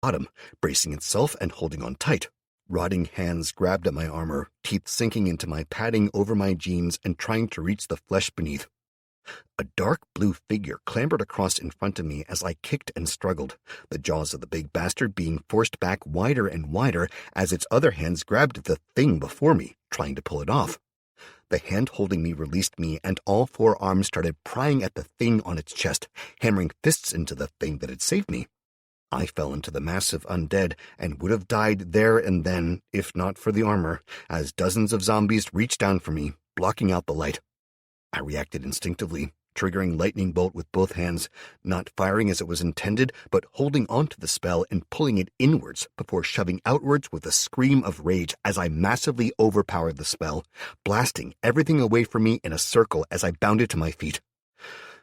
bottom, bracing itself and holding on tight. Rotting hands grabbed at my armor, teeth sinking into my padding over my jeans and trying to reach the flesh beneath. A dark blue figure clambered across in front of me as I kicked and struggled, the jaws of the big bastard being forced back wider and wider as its other hands grabbed the thing before me, trying to pull it off. The hand holding me released me, and all four arms started prying at the thing on its chest, hammering fists into the thing that had saved me. I fell into the massive undead and would have died there and then, if not for the armor, as dozens of zombies reached down for me, blocking out the light. I reacted instinctively, triggering lightning bolt with both hands, not firing as it was intended, but holding onto the spell and pulling it inwards before shoving outwards with a scream of rage as I massively overpowered the spell, blasting everything away from me in a circle as I bounded to my feet.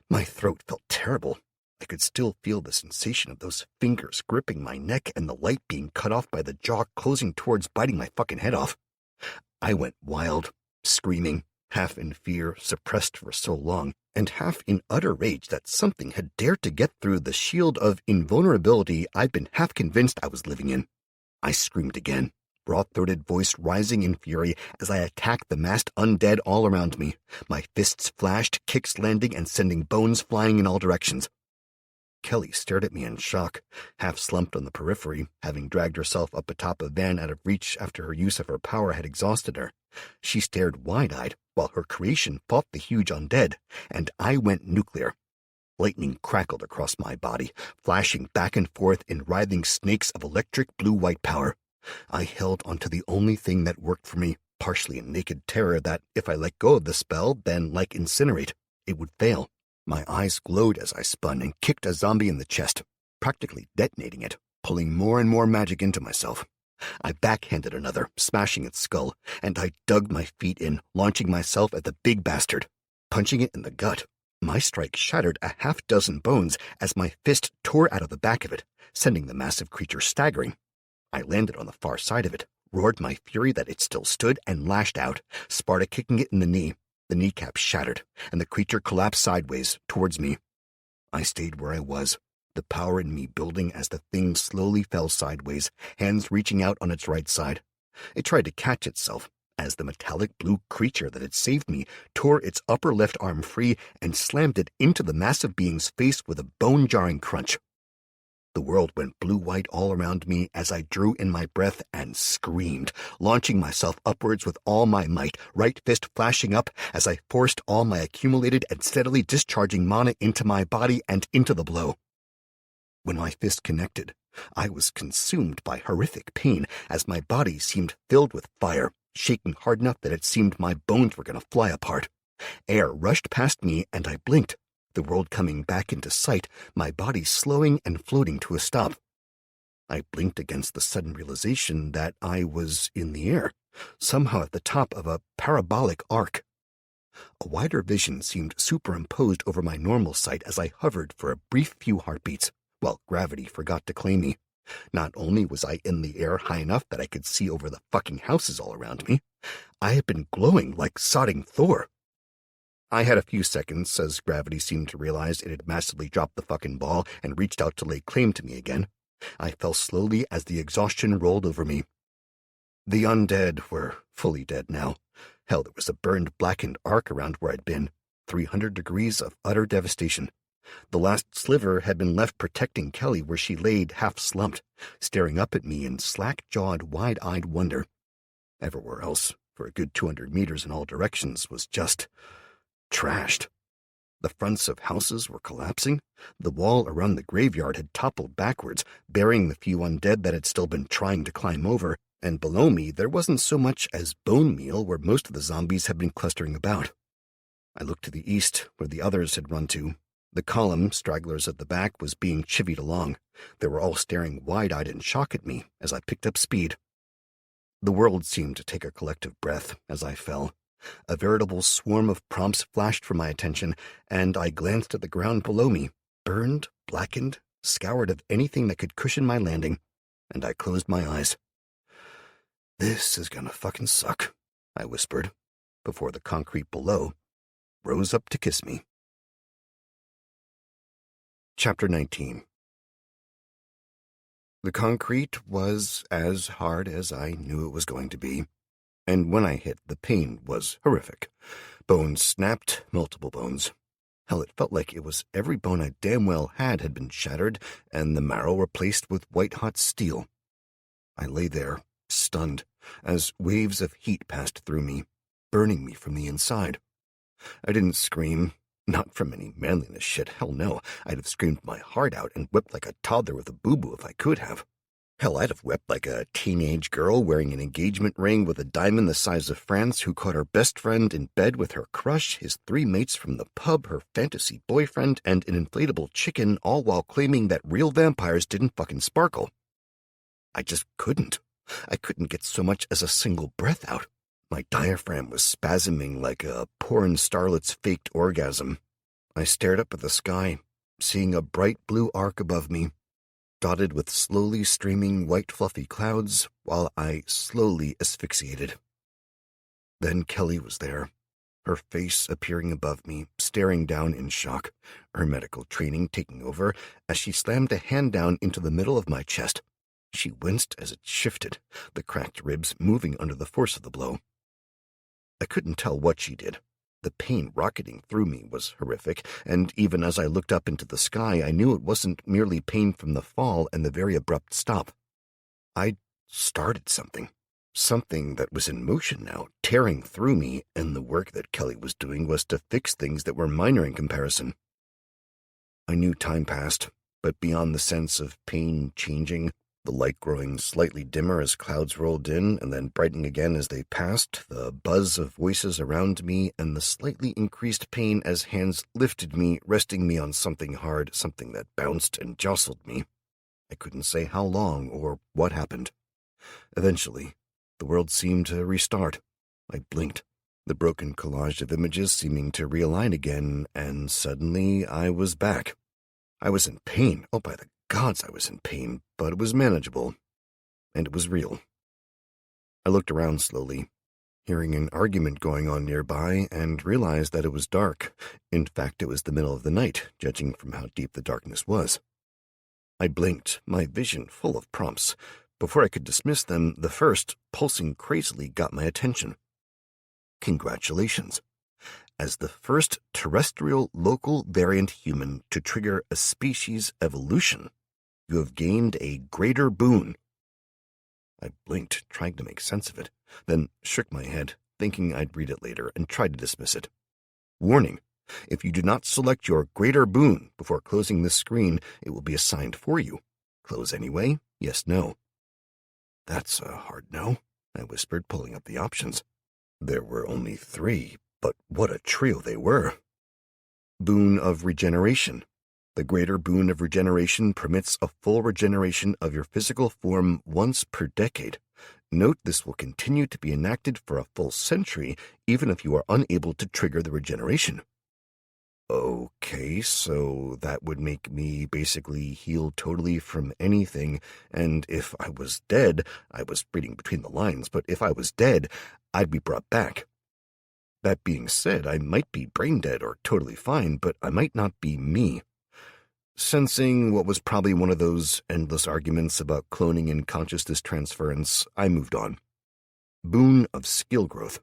My throat felt terrible. I could still feel the sensation of those fingers gripping my neck and the light being cut off by the jaw closing towards biting my fucking head off. I went wild, screaming, half in fear, suppressed for so long, and half in utter rage that something had dared to get through the shield of invulnerability I'd been half convinced I was living in. I screamed again, raw-throated voice rising in fury as I attacked the massed undead all around me, my fists flashed, kicks landing and sending bones flying in all directions. Kelly stared at me in shock, half slumped on the periphery, having dragged herself up atop a van out of reach after her use of her power had exhausted her. She stared wide-eyed, while her creation fought the huge undead, and I went nuclear. Lightning crackled across my body, flashing back and forth in writhing snakes of electric blue-white power. I held onto the only thing that worked for me, partially in naked terror that, if I let go of the spell, then, like incinerate, it would fail. My eyes glowed as I spun and kicked a zombie in the chest, practically detonating it, pulling more and more magic into myself. I backhanded another, smashing its skull, and I dug my feet in, launching myself at the big bastard, punching it in the gut. My strike shattered a half-dozen bones as my fist tore out of the back of it, sending the massive creature staggering. I landed on the far side of it, roared my fury that it still stood, and lashed out, Sparta kicking it in the knee. The kneecap shattered, and the creature collapsed sideways, towards me. I stayed where I was, the power in me building as the thing slowly fell sideways, hands reaching out on its right side. It tried to catch itself, as the metallic blue creature that had saved me tore its upper left arm free and slammed it into the massive being's face with a bone-jarring crunch. The world went blue-white all around me as I drew in my breath and screamed, launching myself upwards with all my might, right fist flashing up as I forced all my accumulated and steadily discharging mana into my body and into the blow. When my fist connected, I was consumed by horrific pain as my body seemed filled with fire, shaking hard enough that it seemed my bones were going to fly apart. Air rushed past me and I blinked, the world coming back into sight, my body slowing and floating to a stop. I blinked against the sudden realization that I was in the air, somehow at the top of a parabolic arc. A wider vision seemed superimposed over my normal sight as I hovered for a brief few heartbeats, while gravity forgot to claim me. Not only was I in the air high enough that I could see over the fucking houses all around me, I had been glowing like sodding Thor. I had a few seconds as gravity seemed to realize it had massively dropped the fucking ball and reached out to lay claim to me again. I fell slowly as the exhaustion rolled over me. The undead were fully dead now. Hell, there was a burned, blackened arc around where I'd been, 300 degrees of utter devastation. The last sliver had been left protecting Kelly where she laid half-slumped, staring up at me in slack-jawed, wide-eyed wonder. Everywhere else, for a good 200 meters in all directions, was just trashed. The fronts of houses were collapsing. The wall around the graveyard had toppled backwards, burying the few undead that had still been trying to climb over, and below me there wasn't so much as bone meal where most of the zombies had been clustering about. I looked to the east, where the others had run to. The column, stragglers at the back, was being chivied along. They were all staring wide-eyed in shock at me as I picked up speed. The world seemed to take a collective breath as I fell. A veritable swarm of prompts flashed for my attention, and I glanced at the ground below me, burned, blackened, scoured of anything that could cushion my landing, and I closed my eyes. "This is gonna fucking suck," I whispered, before the concrete below rose up to kiss me. Chapter 19. The concrete was as hard as I knew it was going to be, and when I hit, the pain was horrific. Bones snapped, multiple bones. Hell, it felt like it was every bone I damn well had been shattered and the marrow replaced with white-hot steel. I lay there, stunned, as waves of heat passed through me, burning me from the inside. I didn't scream, not from any manliness shit, hell no. I'd have screamed my heart out and wept like a toddler with a boo-boo if I could have. Hell, I'd have wept like a teenage girl wearing an engagement ring with a diamond the size of France who caught her best friend in bed with her crush, his 3 mates from the pub, her fantasy boyfriend, and an inflatable chicken, all while claiming that real vampires didn't fucking sparkle. I just couldn't. I couldn't get so much as a single breath out. My diaphragm was spasming like a porn starlet's faked orgasm. I stared up at the sky, seeing a bright blue arc above me, dotted with slowly streaming white fluffy clouds, while I slowly asphyxiated. Then Kelly was there, her face appearing above me, staring down in shock, her medical training taking over as she slammed a hand down into the middle of my chest. She winced as it shifted, the cracked ribs moving under the force of the blow. I couldn't tell what she did. The pain rocketing through me was horrific, and even as I looked up into the sky, I knew it wasn't merely pain from the fall and the very abrupt stop. I'd started something that was in motion now, tearing through me, and the work that Kelly was doing was to fix things that were minor in comparison. I knew time passed, but beyond the sense of pain changing, the light growing slightly dimmer as clouds rolled in and then brightening again as they passed, the buzz of voices around me, and the slightly increased pain as hands lifted me, resting me on something hard, something that bounced and jostled me. I couldn't say how long or what happened. Eventually, the world seemed to restart. I blinked, the broken collage of images seeming to realign again, and suddenly I was back. I was in pain. Oh, by the gods, I was in pain, but it was manageable, and it was real. I looked around slowly, hearing an argument going on nearby, and realized that it was dark. In fact, it was the middle of the night, judging from how deep the darkness was. I blinked, my vision full of prompts. Before I could dismiss them, the first, pulsing crazily, got my attention. Congratulations. As the first terrestrial local variant human to trigger a species evolution, you have gained a greater boon. I blinked, trying to make sense of it, then shook my head, thinking I'd read it later, and tried to dismiss it. Warning: if you do not select your greater boon before closing this screen, it will be assigned for you. Close anyway? Yes, no. That's a hard no, I whispered, pulling up the options. There were only 3, but what a trio they were. Boon of Regeneration. The greater boon of regeneration permits a full regeneration of your physical form once per decade. Note this will continue to be enacted for a full century, even if you are unable to trigger the regeneration. Okay, so that would make me basically heal totally from anything, and if I was dead, I was reading between the lines, but if I was dead, I'd be brought back. That being said, I might be brain dead or totally fine, but I might not be me. Sensing what was probably one of those endless arguments about cloning and consciousness transference, I moved on. Boon of Skill Growth.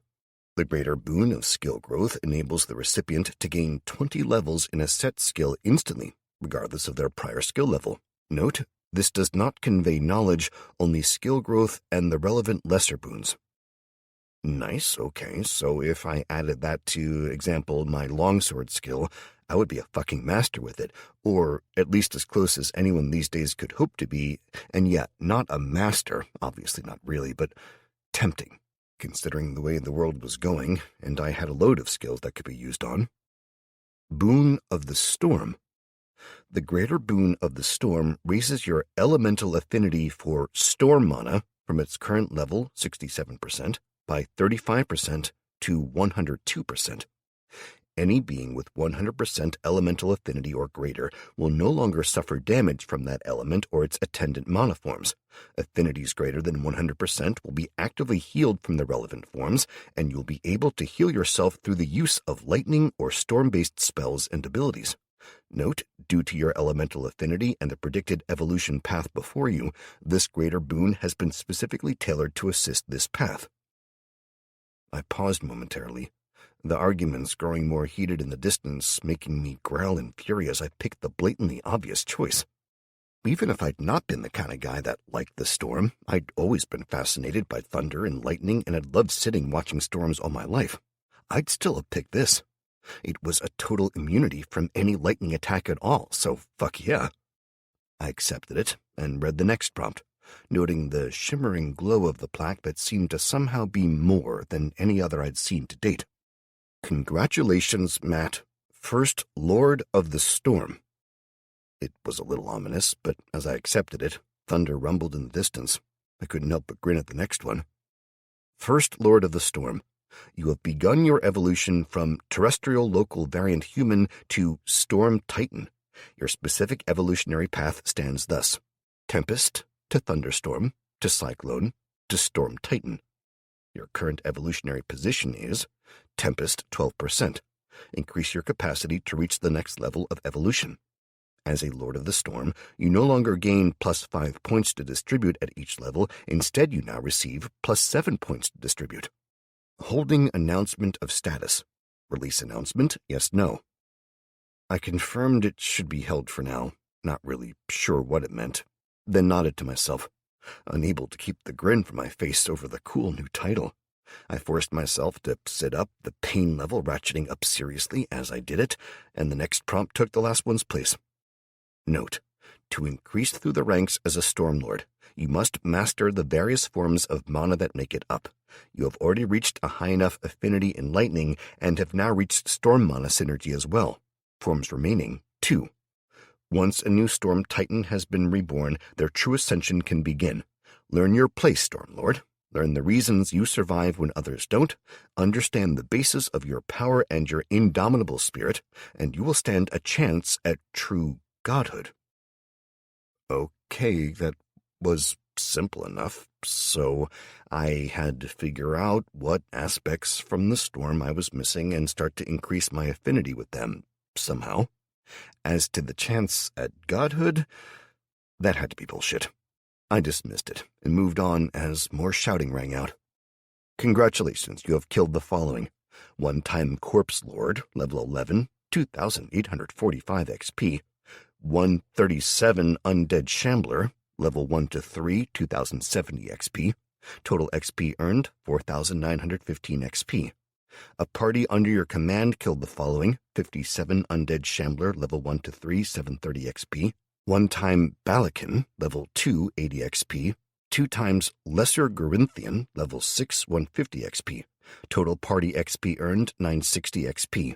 The greater boon of skill growth enables the recipient to gain 20 levels in a set skill instantly, regardless of their prior skill level. Note, this does not convey knowledge, only skill growth and the relevant lesser boons. Nice, okay, so if I added that to, example, my longsword skill, I would be a fucking master with it, or at least as close as anyone these days could hope to be, and yet not a master, obviously not really, but tempting, considering the way the world was going, and I had a load of skills that could be used on. Boon of the Storm. The greater boon of the Storm raises your elemental affinity for Storm mana from its current level, 67%, by 35% to 102%. Any being with 100% elemental affinity or greater will no longer suffer damage from that element or its attendant mana forms. Affinities greater than 100% will be actively healed from the relevant forms, and you'll be able to heal yourself through the use of lightning or storm-based spells and abilities. Note, due to your elemental affinity and the predicted evolution path before you, this greater boon has been specifically tailored to assist this path. I paused momentarily, the arguments growing more heated in the distance, making me growl in fury as I picked the blatantly obvious choice. Even if I'd not been the kind of guy that liked the storm, I'd always been fascinated by thunder and lightning, and I'd loved sitting watching storms all my life. I'd still have picked this. It was a total immunity from any lightning attack at all, so fuck yeah. I accepted it and read the next prompt, noting the shimmering glow of the plaque that seemed to somehow be more than any other I'd seen to date. Congratulations, Matt, First Lord of the Storm. It was a little ominous, but as I accepted it, thunder rumbled in the distance. I couldn't help but grin at the next one. First Lord of the Storm, you have begun your evolution from terrestrial local variant human to Storm Titan. Your specific evolutionary path stands thus: Tempest to Thunderstorm to Cyclone to Storm Titan. Your current evolutionary position is Tempest 12%. Increase your capacity to reach the next level of evolution. As a Lord of the Storm, you no longer gain +5 points to distribute at each level. Instead, you now receive +7 points to distribute. Holding announcement of status. Release announcement, yes, no. I confirmed it should be held for now, not really sure what it meant, then nodded to myself, unable to keep the grin from my face over the cool new title. I forced myself to sit up, the pain level ratcheting up seriously as I did it, and the next prompt took the last one's place. Note, to increase through the ranks as a Stormlord, you must master the various forms of mana that make it up. You have already reached a high enough affinity in lightning and have now reached storm mana synergy as well. Forms remaining, 2. Once a new Storm Titan has been reborn, their true ascension can begin. Learn your place, Stormlord. Learn the reasons you survive when others don't. Understand the basis of your power and your indomitable spirit, and you will stand a chance at true godhood. Okay, that was simple enough, so I had to figure out what aspects from the storm I was missing and start to increase my affinity with them, somehow. As to the chance at godhood, that had to be bullshit. I dismissed it and moved on as more shouting rang out. Congratulations, you have killed the following: One-time Corpse Lord, level 11, 2,845 XP. 137 Undead Shambler, level 1 to 3, 2,070 XP. Total XP earned, 4,915 XP. A party under your command killed the following: 57 Undead Shambler, level 1 to 3, 730 XP. One-time Balakin, level 2, 80 XP. 2 times Lesser Garinthian, level 6, 150 XP. Total party XP earned, 960 XP.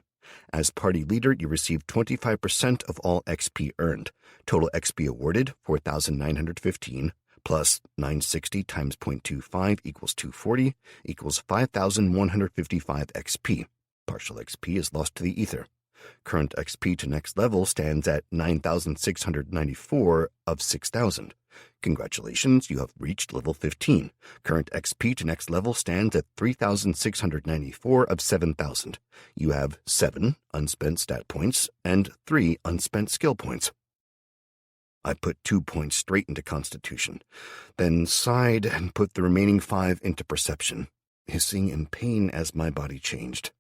As party leader, you receive 25% of all XP earned. Total XP awarded, 4,915, plus 960 times 0.25 equals 240, equals 5,155 XP. Partial XP is lost to the ether. Current XP to next level stands at 9,694 of 6,000. Congratulations, you have reached level 15. Current XP to next level stands at 3,694 of 7,000. You have 7 unspent stat points and 3 unspent skill points. I put 2 points straight into Constitution, then sighed and put the remaining 5 into Perception, hissing in pain as my body changed.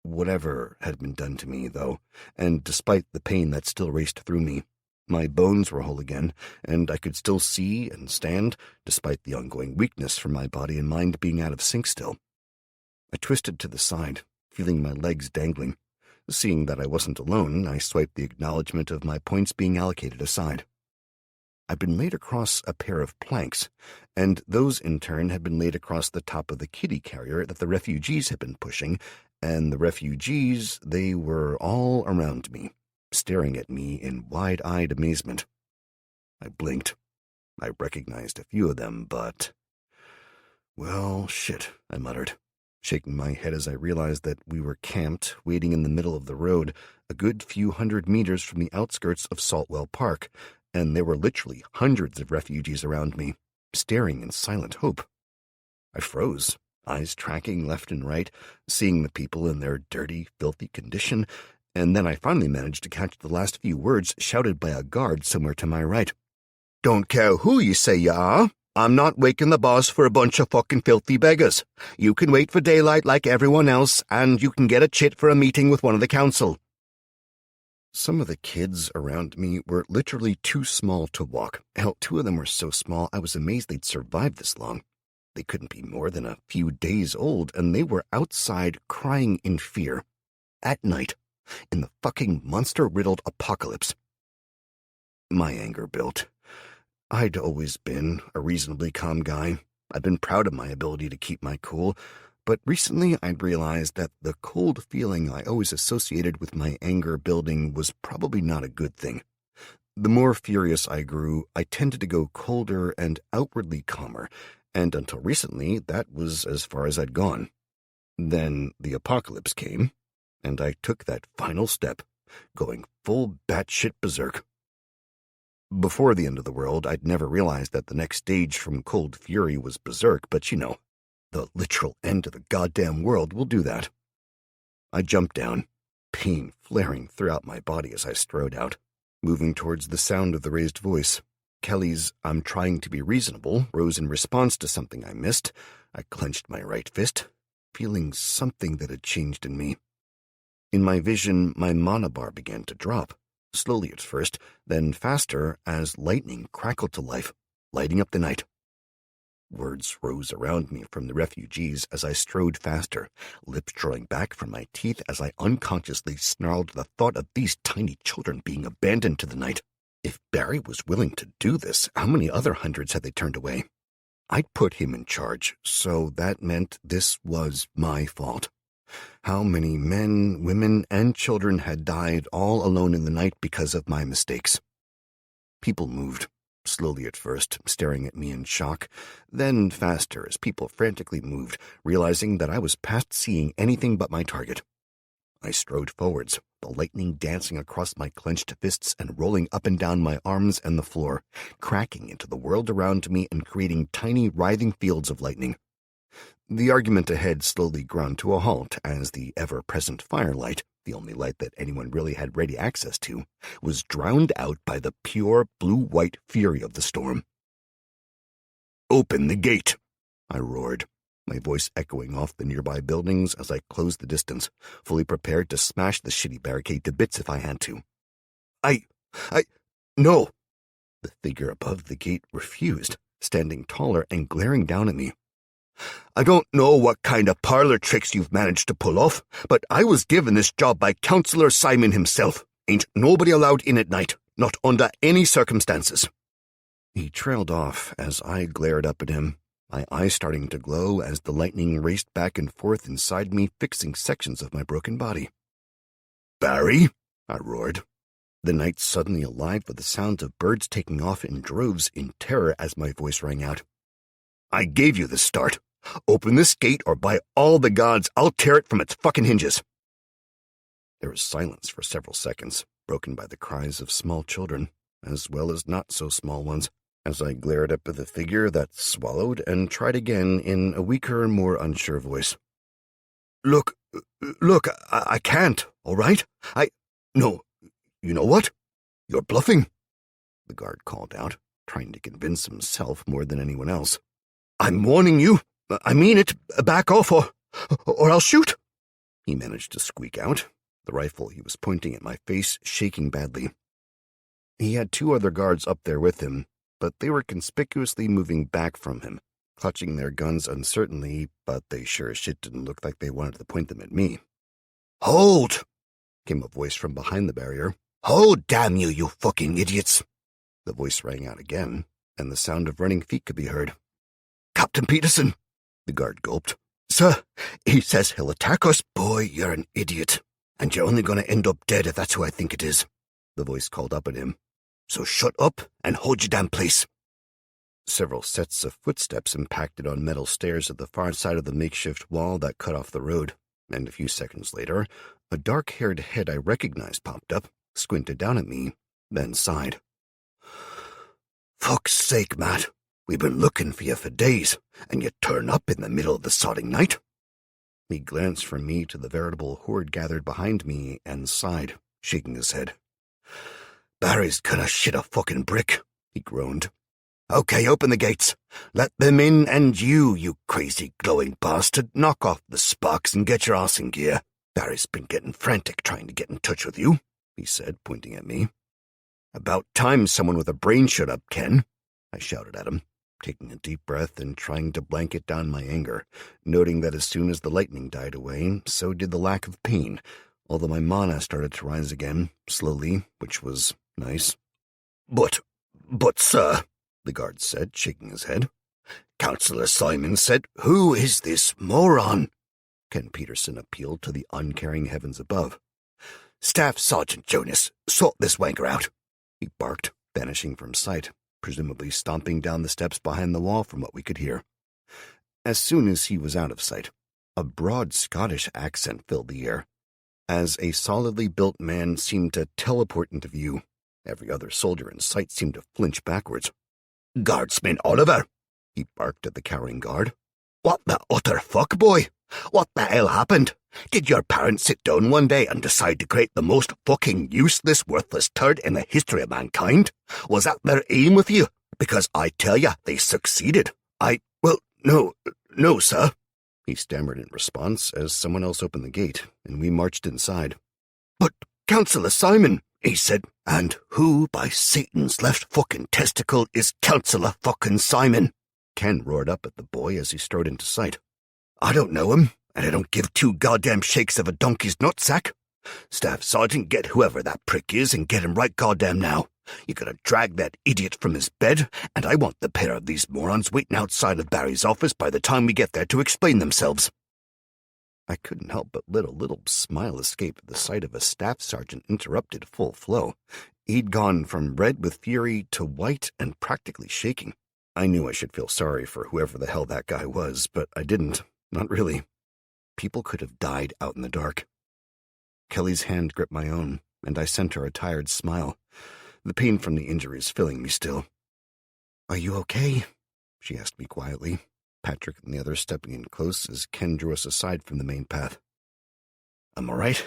Whatever had been done to me, though, and despite the pain that still raced through me, my bones were whole again, and I could still see and stand, despite the ongoing weakness from my body and mind being out of sync still. I twisted to the side, feeling my legs dangling. Seeing that I wasn't alone, I swiped the acknowledgement of my points being allocated aside. I'd been laid across a pair of planks, and those in turn had been laid across the top of the kiddie carrier that the refugees had been pushing, and the refugees, they were all around me, staring at me in wide-eyed amazement. I blinked. I recognized a few of them, but... Well, shit, I muttered, shaking my head as I realized that we were camped, waiting in the middle of the road, a good few hundred meters from the outskirts of Saltwell Park, and there were literally hundreds of refugees around me, staring in silent hope. I froze, eyes tracking left and right, seeing the people in their dirty, filthy condition, and then I finally managed to catch the last few words shouted by a guard somewhere to my right. "Don't care who you say you are. I'm not waking the boss for a bunch of fucking filthy beggars. You can wait for daylight like everyone else, and you can get a chit for a meeting with one of the council." Some of the kids around me were literally too small to walk. Hell, 2 of them were so small I was amazed they'd survived this long. They couldn't be more than a few days old, and they were outside crying in fear. At night, in the fucking monster-riddled apocalypse. My anger built. I'd always been a reasonably calm guy. I'd been proud of my ability to keep my cool, but recently I'd realized that the cold feeling I always associated with my anger building was probably not a good thing. The more furious I grew, I tended to go colder and outwardly calmer, and until recently, that was as far as I'd gone. Then the apocalypse came, and I took that final step, going full batshit berserk. Before the end of the world, I'd never realized that the next stage from cold fury was berserk, but you know, the literal end of the goddamn world will do that. I jumped down, pain flaring throughout my body as I strode out, moving towards the sound of the raised voice. Kelly's "I'm trying to be reasonable" rose in response to something I missed. I clenched my right fist, feeling something that had changed in me. In my vision, my mana bar began to drop, slowly at first, then faster as lightning crackled to life, lighting up the night. Words rose around me from the refugees as I strode faster, lips drawing back from my teeth as I unconsciously snarled the thought of these tiny children being abandoned to the night. If Barry was willing to do this, how many other hundreds had they turned away? I'd put him in charge, so that meant this was my fault. How many men, women, and children had died all alone in the night because of my mistakes? People moved, slowly at first, staring at me in shock, then faster as people frantically moved, realizing that I was past seeing anything but my target. I strode forwards, the lightning dancing across my clenched fists and rolling up and down my arms and the floor, cracking into the world around me and creating tiny writhing fields of lightning. The argument ahead slowly ground to a halt as the ever-present firelight, the only light that anyone really had ready access to, was drowned out by the pure blue-white fury of the storm. "Open the gate!" I roared, my voice echoing off the nearby buildings as I closed the distance, fully prepared to smash the shitty barricade to bits if I had to. No! The figure above the gate refused, standing taller and glaring down at me. "I don't know what kind of parlor tricks you've managed to pull off, but I was given this job by Councillor Simon himself. Ain't nobody allowed in at night, not under any circumstances." He trailed off as I glared up at him, my eyes starting to glow as the lightning raced back and forth inside me, fixing sections of my broken body. "Barry!" I roared, the night suddenly alive with the sounds of birds taking off in droves in terror as my voice rang out. "I gave you the start. Open this gate or by all the gods, I'll tear it from its fucking hinges." There was silence for several seconds, broken by the cries of small children, as well as not-so-small ones, as I glared up at the figure that swallowed and tried again in a weaker, more unsure voice. Look, I can't, all right? No, you know what? You're bluffing," the guard called out, trying to convince himself more than anyone else. "I'm warning you. I mean it. Back off or I'll shoot," he managed to squeak out, the rifle he was pointing at my face shaking badly. He had 2 other guards up there with him, but they were conspicuously moving back from him, clutching their guns uncertainly, but they sure as shit didn't look like they wanted to point them at me. "Hold!" came a voice from behind the barrier. "Hold, damn you, you fucking idiots!" The voice rang out again, and the sound of running feet could be heard. "Captain Peterson," the guard gulped. "Sir, he says he'll attack us." "Boy, you're an idiot, and you're only going to end up dead if that's who I think it is," the voice called up at him. "So shut up and hold your damn place." Several sets of footsteps impacted on metal stairs at the far side of the makeshift wall that cut off the road, and a few seconds later, a dark-haired head I recognized popped up, squinted down at me, then sighed. "Fuck's sake, Matt. We've been looking for you for days, and you turn up in the middle of the sodding night." He glanced from me to the veritable horde gathered behind me and sighed, shaking his head. "Barry's gonna shit a fucking brick," he groaned. "Okay, open the gates. Let them in, and you crazy glowing bastard, knock off the sparks and get your ass in gear. Barry's been getting frantic trying to get in touch with you," he said, pointing at me. "About time someone with a brain showed up, Ken," I shouted at him, taking a deep breath and trying to blanket down my anger, noting that as soon as the lightning died away, so did the lack of pain, although my mana started to rise again, slowly, which was nice. But, sir," the guard said, shaking his head. "Councillor Simon said, 'Who is this moron?'" Ken Peterson appealed to the uncaring heavens above. "Staff Sergeant Jonas, sort this wanker out," he barked, vanishing from sight, presumably stomping down the steps behind the wall from what we could hear. As soon as he was out of sight, a broad Scottish accent filled the air, as a solidly built man seemed to teleport into view. Every other soldier in sight seemed to flinch backwards. "Guardsman Oliver," he barked at the cowering guard. "What the utter fuck, boy? What the hell happened? Did your parents sit down one day and decide to create the most fucking useless, worthless turd in the history of mankind? Was that their aim with you? Because I tell you, they succeeded. Well, no, sir," he stammered in response as someone else opened the gate, and we marched inside. "But, Councillor Simon," he said, "and who by Satan's left fucking testicle is Councillor fucking Simon?" Ken roared up at the boy as he strode into sight. "I don't know him, and I don't give two goddamn shakes of a donkey's nutsack. Staff Sergeant, get whoever that prick is and get him right goddamn now. You gotta drag that idiot from his bed, and I want the pair of these morons waiting outside of Barry's office by the time we get there to explain themselves." I couldn't help but let a little smile escape at the sight of a staff sergeant interrupted full flow. He'd gone from red with fury to white and practically shaking. I knew I should feel sorry for whoever the hell that guy was, but I didn't. Not really. People could have died out in the dark. Kelly's hand gripped my own, and I sent her a tired smile, the pain from the injuries filling me still. "Are you okay?" she asked me quietly, Patrick and the others stepping in close as Ken drew us aside from the main path. "I'm all right.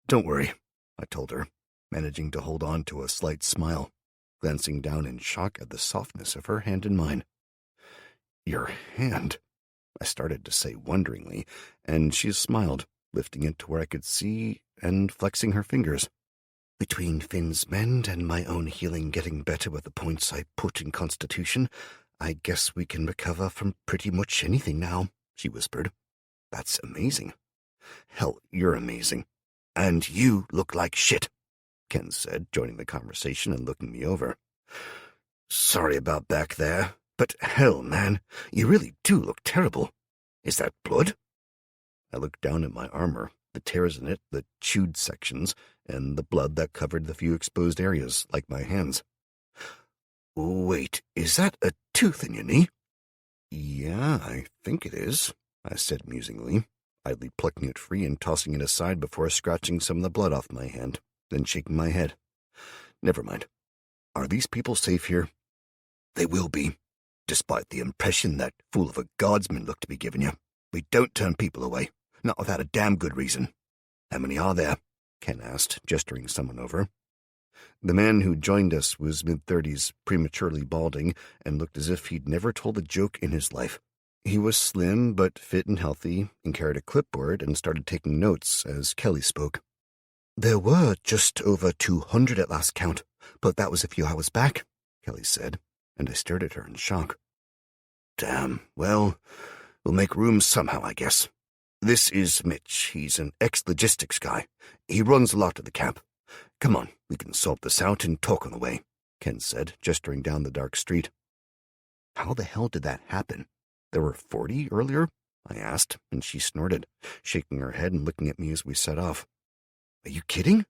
Don't worry," I told her, managing to hold on to a slight smile, glancing down in shock at the softness of her hand in mine. "Your hand," I started to say wonderingly, and she smiled, lifting it to where I could see and flexing her fingers. "Between Finn's mend and my own healing getting better with the points I put in Constitution, I guess we can recover from pretty much anything now," she whispered. "That's amazing." "Hell, you're amazing. And you look like shit," Ken said, joining the conversation and looking me over. "Sorry about back there, but hell, man, you really do look terrible. Is that blood?" I looked down at my armor, the tears in it, the chewed sections, and the blood that covered the few exposed areas, like my hands. "Wait, is that a tooth in your knee?" "Yeah, I think it is," I said musingly, idly plucking it free and tossing it aside before scratching some of the blood off my hand, then shaking my head. "Never mind. Are these people safe here?" "They will be, despite the impression that fool of a guardsman looked to be giving you. We don't turn people away, not without a damn good reason." "How many are there?" Ken asked, gesturing someone over. The man who joined us was mid-30s, prematurely balding, and looked as if he'd never told a joke in his life. He was slim but fit and healthy, and carried a clipboard and started taking notes as Kelly spoke. "There were just over 200 at last count, but that was a few hours back," Kelly said, and I stared at her in shock. "Damn, well, we'll make room somehow, I guess. This is Mitch. He's an ex-logistics guy. He runs a lot of the camp. Come on, we can sort this out and talk on the way," Ken said, gesturing down the dark street. "How the hell did that happen? There were 40 earlier?" I asked, and she snorted, shaking her head and looking at me as we set off. "Are you kidding?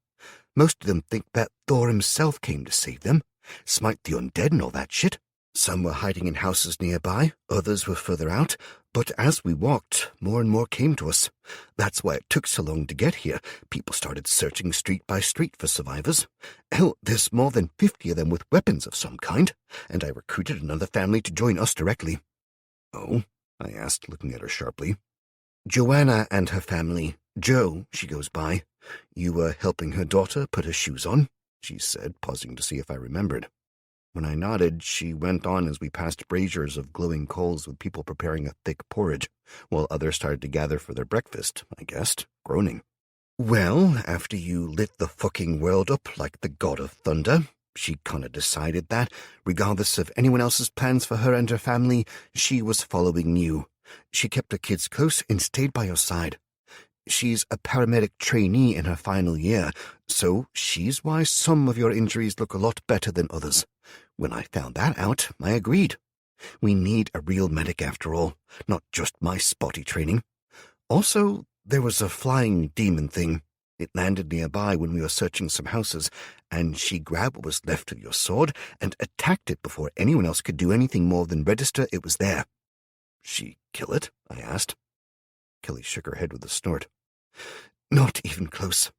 Most of them think that Thor himself came to save them, smite the undead and all that shit. Some were hiding in houses nearby, others were further out, but as we walked, more and more came to us. That's why it took so long to get here. People started searching street by street for survivors. Hell, there's more than 50 of them with weapons of some kind, and I recruited another family to join us directly." "Oh?" I asked, looking at her sharply. Joanna and her family. Jo, she goes by. You were helping her daughter put her shoes on, she said, pausing to see if I remembered. When I nodded, she went on as we passed braziers of glowing coals with people preparing a thick porridge, while others started to gather for their breakfast, I guessed, groaning. Well, after you lit the fucking world up like the god of thunder, she kinda decided that, regardless of anyone else's plans for her and her family, she was following you. She kept her kids close and stayed by your side. She's a paramedic trainee in her final year, so she's why some of your injuries look a lot better than others. When I found that out, I agreed. We need a real medic after all, not just my spotty training. Also, there was a flying demon thing. It landed nearby when we were searching some houses, and she grabbed what was left of your sword and attacked it before anyone else could do anything more than register it was there. She kill it? I asked. Kelly shook her head with a snort. Not even close.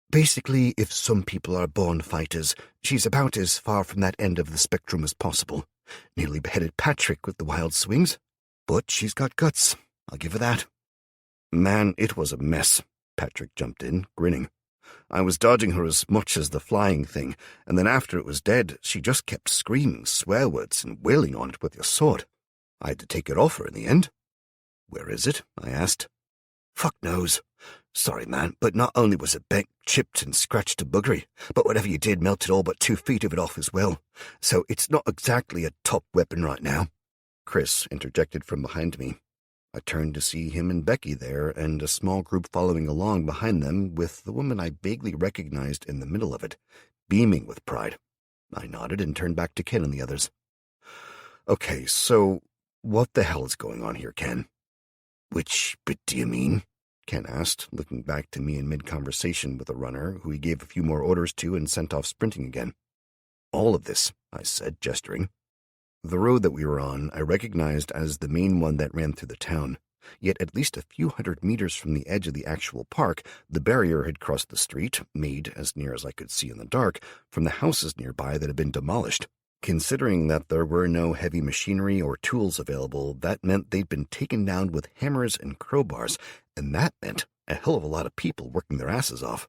Basically, if some people are born fighters, she's about as far from that end of the spectrum as possible. Nearly beheaded Patrick with the wild swings. But she's got guts, I'll give her that. Man, it was a mess. Patrick jumped in, grinning. I was dodging her as much as the flying thing, and then after it was dead, she just kept screaming swear words and wailing on it with your sword. I had to take it off her in the end. Where is it? I asked. Fuck knows. Sorry, man, but not only was it bent, chipped, and scratched to buggery, but whatever you did melted all but 2 feet of it off as well. So it's not exactly a top weapon right now. Chris interjected from behind me. I turned to see him and Becky there, and a small group following along behind them, with the woman I vaguely recognized in the middle of it, beaming with pride. I nodded and turned back to Ken and the others. Okay, so what the hell is going on here, Ken? Which bit do you mean? Ken asked, looking back to me in mid-conversation with a runner who he gave a few more orders to and sent off sprinting again. All of this, I said, gesturing. The road that we were on I recognized as the main one that ran through the town, yet at least a few hundred meters from the edge of the actual park, the barrier had crossed the street, made, as near as I could see in the dark, from the houses nearby that had been demolished. Considering that there were no heavy machinery or tools available, that meant they'd been taken down with hammers and crowbars, and that meant a hell of a lot of people working their asses off.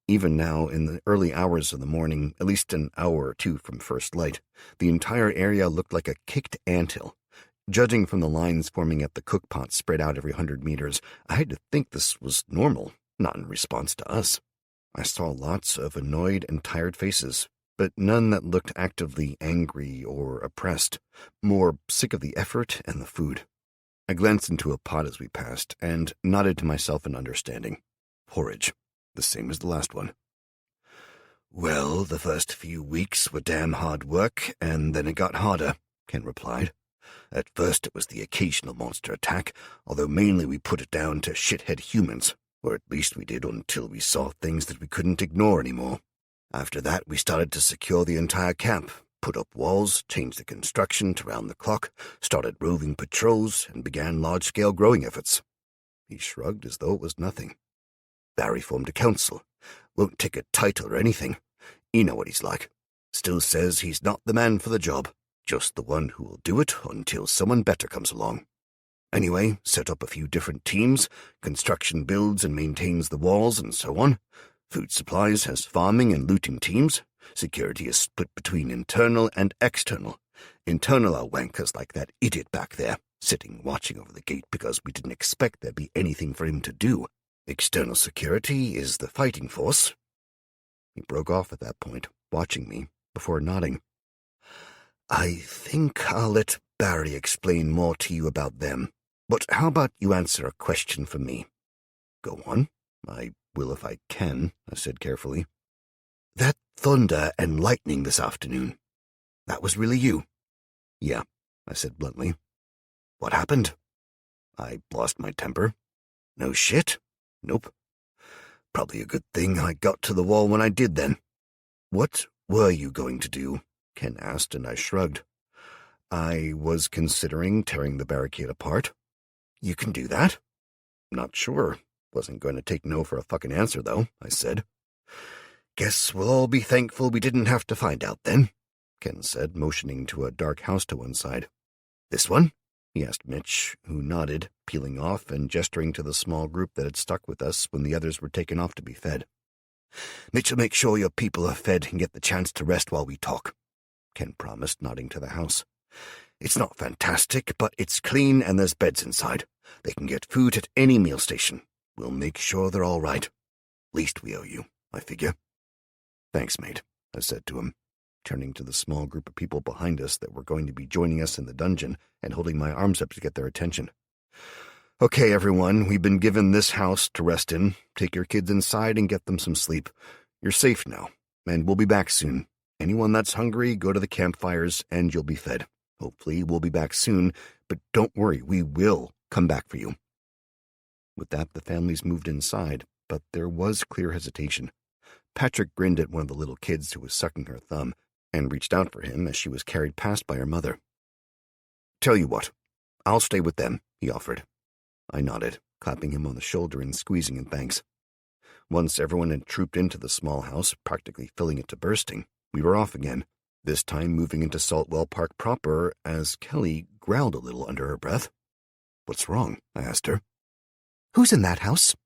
Even now, in the early hours of the morning, at least an hour or two from first light, the entire area looked like a kicked anthill. Judging from the lines forming at the cookpot spread out every 100 meters, I had to think this was normal, not in response to us. I saw lots of annoyed and tired faces, but none that looked actively angry or oppressed, more sick of the effort and the food. I glanced into a pot as we passed, and nodded to myself in understanding. Porridge. The same as the last one. Well, the first few weeks were damn hard work, and then it got harder, Ken replied. At first it was the occasional monster attack, although mainly we put it down to shithead humans, or at least we did until we saw things that we couldn't ignore anymore. After that we started to secure the entire camp, put up walls, changed the construction to round the clock, started roving patrols, and began large-scale growing efforts. He shrugged as though it was nothing. Barry formed a council. Won't take a title or anything. You know what he's like. Still says he's not the man for the job, just the one who will do it until someone better comes along. Anyway, set up a few different teams. Construction builds and maintains the walls and so on. Food supplies has farming and looting teams. Security is split between internal and external. Internal are wankers like that idiot back there, sitting watching over the gate because we didn't expect there'd be anything for him to do. External security is the fighting force. He broke off at that point, watching me, before nodding. I think I'll let Barry explain more to you about them, but how about you answer a question for me? Go on. I will if I can, I said carefully. That thunder and lightning this afternoon, that was really you? Yeah, I said bluntly. What happened? I lost my temper. No shit? Nope. Probably a good thing I got to the wall when I did then. What were you going to do? Ken asked, and I shrugged. I was considering tearing the barricade apart. You can do that? Not sure. Wasn't going to take no for a fucking answer, though, I said. Guess we'll all be thankful we didn't have to find out then, Ken said, motioning to a dark house to one side. This one? he asked Mitch, who nodded, peeling off and gesturing to the small group that had stuck with us when the others were taken off to be fed. "Mitch'll make sure your people are fed and get the chance to rest while we talk," Ken promised, nodding to the house. "It's not fantastic, but it's clean and there's beds inside. They can get food at any meal station. We'll make sure they're all right. Least we owe you, I figure." "Thanks, mate," I said to him, turning to the small group of people behind us that were going to be joining us in the dungeon and holding my arms up to get their attention. "Okay, everyone, we've been given this house to rest in. Take your kids inside and get them some sleep. You're safe now, and we'll be back soon. Anyone that's hungry, go to the campfires and you'll be fed. Hopefully we'll be back soon, but don't worry, we will come back for you." With that, the families moved inside, but there was clear hesitation. Patrick grinned at one of the little kids who was sucking her thumb and reached out for him as she was carried past by her mother. "Tell you what, I'll stay with them," he offered. I nodded, clapping him on the shoulder and squeezing in thanks. Once everyone had trooped into the small house, practically filling it to bursting, we were off again, this time moving into Saltwell Park proper as Kelly growled a little under her breath. "What's wrong?" I asked her. "Who's in that house?"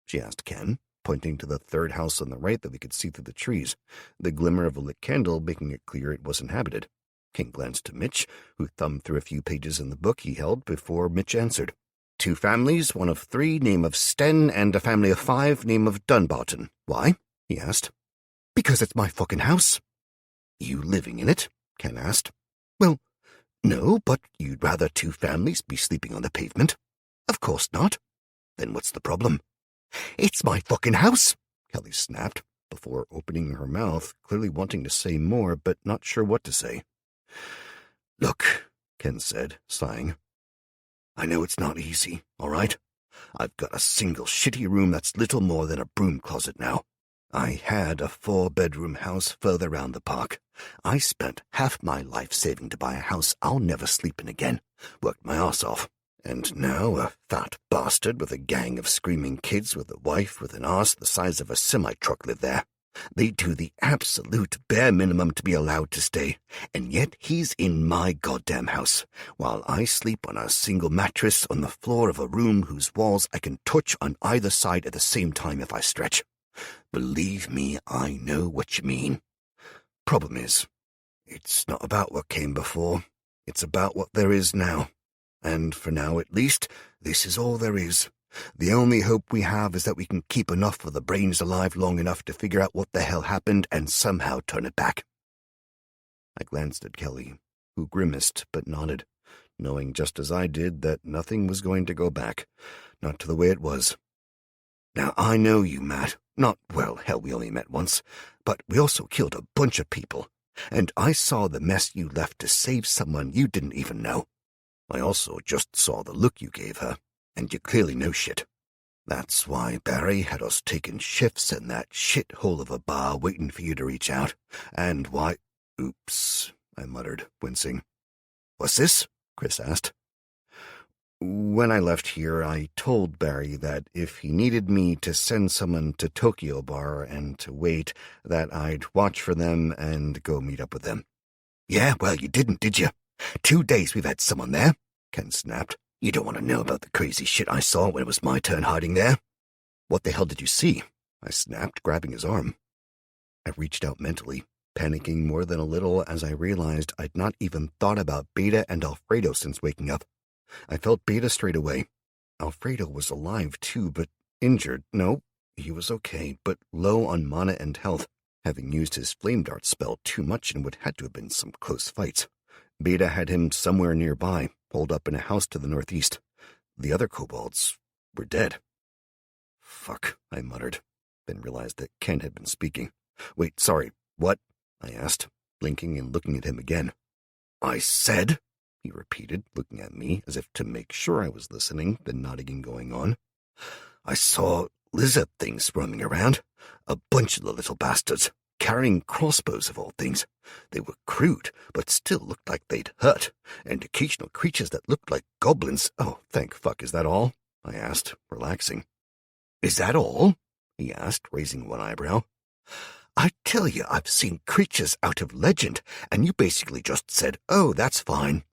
she asked Ken, pointing to the third house on the right that we could see through the trees, the glimmer of a lit candle making it clear it was inhabited. Ken glanced to Mitch, who thumbed through a few pages in the book he held before Mitch answered. "2 families, one of 3, name of Sten, and a family of 5, name of Dunbarton. Why?" he asked. "Because it's my fucking house." "You living in it?" Ken asked. "Well, no, but you'd rather 2 families be sleeping on the pavement?" "Of course not." "Then what's the problem?" "It's my fucking house," Kelly snapped, before opening her mouth, clearly wanting to say more, but not sure what to say. "Look," Ken said, sighing. "I know it's not easy, all right? I've got a single shitty room that's little more than a broom closet now. I had a 4-bedroom house further round the park. I spent half my life saving to buy a house I'll never sleep in again. Worked my arse off. And now a fat bastard with a gang of screaming kids with a wife with an arse the size of a semi-truck live there. They do the absolute bare minimum to be allowed to stay, and yet he's in my goddamn house, while I sleep on a single mattress on the floor of a room whose walls I can touch on either side at the same time if I stretch. Believe me, I know what you mean. Problem is, it's not about what came before, it's about what there is now. And for now, at least, this is all there is. The only hope we have is that we can keep enough of the brains alive long enough to figure out what the hell happened and somehow turn it back." I glanced at Kelly, who grimaced but nodded, knowing just as I did that nothing was going to go back, not to the way it was. "Now, I know you, Matt. Well, hell, we only met once, but we also killed a bunch of people, and I saw the mess you left to save someone you didn't even know. I also just saw the look you gave her, and you clearly know shit. That's why Barry had us taking shifts in that shithole of a bar waiting for you to reach out, and why—" "Oops," I muttered, wincing. "What's this?" Chris asked. "When I left here, I told Barry that if he needed me to send someone to Tokyo Bar and to wait, that I'd watch for them and go meet up with them." "Yeah, well, you didn't, did you? 2 days we've had someone there," Ken snapped. "You don't want to know about the crazy shit I saw when it was my turn hiding there." "What the hell did you see?" I snapped, grabbing his arm. I reached out mentally, panicking more than a little as I realized I'd not even thought about Beta and Alfredo since waking up. I felt Beta straight away. Alfredo was alive too, but injured. No, he was okay, but low on mana and health, having used his flame dart spell too much in what had to have been some close fights. Beta had him somewhere nearby, holed up in a house to the northeast. The other kobolds were dead. "Fuck," I muttered, then realized that Ken had been speaking. "Wait, sorry, what?" I asked, blinking and looking at him again. "I said," he repeated, looking at me as if to make sure I was listening, then nodding and going on. "I saw lizard things roaming around. A bunch of the little bastards, carrying crossbows of all things. They were crude, but still looked like they'd hurt, and occasional creatures that looked like goblins." "Oh, thank fuck, is that all?" I asked, relaxing. "Is that all?" he asked, raising one eyebrow. "I tell you, I've seen creatures out of legend, and you basically just said, 'Oh, that's fine.'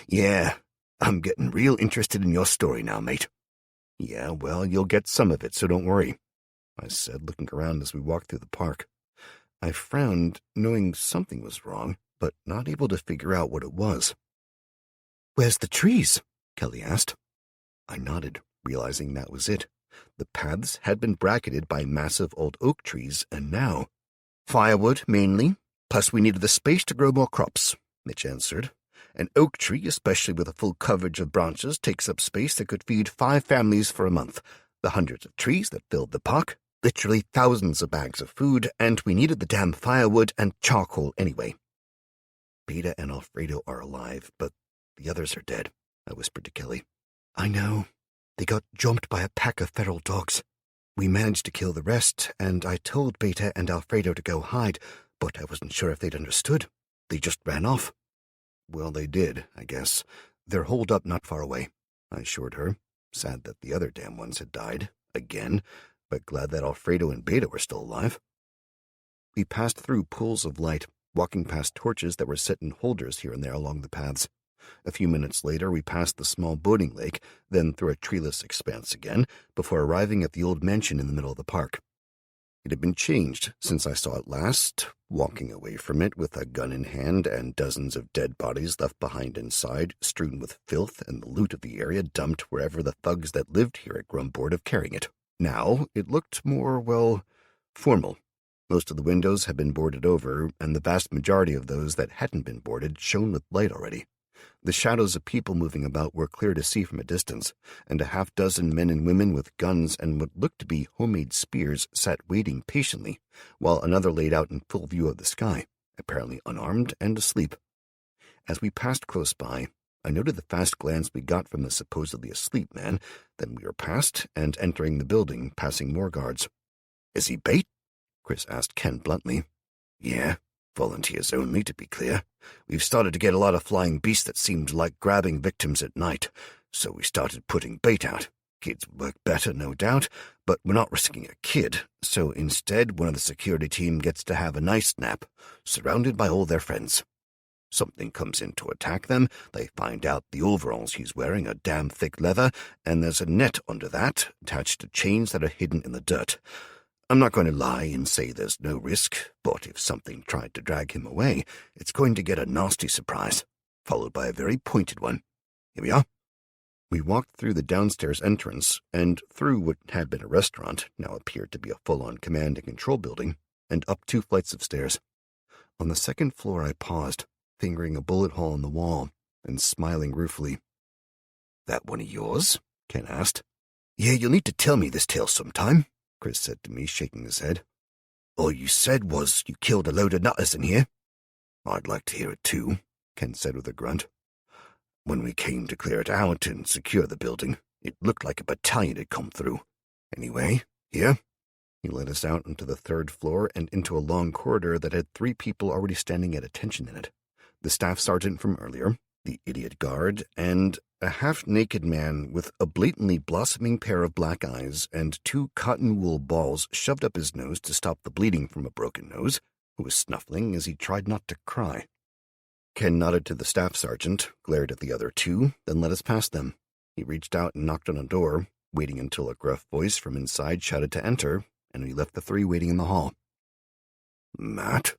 Yeah, I'm getting real interested in your story now, mate. Yeah, well, you'll get some of it, so don't worry, I said, looking around as we walked through the park. I frowned, knowing something was wrong, but not able to figure out what it was. Where's the trees? Kelly asked. I nodded, realizing that was it. The paths had been bracketed by massive old oak trees, and now... Firewood, mainly. Plus we needed the space to grow more crops, Mitch answered. An oak tree, especially with a full coverage of branches, takes up space that could feed 5 families for a month. The hundreds of trees that filled the park, literally thousands of bags of food, and we needed the damn firewood and charcoal anyway. Beta and Alfredo are alive, but the others are dead, I whispered to Kelly. I know. They got jumped by a pack of feral dogs. We managed to kill the rest, and I told Beta and Alfredo to go hide, but I wasn't sure if they'd understood. They just ran off. Well, they did, I guess. They're holed up not far away, I assured her, sad that the other damn ones had died, again, but glad that Alfredo and Beta were still alive. We passed through pools of light, walking past torches that were set in holders here and there along the paths. A few minutes later, we passed the small boating lake, then through a treeless expanse again, before arriving at the old mansion in the middle of the park. It had been changed since I saw it last, walking away from it with a gun in hand and dozens of dead bodies left behind inside, strewn with filth and the loot of the area dumped wherever the thugs that lived here had grown bored of carrying it. Now, it looked more, well, formal. Most of the windows had been boarded over, and the vast majority of those that hadn't been boarded shone with light already. The shadows of people moving about were clear to see from a distance, and a half-dozen men and women with guns and what looked to be homemade spears sat waiting patiently, while another laid out in full view of the sky, apparently unarmed and asleep. As we passed close by, I noted the fast glance we got from the supposedly asleep man, then we were past and entering the building, passing more guards. Is he bait? Chris asked Ken bluntly. Yeah. Volunteers only, to be clear. We've started to get a lot of flying beasts that seemed like grabbing victims at night, so we started putting bait out. Kids work better, no doubt, but we're not risking a kid, so instead one of the security team gets to have a nice nap, surrounded by all their friends. Something comes in to attack them, they find out the overalls he's wearing are damn thick leather, and there's a net under that, attached to chains that are hidden in the dirt. I'm not going to lie and say there's no risk, but if something tried to drag him away, it's going to get a nasty surprise, followed by a very pointed one. Here we are. We walked through the downstairs entrance and through what had been a restaurant, now appeared to be a full-on command and control building, and up 2 flights of stairs. On the 2nd floor I paused, fingering a bullet hole in the wall, and smiling ruefully. That one of yours? Ken asked. Yeah, you'll need to tell me this tale sometime, Chris said to me, shaking his head. All you said was you killed a load of nutters in here. I'd like to hear it too, Ken said with a grunt. When we came to clear it out and secure the building, it looked like a battalion had come through. Anyway, here. He led us out onto the 3rd floor and into a long corridor that had 3 people already standing at attention in it. The staff sergeant from earlier, the idiot guard, and a half-naked man with a blatantly blossoming pair of black eyes and 2 cotton wool balls shoved up his nose to stop the bleeding from a broken nose, who was snuffling as he tried not to cry. Ken nodded to the staff sergeant, glared at the other 2, then let us past them. He reached out and knocked on a door, waiting until a gruff voice from inside shouted to enter, and we left the 3 waiting in the hall. Matt?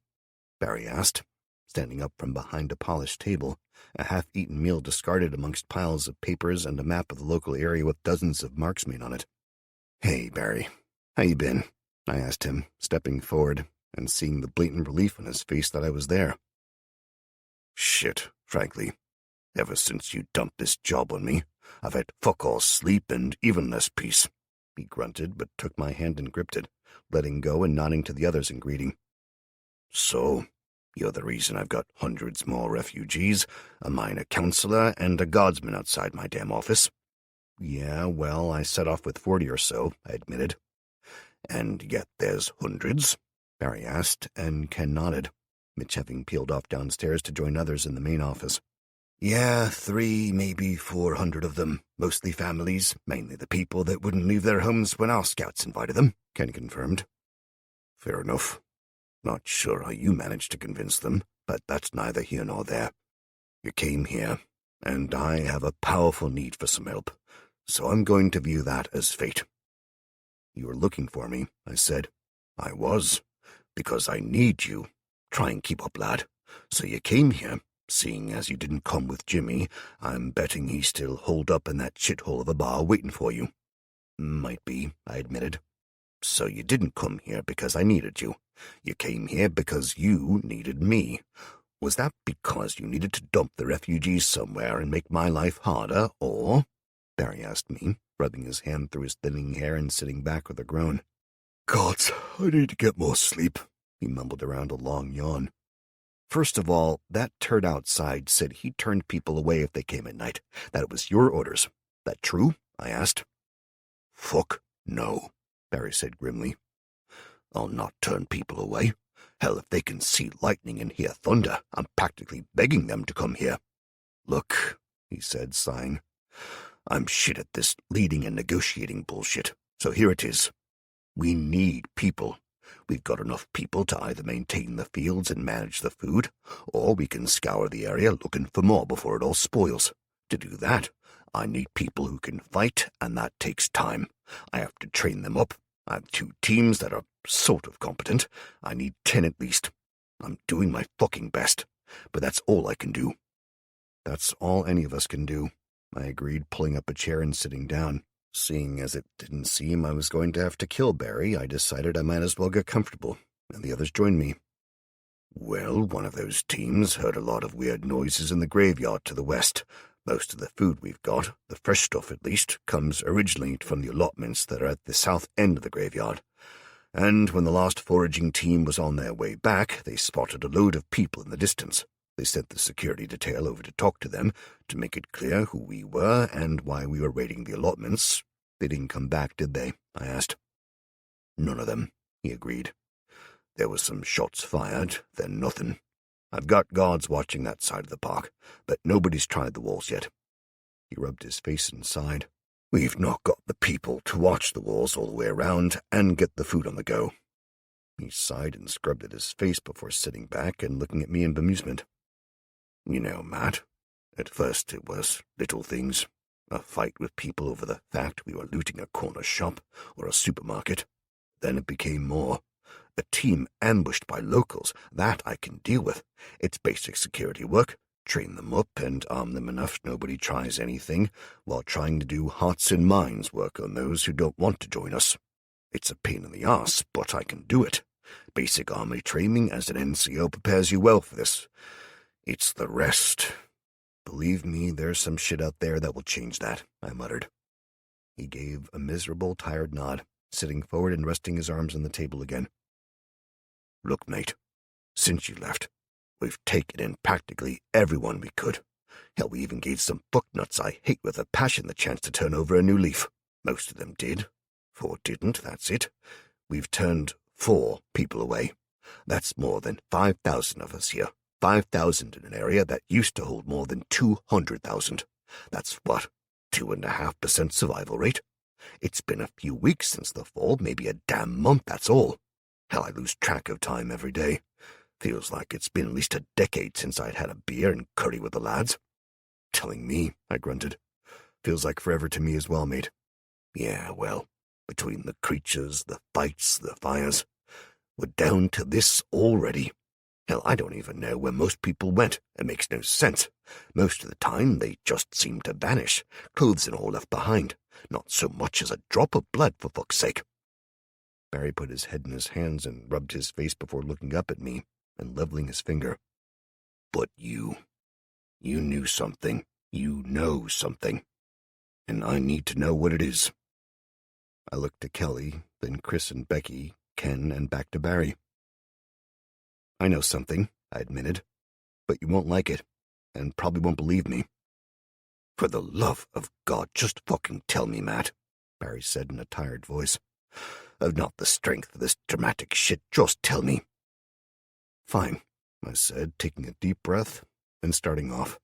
Barry asked, standing up from behind a polished table, a half-eaten meal discarded amongst piles of papers and a map of the local area with dozens of marks made on it. Hey, Barry. How you been? I asked him, stepping forward and seeing the blatant relief on his face that I was there. Shit, frankly. Ever since you dumped this job on me, I've had fuck all sleep and even less peace. He grunted, but took my hand and gripped it, letting go and nodding to the others in greeting. So, you're the reason I've got hundreds more refugees, a minor counselor, and a guardsman outside my damn office. Yeah, well, I set off with 40 or so, I admitted. And yet there's hundreds? Barry asked, and Ken nodded, Mitch having peeled off downstairs to join others in the main office. Yeah, 3, maybe 400 of them, mostly families, mainly the people that wouldn't leave their homes when our scouts invited them, Ken confirmed. Fair enough. Not sure how you managed to convince them, but that's neither here nor there. You came here, and I have a powerful need for some help, so I'm going to view that as fate." "You were looking for me," I said. "I was, because I need you. Try and keep up, lad. So you came here. Seeing as you didn't come with Jimmy, I'm betting he's still holed up in that shithole of a bar waiting for you." "Might be," I admitted. "So you didn't come here because I needed you. You came here because you needed me. Was that because you needed to dump the refugees somewhere and make my life harder, or—" Barry asked me, rubbing his hand through his thinning hair and sitting back with a groan. "Gods, I need to get more sleep," he mumbled around a long yawn. "First of all, that turd outside said he turned people away if they came at night, that it was your orders. That true?" I asked. "Fuck no," Barry said grimly. "I'll not turn people away. Hell, if they can see lightning and hear thunder, I'm practically begging them to come here. Look," he said, sighing, "I'm shit at this leading and negotiating bullshit, so here it is. We need people. We've got enough people to either maintain the fields and manage the food, or we can scour the area looking for more before it all spoils. To do that, I need people who can fight, and that takes time. I have to train them up. I have 2 teams that are sort of competent. I need 10 at least. I'm doing my fucking best, but that's all I can do." "That's all any of us can do," I agreed, pulling up a chair and sitting down. Seeing as it didn't seem I was going to have to kill Barry, I decided I might as well get comfortable, and the others joined me. "Well, one of those teams heard a lot of weird noises in the graveyard to the west. Most of the food we've got, the fresh stuff at least, comes originally from the allotments that are at the south end of the graveyard. And when the last foraging team was on their way back, they spotted a load of people in the distance. They sent the security detail over to talk to them, to make it clear who we were and why we were raiding the allotments. They didn't come back, did they?" I asked. "None of them," he agreed. "There was some shots fired, then nothing. I've got guards watching that side of the park, but nobody's tried the walls yet." He rubbed his face and sighed. "We've not got the people to watch the walls all the way around and get the food on the go." He sighed and scrubbed at his face before sitting back and looking at me in bemusement. "You know, Matt, at first it was little things. A fight with people over the fact we were looting a corner shop or a supermarket. Then it became more. A team ambushed by locals, that I can deal with. It's basic security work. Train them up and arm them enough nobody tries anything, while trying to do hearts and minds work on those who don't want to join us. It's a pain in the arse, but I can do it. Basic army training as an NCO prepares you well for this. It's the rest. Believe me, there's some shit out there that will change that," I muttered. He gave a miserable, tired nod, sitting forward and resting his arms on the table again. "Look, mate, since you left, we've taken in practically everyone we could. Hell, we even gave some fucknuts I hate with a passion the chance to turn over a new leaf. Most of them did. 4 didn't, that's it. We've turned 4 people away. That's more than 5,000 of us here. 5,000 in an area that used to hold more than 200,000. That's what, 2.5% survival rate? It's been a few weeks since the fall, maybe a damn month, that's all. Hell, I lose track of time every day. Feels like it's been at least a decade since I'd had a beer and curry with the lads." "Telling me," I grunted. "Feels like forever to me as well, mate." "Yeah, well, between the creatures, the fights, the fires, we're down to this already. Hell, I don't even know where most people went. It makes no sense. Most of the time, they just seem to vanish, clothes and all left behind. Not so much as a drop of blood, for fuck's sake." Barry put his head in his hands and rubbed his face before looking up at me and leveling his finger. "But you knew something. You know something. And I need to know what it is." I looked to Kelly, then Chris and Becky, Ken, and back to Barry. "I know something," I admitted, "but you won't like it, and probably won't believe me." "For the love of God, just fucking tell me, Matt," Barry said in a tired voice. "I've not the strength for this dramatic shit, just tell me." "Fine," I said, taking a deep breath and starting off.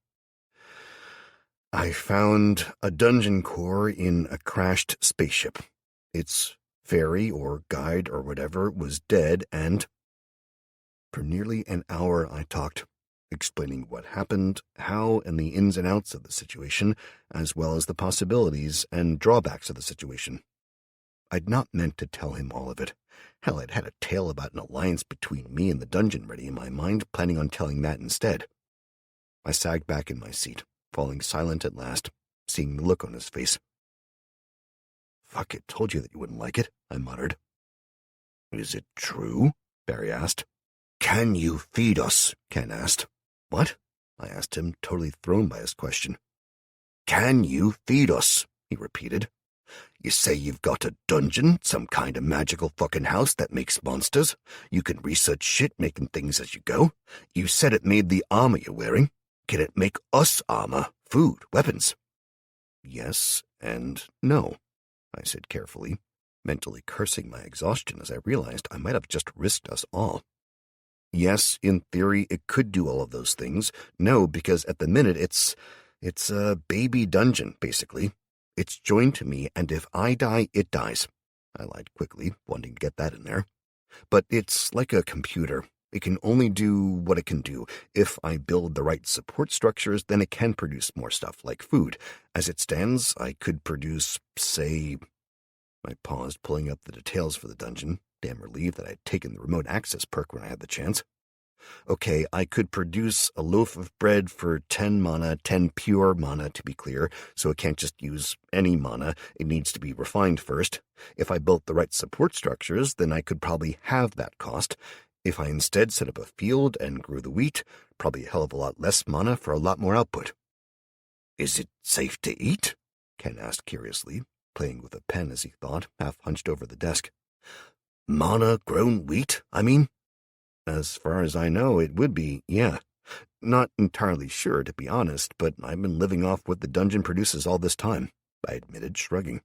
"I found a dungeon core in a crashed spaceship. Its ferry or guide or whatever was dead, and—" For nearly an hour I talked, explaining what happened, how, and the ins and outs of the situation, as well as the possibilities and drawbacks of the situation. I'd not meant to tell him all of it. Hell, I'd had a tale about an alliance between me and the dungeon ready in my mind, planning on telling that instead. I sagged back in my seat, falling silent at last, seeing the look on his face. "Fuck it, told you that you wouldn't like it," I muttered. "Is it true?" Barry asked. "Can you feed us?" Ken asked. "What?" I asked him, totally thrown by his question. "Can you feed us?" he repeated. "You say you've got a dungeon, some kind of magical fucking house that makes monsters. You can research shit, making things as you go. You said it made the armor you're wearing. Can it make us armor, food, weapons?" "Yes and no," I said carefully, mentally cursing my exhaustion as I realized I might have just risked us all. Yes, in theory, it could do all of those things. No, because at the minute it's a baby dungeon, basically. It's joined to me, and if I die, it dies. I lied quickly, wanting to get that in there. But it's like a computer. It can only do what it can do. If I build the right support structures, then it can produce more stuff, like food. As it stands, I could produce, say... I paused, pulling up the details for the dungeon, damn relieved that I'd taken the remote access perk when I had the chance. Okay, I could produce a loaf of bread for 10 mana, 10 pure mana to be clear, so it can't just use any mana, it needs to be refined first. If I built the right support structures, then I could probably halve that cost. If I instead set up a field and grew the wheat, probably a hell of a lot less mana for a lot more output. "Is it safe to eat?" Ken asked curiously, playing with a pen as he thought, half hunched over the desk. "Mana-grown wheat, I mean?" "As far as I know, it would be, yeah. Not entirely sure, to be honest, but I've been living off what the dungeon produces all this time," I admitted, shrugging.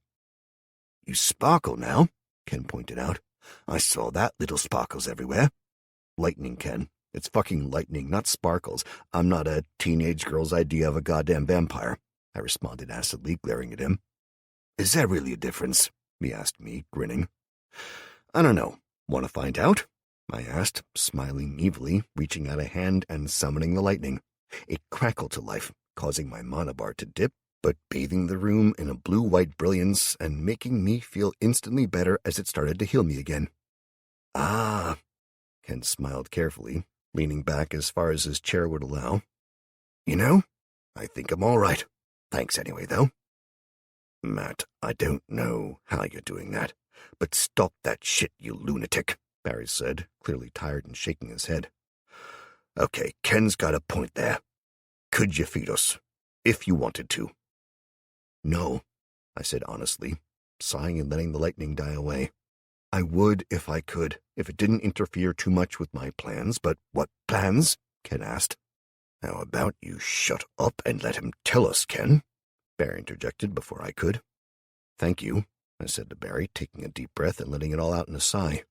"You sparkle now," Ken pointed out. "I saw that, little sparkles everywhere." "Lightning, Ken. It's fucking lightning, not sparkles. I'm not a teenage girl's idea of a goddamn vampire," I responded acidly, glaring at him. "Is there really a difference?" he asked me, grinning. "I don't know. Want to find out?" I asked, smiling evilly, reaching out a hand and summoning the lightning. It crackled to life, causing my mana bar to dip, but bathing the room in a blue-white brilliance and making me feel instantly better as it started to heal me again. "Ah," Ken smiled carefully, leaning back as far as his chair would allow. "You know, I think I'm all right. Thanks anyway, though." "Matt, I don't know how you're doing that, but stop that shit, you lunatic," Barry said, clearly tired and shaking his head. "Okay, Ken's got a point there. Could you feed us? If you wanted to." "No," I said honestly, sighing and letting the lightning die away. "I would if I could, if it didn't interfere too much with my plans, but..." "What plans?" Ken asked. "How about you shut up and let him tell us, Ken?" Barry interjected before I could. "Thank you," I said to Barry, taking a deep breath and letting it all out in a sigh.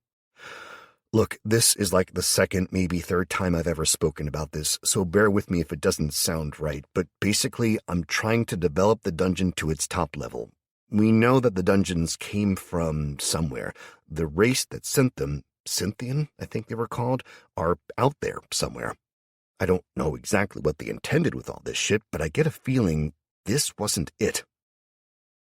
"Look, this is like the second, maybe third time I've ever spoken about this, so bear with me if it doesn't sound right, but basically I'm trying to develop the dungeon to its top level. We know that the dungeons came from somewhere. The race that sent them, Scythian, I think they were called, are out there somewhere. I don't know exactly what they intended with all this shit, but I get a feeling this wasn't it."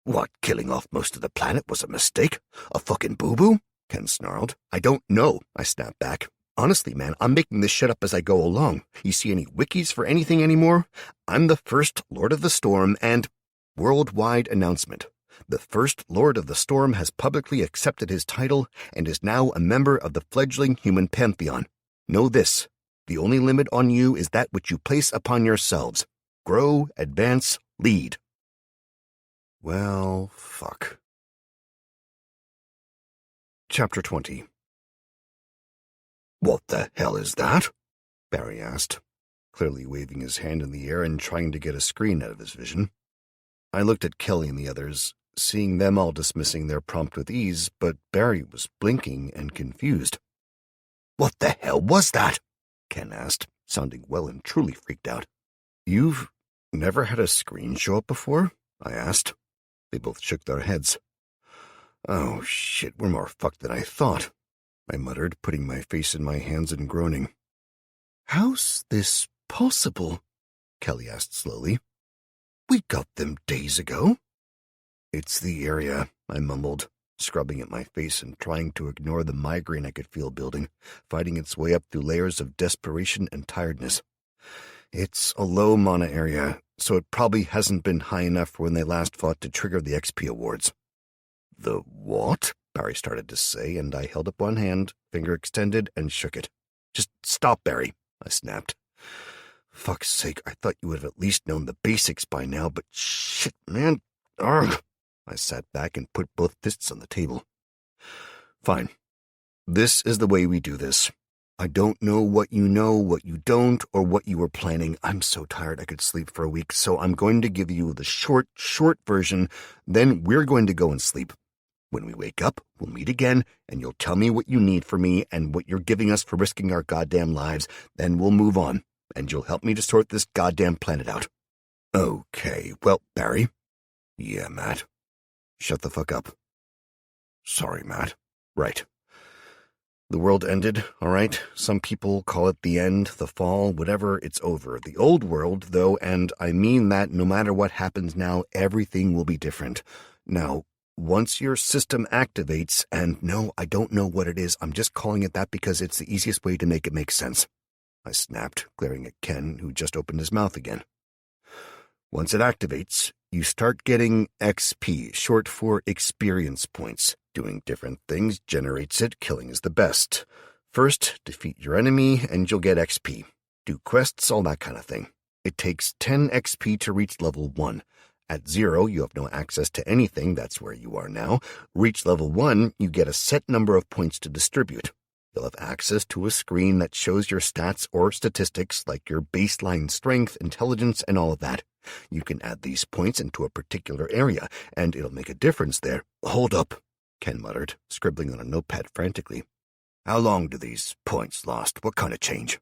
"What, killing off most of the planet was a mistake? A fucking boo-boo?" Ken snarled. "I don't know," I snapped back. "Honestly, man, I'm making this shit up as I go along. You see any wikis for anything anymore? I'm the first Lord of the Storm and... Worldwide announcement. The first Lord of the Storm has publicly accepted his title and is now a member of the fledgling human pantheon. Know this. The only limit on you is that which you place upon yourselves. Grow, advance, lead." Well, fuck. Chapter 20. "What the hell is that?" Barry asked, clearly waving his hand in the air and trying to get a screen out of his vision. I looked at Kelly and the others, seeing them all dismissing their prompt with ease, but Barry was blinking and confused. "What the hell was that?" Ken asked, sounding well and truly freaked out. "You've never had a screen show up before?" I asked. They both shook their heads. "Oh, shit, we're more fucked than I thought," I muttered, putting my face in my hands and groaning. "How's this possible? Kelly asked slowly. We got them days ago. It's the area, I mumbled, scrubbing at my face and trying to ignore the migraine I could feel building, fighting its way up through layers of desperation and tiredness. It's a low mana area, so it probably hasn't been high enough when they last fought to trigger the XP awards. The what? Barry started to say, and I held up one hand, finger extended, and shook it. Just stop, Barry, I snapped. Fuck's sake, I thought you would have at least known the basics by now, but shit, man. Argh. I sat back and put both fists on the table. Fine. This is the way we do this. I don't know, what you don't, or what you were planning. I'm so tired I could sleep for a week, so I'm going to give you the short version, then we're going to go and sleep. When we wake up, we'll meet again, and you'll tell me what you need from me and what you're giving us for risking our goddamn lives. Then we'll move on, and you'll help me to sort this goddamn planet out. Okay, well, Barry. Yeah, Matt. Shut the fuck up. Sorry, Matt. Right. The world ended, all right? Some people call it the end, the fall, whatever, it's over. The old world, though, and I mean that no matter what happens now, everything will be different. Now, once your system activates, and no, I don't know what it is, I'm just calling it that because it's the easiest way to make it make sense. I snapped, glaring at Ken, who just opened his mouth again. Once it activates, you start getting XP, short for experience points. Doing different things generates it, killing is the best. First, defeat your enemy, and you'll get XP. Do quests, all that kind of thing. It takes 10 XP to reach level 1. At 0, you have no access to anything, that's where you are now. Reach level 1, you get a set number of points to distribute. You'll have access to a screen that shows your stats or statistics like your baseline strength, intelligence, and all of that. You can add these points into a particular area, and it'll make a difference there. Hold up, Ken muttered, scribbling on a notepad frantically. How long do these points last? What kind of change?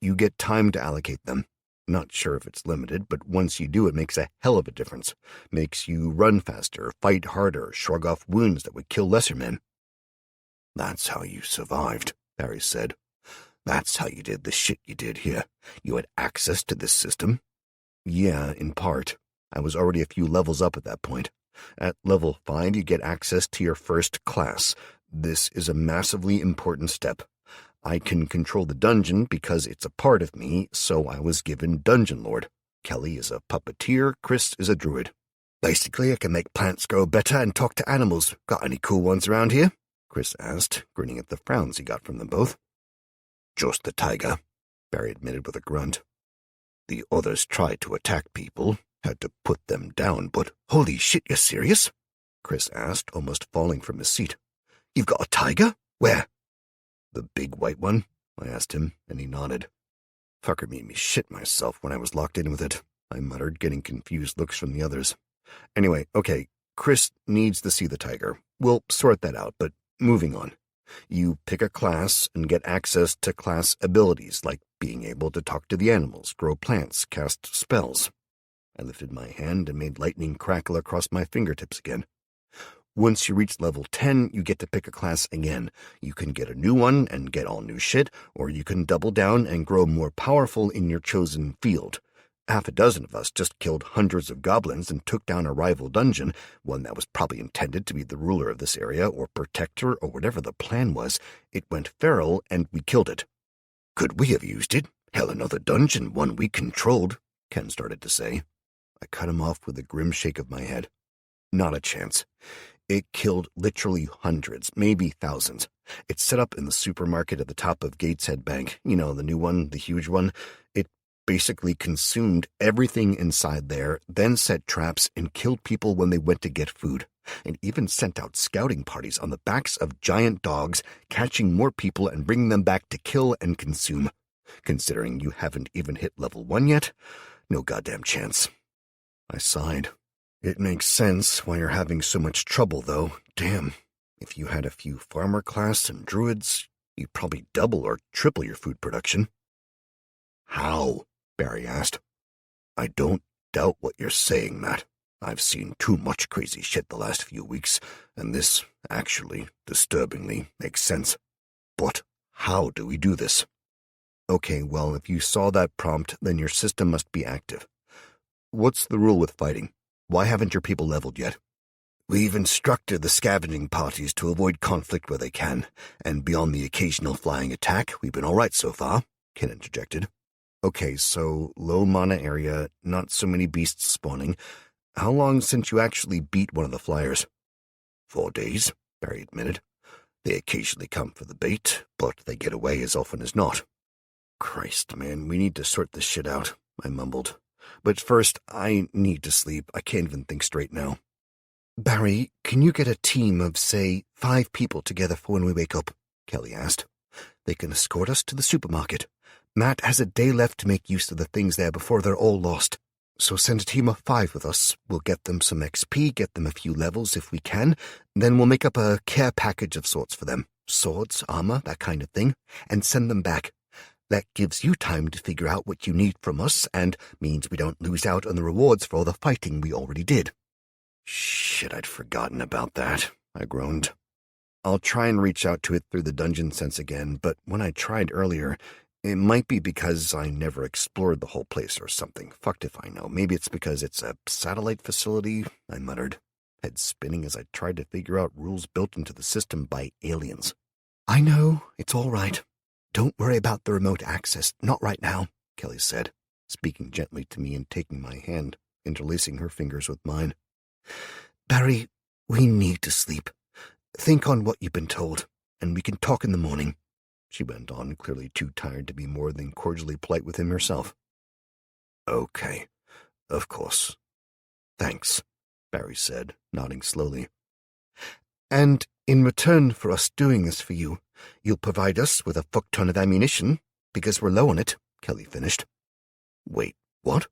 You get time to allocate them. Not sure if it's limited, but once you do, it makes a hell of a difference. Makes you run faster, fight harder, shrug off wounds that would kill lesser men. That's how you survived, Barry said. That's how you did the shit you did here. You had access to this system? Yeah, in part. I was already a few levels up at that point. At level 5, you get access to your first class. This is a massively important step. I can control the dungeon because it's a part of me, so I was given Dungeon Lord. Kelly is a puppeteer, Chris is a druid. Basically, I can make plants grow better and talk to animals. Got any cool ones around here? Chris asked, grinning at the frowns he got from them both. Just the tiger, Barry admitted with a grunt. The others tried to attack people, had to put them down, but holy shit, you're serious? Chris asked, almost falling from his seat. You've got a tiger? Where? The big white one? I asked him, and he nodded. Fucker made me shit myself when I was locked in with it, I muttered, getting confused looks from the others. Anyway, okay, Chris needs to see the tiger. We'll sort that out, but moving on. You pick a class and get access to class abilities, like being able to talk to the animals, grow plants, cast spells. I lifted my hand and made lightning crackle across my fingertips again. Once you reach level 10, you get to pick a class again. You can get a new one and get all new shit, or you can double down and grow more powerful in your chosen field. Half a dozen of us just killed hundreds of goblins and took down a rival dungeon, one that was probably intended to be the ruler of this area or protector or whatever the plan was. It went feral and we killed it. Could we have used it? Hell, another dungeon, one we controlled, Ken started to say. I cut him off with a grim shake of my head. Not a chance. It killed literally hundreds, maybe thousands. It's set up in the supermarket at the top of Gateshead Bank. You know, the new one, the huge one. It basically consumed everything inside there, then set traps and killed people when they went to get food, and even sent out scouting parties on the backs of giant dogs, catching more people and bringing them back to kill and consume. Considering you haven't even hit level 1 yet, no goddamn chance. I sighed. It makes sense why you're having so much trouble, though. Damn, if you had a few farmer class and druids, you'd probably double or triple your food production. How? Barry asked. I don't doubt what you're saying, Matt. I've seen too much crazy shit the last few weeks, and this, actually, disturbingly, makes sense. But how do we do this? Okay, well, if you saw that prompt, then your system must be active. What's the rule with fighting? Why haven't your people leveled yet? We've instructed the scavenging parties to avoid conflict where they can, and beyond the occasional flying attack, we've been all right so far, Ken interjected. Okay, so low mana area, not so many beasts spawning. How long since you actually beat one of the flyers? 4 days, Barry admitted. They occasionally come for the bait, but they get away as often as not. Christ, man, we need to sort this shit out, I mumbled. But first, I need to sleep. I can't even think straight now. Barry, can you get a team of, say, 5 people together for when we wake up? Kelly asked. They can escort us to the supermarket. Matt has a day left to make use of the things there before they're all lost. So send a team of 5 with us. We'll get them some XP, get them a few levels if we can. Then we'll make up a care package of sorts for them. Swords, armor, that kind of thing. And send them back. That gives you time to figure out what you need from us and means we don't lose out on the rewards for all the fighting we already did. Shit, I'd forgotten about that, I groaned. I'll try and reach out to it through the dungeon sense again, but when I tried earlier, it might be because I never explored the whole place or something. Fucked if I know. Maybe it's because it's a satellite facility, I muttered, head spinning as I tried to figure out rules built into the system by aliens. I know, it's all right. Don't worry about the remote access, not right now, Kelly said, speaking gently to me and taking my hand, interlacing her fingers with mine. Barry, we need to sleep. Think on what you've been told, and we can talk in the morning, she went on, clearly too tired to be more than cordially polite with him herself. Okay, of course. Thanks, Barry said, nodding slowly. And in return for us doing this for you, you'll provide us with a fuck-ton of ammunition, because we're low on it, Kelly finished. Wait, what?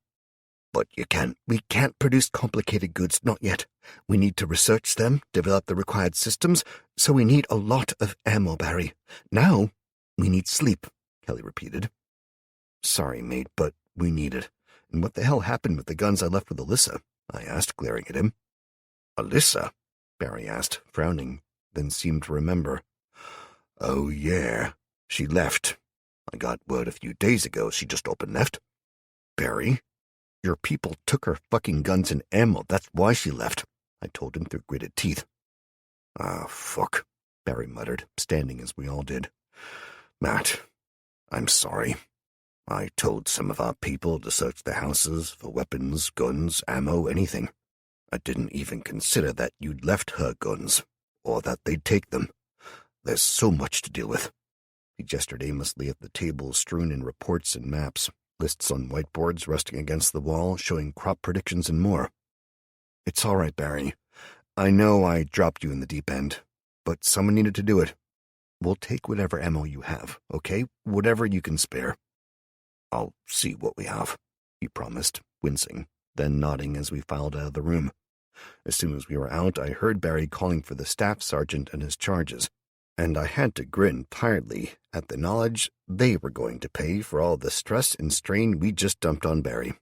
But we can't produce complicated goods, not yet. We need to research them, develop the required systems, so we need a lot of ammo, Barry. Now, we need sleep, Kelly repeated. Sorry, mate, but we need it. And what the hell happened with the guns I left with Alyssa? I asked, glaring at him. Alyssa? Barry asked, frowning, then seemed to remember. Oh, yeah, she left. I got word a few days ago she just up and left. Barry? Your people took her fucking guns and ammo. That's why she left, I told him through gritted teeth. Ah, fuck, Barry muttered, standing as we all did. Matt, I'm sorry. I told some of our people to search the houses for weapons, guns, ammo, anything. I didn't even consider that you'd left her guns, or that they'd take them. There's so much to deal with. He gestured aimlessly at the table strewn in reports and maps. Lists on whiteboards resting against the wall showing crop predictions and more. It's all right, Barry. I know I dropped you in the deep end, but someone needed to do it. We'll take whatever ammo you have, okay? Whatever you can spare. I'll see what we have, he promised, wincing, then nodding as we filed out of the room. As soon as we were out, I heard Barry calling for the staff sergeant and his charges, and I had to grin tiredly at the knowledge they were going to pay for all the stress and strain we just dumped on Barry.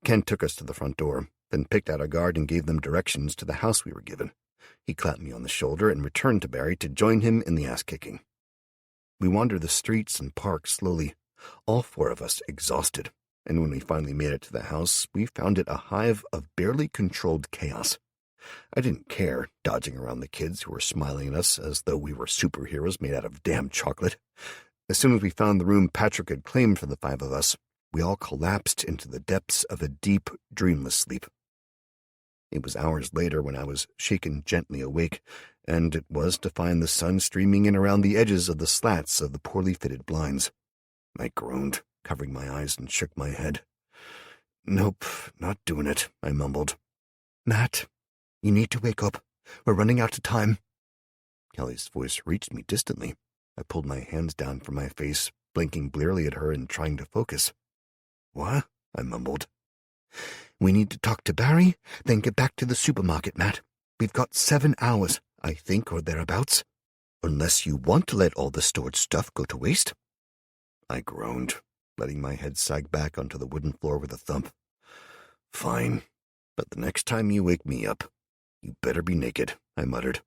Ken took us to the front door, then picked out a guard and gave them directions to the house we were given. He clapped me on the shoulder and returned to Barry to join him in the ass-kicking. We wandered the streets and parks slowly, all 4 of us exhausted, and when we finally made it to the house, we found it a hive of barely controlled chaos. I didn't care, dodging around the kids who were smiling at us as though we were superheroes made out of damn chocolate. As soon as we found the room Patrick had claimed for the 5 of us, we all collapsed into the depths of a deep, dreamless sleep. It was hours later when I was shaken gently awake, and it was to find the sun streaming in around the edges of the slats of the poorly fitted blinds. I groaned, covering my eyes, and shook my head. Nope, not doing it, I mumbled. Matt, you need to wake up. We're running out of time. Kelly's voice reached me distantly. I pulled my hands down from my face, blinking blearily at her and trying to focus. What? I mumbled. We need to talk to Barry, then get back to the supermarket, Matt. We've got 7 hours, I think, or thereabouts. Unless you want to let all the stored stuff go to waste. I groaned, letting my head sag back onto the wooden floor with a thump. Fine, but the next time you wake me up, you better be naked, I muttered.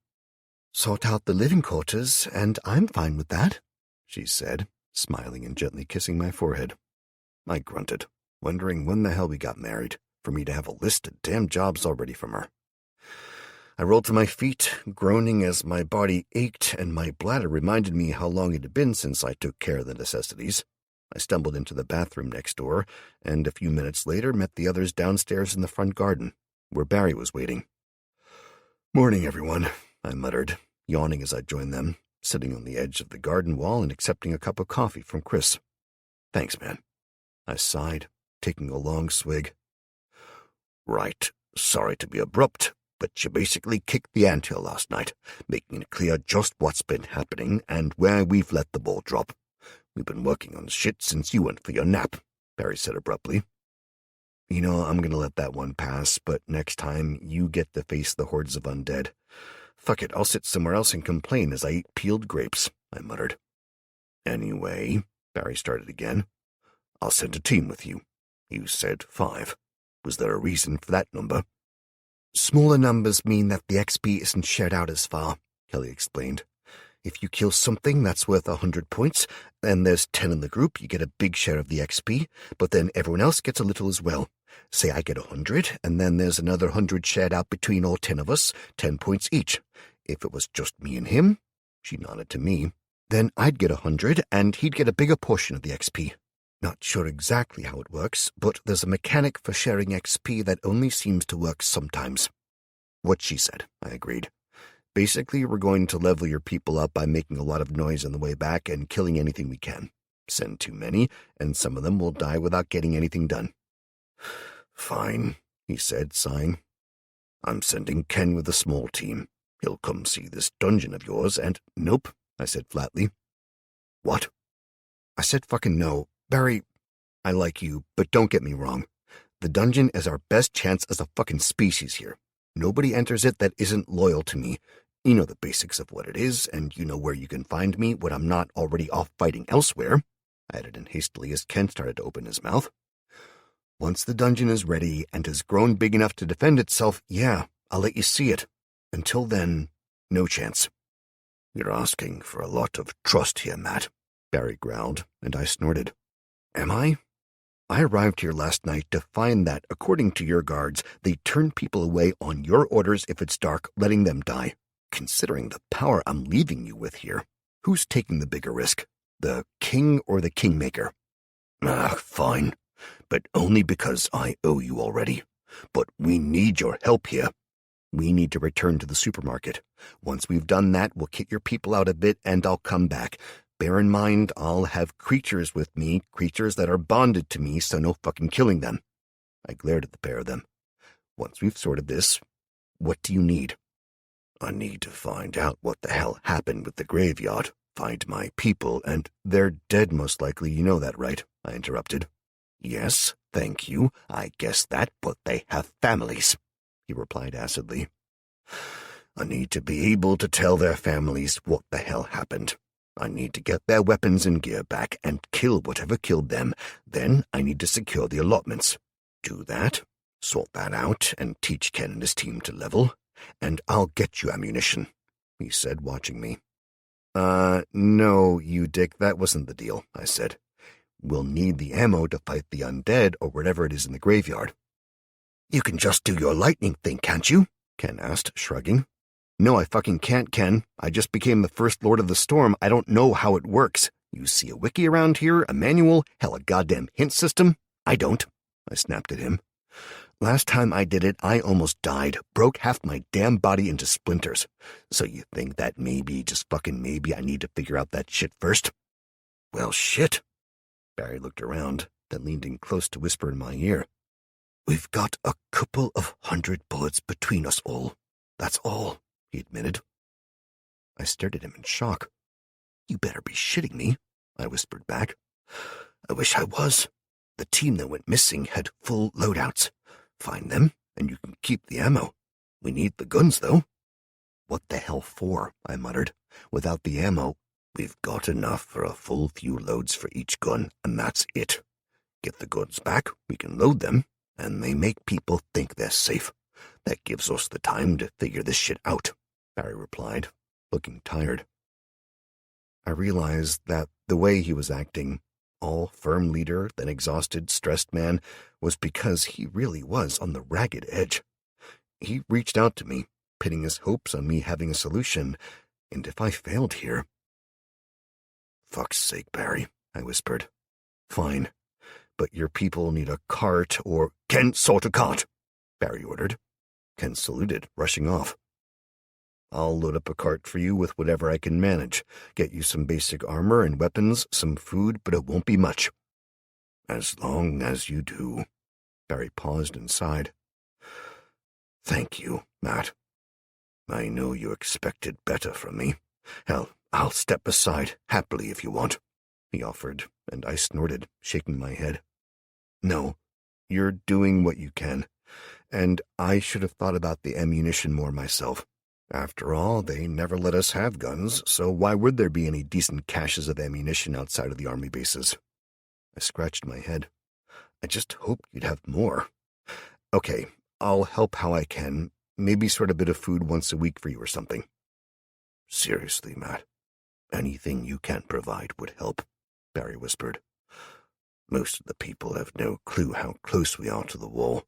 Sort out the living quarters, and I'm fine with that, she said, smiling and gently kissing my forehead. I grunted, wondering when the hell we got married, for me to have a list of damn jobs already from her. I rolled to my feet, groaning as my body ached and my bladder reminded me how long it had been since I took care of the necessities. I stumbled into the bathroom next door, and a few minutes later met the others downstairs in the front garden, where Barry was waiting. "Morning, everyone," I muttered, yawning as I joined them, sitting on the edge of the garden wall and accepting a cup of coffee from Chris. "Thanks, man." I sighed, taking a long swig. "Right, sorry to be abrupt, but you basically kicked the anthill last night, making it clear just what's been happening and where we've let the ball drop. We've been working on shit since you went for your nap," Barry said abruptly. I'm going to let that one pass, but next time you get to face the hordes of undead. Fuck it, I'll sit somewhere else and complain as I eat peeled grapes," I muttered. "Anyway," Barry started again, "I'll send a team with you. You said 5. Was there a reason for that number?" "Smaller numbers mean that the XP isn't shared out as far," Kelly explained. "If you kill something that's worth 100 points, and there's 10 in the group, you get a big share of the XP, but then everyone else gets a little as well. Say I get 100, and then there's another 100 shared out between all 10 of us, 10 points each. If it was just me and him," she nodded to me, "then I'd get 100, and he'd get a bigger portion of the XP. Not sure exactly how it works, but there's a mechanic for sharing XP that only seems to work sometimes." "What she said," I agreed. "Basically, we're going to level your people up by making a lot of noise on the way back and killing anything we can. Send too many, and some of them will die without getting anything done." "Fine," he said, sighing. "I'm sending Ken with a small team. He'll come see this dungeon of yours and—" "Nope," I said flatly. "What?" "I said fucking no. Barry, I like you, but don't get me wrong. The dungeon is our best chance as a fucking species here. Nobody enters it that isn't loyal to me. You know the basics of what it is, and you know where you can find me when I'm not already off fighting elsewhere," I added in hastily as Ken started to open his mouth. "Once the dungeon is ready and has grown big enough to defend itself, yeah, I'll let you see it. Until then, no chance." "You're asking for a lot of trust here, Matt," Barry growled, and I snorted. "Am I? I arrived here last night to find that, according to your guards, they turn people away on your orders if it's dark, letting them die. Considering the power I'm leaving you with here, who's taking the bigger risk, the king or the kingmaker?" Fine, but only because I owe you already. But we need your help here. We need to return to the supermarket. Once we've done that, we'll kick your people out a bit, and I'll come back. Bear in mind, I'll have creatures with me, creatures that are bonded to me, so no fucking killing them." I glared at the pair of them. "Once we've sorted this, what do you need?" "I need to find out what the hell happened with the graveyard, find my people, and—" "They're dead, most likely, you know that, right?" I interrupted. "Yes, thank you, I guess that, but they have families," he replied acidly. "I need to be able to tell their families what the hell happened. I need to get their weapons and gear back and kill whatever killed them. Then I need to secure the allotments. Do that, sort that out, and teach Ken and his team to level, and I'll get you ammunition," he said, watching me. No, you dick, that wasn't the deal," I said. "We'll need the ammo to fight the undead or whatever it is in the graveyard." "You can just do your lightning thing, can't you?" Ken asked, shrugging. "No, I fucking can't, Ken. I just became the first Lord of the Storm. I don't know how it works. You see a wiki around here, a manual, hell, a goddamn hint system? I don't," I snapped at him. "Last time I did it, I almost died, broke half my damn body into splinters. So you think that maybe, just fucking maybe, I need to figure out that shit first?" "Well, shit." Barry looked around, then leaned in close to whisper in my ear. "We've got a couple of 100 bullets between us all. That's all," he admitted. I stared at him in shock. "You better be shitting me," I whispered back. "I wish I was. The team that went missing had full loadouts. Find them, and you can keep the ammo. We need the guns, though." "What the hell for?" I muttered. "Without the ammo—" "We've got enough for a full few loads for each gun, and that's it. Get the guns back, we can load them, and they make people think they're safe. That gives us the time to figure this shit out," Barry replied, looking tired. I realized that the way he was acting, all firm leader, then exhausted, stressed man, was because he really was on the ragged edge. He reached out to me, pinning his hopes on me having a solution, and if I failed here... "Fuck's sake, Barry," I whispered. "Fine, but your people need a cart or—" "Ken, sort a cart," Barry ordered. Ken saluted, rushing off. "I'll load up a cart for you with whatever I can manage, get you some basic armor and weapons, some food, but it won't be much." "As long as you do." Barry paused and sighed. "Thank you, Matt. I know you expected better from me. Hell, I'll step aside happily if you want," he offered, and I snorted, shaking my head. "No, you're doing what you can, and I should have thought about the ammunition more myself. After all, they never let us have guns, so why would there be any decent caches of ammunition outside of the army bases?" I scratched my head. "I just hoped you'd have more. Okay, I'll help how I can, maybe sort a bit of food once a week for you or something." "Seriously, Matt, anything you can provide would help," Barry whispered. "Most of the people have no clue how close we are to the wall.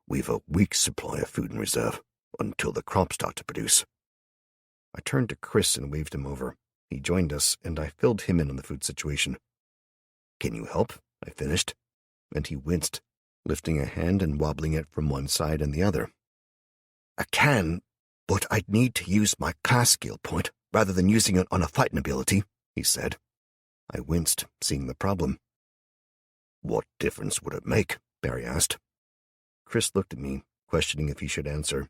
We've a week's supply of food in reserve, until the crops start to produce." I turned to Chris and waved him over. He joined us, and I filled him in on the food situation. "Can you help?" I finished, and he winced, lifting a hand and wobbling it from one side and the other. "I can, but I'd need to use my class skill point rather than using it on a fighting ability," he said. I winced, seeing the problem. "What difference would it make?" Barry asked. Chris looked at me, questioning if he should answer.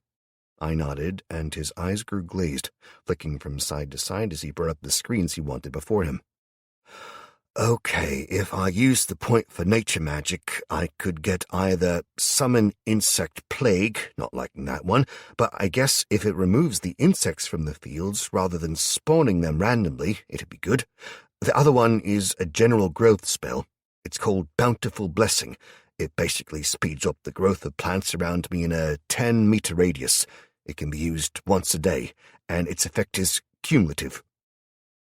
I nodded, and his eyes grew glazed, flicking from side to side as he brought up the screens he wanted before him. "Okay, if I use the point for nature magic, I could get either summon insect plague, not liking that one, but I guess if it removes the insects from the fields rather than spawning them randomly, it'd be good. The other one is a general growth spell. It's called Bountiful Blessing. It basically speeds up the growth of plants around me in a 10-meter radius. It can be used once a day, and its effect is cumulative."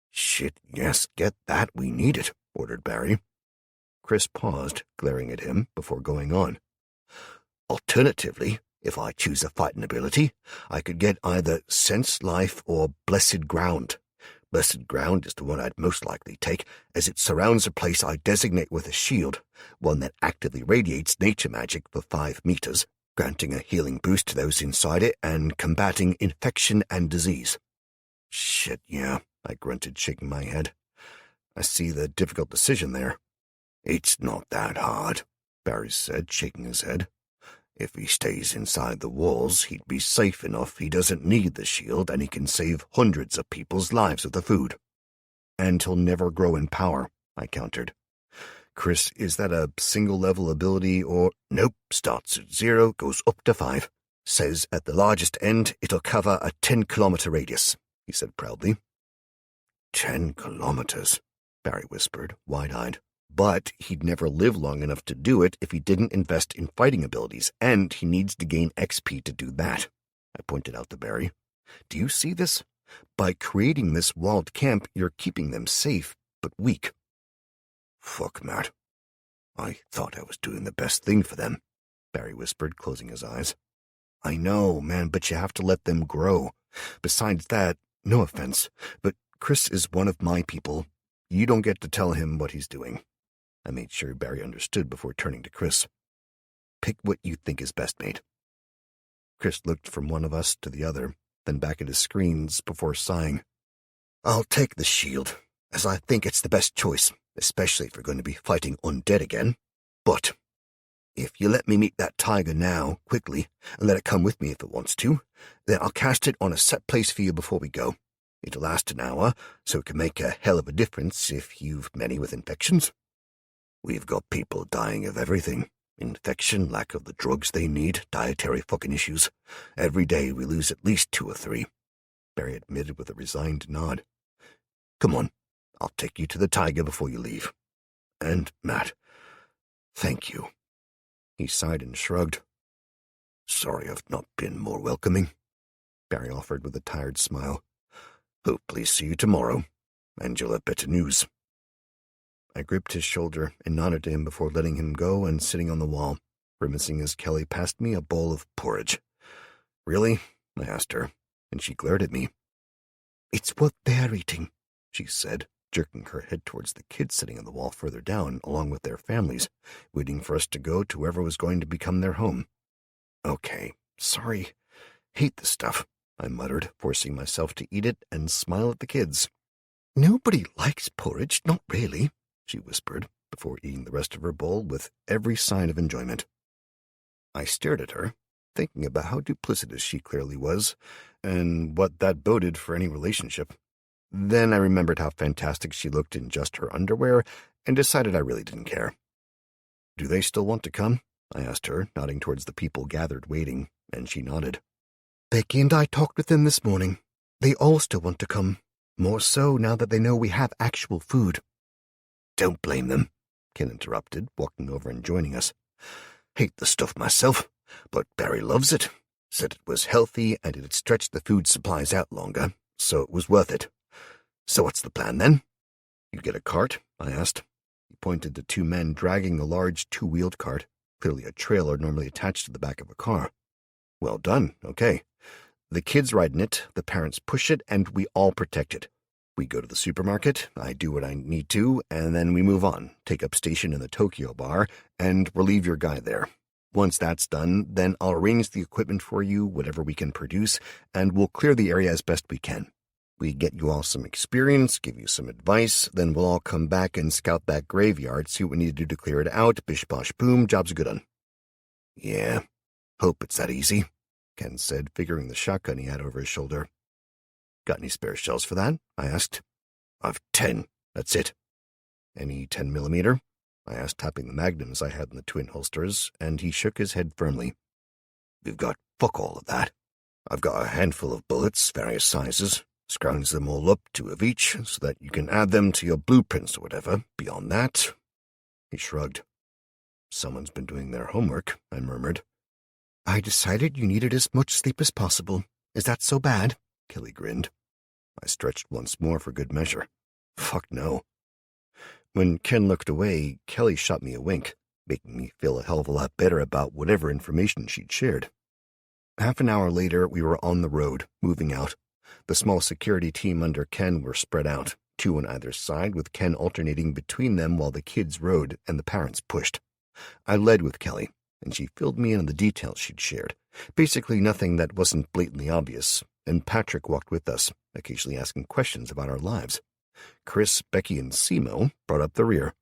"Shit, yes, get that. We need it," ordered Barry. Chris paused, glaring at him, before going on. "Alternatively, if I choose a fighting ability, I could get either Sense Life or Blessed Ground. Blessed Ground is the one I'd most likely take, as it surrounds a place I designate with a shield, one that actively radiates nature magic for 5 meters, granting a healing boost to those inside it and combating infection and disease." "Shit, yeah," I grunted, shaking my head. "I see the difficult decision there." "It's not that hard," Barry said, shaking his head. "If he stays inside the walls, he'd be safe enough he doesn't need the shield, and he can save hundreds of people's lives with the food." "And he'll never grow in power," I countered. "Chris, is that a single-level ability or—" "Nope, starts at 0, goes up to 5. Says at the largest end it'll cover a 10-kilometer radius," he said proudly. 10 kilometers, Barry whispered, wide-eyed. But he'd never live long enough to do it if he didn't invest in fighting abilities, and he needs to gain XP to do that, I pointed out to Barry. "Do you see this? By creating this walled camp, you're keeping them safe, but weak." "Fuck, Matt. I thought I was doing the best thing for them," Barry whispered, closing his eyes. "I know, man, but you have to let them grow. Besides that, no offense, but Chris is one of my people. You don't get to tell him what he's doing." I made sure Barry understood before turning to Chris. "Pick what you think is best, mate." Chris looked from one of us to the other, then back at his screens before sighing. "I'll take the shield, as I think it's the best choice, especially if we're going to be fighting undead again. But if you let me meet that tiger now, quickly, and let it come with me if it wants to, then I'll cast it on a set place for you before we go. It'll last an hour, so it can make a hell of a difference if you've many with infections. We've got people dying of everything. Infection, lack of the drugs they need, dietary fucking issues. Every day we lose at least 2 or 3, Barry admitted with a resigned nod. "Come on, I'll take you to the tiger before you leave. And, Matt, thank you." He sighed and shrugged. "Sorry I've not been more welcoming," Barry offered with a tired smile. "Hopefully see you tomorrow. and you'll have better news." I gripped his shoulder and nodded to him before letting him go and sitting on the wall, grimacing as Kelly passed me a bowl of porridge. "Really?" I asked her, and she glared at me. "It's what they're eating," she said, jerking her head towards the kids sitting on the wall further down, along with their families, waiting for us to go to whoever was going to become their home. "Okay, sorry. Hate this stuff," I muttered, forcing myself to eat it and smile at the kids. "Nobody likes porridge, not really," she whispered, before eating the rest of her bowl with every sign of enjoyment. I stared at her, thinking about how duplicitous she clearly was, and what that boded for any relationship. Then I remembered how fantastic she looked in just her underwear, and decided I really didn't care. "Do they still want to come?" I asked her, nodding towards the people gathered waiting, and she nodded. "Becky and I talked with them this morning. They all still want to come, more so now that they know we have actual food." "Don't blame them," Ken interrupted, walking over and joining us. "Hate the stuff myself, but Barry loves it. Said it was healthy and it'd stretch the food supplies out longer, so it was worth it. So what's the plan then?" "You get a cart?" I asked. He pointed to two men dragging the large two-wheeled cart, clearly a trailer normally attached to the back of a car. "Well done, okay. The kids ride in it, the parents push it, and we all protect it. We go to the supermarket, I do what I need to, and then we move on, take up station in the Tokyo bar, and relieve your guy there. Once that's done, then I'll arrange the equipment for you, whatever we can produce, and we'll clear the area as best we can. We get you all some experience, give you some advice, then we'll all come back and scout that graveyard, see what we need to do to clear it out, bish-bosh-boom, job's good on." "Yeah, hope it's that easy," Ken said, figuring the shotgun he had over his shoulder. "Got any spare shells for that?" I asked. "I've 10, that's it." "Any 10mm? I asked, tapping the magnums I had in the twin holsters, and he shook his head firmly. "We've got fuck all of that. I've got a handful of bullets, various sizes, scrounge them all up, 2 of each, so that you can add them to your blueprints or whatever. Beyond that—" He shrugged. "Someone's been doing their homework," I murmured. "I decided you needed as much sleep as possible. Is that so bad?" Kelly grinned. I stretched once more for good measure. "Fuck no." When Ken looked away, Kelly shot me a wink, making me feel a hell of a lot better about whatever information she'd shared. Half an hour later, we were on the road, moving out. The small security team under Ken were spread out, 2 on either side, with Ken alternating between them while the kids rode and the parents pushed. I led with Kelly, and she filled me in on the details she'd shared, basically nothing that wasn't blatantly obvious, and Patrick walked with us, occasionally asking questions about our lives. Chris, Becky, and Simo brought up the rear.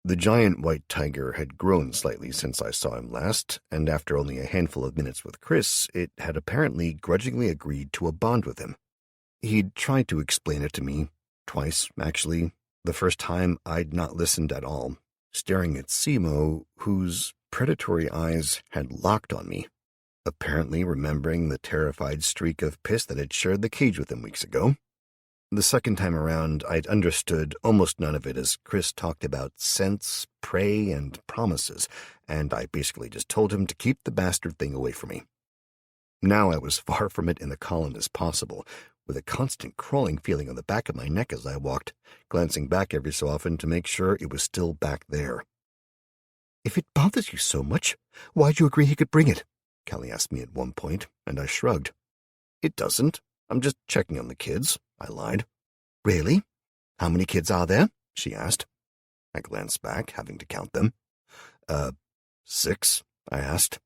The giant white tiger had grown slightly since I saw him last, and after only a handful of minutes with Chris, it had apparently grudgingly agreed to a bond with him. He'd tried to explain it to me, twice, actually. The first time, I'd not listened at all, staring at Simo, whose predatory eyes had locked on me, apparently remembering the terrified streak of piss that had shared the cage with him weeks ago. The second time around, I'd understood almost none of it as Chris talked about scents, prey, and promises, and I basically just told him to keep the bastard thing away from me. Now I was far from it in the column as possible, with a constant crawling feeling on the back of my neck as I walked, glancing back every so often to make sure it was still back there. "If it bothers you so much, why'd you agree he could bring it?" Kelly asked me at one point, and I shrugged. "It doesn't. I'm just checking on the kids," I lied. "Really? How many kids are there?" she asked. I glanced back, having to count them. 6, I asked.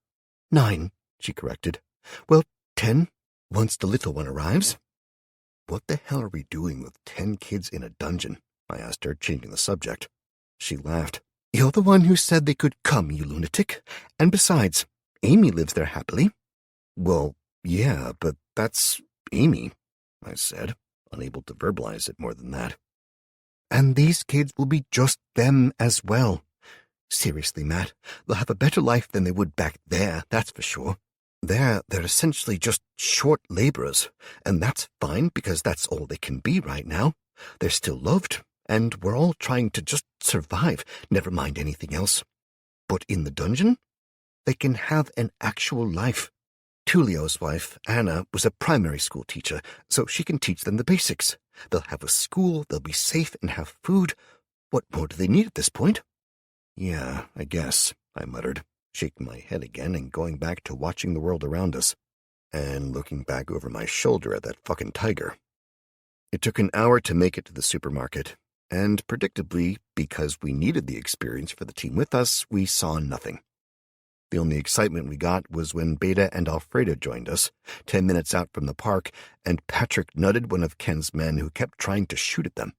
9, she corrected. "Well, 10, once the little one arrives." "What the hell are we doing with 10 kids in a dungeon?" I asked her, changing the subject. She laughed. "You're the one who said they could come, you lunatic. And besides, Amy lives there happily." "Well, yeah, but that's Amy," I said, unable to verbalize it more than that. "And these kids will be just them as well. Seriously, Matt, they'll have a better life than they would back there, that's for sure. They're essentially just short laborers, and that's fine because that's all they can be right now. They're still loved, and we're all trying to just survive, never mind anything else. But in the dungeon, they can have an actual life. Tullio's wife, Anna, was a primary school teacher, so she can teach them the basics. They'll have a school, they'll be safe, and have food. What more do they need at this point? Yeah, I guess, I muttered, shaking my head again and going back to watching the world around us, and looking back over my shoulder at that fucking tiger. It took an hour to make it to the supermarket, and predictably, because we needed the experience for the team with us, we saw nothing. The only excitement we got was when Beta and Alfredo joined us, 10 minutes out from the park, and Patrick nutted one of Ken's men who kept trying to shoot at them.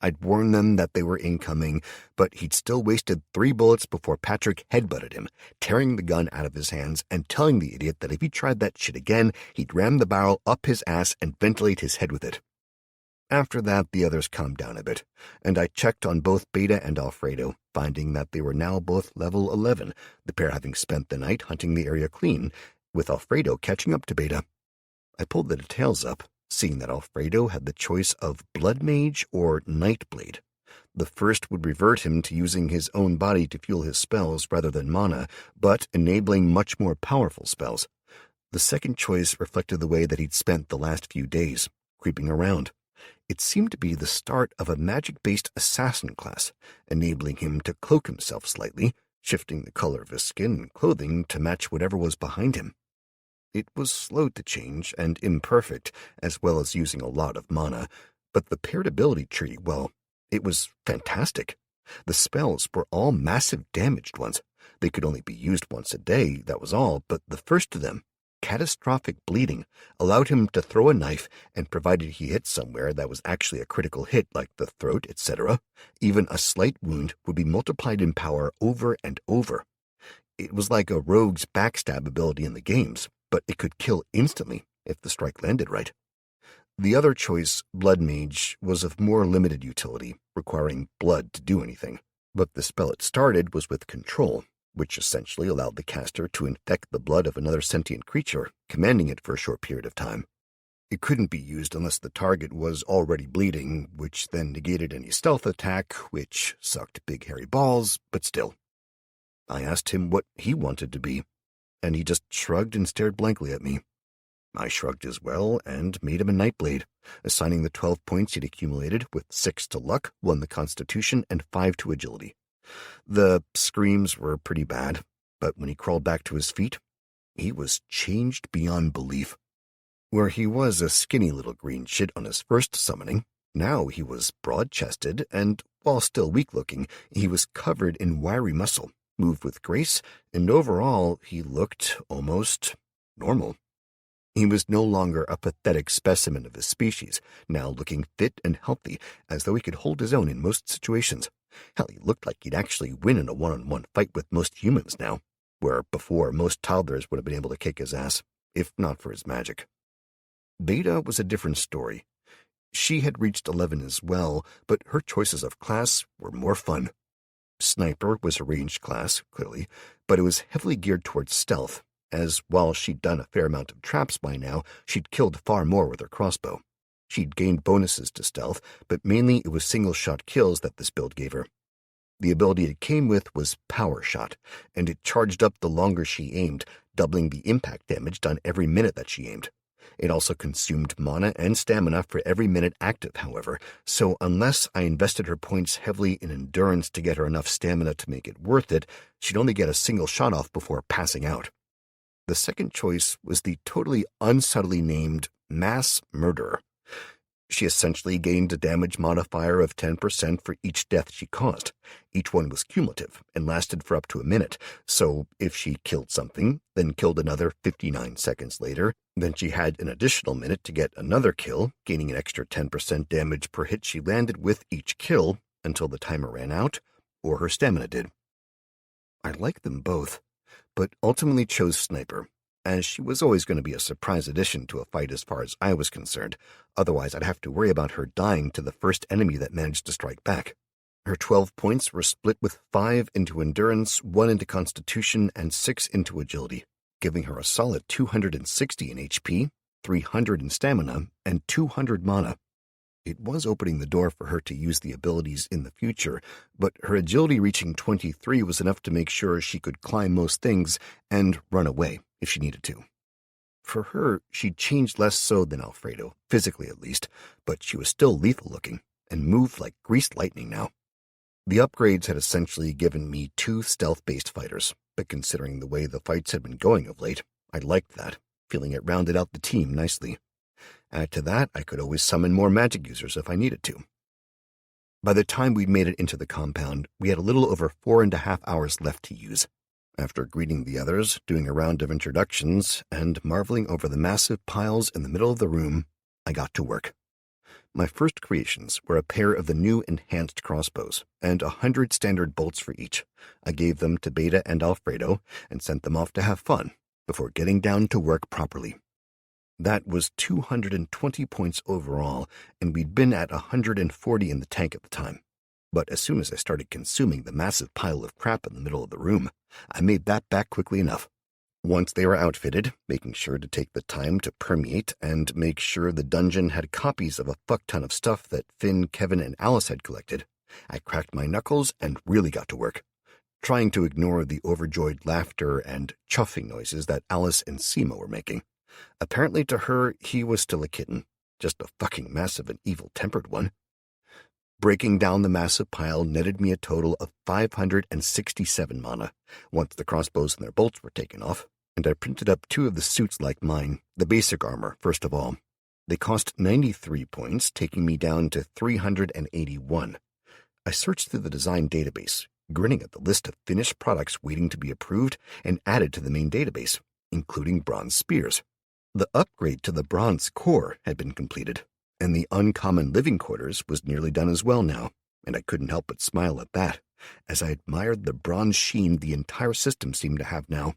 I'd warned them that they were incoming, but he'd still wasted 3 bullets before Patrick headbutted him, tearing the gun out of his hands and telling the idiot that if he tried that shit again, he'd ram the barrel up his ass and ventilate his head with it. After that, the others calmed down a bit, and I checked on both Beta and Alfredo, finding that they were now both level 11, the pair having spent the night hunting the area clean, with Alfredo catching up to Beta. I pulled the details up, seeing that Alfredo had the choice of Blood Mage or Nightblade. The first would revert him to using his own body to fuel his spells rather than mana, but enabling much more powerful spells. The second choice reflected the way that he'd spent the last few days, creeping around. It seemed to be the start of a magic-based assassin class, enabling him to cloak himself slightly, shifting the color of his skin and clothing to match whatever was behind him. It was slow to change and imperfect, as well as using a lot of mana, but the paired ability tree, well, it was fantastic. The spells were all massive damaged ones. They could only be used once a day, that was all, but the first of them, catastrophic bleeding, allowed him to throw a knife, and provided he hit somewhere that was actually a critical hit, like the throat, etc., even a slight wound would be multiplied in power over and over. It was like a rogue's backstab ability in the games, but it could kill instantly if the strike landed right. The other choice, Blood Mage, was of more limited utility, requiring blood to do anything, but the spell it started was with control, which essentially allowed the caster to infect the blood of another sentient creature, commanding it for a short period of time. It couldn't be used unless the target was already bleeding, which then negated any stealth attack, which sucked big hairy balls, but still. I asked him what he wanted to be, and he just shrugged and stared blankly at me. I shrugged as well and made him a Nightblade, assigning the 12 points he'd accumulated with 6 to luck, 1 to constitution, and 5 to agility. The screams were pretty bad, but when he crawled back to his feet, he was changed beyond belief. Where he was a skinny little green shit on his first summoning, now he was broad-chested, and while still weak-looking, he was covered in wiry muscle, moved with grace, and overall he looked almost normal. He was no longer a pathetic specimen of his species, now looking fit and healthy, as though he could hold his own in most situations. Hell, he looked like he'd actually win in a one-on-one fight with most humans now, where before most toddlers would have been able to kick his ass, if not for his magic. Beta was a different story. She had reached 11 as well, but her choices of class were more fun. Sniper was a ranged class, clearly, but it was heavily geared towards stealth, as while she'd done a fair amount of traps by now, she'd killed far more with her crossbow. She'd gained bonuses to stealth, but mainly it was single-shot kills that this build gave her. The ability it came with was Power Shot, and it charged up the longer she aimed, doubling the impact damage done every minute that she aimed. It also consumed mana and stamina for every minute active, however, so unless I invested her points heavily in endurance to get her enough stamina to make it worth it, she'd only get a single shot off before passing out. The second choice was the totally unsubtly named Mass Murderer. She essentially gained a damage modifier of 10% for each death she caused. Each one was cumulative and lasted for up to a minute, so if she killed something, then killed another 59 seconds later, then she had an additional minute to get another kill, gaining an extra 10% damage per hit she landed with each kill until the timer ran out, or her stamina did. I liked them both, but ultimately chose Sniper, as she was always going to be a surprise addition to a fight as far as I was concerned. Otherwise, I'd have to worry about her dying to the first enemy that managed to strike back. Her 12 points were split with 5 into endurance, 1 into constitution, and 6 into agility, giving her a solid 260 in HP, 300 in stamina, and 200 mana. It was opening the door for her to use the abilities in the future, but her agility reaching 23 was enough to make sure she could climb most things and run away if she needed to. For her, she'd changed less so than Alfredo, physically at least, but she was still lethal-looking and moved like greased lightning now. The upgrades had essentially given me 2 stealth-based fighters, but considering the way the fights had been going of late, I liked that, feeling it rounded out the team nicely. Add to that, I could always summon more magic users if I needed to. By the time we'd made it into the compound, we had a little over 4.5 hours left to use. After greeting the others, doing a round of introductions, and marveling over the massive piles in the middle of the room, I got to work. My first creations were a pair of the new enhanced crossbows and 100 standard bolts for each. I gave them to Beta and Alfredo and sent them off to have fun before getting down to work properly. That was 220 points overall, and we'd been at 140 in the tank at the time. But as soon as I started consuming the massive pile of crap in the middle of the room, I made that back quickly enough. Once they were outfitted, making sure to take the time to permeate and make sure the dungeon had copies of a fuck-ton of stuff that Finn, Kevin, and Alice had collected, I cracked my knuckles and really got to work, trying to ignore the overjoyed laughter and chuffing noises that Alice and Sima were making. Apparently to her, he was still a kitten, just a fucking massive and evil-tempered one. Breaking down the massive pile netted me a total of 567 mana, once the crossbows and their bolts were taken off, and I printed up 2 of the suits like mine, the basic armor first of all. They cost 93 points, taking me down to 381. I searched through the design database, grinning at the list of finished products waiting to be approved and added to the main database, including bronze spears. The upgrade to the bronze core had been completed, and the uncommon living quarters was nearly done as well now, and I couldn't help but smile at that, as I admired the bronze sheen the entire system seemed to have now.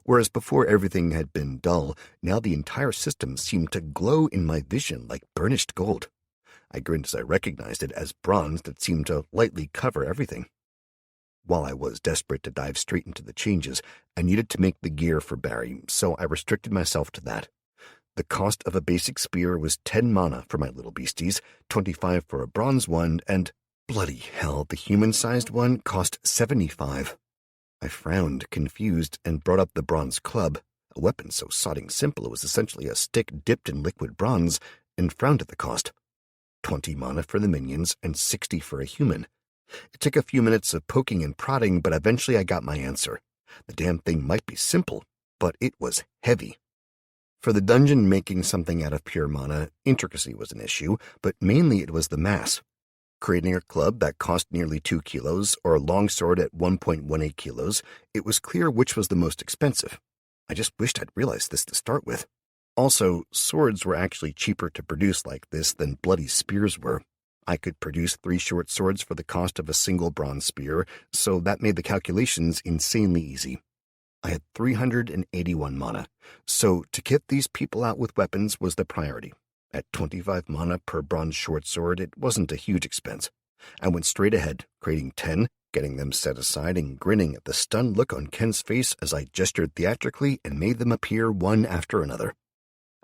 Whereas before everything had been dull, now the entire system seemed to glow in my vision like burnished gold. I grinned as I recognized it as bronze that seemed to lightly cover everything. While I was desperate to dive straight into the changes, I needed to make the gear for Barry, so I restricted myself to that. The cost of a basic spear was 10 mana for my little beasties, 25 for a bronze one, and, bloody hell, the human-sized one cost 75. I frowned, confused, and brought up the bronze club, a weapon so sodding simple it was essentially a stick dipped in liquid bronze, and frowned at the cost. 20 mana for the minions, and 60 for a human. It took a few minutes of poking and prodding, but eventually I got my answer. The damn thing might be simple, but it was heavy. For the dungeon making something out of pure mana, intricacy was an issue, but mainly it was the mass. Creating a club that cost nearly 2 kilos, or a longsword at 1.18 kilos, it was clear which was the most expensive. I just wished I'd realized this to start with. Also, swords were actually cheaper to produce like this than bloody spears were. I could produce 3 short swords for the cost of a single bronze spear, so that made the calculations insanely easy. I had 381 mana, so to kit these people out with weapons was the priority. At 25 mana per bronze short sword, it wasn't a huge expense. I went straight ahead, creating 10, getting them set aside and grinning at the stunned look on Ken's face as I gestured theatrically and made them appear one after another.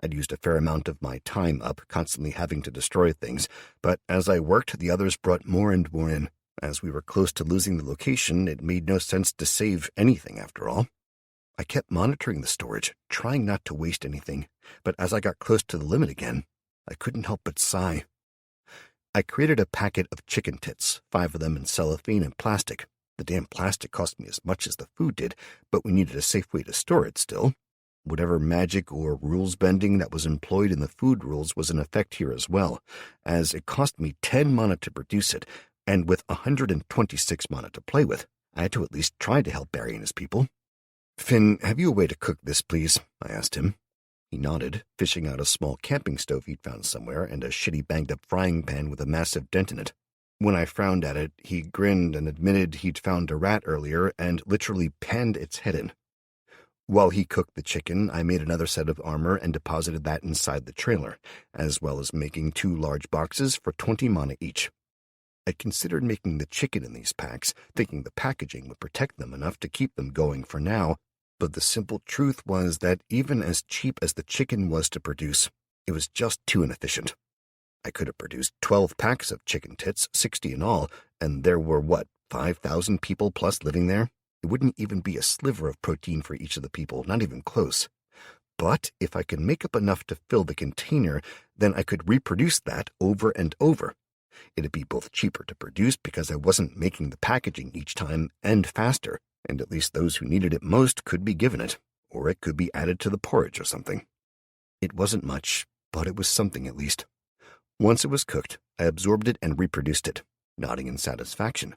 I'd used a fair amount of my time up, constantly having to destroy things, but as I worked, the others brought more and more in. As we were close to losing the location, it made no sense to save anything after all. I kept monitoring the storage, trying not to waste anything, but as I got close to the limit again, I couldn't help but sigh. I created a packet of chicken tits, 5 of them in cellophane and plastic. The damn plastic cost me as much as the food did, but we needed a safe way to store it still. Whatever magic or rules bending that was employed in the food rules was in effect here as well, as it cost me 10 mana to produce it, and with 126 mana to play with, I had to at least try to help Barry and his people. "Finn, have you a way to cook this, please?" I asked him. He nodded, fishing out a small camping stove he'd found somewhere and a shitty banged-up frying pan with a massive dent in it. When I frowned at it, he grinned and admitted he'd found a rat earlier and literally panned its head in. While he cooked the chicken, I made another set of armor and deposited that inside the trailer, as well as making 2 large boxes for 20 mana each. I considered making the chicken in these packs, thinking the packaging would protect them enough to keep them going for now, but the simple truth was that even as cheap as the chicken was to produce, it was just too inefficient. I could have produced 12 packs of chicken tits, 60 in all, and there were, 5,000 people plus living there? It wouldn't even be a sliver of protein for each of the people, not even close. But if I could make up enough to fill the container, then I could reproduce that over and over. It'd be both cheaper to produce because I wasn't making the packaging each time, and faster, and at least those who needed it most could be given it, or it could be added to the porridge or something. It wasn't much, but it was something at least. Once it was cooked, I absorbed it and reproduced it, nodding in satisfaction.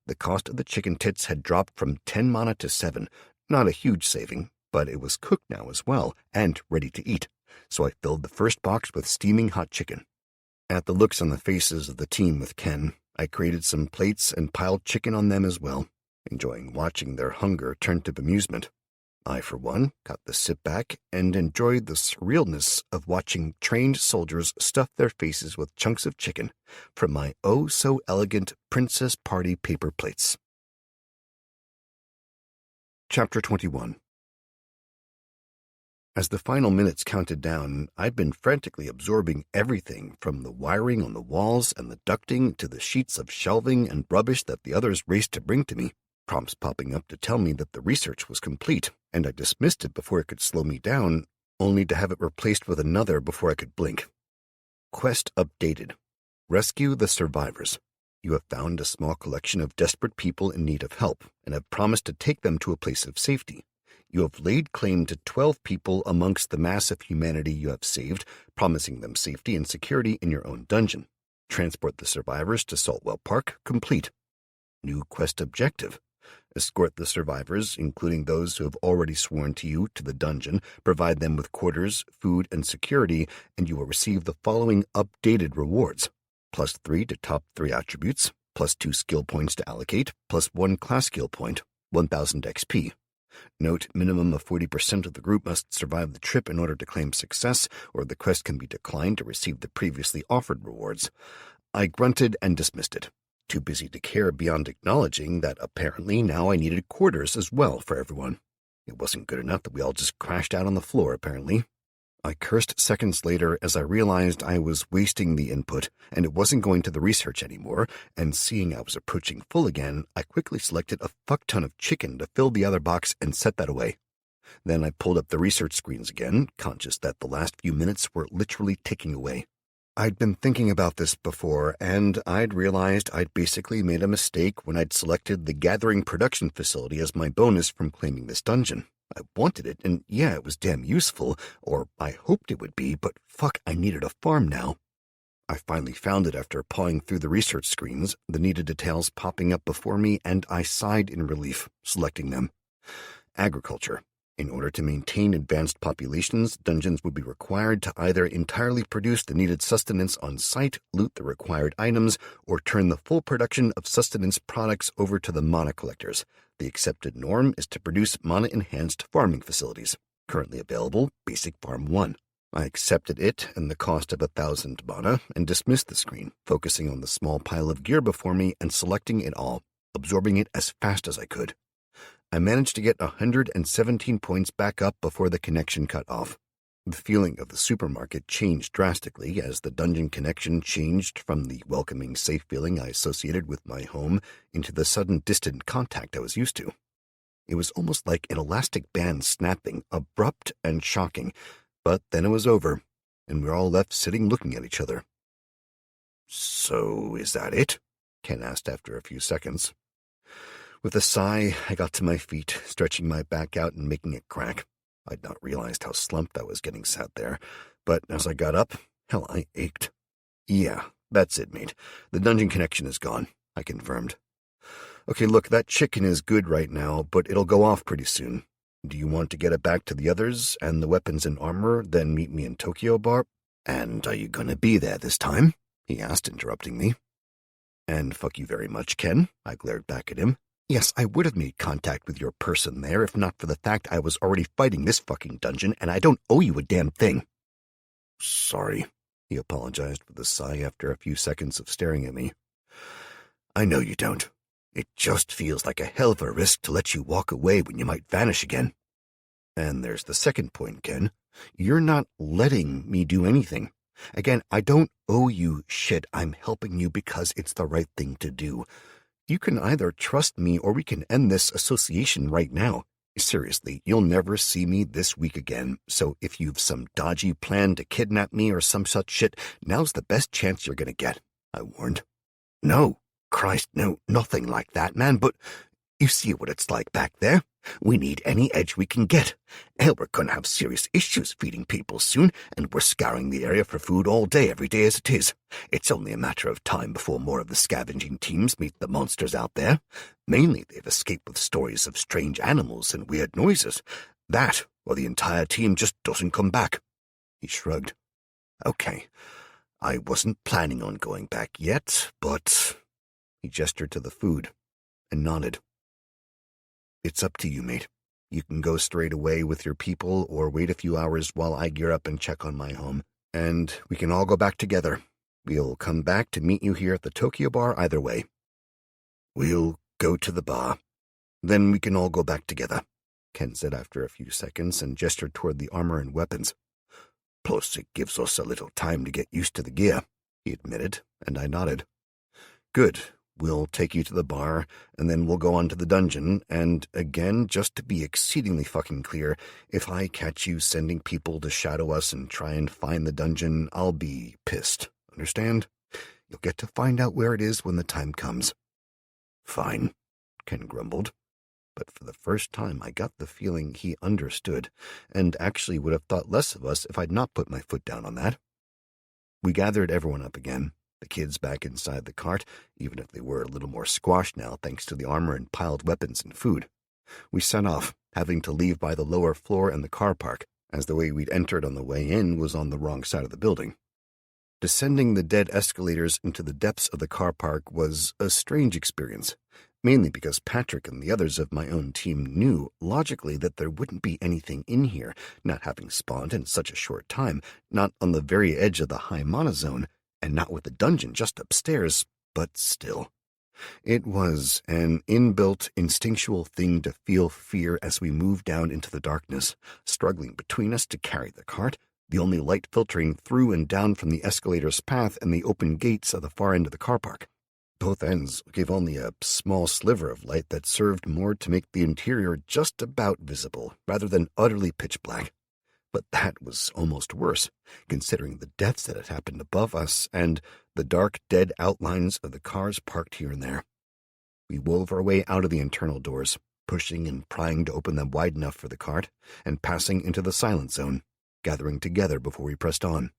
The cost of the chicken tits had dropped from 10 mana to 7, not a huge saving, but it was cooked now as well, and ready to eat, so I filled the first box with steaming hot chicken. At the looks on the faces of the team with Ken, I created some plates and piled chicken on them as well, enjoying watching their hunger turn to bemusement. I, for one, got to sit back and enjoyed the surrealness of watching trained soldiers stuff their faces with chunks of chicken from my oh-so-elegant Princess Party paper plates. Chapter 21. As the final minutes counted down, I'd been frantically absorbing everything from the wiring on the walls and the ducting to the sheets of shelving and rubbish that the others raced to bring to me, prompts popping up to tell me that the research was complete, and I dismissed it before it could slow me down, only to have it replaced with another before I could blink. Quest updated. Rescue the survivors. You have found a small collection of desperate people in need of help, and have promised to take them to a place of safety. You have laid claim to 12 people amongst the mass of humanity you have saved, promising them safety and security in your own dungeon. Transport the survivors to Saltwell Park, complete. New quest objective. Escort the survivors, including those who have already sworn to you, to the dungeon, provide them with quarters, food, and security, and you will receive the following updated rewards. +3 to top 3 attributes, +2 skill points to allocate, +1 class skill point, 1000 XP. Note, minimum of 40% of the group must survive the trip in order to claim success, or the quest can be declined to receive the previously offered rewards. I grunted and dismissed it, too busy to care beyond acknowledging that apparently now I needed quarters as well for everyone. It wasn't good enough that we all just crashed out on the floor, apparently. I cursed seconds later as I realized I was wasting the input, and it wasn't going to the research anymore, and seeing I was approaching full again, I quickly selected a fuck-ton of chicken to fill the other box and set that away. Then I pulled up the research screens again, conscious that the last few minutes were literally ticking away. I'd been thinking about this before, and I'd realized I'd basically made a mistake when I'd selected the Gathering Production Facility as my bonus from claiming this dungeon. I wanted it, and yeah, it was damn useful, or I hoped it would be, but fuck, I needed a farm now. I finally found it after pawing through the research screens, the needed details popping up before me, and I sighed in relief, selecting them. Agriculture. In order to maintain advanced populations, dungeons would be required to either entirely produce the needed sustenance on site, loot the required items, or turn the full production of sustenance products over to the mana collectors. The accepted norm is to produce mana-enhanced farming facilities. Currently available, Basic Farm 1. I accepted it and the cost of 1,000 mana and dismissed the screen, focusing on the small pile of gear before me and selecting it all, absorbing it as fast as I could. I managed to get 117 points back up before the connection cut off. The feeling of the supermarket changed drastically as the dungeon connection changed from the welcoming, safe feeling I associated with my home into the sudden distant contact I was used to. It was almost like an elastic band snapping, abrupt and shocking, but then it was over, and we were all left sitting looking at each other. "So, is that it?" Ken asked after a few seconds. With a sigh, I got to my feet, stretching my back out and making it crack. I'd not realized how slumped I was getting sat there, but as I got up, hell, I ached. "Yeah, that's it, mate. The dungeon connection is gone," I confirmed. "Okay, look, that chicken is good right now, but it'll go off pretty soon. Do you want to get it back to the others and the weapons and armor, then meet me in Tokyo Bar?" "And are you gonna be there this time?" he asked, interrupting me. "And fuck you very much, Ken," I glared back at him. "Yes, I would have made contact with your person there if not for the fact I was already fighting this fucking dungeon, and I don't owe you a damn thing." "Sorry," he apologized with a sigh after a few seconds of staring at me. "I know you don't. It just feels like a hell of a risk to let you walk away when you might vanish again. And there's the second point, Ken. You're not letting me do anything. Again, I don't owe you shit. I'm helping you because it's the right thing to do. You can either trust me or we can end this association right now. Seriously, you'll never see me this week again, so if you've some dodgy plan to kidnap me or some such shit, now's the best chance you're gonna get, I warned. No, Christ, no, nothing like that, man, but you see what it's like back there. We need any edge we can get. Hell, we're gonna have serious issues feeding people soon, and we're scouring the area for food all day, every day as it is. It's only a matter of time before more of the scavenging teams meet the monsters out there. Mainly, they've escaped with stories of strange animals and weird noises. That, or the entire team just doesn't come back. He shrugged. Okay, I wasn't planning on going back yet, but... He gestured to the food and nodded. It's up to you, mate. You can go straight away with your people or wait a few hours while I gear up and check on my home. And we can all go back together. We'll come back to meet you here at the Tokyo bar either way. We'll go to the bar. Then we can all go back together, Ken said after a few seconds and gestured toward the armor and weapons. Plus, it gives us a little time to get used to the gear, he admitted, and I nodded. Good. We'll take you to the bar, and then we'll go on to the dungeon, and again, just to be exceedingly fucking clear, if I catch you sending people to shadow us and try and find the dungeon, I'll be pissed. Understand? You'll get to find out where it is when the time comes. Fine, Ken grumbled. But for the first time, I got the feeling he understood, and actually would have thought less of us if I'd not put my foot down on that. We gathered everyone up again. The kids back inside the cart, even if they were a little more squashed now thanks to the armor and piled weapons and food. We set off, having to leave by the lower floor and the car park, as the way we'd entered on the way in was on the wrong side of the building. Descending the dead escalators into the depths of the car park was a strange experience, mainly because Patrick and the others of my own team knew, logically, that there wouldn't be anything in here, not having spawned in such a short time, not on the very edge of the high monozone, and not with the dungeon just upstairs, but still. It was an inbuilt, instinctual thing to feel fear as we moved down into the darkness, struggling between us to carry the cart, the only light filtering through and down from the escalator's path and the open gates at the far end of the car park. Both ends gave only a small sliver of light that served more to make the interior just about visible, rather than utterly pitch black. But that was almost worse, considering the deaths that had happened above us and the dark, dead outlines of the cars parked here and there. We wove our way out of the internal doors, pushing and prying to open them wide enough for the cart, and passing into the silent zone, gathering together before we pressed on.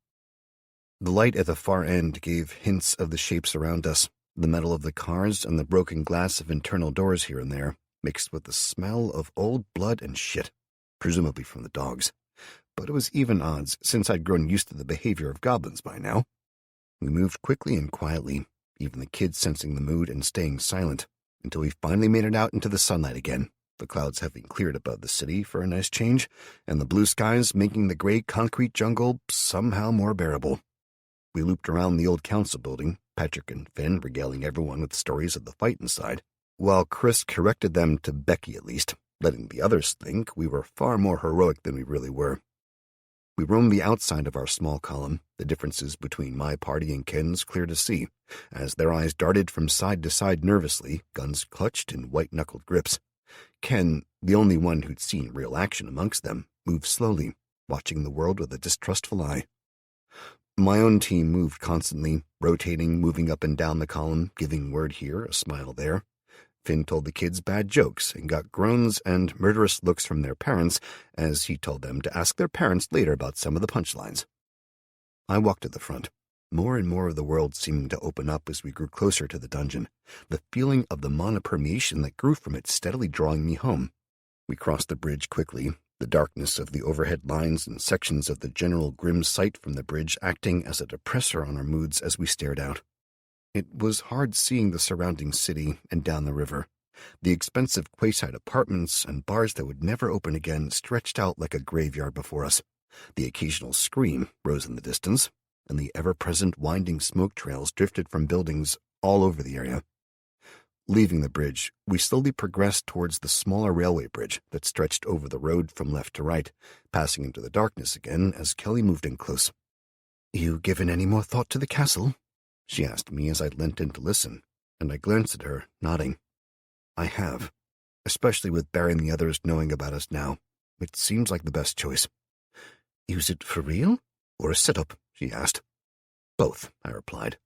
The light at the far end gave hints of the shapes around us, the metal of the cars and the broken glass of internal doors here and there, mixed with the smell of old blood and shit, presumably from the dogs. But it was even odds, since I'd grown used to the behavior of goblins by now. We moved quickly and quietly, even the kids sensing the mood and staying silent, until we finally made it out into the sunlight again, the clouds having cleared above the city for a nice change, and the blue skies making the gray concrete jungle somehow more bearable. We looped around the old council building, Patrick and Finn regaling everyone with stories of the fight inside, while Chris corrected them to Becky at least, letting the others think we were far more heroic than we really were. We roamed the outside of our small column, the differences between my party and Ken's clear to see, as their eyes darted from side to side nervously, guns clutched in white-knuckled grips. Ken, the only one who'd seen real action amongst them, moved slowly, watching the world with a distrustful eye. My own team moved constantly, rotating, moving up and down the column, giving word here, a smile there. Finn told the kids bad jokes and got groans and murderous looks from their parents as he told them to ask their parents later about some of the punchlines. I walked at the front, more and more of the world seeming to open up as we grew closer to the dungeon, the feeling of the monopermeation that grew from it steadily drawing me home. We crossed the bridge quickly, the darkness of the overhead lines and sections of the general grim sight from the bridge acting as a depressor on our moods as we stared out. It was hard seeing the surrounding city and down the river. The expensive quayside apartments and bars that would never open again stretched out like a graveyard before us. The occasional scream rose in the distance, and the ever-present winding smoke trails drifted from buildings all over the area. Leaving the bridge, we slowly progressed towards the smaller railway bridge that stretched over the road from left to right, passing into the darkness again as Kelly moved in close. "You given any more thought to the castle?" she asked me as I leant in to listen, and I glanced at her, nodding. "I have. especially with Barry and the others knowing about us now. It seems like the best choice." "Use it for real? Or a setup?" she asked. "Both," I replied.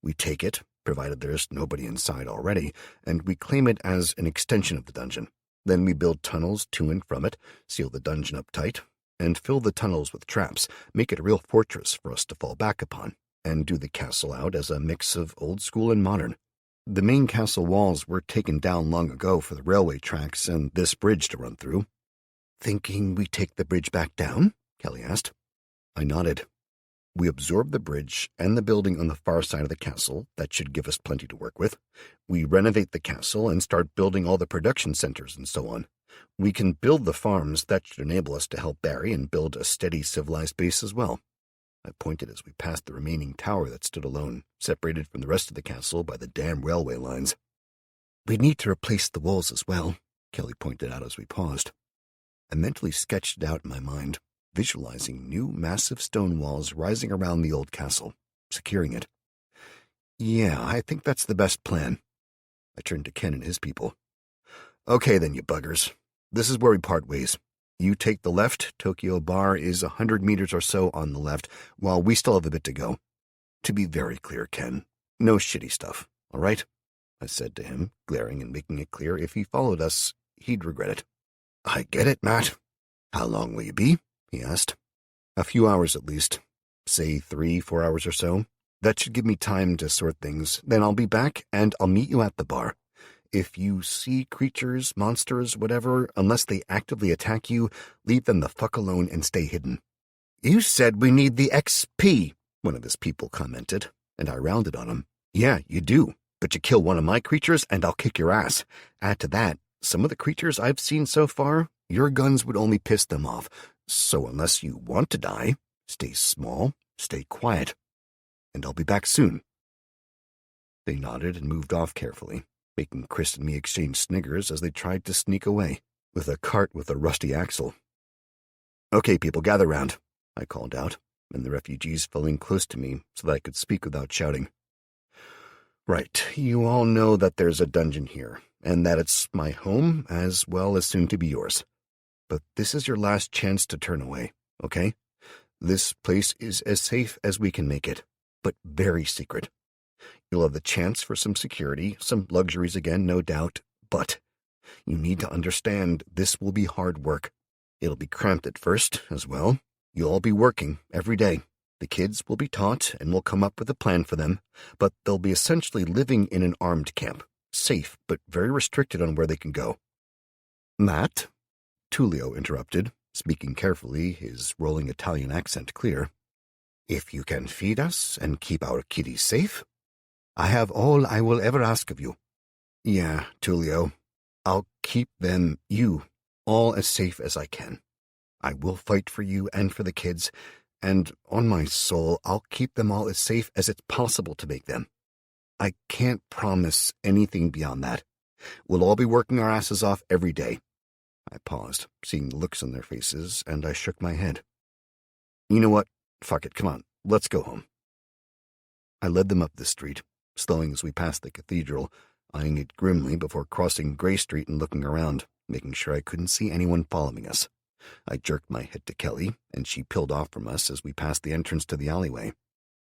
"We take it, provided there's nobody inside already, and we claim it as an extension of the dungeon. Then we build tunnels to and from it, seal the dungeon up tight, and fill the tunnels with traps, make it a real fortress for us to fall back upon, and do the castle out as a mix of old school and modern. The main castle walls were taken down long ago for the railway tracks and this bridge to run through." "Thinking we take the bridge back down?" Kelly asked. I nodded. "We absorb the bridge and the building on the far side of the castle. That should give us plenty to work with. We renovate the castle and start building all the production centers and so on. We can build the farms. That should enable us to help Barry and build a steady civilized base as well." I pointed as we passed the remaining tower that stood alone, separated from the rest of the castle by the damn railway lines. "We need to replace the walls as well," Kelly pointed out as we paused. I mentally sketched it out in my mind, visualizing new massive stone walls rising around the old castle, securing it. "Yeah, I think that's the best plan." I turned to Ken and his people. "Okay then, you buggers. This is where we part ways. You take the left. Tokyo Bar is 100 meters or so on the left, while we still have a bit to go. To be very clear, Ken, no shitty stuff, all right?" I said to him, glaring and making it clear if he followed us, he'd regret it. "I get it, Matt. How long will you be?" he asked. "A few hours at least. Say 3-4 hours or so. That should give me time to sort things. Then I'll be back, and I'll meet you at the bar. If you see creatures, monsters, whatever, unless they actively attack you, leave them the fuck alone and stay hidden." "You said we need the XP," one of his people commented, and I rounded on him. "Yeah, you do. But you kill one of my creatures, and I'll kick your ass. Add to that, some of the creatures I've seen so far, your guns would only piss them off. So unless you want to die, stay small, stay quiet. And I'll be back soon." They nodded and moved off carefully, making Chris and me exchange sniggers as they tried to sneak away, with a cart with a rusty axle. "Okay, people, gather round," I called out, and the refugees fell in close to me so that I could speak without shouting. "Right, you all know that there's a dungeon here, and that it's my home as well as soon to be yours. But this is your last chance to turn away, okay? This place is as safe as we can make it, but very secret. You'll have the chance for some security, some luxuries again, no doubt, but you need to understand this will be hard work. It'll be cramped at first, as well. You'll all be working every day. The kids will be taught, and we'll come up with a plan for them, but they'll be essentially living in an armed camp, safe but very restricted on where they can go." "Matt?" Tullio interrupted, speaking carefully, his rolling Italian accent clear. "If you can feed us and keep our kiddies safe, I have all I will ever ask of you." "Yeah, Tullio. I'll keep them, you, all as safe as I can. I will fight for you and for the kids, and on my soul, I'll keep them all as safe as it's possible to make them. I can't promise anything beyond that. We'll all be working our asses off every day." I paused, seeing the looks on their faces, and I shook my head. "You know what? Fuck it, come on, let's go home." I led them up the street, slowing as we passed the cathedral, eyeing it grimly before crossing Gray Street and looking around, making sure I couldn't see anyone following us. I jerked my head to Kelly, and she peeled off from us as we passed the entrance to the alleyway.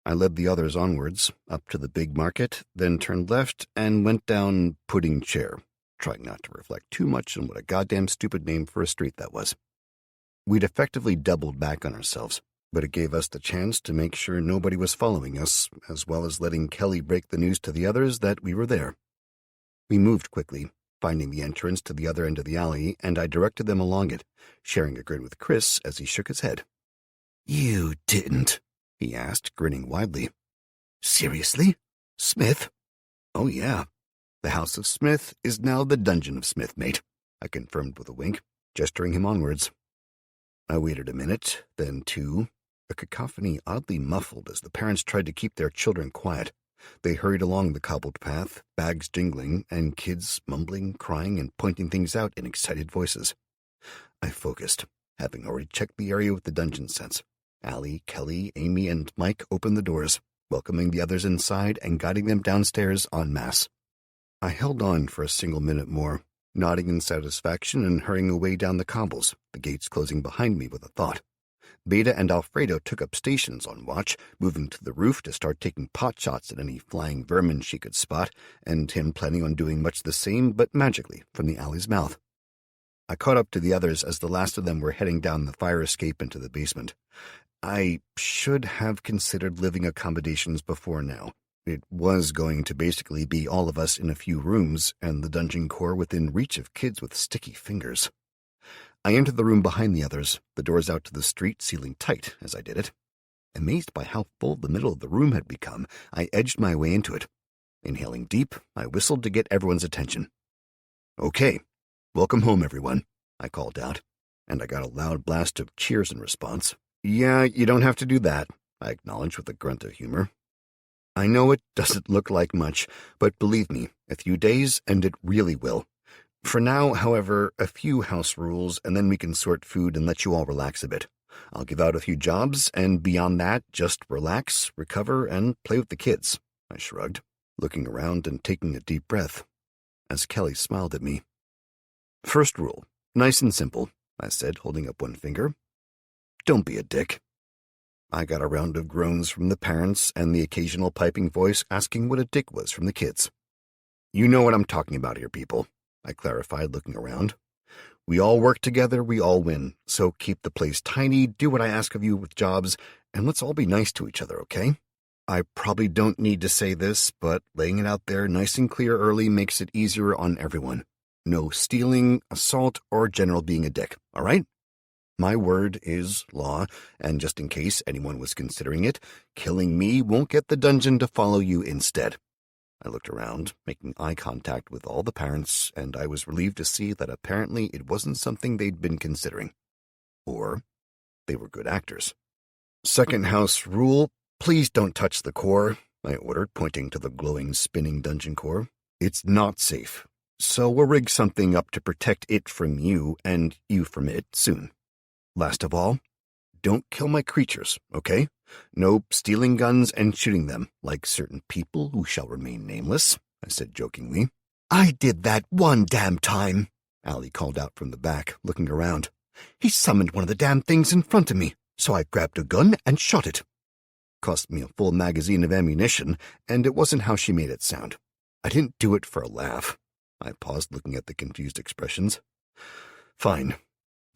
I led the others onwards, up to the big market, then turned left and went down Pudding Chair, trying not to reflect too much on what a goddamn stupid name for a street that was. We'd effectively doubled back on ourselves, but it gave us the chance to make sure nobody was following us, as well as letting Kelly break the news to the others that we were there. We moved quickly, finding the entrance to the other end of the alley, and I directed them along it, sharing a grin with Chris as he shook his head. "You didn't?" he asked, grinning widely. "Seriously? Smith?" "Oh, yeah. The House of Smith is now the Dungeon of Smith, mate," I confirmed with a wink, gesturing him onwards. I waited a minute, then two, a cacophony oddly muffled as the parents tried to keep their children quiet. They hurried along the cobbled path, bags jingling, and kids mumbling, crying, and pointing things out in excited voices. I focused, having already checked the area with the dungeon sense. Allie, Kelly, Amy, and Mike opened the doors, welcoming the others inside and guiding them downstairs en masse. I held on for a single minute more, nodding in satisfaction and hurrying away down the cobbles, the gates closing behind me with a thought. Beta and Alfredo took up stations on watch, moving to the roof to start taking pot shots at any flying vermin she could spot, and him planning on doing much the same, but magically, from the alley's mouth. I caught up to the others as the last of them were heading down the fire escape into the basement. I should have considered living accommodations before now. It was going to basically be all of us in a few rooms, and the dungeon core within reach of kids with sticky fingers. I entered the room behind the others, the doors out to the street sealing tight as I did it. Amazed by how full the middle of the room had become, I edged my way into it. Inhaling deep, I whistled to get everyone's attention. "Okay, welcome home, everyone," I called out, and I got a loud blast of cheers in response. "Yeah, you don't have to do that," I acknowledged with a grunt of humor. "I know it doesn't look like much, but believe me, a few days and it really will. For now, however, a few house rules, and then we can sort food and let you all relax a bit. I'll give out a few jobs, and beyond that, just relax, recover, and play with the kids," I shrugged, looking around and taking a deep breath, as Kelly smiled at me. "First rule, nice and simple," I said, holding up one finger. "Don't be a dick." I got a round of groans from the parents and the occasional piping voice asking what a dick was from the kids. "You know what I'm talking about here, people," I clarified, looking around. "We all work together, we all win, so keep the place tiny, do what I ask of you with jobs, and let's all be nice to each other, okay? I probably don't need to say this, but laying it out there nice and clear early makes it easier on everyone. No stealing, assault, or general being a dick, all right? My word is law, and just in case anyone was considering it, killing me won't get the dungeon to follow you instead." I looked around, making eye contact with all the parents, and I was relieved to see that apparently it wasn't something they'd been considering. Or they were good actors. "Second house rule, please don't touch the core," I ordered, pointing to the glowing, spinning dungeon core. "It's not safe, so we'll rig something up to protect it from you and you from it soon. Last of all, don't kill my creatures, okay? No stealing guns and shooting them, like certain people who shall remain nameless," I said jokingly. "I did that one damn time," Allie called out from the back, looking around. "He summoned one of the damn things in front of me, so I grabbed a gun and shot it. Cost me a full magazine of ammunition, and it wasn't how she made it sound. I didn't do it for a laugh." I paused, looking at the confused expressions. "Fine.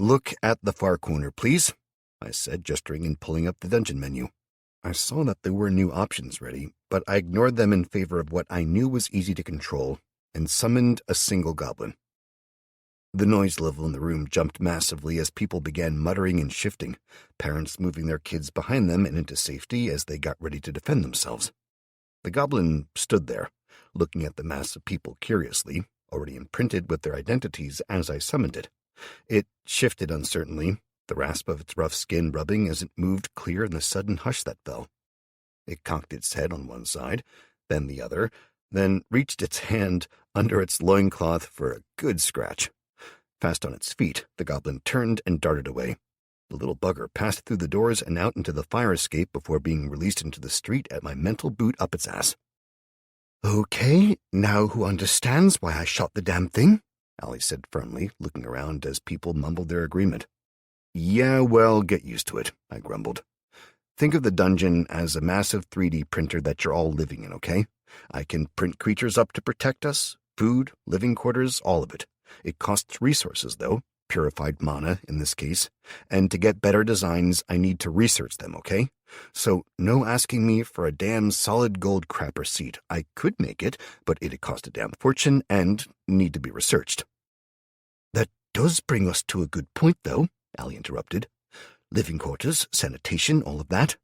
Look at the far corner, please," I said, gesturing and pulling up the dungeon menu. I saw that there were new options ready, but I ignored them in favor of what I knew was easy to control, and summoned a single goblin. The noise level in the room jumped massively as people began muttering and shifting, parents moving their kids behind them and into safety as they got ready to defend themselves. The goblin stood there, looking at the mass of people curiously, already imprinted with their identities as I summoned it. It shifted uncertainly, the rasp of its rough skin rubbing as it moved clear in the sudden hush that fell. It cocked its head on one side, then the other, then reached its hand under its loincloth for a good scratch. Fast on its feet, the goblin turned and darted away. The little bugger passed through the doors and out into the fire escape before being released into the street at my mental boot up its ass. "Okay, now who understands why I shot the damn thing?" Allie said firmly, looking around as people mumbled their agreement. "Yeah, well, get used to it," I grumbled. "Think of the dungeon as a massive 3D printer that you're all living in, okay? I can print creatures up to protect us, food, living quarters, all of it. It costs resources, though, purified mana in this case, and to get better designs, I need to research them, okay? So no asking me for a damn solid gold crapper seat. I could make it, but it'd cost a damn fortune and need to be researched." "That does bring us to a good point, though," Allie interrupted. "Living quarters, sanitation, all of that.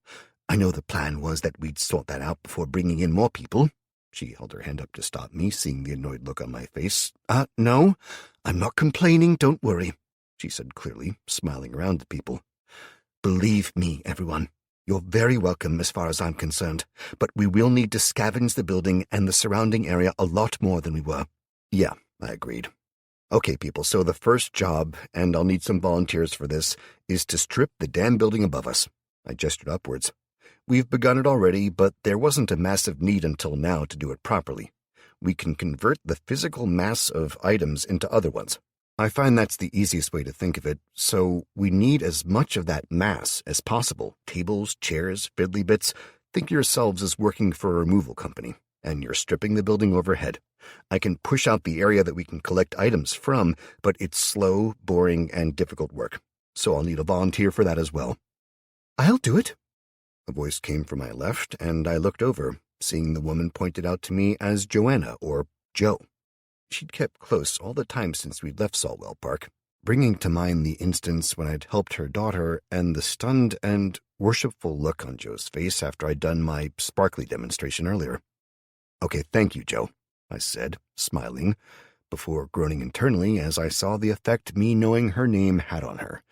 I know the plan was that we'd sort that out before bringing in more people." She held her hand up to stop me, seeing the annoyed look on my face. No, I'm not complaining, don't worry," she said clearly, smiling around at people. "Believe me, everyone, you're very welcome as far as I'm concerned, but we will need to scavenge the building and the surrounding area a lot more than we were." "Yeah," I agreed. "Okay, people, so the first job, and I'll need some volunteers for this, is to strip the damn building above us." I gestured upwards. "We've begun it already, but there wasn't a massive need until now to do it properly. we can convert the physical mass of items into other ones. I find that's the easiest way to think of it, so we need as much of that mass as possible. Tables, chairs, fiddly bits. Think of yourselves as working for a removal company, and you're stripping the building overhead. I can push out the area that we can collect items from, but it's slow, boring, and difficult work, so I'll need a volunteer for that as well. I'll do it. A voice came from my left, and I looked over, seeing the woman pointed out to me as Joanna, or Jo. She'd kept close all the time since we'd left Saltwell Park, bringing to mind the instance when I'd helped her daughter and the stunned and worshipful look on Jo's face after I'd done my sparkly demonstration earlier. Okay, thank you, Jo, I said, smiling, before groaning internally as I saw the effect me knowing her name had on her.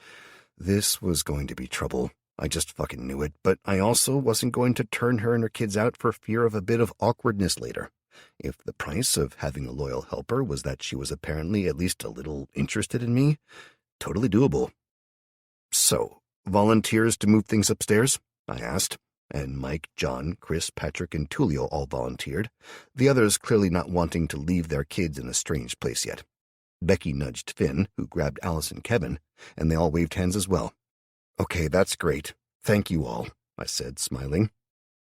This was going to be trouble. I just fucking knew it, but I also wasn't going to turn her and her kids out for fear of a bit of awkwardness later. If the price of having a loyal helper was that she was apparently at least a little interested in me, totally doable. So, volunteers to move things upstairs? I asked, and Mike, John, Chris, Patrick, and Tulio all volunteered, the others clearly not wanting to leave their kids in a strange place yet. Becky nudged Finn, who grabbed Alice and Kevin, and they all waved hands as well. Okay, that's great. Thank you all, I said, smiling.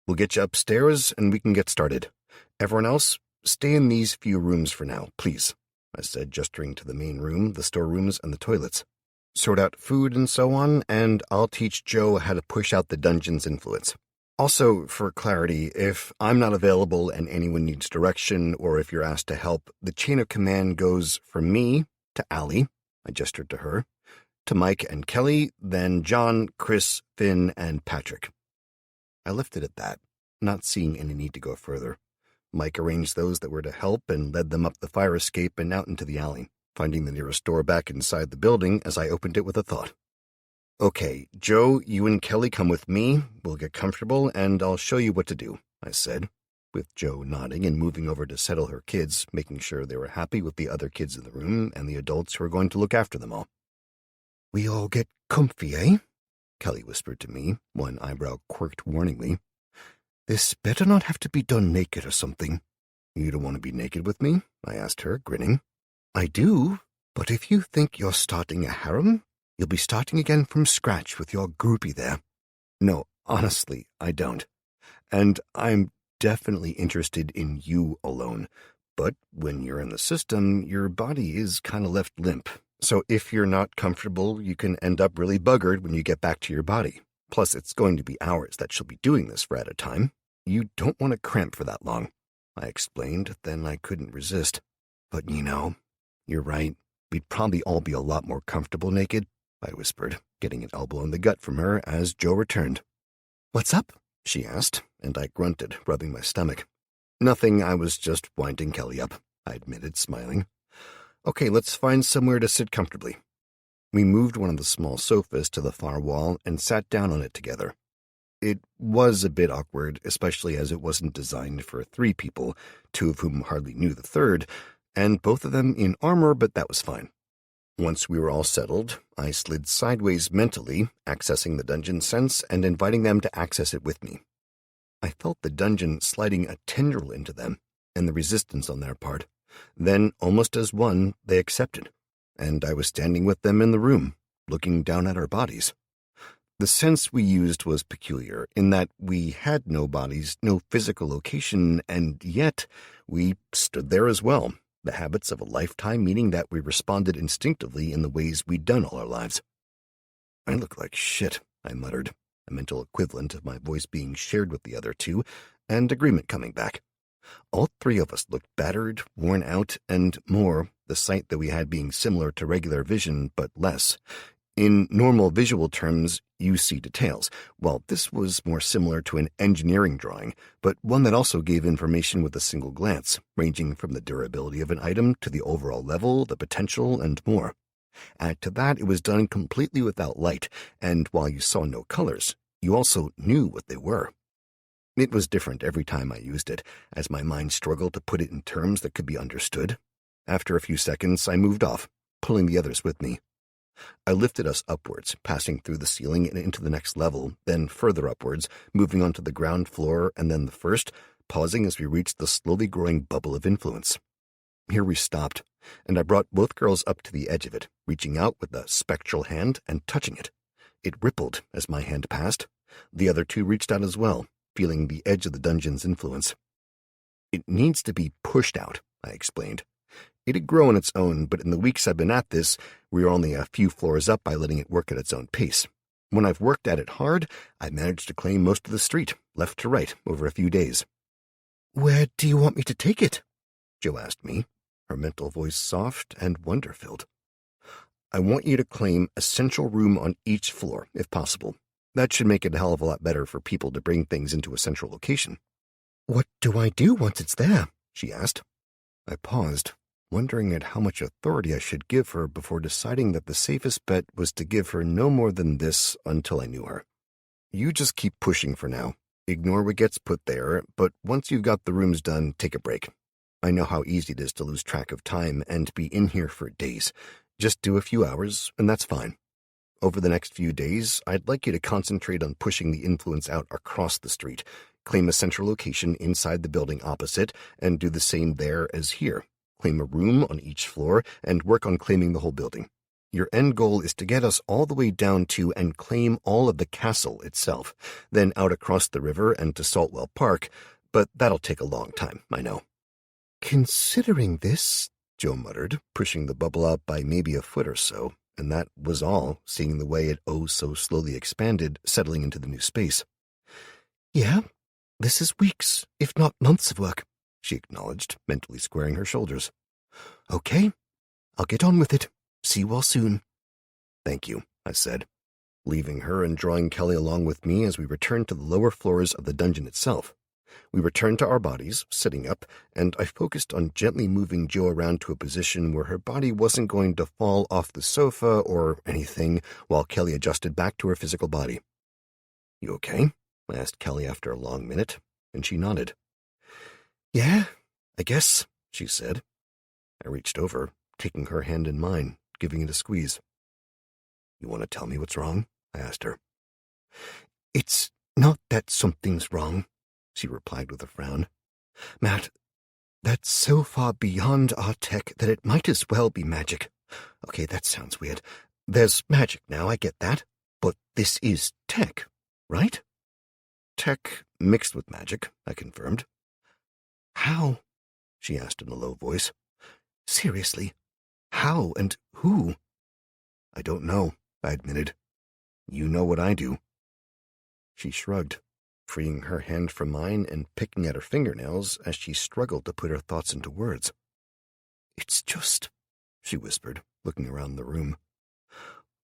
We'll get you upstairs and we can get started. Everyone else, stay in these few rooms for now, please, I said, gesturing to the main room, the storerooms, and the toilets. Sort out food and so on, and I'll teach Jo how to push out the dungeon's influence. Also, for clarity, if I'm not available and anyone needs direction, or if you're asked to help, the chain of command goes from me to Allie, I gestured to her, to Mike and Kelly, then John, Chris, Finn, and Patrick. I left it at that, not seeing any need to go further. Mike arranged those that were to help and led them up the fire escape and out into the alley, finding the nearest door back inside the building as I opened it with a thought. Okay, Jo, you and Kelly come with me, we'll get comfortable, and I'll show you what to do, I said, with Jo nodding and moving over to settle her kids, making sure they were happy with the other kids in the room and the adults who were going to look after them all. We all get comfy, eh? Kelly whispered to me, one eyebrow quirked warningly. This better not have to be done naked or something. You don't want to be naked with me? I asked her, grinning. I do, but if you think you're starting a harem, you'll be starting again from scratch with your groupie there. No, honestly, I don't. And I'm definitely interested in you alone. But when you're in the system, your body is kind of left limp. So if you're not comfortable, you can end up really buggered when you get back to your body. Plus, it's going to be hours that she'll be doing this for at a time. You don't want to cramp for that long, I explained, then I couldn't resist. But you're right. We'd probably all be a lot more comfortable naked, I whispered, getting an elbow in the gut from her as Jo returned. What's up? She asked, and I grunted, rubbing my stomach. Nothing, I was just winding Kelly up, I admitted, smiling. Okay, let's find somewhere to sit comfortably. We moved one of the small sofas to the far wall and sat down on it together. It was a bit awkward, especially as it wasn't designed for 3 people, 2 of whom hardly knew the third, and both of them in armor, but that was fine. Once we were all settled, I slid sideways mentally, accessing the dungeon sense and inviting them to access it with me. I felt the dungeon sliding a tendril into them, and the resistance on their part. Then, almost as one, they accepted, and I was standing with them in the room, looking down at our bodies. The sense we used was peculiar, in that we had no bodies, no physical location, and yet we stood there as well, the habits of a lifetime meaning that we responded instinctively in the ways we'd done all our lives. I look like shit, I muttered, a mental equivalent of my voice being shared with the other 2, and agreement coming back. All 3 of us looked battered, worn out, and more, the sight that we had being similar to regular vision, but less. In normal visual terms, you see details, while this was more similar to an engineering drawing, but one that also gave information with a single glance, ranging from the durability of an item to the overall level, the potential, and more. Add to that, it was done completely without light, and while you saw no colors, you also knew what they were. It was different every time I used it, as my mind struggled to put it in terms that could be understood. After a few seconds, I moved off, pulling the others with me. I lifted us upwards, passing through the ceiling and into the next level, then further upwards, moving onto the ground floor and then the first, pausing as we reached the slowly growing bubble of influence. Here we stopped, and I brought both girls up to the edge of it, reaching out with a spectral hand and touching it. It rippled as my hand passed. The other two reached out as well, feeling the edge of the dungeon's influence. It needs to be pushed out, I explained. It'd grow on its own, but in the weeks I've been at this, we are only a few floors up by letting it work at its own pace. When I've worked at it hard, I've managed to claim most of the street, left to right, over a few days. "Where do you want me to take it?" Jo asked me, her mental voice soft and wonder-filled. "I want you to claim a central room on each floor, if possible. That should make it a hell of a lot better for people to bring things into a central location." "What do I do once it's there?" she asked. I paused, wondering at how much authority I should give her before deciding that the safest bet was to give her no more than this until I knew her. "You just keep pushing for now. Ignore what gets put there, but once you've got the rooms done, take a break. I know how easy it is to lose track of time and be in here for days. Just do a few hours, and that's fine. Over the next few days, I'd like you to concentrate on pushing the influence out across the street, claim a central location inside the building opposite, and do the same there as here. Claim a room on each floor, and work on claiming the whole building. Your end goal is to get us all the way down to and claim all of the castle itself, then out across the river and to Saltwell Park, but that'll take a long time, I know." "Considering this," Jo muttered, pushing the bubble out by maybe a foot or so, and that was all, seeing the way it so slowly expanded, settling into the new space. "Yeah, this is weeks, if not months of work," she acknowledged, mentally squaring her shoulders. "Okay, I'll get on with it. See you all soon." "Thank you," I said, leaving her and drawing Kelly along with me as we returned to the lower floors of the dungeon itself. We returned to our bodies, sitting up, and I focused on gently moving Jo around to a position where her body wasn't going to fall off the sofa or anything while Kelly adjusted back to her physical body. "You okay?" I asked Kelly after a long minute, and she nodded. "Yeah, I guess," she said. I reached over, taking her hand in mine, giving it a squeeze. "You want to tell me what's wrong?" I asked her. "It's not that something's wrong," she replied with a frown. "Matt, that's so far beyond our tech that it might as well be magic. Okay, that sounds weird. There's magic now, I get that. But this is tech, right?" "Tech mixed with magic," I confirmed. "How?" she asked in a low voice. "Seriously, how and who?" "I don't know," I admitted. "You know what I do." She shrugged, freeing her hand from mine and picking at her fingernails as she struggled to put her thoughts into words. "It's just," she whispered, looking around the room.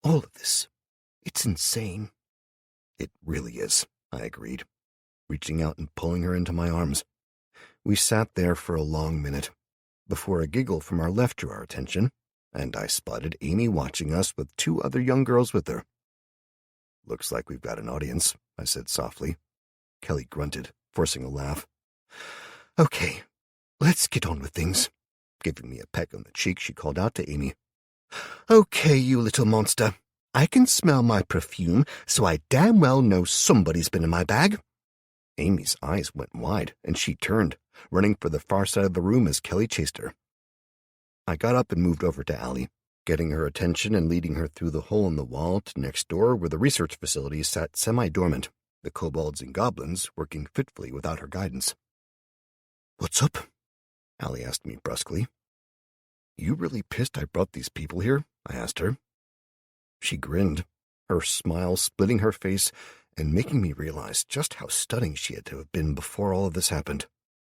"All of this. It's insane." "It really is," I agreed, reaching out and pulling her into my arms. We sat there for a long minute, before a giggle from our left drew our attention, and I spotted Amy watching us with two other young girls with her. "Looks like we've got an audience," I said softly. Kelly grunted, forcing a laugh. "Okay, let's get on with things." Giving me a peck on the cheek, she called out to Amy. "Okay, you little monster. I can smell my perfume, so I damn well know somebody's been in my bag." Amy's eyes went wide, and she turned, running for the far side of the room as Kelly chased her. I got up and moved over to Allie, getting her attention and leading her through the hole in the wall to next door where the research facility sat semi-dormant, the kobolds and goblins working fitfully without her guidance. "What's up?" Allie asked me brusquely. "You really pissed I brought these people here?" I asked her. She grinned, her smile splitting her face and making me realize just how stunning she had to have been before all of this happened.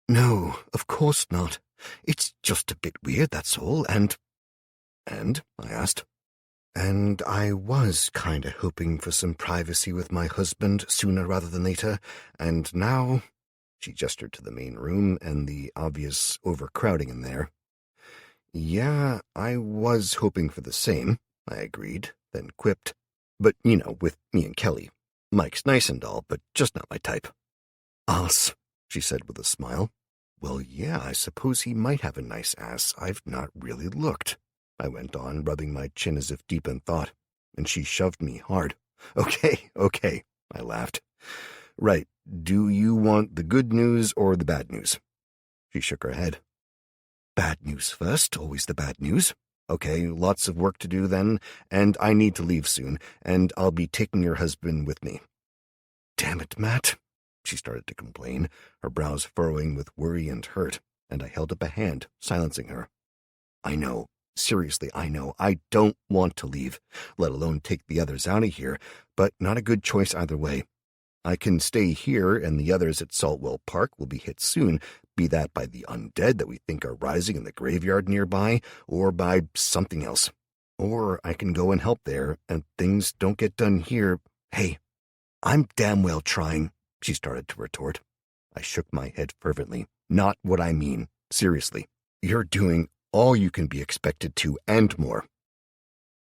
"No, of course not. It's just a bit weird, that's all, and—" "And?" I asked. "And I was kinda hoping for some privacy with my husband sooner rather than later, and now—" She gestured to the main room and the obvious overcrowding in there. "Yeah, I was hoping for the same," I agreed, then quipped. "But, with me and Kelly. Mike's nice and all, but just not my type." "Ass," she said with a smile. "Well, yeah, I suppose he might have a nice ass. I've not really looked," I went on, rubbing my chin as if deep in thought, and she shoved me hard. Okay, I laughed. "Right, Do you want the good news or the bad news? She shook her head. Bad news first, always the bad news. Okay, lots of work to do then, and I need to leave soon, and I'll be taking your husband with me. Damn it, Matt, she started to complain, her brows furrowing with worry and hurt, and I held up a hand, silencing her. I know, seriously, I know, I don't want to leave, let alone take the others out of here, but not a good choice either way. I can stay here, and the others at Saltwell Park will be hit soon, be that by the undead that we think are rising in the graveyard nearby, or by something else. Or I can go and help there, and things don't get done here. Hey, I'm damn well trying, she started to retort. I shook my head fervently. Not what I mean. Seriously. You're doing all you can be expected to and more.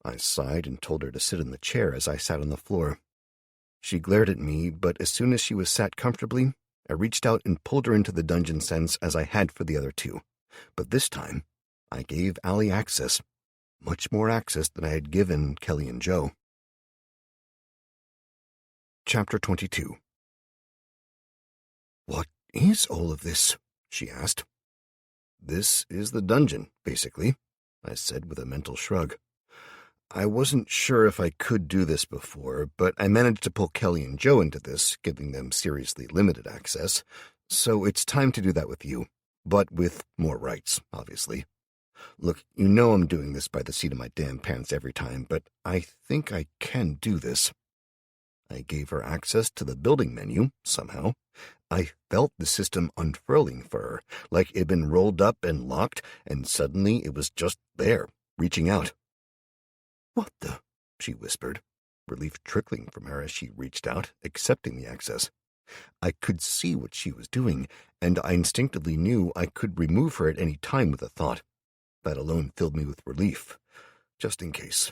I sighed and told her to sit in the chair as I sat on the floor. She glared at me, but as soon as she was sat comfortably, I reached out and pulled her into the dungeon sense as I had for the other two. But this time, I gave Allie access. Much more access than I had given Kelly and Joe. Chapter 22. What is all of this? She asked. This is the dungeon, basically, I said with a mental shrug. I wasn't sure if I could do this before, but I managed to pull Kelly and Joe into this, giving them seriously limited access, so it's time to do that with you, but with more rights, obviously. Look, you know I'm doing this by the seat of my damn pants every time, but I think I can do this. I gave her access to the building menu, somehow. I felt the system unfurling for her, like it had been rolled up and locked, and suddenly it was just there, reaching out. What the? She whispered, relief trickling from her as she reached out, accepting the access. I could see what she was doing, and I instinctively knew I could remove her at any time with a thought. That alone filled me with relief, just in case.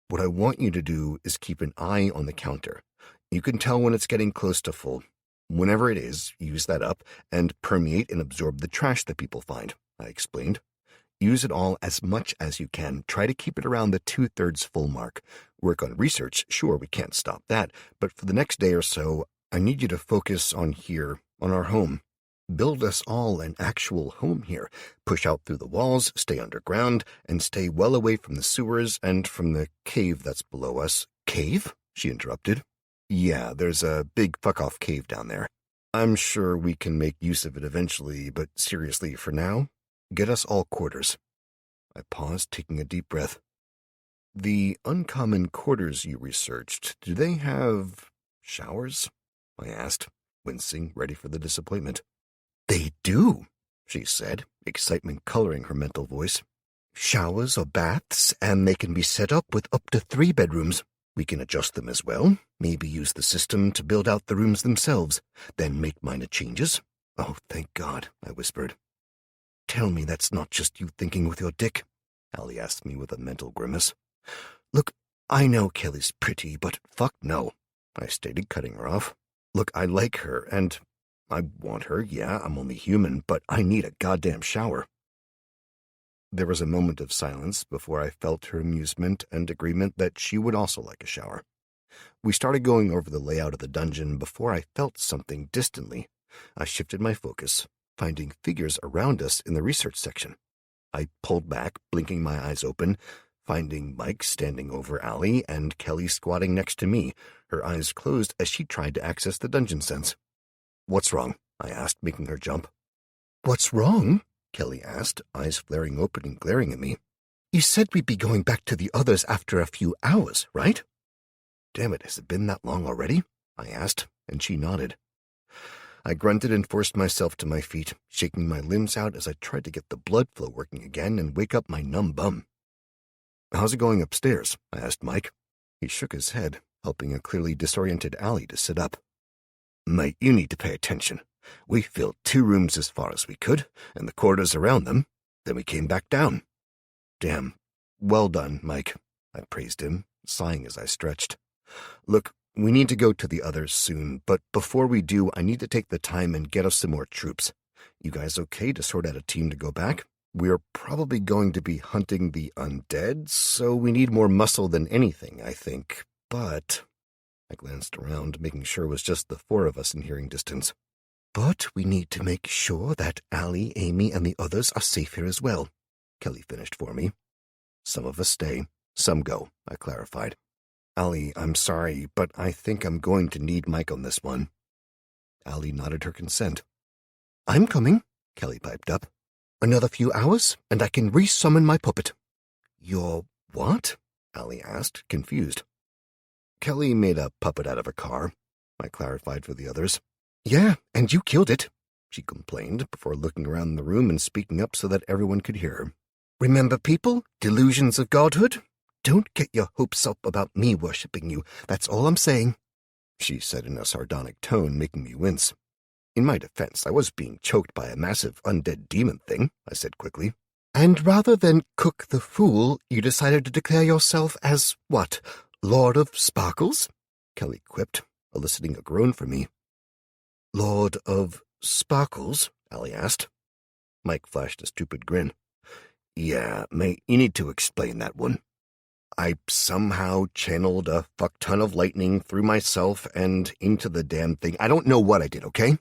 What I want you to do is keep an eye on the counter. You can tell when it's getting close to full. Whenever it is, use that up and permeate and absorb the trash that people find, I explained. Use it all as much as you can. Try to keep it around the 2/3 full mark. Work on research, sure, we can't stop that, but for the next day or so, I need you to focus on here, on our home. Build us all an actual home here. Push out through the walls, stay underground, and stay well away from the sewers and from the cave that's below us. Cave? She interrupted. Yeah, there's a big fuck-off cave down there. I'm sure we can make use of it eventually, but seriously, for now, get us all quarters. I paused, taking a deep breath. The uncommon quarters you researched, do they have showers? I asked, wincing, ready for the disappointment. They do, she said, excitement coloring her mental voice. Showers or baths, and they can be set up with up to 3 bedrooms. We can adjust them as well, maybe use the system to build out the rooms themselves, then make minor changes. Oh, thank God, I whispered. Tell me that's not just you thinking with your dick, Allie asked me with a mental grimace. Look, I know Kelly's pretty, but fuck no, I stated, cutting her off. Look, I like her, and I want her, yeah, I'm only human, but I need a goddamn shower. There was a moment of silence before I felt her amusement and agreement that she would also like a shower. We started going over the layout of the dungeon before I felt something distantly. I shifted my focus, finding figures around us in the research section. I pulled back, blinking my eyes open, finding Mike standing over Allie and Kelly squatting next to me, her eyes closed as she tried to access the dungeon sense. What's wrong? I asked, making her jump. What's wrong? Kelly asked, eyes flaring open and glaring at me. You said we'd be going back to the others after a few hours, right? Damn it, has it been that long already? I asked, and she nodded. I grunted and forced myself to my feet, shaking my limbs out as I tried to get the blood flow working again and wake up my numb bum. How's it going upstairs? I asked Mike. He shook his head, helping a clearly disoriented Allie to sit up. Mate, you need to pay attention. We filled 2 rooms as far as we could, and the corridors around them. Then we came back down. Damn. Well done, Mike, I praised him, sighing as I stretched. Look, we need to go to the others soon, but before we do, I need to take the time and get us some more troops. You guys okay to sort out a team to go back? We're probably going to be hunting the undead, so we need more muscle than anything, I think, but... I glanced around, making sure it was just the four of us in hearing distance. But we need to make sure that Allie, Amy, and the others are safe here as well, Kelly finished for me. Some of us stay, some go, I clarified. Allie, I'm sorry, but I think I'm going to need Mike on this one. Allie nodded her consent. I'm coming, Kelly piped up. Another few hours, and I can re-summon my puppet. Your what? Allie asked, confused. Kelly made a puppet out of a car, I clarified for the others. Yeah, and you killed it, she complained before looking around the room and speaking up so that everyone could hear her. Remember, people, delusions of godhood? Don't get your hopes up about me worshipping you, that's all I'm saying, she said in a sardonic tone, making me wince. In my defense, I was being choked by a massive undead demon thing, I said quickly. And rather than cook the fool, you decided to declare yourself as, what, Lord of Sparkles? Kelly quipped, eliciting a groan from me. Lord of Sparkles? Allie asked. Mike flashed a stupid grin. Yeah, you need to explain that one. I somehow channeled a fuck-ton of lightning through myself and into the damn thing. I don't know what I did, okay?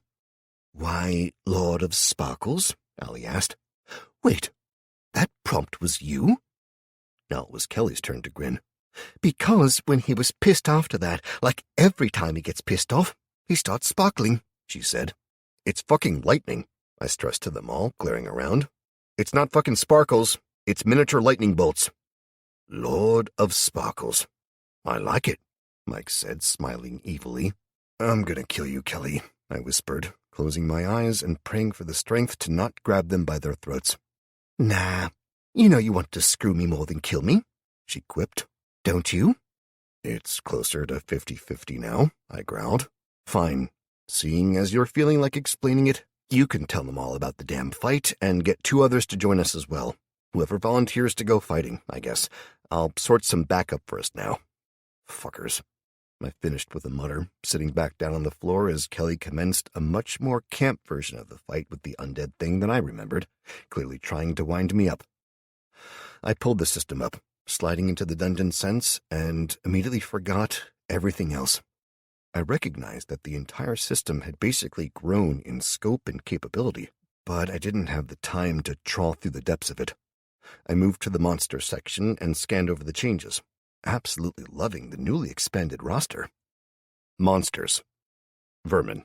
Why, Lord of Sparkles? Allie asked. Wait, that prompt was you? Now it was Kelly's turn to grin. Because when he was pissed after that, like every time he gets pissed off, he starts sparkling, she said. It's fucking lightning, I stressed to them all, glaring around. It's not fucking sparkles, it's miniature lightning bolts. Lord of Sparkles. I like it, Mike said, smiling evilly. I'm gonna kill you, Kelly, I whispered, closing my eyes and praying for the strength to not grab them by their throats. Nah, you know you want to screw me more than kill me, she quipped. Don't you? It's closer to 50-50 now, I growled. Fine. Seeing as you're feeling like explaining it, you can tell them all about the damn fight and get two others to join us as well. Whoever volunteers to go fighting, I guess. I'll sort some backup first now. Fuckers. I finished with a mutter, sitting back down on the floor as Kelly commenced a much more camp version of the fight with the undead thing than I remembered, clearly trying to wind me up. I pulled the system up, sliding into the dungeon sense, and immediately forgot everything else. I recognized that the entire system had basically grown in scope and capability, but I didn't have the time to trawl through the depths of it. I moved to the monster section and scanned over the changes, absolutely loving the newly expanded roster. Monsters. Vermin.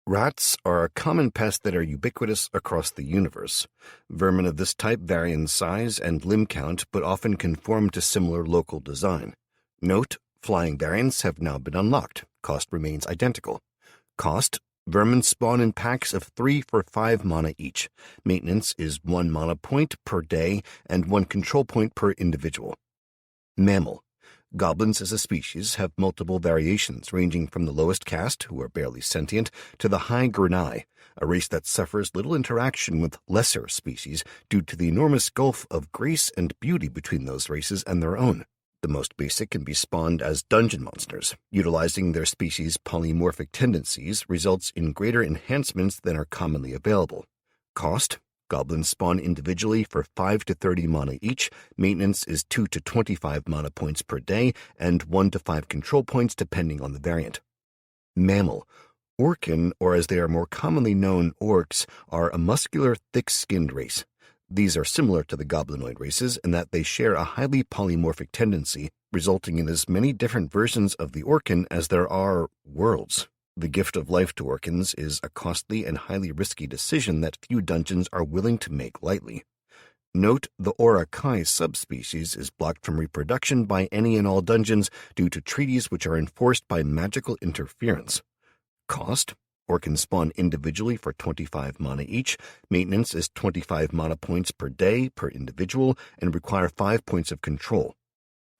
Rats are a common pest that are ubiquitous across the universe. Vermin of this type vary in size and limb count, but often conform to similar local design. Note, flying variants have now been unlocked. Cost remains identical. Cost, vermin spawn in packs of 3 for 5 mana each. Maintenance is 1 mana point per day and 1 control point per individual. Mammal. Goblins as a species have multiple variations ranging from the lowest caste, who are barely sentient, to the high Granai, a race that suffers little interaction with lesser species due to the enormous gulf of grace and beauty between those races and their own. The most basic can be spawned as dungeon monsters. Utilizing their species' polymorphic tendencies results in greater enhancements than are commonly available. Cost. Goblins spawn individually for 5 to 30 mana each. Maintenance is 2 to 25 mana points per day and 1 to 5 control points depending on the variant. Mammal. Orcan, or as they are more commonly known, orcs, are a muscular, thick-skinned race. These are similar to the goblinoid races in that they share a highly polymorphic tendency, resulting in as many different versions of the Orcan as there are worlds. The gift of life to Orcans is a costly and highly risky decision that few dungeons are willing to make lightly. Note, the Orakai subspecies is blocked from reproduction by any and all dungeons due to treaties which are enforced by magical interference. Cost. Orcans spawn individually for 25 mana each. Maintenance is 25 mana points per day per individual and require 5 points of control.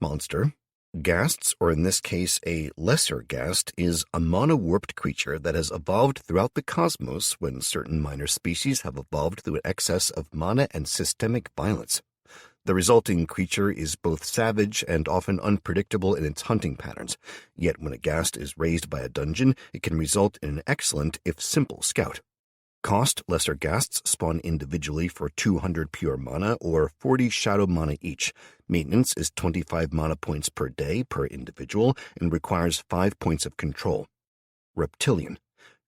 Monster. Ghasts, or in this case a lesser ghast, is a mana-warped creature that has evolved throughout the cosmos when certain minor species have evolved through an excess of mana and systemic violence. The resulting creature is both savage and often unpredictable in its hunting patterns, yet when a ghast is raised by a dungeon, it can result in an excellent, if simple, scout. Cost, lesser ghasts spawn individually for 200 pure mana or 40 shadow mana each. Maintenance is 25 mana points per day per individual and requires 5 points of control. Reptilian.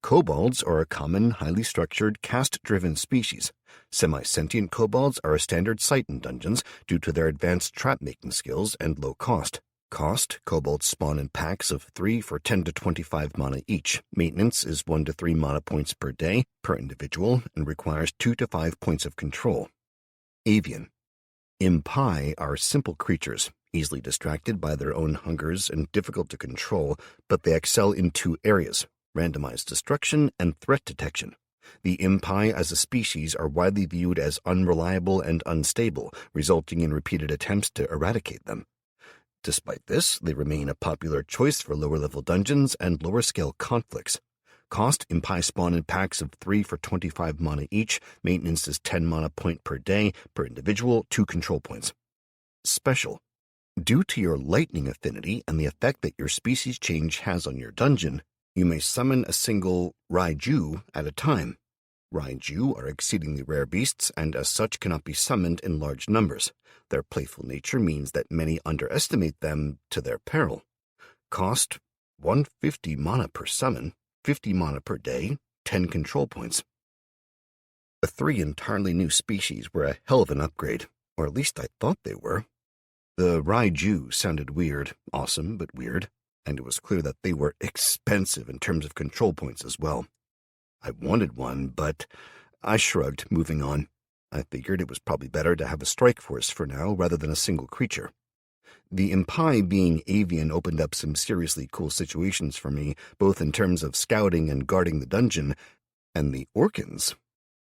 Kobolds are a common, highly structured, caste-driven species. Semi-sentient kobolds are a standard sight in dungeons due to their advanced trap-making skills and low cost. Kobolds spawn in packs of 3 for 10 to 25 mana each. Maintenance is 1 to 3 mana points per day per individual and requires 2 to 5 points of control. Avian. Impai are simple creatures, easily distracted by their own hungers and difficult to control, but they excel in 2 areas: randomized destruction and threat detection. The Impai as a species are widely viewed as unreliable and unstable, resulting in repeated attempts to eradicate them. Despite this, they remain a popular choice for lower-level dungeons and lower-scale conflicts. Cost, Impai spawn in packs of 3 for 25 mana each. Maintenance is 10 mana point per day per individual, 2 control points. Special. Due to your lightning affinity and the effect that your species change has on your dungeon, you may summon a single Raiju at a time. Raiju are exceedingly rare beasts and as such cannot be summoned in large numbers. Their playful nature means that many underestimate them to their peril. Cost, 150 mana per summon, 50 mana per day, 10 control points. The 3 entirely new species were a hell of an upgrade, or at least I thought they were. The Raiju sounded weird, awesome but weird, and it was clear that they were expensive in terms of control points as well. I wanted one, but I shrugged, moving on. I figured it was probably better to have a strike force for now rather than a single creature. The Impai being avian opened up some seriously cool situations for me, both in terms of scouting and guarding the dungeon, and the Orkans.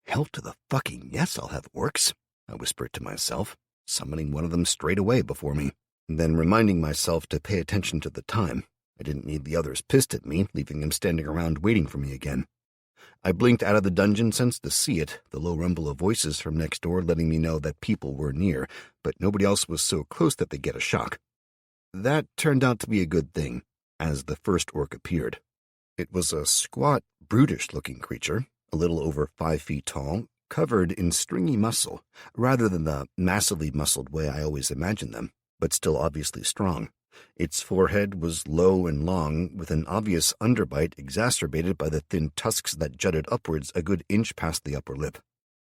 Hell to the fucking yes, I'll have orcs, I whispered to myself, summoning one of them straight away before me, and then reminding myself to pay attention to the time. I didn't need the others pissed at me, leaving them standing around waiting for me again. I blinked out of the dungeon sense to see it, the low rumble of voices from next door letting me know that people were near, but nobody else was so close that they'd get a shock. That turned out to be a good thing, as the first orc appeared. It was a squat, brutish-looking creature, a little over 5 feet tall, covered in stringy muscle, rather than the massively muscled way I always imagined them, but still obviously strong. Its forehead was low and long, with an obvious underbite exacerbated by the thin tusks that jutted upwards a good inch past the upper lip.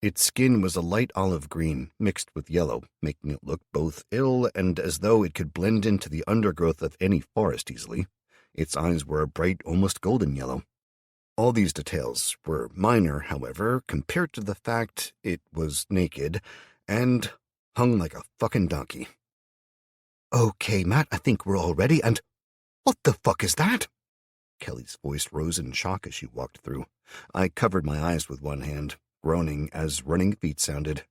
Its skin was a light olive green, mixed with yellow, making it look both ill and as though it could blend into the undergrowth of any forest easily. Its eyes were a bright, almost golden yellow. All these details were minor, however, compared to the fact it was naked and hung like a fucking donkey. "Okay, Matt, I think we're all ready, and what the fuck is that?" Kelly's voice rose in shock as she walked through. I covered my eyes with one hand, groaning as running feet sounded.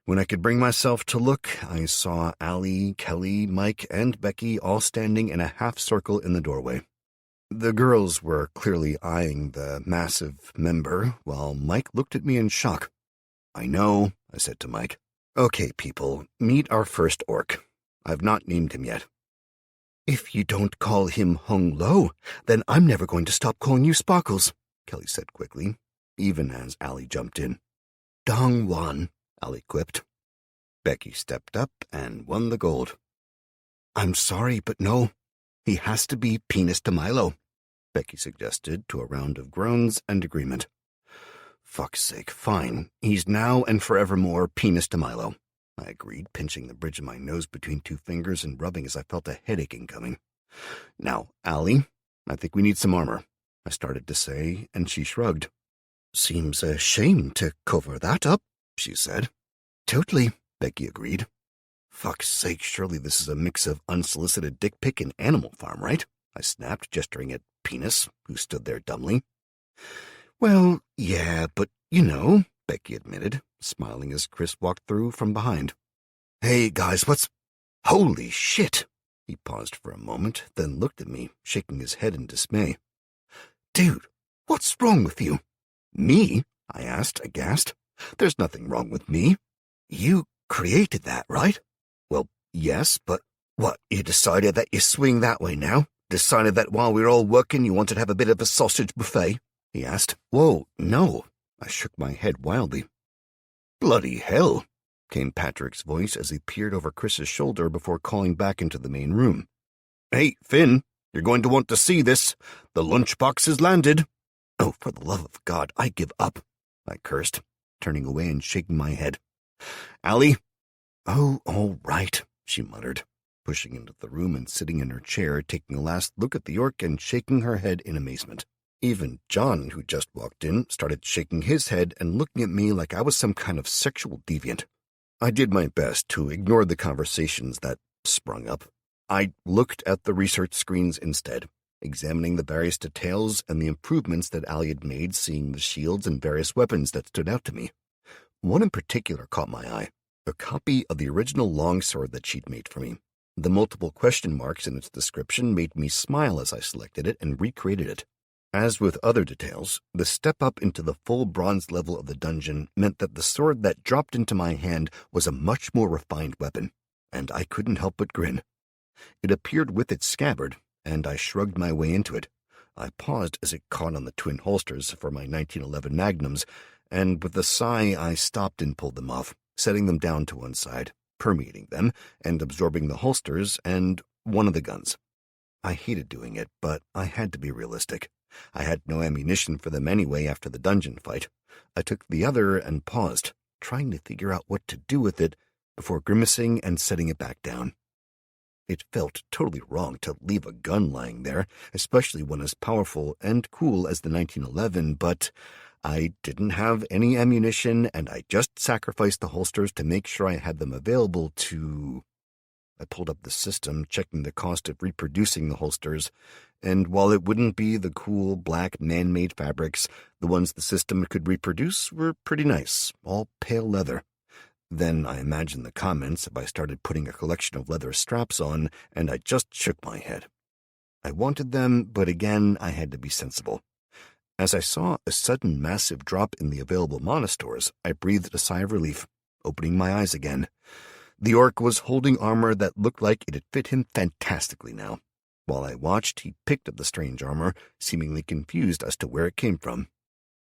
When I could bring myself to look, I saw Allie, Kelly, Mike, and Becky all standing in a half circle in the doorway. The girls were clearly eyeing the massive member, while Mike looked at me in shock. "I know," I said to Mike. "Okay, people, meet our first orc. I've not named him yet." "If you don't call him Hung Lo, then I'm never going to stop calling you Sparkles," Kelly said quickly, even as Allie jumped in. "Dong Wan," Allie quipped. Becky stepped up and won the gold. "I'm sorry, but no. He has to be Penis to Milo," Becky suggested to a round of groans and agreement. "Fuck's sake, fine. He's now and forevermore Penis to Milo," I agreed, pinching the bridge of my nose between 2 fingers and rubbing as I felt a headache incoming. "Now, Allie, I think we need some armor," I started to say, and she shrugged. "Seems a shame to cover that up," she said. "Totally," Becky agreed. "Fuck's sake, surely this is a mix of unsolicited dick pic and Animal Farm, right?" I snapped, gesturing at Penis, who stood there dumbly. "Well, yeah, but you know," Becky admitted, smiling as Chris walked through from behind. "Hey, guys, what's— Holy shit!" He paused for a moment, then looked at me, shaking his head in dismay. "Dude, what's wrong with you?" "Me?" I asked, aghast. "There's nothing wrong with me." "You created that, right?" "Well, yes, but what, you decided that you swing that way now? Decided that while we were all working you wanted to have a bit of a sausage buffet?" he asked. "Whoa, no. I shook my head wildly. "Bloody hell," came Patrick's voice as he peered over Chris's shoulder before calling back into the main room. "Hey, Finn, you're going to want to see this. The lunchbox has landed." "Oh, for the love of God, I give up," I cursed, turning away and shaking my head. "Allie?" "Oh, all right," she muttered, pushing into the room and sitting in her chair, taking a last look at the orc and shaking her head in amazement. Even John, who just walked in, started shaking his head and looking at me like I was some kind of sexual deviant. I did my best to ignore the conversations that sprung up. I looked at the research screens instead, examining the various details and the improvements that Allie had made, seeing the shields and various weapons that stood out to me. One in particular caught my eye, a copy of the original longsword that she'd made for me. The multiple question marks in its description made me smile as I selected it and recreated it. As with other details, the step up into the full bronze level of the dungeon meant that the sword that dropped into my hand was a much more refined weapon, and I couldn't help but grin. It appeared with its scabbard, and I shrugged my way into it. I paused as it caught on the twin holsters for my 1911 magnums, and with a sigh I stopped and pulled them off, setting them down to one side, permeating them, and absorbing the holsters and one of the guns. I hated doing it, but I had to be realistic. I had no ammunition for them anyway after the dungeon fight. I took the other and paused, trying to figure out what to do with it before grimacing and setting it back down. It felt totally wrong to leave a gun lying there, especially one as powerful and cool as the 1911, but I didn't have any ammunition, and I just sacrificed the holsters to make sure I had them available to... I pulled up the system, checking the cost of reproducing the holsters, and while it wouldn't be the cool, black, man-made fabrics, the ones the system could reproduce were pretty nice, all pale leather. Then I imagined the comments if I started putting a collection of leather straps on, and I just shook my head. I wanted them, but again I had to be sensible. As I saw a sudden massive drop in the available mana stores, I breathed a sigh of relief, opening my eyes again. The orc was holding armor that looked like it had fit him fantastically now. While I watched, he picked at the strange armor, seemingly confused as to where it came from.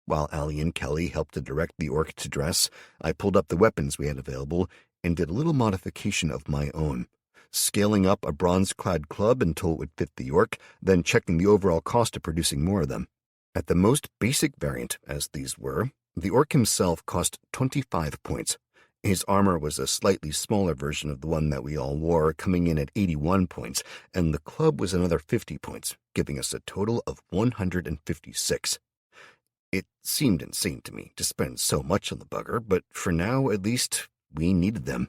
While Allie and Kelly helped to direct the orc to dress, I pulled up the weapons we had available and did a little modification of my own, scaling up a bronze-clad club until it would fit the orc, then checking the overall cost of producing more of them. At the most basic variant, as these were, the orc himself cost 25 points. His armor was a slightly smaller version of the one that we all wore, coming in at 81 points, and the club was another 50 points, giving us a total of 156. It seemed insane to me to spend so much on the bugger, but for now, at least, we needed them.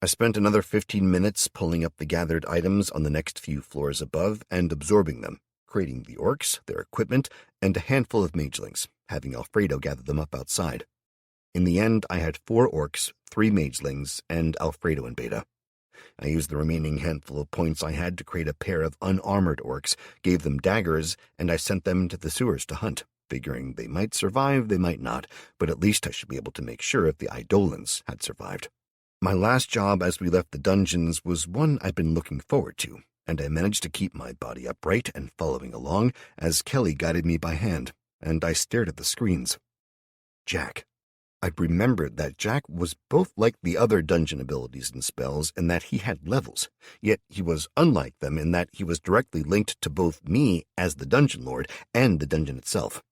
I spent another 15 minutes pulling up the gathered items on the next few floors above and absorbing them, creating the orcs, their equipment, and a handful of magelings, having Alfredo gather them up outside. In the end, I had 4 orcs, 3 magelings, and Alfredo and Beta. I used the remaining handful of points I had to create a pair of unarmored orcs, gave them daggers, and I sent them into the sewers to hunt, figuring they might survive, they might not, but at least I should be able to make sure if the Eidolons had survived. My last job as we left the dungeons was one I'd been looking forward to, and I managed to keep my body upright and following along as Kelly guided me by hand, and I stared at the screens. Jack. I'd remembered that Jack was both like the other dungeon abilities and spells in that he had levels, yet he was unlike them in that he was directly linked to both me as the dungeon lord and the dungeon itself.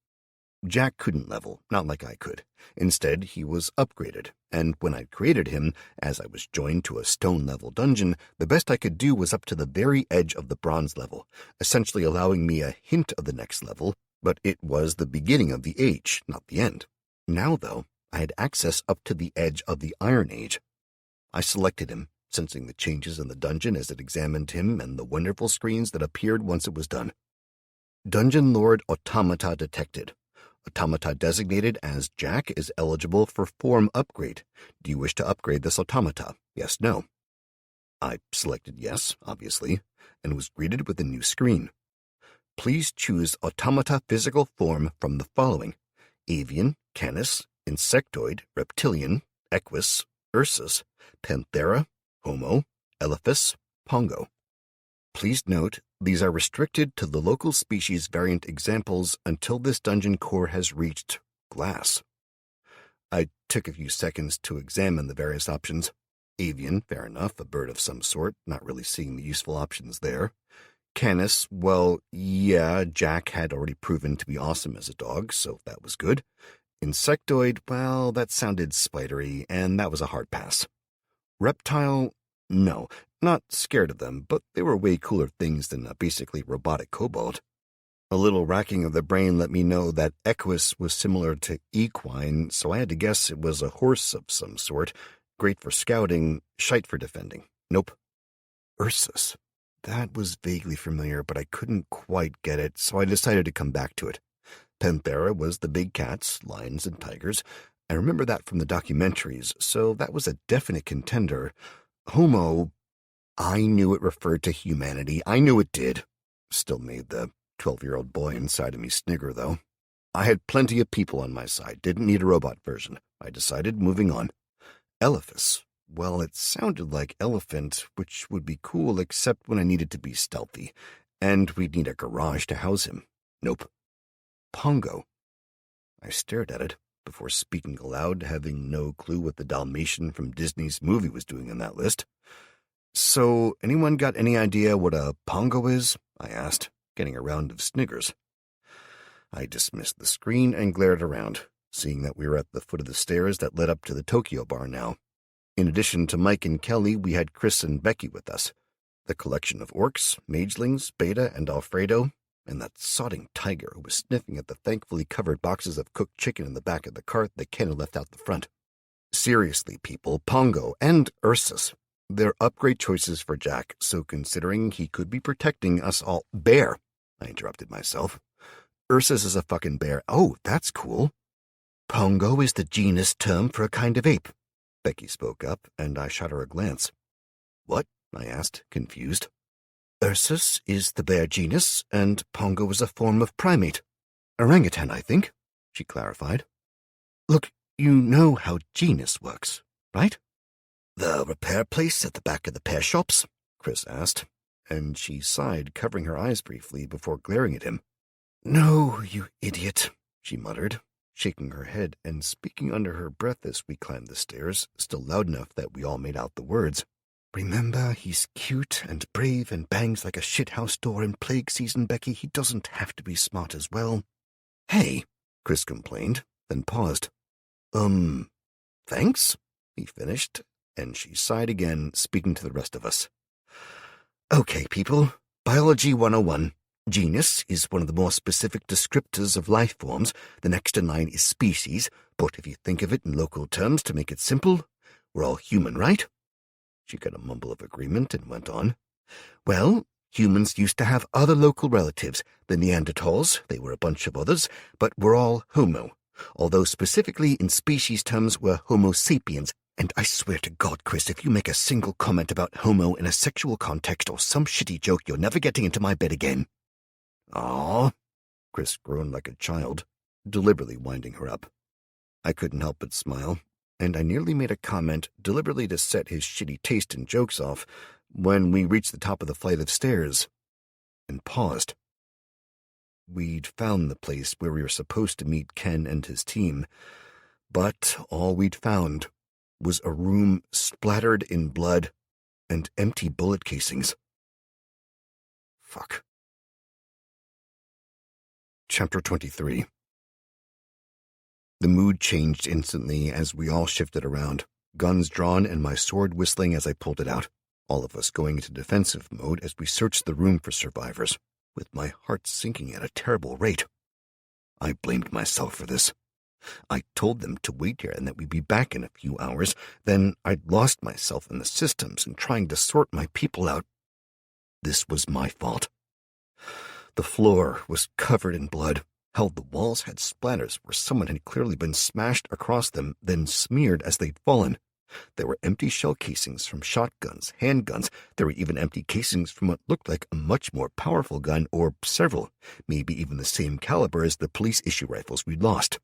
Jack couldn't level, not like I could. Instead, he was upgraded, and when I'd created him, as I was joined to a stone-level dungeon, the best I could do was up to the very edge of the bronze level, essentially allowing me a hint of the next level, but it was the beginning of the age, not the end. Now, though, I had access up to the edge of the Iron Age. I selected him, sensing the changes in the dungeon as it examined him and the wonderful screens that appeared once it was done. Dungeon Lord Automata detected. Automata designated as Jack is eligible for form upgrade. Do you wish to upgrade this automata? Yes, no. I selected yes, obviously, and was greeted with a new screen. Please choose automata physical form from the following: avian, canis, insectoid, reptilian, equus, ursus, panthera, homo, elephas, pongo. Please note, these are restricted to the local species variant examples until this dungeon core has reached glass. I took a few seconds to examine the various options. Avian, fair enough, a bird of some sort, not really seeing the useful options there. Canis, well, yeah, Jack had already proven to be awesome as a dog, so that was good. Insectoid, well, that sounded spidery, and that was a hard pass. Reptile, no, not scared of them, but they were way cooler things than a basically robotic kobold. A little racking of the brain let me know that equus was similar to equine, so I had to guess it was a horse of some sort. Great for scouting, shite for defending. Nope. Ursus. That was vaguely familiar, but I couldn't quite get it, so I decided to come back to it. Panthera was the big cats, lions and tigers. I remember that from the documentaries, so that was a definite contender. Homo, I knew it referred to humanity. I knew it did. Still made the 12-year-old boy inside of me snigger, though. I had plenty of people on my side, didn't need a robot version. I decided, moving on. Elephas. Well, it sounded like elephant, which would be cool except when I needed to be stealthy, and we'd need a garage to house him. Nope. Pongo. I stared at it before speaking aloud, having no clue what the Dalmatian from Disney's movie was doing on that list. So, anyone got any idea what a pongo is? I asked, getting a round of sniggers. I dismissed the screen and glared around, seeing that we were at the foot of the stairs that led up to the Tokyo bar now. In addition to Mike and Kelly, we had Chris and Becky with us. The collection of orcs, magelings, Beta, and Alfredo, and that sodding tiger who was sniffing at the thankfully covered boxes of cooked chicken in the back of the cart that Ken had left out the front. Seriously, people, Pongo and Ursus. They're upgrade choices for Jack, so considering he could be protecting us all— Bear! I interrupted myself. Ursus is a fucking bear. Oh, that's cool. Pongo is the genus term for a kind of ape. Becky spoke up, and I shot her a glance. What? I asked, confused. Ursus is the bear genus, and Pongo is a form of primate. Orangutan, I think, she clarified. Look, you know how genus works, right? The repair place at the back of the pear shops? Chris asked, and she sighed, covering her eyes briefly before glaring at him. No, you idiot, she muttered, shaking her head and speaking under her breath as we climbed the stairs, still loud enough that we all made out the words. Remember, he's cute and brave and bangs like a shithouse door in plague season, Becky. He doesn't have to be smart as well. Hey, Chris complained, then paused. Thanks, he finished, and she sighed again, speaking to the rest of us. Okay, people, Biology 101. Genus is one of the more specific descriptors of life forms. The next in line is species, but if you think of it in local terms to make it simple, we're all human, right? She got a mumble of agreement and went on. Well, humans used to have other local relatives. The Neanderthals, they were a bunch of others, but we're all Homo. Although specifically in species terms we're Homo sapiens. And I swear to God, Chris, if you make a single comment about Homo in a sexual context or some shitty joke, you're never getting into my bed again. Aw, Chris groaned like a child, deliberately winding her up. I couldn't help but smile, and I nearly made a comment deliberately to set his shitty taste in jokes off when we reached the top of the flight of stairs and paused. We'd found the place where we were supposed to meet Ken and his team, but all we'd found was a room splattered in blood and empty bullet casings. Fuck. Chapter 23. The mood changed instantly as we all shifted around, guns drawn and my sword whistling as I pulled it out, all of us going into defensive mode as we searched the room for survivors, with my heart sinking at a terrible rate. I blamed myself for this. I told them to wait here and that we'd be back in a few hours. Then I'd lost myself in the systems and trying to sort my people out. This was my fault. The floor was covered in blood. Hell, the walls had splatters where someone had clearly been smashed across them, then smeared as they'd fallen. There were empty shell casings from shotguns, handguns. There were even empty casings from what looked like a much more powerful gun, or several, maybe even the same caliber as the police issue rifles we'd lost.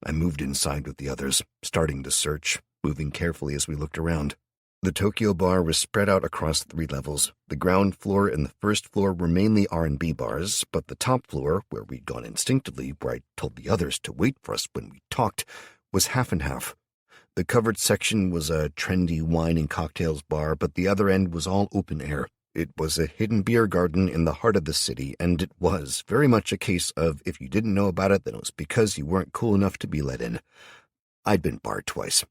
I moved inside with the others, starting to search, moving carefully as we looked around. The Tokyo bar was spread out across 3 levels. The ground floor and the first floor were mainly R&B bars, but the top floor, where we'd gone instinctively, where I told the others to wait for us when we talked, was half and half. The covered section was a trendy wine and cocktails bar, but the other end was all open air. It was a hidden beer garden in the heart of the city, and it was very much a case of if you didn't know about it, then it was because you weren't cool enough to be let in. I'd been barred twice.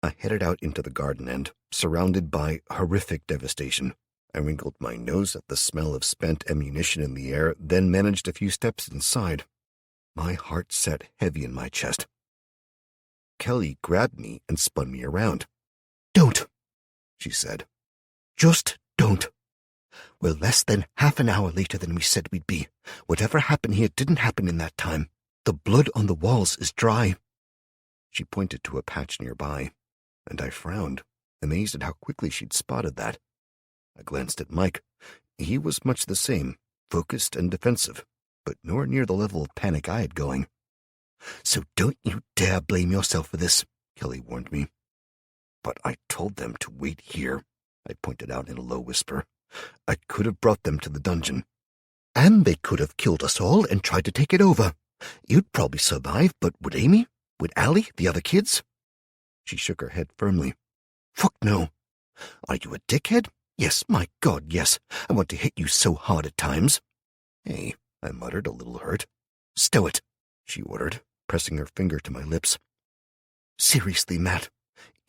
I headed out into the garden end, surrounded by horrific devastation. I wrinkled my nose at the smell of spent ammunition in the air, then managed a few steps inside. My heart sat heavy in my chest. Kelly grabbed me and spun me around. "Don't," she said. "Just don't. We're less than half an hour later than we said we'd be. Whatever happened here didn't happen in that time. The blood on the walls is dry." She pointed to a patch nearby, and I frowned, amazed at how quickly she'd spotted that. I glanced at Mike. He was much the same, focused and defensive, but nowhere near the level of panic I had going. "So don't you dare blame yourself for this," Kelly warned me. "But I told them to wait here," I pointed out in a low whisper. "I could have brought them to the dungeon. And they could have killed us all and tried to take it over. You'd probably survive, but would Amy? Would Allie? The other kids?" She shook her head firmly. "Fuck no. Are you a dickhead? Yes, my God, yes. I want to hit you so hard at times." "Hey," I muttered, a little hurt. "Stow it," she ordered, pressing her finger to my lips. "Seriously, Matt,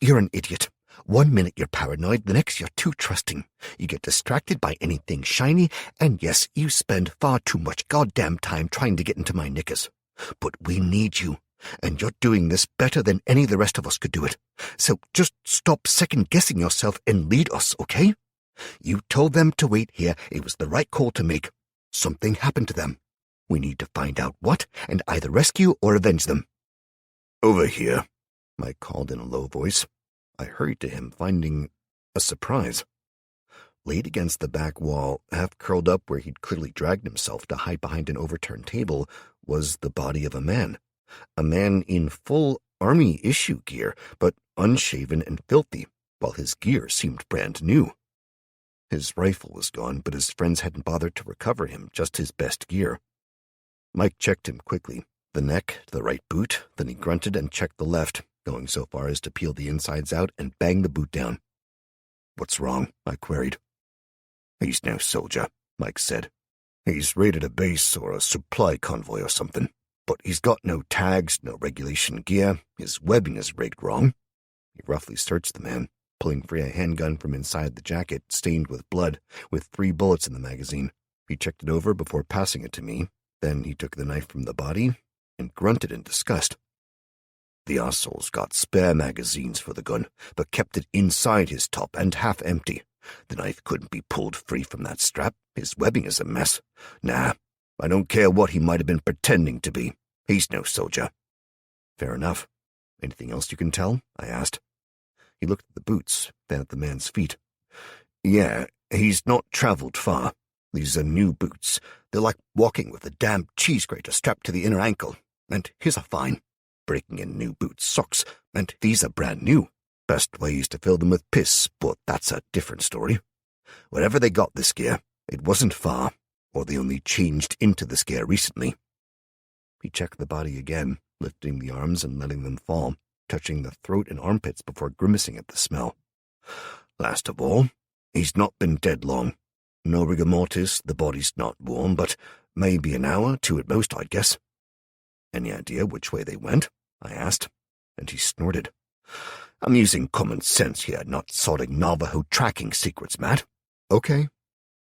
you're an idiot. 1 minute you're paranoid, the next you're too trusting. You get distracted by anything shiny, and yes, you spend far too much goddamn time trying to get into my knickers. But we need you, and you're doing this better than any of the rest of us could do it. So just stop second-guessing yourself and lead us, okay? You told them to wait here. It was the right call to make. Something happened to them. We need to find out what, and either rescue or avenge them." "Over here," Mike called in a low voice. I hurried to him, finding a surprise. Laid against the back wall, half curled up where he'd clearly dragged himself to hide behind an overturned table, was the body of a man. A man in full army-issue gear, but unshaven and filthy, while his gear seemed brand new. His rifle was gone, but his friends hadn't bothered to recover him, just his best gear. Mike checked him quickly. The neck, the right boot, then he grunted and checked the left, going so far as to peel the insides out and bang the boot down. "What's wrong?" I queried. "He's no soldier," Mike said. "He's raided a base or a supply convoy or something. But he's got no tags, no regulation gear. His webbing is rigged wrong." He roughly searched the man, pulling free a handgun from inside the jacket, stained with blood, with 3 bullets in the magazine. He checked it over before passing it to me. Then he took the knife from the body and grunted in disgust. "The asshole's got spare magazines for the gun, but kept it inside his top and half empty. The knife couldn't be pulled free from that strap. His webbing is a mess. Nah, I don't care what he might have been pretending to be. He's no soldier." "Fair enough. Anything else you can tell?" I asked. He looked at the boots, then at the man's feet. "Yeah, he's not traveled far. These are new boots. They're like walking with a damn cheese grater strapped to the inner ankle. And his are fine. Breaking in new boots sucks, and these are brand new. Best ways to fill them with piss, but that's a different story. Wherever they got this gear, it wasn't far, or they only changed into this gear recently." He checked the body again, lifting the arms and letting them fall, touching the throat and armpits before grimacing at the smell. "Last of all, he's not been dead long. No rigor mortis, the body's not warm, but maybe an hour, 2 at most, I'd guess." "Any idea which way they went?" I asked, and he snorted. "I'm using common sense here, not sorting Navajo tracking secrets, Matt." "Okay.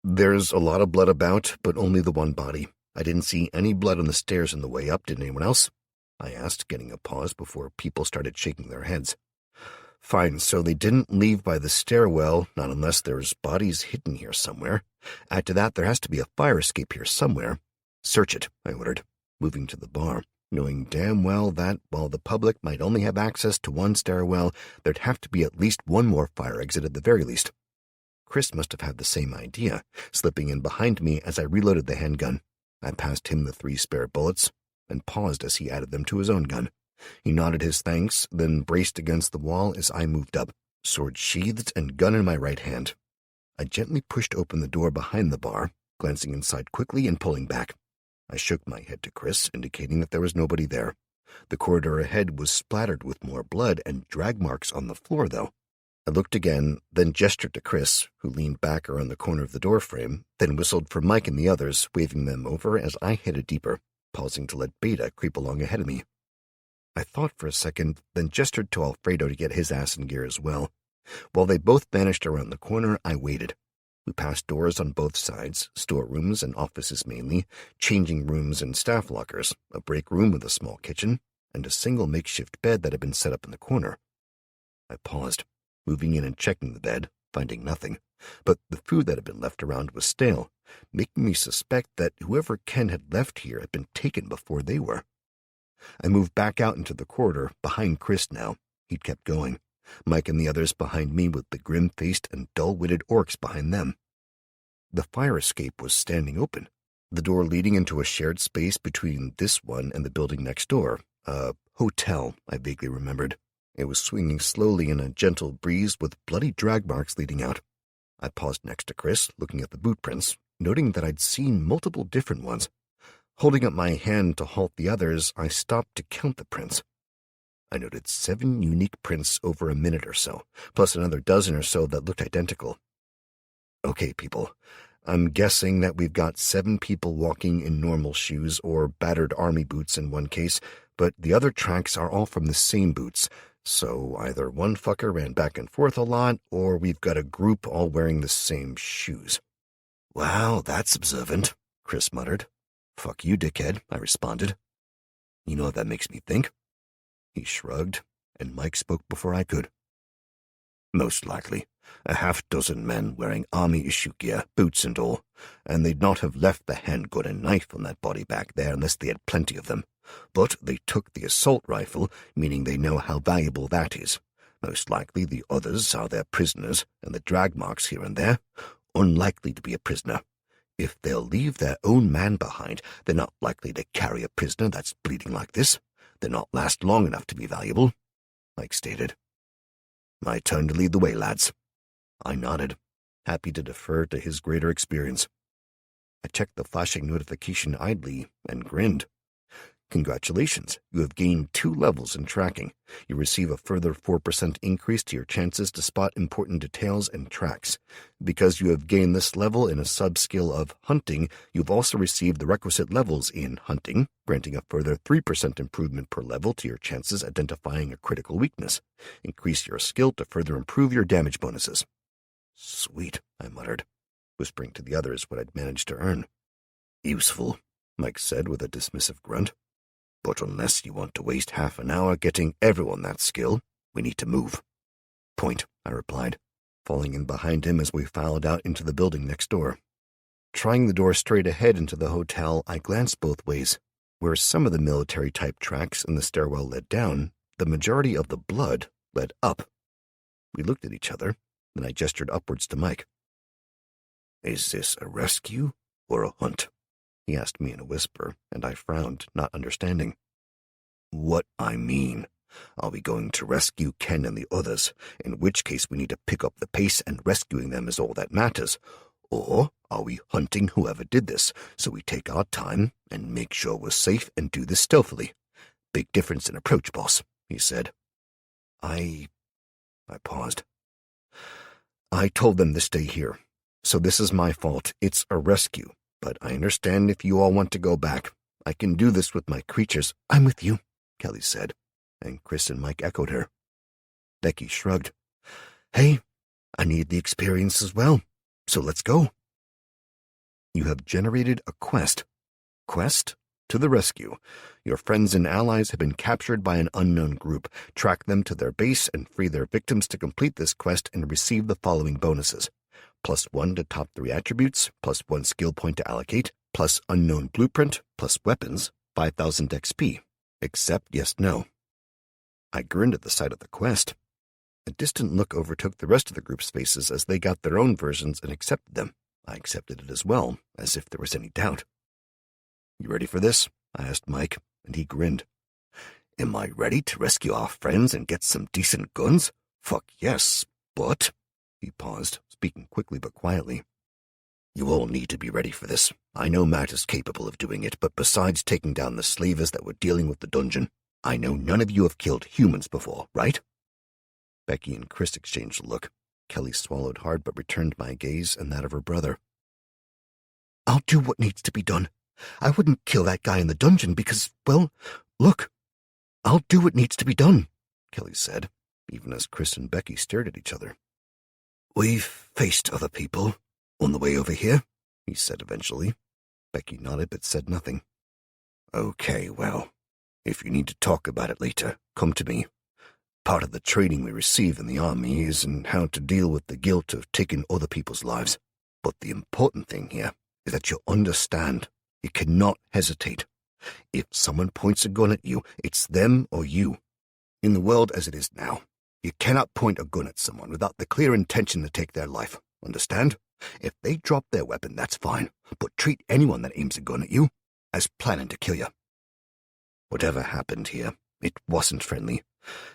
There's a lot of blood about, but only the one body. I didn't see any blood on the stairs on the way up. Did anyone else?" I asked, getting a pause before people started shaking their heads. "Fine, so they didn't leave by the stairwell, not unless there's bodies hidden here somewhere. Add to that, there has to be a fire escape here somewhere. Search it," I ordered, moving to the bar, knowing damn well that, while the public might only have access to one stairwell, there'd have to be at least one more fire exit at the very least. Chris must have had the same idea, slipping in behind me as I reloaded the handgun. I passed him the 3 spare bullets, and paused as he added them to his own gun. He nodded his thanks, then braced against the wall as I moved up. sword sheathed and gun in my right hand. I gently pushed open the door behind the bar, glancing inside quickly and pulling back. I shook my head to Chris, indicating that there was nobody there. The corridor ahead was splattered with more blood and drag marks on the floor, though. I looked again, then gestured to Chris, who leaned back around the corner of the doorframe, then whistled for Mike and the others, waving them over as I headed deeper, pausing to let Beta creep along ahead of me. I thought for a second, then gestured to Alfredo to get his ass in gear as well. While they both vanished around the corner, I waited. We passed doors on both sides, storerooms and offices mainly, changing rooms and staff lockers, a break room with a small kitchen, and a single makeshift bed that had been set up in the corner. I paused, moving in and checking the bed, finding nothing, but the food that had been left around was stale, making me suspect that whoever Ken had left here had been taken before they were. I moved back out into the corridor, behind Chris now. He'd kept going. Mike and the others behind me with the grim-faced and dull-witted orcs behind them. The fire escape was standing open, the door leading into a shared space between this one and the building next door, a hotel, I vaguely remembered. It was swinging slowly in a gentle breeze with bloody drag marks leading out. I paused next to Chris, looking at the boot prints, noting that I'd seen multiple different ones. Holding up my hand to halt the others, I stopped to count the prints. I noted 7 unique prints over a minute or so, plus another dozen or so that looked identical. Okay, people, I'm guessing that we've got 7 people walking in normal shoes or battered army boots in one case, but the other tracks are all from the same boots, so either one fucker ran back and forth a lot, or we've got a group all wearing the same shoes. Wow, that's observant, Chris muttered. Fuck you, dickhead, I responded. You know what that makes me think? He shrugged, and Mike spoke before I could. Most likely, a half-dozen men wearing army-issue gear, boots and all, and they'd not have left the handgun and knife on that body back there unless they had plenty of them. But they took the assault rifle, meaning they know how valuable that is. Most likely the others are their prisoners, and the drag marks here and there, unlikely to be a prisoner. If they'll leave their own man behind, they're not likely to carry a prisoner that's bleeding like this. They'll not last long enough to be valuable, Mike stated. My turn to lead the way, lads. I nodded, happy to defer to his greater experience. I checked the flashing notification idly and grinned. Congratulations, you have gained 2 levels in tracking. You receive a further 4% increase to your chances to spot important details and tracks. Because you have gained this level in a sub-skill of hunting, you've also received the requisite levels in hunting, granting a further 3% improvement per level to your chances identifying a critical weakness. Increase your skill to further improve your damage bonuses. Sweet, I muttered, whispering to the others what I'd managed to earn. Useful, Mike said with a dismissive grunt. But unless you want to waste half an hour getting everyone that skill, we need to move. Point, I replied, falling in behind him as we filed out into the building next door. Trying the door straight ahead into the hotel, I glanced both ways. Where some of the military-type tracks in the stairwell led down, the majority of the blood led up. We looked at each other, then I gestured upwards to Mike. Is this a rescue or a hunt? He asked me in a whisper, and I frowned, not understanding. What I mean. Are we going to rescue Ken and the others, in which case we need to pick up the pace and rescuing them is all that matters? Or are we hunting whoever did this, so we take our time and make sure we're safe and do this stealthily? Big difference in approach, boss, he said. I paused. I told them to stay here, so this is my fault. It's a rescue. But I understand if you all want to go back. I can do this with my creatures. I'm with you, Kelly said, and Chris and Mike echoed her. Becky shrugged. Hey, I need the experience as well, so let's go. You have generated a quest. Quest to the rescue. Your friends and allies have been captured by an unknown group. Track them to their base and free their victims to complete this quest and receive the following bonuses. +1 to top 3 attributes, +1 skill point to allocate, plus unknown blueprint, plus weapons, 5,000 XP. Accept, yes, no. I grinned at the sight of the quest. A distant look overtook the rest of the group's faces as they got their own versions and accepted them. I accepted it as well, as if there was any doubt. You ready for this? I asked Mike, and he grinned. Am I ready to rescue our friends and get some decent guns? Fuck yes, But, he paused, speaking quickly but quietly, you all need to be ready for this. I know Matt is capable of doing it, but besides taking down the slavers that were dealing with the dungeon, I know none of you have killed humans before, right? Becky and Chris exchanged a look. Kelly swallowed hard but returned my gaze and that of her brother. I'll do what needs to be done. I wouldn't kill that guy in the dungeon because, well, look, I'll do what needs to be done, Kelly said, even as Chris and Becky stared at each other. We've faced other people on the way over here, he said eventually. Becky nodded but said nothing. Okay, well, if you need to talk about it later, come to me. Part of the training we receive in the army is in how to deal with the guilt of taking other people's lives. But the important thing here is that you understand. You cannot hesitate. If someone points a gun at you, it's them or you. In the world as it is now, you cannot point a gun at someone without the clear intention to take their life. Understand? If they drop their weapon, that's fine, but treat anyone that aims a gun at you as planning to kill you. Whatever happened here, it wasn't friendly,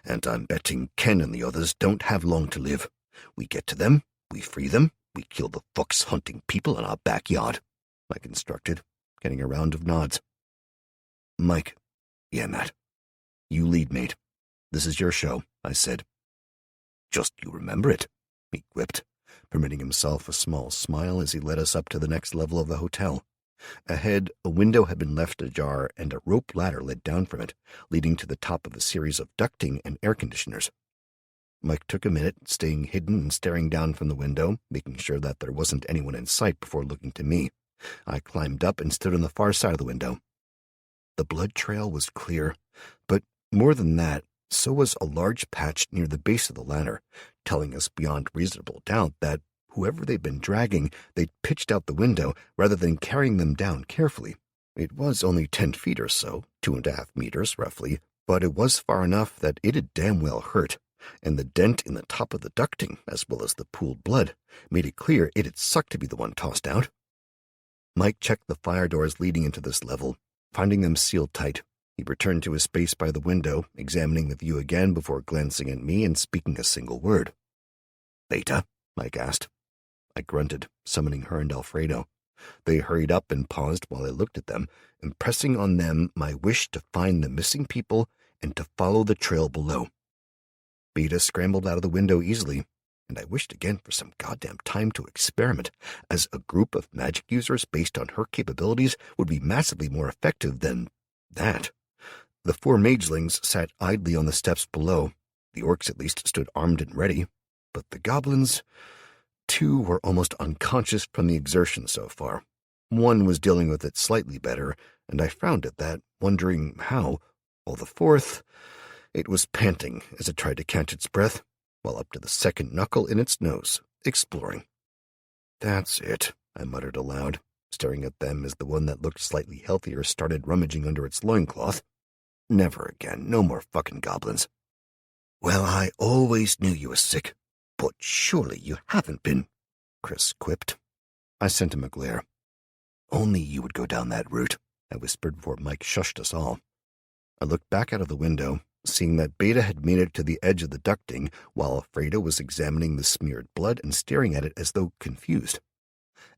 and I'm betting Ken and the others don't have long to live. We get to them, we free them, we kill the fucks hunting people in our backyard, Mike instructed, getting a round of nods. Mike. Yeah, Matt. You lead, mate. This is your show, I said. Just you remember it, he quipped, permitting himself a small smile as he led us up to the next level of the hotel. Ahead, a window had been left ajar and a rope ladder led down from it, leading to the top of a series of ducting and air conditioners. Mike took a minute, staying hidden and staring down from the window, making sure that there wasn't anyone in sight before looking to me. I climbed up and stood on the far side of the window. The blood trail was clear, but more than that, so was a large patch near the base of the ladder, telling us beyond reasonable doubt that whoever they'd been dragging, they'd pitched out the window rather than carrying them down carefully. It was only 10 feet or so, 2.5 meters roughly, but it was far enough that it'd damn well hurt, and the dent in the top of the ducting, as well as the pooled blood, made it clear it'd suck to be the one tossed out. Mike checked the fire doors leading into this level, finding them sealed tight. He returned to his space by the window, examining the view again before glancing at me and speaking a single word. Beta? Mike asked. I grunted, summoning her and Alfredo. They hurried up and paused while I looked at them, impressing on them my wish to find the missing people and to follow the trail below. Beta scrambled out of the window easily, and I wished again for some goddamn time to experiment, as a group of magic users based on her capabilities would be massively more effective than that. The 4 magelings sat idly on the steps below. The orcs at least stood armed and ready, but the goblins, 2 were almost unconscious from the exertion so far. 1 was dealing with it slightly better, and I frowned at that, wondering how, while the 4th, it was panting as it tried to catch its breath, while up to the 2nd knuckle in its nose, exploring. That's it, I muttered aloud, staring at them as the one that looked slightly healthier started rummaging under its loincloth. Never again, no more fucking goblins. Well, I always knew you were sick, but surely you haven't been, Chris quipped. I sent him a glare. Only you would go down that route, I whispered before Mike shushed us all. I looked back out of the window, seeing that Beta had made it to the edge of the ducting, while Alfredo was examining the smeared blood and staring at it as though confused.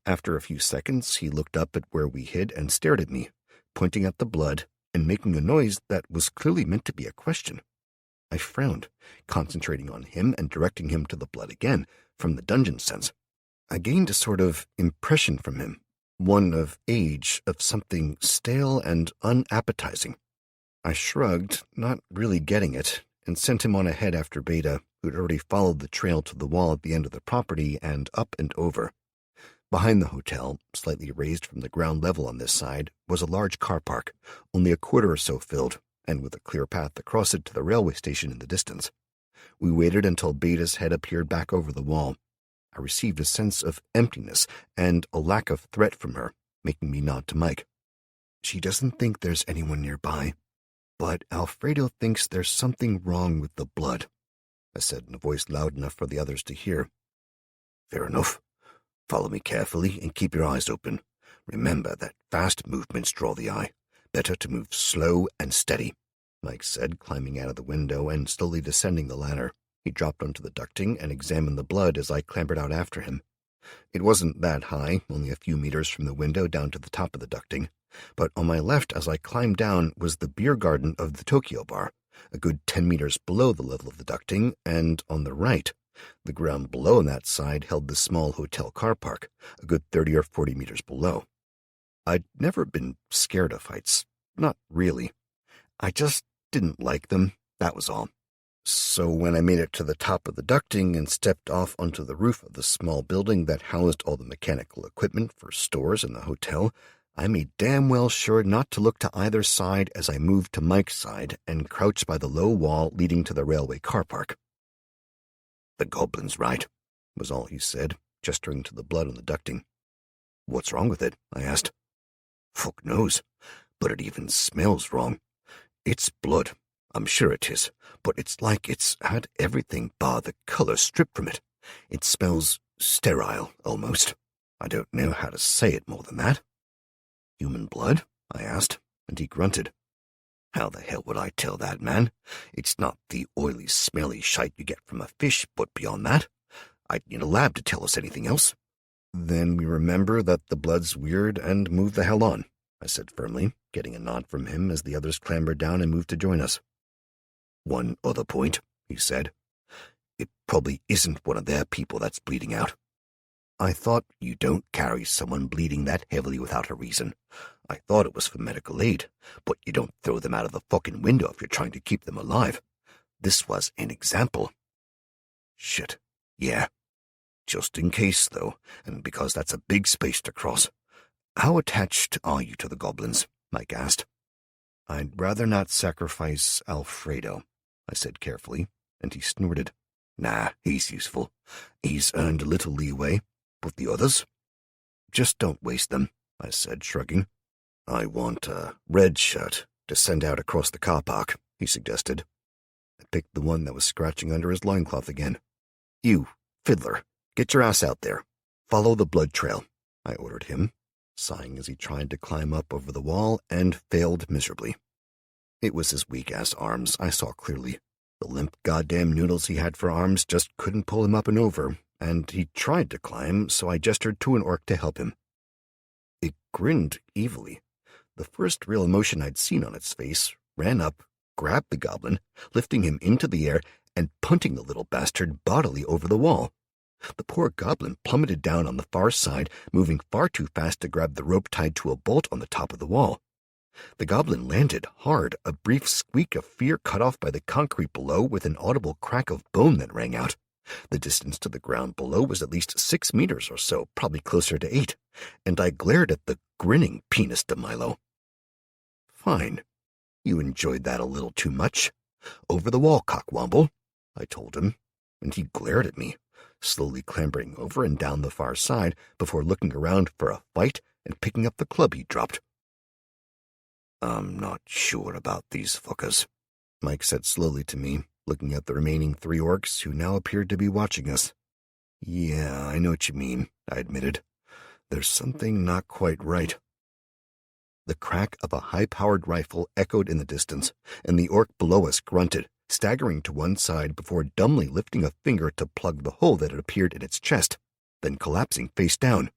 After a few seconds, he looked up at where we hid and stared at me, pointing at the blood and making a noise that was clearly meant to be a question. I frowned, concentrating on him and directing him to the blood again, from the dungeon sense. I gained a sort of impression from him, one of age, of something stale and unappetizing. I shrugged, not really getting it, and sent him on ahead after Beta, who'd already followed the trail to the wall at the end of the property and up and over. Behind the hotel, slightly raised from the ground level on this side, was a large car park, only a quarter or so filled, and with a clear path across it to the railway station in the distance. We waited until Beta's head appeared back over the wall. I received a sense of emptiness and a lack of threat from her, making me nod to Mike. She doesn't think there's anyone nearby, but Alfredo thinks there's something wrong with the blood, I said in a voice loud enough for the others to hear. Fair enough. Follow me carefully and keep your eyes open. Remember that fast movements draw the eye. Better to move slow and steady, Mike said, climbing out of the window and slowly descending the ladder. He dropped onto the ducting and examined the blood as I clambered out after him. It wasn't that high, only a few meters from the window down to the top of the ducting, but on my left as I climbed down was the beer garden of the Tokyo bar, a good 10 meters below the level of the ducting, and on the right, the ground below on that side held the small hotel car park, a good 30 or 40 meters below. I'd never been scared of heights. Not really. I just didn't like them, that was all. So when I made it to the top of the ducting and stepped off onto the roof of the small building that housed all the mechanical equipment for stores in the hotel, I made damn well sure not to look to either side as I moved to Mike's side and crouched by the low wall leading to the railway car park. "The goblin's right," was all he said, gesturing to the blood on the ducting. "What's wrong with it?" I asked. "Fuck knows, but it even smells wrong. It's blood, I'm sure it is, but it's like it's had everything bar the color stripped from it. It smells sterile, almost. I don't know how to say it more than that." "Human blood?" I asked, and he grunted. "How the hell would I tell that, man? It's not the oily, smelly shite you get from a fish, but beyond that, I'd need a lab to tell us anything else." "Then we remember that the blood's weird and move the hell on," I said firmly, getting a nod from him as the others clambered down and moved to join us. "One other point," he said. "It probably isn't one of their people that's bleeding out. I thought you don't carry someone bleeding that heavily without a reason. I thought it was for medical aid, but you don't throw them out of the fucking window if you're trying to keep them alive. This was an example." "Shit, yeah. Just in case, though, and because that's a big space to cross. How attached are you to the goblins?" Mike asked. "I'd rather not sacrifice Alfredo," I said carefully, and he snorted. "Nah, he's useful. He's earned a little leeway. But the others? Just don't waste them," I said, shrugging. "I want a red shirt to send out across the car park," he suggested. I picked the one that was scratching under his loincloth again. "You, Fiddler, get your ass out there. Follow the blood trail," I ordered him, sighing as he tried to climb up over the wall and failed miserably. It was his weak-ass arms, I saw clearly. The limp goddamn noodles he had for arms just couldn't pull him up and over, and he tried to climb, so I gestured to an orc to help him. It grinned evilly. The first real emotion I'd seen on its face, ran up, grabbed the goblin, lifting him into the air and punting the little bastard bodily over the wall. The poor goblin plummeted down on the far side, moving far too fast to grab the rope tied to a bolt on the top of the wall. The goblin landed hard, a brief squeak of fear cut off by the concrete below with an audible crack of bone that rang out. The distance to the ground below was at least 6 meters or so, probably closer to 8, and I glared at the grinning penis de Milo. "Fine. You enjoyed that a little too much. Over the wall, cockwomble," I told him, and he glared at me, slowly clambering over and down the far side before looking around for a fight and picking up the club he dropped. "I'm not sure about these fuckers," Mike said slowly to me, looking at the remaining 3 orcs who now appeared to be watching us. "Yeah, I know what you mean," I admitted. "There's something not quite right." The crack of a high-powered rifle echoed in the distance, and the orc below us grunted, staggering to one side before dumbly lifting a finger to plug the hole that had appeared in its chest, then collapsing face down.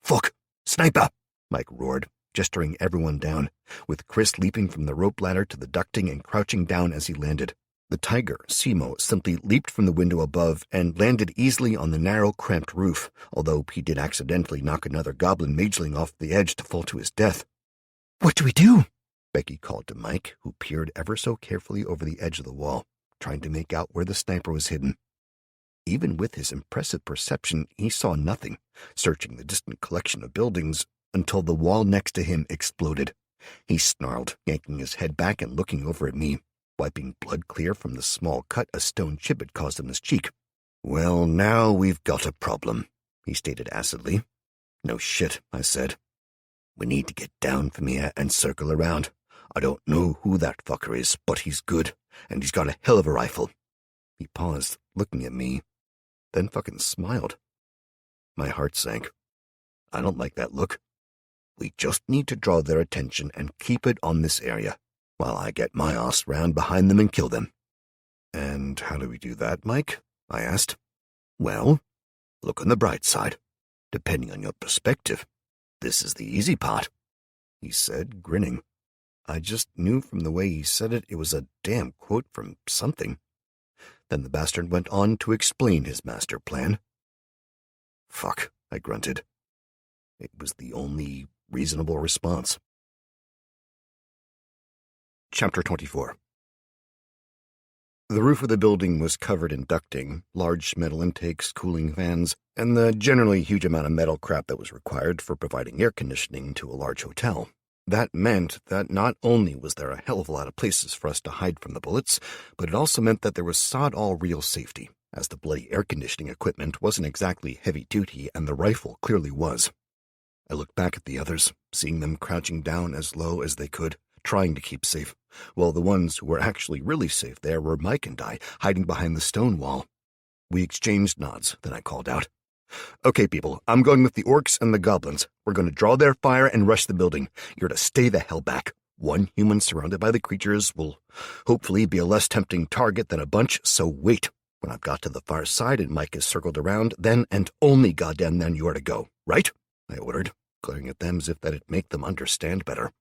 "Fuck! Sniper!" Mike roared, gesturing everyone down, with Chris leaping from the rope ladder to the ducting and crouching down as he landed. The tiger, Simo, simply leaped from the window above and landed easily on the narrow, cramped roof, although he did accidentally knock another goblin mageling off the edge to fall to his death. "What do we do?" Becky called to Mike, who peered ever so carefully over the edge of the wall, trying to make out where the sniper was hidden. Even with his impressive perception, he saw nothing, searching the distant collection of buildings until the wall next to him exploded. He snarled, yanking his head back and looking over at me, wiping blood clear from the small cut a stone chip had caused on his cheek. "Well, now we've got a problem," he stated acidly. "No shit," I said. "We need to get down from here and circle around. I don't know who that fucker is, but he's good, and he's got a hell of a rifle." He paused, looking at me, then fucking smiled. My heart sank. I don't like that look. "We just need to draw their attention and keep it on this area, while I get my ass round behind them and kill them." And how do we do that, Mike? I asked. Well, look on the bright side. Depending on your perspective, this is the easy part, he said, grinning. I just knew from the way he said it was a damn quote from something. Then the bastard went on to explain his master plan. Fuck, I grunted. It was the only reasonable response. Chapter 24. The roof of the building was covered in ducting, large metal intakes, cooling fans, and the generally huge amount of metal crap that was required for providing air conditioning to a large hotel. That meant that not only was there a hell of a lot of places for us to hide from the bullets, but it also meant that there was sod-all real safety, as the bloody air conditioning equipment wasn't exactly heavy-duty and the rifle clearly was. I looked back at the others, seeing them crouching down as low as they could, trying to keep safe, while the ones who were actually really safe there were Mike and I, hiding behind the stone wall. We exchanged nods, then I called out, "Okay, people, I'm going with the orcs and the goblins. We're going to draw their fire and rush the building. You're to stay the hell back. One human surrounded by the creatures will hopefully be a less tempting target than a bunch, so wait. When I've got to the far side and Mike is circled around, then and only goddamn then you are to go, right?" I ordered, glaring at them as if that'd make them understand better.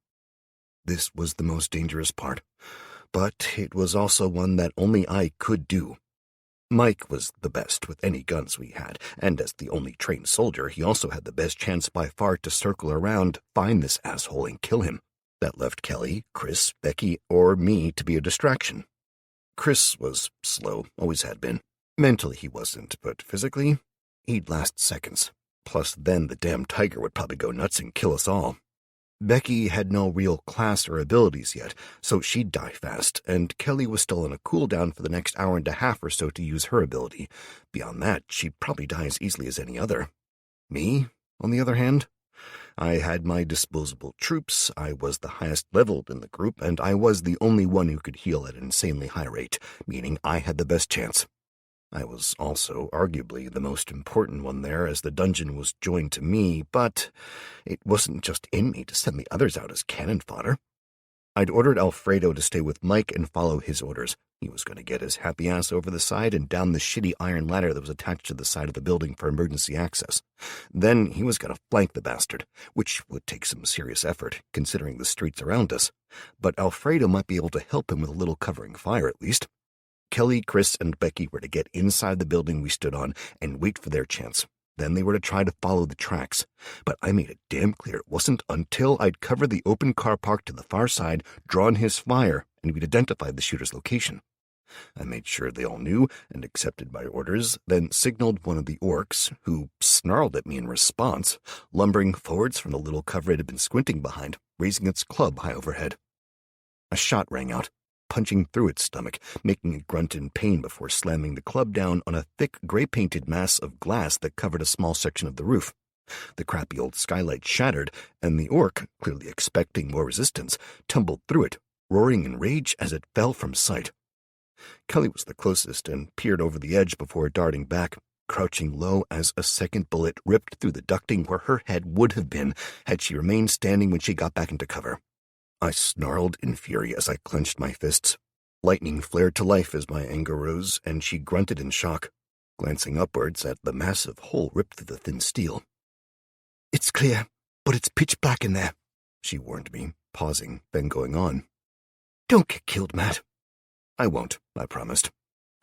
This was the most dangerous part, but it was also one that only I could do. Mike was the best with any guns we had, and as the only trained soldier, he also had the best chance by far to circle around, find this asshole, and kill him. That left Kelly, Chris, Becky, or me to be a distraction. Chris was slow, always had been. Mentally he wasn't, but physically, he'd last seconds. Plus then the damn tiger would probably go nuts and kill us all. Becky had no real class or abilities yet, so she'd die fast, and Kelly was still on a cooldown for the next hour and a half or so to use her ability. Beyond that, she'd probably die as easily as any other. Me, on the other hand, I had my disposable troops, I was the highest leveled in the group, and I was the only one who could heal at an insanely high rate, meaning I had the best chance. I was also arguably the most important one there, as the dungeon was joined to me, but it wasn't just in me to send the others out as cannon fodder. I'd ordered Alfredo to stay with Mike and follow his orders. He was going to get his happy ass over the side and down the shitty iron ladder that was attached to the side of the building for emergency access. Then he was going to flank the bastard, which would take some serious effort, considering the streets around us. But Alfredo might be able to help him with a little covering fire, at least. Kelly, Chris, and Becky were to get inside the building we stood on and wait for their chance. Then they were to try to follow the tracks. But I made it damn clear it wasn't until I'd covered the open car park to the far side, drawn his fire, and we'd identified the shooter's location. I made sure they all knew and accepted my orders, then signaled one of the orcs, who snarled at me in response, lumbering forwards from the little cover it had been squinting behind, raising its club high overhead. A shot rang out, punching through its stomach, making it grunt in pain before slamming the club down on a thick gray-painted mass of glass that covered a small section of the roof. The crappy old skylight shattered, and the orc, clearly expecting more resistance, tumbled through it, roaring in rage as it fell from sight. Kelly was the closest and peered over the edge before darting back, crouching low as a second bullet ripped through the ducting where her head would have been had she remained standing when she got back into cover. I snarled in fury as I clenched my fists. Lightning flared to life as my anger rose, and she grunted in shock, glancing upwards at the massive hole ripped through the thin steel. "It's clear, but it's pitch black in there," she warned me, pausing, then going on. "Don't get killed, Matt." "I won't," I promised,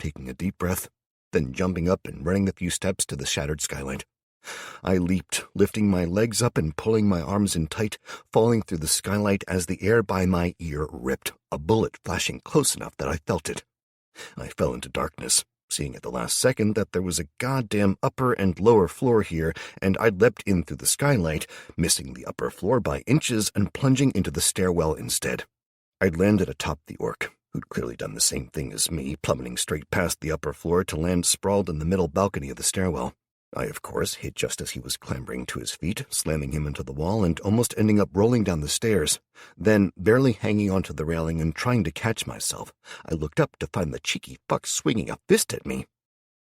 taking a deep breath, then jumping up and running a few steps to the shattered skylight. I leaped, lifting my legs up and pulling my arms in tight, falling through the skylight as the air by my ear ripped, a bullet flashing close enough that I felt it. I fell into darkness, seeing at the last second that there was a goddamn upper and lower floor here, and I leapt in through the skylight, missing the upper floor by inches and plunging into the stairwell instead. I'd landed atop the orc, who'd clearly done the same thing as me, plummeting straight past the upper floor to land sprawled in the middle balcony of the stairwell. I, of course, hit just as he was clambering to his feet, slamming him into the wall and almost ending up rolling down the stairs. Then, barely hanging onto the railing and trying to catch myself, I looked up to find the cheeky fuck swinging a fist at me.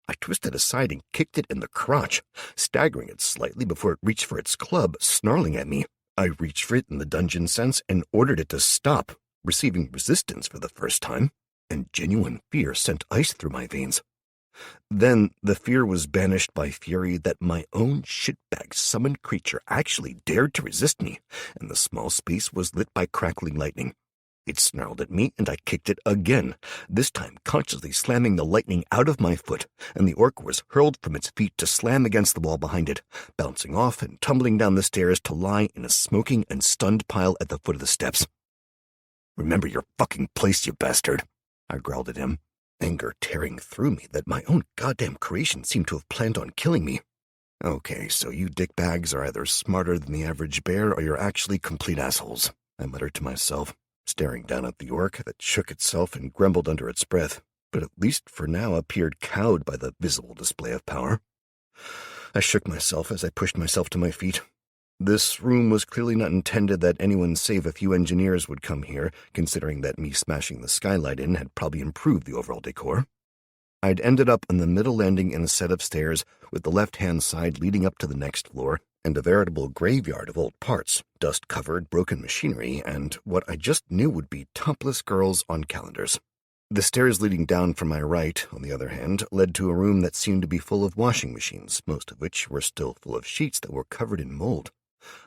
I twisted aside and kicked it in the crotch, staggering it slightly before it reached for its club, snarling at me. I reached for it in the dungeon sense and ordered it to stop, receiving resistance for the first time. and genuine fear sent ice through my veins. Then the fear was banished by fury that my own shitbag summoned creature actually dared to resist me, and the small space was lit by crackling lightning. It snarled at me, and I kicked it again, this time consciously slamming the lightning out of my foot, and the orc was hurled from its feet to slam against the wall behind it, bouncing off and tumbling down the stairs to lie in a smoking and stunned pile at the foot of the steps. "Remember your fucking place, you bastard," I growled at him, anger tearing through me that my own goddamn creation seemed to have planned on killing me. "Okay, so you dickbags are either smarter than the average bear or you're actually complete assholes," I muttered to myself, staring down at the orc that shook itself and grumbled under its breath, but at least for now appeared cowed by the visible display of power. I shook myself as I pushed myself to my feet. This room was clearly not intended that anyone save a few engineers would come here, considering that me smashing the skylight in had probably improved the overall decor. I'd ended up on the middle landing in a set of stairs, with the left-hand side leading up to the next floor, and a veritable graveyard of old parts, dust-covered, broken machinery, and what I just knew would be topless girls on calendars. The stairs leading down from my right, on the other hand, led to a room that seemed to be full of washing machines, most of which were still full of sheets that were covered in mold.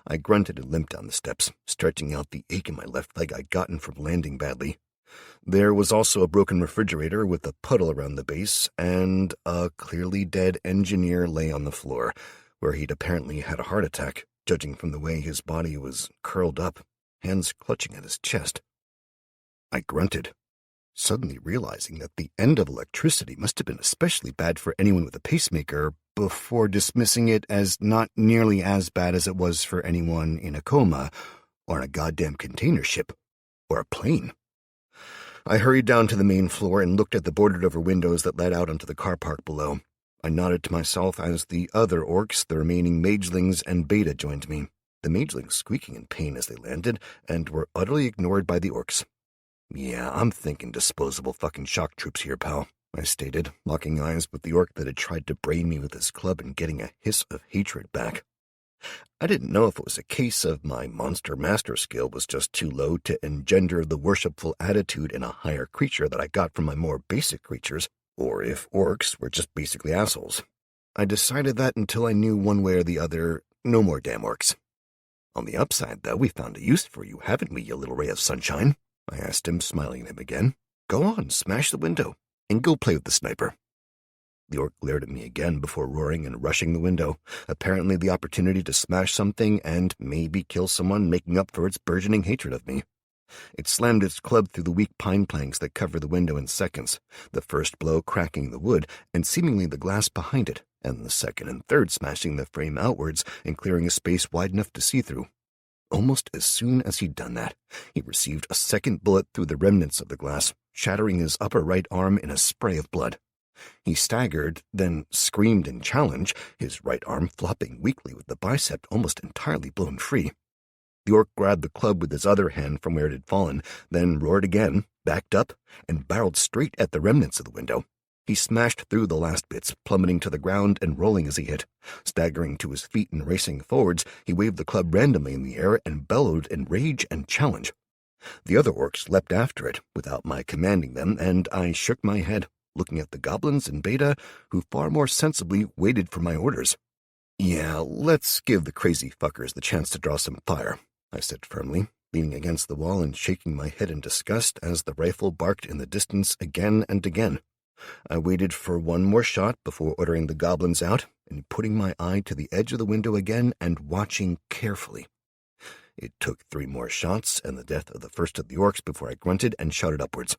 I grunted and limped down the steps, stretching out the ache in my left leg I'd gotten from landing badly. There was also a broken refrigerator with a puddle around the base, and a clearly dead engineer lay on the floor, where he'd apparently had a heart attack, judging from the way his body was curled up, hands clutching at his chest. I grunted, suddenly realizing that the end of electricity must have been especially bad for anyone with a pacemaker, before dismissing it as not nearly as bad as it was for anyone in a coma, or on a goddamn container ship, or a plane. I hurried down to the main floor and looked at the boarded-over windows that led out onto the car park below. I nodded to myself as the other orcs, the remaining magelings, and Beta joined me, the magelings squeaking in pain as they landed, and were utterly ignored by the orcs. "Yeah, I'm thinking disposable fucking shock troops here, pal," I stated, locking eyes with the orc that had tried to brain me with his club and getting a hiss of hatred back. I didn't know if it was a case of my monster master skill was just too low to engender the worshipful attitude in a higher creature that I got from my more basic creatures, or if orcs were just basically assholes. I decided that until I knew one way or the other, no more damn orcs. "On the upside, though, we found a use for you, haven't we, you little ray of sunshine?" I asked him, smiling at him again. "Go on, smash the window, and go play with the sniper." The orc glared at me again before roaring and rushing the window, apparently the opportunity to smash something and maybe kill someone, making up for its burgeoning hatred of me. It slammed its club through the weak pine planks that covered the window in seconds, the first blow cracking the wood and seemingly the glass behind it, and the second and third smashing the frame outwards and clearing a space wide enough to see through. Almost as soon as he'd done that, he received a second bullet through the remnants of the glass, shattering his upper right arm in a spray of blood. He staggered, then screamed in challenge, his right arm flopping weakly with the bicep almost entirely blown free. The orc grabbed the club with his other hand from where it had fallen, then roared again, backed up, and barreled straight at the remnants of the window. He smashed through the last bits, plummeting to the ground and rolling as he hit. Staggering to his feet and racing forwards, he waved the club randomly in the air and bellowed in rage and challenge. The other orcs leapt after it, without my commanding them, and I shook my head, looking at the goblins and Beta, who far more sensibly waited for my orders. "Yeah, let's give the crazy fuckers the chance to draw some fire," I said firmly, leaning against the wall and shaking my head in disgust as the rifle barked in the distance again and again. I waited for one more shot before ordering the goblins out and putting my eye to the edge of the window again and watching carefully. It took 3 more shots and the death of the first of the orcs before I grunted and shouted upwards.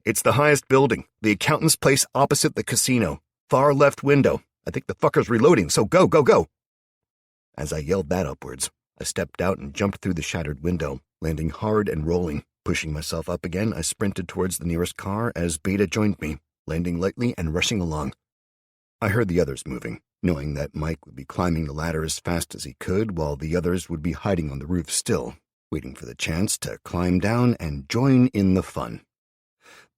"It's the highest building, the accountant's place opposite the casino. Far left window. I think the fucker's reloading, so go, go, go!" As I yelled that upwards, I stepped out and jumped through the shattered window, landing hard and rolling. Pushing myself up again, I sprinted towards the nearest car as Beta joined me, landing lightly and rushing along. I heard the others moving, knowing that Mike would be climbing the ladder as fast as he could while the others would be hiding on the roof still, waiting for the chance to climb down and join in the fun.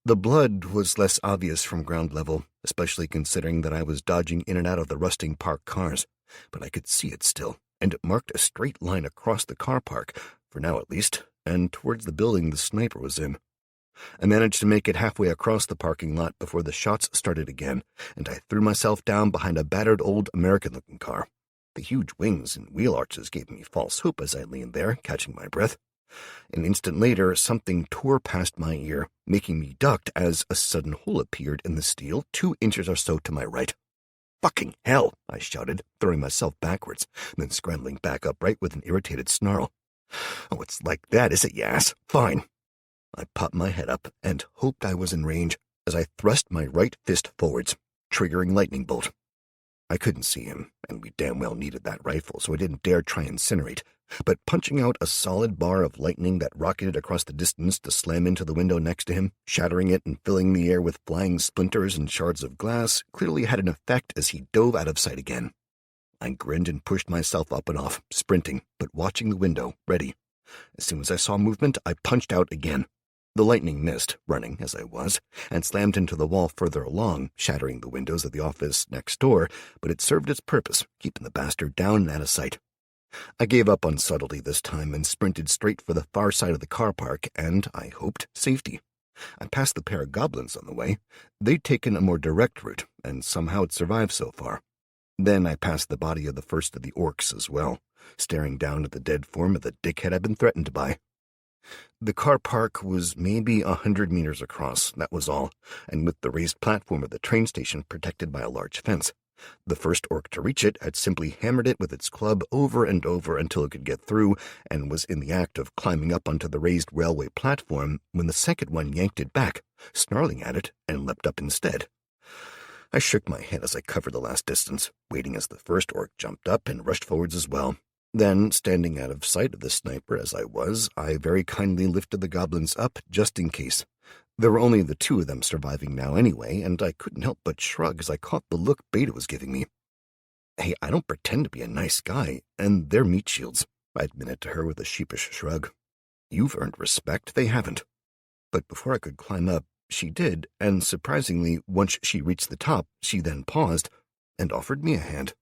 The blood was less obvious from ground level, especially considering that I was dodging in and out of the rusting parked cars, but I could see it still, and it marked a straight line across the car park, for now at least, and towards the building the sniper was in. I managed to make it halfway across the parking lot before the shots started again, and I threw myself down behind a battered old American-looking car. The huge wings and wheel arches gave me false hope as I leaned there, catching my breath. An instant later, something tore past my ear, making me duck as a sudden hole appeared in the steel 2 inches or so to my right. "Fucking hell!" I shouted, throwing myself backwards, then scrambling back upright with an irritated snarl. "Oh, it's like that, is it, you ass? Fine." I popped my head up and hoped I was in range as I thrust my right fist forwards, triggering lightning bolt. I couldn't see him, and we damn well needed that rifle, so I didn't dare try incinerate. But punching out a solid bar of lightning that rocketed across the distance to slam into the window next to him, shattering it and filling the air with flying splinters and shards of glass, clearly had an effect as he dove out of sight again. I grinned and pushed myself up and off, sprinting, but watching the window, ready. As soon as I saw movement, I punched out again. The lightning missed, running as I was, and slammed into the wall further along, shattering the windows of the office next door, but it served its purpose, keeping the bastard down and out of sight. I gave up on subtlety this time and sprinted straight for the far side of the car park and, I hoped, safety. I passed the pair of goblins on the way. They'd taken a more direct route, and somehow had survived so far. Then I passed the body of the first of the orcs as well, staring down at the dead form of the dickhead I'd been threatened by. The car park was maybe 100 meters across, that was all, and with the raised platform of the train station protected by a large fence. The first orc to reach it had simply hammered it with its club over and over until it could get through, and was in the act of climbing up onto the raised railway platform when the second one yanked it back, snarling at it, and leapt up instead. I shook my head as I covered the last distance, waiting as the first orc jumped up and rushed forwards as well. Then, standing out of sight of the sniper as I was, I very kindly lifted the goblins up just in case. There were only the 2 of them surviving now anyway, and I couldn't help but shrug as I caught the look Beta was giving me. "Hey, I don't pretend to be a nice guy, and they're meat shields," I admitted to her with a sheepish shrug. "You've earned respect, they haven't." But before I could climb up, she did, and surprisingly, once she reached the top, she then paused and offered me a hand.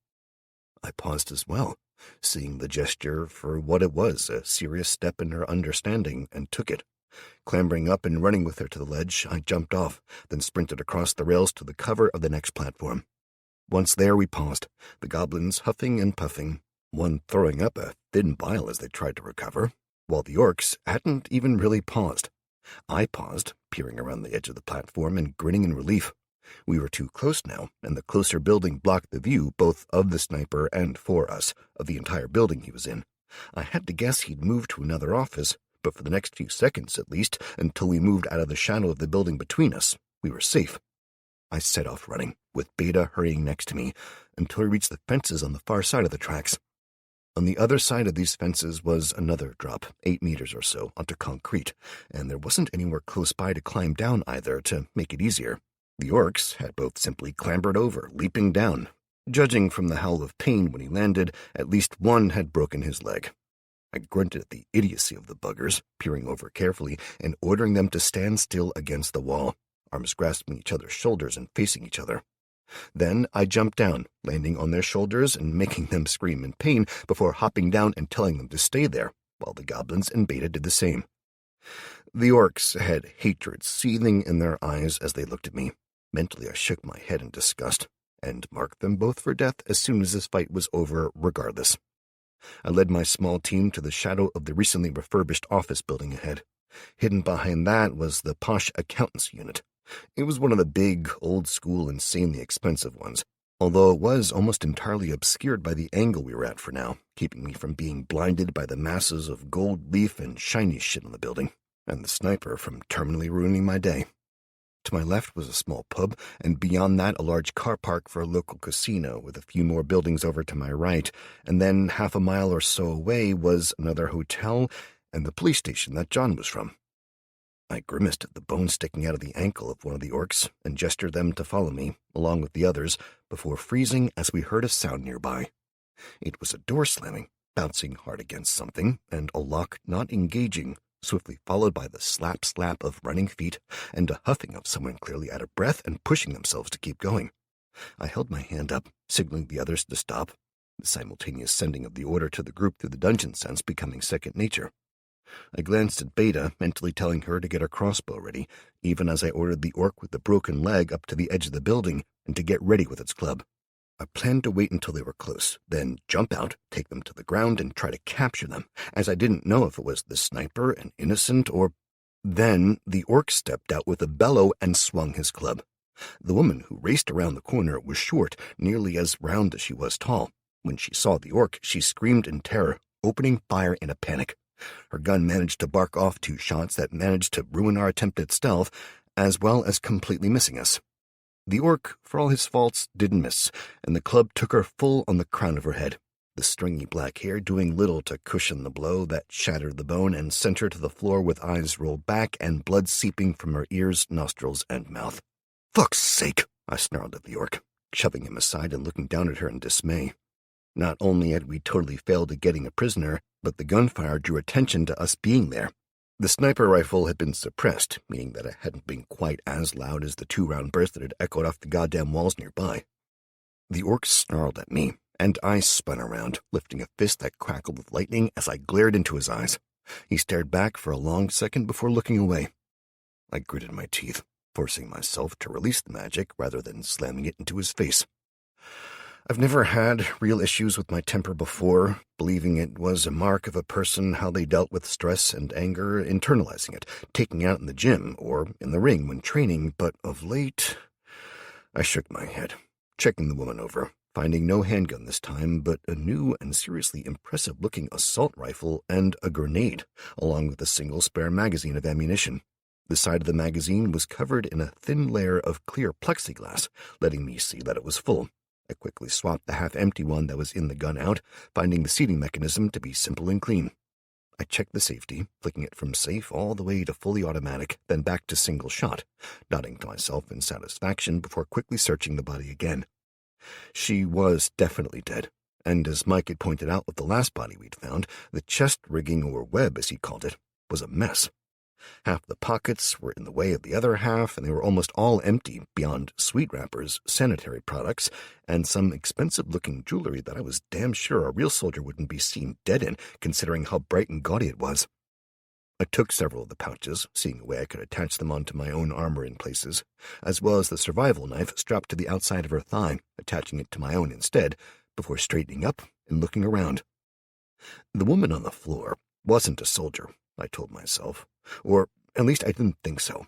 I paused as well, seeing the gesture for what it was, a serious step in her understanding, and took it. Clambering up and running with her to the ledge, I jumped off, then sprinted across the rails to the cover of the next platform. Once there, we paused, the goblins huffing and puffing, one throwing up a thin bile as they tried to recover, while the orcs hadn't even really paused. I paused, peering around the edge of the platform and grinning in relief. We were too close now, and the closer building blocked the view both of the sniper and, for us, of the entire building he was in. I had to guess he'd moved to another office, but for the next few seconds at least, until we moved out of the shadow of the building between us, we were safe. I set off running, with Beta hurrying next to me, until we reached the fences on the far side of the tracks. On the other side of these fences was another drop, 8 meters or so, onto concrete, and there wasn't anywhere close by to climb down either to make it easier. The orcs had both simply clambered over, leaping down. Judging from the howl of pain when he landed, at least one had broken his leg. I grunted at the idiocy of the buggers, peering over carefully and ordering them to stand still against the wall, arms grasping each other's shoulders and facing each other. Then I jumped down, landing on their shoulders and making them scream in pain before hopping down and telling them to stay there, while the goblins and Beta did the same. The orcs had hatred seething in their eyes as they looked at me. Mentally, I shook my head in disgust, and marked them both for death as soon as this fight was over, regardless. I led my small team to the shadow of the recently refurbished office building ahead. Hidden behind that was the posh accountants unit. It was one of the big, old-school, insanely expensive ones, although it was almost entirely obscured by the angle we were at for now, keeping me from being blinded by the masses of gold leaf and shiny shit on the building, and the sniper from terminally ruining my day. To my left was a small pub, and beyond that a large car park for a local casino, with a few more buildings over to my right, and then half a mile or so away was another hotel and the police station that John was from. I grimaced at the bone sticking out of the ankle of one of the orcs and gestured them to follow me, along with the others, before freezing as we heard a sound nearby. It was a door slamming, bouncing hard against something, and a lock not engaging, swiftly followed by the slap-slap of running feet and a huffing of someone clearly out of breath and pushing themselves to keep going. I held my hand up, signaling the others to stop, the simultaneous sending of the order to the group through the dungeon sense becoming second nature. I glanced at Beta, mentally telling her to get her crossbow ready, even as I ordered the orc with the broken leg up to the edge of the building and to get ready with its club. I planned to wait until they were close, then jump out, take them to the ground, and try to capture them, as I didn't know if it was the sniper, an innocent, or... Then the orc stepped out with a bellow and swung his club. The woman who raced around the corner was short, nearly as round as she was tall. When she saw the orc, she screamed in terror, opening fire in a panic. Her gun managed to bark off 2 shots that managed to ruin our attempt at stealth, as well as completely missing us. The orc, for all his faults, didn't miss, and the club took her full on the crown of her head, the stringy black hair doing little to cushion the blow that shattered the bone and sent her to the floor with eyes rolled back and blood seeping from her ears, nostrils, and mouth. "Fuck's sake!" I snarled at the orc, shoving him aside and looking down at her in dismay. Not only had we totally failed at getting a prisoner, but the gunfire drew attention to us being there. The sniper rifle had been suppressed, meaning that it hadn't been quite as loud as the 2-round burst that had echoed off the goddamn walls nearby. The orc snarled at me, and I spun around, lifting a fist that crackled with lightning as I glared into his eyes. He stared back for a long second before looking away. I gritted my teeth, forcing myself to release the magic rather than slamming it into his face. I've never had real issues with my temper before, believing it was a mark of a person how they dealt with stress and anger, internalizing it, taking out in the gym or in the ring when training, but of late... I shook my head, checking the woman over, finding no handgun this time, but a new and seriously impressive-looking assault rifle and a grenade, along with a single spare magazine of ammunition. The side of the magazine was covered in a thin layer of clear plexiglass, letting me see that it was full. I quickly swapped the half-empty one that was in the gun out, finding the seating mechanism to be simple and clean. I checked the safety, flicking it from safe all the way to fully automatic, then back to single shot, nodding to myself in satisfaction before quickly searching the body again. She was definitely dead, and as Mike had pointed out with the last body we'd found, the chest rigging, or web as he called it, was a mess. Half the pockets were in the way of the other half, and they were almost all empty, beyond sweet wrappers, sanitary products, and some expensive-looking jewelry that I was damn sure a real soldier wouldn't be seen dead in, considering how bright and gaudy it was. I took several of the pouches, seeing a way I could attach them onto my own armor in places, as well as the survival knife strapped to the outside of her thigh, attaching it to my own instead, before straightening up and looking around. The woman on the floor wasn't a soldier, I told myself. Or at least I didn't think so.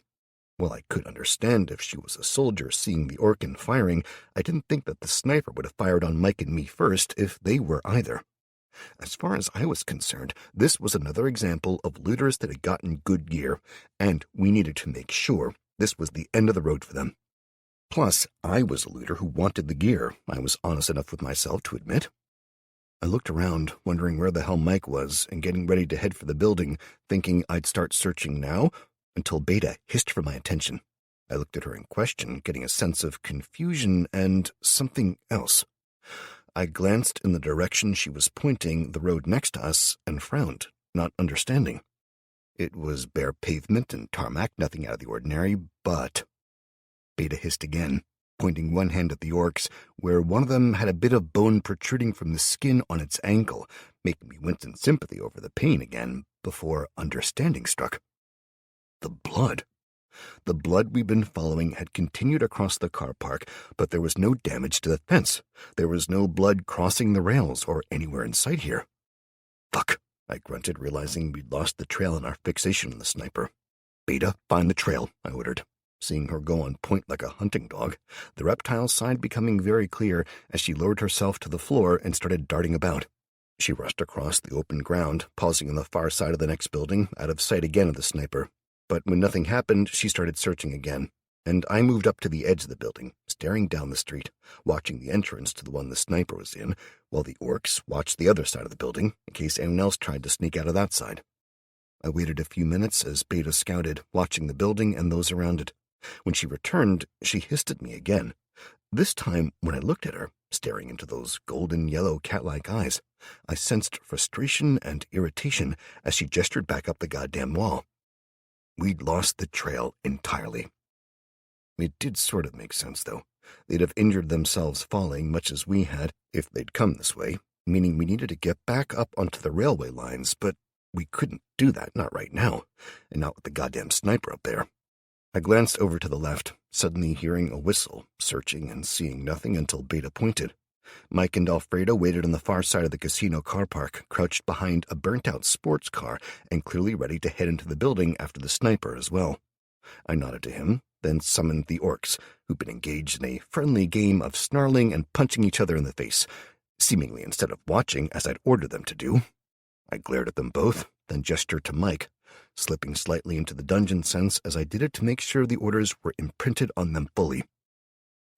While I could understand if she was a soldier seeing the orc and firing, I didn't think that the sniper would have fired on Mike and me first if they were either. As far as I was concerned, this was another example of looters that had gotten good gear, and we needed to make sure this was the end of the road for them. Plus, I was a looter who wanted the gear, I was honest enough with myself to admit. I looked around, wondering where the hell Mike was, and getting ready to head for the building, thinking I'd start searching now, until Beta hissed for my attention. I looked at her in question, getting a sense of confusion and something else. I glanced in the direction she was pointing, the road next to us, and frowned, not understanding. It was bare pavement and tarmac, nothing out of the ordinary, but... Beta hissed again, pointing one hand at the orcs, where one of them had a bit of bone protruding from the skin on its ankle, making me wince in sympathy over the pain again, before understanding struck. The blood. The blood we'd been following had continued across the car park, but there was no damage to the fence. There was no blood crossing the rails or anywhere in sight here. Fuck, I grunted, realizing we'd lost the trail in our fixation on the sniper. Beta, find the trail, I ordered, seeing her go on point like a hunting dog, the reptile's side becoming very clear as she lowered herself to the floor and started darting about. She rushed across the open ground, pausing on the far side of the next building, out of sight again of the sniper. But when nothing happened, she started searching again, and I moved up to the edge of the building, staring down the street, watching the entrance to the one the sniper was in, while the orcs watched the other side of the building, in case anyone else tried to sneak out of that side. I waited a few minutes as Beta scouted, watching the building and those around it. When she returned, she hissed at me again. This time, when I looked at her, staring into those golden-yellow cat-like eyes, I sensed frustration and irritation as she gestured back up the goddamn wall. We'd lost the trail entirely. It did sort of make sense, though. They'd have injured themselves falling, much as we had, if they'd come this way, meaning we needed to get back up onto the railway lines, but We couldn't do that, not right now, and not with the goddamn sniper up there. I glanced over to the left, suddenly hearing a whistle, searching and seeing nothing until Beta pointed. Mike and Alfredo waited on the far side of the casino car park, crouched behind a burnt-out sports car and clearly ready to head into the building after the sniper as well. I nodded to him, then summoned the orcs, who'd been engaged in a friendly game of snarling and punching each other in the face, seemingly instead of watching as I'd ordered them to do. I glared at them both, then gestured to Mike, slipping slightly into the dungeon sense as I did it to make sure the orders were imprinted on them fully.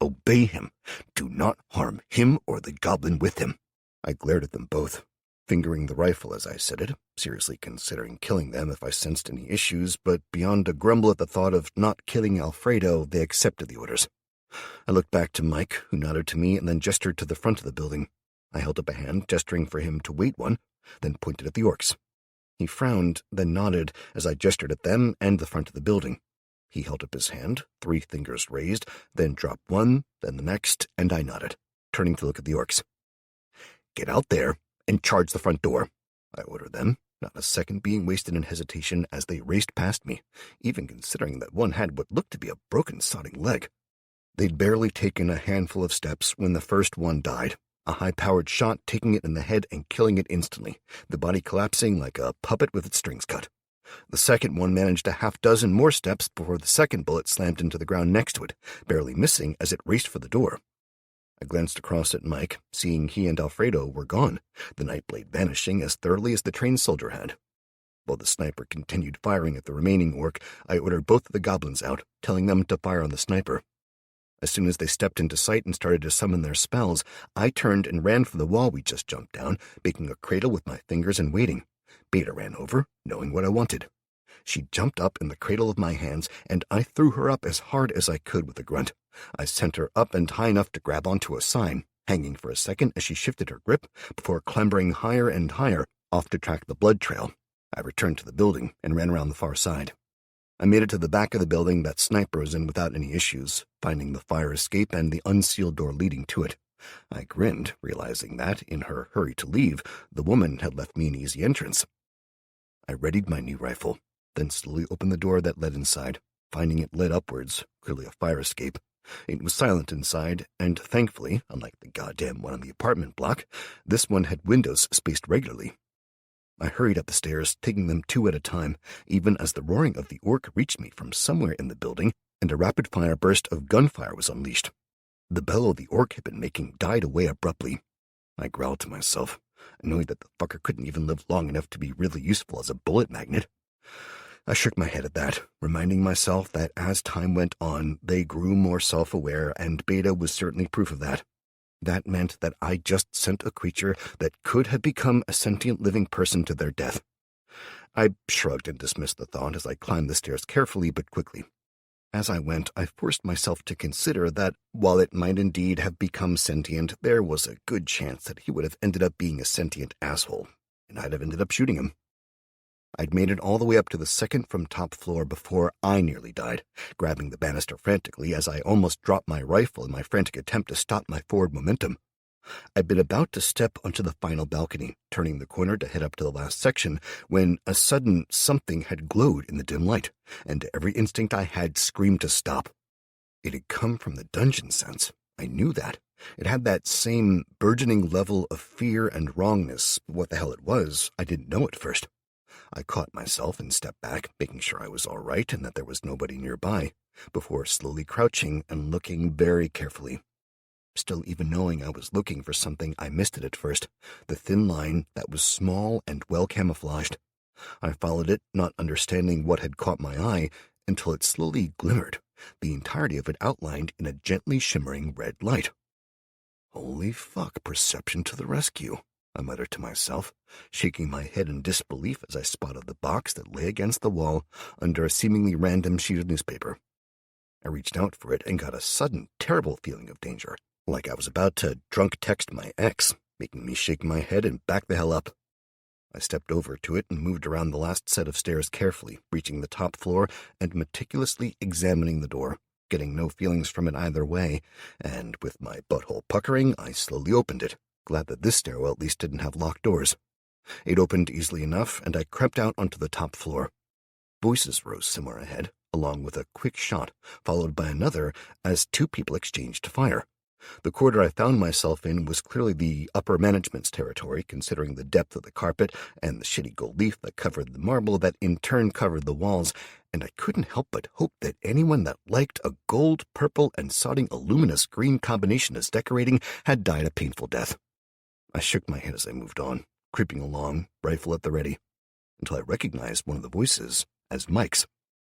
Obey him. Do not harm him or the goblin with him. I glared at them both, fingering the rifle as I said it, seriously considering killing them if I sensed any issues, but beyond a grumble at the thought of not killing Alfredo, they accepted the orders. I looked back to Mike, who nodded to me and then gestured to the front of the building. I held up a hand, gesturing for him to wait one, then pointed at the orcs. He frowned, then nodded as I gestured at them and the front of the building. He held up his hand, 3 fingers raised, then dropped one, then the next, and I nodded, turning to look at the orcs. Get out there and charge the front door, I ordered them, not a second being wasted in hesitation as they raced past me, even considering that one had what looked to be a broken sodding leg. They'd barely taken a handful of steps when the first one died, a high-powered shot taking it in the head and killing it instantly, the body collapsing like a puppet with its strings cut. The second one managed a 6 more steps before the second bullet slammed into the ground next to it, barely missing as it raced for the door. I glanced across at Mike, seeing he and Alfredo were gone, the nightblade vanishing as thoroughly as the trained soldier had. While the sniper continued firing at the remaining orc, I ordered both of the goblins out, telling them to fire on the sniper. As soon as they stepped into sight and started to summon their spells, I turned and ran for the wall we just jumped down, making a cradle with my fingers and waiting. Beta ran over, knowing what I wanted. She jumped up in the cradle of my hands, and I threw her up as hard as I could with a grunt. I sent her up and high enough to grab onto a sign, hanging for a second as she shifted her grip, before clambering higher and higher, off to track the blood trail. I returned to the building and ran around the far side. I made it to the back of the building that Sniper was in without any issues, finding the fire escape and the unsealed door leading to it. I grinned, realizing that, in her hurry to leave, the woman had left me an easy entrance. I readied my new rifle, then slowly opened the door that led inside, finding it led upwards, clearly a fire escape. It was silent inside, and thankfully, unlike the goddamn one on the apartment block, this one had windows spaced regularly. I hurried up the stairs, taking them 2 at a time, even as the roaring of the orc reached me from somewhere in the building, and a rapid-fire burst of gunfire was unleashed. The bellow the orc had been making died away abruptly. I growled to myself, knowing that the fucker couldn't even live long enough to be really useful as a bullet magnet. I shook my head at that, reminding myself that as time went on, they grew more self-aware, and Beta was certainly proof of that. That meant that I just sent a creature that could have become a sentient living person to their death. I shrugged and dismissed the thought as I climbed the stairs carefully but quickly. As I went, I forced myself to consider that, while it might indeed have become sentient, there was a good chance that he would have ended up being a sentient asshole, and I'd have ended up shooting him. I'd made it all the way up to the second from top floor before I nearly died, grabbing the banister frantically as I almost dropped my rifle in my frantic attempt to stop my forward momentum. I'd been about to step onto the final balcony, turning the corner to head up to the last section, when a sudden something had glowed in the dim light, and every instinct I had screamed to stop. It had come from the dungeon sense. I knew that. It had that same burgeoning level of fear and wrongness, but what the hell it was, I didn't know at first. I caught myself and stepped back, making sure I was all right and that there was nobody nearby, before slowly crouching and looking very carefully. Still, even knowing I was looking for something, I missed it at first, the thin line that was small and well camouflaged. I followed it, not understanding what had caught my eye, until it slowly glimmered, the entirety of it outlined in a gently shimmering red light. Holy fuck, perception to the rescue, I muttered to myself, shaking my head in disbelief as I spotted the box that lay against the wall under a seemingly random sheet of newspaper. I reached out for it and got a sudden, terrible feeling of danger, like I was about to drunk text my ex, making me shake my head and back the hell up. I stepped over to it and moved around the last set of stairs carefully, reaching the top floor and meticulously examining the door, getting no feelings from it either way, and with my butthole puckering, I slowly opened it, glad that this stairwell at least didn't have locked doors. It opened easily enough, and I crept out onto the top floor. Voices rose somewhere ahead, along with a quick shot, followed by another as two people exchanged fire. The quarter I found myself in was clearly the upper management's territory, considering the depth of the carpet and the shitty gold leaf that covered the marble that in turn covered the walls, and I couldn't help but hope that anyone that liked a gold, purple, and sodding a luminous green combination as decorating had died a painful death. I shook my head as I moved on, creeping along, rifle at the ready, until I recognized one of the voices as Mike's.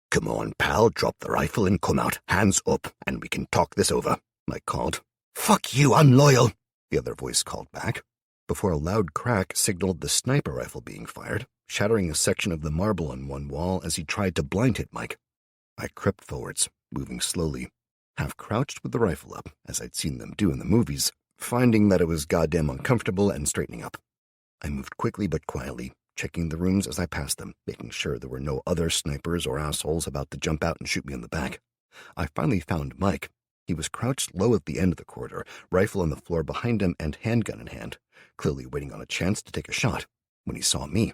"Come on, pal, drop the rifle and come out, hands up, and we can talk this over," Mike called. "Fuck you, I'm loyal," the other voice called back, before a loud crack signaled the sniper rifle being fired, shattering a section of the marble on one wall as he tried to blind hit Mike. I crept forwards, moving slowly, half crouched with the rifle up, as I'd seen them do in the movies, finding that it was goddamn uncomfortable and straightening up. I moved quickly but quietly, checking the rooms as I passed them, making sure there were no other snipers or assholes about to jump out and shoot me in the back. I finally found Mike. He was crouched low at the end of the corridor, rifle on the floor behind him and handgun in hand, clearly waiting on a chance to take a shot, when he saw me.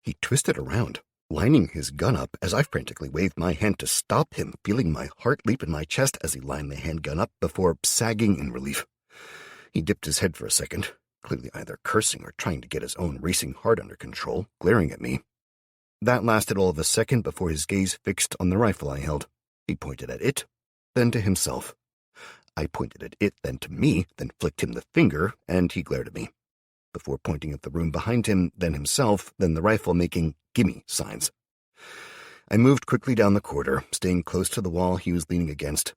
He twisted around, lining his gun up as I frantically waved my hand to stop him, feeling my heart leap in my chest as he lined the handgun up before sagging in relief. He dipped his head for a second, clearly either cursing or trying to get his own racing heart under control, glaring at me. That lasted all of a second before his gaze fixed on the rifle I held. He pointed at it, then to himself. I pointed at it, then to me, then flicked him the finger, and he glared at me, before pointing at the room behind him, then himself, then the rifle making gimme signs. I moved quickly down the corridor, staying close to the wall he was leaning against,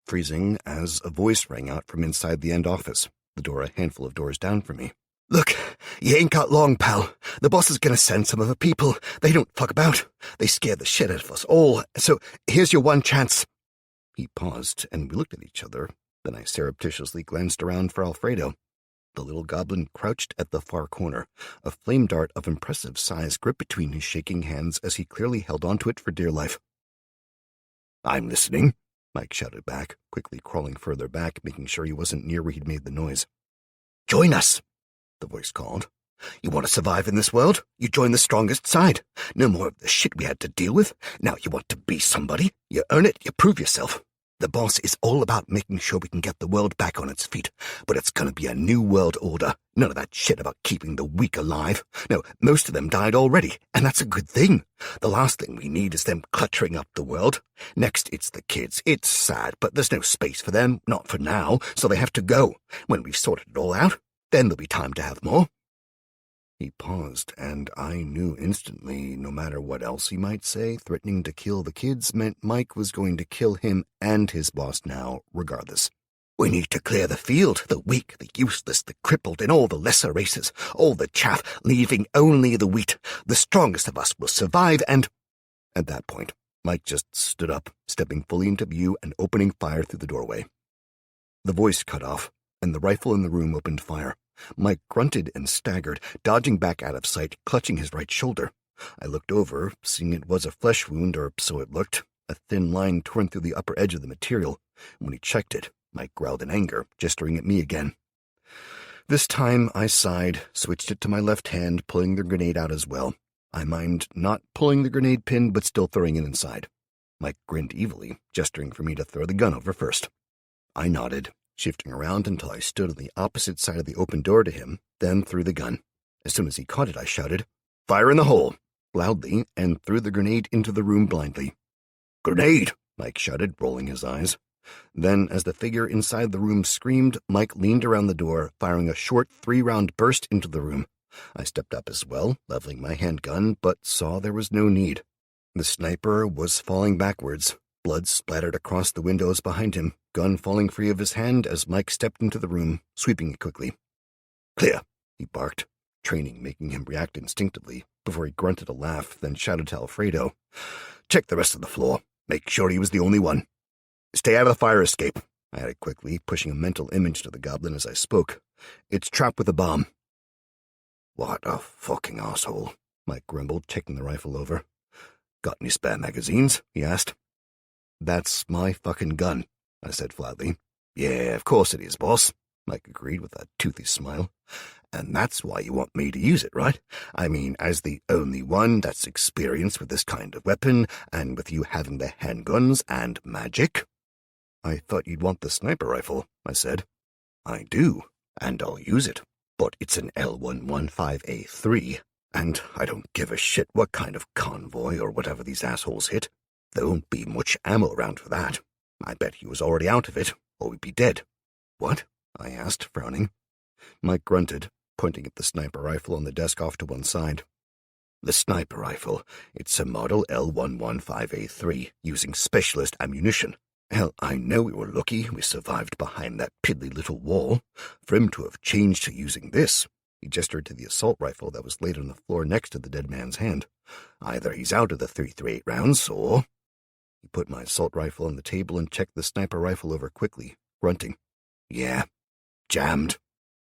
freezing as a voice rang out from inside the end office, the door a handful of doors down from me. "Look, you ain't got long, pal. The boss is gonna send some of the people. They don't fuck about. They scare the shit out of us all, so here's your one chance." He paused, and we looked at each other. Then I surreptitiously glanced around for Alfredo. The little goblin crouched at the far corner, a flame dart of impressive size gripped between his shaking hands as he clearly held onto it for dear life. "I'm listening," Mike shouted back, quickly crawling further back, making sure he wasn't near where he'd made the noise. "Join us," the voice called. "You want to survive in this world? You join the strongest side. No more of the shit we had to deal with. Now you want to be somebody. You earn it, you prove yourself. The boss is all about making sure we can get the world back on its feet, but it's gonna be a new world order. None of that shit about keeping the weak alive. No, most of them died already, and that's a good thing. The last thing we need is them cluttering up the world. Next, it's the kids. It's sad, but there's no space for them, not for now, so they have to go. When we've sorted it all out, then there'll be time to have more." He paused, and I knew instantly, no matter what else he might say, threatening to kill the kids meant Mike was going to kill him and his boss now, regardless. "We need to clear the field, the weak, the useless, the crippled, and all the lesser races, all the chaff, leaving only the wheat. The strongest of us will survive, and—" At that point, Mike just stood up, stepping fully into view and opening fire through the doorway. The voice cut off, and the rifle in the room opened fire. Mike grunted and staggered, dodging back out of sight, clutching his right shoulder. I looked over, seeing it was a flesh wound, or so it looked, a thin line torn through the upper edge of the material. When he checked it, Mike growled in anger, gesturing at me again. This time I sighed, switched it to my left hand, pulling the grenade out as well. I mind not pulling the grenade pin, but still throwing it inside. Mike grinned evilly, gesturing for me to throw the gun over first. I nodded, shifting around until I stood on the opposite side of the open door to him, then threw the gun. As soon as he caught it, I shouted, "Fire in the hole!" loudly, and threw the grenade into the room blindly. "Grenade!" Mike shouted, rolling his eyes. Then, as the figure inside the room screamed, Mike leaned around the door, firing a short 3-round burst into the room. I stepped up as well, leveling my handgun, but saw there was no need. The sniper was falling backwards. Blood splattered across the windows behind him, gun falling free of his hand as Mike stepped into the room, sweeping it quickly. "Clear," he barked, training making him react instinctively, before he grunted a laugh, then shouted to Alfredo, "Check the rest of the floor. Make sure he was the only one. Stay out of the fire escape," I added quickly, pushing a mental image to the goblin as I spoke. "It's trapped with a bomb." "What a fucking asshole," Mike grumbled, taking the rifle over. "Got any spare magazines?" he asked. "That's my fucking gun," I said flatly. "Yeah, of course it is, boss," Mike agreed with a toothy smile. And that's why you want me to use it, right? I mean, as the only one that's experienced with this kind of weapon, and with you having the handguns and magic. I thought you'd want the sniper rifle, I said. I do, and I'll use it, but it's an L115A3, and I don't give a shit what kind of convoy or whatever these assholes hit. There won't be much ammo around for that. I bet he was already out of it, or we'd be dead. What? I asked, frowning. Mike grunted, pointing at the sniper rifle on the desk off to one side. The sniper rifle. It's a model L115A3, using specialist ammunition. Hell, I know we were lucky we survived behind that piddly little wall. For him to have changed to using this, he gestured to the assault rifle that was laid on the floor next to the dead man's hand. Either he's out of the .338 rounds, or... He put my assault rifle on the table and checked the sniper rifle over quickly, grunting. Yeah, jammed.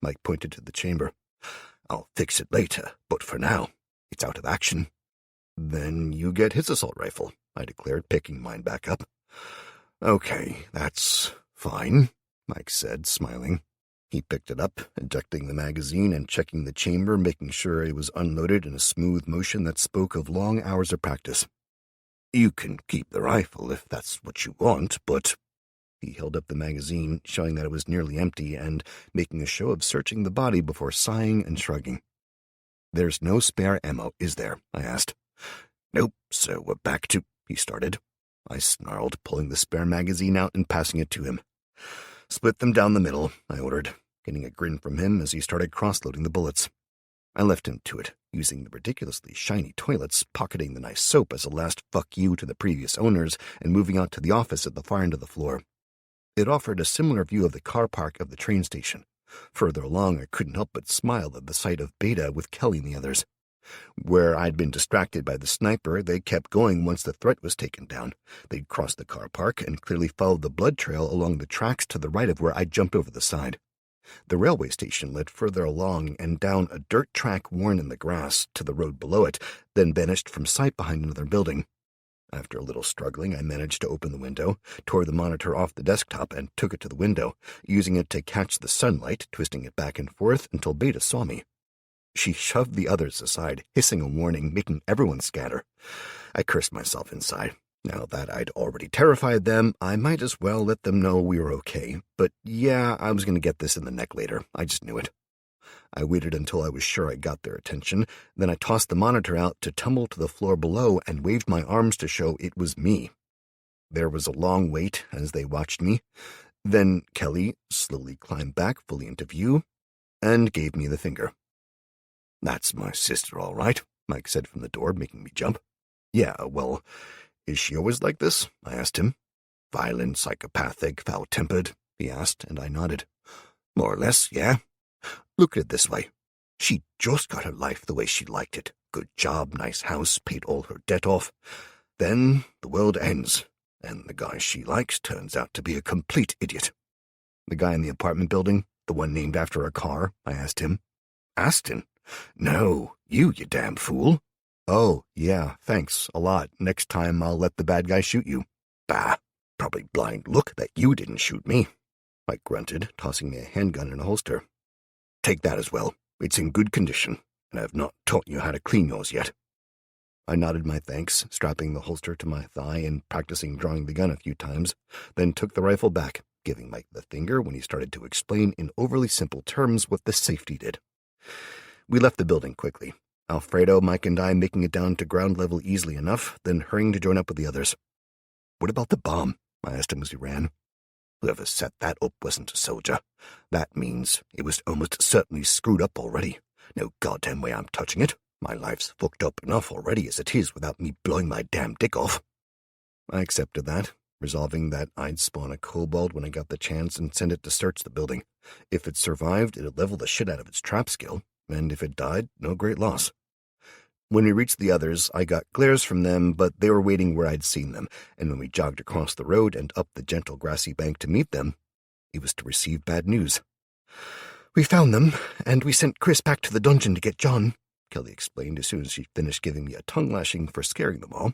Mike pointed to the chamber. I'll fix it later, but for now, it's out of action. Then you get his assault rifle, I declared, picking mine back up. Okay, that's fine, Mike said, smiling. He picked it up, ejecting the magazine and checking the chamber, making sure it was unloaded in a smooth motion that spoke of long hours of practice. You can keep the rifle if that's what you want, but... He held up the magazine, showing that it was nearly empty, and making a show of searching the body before sighing and shrugging. There's no spare ammo, is there? I asked. Nope, so we're back to... He started. I snarled, pulling the spare magazine out and passing it to him. Split them down the middle, I ordered, getting a grin from him as he started cross-loading the bullets. I left him to it, using the ridiculously shiny toilets, pocketing the nice soap as a last fuck you to the previous owners, and moving out to the office at the far end of the floor. It offered a similar view of the car park of the train station. Further along, I couldn't help but smile at the sight of Beta with Kelly and the others. Where I'd been distracted by the sniper, they kept going once the threat was taken down. They'd crossed the car park and clearly followed the blood trail along the tracks to the right of where I'd jumped over the side. The railway station led further along and down a dirt track worn in the grass to the road below it, then vanished from sight behind another building. After a little struggling, I managed to open the window, tore the monitor off the desktop, and took it to the window, using it to catch the sunlight, twisting it back and forth until Beta saw me. She shoved the others aside, hissing a warning, making everyone scatter. I cursed myself inside. Now that I'd already terrified them, I might as well let them know we were okay. But yeah, I was going to get this in the neck later. I just knew it. I waited until I was sure I got their attention. Then I tossed the monitor out to tumble to the floor below and waved my arms to show it was me. There was a long wait as they watched me. Then Kelly slowly climbed back fully into view and gave me the finger. That's my sister, all right, Mike said from the door, making me jump. Yeah, well, is she always like this? I asked him. Violent, psychopathic, foul-tempered, he asked, and I nodded. More or less, yeah. Look at it this way. She just got her life the way she liked it. Good job, nice house, paid all her debt off. Then the world ends, and the guy she likes turns out to be a complete idiot. The guy in the apartment building, the one named after a car, I asked him. Aston? No, you damn fool. Oh, yeah, thanks, a lot. Next time I'll let the bad guy shoot you. Bah, probably blind luck that you didn't shoot me. Mike grunted, tossing me a handgun in a holster. Take that as well. It's in good condition, and I've not taught you how to clean yours yet. I nodded my thanks, strapping the holster to my thigh and practicing drawing the gun a few times, then took the rifle back, giving Mike the finger when he started to explain in overly simple terms what the safety did. We left the building quickly, Alfredo, Mike, and I making it down to ground level easily enough, then hurrying to join up with the others. What about the bomb? I asked him as we ran. Whoever set that up wasn't a soldier. That means it was almost certainly screwed up already. No goddamn way I'm touching it. My life's fucked up enough already as it is without me blowing my damn dick off. I accepted that, resolving that I'd spawn a kobold when I got the chance and send it to search the building. If it survived, it'd level the shit out of its trap skill, and if it died, no great loss. When we reached the others, I got glares from them, but they were waiting where I'd seen them, and when we jogged across the road and up the gentle grassy bank to meet them, it was to receive bad news. We found them, and we sent Chris back to the dungeon to get John, Kelly explained as soon as she finished giving me a tongue-lashing for scaring them all.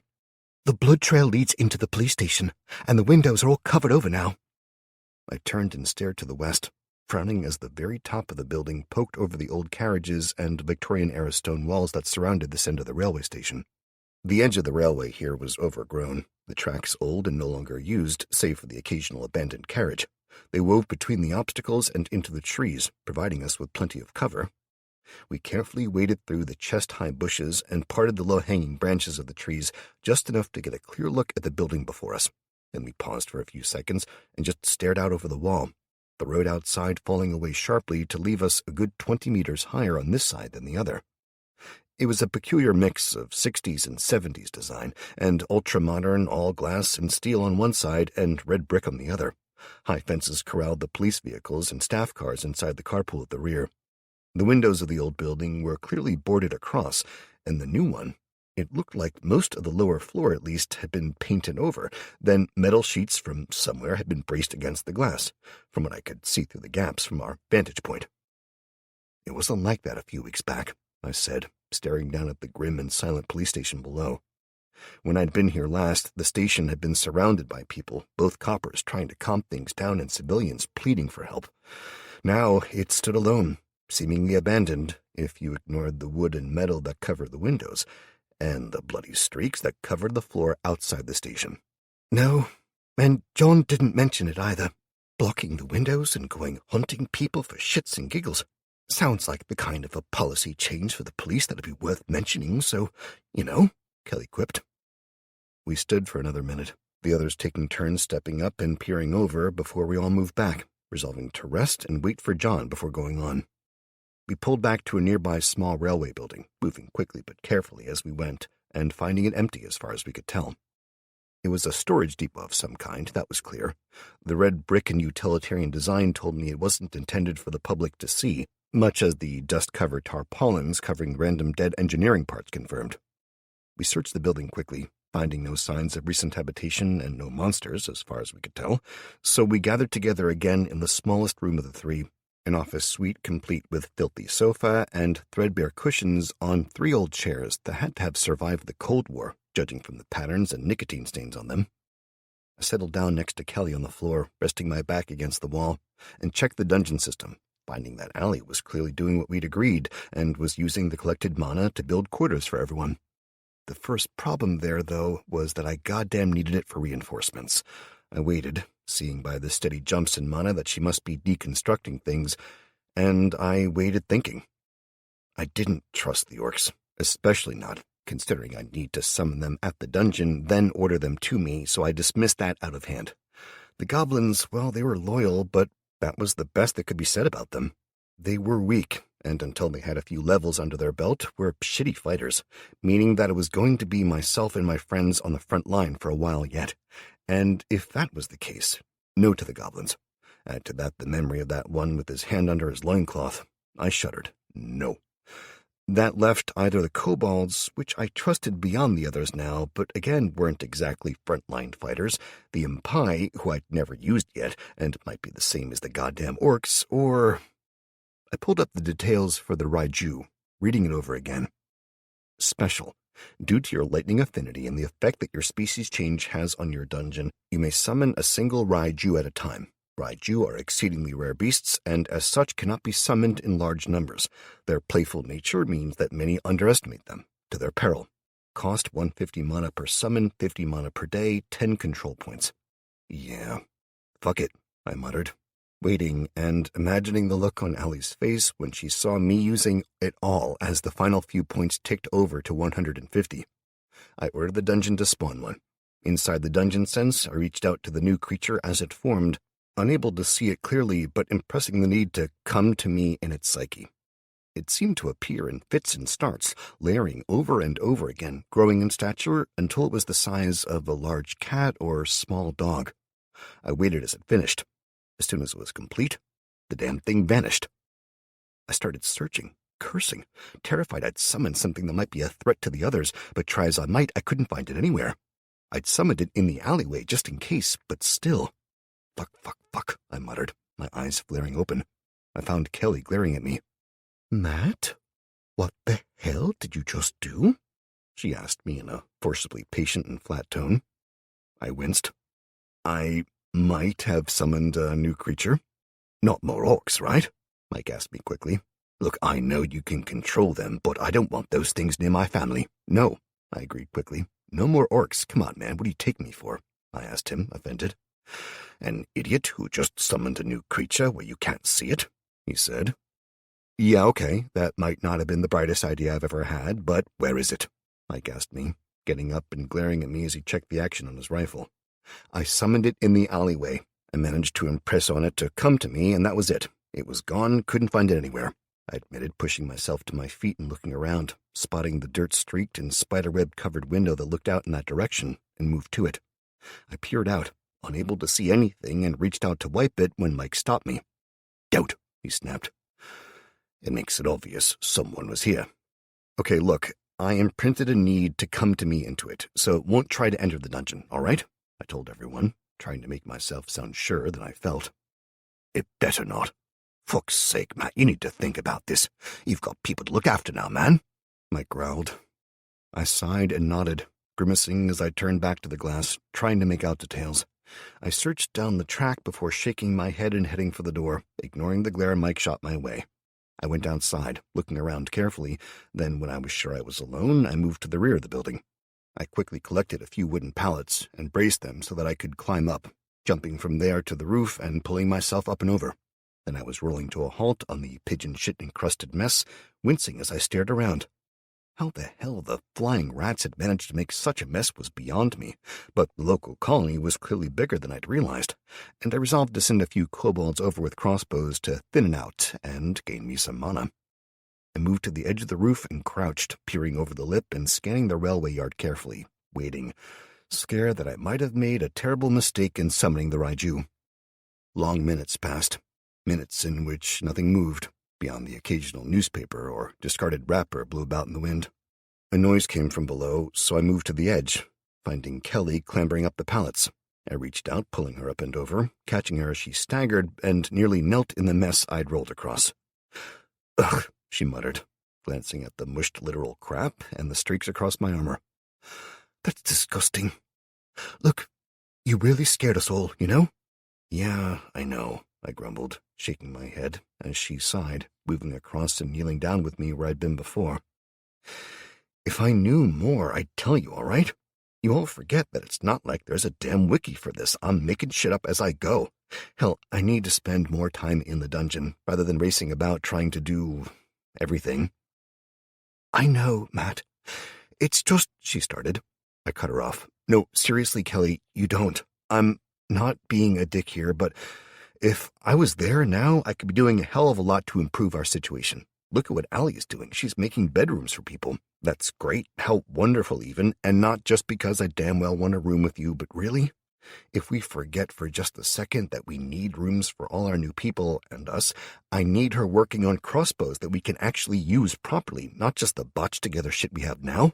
The blood trail leads into the police station, and the windows are all covered over now. I turned and stared to the west. frowning as the very top of the building poked over the old carriages and Victorian-era stone walls that surrounded this end of the railway station. The edge of the railway here was overgrown, the tracks old and no longer used, save for the occasional abandoned carriage. They wove between the obstacles and into the trees, providing us with plenty of cover. We carefully waded through the chest-high bushes and parted the low-hanging branches of the trees just enough to get a clear look at the building before us. Then we paused for a few seconds and just stared out over the wall, the road outside falling away sharply to leave us a good 20 meters higher on this side than the other. It was a peculiar mix of 60s and 70s design, and ultra-modern all-glass and steel on one side and red brick on the other. High fences corralled the police vehicles and staff cars inside the carpool at the rear. The windows of the old building were clearly boarded across, and the new one, it looked like most of the lower floor at least had been painted over, then metal sheets from somewhere had been braced against the glass, from what I could see through the gaps from our vantage point. "It wasn't like that a few weeks back," I said, staring down at the grim and silent police station below. When I'd been here last, the station had been surrounded by people, both coppers trying to calm things down and civilians pleading for help. Now it stood alone, seemingly abandoned if you ignored the wood and metal that covered the windows, and the bloody streaks that covered the floor outside the station. No, and John didn't mention it either. Blocking the windows and going hunting people for shits and giggles. Sounds like the kind of a policy change for the police that'd be worth mentioning, so, Kelly quipped. We stood for another minute, the others taking turns stepping up and peering over before we all moved back, resolving to rest and wait for John before going on. We pulled back to a nearby small railway building, moving quickly but carefully as we went, and finding it empty as far as we could tell. It was a storage depot of some kind, that was clear. The red brick and utilitarian design told me it wasn't intended for the public to see, much as the dust-covered tarpaulins covering random dead engineering parts confirmed. We searched the building quickly, finding no signs of recent habitation and no monsters, as far as we could tell, so we gathered together again in the smallest room of the three, an office suite complete with filthy sofa and threadbare cushions on 3 old chairs that had to have survived the Cold War, judging from the patterns and nicotine stains on them. I settled down next to Kelly on the floor, resting my back against the wall, and checked the dungeon system, finding that Allie was clearly doing what we'd agreed and was using the collected mana to build quarters for everyone. The first problem there, though, was that I goddamn needed it for reinforcements. I waited, seeing by the steady jumps in mana that she must be deconstructing things, and I waited thinking. I didn't trust the orcs, especially not considering I'd need to summon them at the dungeon, then order them to me, so I dismissed that out of hand. The goblins, well, they were loyal, but that was the best that could be said about them. They were weak, and until they had a few levels under their belt, were shitty fighters, meaning that it was going to be myself and my friends on the front line for a while yet. And if that was the case, no to the goblins. Add to that the memory of that one with his hand under his loincloth. I shuddered. No. That left either the kobolds, which I trusted beyond the others now, but again weren't exactly front-line fighters, the impai, who I'd never used yet, and might be the same as the goddamn orcs, or... I pulled up the details for the Raiju, reading it over again. Special. Due to your lightning affinity and the effect that your species change has on your dungeon, you may summon a single Raiju at a time. Raiju are exceedingly rare beasts, and as such cannot be summoned in large numbers. Their playful nature means that many underestimate them, to their peril. Cost 150 mana per summon, 50 mana per day, 10 control points. Yeah. Fuck it, I muttered, waiting and imagining the look on Allie's face when she saw me using it all as the final few points ticked over to 150. I ordered the dungeon to spawn one. Inside the dungeon sense, I reached out to the new creature as it formed, unable to see it clearly, but impressing the need to come to me in its psyche. It seemed to appear in fits and starts, layering over and over again, growing in stature until it was the size of a large cat or small dog. I waited as it finished. As soon as it was complete, the damn thing vanished. I started searching, cursing, terrified I'd summoned something that might be a threat to the others, but try as I might, I couldn't find it anywhere. I'd summoned it in the alleyway just in case, but still... Fuck, I muttered, my eyes flaring open. I found Kelly glaring at me. Matt? What the hell did you just do? She asked me in a forcibly patient and flat tone. I winced. I might have summoned a new creature. Not more orcs, right? Mike asked me quickly. Look, I know you can control them, but I don't want those things near my family. No, I agreed quickly. No more orcs. Come on, man, what do you take me for? I asked him, offended. An idiot who just summoned a new creature where you can't see it, he said. Yeah, okay, that might not have been the brightest idea I've ever had, but where is it? Mike asked me, getting up and glaring at me as he checked the action on his rifle. I summoned it in the alleyway. I managed to impress on it to come to me, and that was it. It was gone, couldn't find it anywhere. I admitted, pushing myself to my feet and looking around, spotting the dirt-streaked and spiderweb-covered window that looked out in that direction, and moved to it. I peered out, unable to see anything, and reached out to wipe it when Mike stopped me. Don't, he snapped. It makes it obvious someone was here. Okay, look, I imprinted a need to come to me into it, so won't try to enter the dungeon, all right? I told everyone, trying to make myself sound surer than I felt. It better not. Fuck's sake, Matt, you need to think about this. You've got people to look after now, man. Mike growled. I sighed and nodded, grimacing as I turned back to the glass, trying to make out details. I searched down the track before shaking my head and heading for the door, ignoring the glare Mike shot my way. I went outside, looking around carefully. Then, when I was sure I was alone, I moved to the rear of the building. I quickly collected a few wooden pallets and braced them so that I could climb up, jumping from there to the roof and pulling myself up and over. Then I was rolling to a halt on the pigeon-shit-encrusted mess, wincing as I stared around. How the hell the flying rats had managed to make such a mess was beyond me, but the local colony was clearly bigger than I'd realized, and I resolved to send a few kobolds over with crossbows to thin it out and gain me some mana. I moved to the edge of the roof and crouched, peering over the lip and scanning the railway yard carefully, waiting, scared that I might have made a terrible mistake in summoning the Raiju. Long minutes passed, minutes in which nothing moved, beyond the occasional newspaper or discarded wrapper blew about in the wind. A noise came from below, so I moved to the edge, finding Kelly clambering up the pallets. I reached out, pulling her up and over, catching her as she staggered and nearly knelt in the mess I'd rolled across. Ugh, she muttered, glancing at the mushed literal crap and the streaks across my armor. That's disgusting. Look, you really scared us all, you know? Yeah, I know, I grumbled, shaking my head as she sighed, moving across and kneeling down with me where I'd been before. If I knew more, I'd tell you, all right? You all forget that it's not like there's a damn wiki for this. I'm making shit up as I go. Hell, I need to spend more time in the dungeon rather than racing about trying to do everything. I know, Matt. It's just, she started. I cut her off. No, seriously, Kelly, you don't. I'm not being a dick here, but if I was there now, I could be doing a hell of a lot to improve our situation. Look at what Allie is doing. She's making bedrooms for people. That's great, how wonderful even, and not just because I damn well want a room with you, but really? If we forget for just a second that we need rooms for all our new people and us, I need her working on crossbows that we can actually use properly, not just the botched-together shit we have now.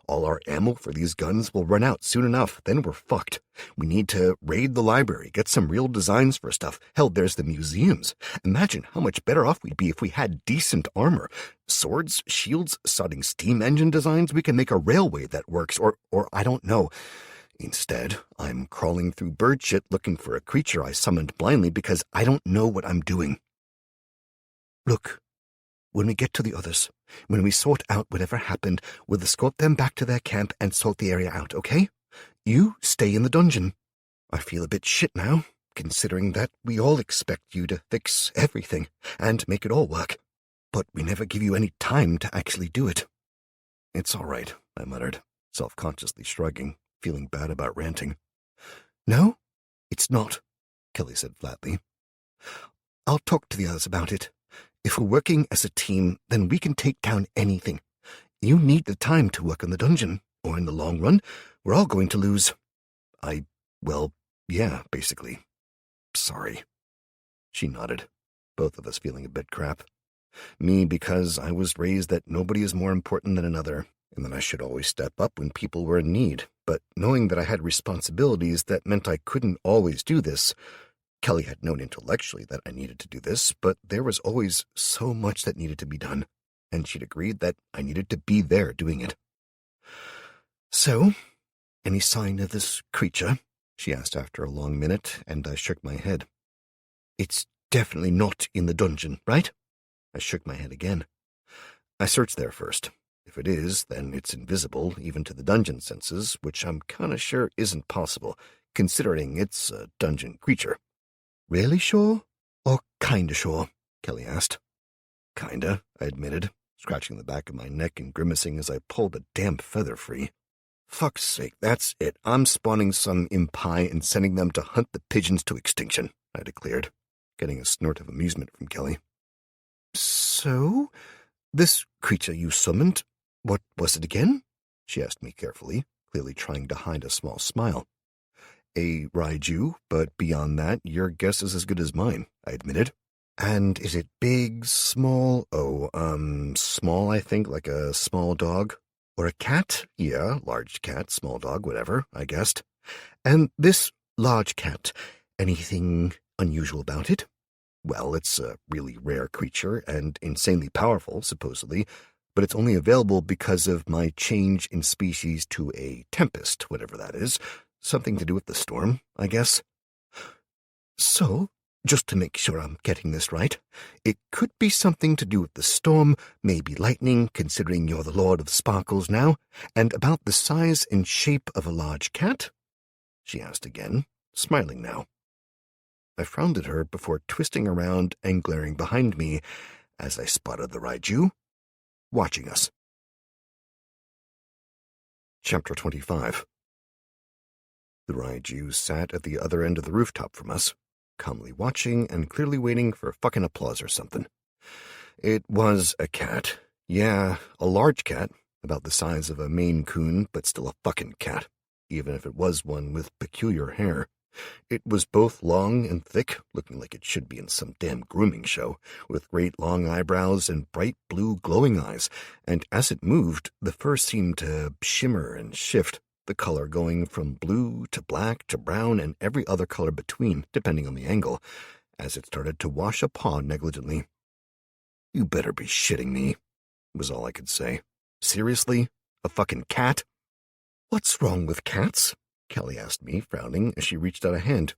All our ammo for these guns will run out soon enough, then we're fucked. We need to raid the library, get some real designs for stuff. Hell, there's the museums. Imagine how much better off we'd be if we had decent armor. Swords, shields, sodding steam engine designs. We can make a railway that works, or I don't know. Instead, I'm crawling through bird shit looking for a creature I summoned blindly because I don't know what I'm doing. Look, when we get to the others, when we sort out whatever happened, we'll escort them back to their camp and sort the area out, okay? You stay in the dungeon. I feel a bit shit now, considering that we all expect you to fix everything and make it all work. But we never give you any time to actually do it. It's all right, I muttered, self-consciously shrugging, feeling bad about ranting. No, it's not, Kelly said flatly. I'll talk to the others about it. If we're working as a team, then we can take down anything. You need the time to work on the dungeon, or in the long run, we're all going to lose. Well, yeah, basically. Sorry. She nodded, both of us feeling a bit crap. Me because I was raised that nobody is more important than another, and that I should always step up when people were in need, but knowing that I had responsibilities that meant I couldn't always do this. Kelly had known intellectually that I needed to do this, but there was always so much that needed to be done, and she'd agreed that I needed to be there doing it. So, any sign of this creature? She asked after a long minute, and I shook my head. It's definitely not in the dungeon, right? I shook my head again. I searched there first. If it is, then it's invisible, even to the dungeon senses, which I'm kinda sure isn't possible, considering it's a dungeon creature. Really sure? Or kinda sure? Kelly asked. Kinda, I admitted, scratching the back of my neck and grimacing as I pulled the damn feather free. Fuck's sake, that's it. I'm spawning some impi and sending them to hunt the pigeons to extinction, I declared, getting a snort of amusement from Kelly. So? This creature you summoned, what was it again? She asked me carefully, clearly trying to hide a small smile. A raiju, but beyond that, your guess is as good as mine, I admitted. And is it big, small? Small, I think, like a small dog. Or a cat? Yeah, large cat, small dog, whatever, I guessed. And this large cat, anything unusual about it? Well, it's a really rare creature and insanely powerful, supposedly, but it's only available because of my change in species to a tempest, whatever that is. Something to do with the storm, I guess. So, just to make sure I'm getting this right, it could be something to do with the storm, maybe lightning, considering you're the Lord of Sparkles now, and about the size and shape of a large cat? She asked again, smiling now. I frowned at her before twisting around and glaring behind me as I spotted the raiju, watching us. Chapter 25. The raiju sat at the other end of the rooftop from us, calmly watching and clearly waiting for fucking applause or something. It was a cat. Yeah, a large cat, about the size of a Maine Coon, but still a fucking cat, even if it was one with peculiar hair. It was both long and thick, looking like it should be in some damn grooming show, with great long eyebrows and bright blue glowing eyes, and as it moved, the fur seemed to shimmer and shift, the color going from blue to black to brown and every other color between, depending on the angle, as it started to wash a paw negligently. You better be shitting me, was all I could say. Seriously? A fucking cat? What's wrong with cats? Kelly asked me, frowning, as she reached out a hand.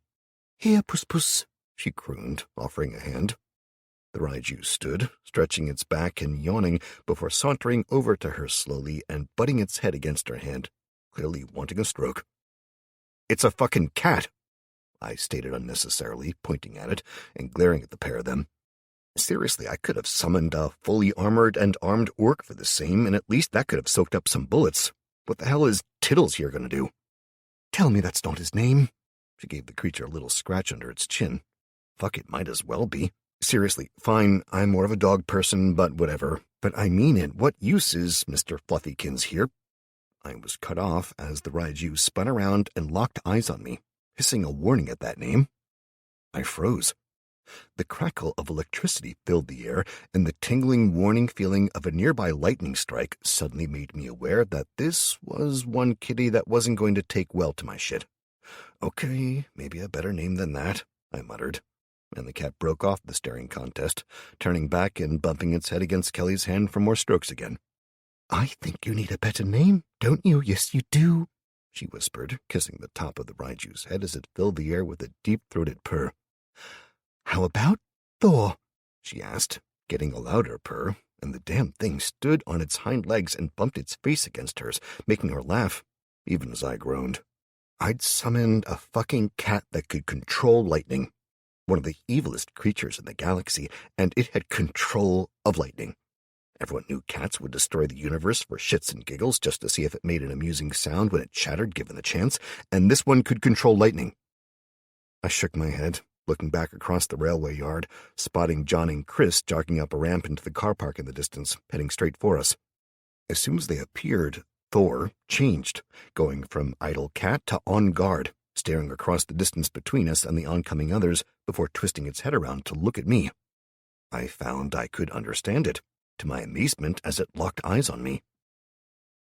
Here, Puss-Puss, she crooned, offering a hand. The raiju stood, stretching its back and yawning, before sauntering over to her slowly and butting its head against her hand, clearly wanting a stroke. It's a fucking cat, I stated unnecessarily, pointing at it and glaring at the pair of them. Seriously, I could have summoned a fully armored and armed orc for the same, and at least that could have soaked up some bullets. What the hell is Tittles here going to do? Tell me that's not his name. She gave the creature a little scratch under its chin. Fuck, it might as well be. Seriously, fine, I'm more of a dog person, but whatever. But I mean it, what use is Mr. Fluffykins here? I was cut off as the raiju spun around and locked eyes on me, hissing a warning at that name. I froze. The crackle of electricity filled the air, and the tingling warning feeling of a nearby lightning strike suddenly made me aware that this was one kitty that wasn't going to take well to my shit. Okay, maybe a better name than that, I muttered, and the cat broke off the staring contest, turning back and bumping its head against Kelly's hand for more strokes again. I think you need a better name, don't you? Yes, you do, she whispered, kissing the top of the raiju's head as it filled the air with a deep-throated purr. How about Thor? She asked, getting a louder purr, and the damn thing stood on its hind legs and bumped its face against hers, making her laugh, even as I groaned. I'd summoned a fucking cat that could control lightning, one of the evilest creatures in the galaxy, and it had control of lightning. Everyone knew cats would destroy the universe for shits and giggles just to see if it made an amusing sound when it chattered given the chance, and this one could control lightning. I shook my head, looking back across the railway yard, spotting John and Chris jogging up a ramp into the car park in the distance, heading straight for us. As soon as they appeared, Thor changed, going from idle cat to on guard, staring across the distance between us and the oncoming others before twisting its head around to look at me. I found I could understand it, to my amazement as it locked eyes on me.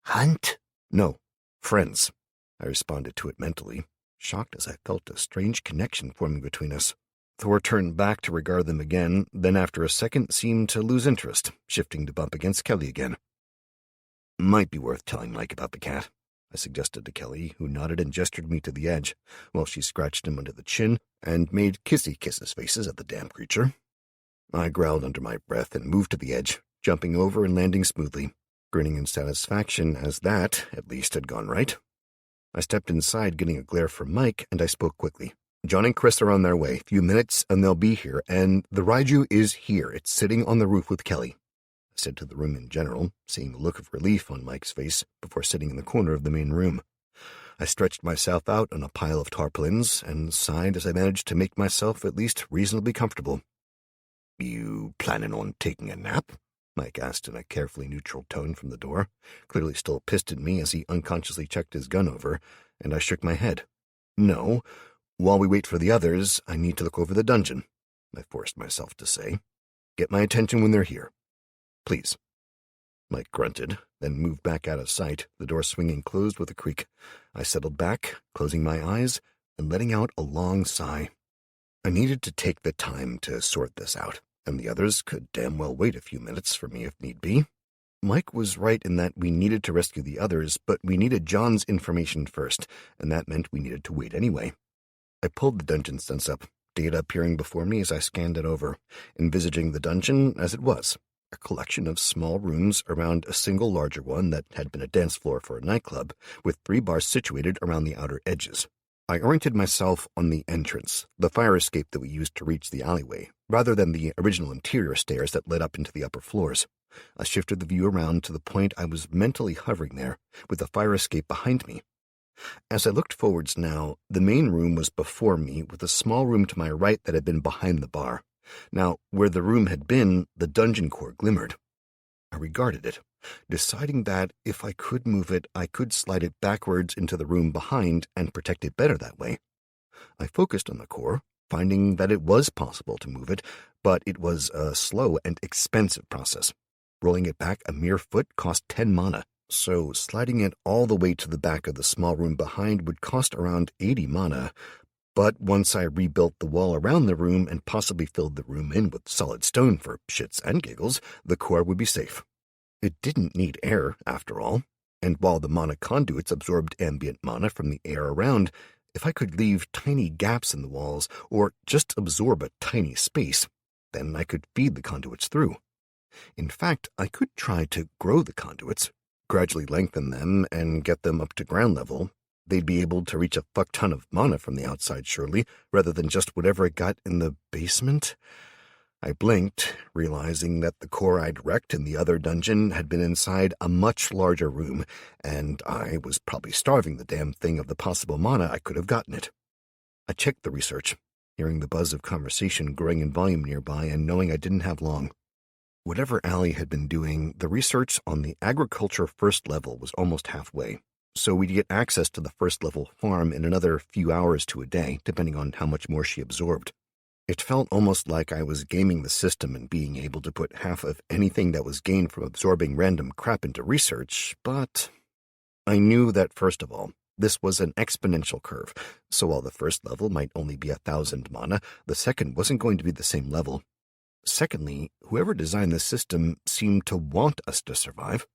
Hunt? No, friends, I responded to it mentally, shocked as I felt a strange connection forming between us. Thor turned back to regard them again, then after a second seemed to lose interest, shifting to bump against Kelly again. Might be worth telling Mike about the cat, I suggested to Kelly, who nodded and gestured me to the edge, while she scratched him under the chin and made kissy kisses faces at the damn creature. I growled under my breath and moved to the edge, jumping over and landing smoothly, grinning in satisfaction as that, at least, had gone right. I stepped inside, getting a glare from Mike, and I spoke quickly. "John and Chris are on their way. Few minutes, and they'll be here, and the Raiju is here. It's sitting on the roof with Kelly," I said to the room in general, seeing the look of relief on Mike's face before sitting in the corner of the main room. I stretched myself out on a pile of tarpaulins and sighed as I managed to make myself at least reasonably comfortable. "You planning on taking a nap?" Mike asked in a carefully neutral tone from the door, clearly still pissed at me as he unconsciously checked his gun over, and I shook my head. "No. While we wait for the others, I need to look over the dungeon," I forced myself to say. "Get my attention when they're here. Please." Mike grunted, then moved back out of sight, the door swinging closed with a creak. I settled back, closing my eyes and letting out a long sigh. I needed to take the time to sort this out, and the others could damn well wait a few minutes for me if need be. Mike was right in that we needed to rescue the others, but we needed John's information first, and that meant we needed to wait anyway. I pulled the dungeon sense up, data appearing before me as I scanned it over, envisaging the dungeon as it was, a collection of small rooms around a single larger one that had been a dance floor for a nightclub, with 3 bars situated around the outer edges. I oriented myself on the entrance, the fire escape that we used to reach the alleyway, rather than the original interior stairs that led up into the upper floors. I shifted the view around to the point I was mentally hovering there, with the fire escape behind me. As I looked forwards now, the main room was before me, with a small room to my right that had been behind the bar. Now, where the room had been, the dungeon core glimmered. I regarded it, deciding that if I could move it, I could slide it backwards into the room behind and protect it better that way. I focused on the core, finding that it was possible to move it, but it was a slow and expensive process. Rolling it back a mere foot cost 10 mana, so sliding it all the way to the back of the small room behind would cost around 80 mana, but once I rebuilt the wall around the room and possibly filled the room in with solid stone for shits and giggles, the core would be safe. It didn't need air, after all, and while the mana conduits absorbed ambient mana from the air around, if I could leave tiny gaps in the walls, or just absorb a tiny space, then I could feed the conduits through. In fact, I could try to grow the conduits, gradually lengthen them and get them up to ground level. They'd be able to reach a fuck ton of mana from the outside, surely, rather than just whatever it got in the basement. I blinked, realizing that the core I'd wrecked in the other dungeon had been inside a much larger room, and I was probably starving the damn thing of the possible mana I could have gotten it. I checked the research, hearing the buzz of conversation growing in volume nearby and knowing I didn't have long. Whatever Allie had been doing, the research on the agriculture first level was almost halfway, so we'd get access to the first level farm in another few hours to a day, depending on how much more she absorbed. It felt almost like I was gaming the system and being able to put half of anything that was gained from absorbing random crap into research, but I knew that, first of all, this was an exponential curve, so while the first level might only be 1,000 mana, the second wasn't going to be the same level. Secondly, whoever designed this system seemed to want us to survive.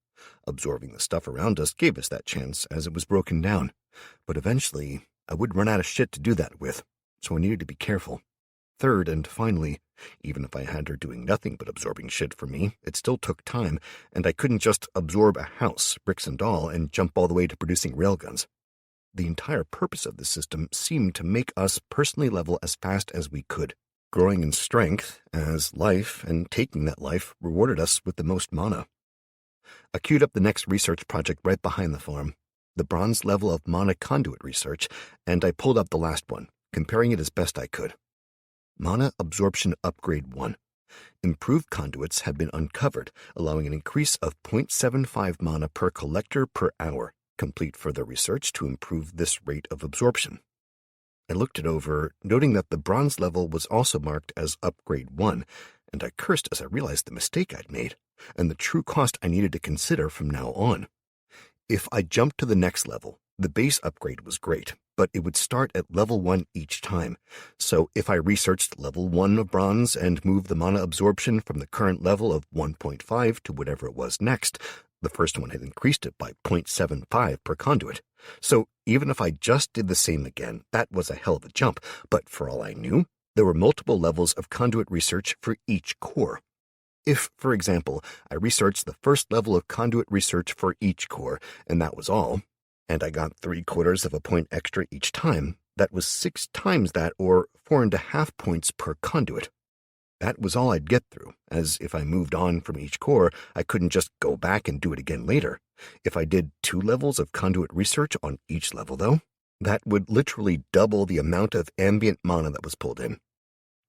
Absorbing the stuff around us gave us that chance as it was broken down, but eventually I would run out of shit to do that with, so I needed to be careful. Third, and finally, even if I had her doing nothing but absorbing shit for me, it still took time, and I couldn't just absorb a house, bricks and all, and jump all the way to producing railguns. The entire purpose of the system seemed to make us personally level as fast as we could, growing in strength as life and taking that life rewarded us with the most mana. I queued up the next research project right behind the farm, the bronze level of mana conduit research, and I pulled up the last one, comparing it as best I could. Mana Absorption Upgrade 1. Improved conduits have been uncovered, allowing an increase of 0.75 mana per collector per hour. Complete further research to improve this rate of absorption. I looked it over, noting that the bronze level was also marked as Upgrade 1, and I cursed as I realized the mistake I'd made, and the true cost I needed to consider from now on. If I jumped to the next level, the base upgrade was great, but it would start at level 1 each time, so if I researched level 1 of bronze and moved the mana absorption from the current level of 1.5 to whatever it was next, The first one had increased it by 0.75 per conduit, so even if I just did the same again, that was a hell of a jump, but for all I knew, there were multiple levels of conduit research for each core. If, for example, I researched the first level of conduit research for each core, and that was all, and I got 3/4 of a point extra each time, that was 6 times that, or 4.5 points per conduit. That was all I'd get through, as if I moved on from each core, I couldn't just go back and do it again later. If I did 2 levels of conduit research on each level, though, that would literally double the amount of ambient mana that was pulled in.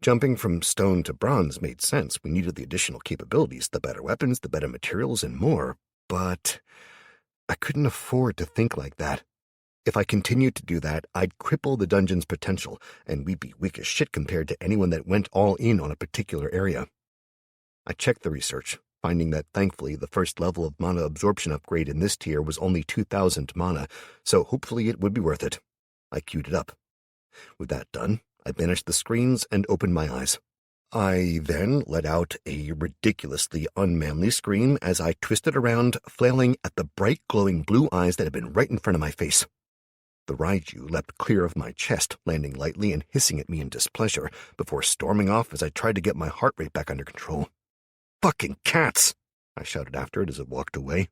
Jumping from stone to bronze made sense. We needed the additional capabilities, the better weapons, the better materials, and more. But I couldn't afford to think like that. If I continued to do that, I'd cripple the dungeon's potential, and we'd be weak as shit compared to anyone that went all in on a particular area. I checked the research, finding that thankfully the first level of mana absorption upgrade in this tier was only 2,000 mana, so hopefully it would be worth it. I queued it up. With that done, I banished the screens and opened my eyes. I then let out a ridiculously unmanly scream as I twisted around, flailing at the bright glowing blue eyes that had been right in front of my face. The Raiju leapt clear of my chest, landing lightly and hissing at me in displeasure, before storming off as I tried to get my heart rate back under control. "Fucking cats!" I shouted after it as it walked away.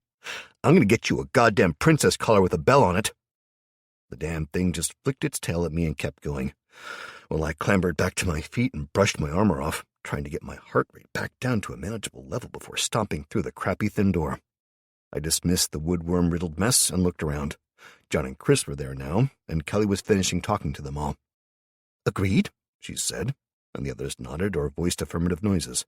"I'm gonna get you a goddamn princess collar with a bell on it." The damn thing just flicked its tail at me and kept going, while I clambered back to my feet and brushed my armor off, trying to get my heart rate back down to a manageable level before stomping through the crappy thin door. I dismissed the woodworm-riddled mess and looked around. John and Chris were there now, and Kelly was finishing talking to them all. "Agreed," she said, and the others nodded or voiced affirmative noises.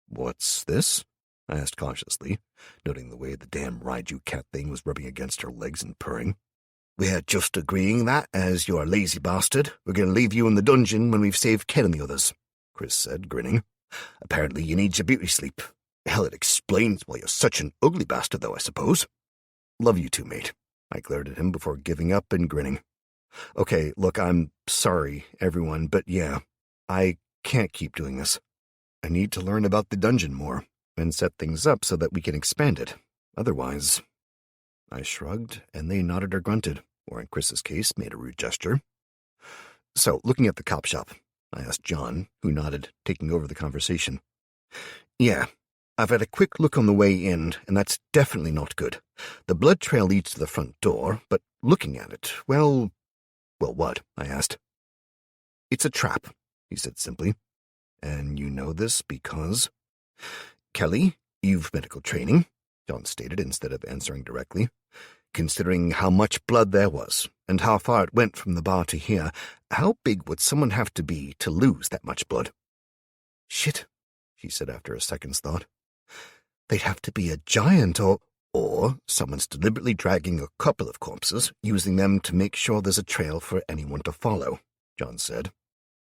"What's this?" I asked cautiously, noting the way the damn Raiju cat thing was rubbing against her legs and purring. "We're just agreeing that, as you're a lazy bastard, we're going to leave you in the dungeon when we've saved Ken and the others," Chris said, grinning. "Apparently you need your beauty sleep. Hell, it explains why you're such an ugly bastard, though, I suppose." "Love you too, mate." I glared at him before giving up and grinning. "Okay, look, I'm sorry, everyone, but yeah, I can't keep doing this. I need to learn about the dungeon more, and set things up so that we can expand it. Otherwise—" I shrugged, and they nodded or grunted, or in Chris's case, made a rude gesture. "So, looking at the cop shop," I asked John, who nodded, taking over the conversation. "Yeah, I've had a quick look on the way in, and that's definitely not good. The blood trail leads to the front door, but looking at it, well, what?" I asked. "It's a trap," he said simply. "And you know this because—" "Kelly, you've medical training," John stated instead of answering directly. "Considering how much blood there was, and how far it went from the bar to here, how big would someone have to be to lose that much blood?" "Shit," she said after a second's thought. "They'd have to be a giant, or someone's deliberately dragging a couple of corpses, using them to make sure there's a trail for anyone to follow," John said.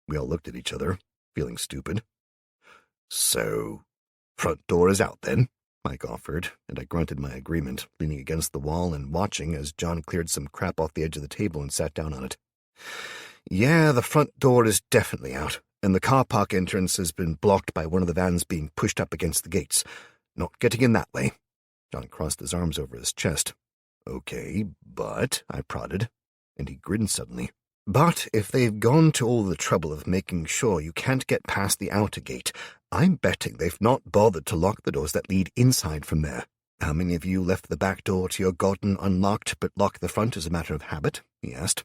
We all looked at each other, feeling stupid. "So, front door is out, then?" Mike offered, and I grunted my agreement, leaning against the wall and watching as John cleared some crap off the edge of the table and sat down on it. "Yeah, the front door is definitely out, and the car park entrance has been blocked by one of the vans being pushed up against the gates. Not getting in that way." John crossed his arms over his chest. "Okay, but—" I prodded, and he grinned suddenly. "But if they've gone to all the trouble of making sure you can't get past the outer gate, I'm betting they've not bothered to lock the doors that lead inside from there. How many of you left the back door to your garden unlocked but locked the front as a matter of habit?" he asked.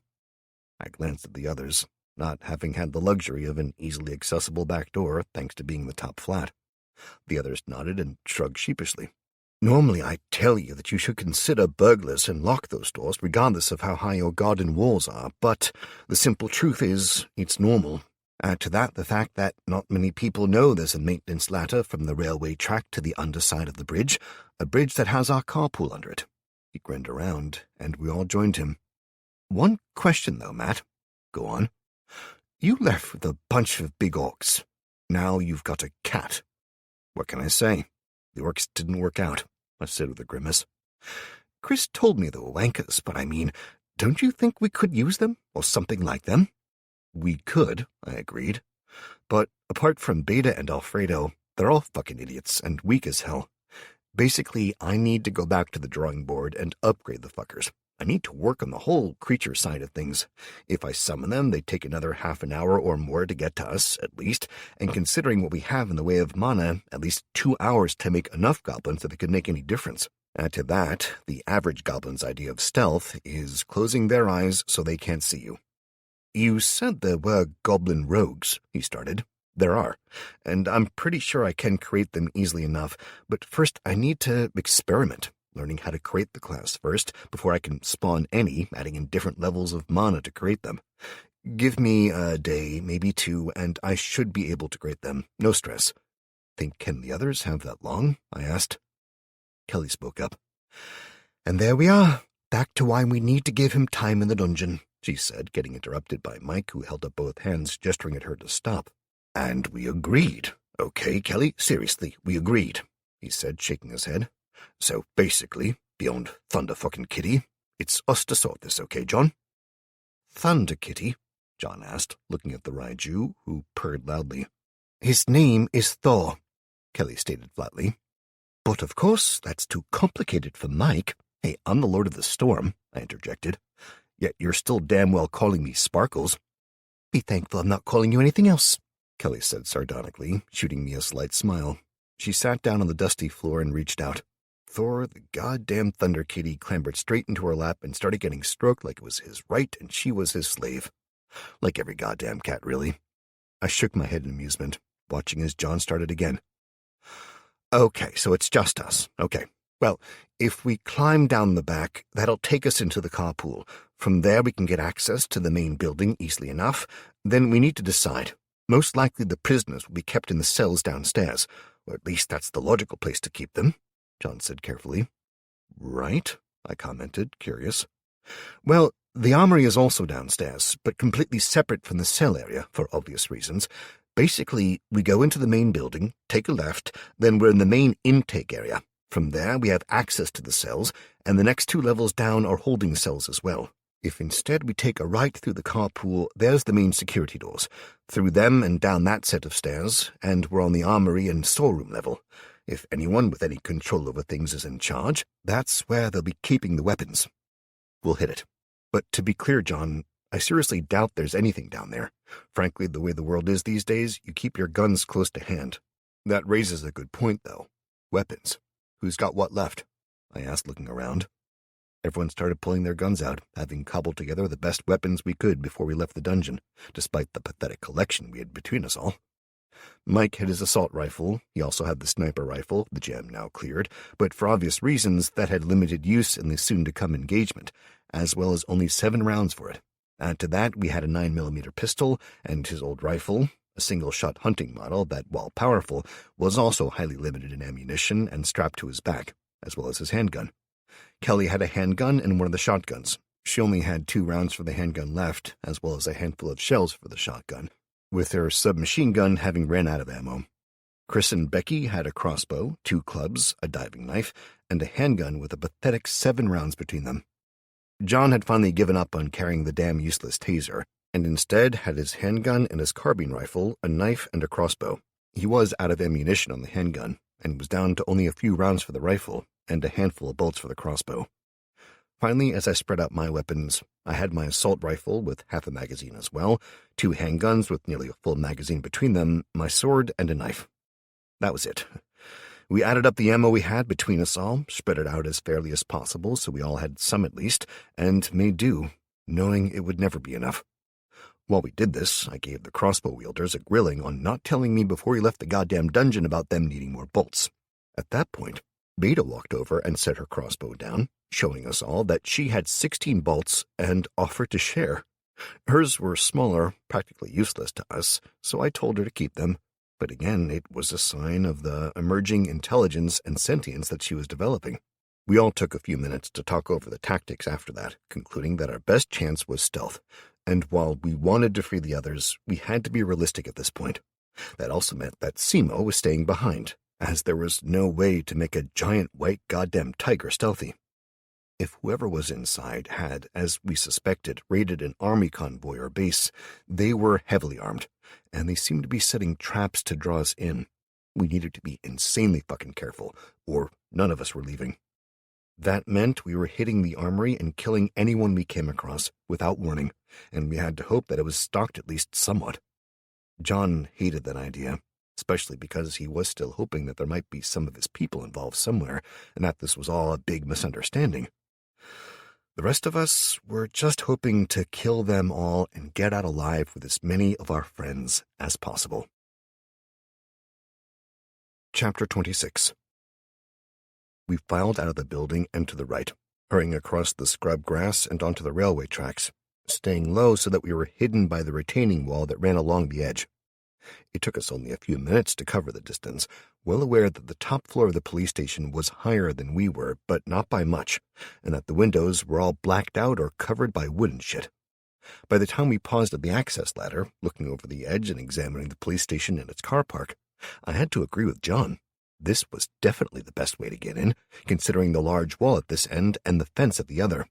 I glanced at the others, not having had the luxury of an easily accessible back door thanks to being the top flat. The others nodded and shrugged sheepishly. "Normally I'd tell you that you should consider burglars and lock those doors regardless of how high your garden walls are, but the simple truth is, it's normal. Add to that the fact that not many people know there's a maintenance ladder from the railway track to the underside of the bridge, a bridge that has our carpool under it." He grinned around, and we all joined him. "One question, though, Matt." "Go on." "You left with a bunch of big orcs. Now you've got a cat. What can I say? The orcs didn't work out," I said with a grimace. "Chris told me they were wankers, but I mean, don't you think we could use them, or something like them?" "We could," I agreed. "But apart from Beta and Alfredo, they're all fucking idiots and weak as hell. Basically, I need to go back to the drawing board and upgrade the fuckers. I need to work on the whole creature side of things. If I summon them, they take another half an hour or more to get to us, at least, and considering what we have in the way of mana, at least 2 hours to make enough goblins that it could make any difference. Add to that, the average goblin's idea of stealth is closing their eyes so they can't see you. You said there were goblin rogues, he started. There are, and I'm pretty sure I can create them easily enough, but first I need to experiment, learning how to create the class first before I can spawn any, adding in different levels of mana to create them. Give me a day, maybe 2, and I should be able to create them, no stress. Think can the others have that long? I asked. Kelly spoke up. And there we are, back to why we need to give him time in the dungeon, she said, getting interrupted by Mike, who held up both hands, gesturing at her to stop. And we agreed. Okay, Kelly, seriously, we agreed, he said, shaking his head. So basically, beyond Thunder fucking Kitty, it's us to sort this, okay, John? Thunder Kitty? John asked, looking at the Raiju, who purred loudly. His name is Thor, Kelly stated flatly. But of course, that's too complicated for Mike. Hey, I'm the Lord of the Storm, I interjected. Yet you're still damn well calling me Sparkles. Be thankful I'm not calling you anything else, Kelly said sardonically, shooting me a slight smile. She sat down on the dusty floor and reached out. Thor, the goddamn Thunder Kitty, clambered straight into her lap and started getting stroked like it was his right and she was his slave. Like every goddamn cat, really. I shook my head in amusement, watching as John started again. Okay, so it's just us. Okay. Well, if we climb down the back, that'll take us into the carpool. From there we can get access to the main building easily enough. Then we need to decide. Most likely the prisoners will be kept in the cells downstairs, or at least that's the logical place to keep them, John said carefully. Right, I commented, curious. Well, the armory is also downstairs, but completely separate from the cell area, for obvious reasons. Basically, we go into the main building, take a left, then we're in the main intake area. From there, we have access to the cells, and the next 2 levels down are holding cells as well. If instead we take a right through the carpool, there's the main security doors. Through them and down that set of stairs, and we're on the armory and storeroom level. If anyone with any control over things is in charge, that's where they'll be keeping the weapons. We'll hit it. But to be clear, John, I seriously doubt there's anything down there. Frankly, the way the world is these days, you keep your guns close to hand. That raises a good point, though. Weapons. Who's got what left? I asked, looking around. Everyone started pulling their guns out, having cobbled together the best weapons we could before we left the dungeon, despite the pathetic collection we had between us all. Mike had his assault rifle. He also had the sniper rifle, the jam now cleared, but for obvious reasons that had limited use in the soon-to-come engagement, as well as only 7 rounds for it. Add to that, we had a 9mm pistol and his old rifle, a single-shot hunting model that, while powerful, was also highly limited in ammunition and strapped to his back, as well as his handgun. Kelly had a handgun and one of the shotguns. She only had 2 rounds for the handgun left, as well as a handful of shells for the shotgun, with her submachine gun having ran out of ammo. Chris and Becky had a crossbow, 2 clubs, a diving knife, and a handgun with a pathetic 7 rounds between them. John had finally given up on carrying the damn useless taser, and instead had his handgun and his carbine rifle, a knife, and a crossbow. He was out of ammunition on the handgun, and was down to only a few rounds for the rifle, and a handful of bolts for the crossbow. Finally, as I spread out my weapons, I had my assault rifle with half a magazine as well, 2 handguns with nearly a full magazine between them, my sword, and a knife. That was it. We added up the ammo we had between us all, spread it out as fairly as possible so we all had some at least, and made do, knowing it would never be enough. While we did this, I gave the crossbow wielders a grilling on not telling me before we left the goddamn dungeon about them needing more bolts. At that point, Beta walked over and set her crossbow down, showing us all that she had 16 bolts and offered to share. Hers were smaller, practically useless to us, so I told her to keep them. But again, it was a sign of the emerging intelligence and sentience that she was developing. We all took a few minutes to talk over the tactics after that, concluding that our best chance was stealth. And while we wanted to free the others, we had to be realistic at this point. That also meant that Simo was staying behind, as there was no way to make a giant white goddamn tiger stealthy. If whoever was inside had, as we suspected, raided an army convoy or base, they were heavily armed, and they seemed to be setting traps to draw us in. We needed to be insanely fucking careful, or none of us were leaving. That meant we were hitting the armory and killing anyone we came across, without warning, and we had to hope that it was stocked at least somewhat. John hated that idea, especially because he was still hoping that there might be some of his people involved somewhere, and that this was all a big misunderstanding. The rest of us were just hoping to kill them all and get out alive with as many of our friends as possible. Chapter 26. We filed out of the building and to the right, hurrying across the scrub grass and onto the railway tracks, staying low so that we were hidden by the retaining wall that ran along the edge. It took us only a few minutes to cover the distance, well aware that the top floor of the police station was higher than we were, but not by much, and that the windows were all blacked out or covered by wood and shit. By the time we paused at the access ladder, looking over the edge and examining the police station and its car park, I had to agree with John. This was definitely the best way to get in, considering the large wall at this end and the fence at the other.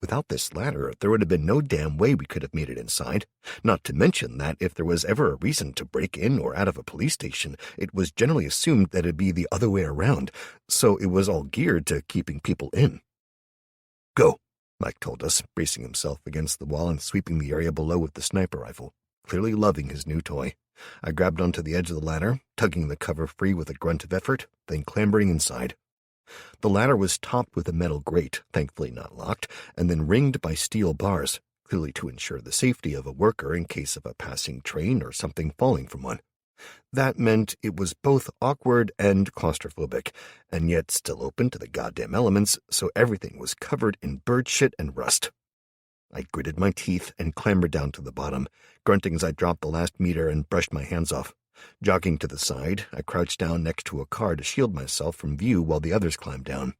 Without this ladder, there would have been no damn way we could have made it inside, not to mention that if there was ever a reason to break in or out of a police station, it was generally assumed that it'd be the other way around, so it was all geared to keeping people in. "Go," Mike told us, bracing himself against the wall and sweeping the area below with the sniper rifle, clearly loving his new toy. I grabbed onto the edge of the ladder, tugging the cover free with a grunt of effort, then clambering inside. The ladder was topped with a metal grate, thankfully not locked, and then ringed by steel bars, clearly to ensure the safety of a worker in case of a passing train or something falling from one. That meant it was both awkward and claustrophobic, and yet still open to the goddamn elements, so everything was covered in bird shit and rust. I gritted my teeth and clambered down to the bottom, grunting as I dropped the last meter and brushed my hands off. Jogging to the side, I crouched down next to a car to shield myself from view while the others climbed down.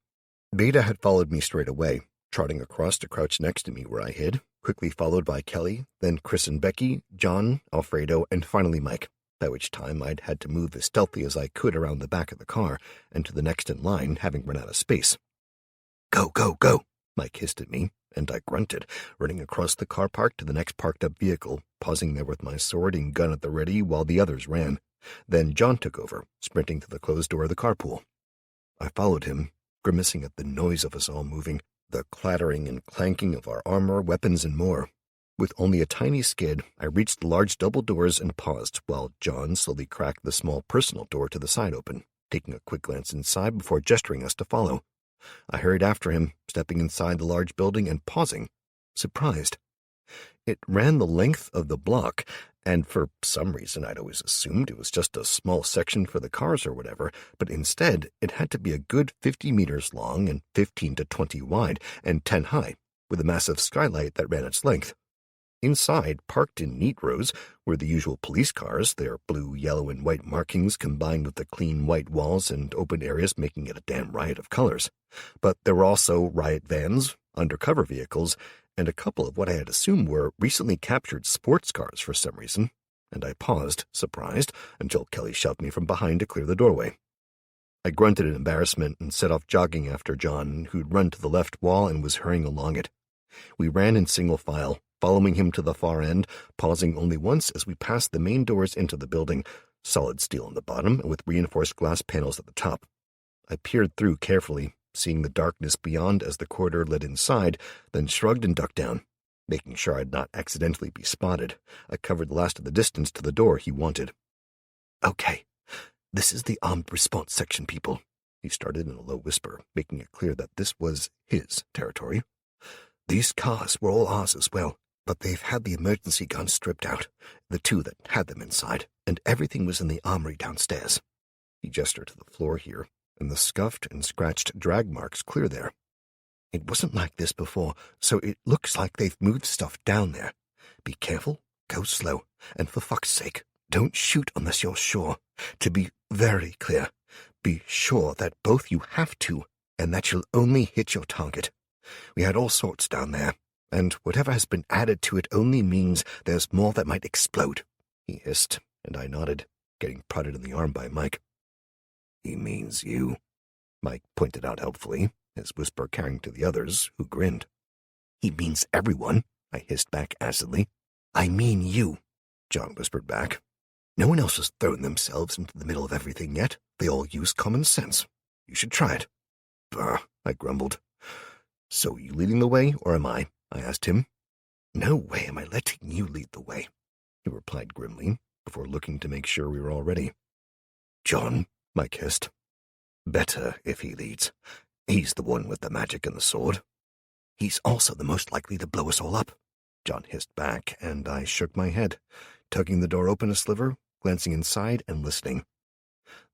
Beta had followed me straight away, trotting across to crouch next to me where I hid, quickly followed by Kelly, then Chris and Becky, John, Alfredo, and finally Mike, by which time I'd had to move as stealthy as I could around the back of the car and to the next in line, having run out of space. "Go, go, go," Mike hissed at me, and I grunted, running across the car park to the next parked-up vehicle, pausing there with my sword and gun at the ready while the others ran. Then John took over, sprinting to the closed door of the carpool. I followed him, grimacing at the noise of us all moving, the clattering and clanking of our armor, weapons, and more. With only a tiny skid, I reached the large double doors and paused while John slowly cracked the small personal door to the side open, taking a quick glance inside before gesturing us to follow. I hurried after him, stepping inside the large building and pausing, surprised. It ran the length of the block, and for some reason I'd always assumed it was just a small section for the cars or whatever, but instead it had to be a good 50 meters long and 15 to 20 wide and 10 high, with a massive skylight that ran its length. Inside, parked in neat rows, were the usual police cars, their blue, yellow, and white markings combined with the clean white walls and open areas making it a damn riot of colors. But there were also riot vans, undercover vehicles, and a couple of what I had assumed were recently captured sports cars for some reason, and I paused, surprised, until Kelly shoved me from behind to clear the doorway. I grunted in embarrassment and set off jogging after John, who'd run to the left wall and was hurrying along it. We ran in single file, following him to the far end, pausing only once as we passed the main doors into the building, solid steel on the bottom and with reinforced glass panels at the top. I peered through carefully, seeing the darkness beyond as the corridor led inside, then shrugged and ducked down. Making sure I'd not accidentally be spotted, I covered the last of the distance to the door he wanted. "Okay, this is the armed response section, people," he started in a low whisper, making it clear that this was his territory. "These cars were all ours as well, but they've had the emergency guns stripped out, the two that had them inside, and everything was in the armory downstairs." He gestured to the floor here, and the scuffed and scratched drag marks clear there. "It wasn't like this before, so it looks like they've moved stuff down there. Be careful, go slow, and for fuck's sake, don't shoot unless you're sure. To be very clear, be sure that both you have to, and that you'll only hit your target. We had all sorts down there, and whatever has been added to it only means there's more that might explode," he hissed, and I nodded, getting prodded in the arm by Mike. "He means you," Mike pointed out helpfully, his whisper carrying to the others, who grinned. "He means everyone," I hissed back acidly. "I mean you," John whispered back. No one else has thrown themselves into the middle of everything yet. They all use common sense. You should try it. Bah, I grumbled. So you leading the way, or am I? I asked him. No way am I letting you lead the way, he replied grimly, before looking to make sure we were all ready. John, Mike hissed. Better if he leads. He's the one with the magic and the sword. He's also the most likely to blow us all up, John hissed back, and I shook my head, tugging the door open a sliver, glancing inside and listening.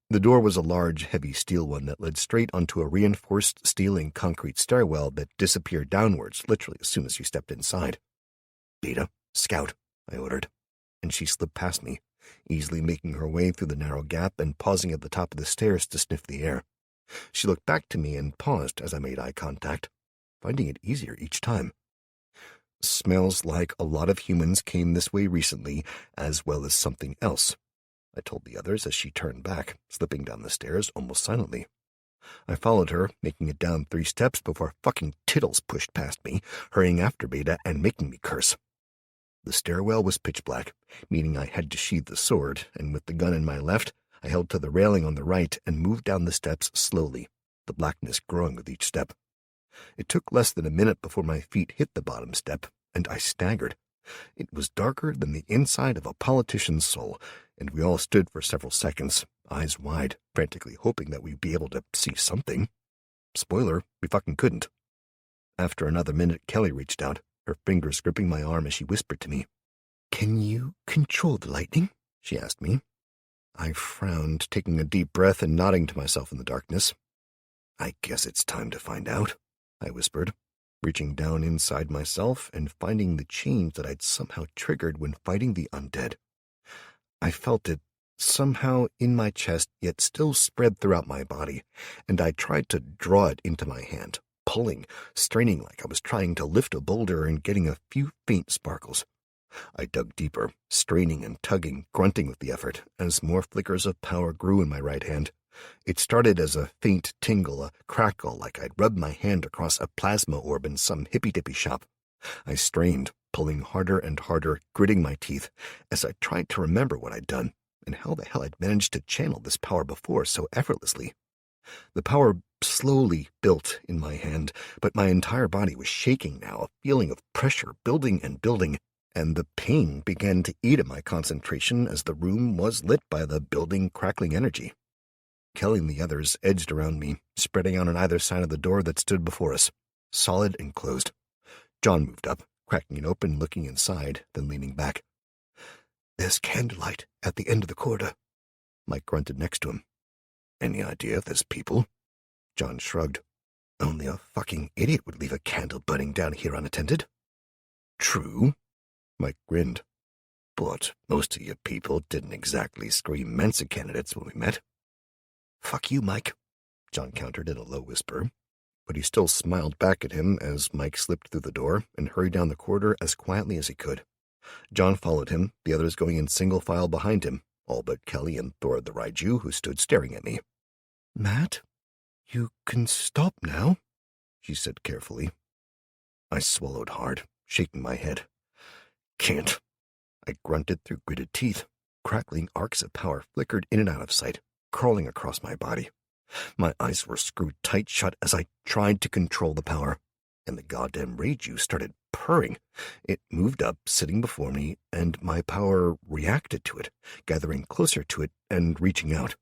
The door was a large, heavy steel one that led straight onto a reinforced steel and concrete stairwell that disappeared downwards literally as soon as you stepped inside. Beta, scout, I ordered, and she slipped past me, easily making her way through the narrow gap and pausing at the top of the stairs to sniff the air. She looked back to me and paused as I made eye contact, finding it easier each time. Smells like a lot of humans came this way recently, as well as something else, I told the others as she turned back, slipping down the stairs almost silently. I followed her, making it down 3 steps before fucking Tittles pushed past me, hurrying after Beta and making me curse. The stairwell was pitch black, meaning I had to sheathe the sword, and with the gun in my left, I held to the railing on the right and moved down the steps slowly, the blackness growing with each step. It took less than a minute before my feet hit the bottom step, and I staggered. It was darker than the inside of a politician's soul, and we all stood for several seconds, eyes wide, frantically hoping that we'd be able to see something. Spoiler, we fucking couldn't. After another minute, Kelly reached out, her fingers gripping my arm as she whispered to me. Can you control the lightning? She asked me. I frowned, taking a deep breath and nodding to myself in the darkness. I guess it's time to find out, I whispered, reaching down inside myself and finding the change that I'd somehow triggered when fighting the undead. I felt it somehow in my chest, yet still spread throughout my body, and I tried to draw it into my hand, pulling, straining like I was trying to lift a boulder and getting a few faint sparkles. I dug deeper, straining and tugging, grunting with the effort, as more flickers of power grew in my right hand. It started as a faint tingle, a crackle, like I'd rubbed my hand across a plasma orb in some hippy-dippy shop. I strained, pulling harder and harder, gritting my teeth, as I tried to remember what I'd done, and how the hell I'd managed to channel this power before so effortlessly. The power slowly built in my hand, but my entire body was shaking now, a feeling of pressure building and building, and the pain began to eat at my concentration as the room was lit by the building, crackling energy. Kelly and the others edged around me, spreading out on either side of the door that stood before us, solid and closed. John moved up, cracking it open, looking inside, then leaning back. There's candlelight at the end of the corridor, Mike grunted next to him. Any idea if there's people? John shrugged. Only a fucking idiot would leave a candle burning down here unattended. True, Mike grinned. But most of your people didn't exactly scream Mensa candidates when we met. Fuck you, Mike, John countered in a low whisper, but he still smiled back at him as Mike slipped through the door and hurried down the corridor as quietly as he could. John followed him, the others going in single file behind him, all but Kelly and Thor the Raiju, who stood staring at me. Matt, you can stop now, she said carefully. I swallowed hard, shaking my head. Can't. I grunted through gritted teeth. Crackling arcs of power flickered in and out of sight, crawling across my body. My eyes were screwed tight shut as I tried to control the power, and the goddamn Raiju started purring. It moved up, sitting before me, and my power reacted to it, gathering closer to it and reaching out.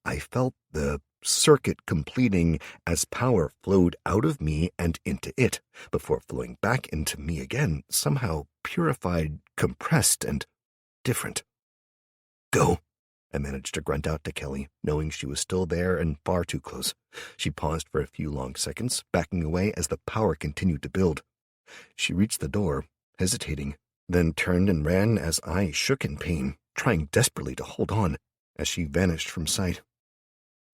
I felt the circuit completing as power flowed out of me and into it, before flowing back into me again, somehow purified, compressed, and different. Go, I managed to grunt out to Kelly, knowing she was still there and far too close. She paused for a few long seconds, backing away as the power continued to build. She reached the door, hesitating, then turned and ran as I shook in pain, trying desperately to hold on, as she vanished from sight.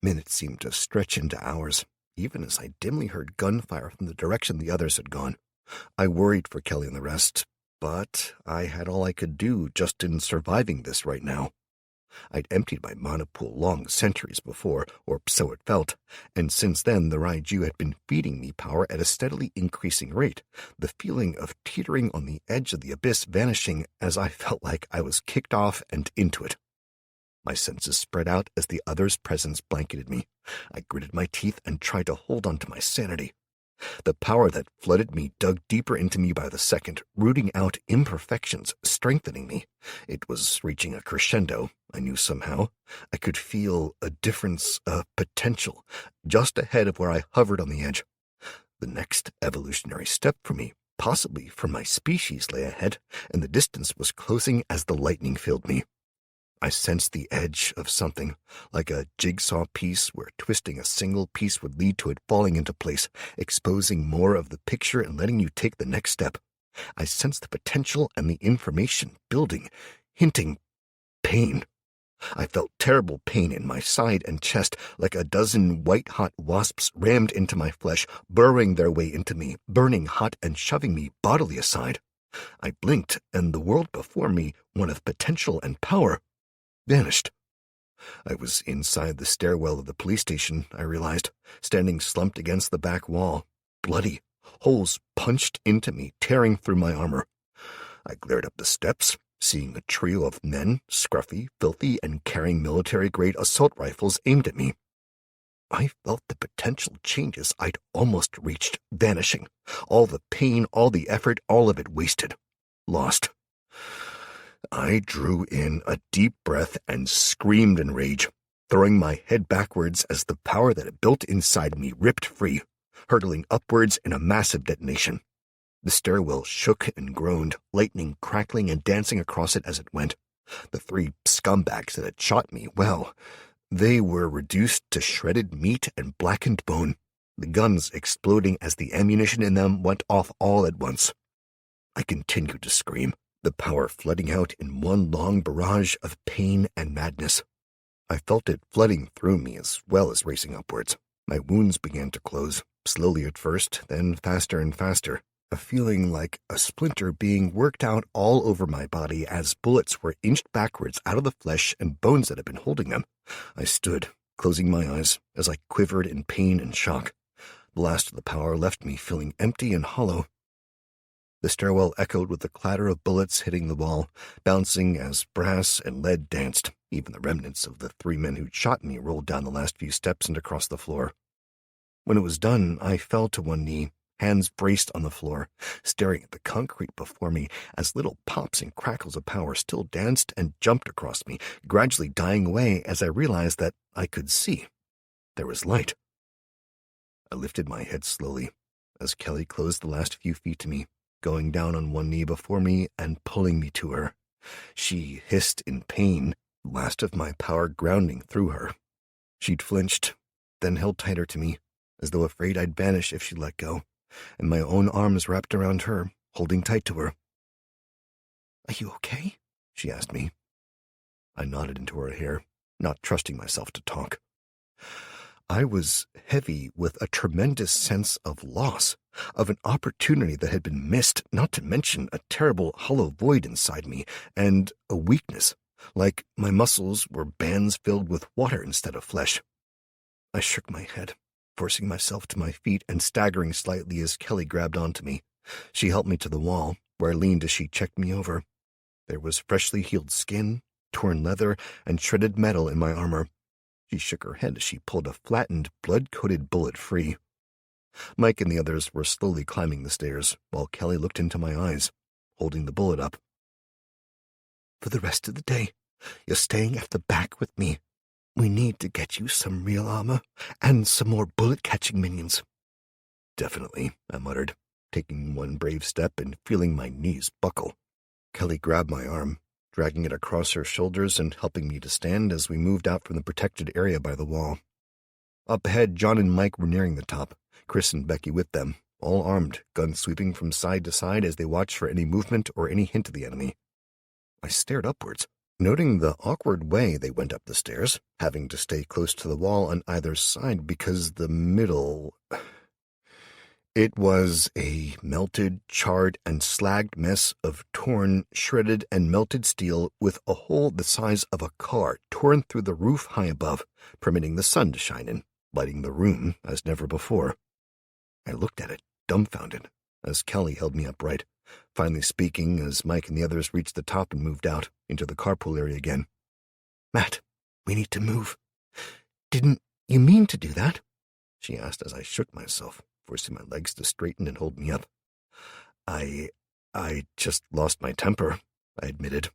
Minutes seemed to stretch into hours, even as I dimly heard gunfire from the direction the others had gone. I worried for Kelly and the rest, but I had all I could do just in surviving this right now. I'd emptied my mana pool long centuries before, or so it felt, and since then the Raiju had been feeding me power at a steadily increasing rate, the feeling of teetering on the edge of the abyss vanishing as I felt like I was kicked off and into it. My senses spread out as the other's presence blanketed me. I gritted my teeth and tried to hold on to my sanity. The power that flooded me dug deeper into me by the second, rooting out imperfections, strengthening me. It was reaching a crescendo, I knew somehow. I could feel a difference, a potential, just ahead of where I hovered on the edge. The next evolutionary step for me, possibly for my species, lay ahead, and the distance was closing as the lightning filled me. I sensed the edge of something, like a jigsaw piece where twisting a single piece would lead to it falling into place, exposing more of the picture and letting you take the next step. I sensed the potential and the information building, hinting pain. I felt terrible pain in my side and chest, like a dozen white-hot wasps rammed into my flesh, burrowing their way into me, burning hot and shoving me bodily aside. I blinked, and the world before me, one of potential and power, vanished. I was inside the stairwell of the police station, I realized, standing slumped against the back wall, bloody, holes punched into me, tearing through my armor. I glared up the steps, seeing a trio of men, scruffy, filthy, and carrying military-grade assault rifles aimed at me. I felt the potential changes I'd almost reached vanishing. All the pain, all the effort, all of it wasted. Lost. I drew in a deep breath and screamed in rage, throwing my head backwards as the power that had built inside me ripped free, hurtling upwards in a massive detonation. The stairwell shook and groaned, lightning crackling and dancing across it as it went. The three scumbags that had shot me, well, they were reduced to shredded meat and blackened bone, the guns exploding as the ammunition in them went off all at once. I continued to scream, the power flooding out in one long barrage of pain and madness. I felt it flooding through me as well as racing upwards. My wounds began to close, slowly at first, then faster and faster, a feeling like a splinter being worked out all over my body as bullets were inched backwards out of the flesh and bones that had been holding them. I stood, closing my eyes, as I quivered in pain and shock. The last of the power left me feeling empty and hollow. The stairwell echoed with the clatter of bullets hitting the wall, bouncing as brass and lead danced. Even the remnants of the three men who'd shot me rolled down the last few steps and across the floor. When it was done, I fell to one knee, hands braced on the floor, staring at the concrete before me as little pops and crackles of power still danced and jumped across me, gradually dying away as I realized that I could see. There was light. I lifted my head slowly as Kelly closed the last few feet to me, going down on one knee before me and pulling me to her. She hissed in pain, the last of my power grounding through her. She'd flinched, then held tighter to me, as though afraid I'd vanish if she let go, and my own arms wrapped around her, holding tight to her. "Are you okay?" she asked me. I nodded into her hair, not trusting myself to talk. I was heavy with a tremendous sense of loss, of an opportunity that had been missed, not to mention a terrible hollow void inside me, and a weakness, like my muscles were bands filled with water instead of flesh. I shook my head, forcing myself to my feet and staggering slightly as Kelly grabbed onto me. She helped me to the wall, where I leaned as she checked me over. There was freshly healed skin, torn leather, and shredded metal in my armor. She shook her head as she pulled a flattened, blood-coated bullet free. Mike and the others were slowly climbing the stairs, while Kelly looked into my eyes, holding the bullet up. "For the rest of the day, you're staying at the back with me. We need to get you some real armor, and some more bullet-catching minions." "Definitely," I muttered, taking one brave step and feeling my knees buckle. Kelly grabbed my arm, dragging it across her shoulders and helping me to stand as we moved out from the protected area by the wall. Up ahead, John and Mike were nearing the top, Chris and Becky with them, all armed, guns sweeping from side to side as they watched for any movement or any hint of the enemy. I stared upwards, noting the awkward way they went up the stairs, having to stay close to the wall on either side because the middle... It was a melted, charred, and slagged mess of torn, shredded, and melted steel with a hole the size of a car torn through the roof high above, permitting the sun to shine in, lighting the room as never before. I looked at it, dumbfounded, as Kelly held me upright, finally speaking as Mike and the others reached the top and moved out into the carpool area again. "Matt, we need to move. Didn't you mean to do that?" she asked as I shook myself, forcing my legs to straighten and hold me up. I just lost my temper," I admitted.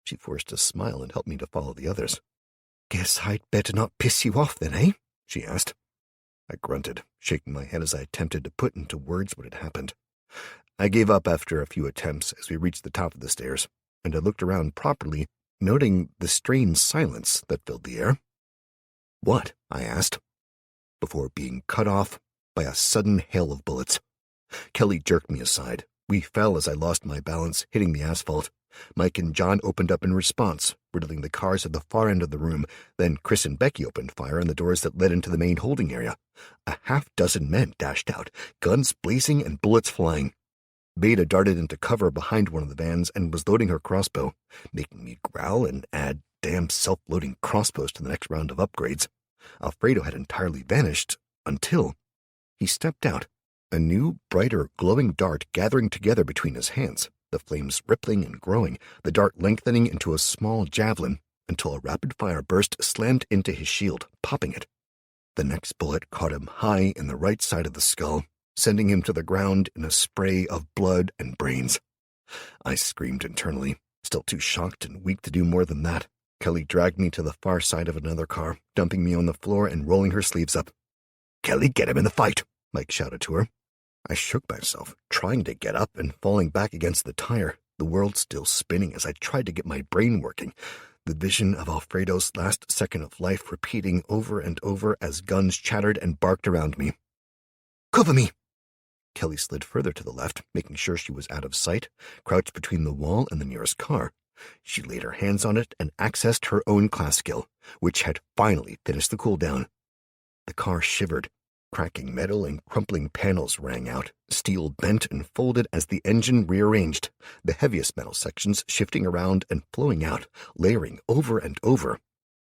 She forced a smile and helped me to follow the others. "Guess I'd better not piss you off then, eh?" she asked. I grunted, shaking my head as I attempted to put into words what had happened. I gave up after a few attempts as we reached the top of the stairs, and I looked around properly, noting the strained silence that filled the air. "What?" I asked, before being cut off by a sudden hail of bullets. Kelly jerked me aside. We fell as I lost my balance, hitting the asphalt. Mike and John opened up in response, riddling the cars at the far end of the room. Then Chris and Becky opened fire on the doors that led into the main holding area. A half-dozen men dashed out, guns blazing and bullets flying. Beta darted into cover behind one of the vans and was loading her crossbow, making me growl and add damn self-loading crossbows to the next round of upgrades. Alfredo had entirely vanished until he stepped out, a new, brighter, glowing dart gathering together between his hands, the flames rippling and growing, the dart lengthening into a small javelin until a rapid-fire burst slammed into his shield, popping it. The next bullet caught him high in the right side of the skull, sending him to the ground in a spray of blood and brains. I screamed internally, still too shocked and weak to do more than that. Kelly dragged me to the far side of another car, dumping me on the floor and rolling her sleeves up. "Kelly, get him in the fight!" Mike shouted to her. I shook myself, trying to get up and falling back against the tire, the world still spinning as I tried to get my brain working, the vision of Alfredo's last second of life repeating over and over as guns chattered and barked around me. "Cover me!" Kelly slid further to the left, making sure she was out of sight, crouched between the wall and the nearest car. She laid her hands on it and accessed her own class skill, which had finally finished the cooldown. The car shivered. Cracking metal and crumpling panels rang out, steel bent and folded as the engine rearranged, the heaviest metal sections shifting around and flowing out, layering over and over.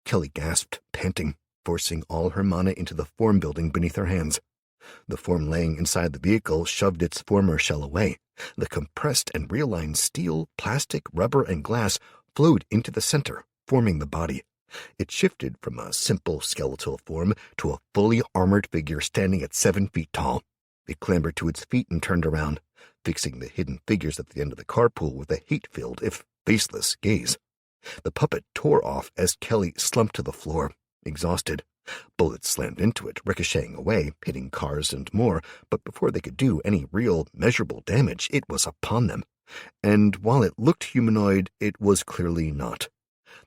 Kelly gasped, panting, forcing all her mana into the form building beneath her hands. The form laying inside the vehicle shoved its former shell away. The compressed and realigned steel, plastic, rubber, and glass flowed into the center, forming the body. It shifted from a simple skeletal form to a fully armored figure standing at 7 feet tall. It clambered to its feet and turned around, fixing the hidden figures at the end of the carpool with a hate-filled, if faceless, gaze. The puppet tore off as Kelly slumped to the floor, exhausted. Bullets slammed into it, ricocheting away, hitting cars and more, but before they could do any real, measurable damage, it was upon them. And while it looked humanoid, it was clearly not.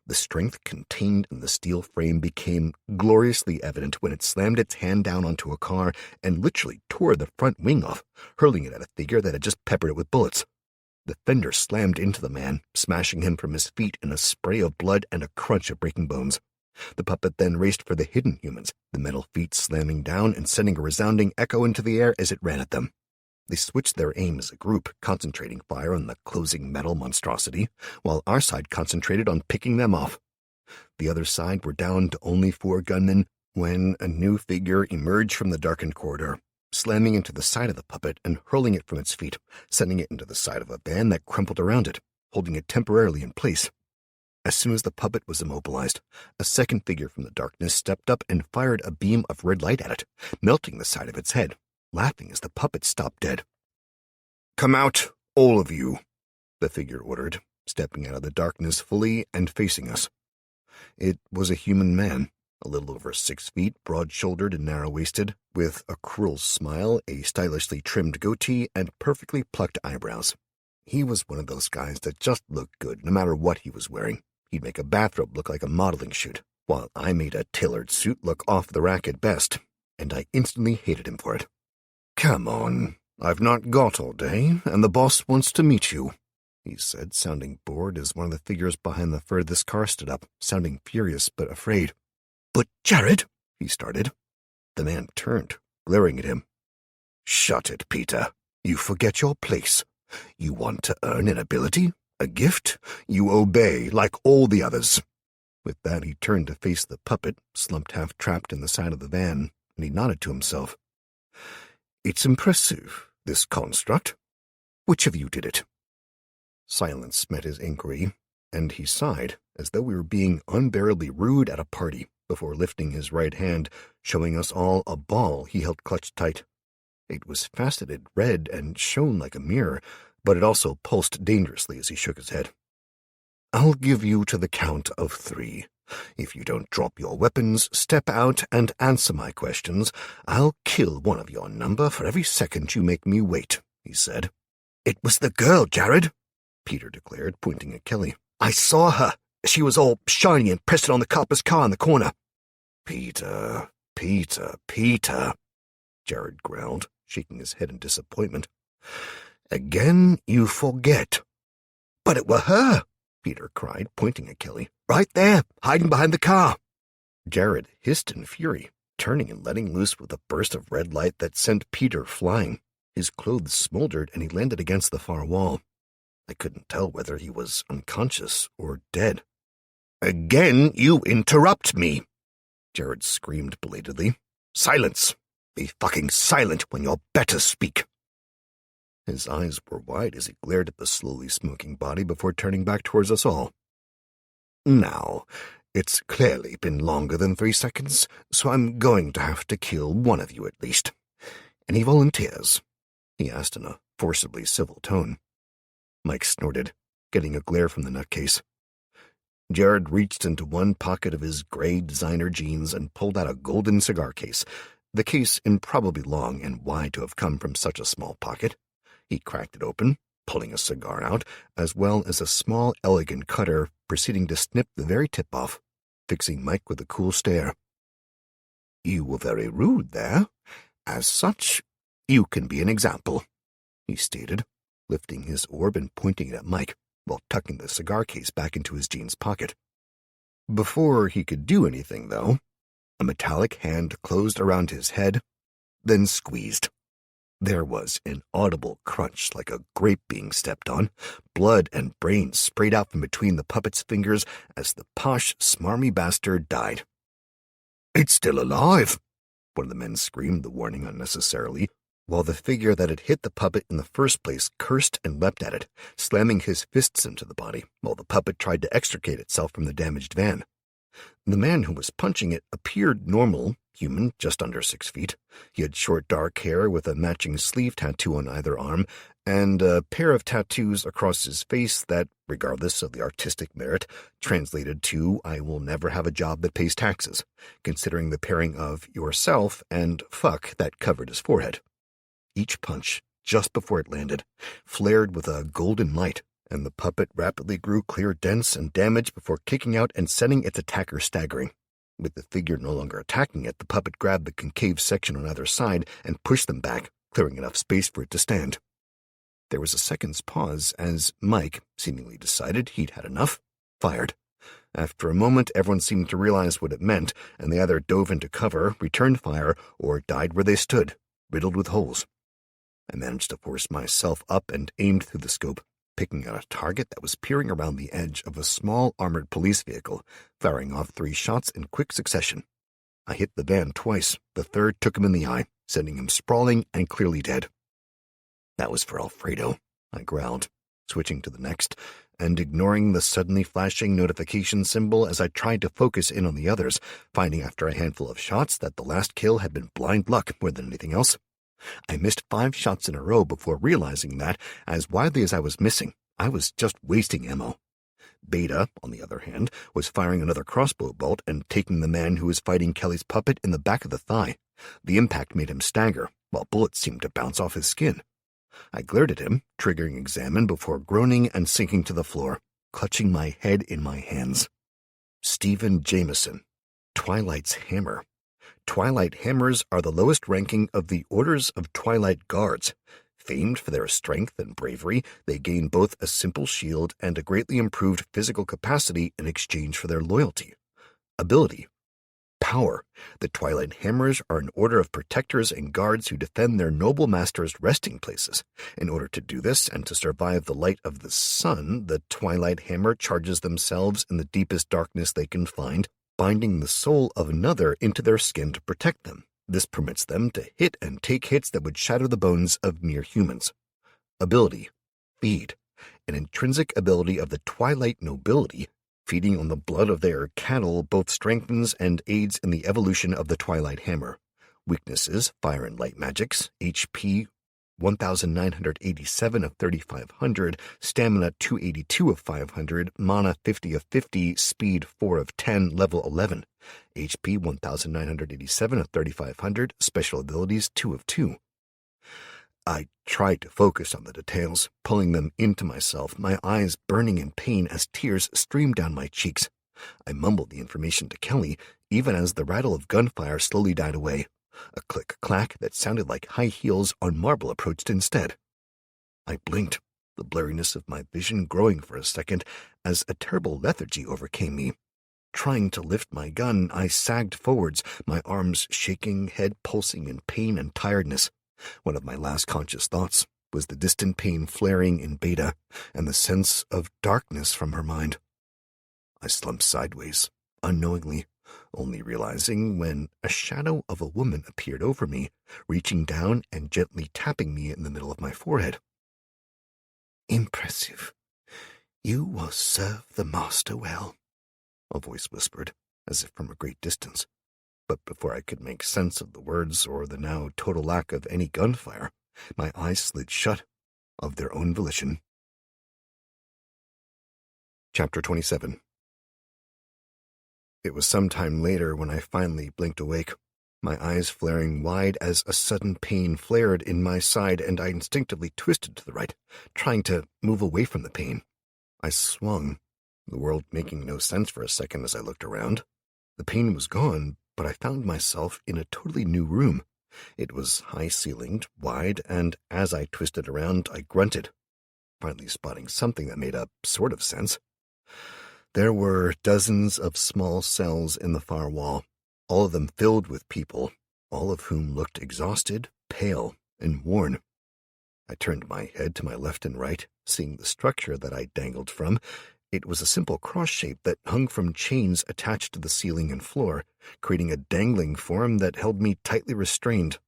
The strength contained in the steel frame became gloriously evident when it slammed its hand down onto a car and literally tore the front wing off, hurling it at a figure that had just peppered it with bullets. The fender slammed into the man, smashing him from his feet in a spray of blood and a crunch of breaking bones. The puppet then raced for the hidden humans, the metal feet slamming down and sending a resounding echo into the air as it ran at them. They switched their aim as a group, concentrating fire on the closing metal monstrosity, while our side concentrated on picking them off. The other side were down to only 4 gunmen when a new figure emerged from the darkened corridor, slamming into the side of the puppet and hurling it from its feet, sending it into the side of a van that crumpled around it, holding it temporarily in place. As soon as the puppet was immobilized, a second figure from the darkness stepped up and fired a beam of red light at it, melting the side of its head, laughing as the puppet stopped dead. "Come out, all of you," the figure ordered, stepping out of the darkness fully and facing us. It was a human man, a little over 6 feet, broad-shouldered and narrow-waisted, with a cruel smile, a stylishly trimmed goatee, and perfectly plucked eyebrows. He was one of those guys that just looked good no matter what he was wearing. He'd make a bathrobe look like a modeling shoot, while I made a tailored suit look off the rack at best, and I instantly hated him for it. "Come on, I've not got all day, and the boss wants to meet you," he said, sounding bored as one of the figures behind the furthest car stood up, sounding furious but afraid. "But Jared," he started. The man turned, glaring at him. Shut it, Peter. You forget your place. You want to earn an ability? A gift? You obey like all the others. With that, he turned to face the puppet, slumped half-trapped in the side of the van, and he nodded to himself. It's impressive, this construct. Which of you did it? Silence met his inquiry, and he sighed, as though we were being unbearably rude at a party, before lifting his right hand, showing us all a ball he held clutched tight. It was faceted red and shone like a mirror, but it also pulsed dangerously as he shook his head. I'll give you to the count of 3. If you don't drop your weapons, step out, and answer my questions, I'll kill one of your number for every second you make me wait, he said. It was the girl, Jared, Peter declared, pointing at Kelly. I saw her. She was all shiny and pressed on the copper's car in the corner. Peter, Jared growled, shaking his head in disappointment. Again you forget. But it were her, Peter cried, pointing at Kelly. Right there, hiding behind the car. Jared hissed in fury, turning and letting loose with a burst of red light that sent Peter flying. His clothes smoldered and he landed against the far wall. I couldn't tell whether he was unconscious or dead. Again you interrupt me, Jared screamed belatedly. Silence! Be fucking silent when you're better speak. His eyes were wide as he glared at the slowly smoking body before turning back towards us all. Now, it's clearly been longer than 3 seconds, so I'm going to have to kill one of you at least. Any volunteers? He asked in a forcibly civil tone. Mike snorted, getting a glare from the nutcase. Jared reached into one pocket of his gray designer jeans and pulled out a golden cigar case, the case improbably long and wide to have come from such a small pocket. He cracked it open, pulling a cigar out, as well as a small, elegant cutter, proceeding to snip the very tip off, fixing Mike with a cool stare. You were very rude there. As such, you can be an example, he stated, lifting his orb and pointing it at Mike, while tucking the cigar case back into his jeans pocket. Before he could do anything, though, a metallic hand closed around his head, then squeezed. There was an audible crunch like a grape being stepped on. Blood and brains sprayed out from between the puppet's fingers as the posh, smarmy bastard died. It's still alive, one of the men screamed the warning unnecessarily, while the figure that had hit the puppet in the first place cursed and leapt at it, slamming his fists into the body, while the puppet tried to extricate itself from the damaged van. The man who was punching it appeared normal, human, just under 6 feet. He had short dark hair with a matching sleeve tattoo on either arm, and a pair of tattoos across his face that, regardless of the artistic merit, translated to I will never have a job that pays taxes, considering the pairing of yourself and fuck that covered his forehead. Each punch, just before it landed, flared with a golden light, and the puppet rapidly grew clear, dense, and damaged before kicking out and sending its attacker staggering. With the figure no longer attacking it, the puppet grabbed the concave section on either side and pushed them back, clearing enough space for it to stand. There was a second's pause as Mike, seemingly decided he'd had enough, fired. After a moment, everyone seemed to realize what it meant, and they either dove into cover, returned fire, or died where they stood, riddled with holes. I managed to force myself up and aimed through the scope, picking out a target that was peering around the edge of a small armored police vehicle, firing off 3 shots in quick succession. I hit the van twice. The third took him in the eye, sending him sprawling and clearly dead. That was for Alfredo, I growled, switching to the next, and ignoring the suddenly flashing notification symbol as I tried to focus in on the others, finding after a handful of shots that the last kill had been blind luck more than anything else. I missed 5 shots in a row before realizing that, as widely as I was missing, I was just wasting ammo. Beta, on the other hand, was firing another crossbow bolt and taking the man who was fighting Kelly's puppet in the back of the thigh. The impact made him stagger, while bullets seemed to bounce off his skin. I glared at him, triggering examine before groaning and sinking to the floor, clutching my head in my hands. Stephen Jameson, Twilight's Hammer. Twilight Hammers are the lowest ranking of the Orders of Twilight Guards. Famed for their strength and bravery, they gain both a simple shield and a greatly improved physical capacity in exchange for their loyalty. Ability. power. The Twilight Hammers are an order of protectors and guards who defend their noble masters' resting places. In order to do this and to survive the light of the sun, the Twilight Hammer charges themselves in the deepest darkness they can find, binding the soul of another into their skin to protect them. This permits them to hit and take hits that would shatter the bones of mere humans. Ability: feed. An intrinsic ability of the Twilight nobility, feeding on the blood of their cattle, both strengthens and aids in the evolution of the Twilight Hammer. Weaknesses: fire and light magics, HP 1987 of 3500, stamina 282 of 500, mana 50 of 50, speed 4 of 10, level 11. HP 1987 of 3500, special abilities 2 of 2. I tried to focus on the details, pulling them into myself, my eyes burning in pain as tears streamed down my cheeks. I mumbled the information to Kelly, even as the rattle of gunfire slowly died away. A click-clack that sounded like high heels on marble approached instead. I blinked, the blurriness of my vision growing for a second as a terrible lethargy overcame me. Trying to lift my gun, I sagged forwards, my arms shaking, head pulsing in pain and tiredness. One of my last conscious thoughts was the distant pain flaring in Beta and the sense of darkness from her mind. I slumped sideways, unknowingly, only realizing when a shadow of a woman appeared over me, reaching down and gently tapping me in the middle of my forehead. "Impressive. You will serve the master well," a voice whispered, as if from a great distance. But before I could make sense of the words or the now total lack of any gunfire, my eyes slid shut of their own volition. Chapter 27. It was some time later when I finally blinked awake, my eyes flaring wide as a sudden pain flared in my side, and I instinctively twisted to the right, trying to move away from the pain. I swung, the world making no sense for a second as I looked around. The pain was gone, but I found myself in a totally new room. It was high-ceilinged, wide, and as I twisted around, I grunted, finally spotting something that made a sort of sense. There were dozens of small cells in the far wall, all of them filled with people, all of whom looked exhausted, pale, and worn. I turned my head to my left and right, seeing the structure that I dangled from. It was a simple cross shape that hung from chains attached to the ceiling and floor, creating a dangling form that held me tightly restrained,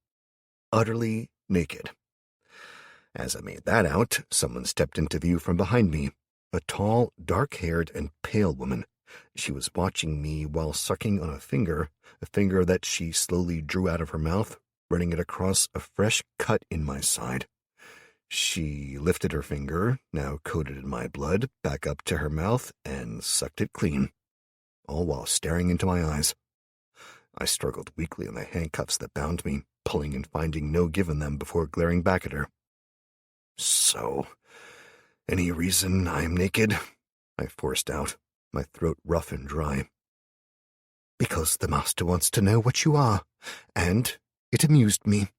utterly naked. As I made that out, someone stepped into view from behind me, a tall, dark-haired, and pale woman. She was watching me while sucking on a finger that she slowly drew out of her mouth, running it across a fresh cut in my side. She lifted her finger, now coated in my blood, back up to her mouth and sucked it clean, all while staring into my eyes. I struggled weakly in the handcuffs that bound me, pulling and finding no give in them before glaring back at her. "So, any reason I'm naked?" I forced out, my throat rough and dry. "Because the master wants to know what you are, and it amused me,"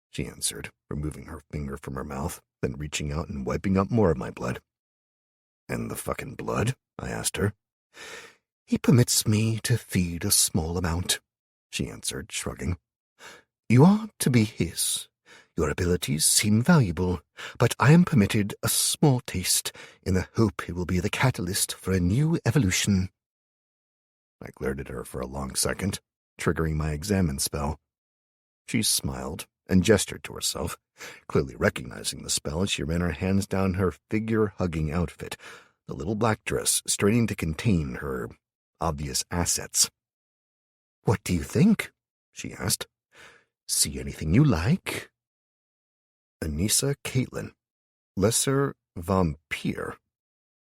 she answered, removing her finger from her mouth, then reaching out and wiping up more of my blood. "And the fucking blood?" I asked her. "He permits me to feed a small amount," she answered, shrugging. "You are to be his. Your abilities seem valuable, but I am permitted a small taste in the hope it will be the catalyst for a new evolution." I glared at her for a long second, triggering my examine spell. She smiled and gestured to herself. Clearly recognizing the spell, she ran her hands down her figure-hugging outfit, the little black dress straining to contain her obvious assets. "What do you think?" she asked. "See anything you like?" Anissa Caitlin, lesser vampire.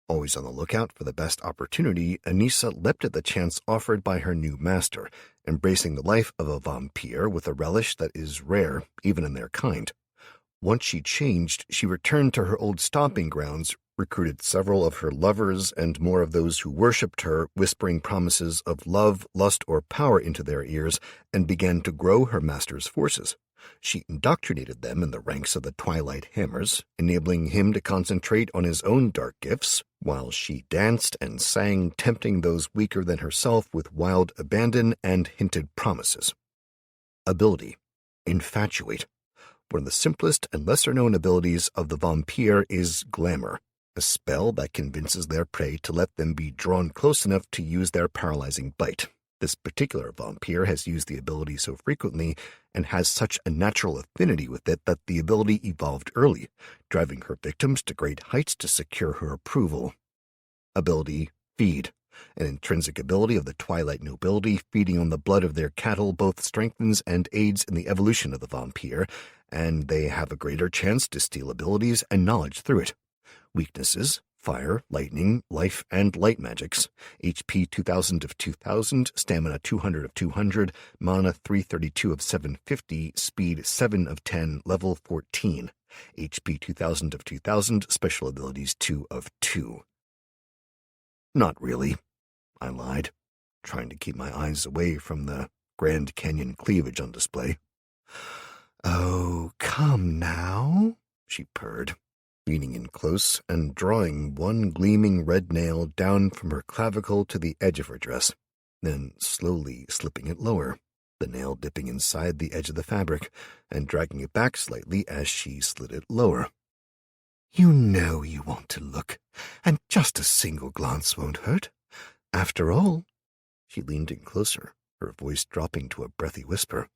Always on the lookout for the best opportunity, Anissa leapt at the chance offered by her new master, embracing the life of a vampire with a relish that is rare, even in their kind. Once she changed, she returned to her old stomping grounds, recruited several of her lovers and more of those who worshipped her, whispering promises of love, lust, or power into their ears, and began to grow her master's forces. She indoctrinated them in the ranks of the Twilight Hammers, enabling him to concentrate on his own dark gifts, while she danced and sang, tempting those weaker than herself with wild abandon and hinted promises. Ability: Infatuate. One of the simplest and lesser-known abilities of the vampire is glamour, a spell that convinces their prey to let them be drawn close enough to use their paralyzing bite. This particular vampire has used the ability so frequently and has such a natural affinity with it that the ability evolved early, driving her victims to great heights to secure her approval. Ability: Feed. An intrinsic ability of the Twilight nobility, feeding on the blood of their cattle both strengthens and aids in the evolution of the vampire, and they have a greater chance to steal abilities and knowledge through it. Weaknesses: Fire, Lightning, Life, and Light magics. HP 2000 of 2000, Stamina 200 of 200, Mana 332 of 750, Speed 7 of 10, Level 14. HP 2000 of 2000, Special Abilities 2 of 2. Not really, I lied, trying to keep my eyes away from the Grand Canyon cleavage on display. Oh, come now, she purred, leaning in close and drawing one gleaming red nail down from her clavicle to the edge of her dress, then slowly slipping it lower, the nail dipping inside the edge of the fabric and dragging it back slightly as she slid it lower. You know you want to look, and just a single glance won't hurt. After all, she leaned in closer, her voice dropping to a breathy whisper.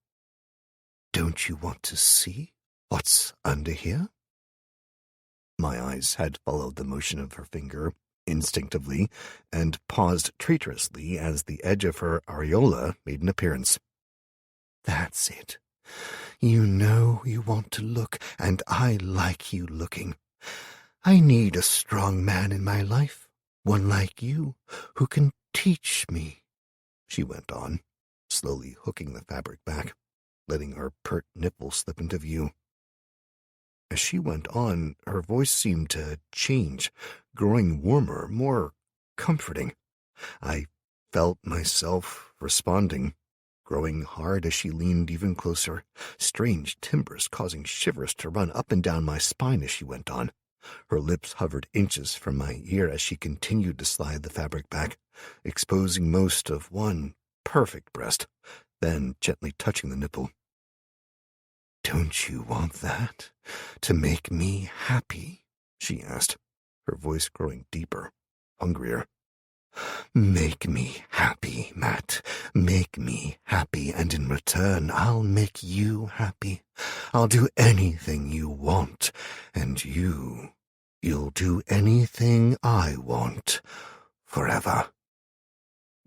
Don't you want to see what's under here? My eyes had followed the motion of her finger instinctively and paused traitorously as the edge of her areola made an appearance. That's it. You know you want to look, and I like you looking. I need a strong man in my life, one like you, who can teach me, she went on, slowly hooking the fabric back, letting her pert nipple slip into view. As she went on, her voice seemed to change, growing warmer, more comforting. I felt myself responding, growing hard as she leaned even closer, strange timbers causing shivers to run up and down my spine as she went on. Her lips hovered inches from my ear as she continued to slide the fabric back, exposing most of one perfect breast, then gently touching the nipple. Don't you want that? To make me happy? She asked, her voice growing deeper, hungrier. Make me happy, Matt. Make me happy, and in return, I'll make you happy. I'll do anything you want, and you'll do anything I want, forever.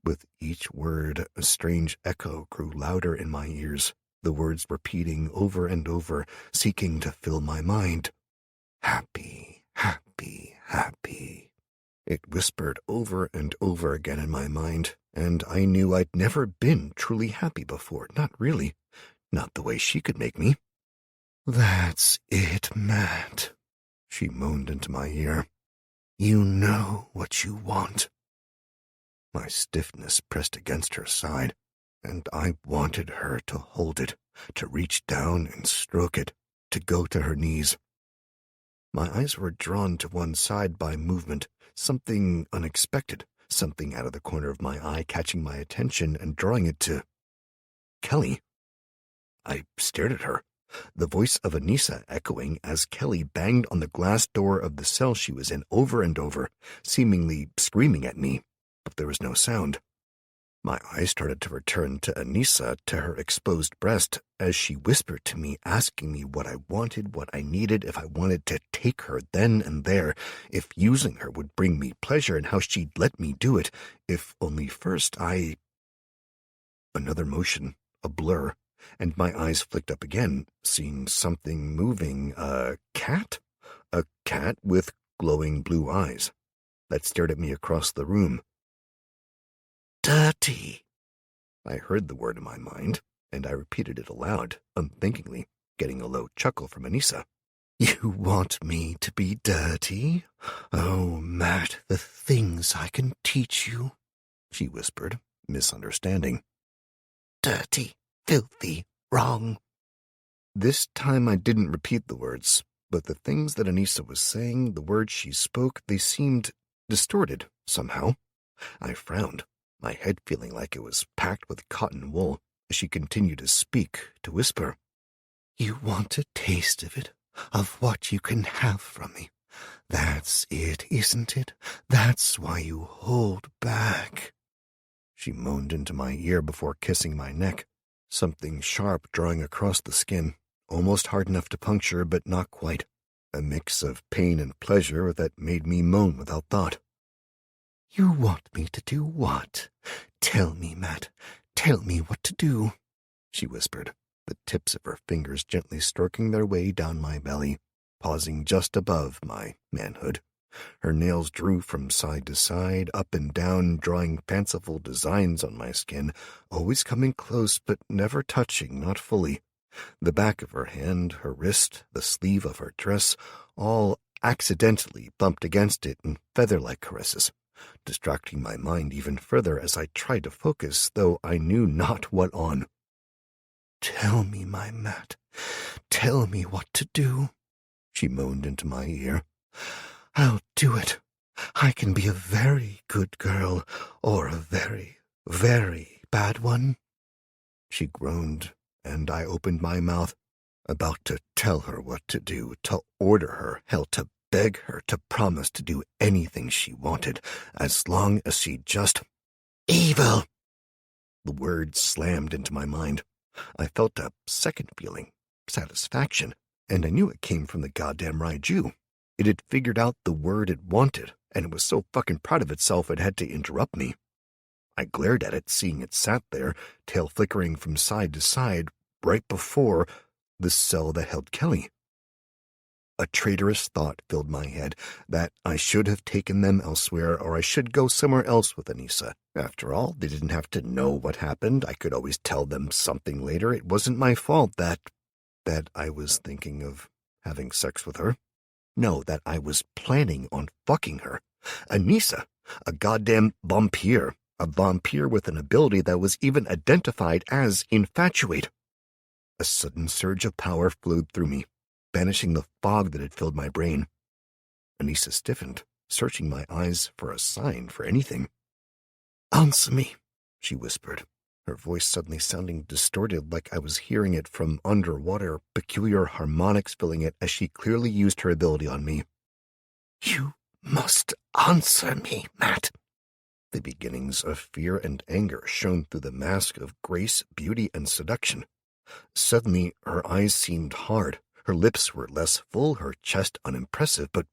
With each word, a strange echo grew louder in my ears, the words repeating over and over, seeking to fill my mind. Happy, happy, happy. It whispered over and over again in my mind, and I knew I'd never been truly happy before, not really, not the way she could make me. That's it, Matt, she moaned into my ear. You know what you want. My stiffness pressed against her side, and I wanted her to hold it, to reach down and stroke it, to go to her knees. My eyes were drawn to one side by movement, something unexpected, something out of the corner of my eye catching my attention and drawing it to Kelly. I stared at her, the voice of Anissa echoing as Kelly banged on the glass door of the cell she was in over and over, seemingly screaming at me, but there was no sound. My eyes started to return to Anissa, to her exposed breast, as she whispered to me, asking me what I wanted, what I needed, if I wanted to take her then and there, if using her would bring me pleasure, and how she'd let me do it, if only first I... Another motion, a blur, and my eyes flicked up again, seeing something moving. A cat? A cat with glowing blue eyes that stared at me across the room. Dirty. I heard the word in my mind, and I repeated it aloud, unthinkingly, getting a low chuckle from Anissa. You want me to be dirty? Oh, Matt, the things I can teach you, she whispered, misunderstanding. Dirty, filthy, wrong. This time I didn't repeat the words, but the things that Anissa was saying, the words she spoke, they seemed distorted somehow. I frowned, my head feeling like it was packed with cotton wool, as she continued to speak, to whisper. You want a taste of it, of what you can have from me. That's it, isn't it? That's why you hold back. She moaned into my ear before kissing my neck, something sharp drawing across the skin, almost hard enough to puncture, but not quite. A mix of pain and pleasure that made me moan without thought. You want me to do what? Tell me, Matt. Tell me what to do, she whispered, the tips of her fingers gently stroking their way down my belly, pausing just above my manhood. Her nails drew from side to side, up and down, drawing fanciful designs on my skin, always coming close but never touching, not fully. The back of her hand, her wrist, the sleeve of her dress, all accidentally bumped against it in feather-like caresses, distracting my mind even further as I tried to focus, though I knew not what on. Tell me, my Matt, tell me what to do, she moaned into my ear. I'll do it. I can be a very good girl, or a very, very bad one. She groaned, and I opened my mouth, about to tell her what to do, to order her, hell, to beg her to promise to do anything she wanted, as long as she just... Evil! The word slammed into my mind. I felt a second feeling, satisfaction, and I knew it came from the goddamn Raiju. It had figured out the word it wanted, and it was so fucking proud of itself it had to interrupt me. I glared at it, seeing it sat there, tail flickering from side to side, right before the cell that held Kelly. A traitorous thought filled my head, that I should have taken them elsewhere, or I should go somewhere else with Anissa. After all, they didn't have to know what happened. I could always tell them something later. It wasn't my fault that I was thinking of having sex with her. No, that I was planning on fucking her. Anissa, a goddamn vampire. A vampire with an ability that was even identified as infatuate. A sudden surge of power flowed through me, banishing the fog that had filled my brain. Anissa stiffened, searching my eyes for a sign for anything. Answer me, she whispered, her voice suddenly sounding distorted like I was hearing it from underwater, peculiar harmonics filling it as she clearly used her ability on me. You must answer me, Matt. The beginnings of fear and anger shone through the mask of grace, beauty, and seduction. Suddenly, her eyes seemed hard, her lips were less full, her chest unimpressive, but...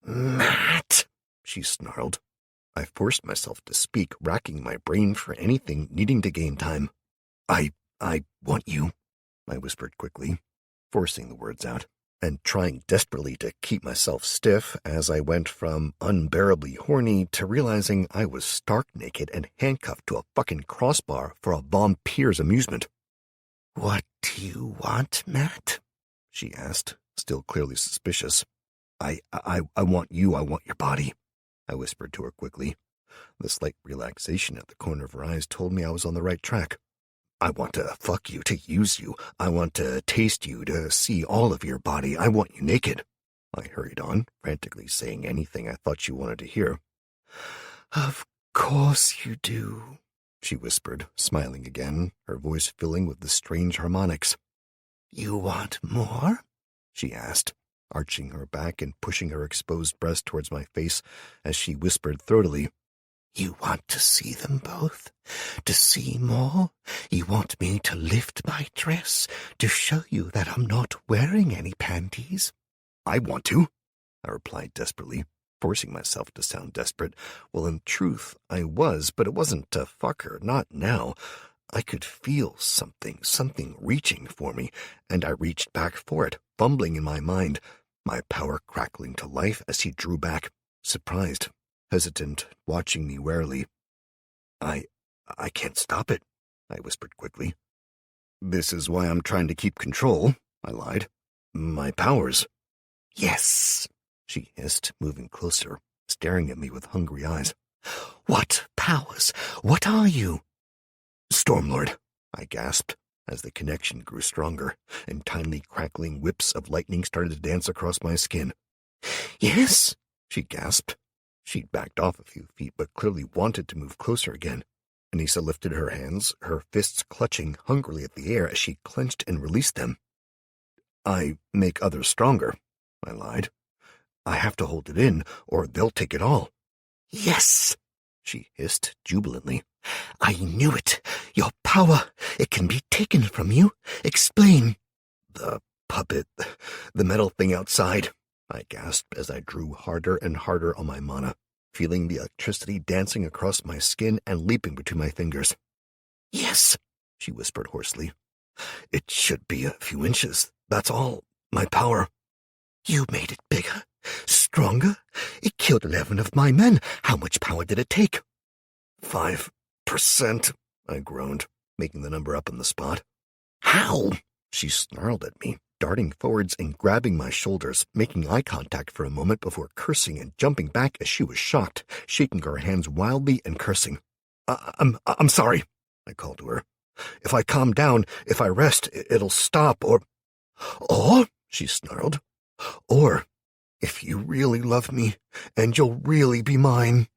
Matt, she snarled. I forced myself to speak, racking my brain for anything, needing to gain time. I want you, I whispered quickly, forcing the words out, and trying desperately to keep myself stiff as I went from unbearably horny to realizing I was stark naked and handcuffed to a fucking crossbar for a vampire's amusement. What do you want, Matt? She asked, still clearly suspicious. I want you, I want your body, I whispered to her quickly. The slight relaxation at the corner of her eyes told me I was on the right track. I want to fuck you, to use you. I want to taste you, to see all of your body. I want you naked. I hurried on, frantically saying anything I thought she wanted to hear. Of course you do, she whispered, smiling again, her voice filling with the strange harmonics. You want more? She asked, arching her back and pushing her exposed breast towards my face as she whispered throatily, You want to see them both? To see more? You want me to lift my dress, to show you that I'm not wearing any panties? I want to, I replied desperately, forcing myself to sound desperate. Well, in truth, I was, but it wasn't to fuck her, not now. I could feel something reaching for me, and I reached back for it, fumbling in my mind, my power crackling to life as he drew back, surprised, hesitant, watching me warily. I can't stop it, I whispered quickly. This is why I'm trying to keep control, I lied. My powers. Yes, she hissed, moving closer, staring at me with hungry eyes. What powers? What are you? Stormlord, I gasped, as the connection grew stronger, and tiny crackling whips of lightning started to dance across my skin. "Yes," she gasped. She'd backed off a few feet, but clearly wanted to move closer again. Anissa lifted her hands, her fists clutching hungrily at the air as she clenched and released them. "I make others stronger," I lied. "I have to hold it in, or they'll take it all." "Yes," she hissed jubilantly. "I knew it. Your power, it can be taken from you. Explain." "The puppet, the metal thing outside," I gasped as I drew harder and harder on my mana, feeling the electricity dancing across my skin and leaping between my fingers. "Yes," she whispered hoarsely. "It should be a few inches. That's all. My power." "You made it bigger, stronger. It killed 11 of my men. How much power did it take?" 5%, I groaned, making the number up on the spot. "How?" She snarled at me, darting forwards and grabbing my shoulders, making eye contact for a moment before cursing and jumping back as she was shocked, shaking her hands wildly and cursing. I'm sorry," I called to her. "If I calm down, if I rest, it'll stop, or..." "Or?" she snarled. "Or, if you really love me, and you'll really be mine,"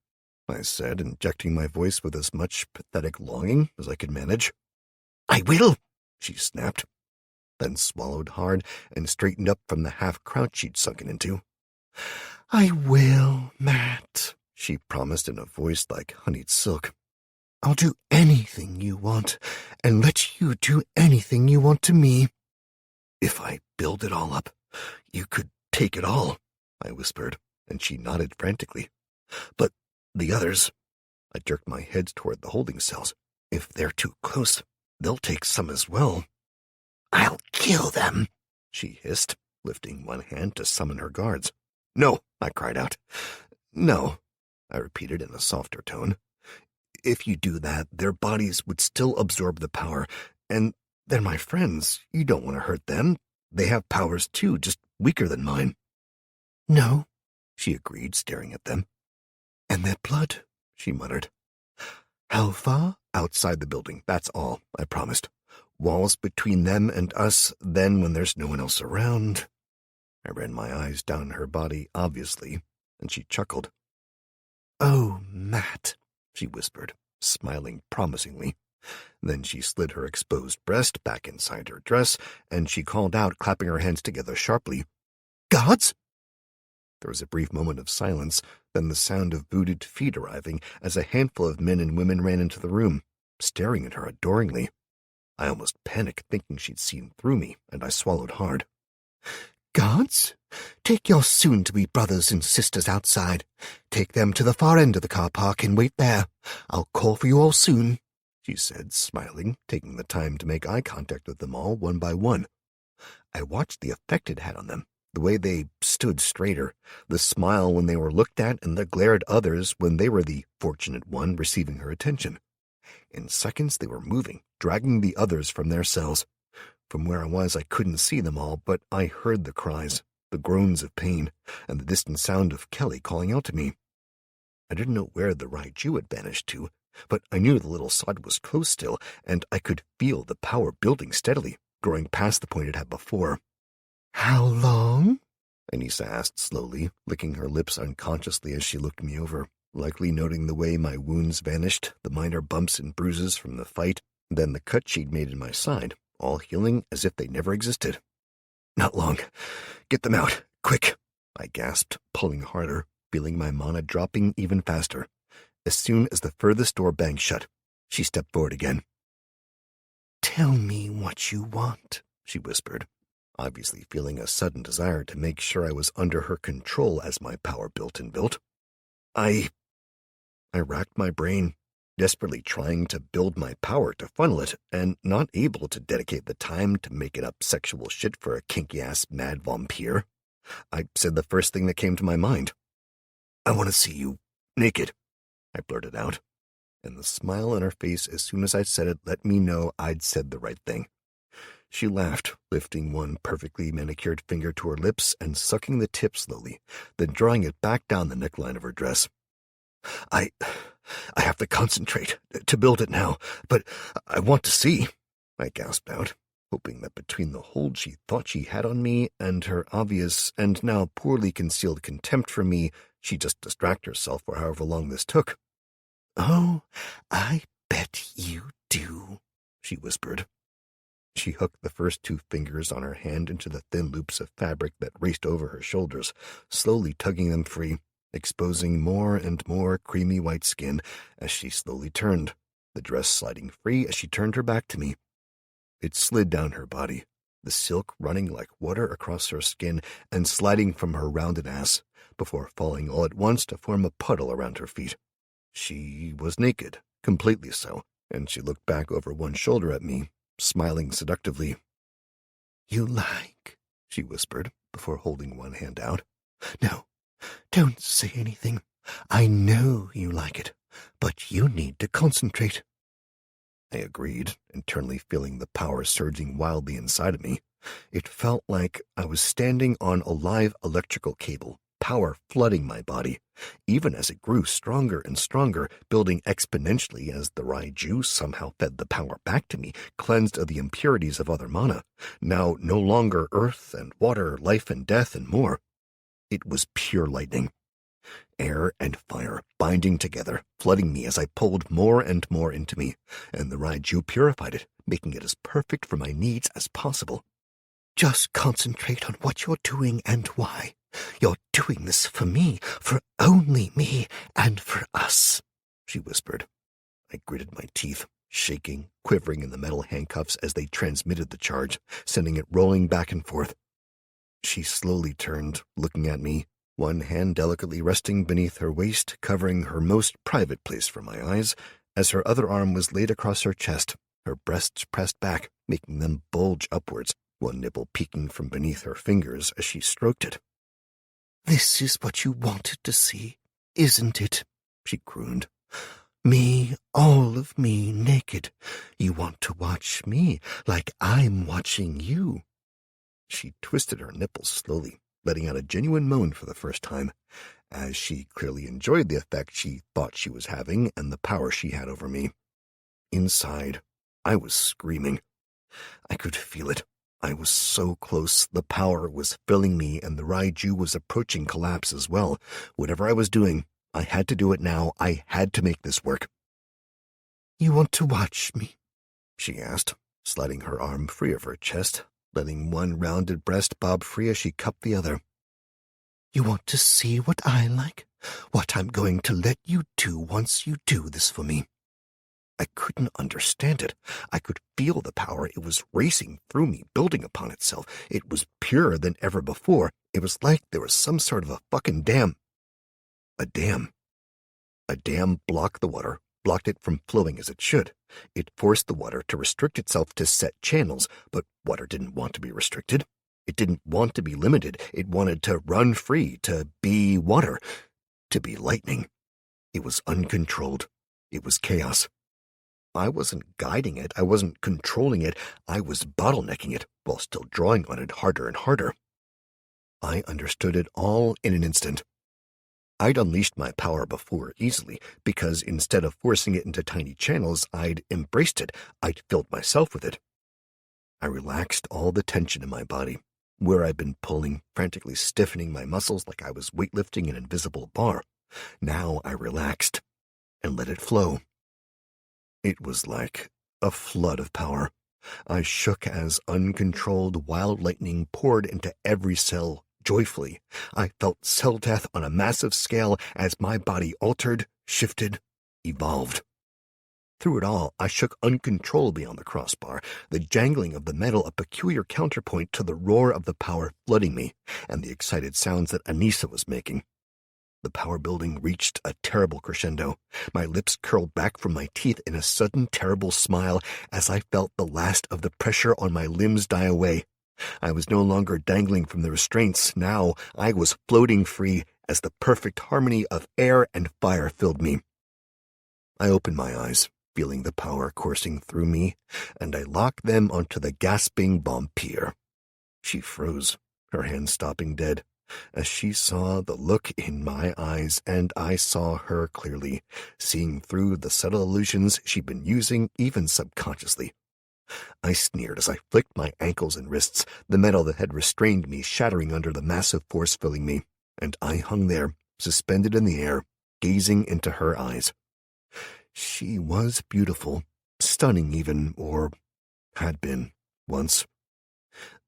I said, injecting my voice with as much pathetic longing as I could manage. "I will," she snapped, then swallowed hard and straightened up from the half-crouch she'd sunken into. "I will, Matt," she promised in a voice like honeyed silk. "I'll do anything you want, and let you do anything you want to me." "If I build it all up, you could take it all," I whispered, and she nodded frantically. "But the others..." I jerked my head toward the holding cells. "If they're too close, they'll take some as well." "I'll kill them," she hissed, lifting one hand to summon her guards. "No," I cried out. "No," I repeated in a softer tone. "If you do that, their bodies would still absorb the power, and they're my friends. You don't want to hurt them. They have powers too, just weaker than mine." "No," she agreed, staring at them. "And their blood," she muttered. "How far?" "Outside the building, that's all," I promised. "Walls between them and us, then when there's no one else around." I ran my eyes down her body, obviously, and she chuckled. "Oh, Matt," she whispered, smiling promisingly. Then she slid her exposed breast back inside her dress, and she called out, clapping her hands together sharply, "Guards!" There was a brief moment of silence, then the sound of booted feet arriving as a handful of men and women ran into the room, staring at her adoringly. I almost panicked, thinking she'd seen through me, and I swallowed hard. "Guards, take your soon-to-be brothers and sisters outside. Take them to the far end of the car park and wait there. I'll call for you all soon," she said, smiling, taking the time to make eye contact with them all one by one. I watched the effect it had on them, the way they stood straighter, the smile when they were looked at and the glare at others when they were the fortunate one receiving her attention. In seconds they were moving, dragging the others from their cells. From where I was, I couldn't see them all, but I heard the cries, the groans of pain, and the distant sound of Kelly calling out to me. I didn't know where the Raiju had vanished to, but I knew the little sod was close still, and I could feel the power building steadily, growing past the point it had before. "How long?" Anissa asked slowly, licking her lips unconsciously as she looked me over, likely noting the way my wounds vanished, the minor bumps and bruises from the fight, then the cut she'd made in my side, all healing as if they never existed. "Not long. Get them out, quick," I gasped, pulling harder, feeling my mana dropping even faster. As soon as the furthest door banged shut, she stepped forward again. "Tell me what you want," she whispered, obviously feeling a sudden desire to make sure I was under her control as my power built and built. I racked my brain, desperately trying to build my power to funnel it, and not able to dedicate the time to making up sexual shit for a kinky-ass mad vampire. I said the first thing that came to my mind. "I want to see you naked," I blurted out, and the smile on her face as soon as I said it let me know I'd said the right thing. She laughed, lifting one perfectly manicured finger to her lips and sucking the tip slowly, then drawing it back down the neckline of her dress. I have to concentrate to build it now, but I want to see," I gasped out, hoping that between the hold she thought she had on me and her obvious and now poorly concealed contempt for me, she'd just distract herself for however long this took. "Oh, I bet you do," she whispered. She hooked the first 2 fingers on her hand into the thin loops of fabric that raced over her shoulders, slowly tugging them free, exposing more and more creamy white skin as she slowly turned, the dress sliding free as she turned her back to me. It slid down her body, the silk running like water across her skin and sliding from her rounded ass, before falling all at once to form a puddle around her feet. She was naked, completely so, and she looked back over one shoulder at me, smiling seductively. "You like," she whispered, before holding one hand out. "No, don't say anything. I know you like it, but you need to concentrate." I agreed, internally feeling the power surging wildly inside of me. It felt like I was standing on a live electrical cable, power flooding my body, even as it grew stronger and stronger, building exponentially as the Raiju somehow fed the power back to me, cleansed of the impurities of other mana, now no longer earth and water, life and death and more. It was pure lightning. Air and fire binding together, flooding me as I pulled more and more into me, and the Raiju purified it, making it as perfect for my needs as possible. "Just concentrate on what you're doing and why. You're doing this for me, for only me, and for us," she whispered. I gritted my teeth, shaking, quivering in the metal handcuffs as they transmitted the charge, sending it rolling back and forth. She slowly turned, looking at me, one hand delicately resting beneath her waist, covering her most private place from my eyes, as her other arm was laid across her chest, her breasts pressed back, making them bulge upwards, one nipple peeking from beneath her fingers as she stroked it. "This is what you wanted to see, isn't it?" she crooned. "Me, all of me, naked. You want to watch me like I'm watching you." She twisted her nipples slowly, letting out a genuine moan for the first time, as she clearly enjoyed the effect she thought she was having and the power she had over me. Inside, I was screaming. I could feel it. I was so close. The power was filling me, and the Raiju was approaching collapse as well. Whatever I was doing, I had to do it now. I had to make this work. "You want to watch me?" she asked, sliding her arm free of her chest, letting one rounded breast bob free as she cupped the other. "You want to see what I like? What I'm going to let you do once you do this for me?" I couldn't understand it. I could feel the power. It was racing through me, building upon itself. It was purer than ever before. It was like there was some sort of a fucking dam. A dam. A dam blocked the water, blocked it from flowing as it should. It forced the water to restrict itself to set channels, but water didn't want to be restricted. It didn't want to be limited. It wanted to run free, to be water, to be lightning. It was uncontrolled. It was chaos. I wasn't guiding it. I wasn't controlling it. I was bottlenecking it, while still drawing on it harder and harder. I understood it all in an instant. I'd unleashed my power before easily, because instead of forcing it into tiny channels, I'd embraced it. I'd filled myself with it. I relaxed all the tension in my body, where I'd been pulling, frantically stiffening my muscles like I was weightlifting an invisible bar. Now I relaxed and let it flow. It was like a flood of power. I shook as uncontrolled wild lightning poured into every cell joyfully. I felt cell death on a massive scale as my body altered, shifted, evolved. Through it all, I shook uncontrollably on the crossbar, the jangling of the metal a peculiar counterpoint to the roar of the power flooding me, and the excited sounds that Anissa was making. The power building reached a terrible crescendo. My lips curled back from my teeth in a sudden terrible smile as I felt the last of the pressure on my limbs die away. I was no longer dangling from the restraints. Now I was floating free as the perfect harmony of air and fire filled me. I opened my eyes, feeling the power coursing through me, and I locked them onto the gasping vampire. She froze, her hand stopping dead, as she saw the look in my eyes, and I saw her clearly, seeing through the subtle illusions she'd been using even subconsciously. I sneered as I flicked my ankles and wrists, the metal that had restrained me shattering under the massive force filling me, and I hung there, suspended in the air, gazing into her eyes. She was beautiful, stunning even, or had been, once.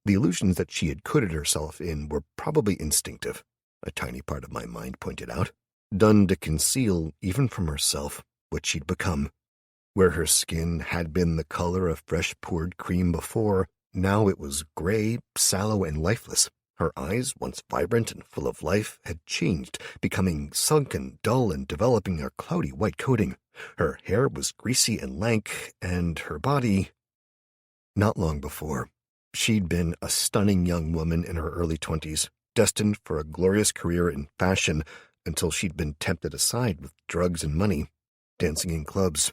The illusions that she had coated herself in were probably instinctive, a tiny part of my mind pointed out, done to conceal, even from herself, what she'd become. Where her skin had been the color of fresh-poured cream before, now it was gray, sallow, and lifeless. Her eyes, once vibrant and full of life, had changed, becoming sunken, dull, and developing a cloudy white coating. Her hair was greasy and lank, and her body... Not long before, she'd been a stunning young woman in her early 20s, destined for a glorious career in fashion until she'd been tempted aside with drugs and money, dancing in clubs.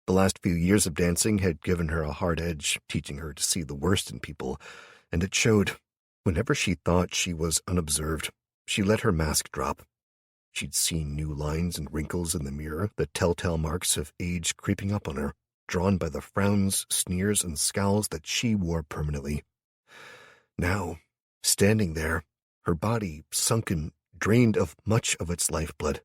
The last few years of dancing had given her a hard edge, teaching her to see the worst in people, and it showed. Whenever she thought she was unobserved, she let her mask drop. She'd seen new lines and wrinkles in the mirror, the telltale marks of age creeping up on her, drawn by the frowns, sneers, and scowls that she wore permanently. Now, standing there, her body sunken, drained of much of its lifeblood.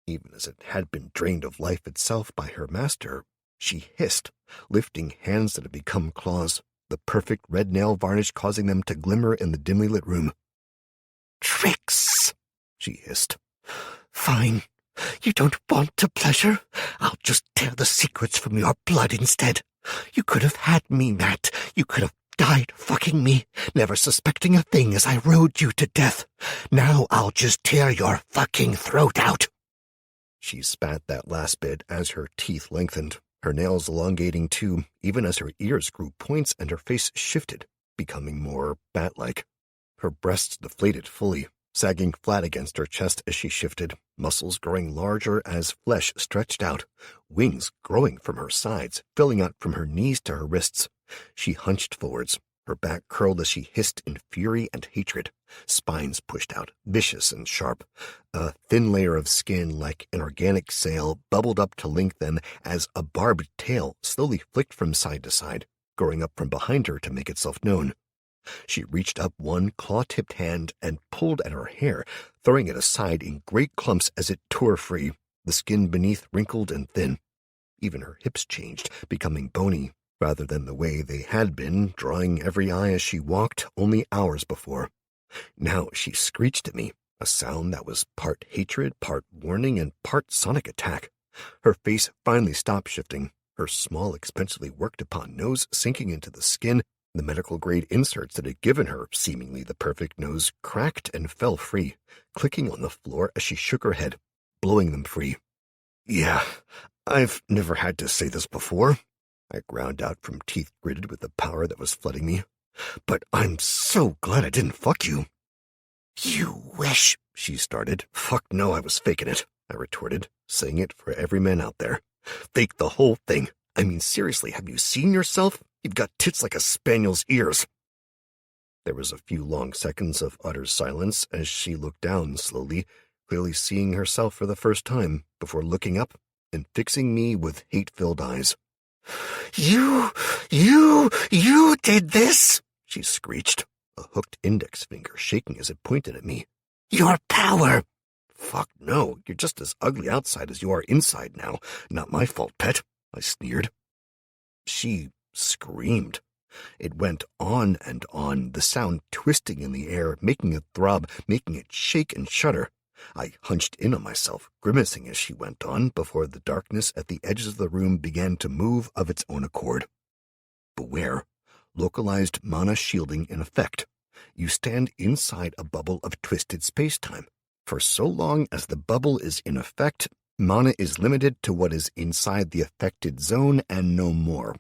Even as it had been drained of life itself by her master, she hissed, lifting hands that had become claws, the perfect red nail varnish causing them to glimmer in the dimly lit room. "Tricks," she hissed. "Fine. You don't want a pleasure? I'll just tear the secrets from your blood instead. You could have had me, Matt. You could have died fucking me, never suspecting a thing as I rode you to death. Now I'll just tear your fucking throat out." She spat that last bit as her teeth lengthened, her nails elongating too, even as her ears grew points and her face shifted, becoming more bat-like. Her breasts deflated fully, sagging flat against her chest as she shifted, muscles growing larger as flesh stretched out, wings growing from her sides, filling out from her knees to her wrists. She hunched forwards, her back curled as she hissed in fury and hatred, spines pushed out, vicious and sharp. A thin layer of skin like an organic sail bubbled up to link them as a barbed tail slowly flicked from side to side, growing up from behind her to make itself known. She reached up one claw-tipped hand and pulled at her hair, throwing it aside in great clumps as it tore free, the skin beneath wrinkled and thin. Even her hips changed, becoming bony, rather than the way they had been, drawing every eye as she walked only hours before. Now she screeched at me, a sound that was part hatred, part warning, and part sonic attack. Her face finally stopped shifting, her small, expensively worked-upon nose sinking into the skin. The medical-grade inserts that had given her seemingly the perfect nose cracked and fell free, clicking on the floor as she shook her head, blowing them free. "Yeah, I've never had to say this before," I ground out from teeth gritted with the power that was flooding me. "But I'm so glad I didn't fuck you." "You wish," she started. "Fuck no, I was faking it," I retorted, saying it for every man out there. "Fake the whole thing. I mean, seriously, have you seen yourself? You've got tits like a spaniel's ears." There was a few long seconds of utter silence as she looked down slowly, clearly seeing herself for the first time, before looking up and fixing me with hate-filled eyes. You did this?" she screeched, a hooked index finger shaking as it pointed at me. "Your power!" "Fuck no, you're just as ugly outside as you are inside now. Not my fault, pet," I sneered. She screamed. It went on and on, the sound twisting in the air, making it throb, making it shake and shudder. I hunched in on myself, grimacing as she went on, before the darkness at the edges of the room began to move of its own accord. Beware. Localized mana shielding in effect. You stand inside a bubble of twisted space-time. For so long as the bubble is in effect, mana is limited to what is inside the affected zone and no more.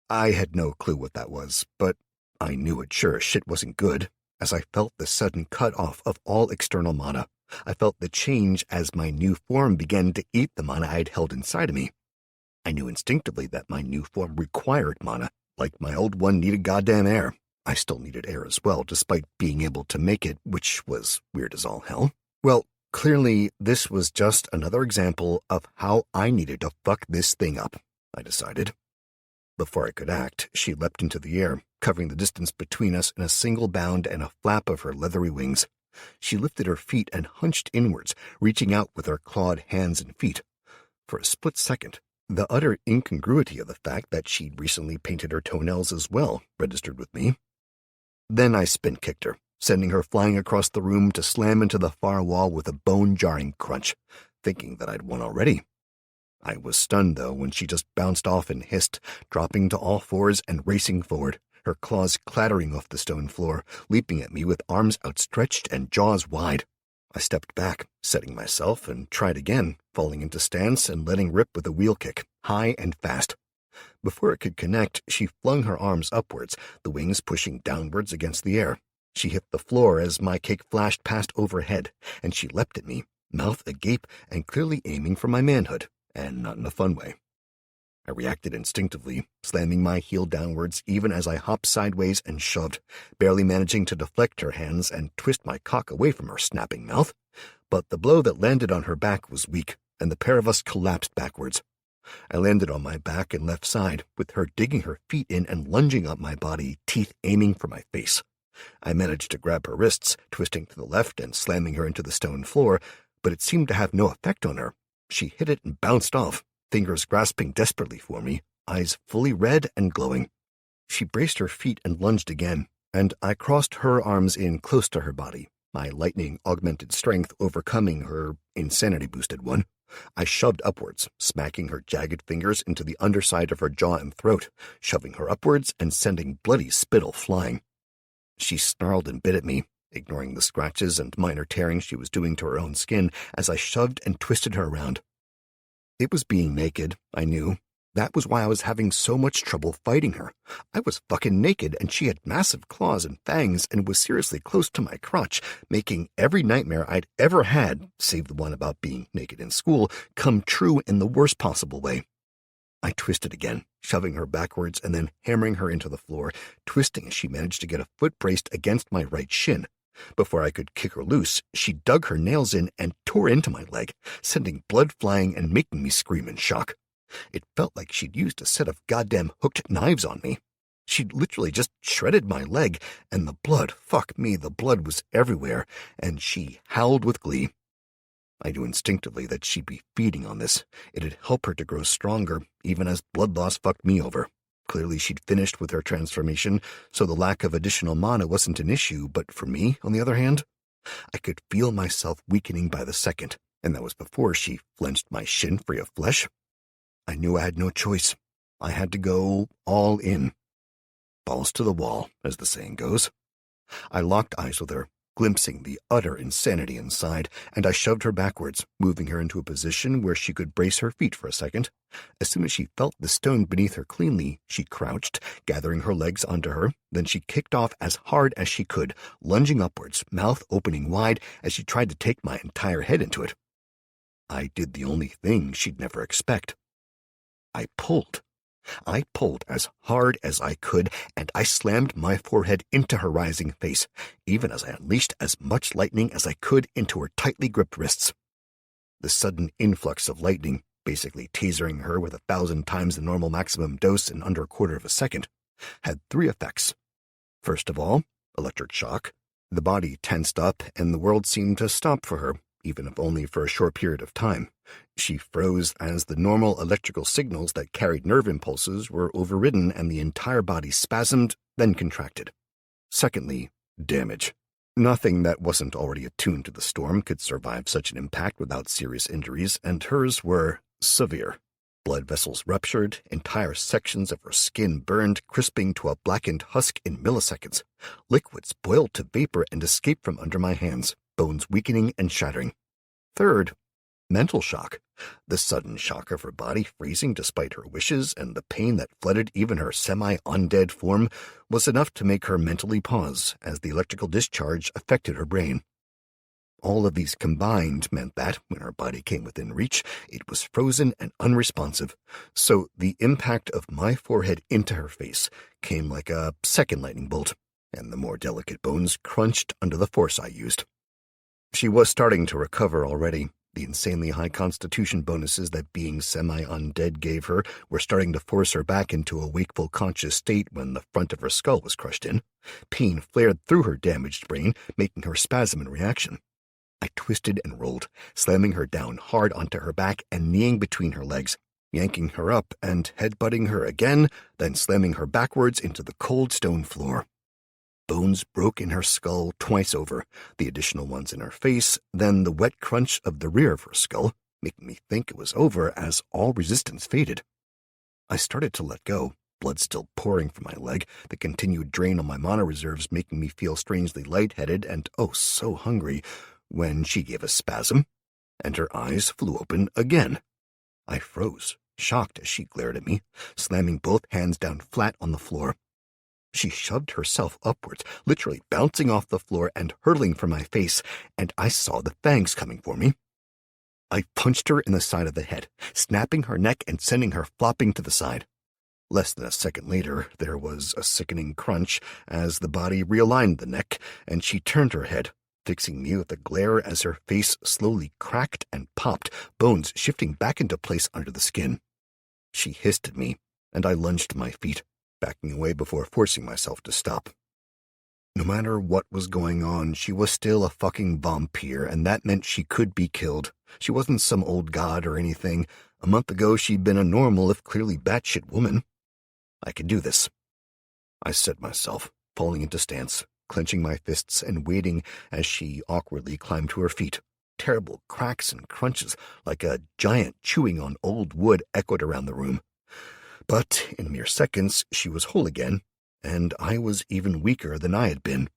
I had no clue what that was, but I knew it sure as shit wasn't good, as I felt the sudden cut-off of all external mana. I felt the change as my new form began to eat the mana I'd held inside of me. I knew instinctively that my new form required mana, like my old one needed goddamn air. I still needed air as well, despite being able to make it, which was weird as all hell. Well, clearly this was just another example of how I needed to fuck this thing up, I decided. Before I could act, she leapt into the air, covering the distance between us in a single bound and a flap of her leathery wings. She lifted her feet and hunched inwards, reaching out with her clawed hands and feet. For a split second, the utter incongruity of the fact that she'd recently painted her toenails as well registered with me. Then I spin-kicked her, sending her flying across the room to slam into the far wall with a bone-jarring crunch, thinking that I'd won already. I was stunned, though, when she just bounced off and hissed, dropping to all fours and racing forward, her claws clattering off the stone floor, leaping at me with arms outstretched and jaws wide. I stepped back, setting myself, and tried again, falling into stance and letting rip with a wheel kick, high and fast. Before it could connect, she flung her arms upwards, the wings pushing downwards against the air. She hit the floor as my kick flashed past overhead, and she leapt at me, mouth agape and clearly aiming for my manhood, and not in a fun way. I reacted instinctively, slamming my heel downwards even as I hopped sideways and shoved, barely managing to deflect her hands and twist my cock away from her snapping mouth. But the blow that landed on her back was weak, and the pair of us collapsed backwards. I landed on my back and left side, with her digging her feet in and lunging up my body, teeth aiming for my face. I managed to grab her wrists, twisting to the left and slamming her into the stone floor, but it seemed to have no effect on her. She hit it and bounced off, fingers grasping desperately for me, eyes fully red and glowing. She braced her feet and lunged again, and I crossed her arms in close to her body, my lightning-augmented strength overcoming her insanity-boosted one. I shoved upwards, smacking her jagged fingers into the underside of her jaw and throat, shoving her upwards and sending bloody spittle flying. She snarled and bit at me, ignoring the scratches and minor tearing she was doing to her own skin as I shoved and twisted her around. It was being naked, I knew. That was why I was having so much trouble fighting her. I was fucking naked, and she had massive claws and fangs and was seriously close to my crotch, making every nightmare I'd ever had, save the one about being naked in school, come true in the worst possible way. I twisted again, shoving her backwards and then hammering her into the floor, twisting as she managed to get a foot braced against my right shin. Before I could kick her loose, she dug her nails in and tore into my leg, sending blood flying and making me scream in shock. It felt like she'd used a set of goddamn hooked knives on me. She'd literally just shredded my leg, and the blood, fuck me, the blood was everywhere, and she howled with glee. I knew instinctively that she'd be feeding on this. It'd help her to grow stronger, even as blood loss fucked me over. Clearly she'd finished with her transformation, so the lack of additional mana wasn't an issue, but for me, on the other hand, I could feel myself weakening by the second, and that was before she flinched my shin free of flesh. I knew I had no choice. I had to go all in. Balls to the wall, as the saying goes. I locked eyes with her, glimpsing the utter insanity inside, and I shoved her backwards, moving her into a position where she could brace her feet for a second. As soon as she felt the stone beneath her cleanly, she crouched, gathering her legs onto her. Then she kicked off as hard as she could, lunging upwards, mouth opening wide as she tried to take my entire head into it. I did the only thing she'd never expect. I pulled. I pulled as hard as I could, and I slammed my forehead into her rising face, even as I unleashed as much lightning as I could into her tightly gripped wrists. The sudden influx of lightning, basically tasering her with 1,000 times the normal maximum dose in under a quarter of a second, had 3 effects. First of all, electric shock. The body tensed up, and the world seemed to stop for her, even if only for a short period of time. She froze as the normal electrical signals that carried nerve impulses were overridden and the entire body spasmed, then contracted. Secondly, damage. Nothing that wasn't already attuned to the storm could survive such an impact without serious injuries, and hers were severe. Blood vessels ruptured, entire sections of her skin burned, crisping to a blackened husk in milliseconds. Liquids boiled to vapor and escaped from under my hands, bones weakening and shattering. Third, mental shock. The sudden shock of her body freezing despite her wishes and the pain that flooded even her semi-undead form was enough to make her mentally pause as the electrical discharge affected her brain. All of these combined meant that, when her body came within reach, it was frozen and unresponsive, so the impact of my forehead into her face came like a second lightning bolt, and the more delicate bones crunched under the force I used. She was starting to recover already, The insanely high constitution bonuses that being semi-undead gave her were starting to force her back into a wakeful conscious state when the front of her skull was crushed in. Pain flared through her damaged brain, making her spasm in reaction. I twisted and rolled, slamming her down hard onto her back and kneeing between her legs, yanking her up and headbutting her again, then slamming her backwards into the cold stone floor. Bones broke in her skull twice over, the additional ones in her face, then the wet crunch of the rear of her skull, making me think it was over as all resistance faded. I started to let go, blood still pouring from my leg, the continued drain on my mana reserves making me feel strangely lightheaded and oh so hungry, when she gave a spasm, and her eyes flew open again. I froze, shocked as she glared at me, slamming both hands down flat on the floor. She shoved herself upwards, literally bouncing off the floor and hurtling for my face, and I saw the fangs coming for me. I punched her in the side of the head, snapping her neck and sending her flopping to the side. Less than a second later, there was a sickening crunch as the body realigned the neck, and she turned her head, fixing me with a glare as her face slowly cracked and popped, bones shifting back into place under the skin. She hissed at me, and I lunged to my feet, backing away before forcing myself to stop. No matter what was going on, she was still a fucking vampire, and that meant she could be killed. She wasn't some old god or anything. A month ago, she'd been a normal, if clearly batshit woman. I could do this. I set myself, falling into stance, clenching my fists and waiting as she awkwardly climbed to her feet. Terrible cracks and crunches, like a giant chewing on old wood, echoed around the room. But in mere seconds, she was whole again, and I was even weaker than I had been.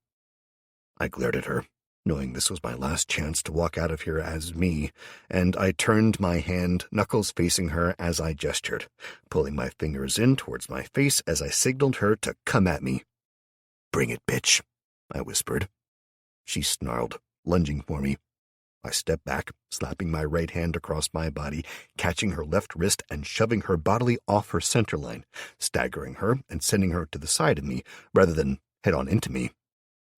I glared at her, knowing this was my last chance to walk out of here as me, and I turned my hand, knuckles facing her as I gestured, pulling my fingers in towards my face as I signaled her to come at me. "Bring it, bitch," I whispered. She snarled, lunging for me. I stepped back, slapping my right hand across my body, catching her left wrist and shoving her bodily off her center line, staggering her and sending her to the side of me rather than head-on into me.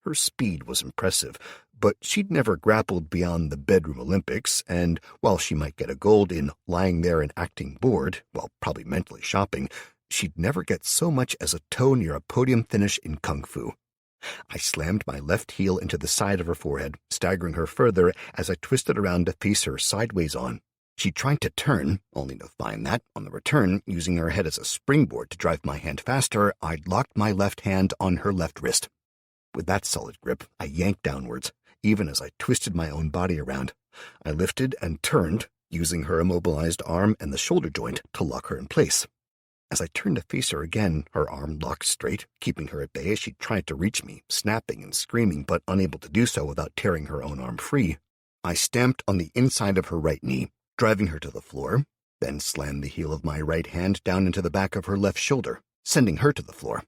Her speed was impressive, but she'd never grappled beyond the bedroom Olympics, and while she might get a gold in lying there and acting bored, while probably mentally shopping, she'd never get so much as a toe near a podium finish in Kung Fu. I slammed my left heel into the side of her forehead, staggering her further as I twisted around to face her sideways on. She tried to turn, only to find that, on the return, using her head as a springboard to drive my hand faster, I'd locked my left hand on her left wrist. With that solid grip, I yanked downwards, even as I twisted my own body around. I lifted and turned, using her immobilized arm and the shoulder joint to lock her in place. As I turned to face her again, her arm locked straight, keeping her at bay as she tried to reach me, snapping and screaming, but unable to do so without tearing her own arm free. I stamped on the inside of her right knee, driving her to the floor, then slammed the heel of my right hand down into the back of her left shoulder, sending her to the floor.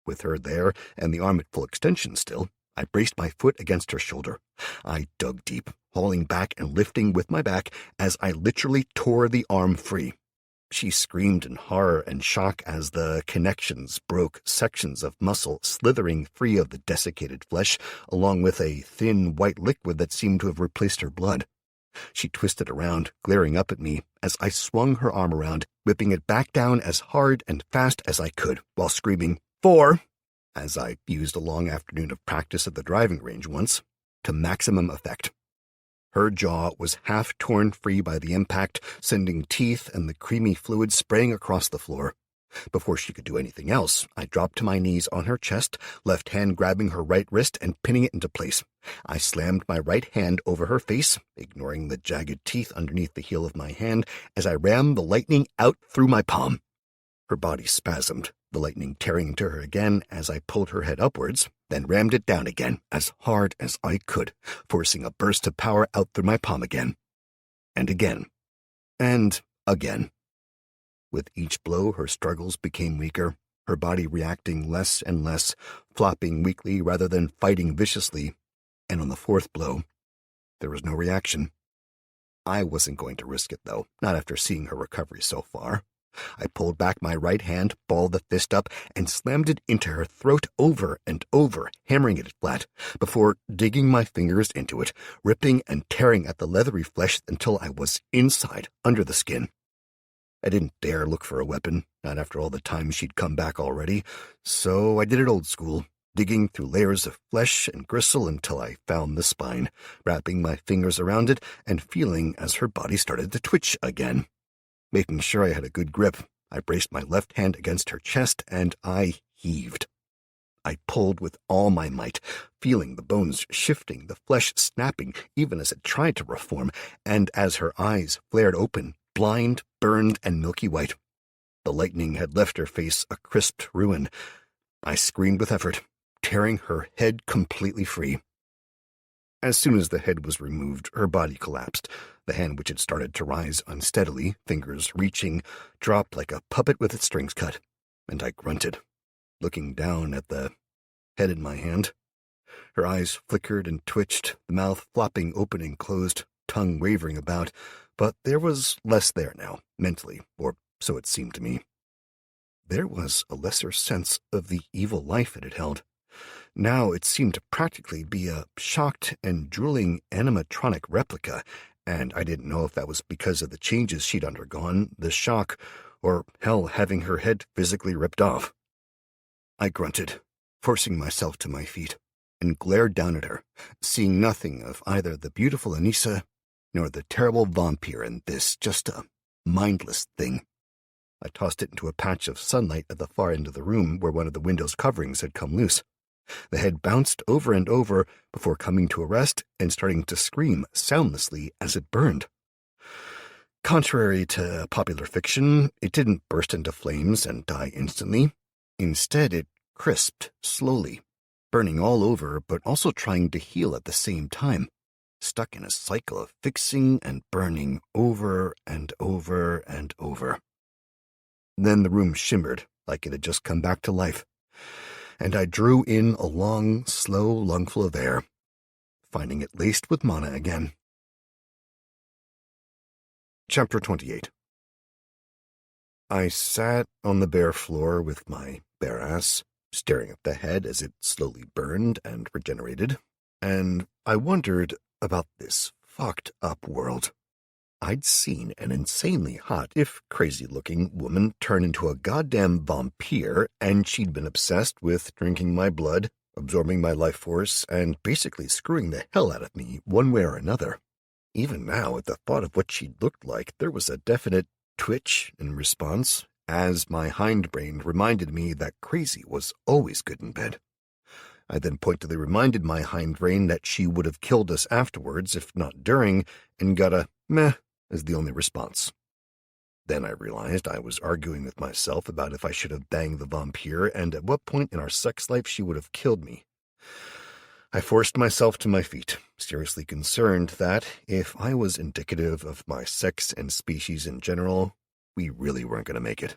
With her there and the arm at full extension still, I braced my foot against her shoulder. I dug deep, hauling back and lifting with my back as I literally tore the arm free. She screamed in horror and shock as the connections broke, sections of muscle slithering free of the desiccated flesh, along with a thin white liquid that seemed to have replaced her blood. She twisted around, glaring up at me, as I swung her arm around, whipping it back down as hard and fast as I could, while screaming, "4!" as I used a long afternoon of practice at the driving range once, to maximum effect. Her jaw was half torn free by the impact, sending teeth and the creamy fluid spraying across the floor. Before she could do anything else, I dropped to my knees on her chest, left hand grabbing her right wrist and pinning it into place. I slammed my right hand over her face, ignoring the jagged teeth underneath the heel of my hand, as I rammed the lightning out through my palm. Her body spasmed, the lightning tearing into her again as I pulled her head upwards, then rammed it down again as hard as I could, forcing a burst of power out through my palm again. And again. And again. With each blow, her struggles became weaker, her body reacting less and less, flopping weakly rather than fighting viciously, and on the fourth blow, there was no reaction. I wasn't going to risk it, though, not after seeing her recovery so far. I pulled back my right hand, balled the fist up, and slammed it into her throat over and over, hammering it flat, before digging my fingers into it, ripping and tearing at the leathery flesh until I was inside, under the skin. I didn't dare look for a weapon, not after all the time she'd come back already, so I did it old school, digging through layers of flesh and gristle until I found the spine, wrapping my fingers around it and feeling as her body started to twitch again. Making sure I had a good grip, I braced my left hand against her chest and I heaved. I pulled with all my might, feeling the bones shifting, the flesh snapping, even as it tried to reform, and as her eyes flared open, blind, burned, and milky white. The lightning had left her face a crisped ruin. I screamed with effort, tearing her head completely free. As soon as the head was removed, her body collapsed. The hand, which had started to rise unsteadily, fingers reaching, dropped like a puppet with its strings cut, and I grunted, looking down at the head in my hand. Her eyes flickered and twitched, the mouth flopping open and closed, tongue wavering about, but there was less there now, mentally, or so it seemed to me. There was a lesser sense of the evil life it had held. Now it seemed to practically be a shocked and drooling animatronic replica, and I didn't know if that was because of the changes she'd undergone, the shock, or hell, having her head physically ripped off. I grunted, forcing myself to my feet, and glared down at her, seeing nothing of either the beautiful Anissa nor the terrible vampire in this, just a mindless thing. I tossed it into a patch of sunlight at the far end of the room where one of the window's coverings had come loose. The head bounced over and over before coming to a rest and starting to scream soundlessly as it burned. Contrary to popular fiction, it didn't burst into flames and die instantly. Instead, it crisped slowly, burning all over but also trying to heal at the same time, stuck in a cycle of fixing and burning over and over and over. Then the room shimmered like it had just come back to life, and I drew in a long, slow lungful of air, finding it laced with mana again. Chapter 28. I sat on the bare floor with my bare ass, staring at the head as it slowly burned and regenerated, and I wondered about this fucked up world. I'd seen an insanely hot, if crazy-looking, woman turn into a goddamn vampire, and she'd been obsessed with drinking my blood, absorbing my life force, and basically screwing the hell out of me one way or another. Even now, at the thought of what she'd looked like, there was a definite twitch in response, as my hindbrain reminded me that crazy was always good in bed. I then pointedly reminded my hindbrain that she would have killed us afterwards, if not during, and got a meh as the only response. Then I realized I was arguing with myself about if I should have banged the vampire and at what point in our sex life she would have killed me. I forced myself to my feet, seriously concerned that, if I was indicative of my sex and species in general, we really weren't going to make it.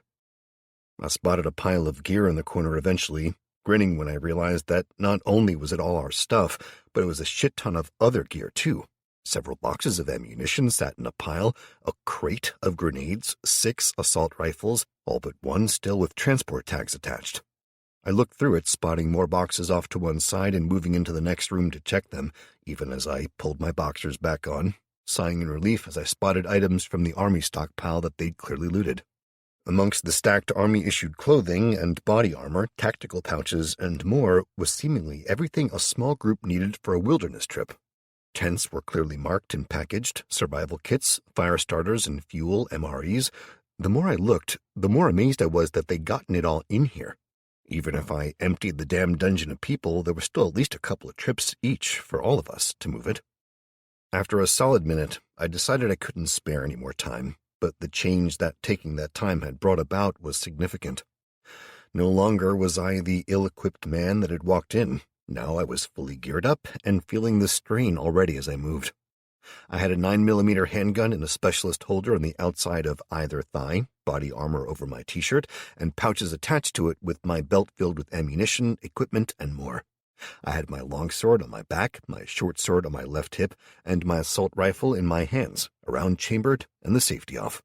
I spotted a pile of gear in the corner eventually, grinning when I realized that not only was it all our stuff, but it was a shit ton of other gear too. Several boxes of ammunition sat in a pile, a crate of grenades, 6 assault rifles, all but one still with transport tags attached. I looked through it, spotting more boxes off to one side and moving into the next room to check them, even as I pulled my boxers back on, sighing in relief as I spotted items from the army stockpile that they'd clearly looted. Amongst the stacked army-issued clothing and body armor, tactical pouches, and more was seemingly everything a small group needed for a wilderness trip. Tents were clearly marked and packaged, survival kits, fire starters, and fuel, MREs. The more I looked, the more amazed I was that they'd gotten it all in here. Even if I emptied the damn dungeon of people, there was still at least a couple of trips each for all of us to move it. After a solid minute, I decided I couldn't spare any more time, but the change that taking that time had brought about was significant. No longer was I the ill-equipped man that had walked in. Now I was fully geared up and feeling the strain already as I moved. I had a 9mm handgun in a specialist holder on the outside of either thigh, body armor over my t-shirt, and pouches attached to it with my belt filled with ammunition, equipment, and more. I had my long sword on my back, my short sword on my left hip, and my assault rifle in my hands, around chambered and the safety off.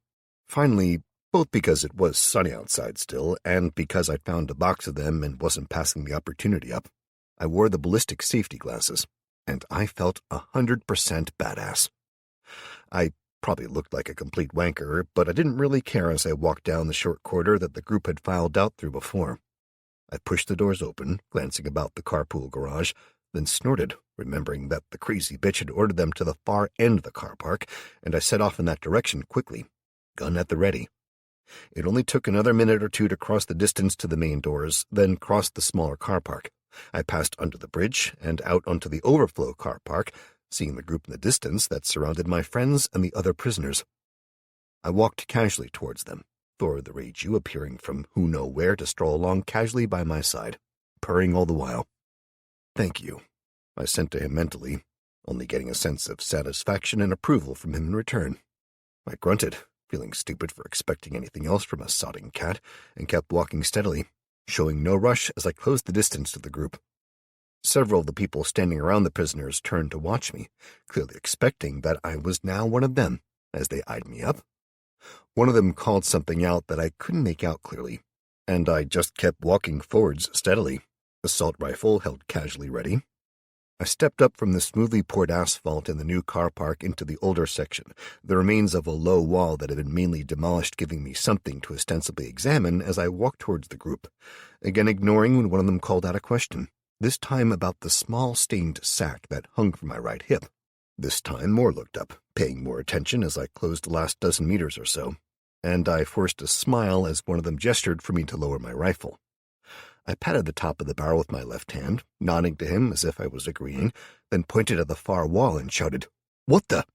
Finally, both because it was sunny outside still and because I'd found a box of them and wasn't passing the opportunity up. I wore the ballistic safety glasses, and I felt 100% badass. I probably looked like a complete wanker, but I didn't really care as I walked down the short corridor that the group had filed out through before. I pushed the doors open, glancing about the carpool garage, then snorted, remembering that the crazy bitch had ordered them to the far end of the car park, and I set off in that direction quickly, gun at the ready. It only took another minute or two to cross the distance to the main doors, then crossed the smaller car park. I passed under the bridge and out onto the overflow car park, seeing the group in the distance that surrounded my friends and the other prisoners. I walked casually towards them, Thor the Reiju appearing from who know where to stroll along casually by my side, purring all the while. "Thank you," I sent to him mentally, only getting a sense of satisfaction and approval from him in return. I grunted, feeling stupid for expecting anything else from a sodding cat, and kept walking steadily, showing no rush as I closed the distance to the group. Several of the people standing around the prisoners turned to watch me, clearly expecting that I was now one of them, as they eyed me up. One of them called something out that I couldn't make out clearly, and I just kept walking forwards steadily, assault rifle held casually ready. I stepped up from the smoothly poured asphalt in the new car park into the older section, the remains of a low wall that had been mainly demolished giving me something to ostensibly examine as I walked towards the group, again ignoring when one of them called out a question, this time about the small stained sack that hung from my right hip. This time more looked up, paying more attention as I closed the last dozen meters or so, and I forced a smile as one of them gestured for me to lower my rifle. I patted the top of the barrel with my left hand, nodding to him as if I was agreeing, then pointed at the far wall and shouted, "What the?"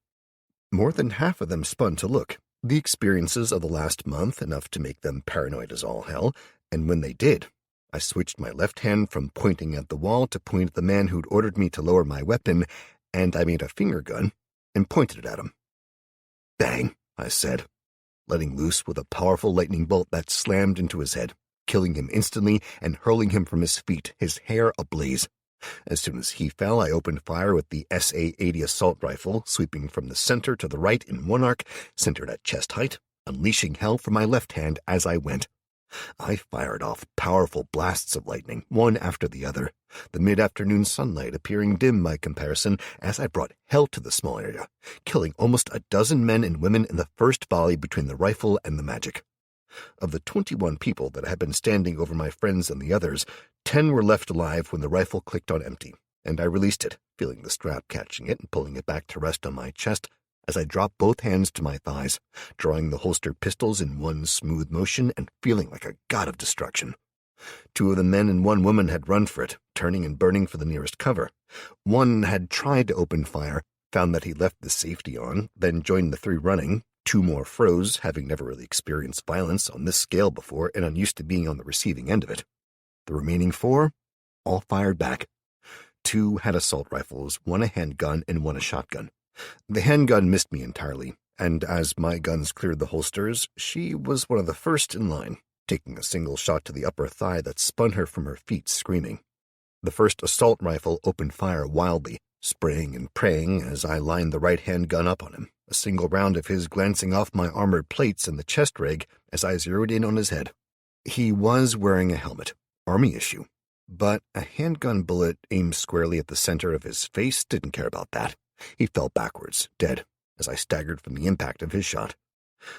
More than half of them spun to look, the experiences of the last month enough to make them paranoid as all hell, and when they did, I switched my left hand from pointing at the wall to point at the man who'd ordered me to lower my weapon, and I made a finger gun and pointed it at him. "Bang," I said, letting loose with a powerful lightning bolt that slammed into his head, killing him instantly and hurling him from his feet, his hair ablaze. As soon as he fell, I opened fire with the SA-80 assault rifle, sweeping from the center to the right in one arc, centered at chest height, unleashing hell from my left hand as I went. I fired off powerful blasts of lightning, one after the other, the mid-afternoon sunlight appearing dim by comparison as I brought hell to the small area, killing almost a dozen men and women in the first volley between the rifle and the magic. Of the 21 people that had been standing over my friends and the others, 10 were left alive when the rifle clicked on empty, and I released it, feeling the strap catching it and pulling it back to rest on my chest as I dropped both hands to my thighs, drawing the holstered pistols in one smooth motion and feeling like a god of destruction. 2 of the men and 1 woman had run for it, turning and burning for the nearest cover. 1 had tried to open fire, found that he left the safety on, then joined the 3 running. 2 more froze, having never really experienced violence on this scale before and unused to being on the receiving end of it. The remaining 4 all fired back. 2 had assault rifles, 1 a handgun and 1 a shotgun. The handgun missed me entirely, and as my guns cleared the holsters, she was one of the first in line, taking a single shot to the upper thigh that spun her from her feet, screaming. The first assault rifle opened fire wildly, spraying and praying as I lined the right handgun up on him, a single round of his glancing off my armored plates and the chest rig as I zeroed in on his head. He was wearing a helmet, army issue, but a handgun bullet aimed squarely at the center of his face didn't care about that. He fell backwards, dead, as I staggered from the impact of his shot.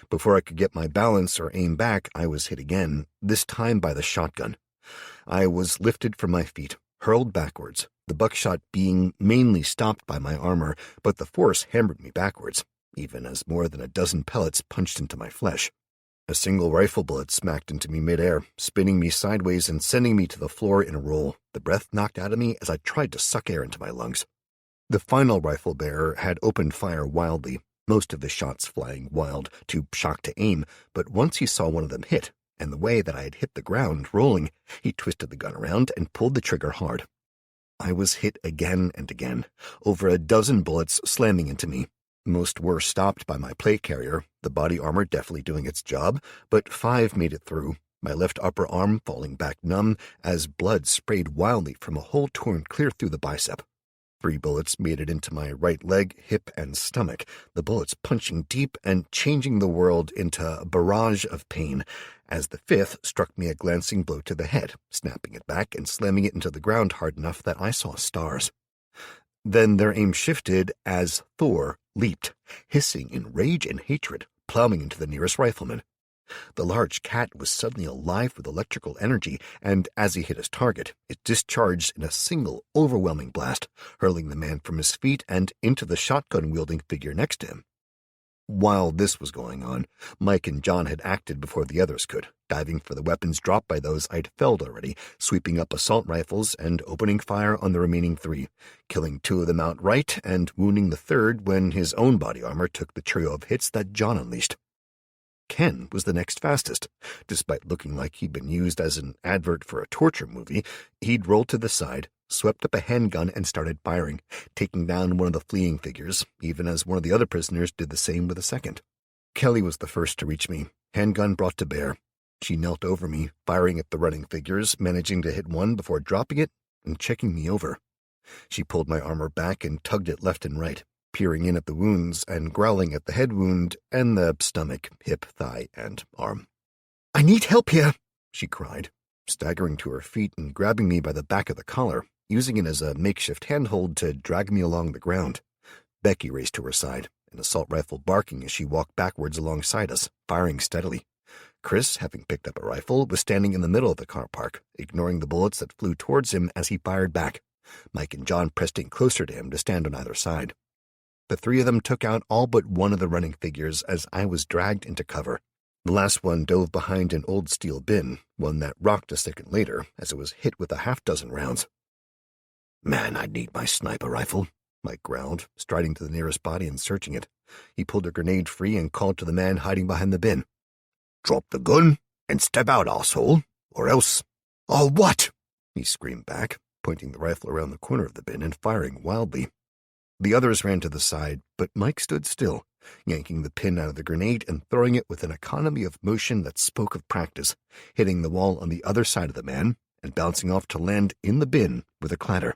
Before I could get my balance or aim back, I was hit again, this time by the shotgun. I was lifted from my feet, hurled backwards, the buckshot being mainly stopped by my armor, but the force hammered me backwards, even as more than a dozen pellets punched into my flesh. A single rifle bullet smacked into me midair, spinning me sideways and sending me to the floor in a roll, the breath knocked out of me as I tried to suck air into my lungs. The final rifle bearer had opened fire wildly, most of the shots flying wild, too shocked to aim, but once he saw one of them hit, and the way that I had hit the ground rolling, he twisted the gun around and pulled the trigger hard. I was hit again and again, over a dozen bullets slamming into me. Most were stopped by my plate carrier, the body armor definitely doing its job, but 5 made it through, my left upper arm falling back numb as blood sprayed wildly from a hole torn clear through the bicep. 3 bullets made it into my right leg, hip, and stomach, the bullets punching deep and changing the world into a barrage of pain, as the 5th struck me a glancing blow to the head, snapping it back and slamming it into the ground hard enough that I saw stars. Then their aim shifted as Thor leaped, hissing in rage and hatred, plowing into the nearest rifleman. The large cat was suddenly alive with electrical energy, and as he hit his target, it discharged in a single, overwhelming blast, hurling the man from his feet and into the shotgun-wielding figure next to him. While this was going on, Mike and John had acted before the others could, diving for the weapons dropped by those I'd felled already, sweeping up assault rifles and opening fire on the remaining 3, killing 2 of them outright and wounding the 3rd when his own body armor took the trio of hits that John unleashed. Ken was the next fastest. Despite looking like he'd been used as an advert for a torture movie, he'd rolled to the side, swept up a handgun, and started firing, taking down one of the fleeing figures, even as one of the other prisoners did the same with a second. Kelly was the first to reach me, handgun brought to bear. She knelt over me, firing at the running figures, managing to hit one before dropping it and checking me over. She pulled my armor back and tugged it left and right, peering in at the wounds and growling at the head wound and the stomach, hip, thigh, and arm. "I need help here," she cried, staggering to her feet and grabbing me by the back of the collar, using it as a makeshift handhold to drag me along the ground. Becky raced to her side, an assault rifle barking as she walked backwards alongside us, firing steadily. Chris, having picked up a rifle, was standing in the middle of the car park, ignoring the bullets that flew towards him as he fired back. Mike and John pressed in closer to him to stand on either side. The 3 of them took out all but one of the running figures as I was dragged into cover. The last one dove behind an old steel bin, one that rocked a second later as it was hit with a half-dozen rounds. "Man, I need my sniper rifle," Mike growled, striding to the nearest body and searching it. He pulled a grenade free and called to the man hiding behind the bin. "Drop the gun and step out, asshole, or else—" "Oh, what?" he screamed back, pointing the rifle around the corner of the bin and firing wildly. The others ran to the side, but Mike stood still, yanking the pin out of the grenade and throwing it with an economy of motion that spoke of practice, hitting the wall on the other side of the man and bouncing off to land in the bin with a clatter.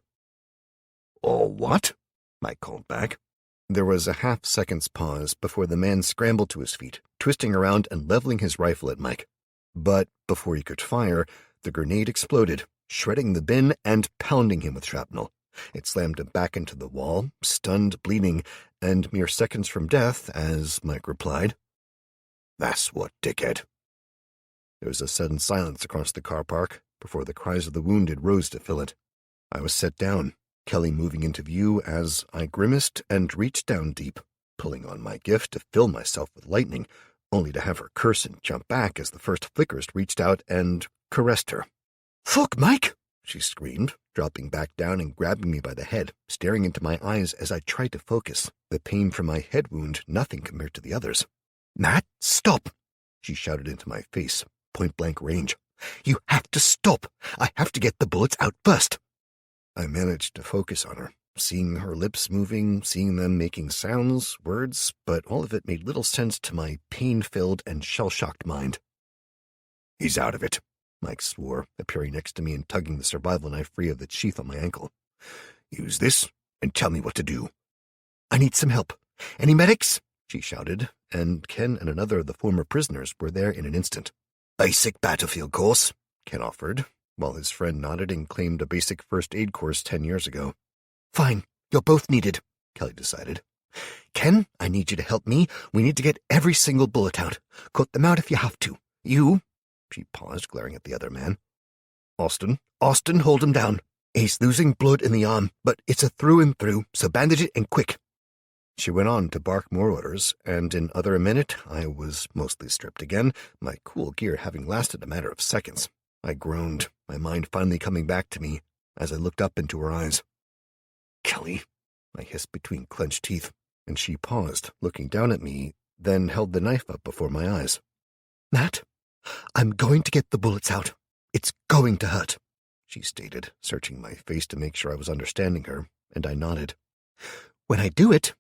"Oh, what?" Mike called back. There was a half-second's pause before the man scrambled to his feet, twisting around and leveling his rifle at Mike. But before he could fire, the grenade exploded, shredding the bin and pounding him with shrapnel. It slammed him back into the wall, stunned, bleeding, and mere seconds from death, as Mike replied, "That's what, dickhead." There was a sudden silence across the car park before the cries of the wounded rose to fill it. I was set down, Kelly moving into view as I grimaced and reached down deep, pulling on my gift to fill myself with lightning, only to have her curse and jump back as the first flickers reached out and caressed her. "Fuck, Mike!" she screamed, dropping back down and grabbing me by the head, staring into my eyes as I tried to focus, the pain from my head wound nothing compared to the others. "Matt, stop!" she shouted into my face, point-blank range. "You have to stop! I have to get the bullets out first!" I managed to focus on her, seeing her lips moving, seeing them making sounds, words, but all of it made little sense to my pain-filled and shell-shocked mind. "He's out of it," Mike swore, appearing next to me and tugging the survival knife free of the sheath on my ankle. "Use this and tell me what to do." "I need some help. Any medics?" she shouted, and Ken and another of the former prisoners were there in an instant. "Basic battlefield course," Ken offered, while his friend nodded and claimed a basic first aid course 10 years ago. "Fine, you're both needed," Kelly decided. "Ken, I need you to help me. We need to get every single bullet out. Cut them out if you have to. You—" She paused, glaring at the other man. Austin, hold him down. He's losing blood in the arm, but it's a through and through, so bandage it and quick." She went on to bark more orders, and in under a minute I was mostly stripped again, my cool gear having lasted a matter of seconds. I groaned, my mind finally coming back to me as I looked up into her eyes. "Kelly," I hissed between clenched teeth, and she paused, looking down at me, then held the knife up before my eyes. "Matt, I'm going to get the bullets out. It's going to hurt," she stated, searching my face to make sure I was understanding her, and I nodded. "When I do it,"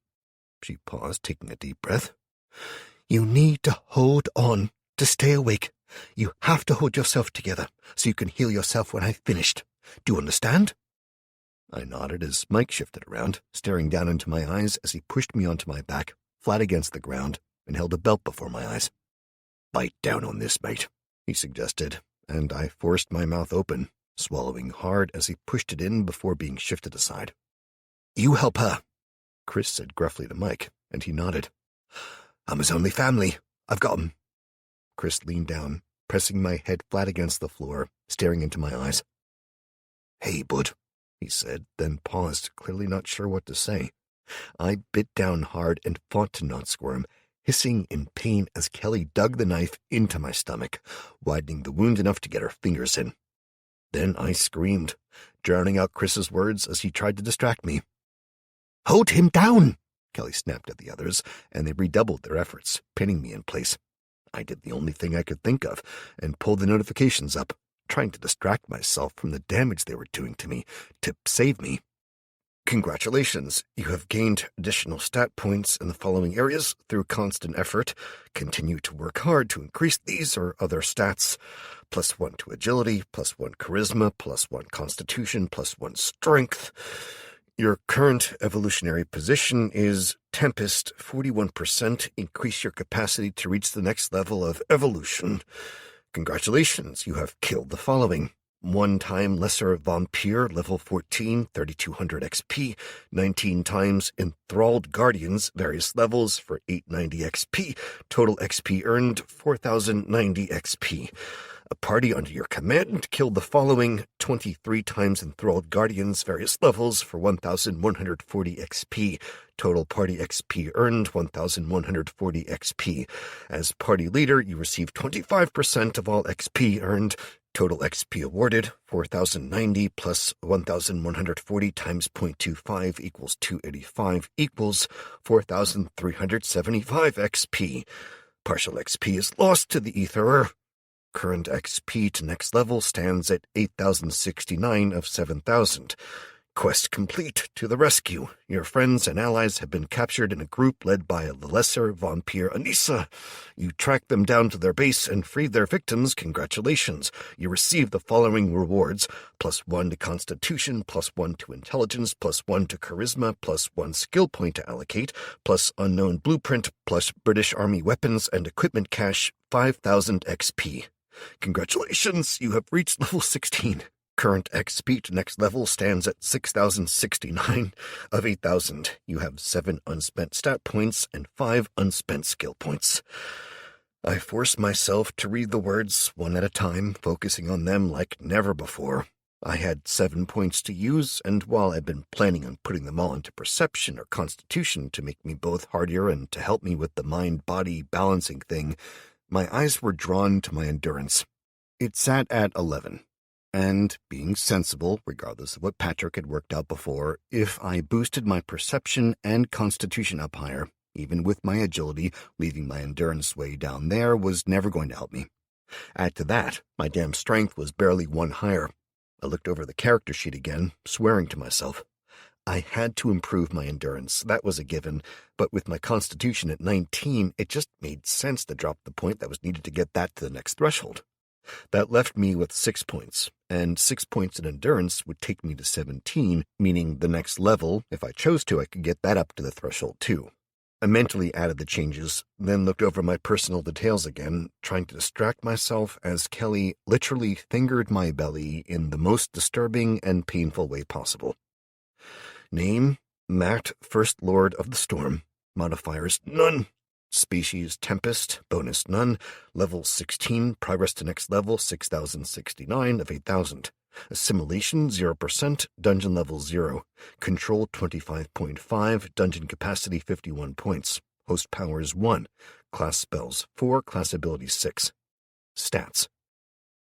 she paused, taking a deep breath, "you need to hold on, to stay awake. You have to hold yourself together so you can heal yourself when I've finished. Do you understand?" I nodded as Mike shifted around, staring down into my eyes as he pushed me onto my back, flat against the ground, and held a belt before my eyes. "Bite down on this, mate," he suggested, and I forced my mouth open, swallowing hard as he pushed it in before being shifted aside. "You help her," Chris said gruffly to Mike, and he nodded. "I'm his only family. I've got him." Chris leaned down, pressing my head flat against the floor, staring into my eyes. "Hey, bud," he said, then paused, clearly not sure what to say. I bit down hard and fought to not squirm, hissing in pain as Kelly dug the knife into my stomach, widening the wound enough to get her fingers in. Then I screamed, drowning out Chris's words as he tried to distract me. "Hold him down!" Kelly snapped at the others, and they redoubled their efforts, pinning me in place. I did the only thing I could think of, and pulled the notifications up, trying to distract myself from the damage they were doing to me, to save me. "Congratulations, you have gained additional stat points in the following areas through constant effort. Continue to work hard to increase these or other stats. +1 to agility, +1 charisma, +1 constitution, +1 strength. Your current evolutionary position is Tempest, 41%. Increase your capacity to reach the next level of evolution. Congratulations, you have killed the following: 1-time Lesser Vampire, level 14, 3200 XP, 19 times Enthralled Guardians, various levels, for 890 XP, total XP earned 4090 XP. A party under your command killed the following: 23 times Enthralled Guardians, various levels, for 1140 XP. Total party XP earned 1140 XP. As party leader, you receive 25% of all XP earned. Total XP awarded 4090 plus 1140 times 0.25 equals 285 equals 4375 XP. Partial XP is lost to the Etherer. Current XP to next level stands at 8,069 of 7,000. Quest complete. To the rescue. Your friends and allies have been captured in a group led by the lesser vampire Anissa. You tracked them down to their base and freed their victims. Congratulations. You receive the following rewards: +1 to constitution, +1 to intelligence, +1 to charisma, +1 skill point to allocate, plus unknown blueprint, plus British Army weapons and equipment cache, 5,000 XP. Congratulations, you have reached level 16. Current XP to next level stands at 6,069 of 8,000. You have 7 unspent stat points and 5 unspent skill points. I forced myself to read the words one at a time, focusing on them like never before. I had 7 points to use, and while I'd been planning on putting them all into perception or constitution to make me both hardier and to help me with the mind-body balancing thing, my eyes were drawn to my endurance. It sat at 11. And, being sensible, regardless of what Patrick had worked out before, if I boosted my perception and constitution up higher, even with my agility, leaving my endurance way down there was never going to help me. Add to that, my damn strength was barely 1 higher. I looked over the character sheet again, swearing to myself. I had to improve my endurance, that was a given, but with my constitution at 19, it just made sense to drop the point that was needed to get that to the next threshold. That left me with 6 points, and 6 points in endurance would take me to 17, meaning the next level, if I chose to, I could get that up to the threshold too. I mentally added the changes, then looked over my personal details again, trying to distract myself as Kelly literally fingered my belly in the most disturbing and painful way possible. Name: Matt, First Lord of the Storm. Modifiers: none. Species: Tempest, bonus none, level 16, progress to next level 6,069 of 8,000. Assimilation 0%, dungeon level 0, control 25.5, dungeon capacity 51 points, host powers 1, class spells 4, class abilities 6. Stats: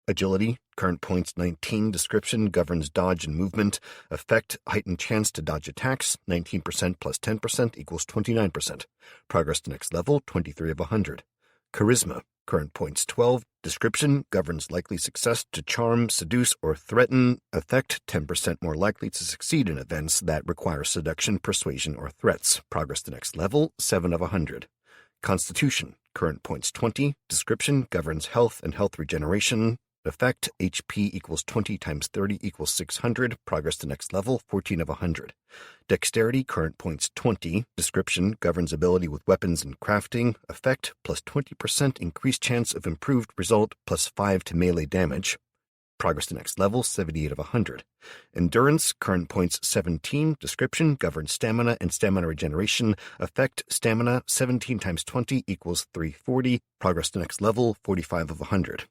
Agility, current points 19, description, governs dodge and movement, effect, heightened chance to dodge attacks, 19% plus 10% equals 29%, progress to next level, 23 of 100. Charisma, current points 12, description, governs likely success to charm, seduce, or threaten, effect, 10% more likely to succeed in events that require seduction, persuasion, or threats, progress to next level, 7 of 100. Constitution, current points 20, description, governs health and health regeneration, Effect, HP equals 20 times 30 equals 600. Progress to next level, 14 of 100. Dexterity, current points 20. Description, governs ability with weapons and crafting. Effect, plus 20% increased chance of improved result, plus 5 to melee damage. Progress to next level, 78 of 100. Endurance, current points 17. Description, governs stamina and stamina regeneration. Effect, stamina, 17 times 20 equals 340. Progress to next level, 45 of 100.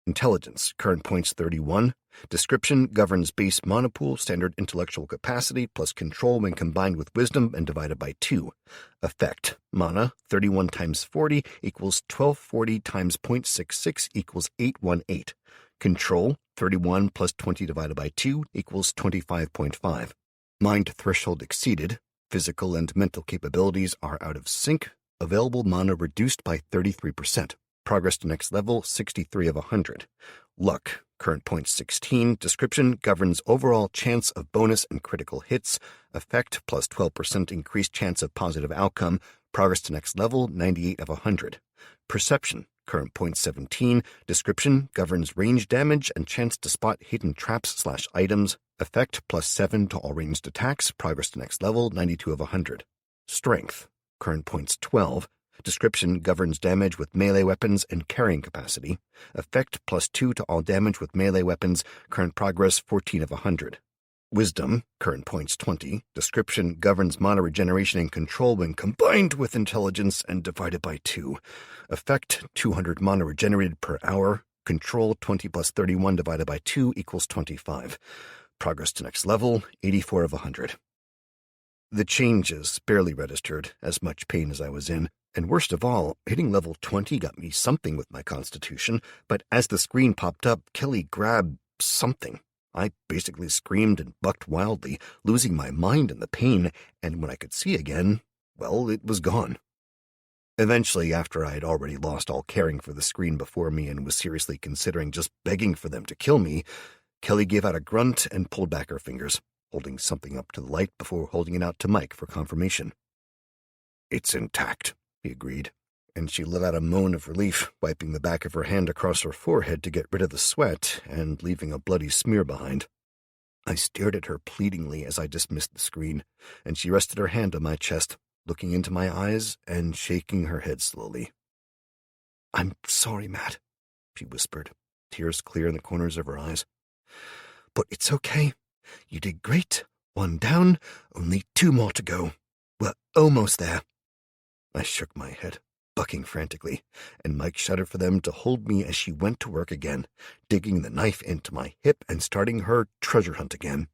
Intelligence, current points 31. Description, governs base monopool, standard intellectual capacity, plus control when combined with wisdom and divided by 2. Effect, mana, 31 times 40 equals 1240 times 0.66 equals 818. Control, 31 plus 20 divided by 2 equals 25.5. Mind threshold exceeded. Physical and mental capabilities are out of sync. Available mana reduced by 33%. Progress to next level, 63 of 100. Luck, current point 16. Description, governs overall chance of bonus and critical hits. Effect, plus 12% increased chance of positive outcome. Progress to next level, 98 of 100. Perception, current point 17. Description, governs range damage and chance to spot hidden traps/items. Effect, plus 7 to all ranged attacks. Progress to next level, 92 of 100. Strength, current points 12. Description, governs damage with melee weapons and carrying capacity. Effect, plus 2 to all damage with melee weapons. Current progress, 14 of 100. Wisdom, current points 20. Description, governs mana regeneration and control when combined with intelligence and divided by 2. Effect, 200 mana regenerated per hour. Control, 20 plus 31 divided by 2 equals 25. Progress to next level, 84 of 100. The changes barely registered, as much pain as I was in. And worst of all, hitting level 20 got me something with my constitution, but as the screen popped up, Kelly grabbed something. I basically screamed and bucked wildly, losing my mind in the pain, and when I could see again, well, it was gone. Eventually, after I had already lost all caring for the screen before me and was seriously considering just begging for them to kill me, Kelly gave out a grunt and pulled back her fingers, holding something up to the light before holding it out to Mike for confirmation. "It's intact," he agreed, and she let out a moan of relief, wiping the back of her hand across her forehead to get rid of the sweat and leaving a bloody smear behind. I stared at her pleadingly as I dismissed the screen, and she rested her hand on my chest, looking into my eyes and shaking her head slowly. "I'm sorry, Matt," she whispered, tears clear in the corners of her eyes. "But it's okay. You did great. 1 down, only 2 more to go. We're almost there." I shook my head, bucking frantically, and Mike shouted for them to hold me as she went to work again, digging the knife into my hip and starting her treasure hunt again.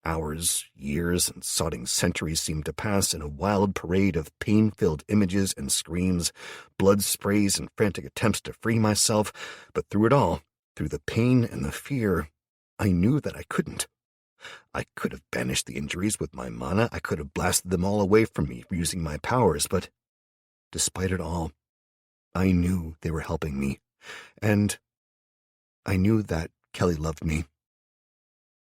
Hours, years, and sodding centuries seemed to pass in a wild parade of pain-filled images and screams, blood sprays and frantic attempts to free myself, but through it all, through the pain and the fear, I knew that I couldn't. I could have banished the injuries with my mana, I could have blasted them all away from me using my powers, but despite it all, I knew they were helping me, and I knew that Kelly loved me.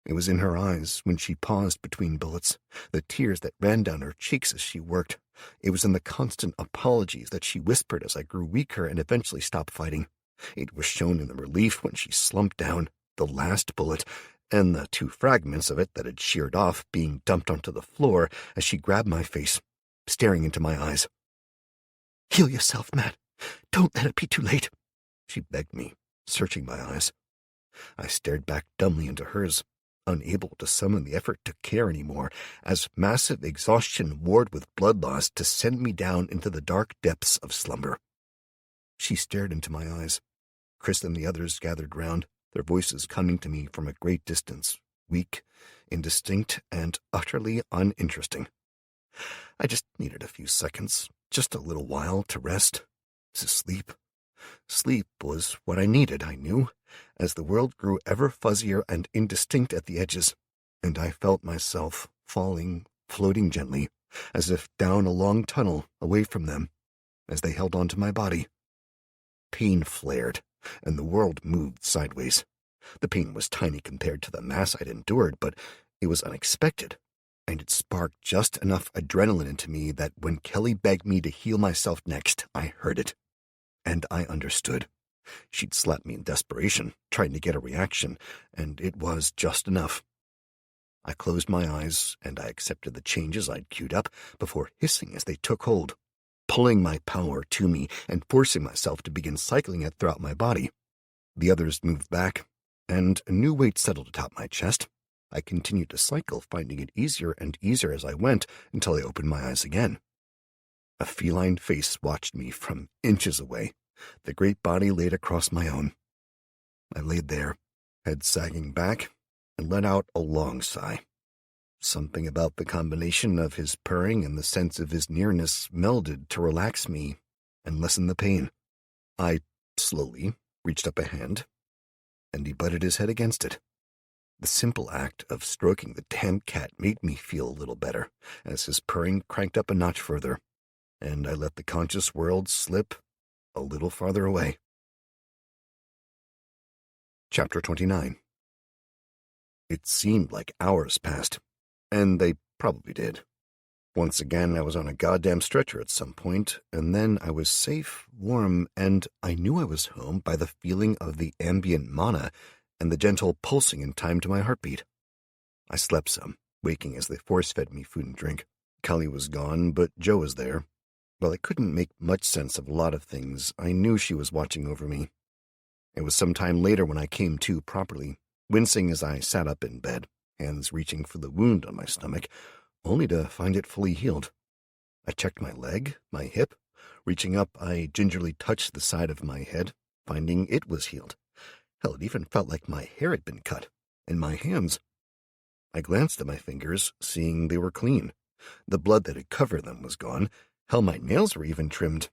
It was in her eyes when she paused between bullets, the tears that ran down her cheeks as she worked. It was in the constant apologies that she whispered as I grew weaker and eventually stopped fighting. It was shown in the relief when she slumped down, the last bullet, and the 2 fragments of it that had sheared off being dumped onto the floor as she grabbed my face, staring into my eyes. "Heal yourself, Matt. Don't let it be too late," she begged me, searching my eyes. I stared back dumbly into hers, unable to summon the effort to care anymore, as massive exhaustion warred with blood loss to send me down into the dark depths of slumber. She stared into my eyes. Chris and the others gathered round, their voices coming to me from a great distance, weak, indistinct, and utterly uninteresting. I just needed a few seconds, just a little while to rest, to sleep. Sleep was what I needed, I knew, as the world grew ever fuzzier and indistinct at the edges, and I felt myself falling, floating gently, as if down a long tunnel away from them, as they held onto my body. Pain flared, and the world moved sideways. The pain was tiny compared to the mass I'd endured, but it was unexpected, and it sparked just enough adrenaline into me that when Kelly begged me to heal myself next, I heard it. And I understood. She'd slapped me in desperation, trying to get a reaction, and it was just enough. I closed my eyes, and I accepted the changes I'd queued up before hissing as they took hold, pulling my power to me and forcing myself to begin cycling it throughout my body. The others moved back, and a new weight settled atop my chest. I continued to cycle, finding it easier and easier as I went until I opened my eyes again. A feline face watched me from inches away, the great body laid across my own. I laid there, head sagging back, and let out a long sigh. Something about the combination of his purring and the sense of his nearness melded to relax me and lessen the pain. I slowly reached up a hand, and he butted his head against it. The simple act of stroking the damn cat made me feel a little better, as his purring cranked up a notch further, and I let the conscious world slip a little farther away. Chapter 29. It seemed like hours passed, and they probably did. Once again, I was on a goddamn stretcher at some point, and then I was safe, warm, and I knew I was home by the feeling of the ambient mana and the gentle pulsing in time to my heartbeat. I slept some, waking as they force-fed me food and drink. Kelly was gone, but Joe was there. While I couldn't make much sense of a lot of things, I knew she was watching over me. It was some time later when I came to properly, wincing as I sat up in bed, hands reaching for the wound on my stomach, only to find it fully healed. I checked my leg, my hip. Reaching up, I gingerly touched the side of my head, finding it was healed. Hell, it even felt like my hair had been cut, and my hands. I glanced at my fingers, seeing they were clean. The blood that had covered them was gone. Hell, my nails were even trimmed.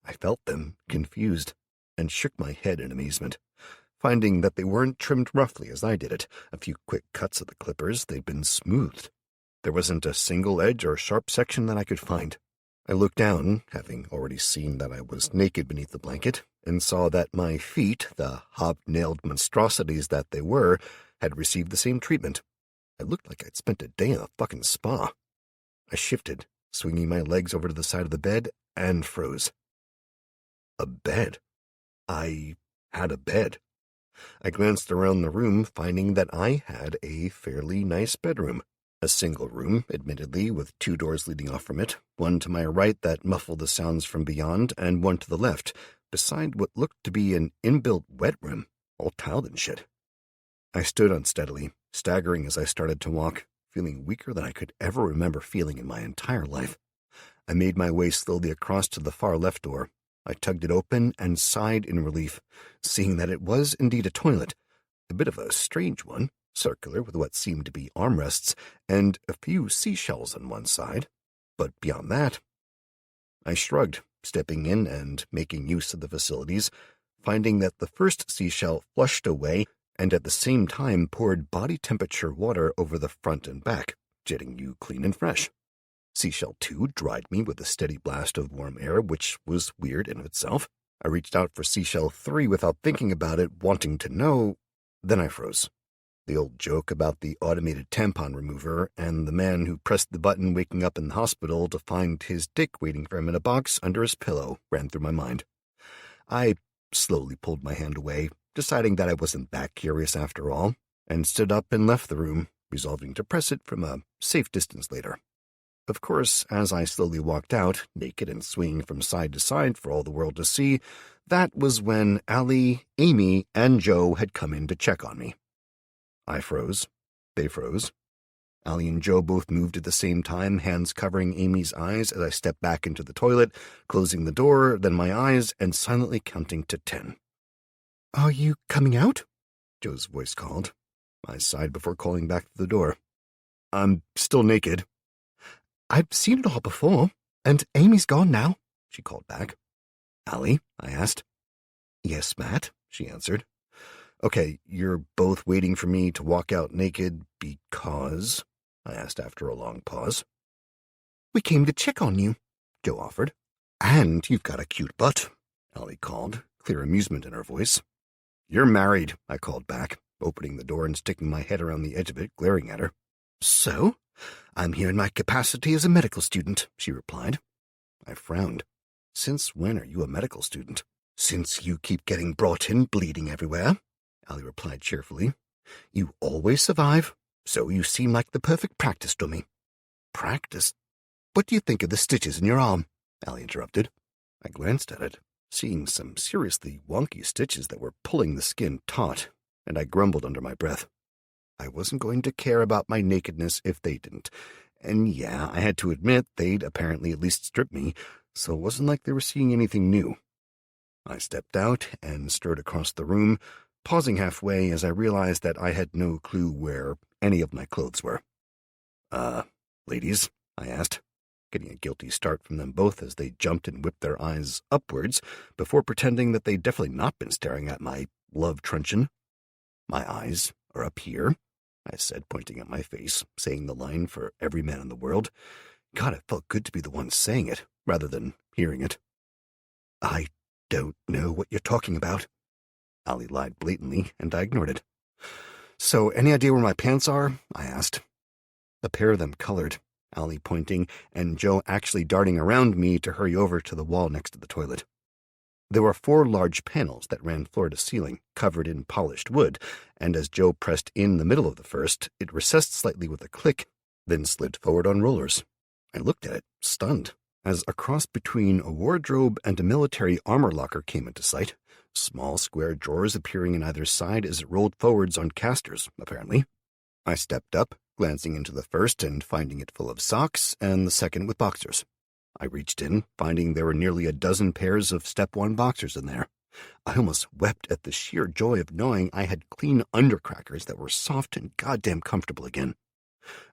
I felt them, confused, and shook my head in amazement, finding that they weren't trimmed roughly as I did it. A few quick cuts of the clippers, they'd been smoothed. There wasn't a single edge or sharp section that I could find. I looked down, having already seen that I was naked beneath the blanket, and saw that my feet, the hobnailed monstrosities that they were, had received the same treatment. I looked like I'd spent a day in a fucking spa. I shifted, swinging my legs over to the side of the bed, and froze. A bed. I had a bed. I glanced around the room, finding that I had a fairly nice bedroom. A single room, admittedly, with 2 doors leading off from it, one to my right that muffled the sounds from beyond, and one to the left, beside what looked to be an inbuilt wet room, all tiled and shit. I stood unsteadily, staggering as I started to walk, feeling weaker than I could ever remember feeling in my entire life. I made my way slowly across to the far left door. I tugged it open and sighed in relief, seeing that it was indeed a toilet, a bit of a strange one, circular with what seemed to be armrests and a few seashells on one side. But beyond that, I shrugged, stepping in and making use of the facilities, finding that the first seashell flushed away and at the same time poured body-temperature water over the front and back, jetting you clean and fresh. Seashell 2 dried me with a steady blast of warm air, which was weird in itself. I reached out for Seashell 3 without thinking about it, wanting to know. Then I froze. The old joke about the automated tampon remover and the man who pressed the button waking up in the hospital to find his dick waiting for him in a box under his pillow ran through my mind. I slowly pulled my hand away, deciding that I wasn't that curious after all, and stood up and left the room, resolving to press it from a safe distance later. Of course, as I slowly walked out, naked and swinging from side to side for all the world to see, that was when Allie, Amy, and Joe had come in to check on me. I froze. They froze. Allie and Joe both moved at the same time, hands covering Amy's eyes as I stepped back into the toilet, closing the door, then my eyes, and silently counting to 10. "Are you coming out?" Joe's voice called. I sighed before calling back to the door. "I'm still naked." "I've seen it all before, and Amy's gone now," she called back. "Allie?" I asked. "Yes, Matt," she answered. "Okay, you're both waiting for me to walk out naked because?" I asked after a long pause. "We came to check on you," Joe offered. "And you've got a cute butt," Allie called, clear amusement in her voice. "You're married," I called back, opening the door and sticking my head around the edge of it, glaring at her. "So? I'm here in my capacity as a medical student," she replied. I frowned. "Since when are you a medical student?" "Since you keep getting brought in bleeding everywhere," Allie replied cheerfully. "You always survive, so you seem like the perfect practice dummy." "Practice? What do you think of the stitches in your arm?" Allie interrupted. I glanced at it, seeing some seriously wonky stitches that were pulling the skin taut, and I grumbled under my breath. I wasn't going to care about my nakedness if they didn't, and yeah, I had to admit they'd apparently at least stripped me, so it wasn't like they were seeing anything new. I stepped out and strode across the room, pausing halfway as I realized that I had no clue where any of my clothes were. Ladies?" I asked, getting a guilty start from them both as they jumped and whipped their eyes upwards before pretending that they'd definitely not been staring at my love truncheon. "My eyes are up here," I said, pointing at my face, saying the line for every man in the world. God, it felt good to be the one saying it, rather than hearing it. "I don't know what you're talking about." Allie lied blatantly, and I ignored it. "So, any idea where my pants are?" I asked. The pair of them colored, Allie pointing, and Joe actually darting around me to hurry over to the wall next to the toilet. There were 4 large panels that ran floor to ceiling, covered in polished wood, and as Joe pressed in the middle of the first, it recessed slightly with a click, then slid forward on rollers. I looked at it, stunned, as a cross between a wardrobe and a military armor locker came into sight, small square drawers appearing on either side as it rolled forwards on casters, apparently. I stepped up, glancing into the first and finding it full of socks, and the second with boxers. I reached in, finding there were nearly a dozen pairs of Step 1 boxers in there. I almost wept at the sheer joy of knowing I had clean undercrackers that were soft and goddamn comfortable again.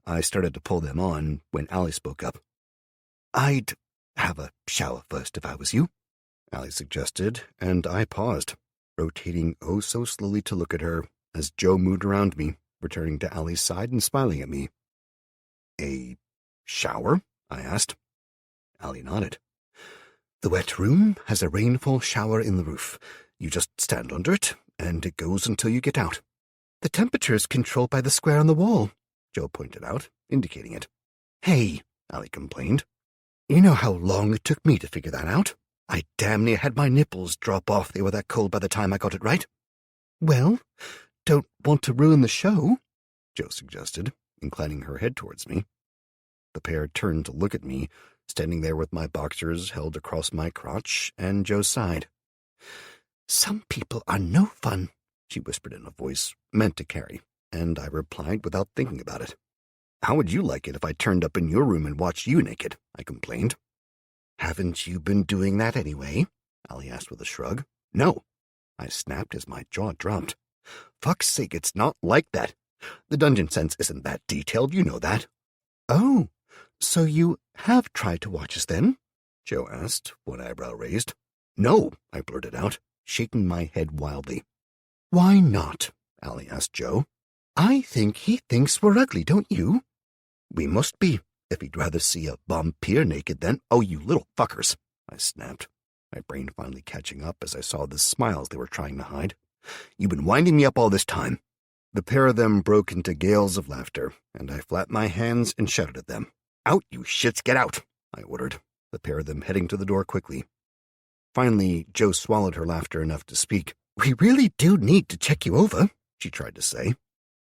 I started to pull them on when Allie spoke up. "I'd have a shower first if I was you," Allie suggested, and I paused, rotating oh so slowly to look at her as Joe moved around me, returning to Allie's side and smiling at me. "A shower?" I asked. Allie nodded. "The wet room has a rainfall shower in the roof. You just stand under it, and it goes until you get out. The temperature is controlled by the square on the wall," Joe pointed out, indicating it. "Hey," Allie complained. "You know how long it took me to figure that out? I damn near had my nipples drop off. They were that cold by the time I got it right." "Well, don't want to ruin the show," Joe suggested, inclining her head towards me. The pair turned to look at me, standing there with my boxers held across my crotch, and Joe sighed. "Some people are no fun," she whispered in a voice meant to carry, and I replied without thinking about it. "How would you like it if I turned up in your room and watched you naked?" I complained. "Haven't you been doing that anyway?" Allie asked with a shrug. "No," I snapped as my jaw dropped. "Fuck's sake, it's not like that. The dungeon sense isn't that detailed, you know that." "Oh, so you have tried to watch us then?" Joe asked, one eyebrow raised. "No," I blurted out, shaking my head wildly. "Why not?" Allie asked Joe. "I think he thinks we're ugly, don't you?" "We must be, if he'd rather see a vampire naked than— Oh, you little fuckers," I snapped, my brain finally catching up as I saw the smiles they were trying to hide. "You've been winding me up all this time." The pair of them broke into gales of laughter, and I flapped my hands and shouted at them. "Out, you shits, get out," I ordered, the pair of them heading to the door quickly. Finally, Joe swallowed her laughter enough to speak. "We really do need to check you over," she tried to say.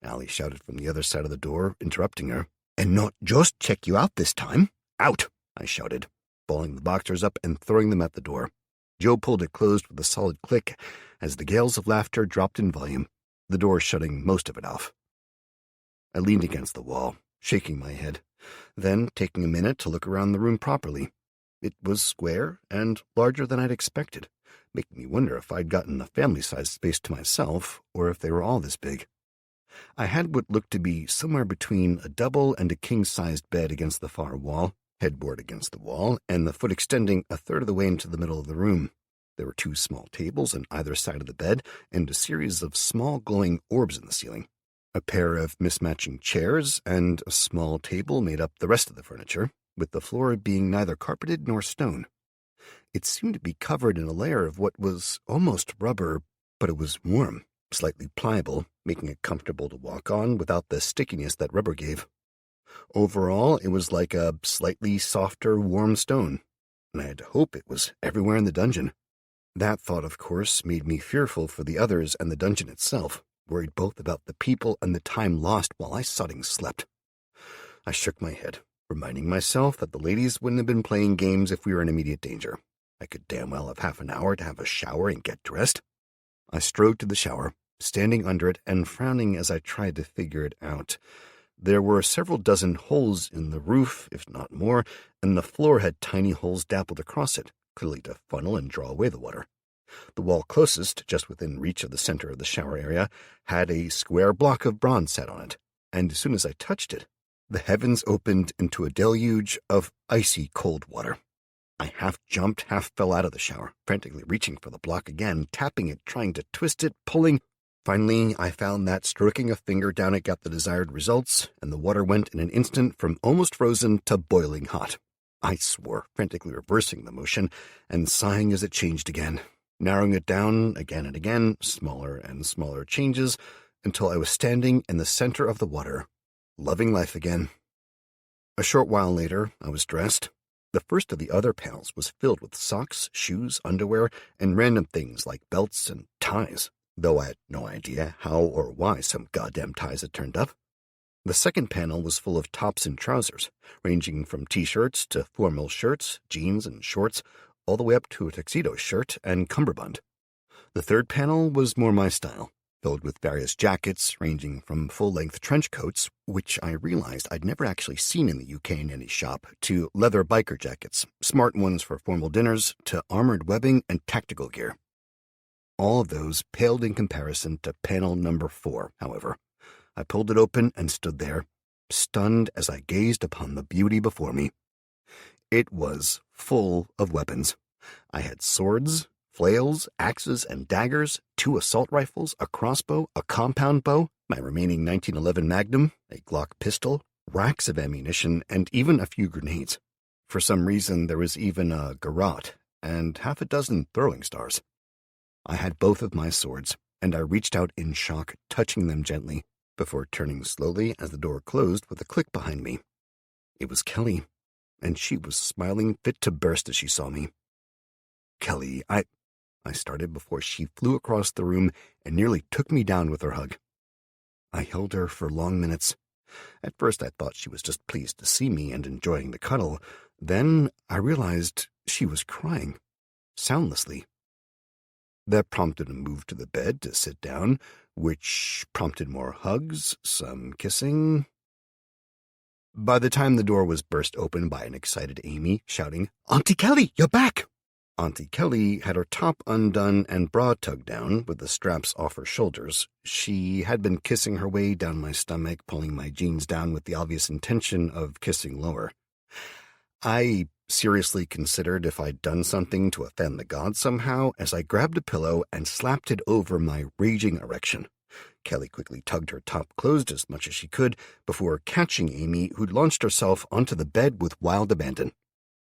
Allie shouted from the other side of the door, interrupting her. "And not just check you out this time. Out," I shouted, balling the boxers up and throwing them at the door. Joe pulled it closed with a solid click as the gales of laughter dropped in volume, the door shutting most of it off. I leaned against the wall, shaking my head, then taking a minute to look around the room properly. It was square and larger than I'd expected, making me wonder if I'd gotten a family-sized space to myself or if they were all this big. I had what looked to be somewhere between a double and a king-sized bed against the far wall, headboard against the wall, and the foot extending a third of the way into the middle of the room. There were 2 small tables on either side of the bed and a series of small glowing orbs in the ceiling. A pair of mismatching chairs and a small table made up the rest of the furniture, with the floor being neither carpeted nor stone. It seemed to be covered in a layer of what was almost rubber, but it was warm, slightly pliable, making it comfortable to walk on without the stickiness that rubber gave. Overall, it was like a slightly softer, warm stone, and I had to hope it was everywhere in the dungeon. That thought, of course, made me fearful for the others and the dungeon itself, worried both about the people and the time lost while I sodding slept. I shook my head, reminding myself that the ladies wouldn't have been playing games if we were in immediate danger. I could damn well have half an hour to have a shower and get dressed. I strode to the shower, standing under it and frowning as I tried to figure it out. There were several dozen holes in the roof, if not more, and the floor had tiny holes dappled across it, clearly to funnel and draw away the water. The wall closest, just within reach of the center of the shower area, had a square block of bronze set on it, and as soon as I touched it, the heavens opened into a deluge of icy cold water. I half jumped, half fell out of the shower, frantically reaching for the block again, tapping it, trying to twist it, pulling. Finally, I found that stroking a finger down it got the desired results, and the water went in an instant from almost frozen to boiling hot. I swore, frantically reversing the motion and sighing as it changed again, narrowing it down again and again, smaller and smaller changes, until I was standing in the center of the water, loving life again. A short while later, I was dressed. The first of the other panels was filled with socks, shoes, underwear, and random things like belts and ties, though I had no idea how or why some goddamn ties had turned up. The second panel was full of tops and trousers, ranging from t-shirts to formal shirts, jeans and shorts, all the way up to a tuxedo shirt and cummerbund. The third panel was more my style, filled with various jackets ranging from full-length trench coats, which I realized I'd never actually seen in the UK in any shop, to leather biker jackets, smart ones for formal dinners, to armored webbing and tactical gear. All of those paled in comparison to panel number 4, however. I pulled it open and stood there, stunned as I gazed upon the beauty before me. It was full of weapons. I had swords, flails, axes, and daggers, 2 assault rifles, a crossbow, a compound bow, my remaining 1911 Magnum, a Glock pistol, racks of ammunition, and even a few grenades. For some reason, there was even a garrote and half a dozen throwing stars. I had both of my swords, and I reached out in shock, touching them gently, before turning slowly as the door closed with a click behind me. It was Kelly, and she was smiling fit to burst as she saw me. "Kelly, I started before she flew across the room and nearly took me down with her hug. I held her for long minutes. At first I thought she was just pleased to see me and enjoying the cuddle. Then I realized she was crying, soundlessly. That prompted a move to the bed to sit down, which prompted more hugs, some kissing. By the time the door was burst open by an excited Amy, shouting, "Auntie Kelly, you're back!" Auntie Kelly had her top undone and bra tugged down, with the straps off her shoulders. She had been kissing her way down my stomach, pulling my jeans down with the obvious intention of kissing lower. I seriously considered if I'd done something to offend the gods somehow, as I grabbed a pillow and slapped it over my raging erection. Kelly quickly tugged her top closed as much as she could before catching Amy, who'd launched herself onto the bed with wild abandon.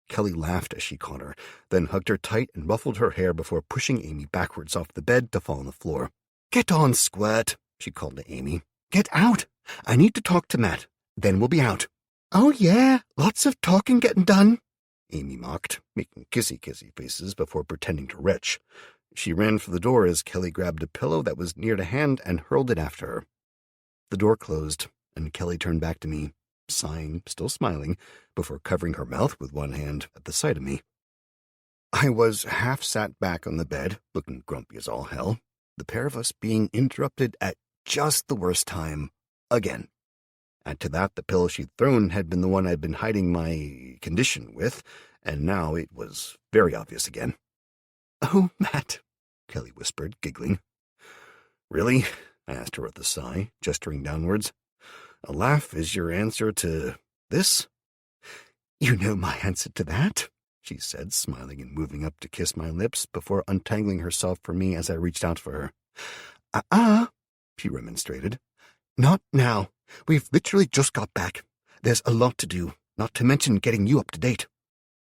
Kelly laughed as she caught her, then hugged her tight and ruffled her hair before pushing Amy backwards off the bed to fall on the floor. "Get on, Squirt," she called to Amy. "Get out! I need to talk to Matt. Then we'll be out." "Oh yeah, lots of talking getting done," Amy mocked, making kissy-kissy faces before pretending to retch. She ran for the door as Kelly grabbed a pillow that was near to hand and hurled it after her. The door closed, and Kelly turned back to me, sighing, still smiling, before covering her mouth with one hand at the sight of me. I was half sat back on the bed, looking grumpy as all hell, the pair of us being interrupted at just the worst time, again. Add to that, the pillow she'd thrown had been the one I'd been hiding my condition with, and now it was very obvious again. "Oh, Matt," Kelly whispered, giggling. "Really?" I asked her with a sigh, gesturing downwards. "A laugh is your answer to this?" "You know my answer to that," she said, smiling and moving up to kiss my lips before untangling herself from me as I reached out for her. She remonstrated. "Not now. We've literally just got back. There's a lot to do, not to mention getting you up to date."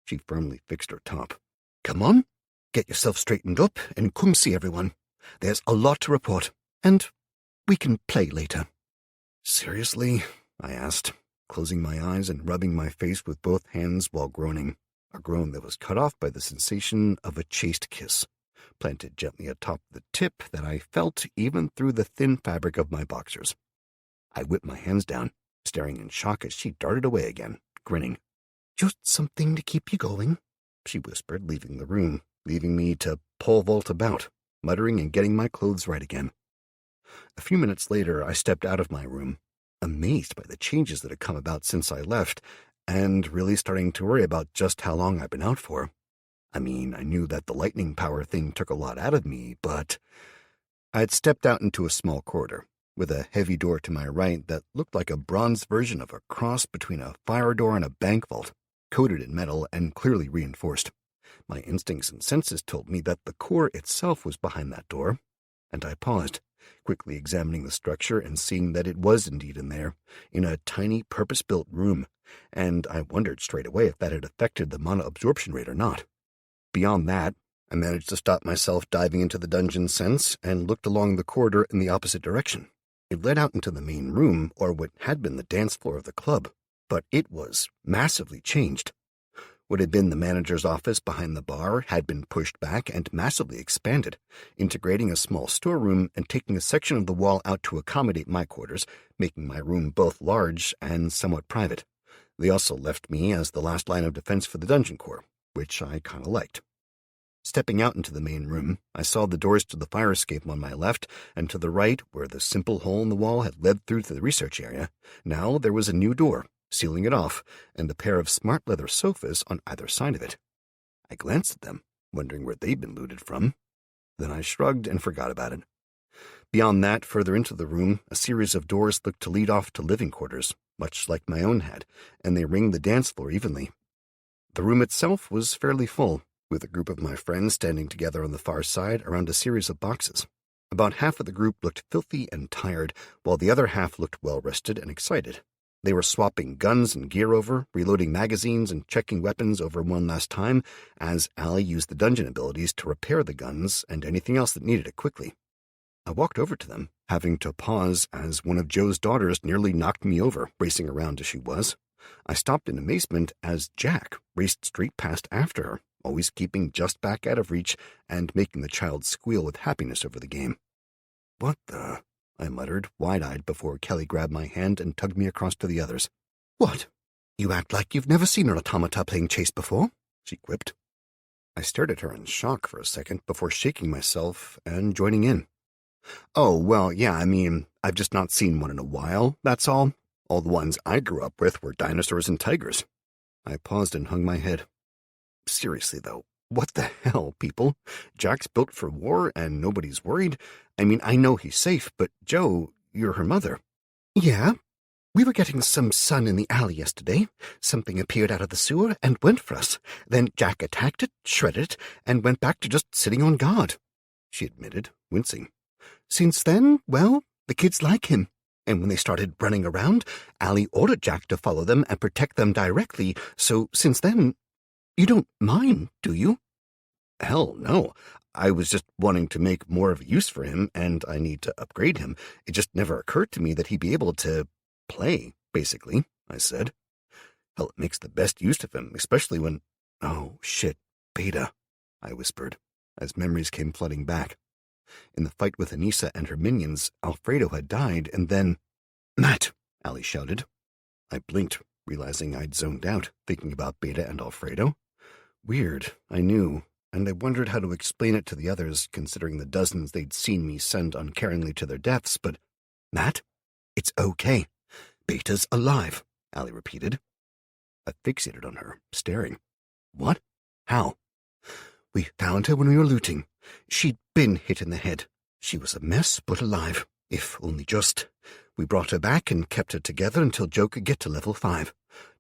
She firmly fixed her top. "Come on, get yourself straightened up and come see everyone. There's a lot to report, and we can play later." "Seriously?" I asked, closing my eyes and rubbing my face with both hands while groaning, a groan that was cut off by the sensation of a chaste kiss. planted gently atop the tip that I felt even through the thin fabric of my boxers. I whipped my hands down, staring in shock as she darted away again, grinning. "Just something to keep you going," she whispered, leaving the room, leaving me to pole vault about, muttering and getting my clothes right again. A few minutes later, I stepped out of my room, amazed by the changes that had come about since I left, and really starting to worry about just how long I'd been out for. I mean, I knew that the lightning power thing took a lot out of me, but I had stepped out into a small corridor, with a heavy door to my right that looked like a bronze version of a cross between a fire door and a bank vault, coated in metal and clearly reinforced. My instincts and senses told me that the core itself was behind that door, and I paused, quickly examining the structure and seeing that it was indeed in there, in a tiny purpose-built room, and I wondered straight away if that had affected the mana-absorption rate or not. Beyond that, I managed to stop myself diving into the dungeon sense and looked along the corridor in the opposite direction. It led out into the main room, or what had been the dance floor of the club, but it was massively changed. What had been the manager's office behind the bar had been pushed back and massively expanded, integrating a small storeroom and taking a section of the wall out to accommodate my quarters, making my room both large and somewhat private. They also left me as the last line of defense for the dungeon core, which I kinda liked. Stepping out into the main room, I saw the doors to the fire escape on my left, and to the right, where the simple hole in the wall had led through to the research area, now there was a new door, sealing it off, and a pair of smart leather sofas on either side of it. I glanced at them, wondering where they'd been looted from. Then I shrugged and forgot about it. Beyond that, further into the room, a series of doors looked to lead off to living quarters, much like my own had, and they ringed the dance floor evenly. The room itself was fairly full, with a group of my friends standing together on the far side around a series of boxes. About half of the group looked filthy and tired, while the other half looked well-rested and excited. They were swapping guns and gear over, reloading magazines and checking weapons over one last time, as Allie used the dungeon abilities to repair the guns and anything else that needed it quickly. I walked over to them, having to pause as one of Joe's daughters nearly knocked me over, racing around as she was. I stopped in amazement as Jack raced straight past after her, always keeping just back out of reach and making the child squeal with happiness over the game. "What the?" I muttered, wide-eyed, before Kelly grabbed my hand and tugged me across to the others. "What? You act like you've never seen an automata playing chase before," she quipped. I stared at her in shock for a second before shaking myself and joining in. "Oh, well, yeah, I mean, I've just not seen one in a while, that's all. All the ones I grew up with were dinosaurs and tigers." I paused and hung my head. Seriously, though, what the hell, people? Jack's built for war and nobody's worried? I mean, I know he's safe, but Joe, you're her mother. "Yeah. We were getting some sun in the alley yesterday. Something appeared out of the sewer and went for us. Then Jack attacked it, shredded it, and went back to just sitting on guard," she admitted, wincing. "Since then, well, the kids like him. And when they started running around, Allie ordered Jack to follow them and protect them directly, so since then, you don't mind, do you?" "Hell, no. I was just wanting to make more of a use for him, and I need to upgrade him. It just never occurred to me that he'd be able to play, basically," I said. "Hell, it makes the best use of him, especially when— Oh, shit, Beta," I whispered, as memories came flooding back. In the fight with Anissa and her minions, Alfredo had died, and then— "Matt!" Allie shouted. I blinked, realizing I'd zoned out, thinking about Beta and Alfredo. Weird, I knew, and I wondered how to explain it to the others, considering the dozens they'd seen me send uncaringly to their deaths, but— "Matt, it's okay. Beta's alive," Allie repeated. I fixated on her, staring. "What? How?" "We found her when we were looting. She'd been hit in the head. She was a mess, but alive, if only just. We brought her back and kept her together until Joe could get to level 5.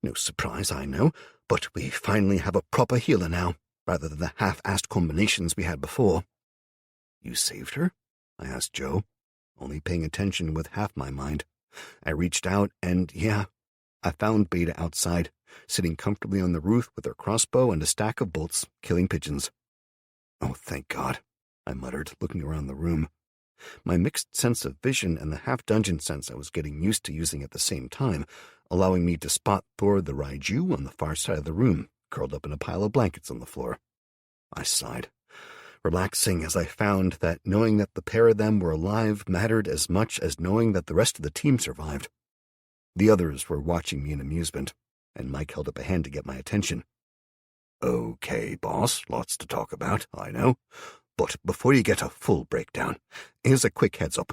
No surprise, I know, but we finally have a proper healer now, rather than the half-assed combinations we had before." "You saved her?" I asked Joe, only paying attention with half my mind. I reached out, and yeah, I found Beta outside, sitting comfortably on the roof with her crossbow and a stack of bolts, killing pigeons. "Oh, thank God," I muttered, looking around the room. My mixed sense of vision and the half-dungeon sense I was getting used to using at the same time, allowing me to spot Thor the Raiju on the far side of the room, curled up in a pile of blankets on the floor. I sighed. relaxing as I found that knowing that the pair of them were alive mattered as much as knowing that the rest of the team survived. The others were watching me in amusement, and Mike held up a hand to get my attention. Okay, boss, lots to talk about, I know. But before you get a full breakdown, here's a quick heads up.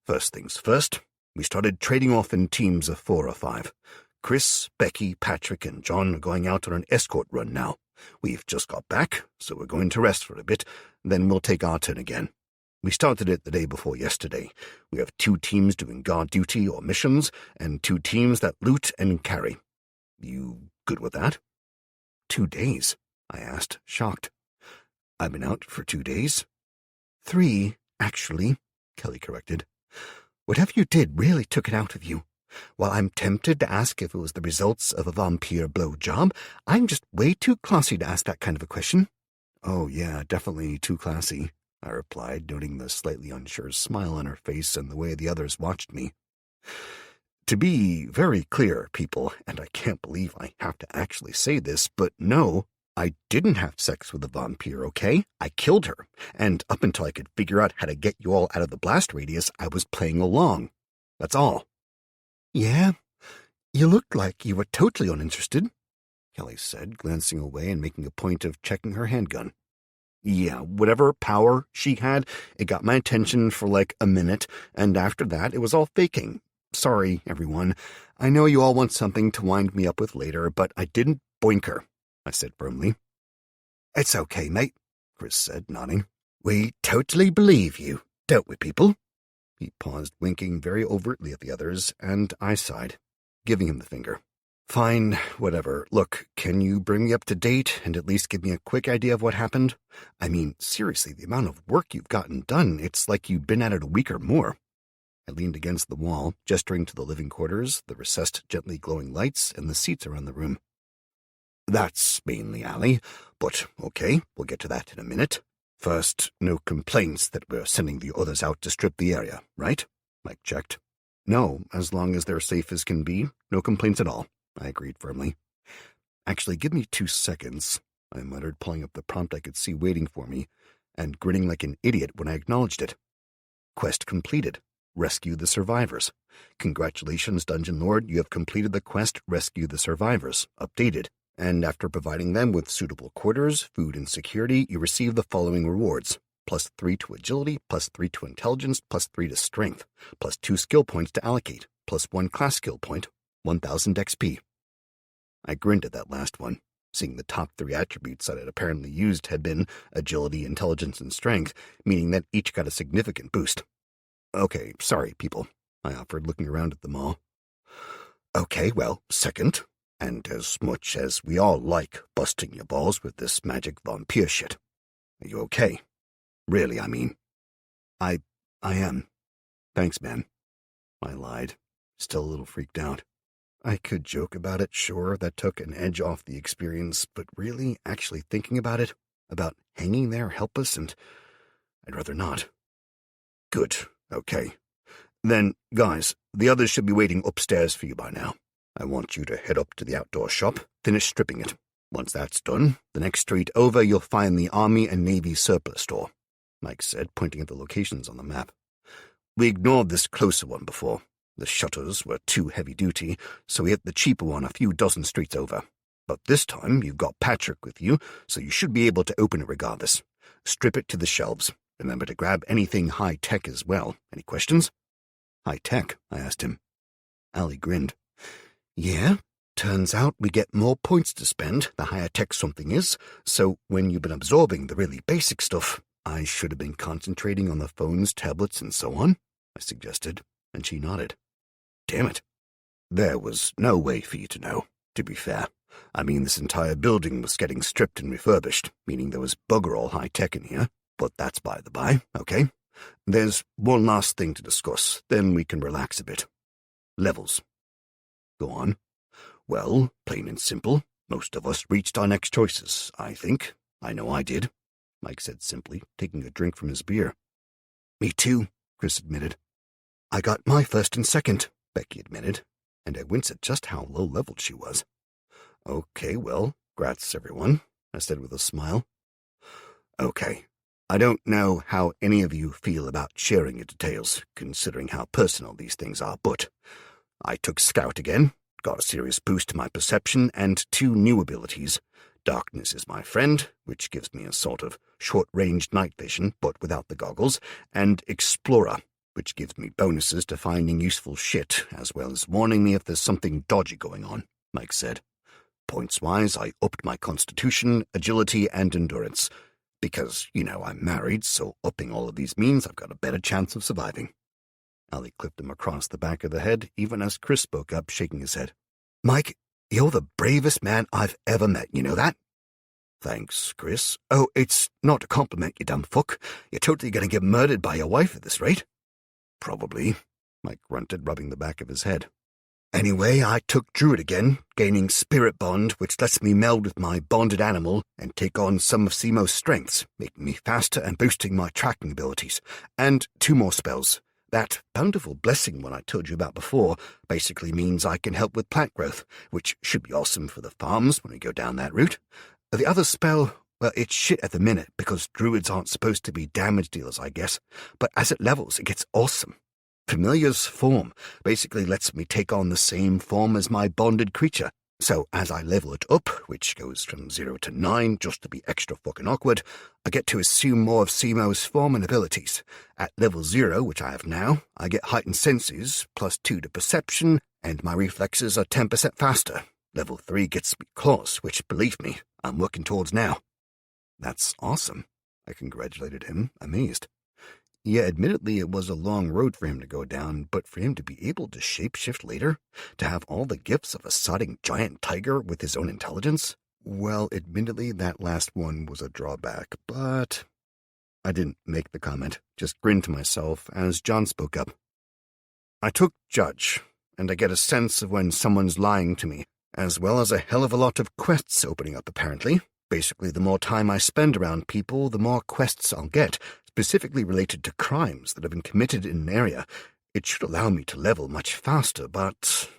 First things first, we started trading off in teams of 4 or 5. Chris, Becky, Patrick, and John are going out on an escort run now. We've just got back, so we're going to rest for a bit, then we'll take our turn again. We started it the day before yesterday. We have 2 teams doing guard duty or missions, and 2 teams that loot and carry. You good with that? 2 days? I asked, shocked. I've been out for 2 days. 3, actually, Kelly corrected. Whatever you did really took it out of you. While I'm tempted to ask if it was the results of a vampire blowjob, I'm just way too classy to ask that kind of a question. Oh, yeah, definitely too classy, I replied, noting the slightly unsure smile on her face and the way the others watched me. To be very clear, people, and I can't believe I have to actually say this, but no, I didn't have sex with a vampire, okay? I killed her, and up until I could figure out how to get you all out of the blast radius, I was playing along. That's all. Yeah, you looked like you were totally uninterested, Kelly said, glancing away and making a point of checking her handgun. Yeah, whatever power she had, it got my attention for like a minute, and after that it was all faking. Sorry, everyone. I know you all want something to wind me up with later, but I didn't boink her, I said firmly. It's okay, mate, Chris said, nodding. We totally believe you, don't we, people? He paused, winking very overtly at the others, and I sighed, giving him the finger. Fine, whatever. Look, can you bring me up to date and at least give me a quick idea of what happened? I mean, seriously, the amount of work you've gotten done, it's like you've been at it a week or more. I leaned against the wall, gesturing to the living quarters, the recessed, gently glowing lights, and the seats around the room. That's mainly Allie, but okay, we'll get to that in a minute. First, no complaints that we're sending the others out to strip the area, right? Mike checked. No, as long as they're safe as can be, no complaints at all, I agreed firmly. Actually, give me 2 seconds, I muttered, pulling up the prompt I could see waiting for me, and grinning like an idiot when I acknowledged it. Quest completed. Rescue the survivors. Congratulations, Dungeon Lord, you have completed the quest Rescue the Survivors, updated. And after providing them with suitable quarters, food, and security, you receive the following rewards. +3 to agility, +3 to intelligence, +3 to strength, +2 skill points to allocate, +1 class skill point, 1,000 XP. I grinned at that last one, seeing the top 3 attributes that I'd apparently used had been agility, intelligence, and strength, meaning that each got a significant boost. Okay, sorry, people, I offered, looking around at them all. Okay, well, second, and as much as we all like busting your balls with this magic vampire shit, are you okay? Really, I mean. I am. Thanks, man. I lied, still a little freaked out. I could joke about it, sure, that took an edge off the experience, but really, actually thinking about it, about hanging there helpless, and I'd rather not. Good, okay. Then, guys, the others should be waiting upstairs for you by now. I want you to head up to the outdoor shop, finish stripping it. Once that's done, the next street over you'll find the Army and Navy surplus store, Mike said, pointing at the locations on the map. We ignored this closer one before. The shutters were too heavy-duty, so we hit the cheaper one a few dozen streets over. But this time you've got Patrick with you, so you should be able to open it regardless. Strip it to the shelves. Remember to grab anything high-tech as well. Any questions? High-tech? I asked him. Allie grinned. Yeah, turns out we get more points to spend the higher tech something is, so when you've been absorbing the really basic stuff, I should have been concentrating on the phones, tablets, and so on, I suggested, and she nodded. Damn it. There was no way for you to know, to be fair. I mean, this entire building was getting stripped and refurbished, meaning there was bugger all high-tech in here, but that's by the by, okay? There's one last thing to discuss, then we can relax a bit. Levels. Go on. Well, plain and simple, most of us reached our next choices, I think. I know I did, Mike said simply, taking a drink from his beer. Me too, Chris admitted. I got my first and second, Becky admitted, and I winced at just how low-leveled she was. Okay, well, grats, everyone, I said with a smile. Okay, I don't know how any of you feel about sharing your details, considering how personal these things are, but I took Scout again, got a serious boost to my perception, and 2 new abilities. Darkness is my friend, which gives me a sort of short-range night vision, but without the goggles, and Explorer, which gives me bonuses to finding useful shit, as well as warning me if there's something dodgy going on, Mike said. Points-wise, I upped my constitution, agility, and endurance, because, I'm married, so upping all of these means I've got a better chance of surviving. Ali clipped him across the back of the head, even as Chris spoke up, shaking his head. Mike, you're the bravest man I've ever met, you know that? Thanks, Chris. Oh, it's not a compliment, you dumb fuck. You're totally going to get murdered by your wife at this rate. Probably, Mike grunted, rubbing the back of his head. Anyway, I took Druid again, gaining Spirit Bond, which lets me meld with my bonded animal and take on some of Simo's strengths, making me faster and boosting my tracking abilities. And 2 more spells. That bountiful blessing one I told you about before basically means I can help with plant growth, which should be awesome for the farms when we go down that route. The other spell, well, it's shit at the minute because druids aren't supposed to be damage dealers, I guess, but as it levels, it gets awesome. Familiar's form basically lets me take on the same form as my bonded creature. So as I level it up, which goes from 0 to 9 just to be extra fucking awkward, I get to assume more of Simo's form and abilities. At level 0, which I have now, I get heightened senses, plus 2 to perception, and my reflexes are 10% faster. Level 3 gets me claws, which, believe me, I'm working towards now. That's awesome, I congratulated him, amazed. Yeah, admittedly it was a long road for him to go down, but for him to be able to shapeshift later, to have all the gifts of a sodding giant tiger with his own intelligence, well, admittedly that last one was a drawback, but I didn't make the comment, just grinned to myself as John spoke up. I took Judge, and I get a sense of when someone's lying to me, as well as a hell of a lot of quests opening up, apparently. Basically, the more time I spend around people, the more quests I'll get, specifically related to crimes that have been committed in an area. It should allow me to level much faster, but...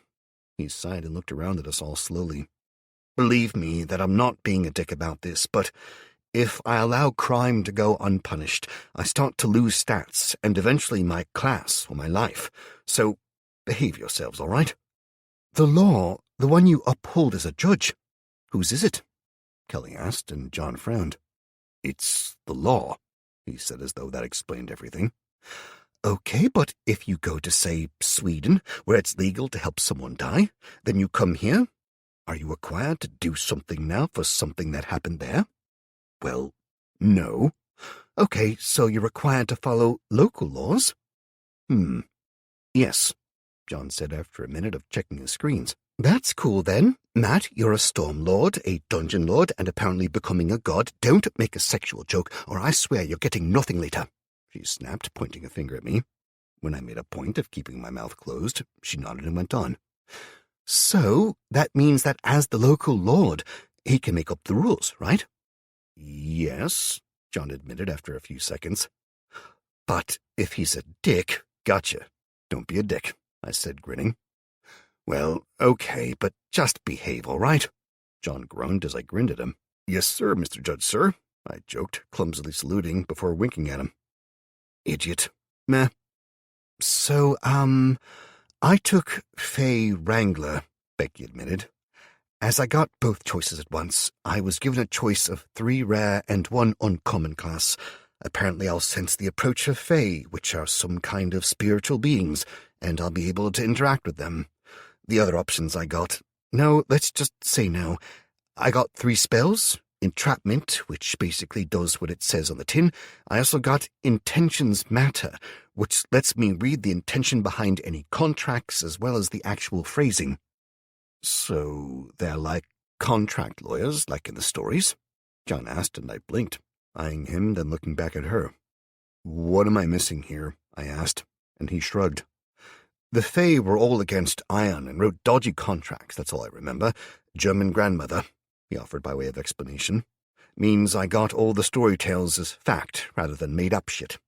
He sighed and looked around at us all slowly. Believe me that I'm not being a dick about this, but if I allow crime to go unpunished, I start to lose stats, and eventually my class or my life. So, behave yourselves, all right? The law, the one you uphold as a judge. Whose is it? Kelly asked, and John frowned. It's the law, he said as though that explained everything. Okay, but if you go to, say, Sweden, where it's legal to help someone die, then you come here? Are you required to do something now for something that happened there? Well, no. Okay, so you're required to follow local laws? Yes, John said after a minute of checking his screens. That's cool then. Matt, you're a storm lord, a dungeon lord, and apparently becoming a god. Don't make a sexual joke, or I swear you're getting nothing later, she snapped, pointing a finger at me. When I made a point of keeping my mouth closed, she nodded and went on. So, that means that as the local lord, he can make up the rules, right? Yes, John admitted after a few seconds. But if he's a dick, gotcha. Don't be a dick, I said, grinning. Well, okay, but just behave, all right? John groaned as I grinned at him. Yes, sir, Mr. Judge, sir, I joked, clumsily saluting before winking at him. Idiot. Meh. So, I took Fey Wrangler, Becky admitted. As I got both choices at once, I was given a choice of 3 rare and 1 uncommon class. Apparently I'll sense the approach of Fey, which are some kind of spiritual beings, and I'll be able to interact with them. The other options I got... No, let's just say no. I got 3 spells. Entrapment, which basically does what it says on the tin. I also got Intentions Matter, which lets me read the intention behind any contracts as well as the actual phrasing. So they're like contract lawyers, like in the stories? John asked, and I blinked, eyeing him, then looking back at her. What am I missing here? I asked, and he shrugged. The Fae were all against Iron and wrote dodgy contracts, that's all I remember. German grandmother, he offered by way of explanation. Means I got all the story tales as fact rather than made-up shit.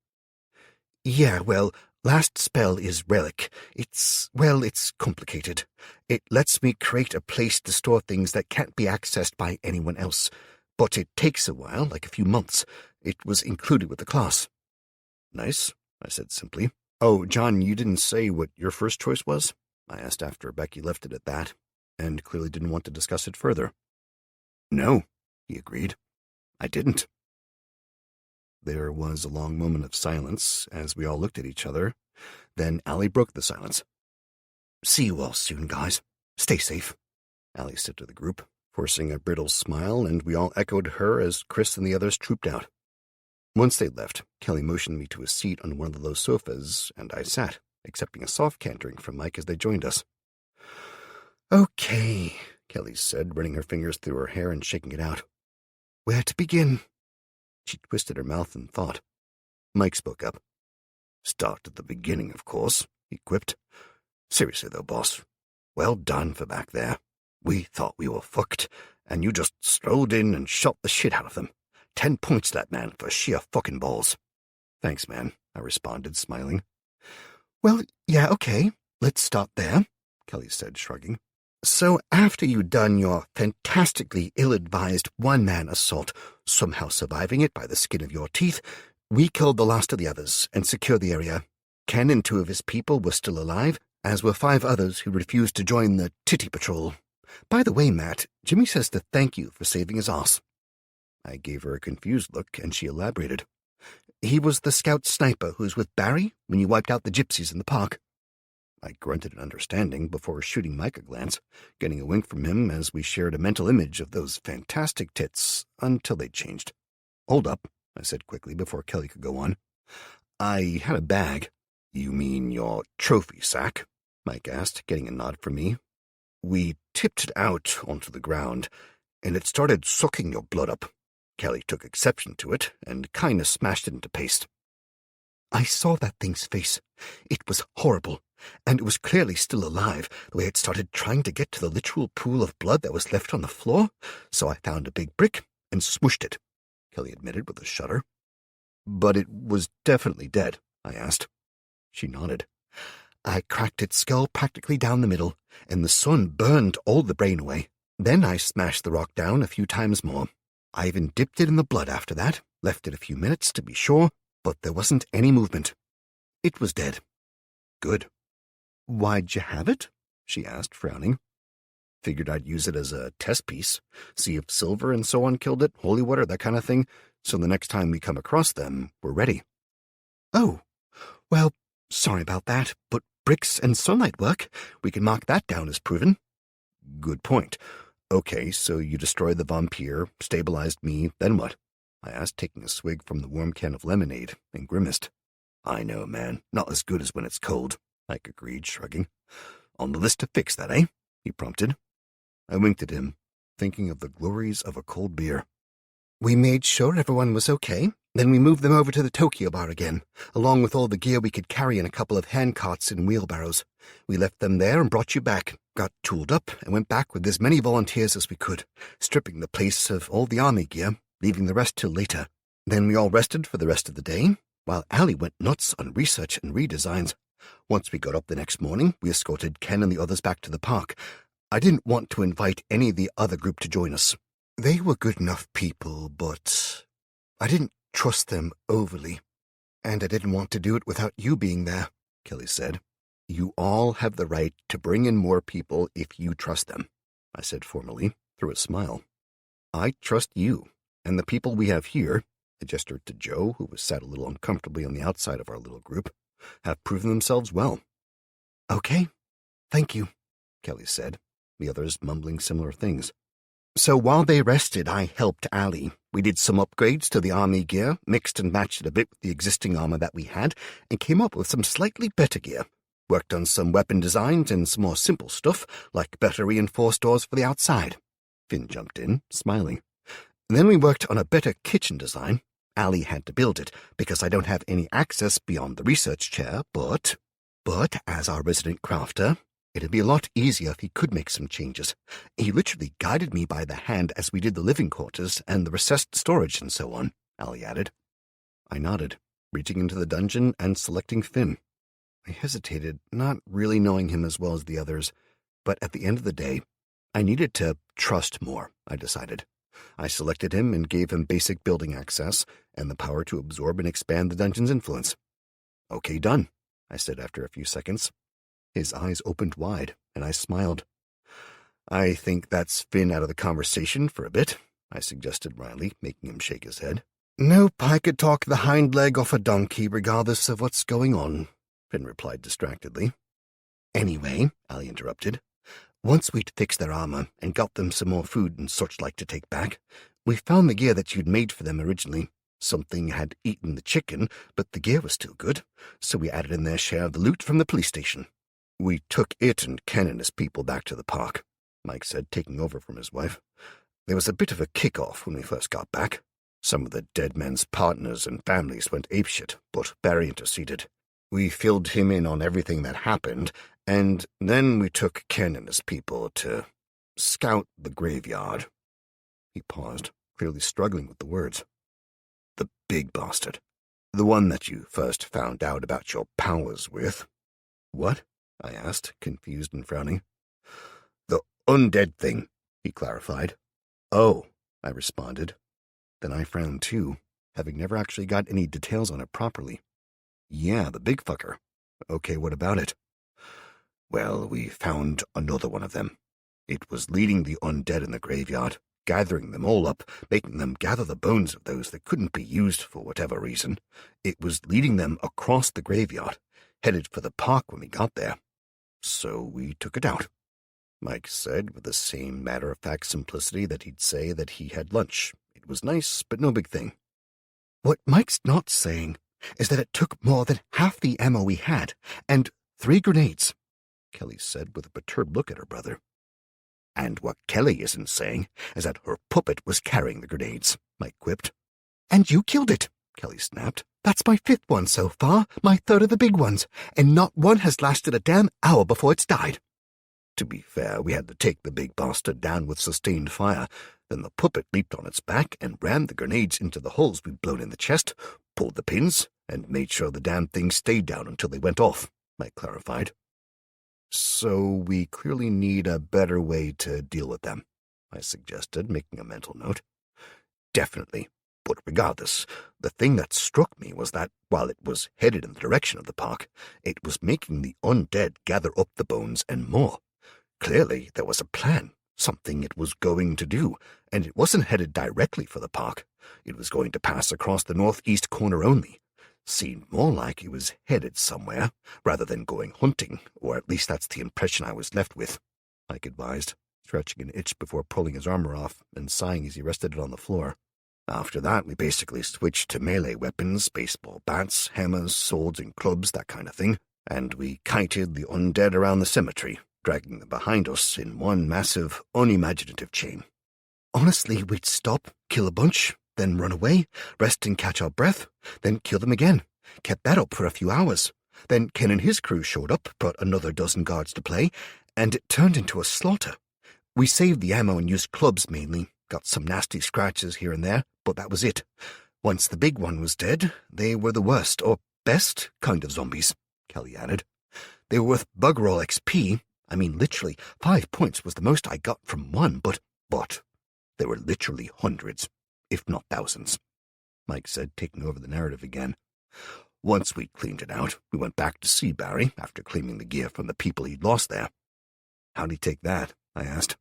Yeah, well, last spell is Relic. It's complicated. It lets me create a place to store things that can't be accessed by anyone else. But it takes a while, like a few months. It was included with the class. Nice, I said simply. Oh, John, you didn't say what your first choice was? I asked after Becky left it at that, and clearly didn't want to discuss it further. No, he agreed. I didn't. There was a long moment of silence as we all looked at each other. Then Allie broke the silence. See you all soon, guys. Stay safe, Allie said to the group, forcing a brittle smile, and we all echoed her as Chris and the others trooped out. Once they left, Kelly motioned me to a seat on one of the low sofas, and I sat, accepting a soft cantering from Mike as they joined us. Okay, Kelly said, running her fingers through her hair and shaking it out. Where to begin? She twisted her mouth in thought. Mike spoke up. Start at the beginning, of course, he quipped. Seriously, though, boss, well done for back there. We thought we were fucked, and you just strolled in and shot the shit out of them. 10 points to that man for sheer fucking balls. Thanks, man, I responded, smiling. Well, yeah, okay. Let's start there, Kelly said, shrugging. So after you'd done your fantastically ill-advised one-man assault, somehow surviving it by the skin of your teeth, we killed the last of the others and secured the area. Ken and 2 of his people were still alive, as were 5 others who refused to join the Titty Patrol. By the way, Matt, Jimmy says to thank you for saving his ass. I gave her a confused look, and she elaborated. He was the scout sniper who was with Barry when you wiped out the gypsies in the park. I grunted in understanding before shooting Mike a glance, getting a wink from him as we shared a mental image of those fantastic tits until they changed. Hold up, I said quickly before Kelly could go on. I had a bag. You mean your trophy sack? Mike asked, getting a nod from me. We tipped it out onto the ground, and it started sucking your blood up. Kelly took exception to it and kinda smashed it into paste. I saw that thing's face. It was horrible, and it was clearly still alive, the way it started trying to get to the literal pool of blood that was left on the floor, so I found a big brick and smooshed it, Kelly admitted with a shudder. But it was definitely dead, I asked. She nodded. I cracked its skull practically down the middle, and the sun burned all the brain away. Then I smashed the rock down a few times more. I even dipped it in the blood after that, left it a few minutes to be sure, but there wasn't any movement. It was dead. Good. Why'd you have it? She asked, frowning. Figured I'd use it as a test piece, see if silver and so on killed it, holy water, that kind of thing, so the next time we come across them, we're ready. Oh, well, sorry about that, but bricks and sunlight work. We can mark that down as proven. Good point. Okay, so you destroyed the vampire, stabilized me, then what? I asked, taking a swig from the warm can of lemonade, and grimaced. I know, man. Not as good as when it's cold, Ike agreed, shrugging. On the list to fix that, eh? He prompted. I winked at him, thinking of the glories of a cold beer. We made sure everyone was okay. Then we moved them over to the Tokyo bar again, along with all the gear we could carry in a couple of handcarts and wheelbarrows. We left them there and brought you back, got tooled up, and went back with as many volunteers as we could, stripping the place of all the army gear, leaving the rest till later. Then we all rested for the rest of the day, while Allie went nuts on research and redesigns. Once we got up the next morning, we escorted Ken and the others back to the park. I didn't want to invite any of the other group to join us. They were good enough people, but I didn't trust them overly, and I didn't want to do it without you being there, Kelly said. You all have the right to bring in more people if you trust them, I said formally, through a smile. I trust you, and the people we have here, I gestured to Joe, who was sat a little uncomfortably on the outside of our little group, have proven themselves well. Okay, thank you, Kelly said, the others mumbling similar things. So while they rested, I helped Allie. We did some upgrades to the army gear, mixed and matched it a bit with the existing armor that we had, and came up with some slightly better gear. Worked on some weapon designs and some more simple stuff, like better reinforced doors for the outside. Finn jumped in, smiling. Then we worked on a better kitchen design. Allie had to build it, because I don't have any access beyond the research chair, but as our resident crafter, it'd be a lot easier if he could make some changes. He literally guided me by the hand as we did the living quarters and the recessed storage and so on, Allie added. I nodded, reaching into the dungeon and selecting Finn. I hesitated, not really knowing him as well as the others, but at the end of the day, I needed to trust more, I decided. I selected him and gave him basic building access and the power to absorb and expand the dungeon's influence. Okay, done, I said after a few seconds. His eyes opened wide, and I smiled. I think that's Finn out of the conversation for a bit, I suggested wryly, making him shake his head. Nope, I could talk the hind leg off a donkey regardless of what's going on, Finn replied distractedly. Anyway, Ali interrupted, once we'd fixed their armor and got them some more food and such like to take back, we found the gear that you'd made for them originally. Something had eaten the chicken, but the gear was still good, so we added in their share of the loot from the police station. We took it and Ken and his people back to the park, Mike said, taking over from his wife. There was a bit of a kick-off when we first got back. Some of the dead men's partners and families went apeshit, but Barry interceded. We filled him in on everything that happened, and then we took Ken and his people to scout the graveyard. He paused, clearly struggling with the words. The big bastard. The one that you first found out about your powers with. What? I asked, confused and frowning. The undead thing, he clarified. Oh, I responded. Then I frowned too, having never actually got any details on it properly. Yeah, the big fucker. Okay, what about it? Well, we found another one of them. It was leading the undead in the graveyard, gathering them all up, making them gather the bones of those that couldn't be used for whatever reason. It was leading them across the graveyard, headed for the park when we got there. So we took it out, Mike said with the same matter-of-fact simplicity that he'd say that he had lunch. It was nice, but no big thing. What Mike's not saying is that it took more than half the ammo we had, and 3 grenades, Kelly said with a perturbed look at her brother. And what Kelly isn't saying is that her puppet was carrying the grenades, Mike quipped. And you killed it, Kelly snapped. That's my 5th one so far, my 3rd of the big ones, and not one has lasted a damn hour before it's died. To be fair, we had to take the big bastard down with sustained fire. Then the puppet leaped on its back and rammed the grenades into the holes we'd blown in the chest, pulled the pins, and made sure the damn thing stayed down until they went off, Mike clarified. So we clearly need a better way to deal with them, I suggested, making a mental note. Definitely. But regardless, the thing that struck me was that, while it was headed in the direction of the park, it was making the undead gather up the bones and more. Clearly, there was a plan, something it was going to do, and it wasn't headed directly for the park. It was going to pass across the northeast corner only. Seemed more like it was headed somewhere, rather than going hunting, or at least that's the impression I was left with, Mike advised, stretching an itch before pulling his armor off and sighing as he rested it on the floor. After that, we basically switched to melee weapons, baseball bats, hammers, swords, and clubs, that kind of thing, and we kited the undead around the cemetery, dragging them behind us in one massive, unimaginative chain. Honestly, we'd stop, kill a bunch, then run away, rest and catch our breath, then kill them again. Kept that up for a few hours. Then Ken and his crew showed up, brought another dozen guards to play, and it turned into a slaughter. We saved the ammo and used clubs mainly, got some nasty scratches here and there, but that was it. Once the big one was dead, they were the worst, or best, kind of zombies, Kelly added. They were worth bugger all XP. I mean, literally, 5 points was the most I got from one, but there were literally hundreds, if not thousands, Mike said, taking over the narrative again. Once we'd cleaned it out, we went back to see Barry after claiming the gear from the people he'd lost there. How'd he take that? I asked.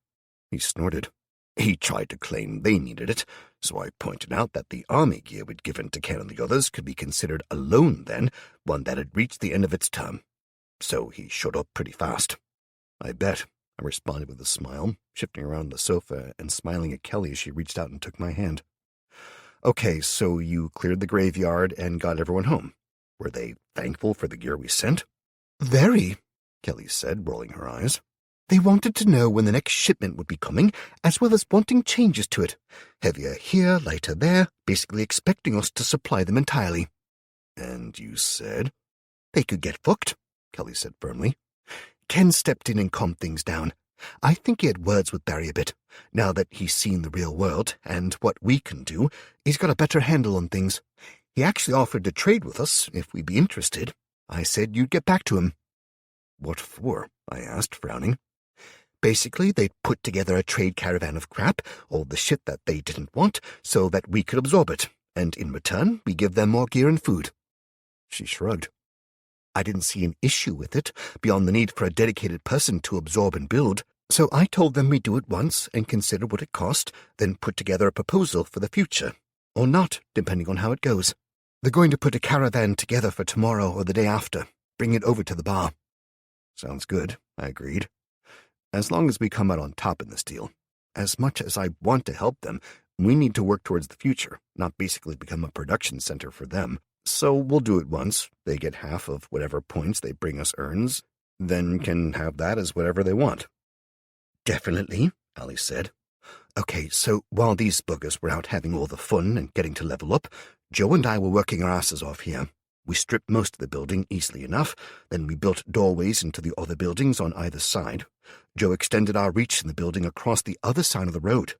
He snorted. He tried to claim they needed it, so I pointed out that the army gear we'd given to Ken and the others could be considered a loan then, one that had reached the end of its term. So he shut up pretty fast. I bet, I responded with a smile, shifting around the sofa and smiling at Kelly as she reached out and took my hand. Okay, so you cleared the graveyard and got everyone home. Were they thankful for the gear we sent? Very, Kelly said, rolling her eyes. They wanted to know when the next shipment would be coming, as well as wanting changes to it. Heavier here, lighter there, basically expecting us to supply them entirely. And you said? They could get fucked, Kelly said firmly. Ken stepped in and calmed things down. I think he had words with Barry a bit. Now that he's seen the real world and what we can do, he's got a better handle on things. He actually offered to trade with us if we'd be interested. I said you'd get back to him. What for? I asked, frowning. Basically, they'd put together a trade caravan of crap, all the shit that they didn't want, so that we could absorb it, and in return, we give them more gear and food. She shrugged. I didn't see an issue with it, beyond the need for a dedicated person to absorb and build, so I told them we'd do it once and consider what it cost, then put together a proposal for the future. Or not, depending on how it goes. They're going to put a caravan together for tomorrow or the day after, bring it over to the bar. Sounds good, I agreed. As long as we come out on top in this deal. As much as I want to help them, we need to work towards the future, not basically become a production center for them. So we'll do it once. They get half of whatever points they bring us earns, then can have that as whatever they want. Definitely, Ali said. Okay, so while these buggers were out having all the fun and getting to level up, Joe and I were working our asses off here. We stripped most of the building easily enough, then we built doorways into the other buildings on either side. Joe extended our reach in the building across the other side of the road.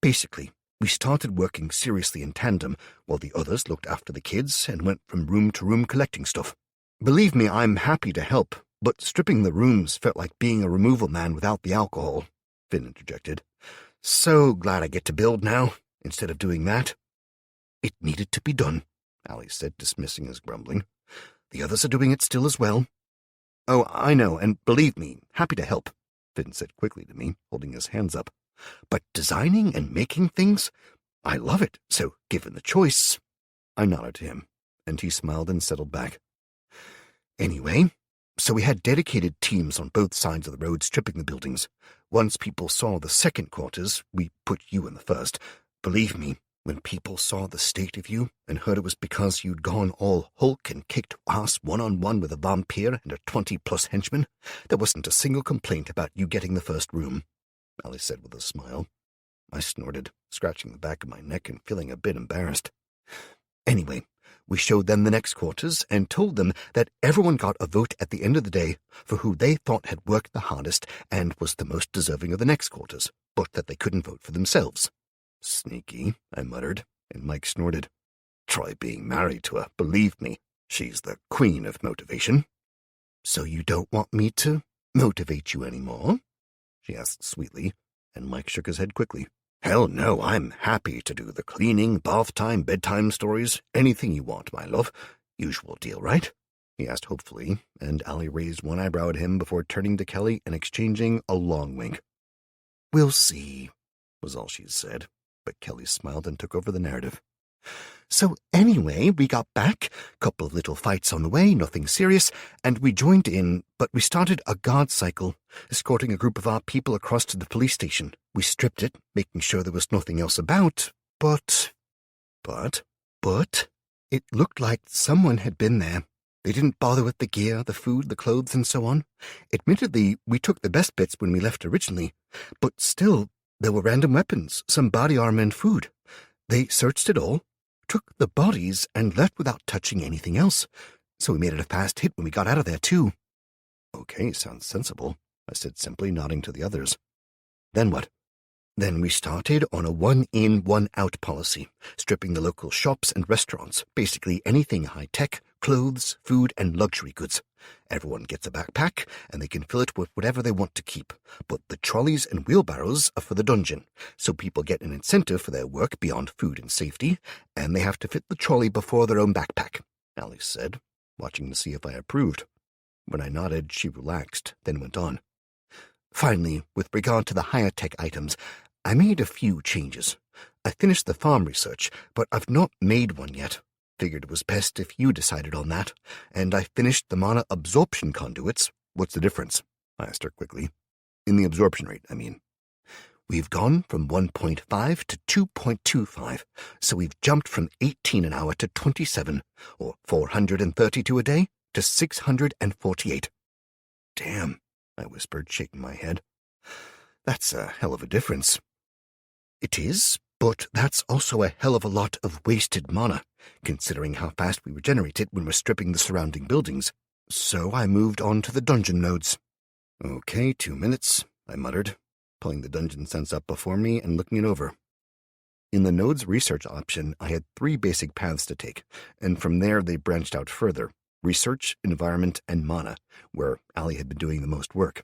Basically, we started working seriously in tandem, while the others looked after the kids and went from room to room collecting stuff. Believe me, I'm happy to help, but stripping the rooms felt like being a removal man without the alcohol, Finn interjected. So glad I get to build now, instead of doing that. It needed to be done, Ali said, dismissing his grumbling. The others are doing it still as well. Oh, I know, and believe me, happy to help, Finn said quickly to me, holding his hands up. But designing and making things? I love it, so given the choice... I nodded to him, and he smiled and settled back. Anyway, so we had dedicated teams on both sides of the road stripping the buildings. Once people saw the second quarters, we put you in the first. Believe me, when people saw the state of you and heard it was because you'd gone all Hulk and kicked ass one-on-one with a vampire and a 20-plus henchman, there wasn't a single complaint about you getting the first room, Ali said with a smile. I snorted, scratching the back of my neck and feeling a bit embarrassed. Anyway, we showed them the next quarters and told them that everyone got a vote at the end of the day for who they thought had worked the hardest and was the most deserving of the next quarters, but that they couldn't vote for themselves. Sneaky, I muttered, and Mike snorted. Try being married to her, believe me. She's the queen of motivation. So you don't want me to motivate you anymore? She asked sweetly, and Mike shook his head quickly. Hell no, I'm happy to do the cleaning, bath time, bedtime stories, anything you want, my love. Usual deal, right? He asked hopefully, and Ali raised one eyebrow at him before turning to Kelly and exchanging a long wink. We'll see, was all she said, but Kelly smiled and took over the narrative. So anyway, we got back, couple of little fights on the way, nothing serious, and we joined in, but we started a guard cycle, escorting a group of our people across to the police station. We stripped it, making sure there was nothing else about, but it looked like someone had been there. They didn't bother with the gear, the food, the clothes, and so on. Admittedly, we took the best bits when we left originally, but still, there were random weapons, some body armor and food. They searched it all, took the bodies, and left without touching anything else, so we made it a fast hit when we got out of there, too. Okay, sounds sensible, I said simply, nodding to the others. Then what? Then we started on a one-in, one-out policy, stripping the local shops and restaurants, basically anything high-tech, clothes, food, and luxury goods. Everyone gets a backpack, and they can fill it with whatever they want to keep, but the trolleys and wheelbarrows are for the dungeon, so people get an incentive for their work beyond food and safety, and they have to fit the trolley before their own backpack, Alice said, watching to see if I approved. When I nodded, she relaxed, then went on. Finally, with regard to the higher-tech items, I made a few changes. I finished the farm research, but I've not made one yet. Figured it was best if you decided on that. And I finished the mana absorption conduits. What's the difference? I asked her quickly. In the absorption rate, I mean. We've gone from 1.5 to 2.25, so we've jumped from 18 an hour to 27, or 432 a day to 648. Damn, I whispered, shaking my head. That's a hell of a difference. It is, but that's also a hell of a lot of wasted mana, considering how fast we regenerate it when we're stripping the surrounding buildings. So I moved on to the dungeon nodes. Okay, 2 minutes, I muttered, pulling the dungeon sense up before me and looking it over. In the nodes research option, I had 3 basic paths to take, and from there they branched out further. Research, environment, and mana, where Ali had been doing the most work.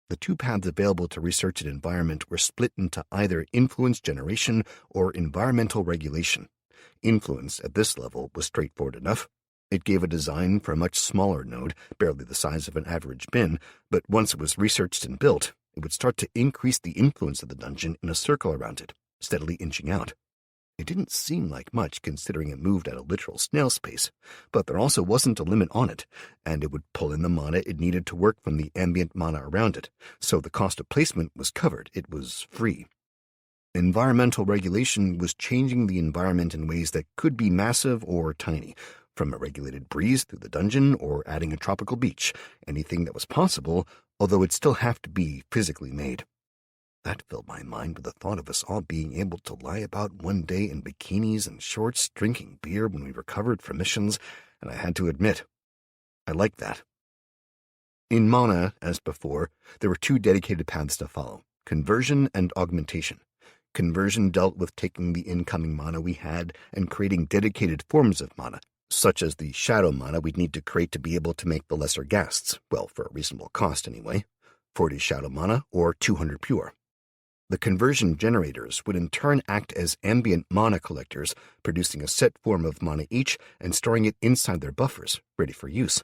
The two paths available to research an environment were split into either influence generation or environmental regulation. Influence at this level was straightforward enough. It gave a design for a much smaller node, barely the size of an average bin, but once it was researched and built, it would start to increase the influence of the dungeon in a circle around it, steadily inching out. It didn't seem like much considering it moved at a literal snail's pace, but there also wasn't a limit on it, and it would pull in the mana it needed to work from the ambient mana around it, so the cost of placement was covered. It was free. Environmental regulation was changing the environment in ways that could be massive or tiny, from a regulated breeze through the dungeon or adding a tropical beach, anything that was possible, although it'd still have to be physically made. That filled my mind with the thought of us all being able to lie about one day in bikinis and shorts, drinking beer when we recovered from missions, and I had to admit, I liked that. In mana, as before, there were two dedicated paths to follow, conversion and augmentation. Conversion dealt with taking the incoming mana we had and creating dedicated forms of mana, such as the shadow mana we'd need to create to be able to make the lesser ghasts, well, for a reasonable cost anyway, 40 shadow mana or 200 pure. The conversion generators would in turn act as ambient mana collectors, producing a set form of mana each and storing it inside their buffers, ready for use.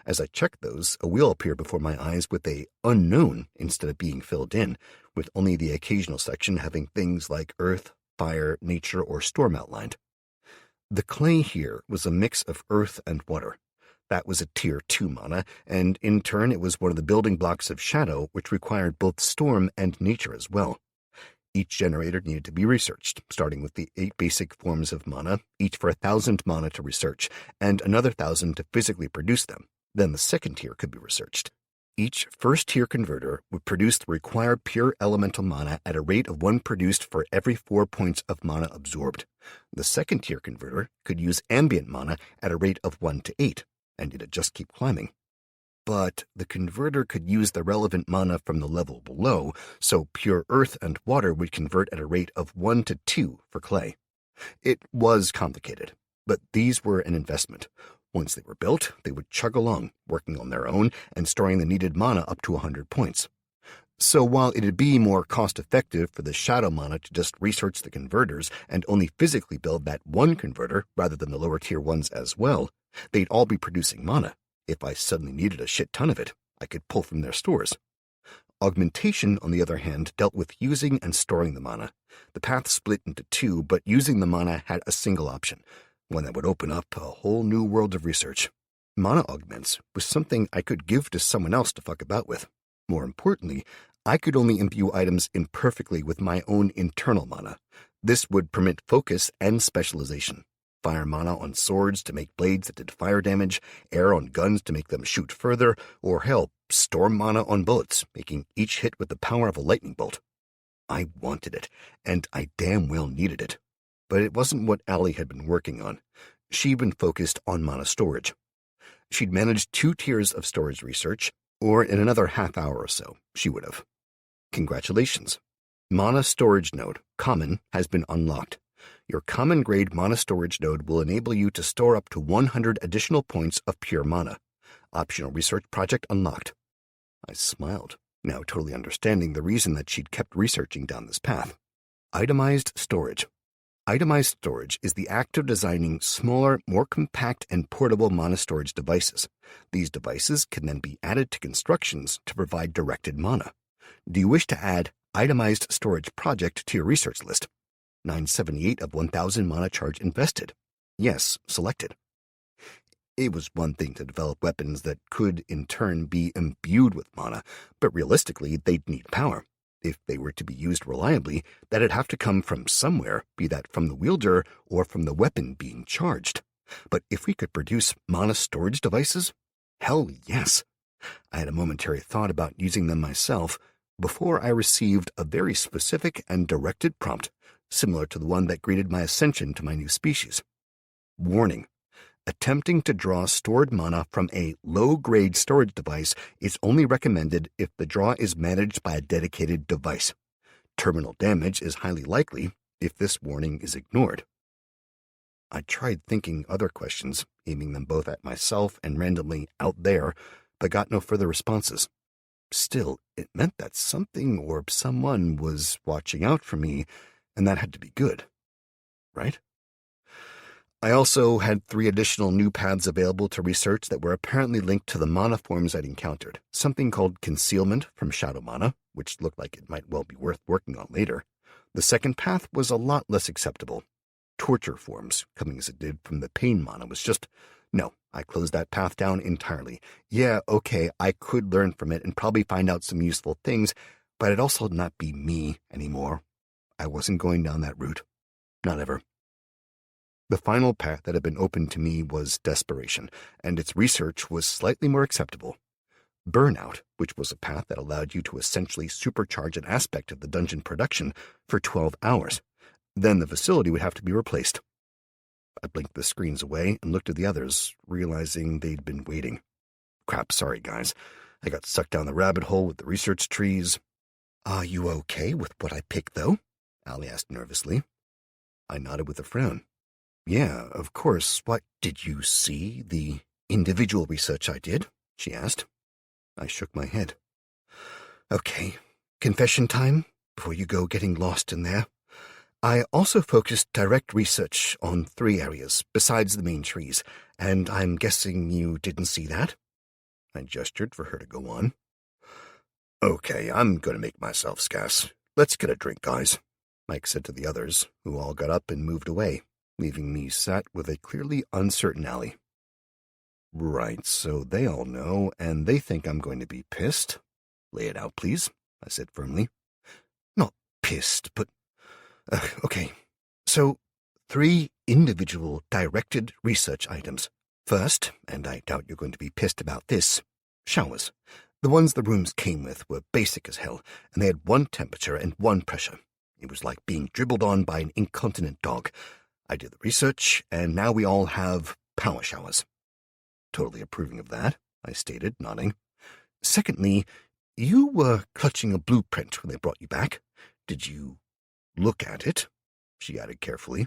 As I checked those, a wheel appeared before my eyes with a unknown instead of being filled in, with only the occasional section having things like earth, fire, nature, or storm outlined. The clay here was a mix of earth and water. That was a tier 2 mana, and in turn it was one of the building blocks of shadow, which required both storm and nature as well. Each generator needed to be researched, starting with the 8 basic forms of mana, each for 1,000 mana to research, and another 1,000 to physically produce them. Then the second tier could be researched. Each first-tier converter would produce the required pure elemental mana at a rate of 1 produced for every 4 points of mana absorbed. The second-tier converter could use ambient mana at a rate of 1 to 8, and it'd just keep climbing. But the converter could use the relevant mana from the level below, so pure earth and water would convert at a rate of 1 to 2 for clay. It was complicated, but these were an investment. Once they were built, they would chug along, working on their own and storing the needed mana up to 100 points. So while it'd be more cost-effective for the shadow mana to just research the converters and only physically build that one converter rather than the lower-tier ones as well, they'd all be producing mana. If I suddenly needed a shit ton of it, I could pull from their stores. Augmentation, on the other hand, dealt with using and storing the mana. The path split into 2, but using the mana had a single option, one that would open up a whole new world of research. Mana augments was something I could give to someone else to fuck about with. More importantly, I could only imbue items imperfectly with my own internal mana. This would permit focus and specialization. Fire mana on swords to make blades that did fire damage, air on guns to make them shoot further, or hell, storm mana on bullets, making each hit with the power of a lightning bolt. I wanted it, and I damn well needed it. But it wasn't what Allie had been working on. She'd been focused on mana storage. She'd managed 2 tiers of storage research, or in another half hour or so, she would have. Congratulations. Mana Storage Node, Common, has been unlocked. Your common-grade mana storage node will enable you to store up to 100 additional points of pure mana. Optional research project unlocked. I smiled, now totally understanding the reason that she'd kept researching down this path. Itemized storage. Itemized storage is the act of designing smaller, more compact, and portable mana storage devices. These devices can then be added to constructions to provide directed mana. Do you wish to add Itemized Storage Project to your research list? 978 of 1,000 mana charge invested. Yes, selected. It was one thing to develop weapons that could, in turn, be imbued with mana, but realistically, they'd need power. If they were to be used reliably, that'd have to come from somewhere, be that from the wielder or from the weapon being charged. But if we could produce mana storage devices, hell yes. I had a momentary thought about using them myself before I received a very specific and directed prompt, similar to the one that greeted my ascension to my new species. Warning. Attempting to draw stored mana from a low-grade storage device is only recommended if the draw is managed by a dedicated device. Terminal damage is highly likely if this warning is ignored. I tried thinking other questions, aiming them both at myself and randomly out there, but got no further responses. Still, it meant that something or someone was watching out for me, and that had to be good, right? I also had 3 additional new paths available to research that were apparently linked to the mana forms I'd encountered. Something called concealment from shadow mana, which looked like it might well be worth working on later. The second path was a lot less acceptable. Torture forms, coming as it did from the pain mana, was just... No, I closed that path down entirely. Yeah, okay, I could learn from it and probably find out some useful things, but it'd also not be me anymore. I wasn't going down that route. Not ever. The final path that had been opened to me was desperation, and its research was slightly more acceptable. Burnout, which was a path that allowed you to essentially supercharge an aspect of the dungeon production for 12 hours. Then the facility would have to be replaced. I blinked the screens away and looked at the others, realizing they'd been waiting. Crap, sorry guys. I got sucked down the rabbit hole with the research trees. Are you okay with what I picked, though? Allie asked nervously. I nodded with a frown. Yeah, of course. What, did you see the individual research I did? She asked. I shook my head. Okay, confession time, before you go getting lost in there. I also focused direct research on 3 areas, besides the main trees, and I'm guessing you didn't see that? I gestured for her to go on. Okay, I'm going to make myself scarce. Let's get a drink, guys, Mike said to the others, who all got up and moved away, leaving me sat with a clearly uncertain Allie. Right, so they all know, and they think I'm going to be pissed. Lay it out, please, I said firmly. Not pissed, but... okay, so 3 individual directed research items. First, and I doubt you're going to be pissed about this, showers. The ones the rooms came with were basic as hell, and they had 1 temperature and 1 pressure. It was like being dribbled on by an incontinent dog. I did the research, and now we all have power showers. Totally approving of that, I stated, nodding. Secondly, you were clutching a blueprint when they brought you back. Did you look at it? She added carefully.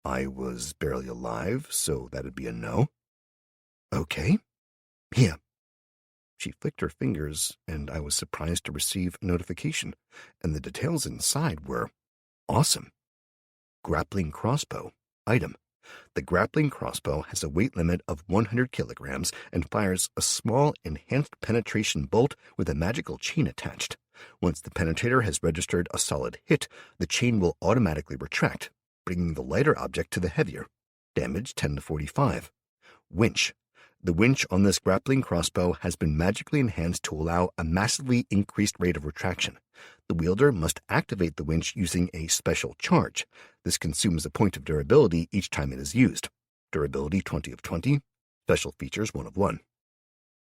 I was barely alive, so that'd be a no. Okay. Here. She flicked her fingers, and I was surprised to receive a notification, and the details inside were awesome. Grappling crossbow. Item. The grappling crossbow has a weight limit of 100 kilograms and fires a small enhanced penetration bolt with a magical chain attached. Once the penetrator has registered a solid hit, the chain will automatically retract, bringing the lighter object to the heavier. Damage 10 to 45. Winch. The winch on this grappling crossbow has been magically enhanced to allow a massively increased rate of retraction. The wielder must activate the winch using a special charge. This consumes a point of durability each time it is used. Durability 20 of 20. Special features 1 of 1.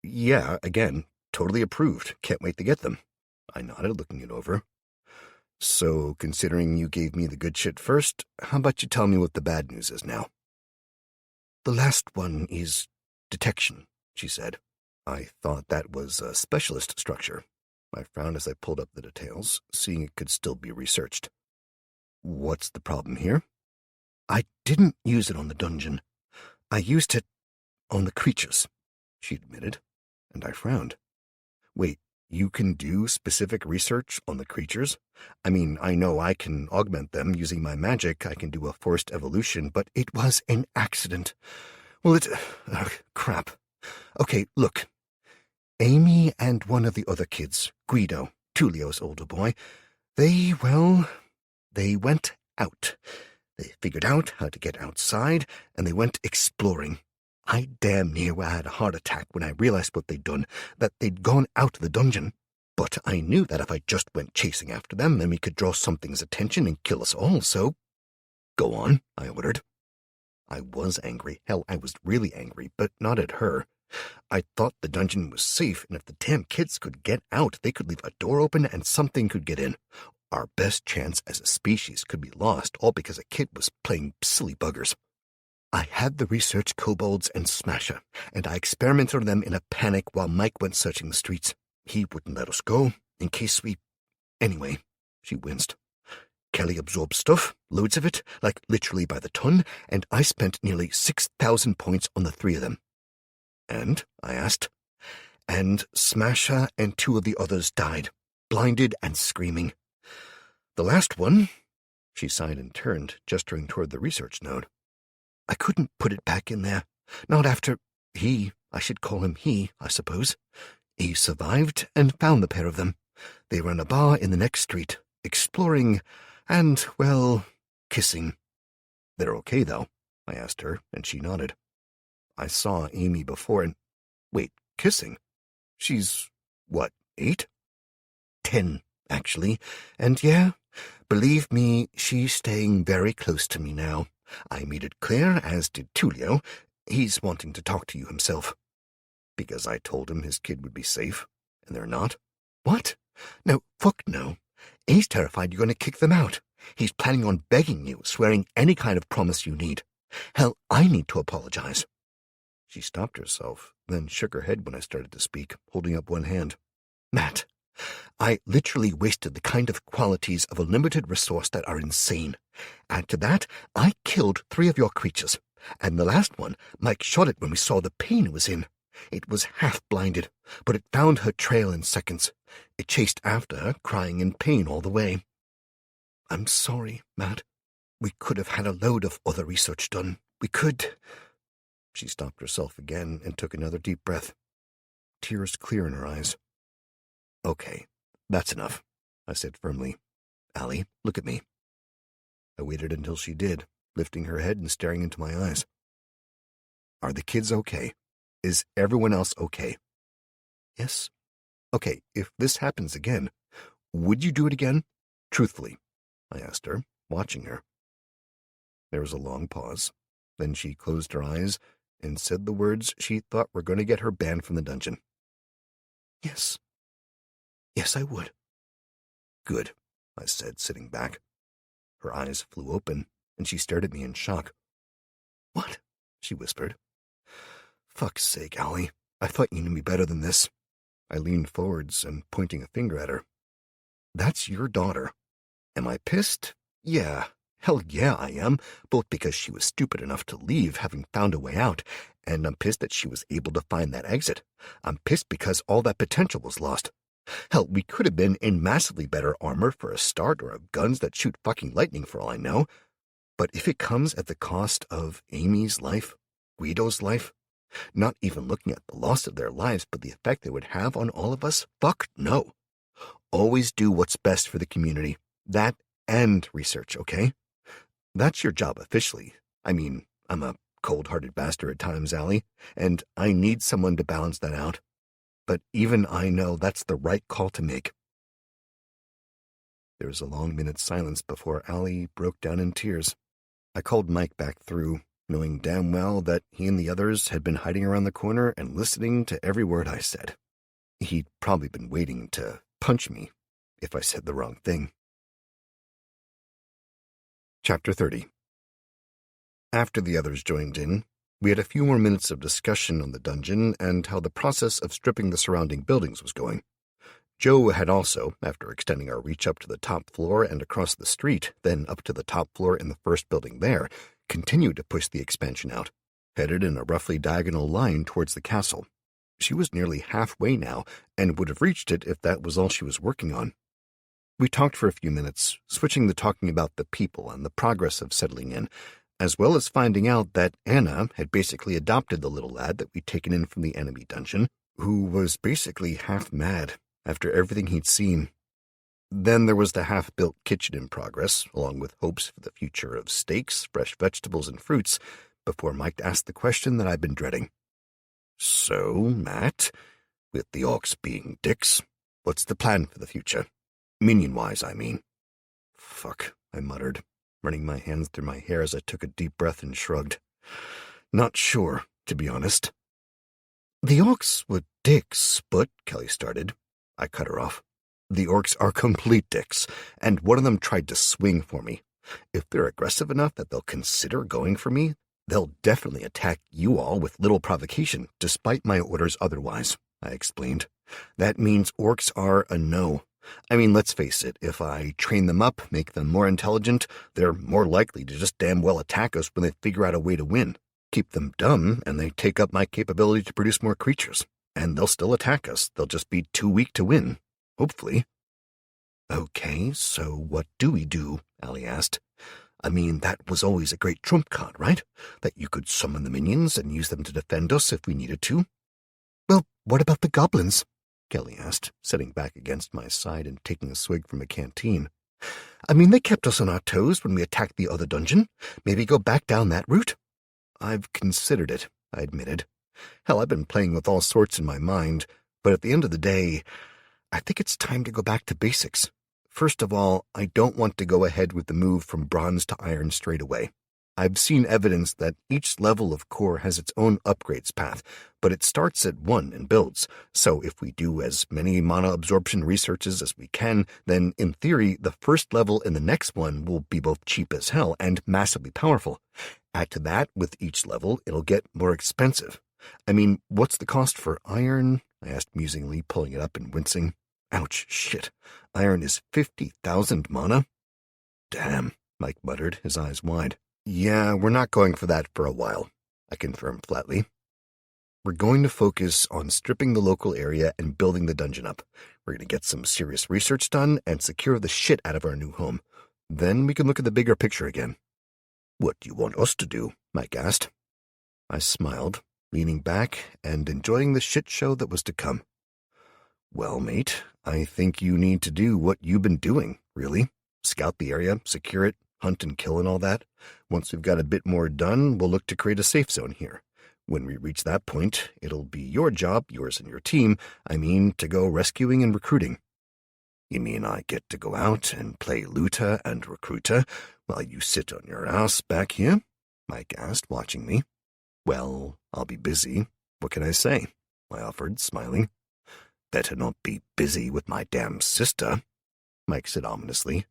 Yeah, again, totally approved. Can't wait to get them. I nodded, looking it over. So, considering you gave me the good shit first, how about you tell me what the bad news is now? The last one is detection, she said. I thought that was a specialist structure. I frowned as I pulled up the details, seeing it could still be researched. What's the problem here? I didn't use it on the dungeon. I used it on the creatures, she admitted, and I frowned. Wait, you can do specific research on the creatures? I mean, I know I can augment them using my magic. I can do a forced evolution, but it was an accident. Well, crap. Okay, look. Amy and one of the other kids, Guido, Tullio's older boy, they went out. They figured out how to get outside, and they went exploring. I damn near had a heart attack when I realized what they'd done, that they'd gone out of the dungeon. But I knew that if I just went chasing after them, then we could draw something's attention and kill us all, so... Go on, I ordered. I was angry. Hell, I was really angry, but not at her. I thought the dungeon was safe, and if the damn kids could get out, they could leave a door open and something could get in. Our best chance as a species could be lost, all because a kid was playing silly buggers. I had the research kobolds and Smasher, and I experimented on them in a panic while Mike went searching the streets. He wouldn't let us go, in case we... Anyway, she winced. Kelly absorbed stuff, loads of it, like literally by the ton, and I spent nearly 6,000 points on the 3 of them. And? I asked. and Smasher and 2 of the others died, blinded and screaming. The last one, she sighed and turned, gesturing toward the research node. I couldn't put it back in there, not after I should call him he, I suppose. He survived and found the pair of them. They were in a bar in the next street, exploring and, well, kissing. They're okay, though, I asked her, and she nodded. I saw Amy before and... Wait, kissing? She's, what, 8? 10, actually. And yeah, believe me, she's staying very close to me now. I made it clear, as did Tullio. He's wanting to talk to you himself. Because I told him his kid would be safe, and they're not? What? No, fuck no. He's terrified you're going to kick them out. He's planning on begging you, swearing any kind of promise you need. Hell, I need to apologize. She stopped herself, then shook her head when I started to speak, holding up one hand. Matt, I literally wasted the kind of qualities of a limited resource that are insane. Add to that, I killed 3 of your creatures, and the last one, Mike shot it when we saw the pain it was in. It was half-blinded, but it found her trail in seconds. It chased after her, crying in pain all the way. I'm sorry, Matt. We could have had a load of other research done. We could... She stopped herself again and took another deep breath. Tears clear in her eyes. Okay, that's enough, I said firmly. Allie, look at me. I waited until she did, lifting her head and staring into my eyes. Are the kids okay? Is everyone else okay? Yes. Okay, if this happens again, would you do it again? Truthfully, I asked her, watching her. There was a long pause. Then she closed her eyes and said the words she thought were going to get her banned from the dungeon. Yes. Yes, I would. Good, I said, sitting back. Her eyes flew open, and she stared at me in shock. What? She whispered. Fuck's sake, Allie. I thought you knew me better than this. I leaned forwards and pointing a finger at her. That's your daughter. Am I pissed? Yeah. Hell yeah, I am, both because she was stupid enough to leave having found a way out, and I'm pissed that she was able to find that exit. I'm pissed because all that potential was lost. Hell, we could have been in massively better armor for a start, or of guns that shoot fucking lightning for all I know. But if it comes at the cost of Amy's life, Guido's life, not even looking at the loss of their lives, but the effect they would have on all of us, fuck no. Always do what's best for the community. That and research, okay? That's your job officially. I mean, I'm a cold-hearted bastard at times, Allie, and I need someone to balance that out. But even I know that's the right call to make. There was a long minute's silence before Allie broke down in tears. I called Mike back through, knowing damn well that he and the others had been hiding around the corner and listening to every word I said. He'd probably been waiting to punch me if I said the wrong thing. Chapter 30. After the others joined in, we had a few more minutes of discussion on the dungeon and how the process of stripping the surrounding buildings was going. Joe had also, after extending our reach up to the top floor and across the street, then up to the top floor in the first building there, continued to push the expansion out, headed in a roughly diagonal line towards the castle. She was nearly halfway now and would have reached it if that was all she was working on. We talked for a few minutes, switching to talking about the people and the progress of settling in, as well as finding out that Anna had basically adopted the little lad that we'd taken in from the enemy dungeon, who was basically half mad after everything he'd seen. Then there was the half-built kitchen in progress, along with hopes for the future of steaks, fresh vegetables, and fruits, before Mike asked the question that I'd been dreading. So, Matt, with the orcs being dicks, what's the plan for the future? Minion-wise, I mean. Fuck, I muttered, running my hands through my hair as I took a deep breath and shrugged. Not sure, to be honest. The orcs were dicks, but, Kelly started. I cut her off. The orcs are complete dicks, and one of them tried to swing for me. If they're aggressive enough that they'll consider going for me, they'll definitely attack you all with little provocation, despite my orders otherwise, I explained. That means orcs are a no. I mean, let's face it, if I train them up, make them more intelligent, they're more likely to just damn well attack us when they figure out a way to win. Keep them dumb, and they take up my capability to produce more creatures. And they'll still attack us. They'll just be too weak to win. Hopefully. Okay, so what do we do? Allie asked. I mean, that was always a great trump card, right? That you could summon the minions and use them to defend us if we needed to. Well, what about the goblins? Kelly asked, sitting back against my side and taking a swig from a canteen. I mean, they kept us on our toes when we attacked the other dungeon. Maybe go back down that route? I've considered it, I admitted. Hell, I've been playing with all sorts in my mind, but at the end of the day, I think it's time to go back to basics. First of all, I don't want to go ahead with the move from bronze to iron straight away. I've seen evidence that each level of core has its own upgrades path, but it starts at 1 and builds. So if we do as many mana absorption researches as we can, then in theory, the first level in the next one will be both cheap as hell and massively powerful. Add to that, with each level, it'll get more expensive. I mean, what's the cost for iron? I asked musingly, pulling it up and wincing. Ouch, shit. Iron is 50,000 mana? Damn, Mike muttered, his eyes wide. Yeah, we're not going for that for a while, I confirmed flatly. We're going to focus on stripping the local area and building the dungeon up. We're going to get some serious research done and secure the shit out of our new home. Then we can look at the bigger picture again. What do you want us to do? Mike asked. I smiled, leaning back and enjoying the shit show that was to come. Well, mate, I think you need to do what you've been doing, really. Scout the area, secure it, hunt and kill and all that. Once we've got a bit more done, we'll look to create a safe zone here. When we reach that point, it'll be your job, yours and your team, to go rescuing and recruiting. You mean I get to go out and play looter and recruiter while you sit on your ass back here? Mike asked, watching me. Well, I'll be busy. What can I say? I offered, smiling. Better not be busy with my damn sister, Mike said ominously.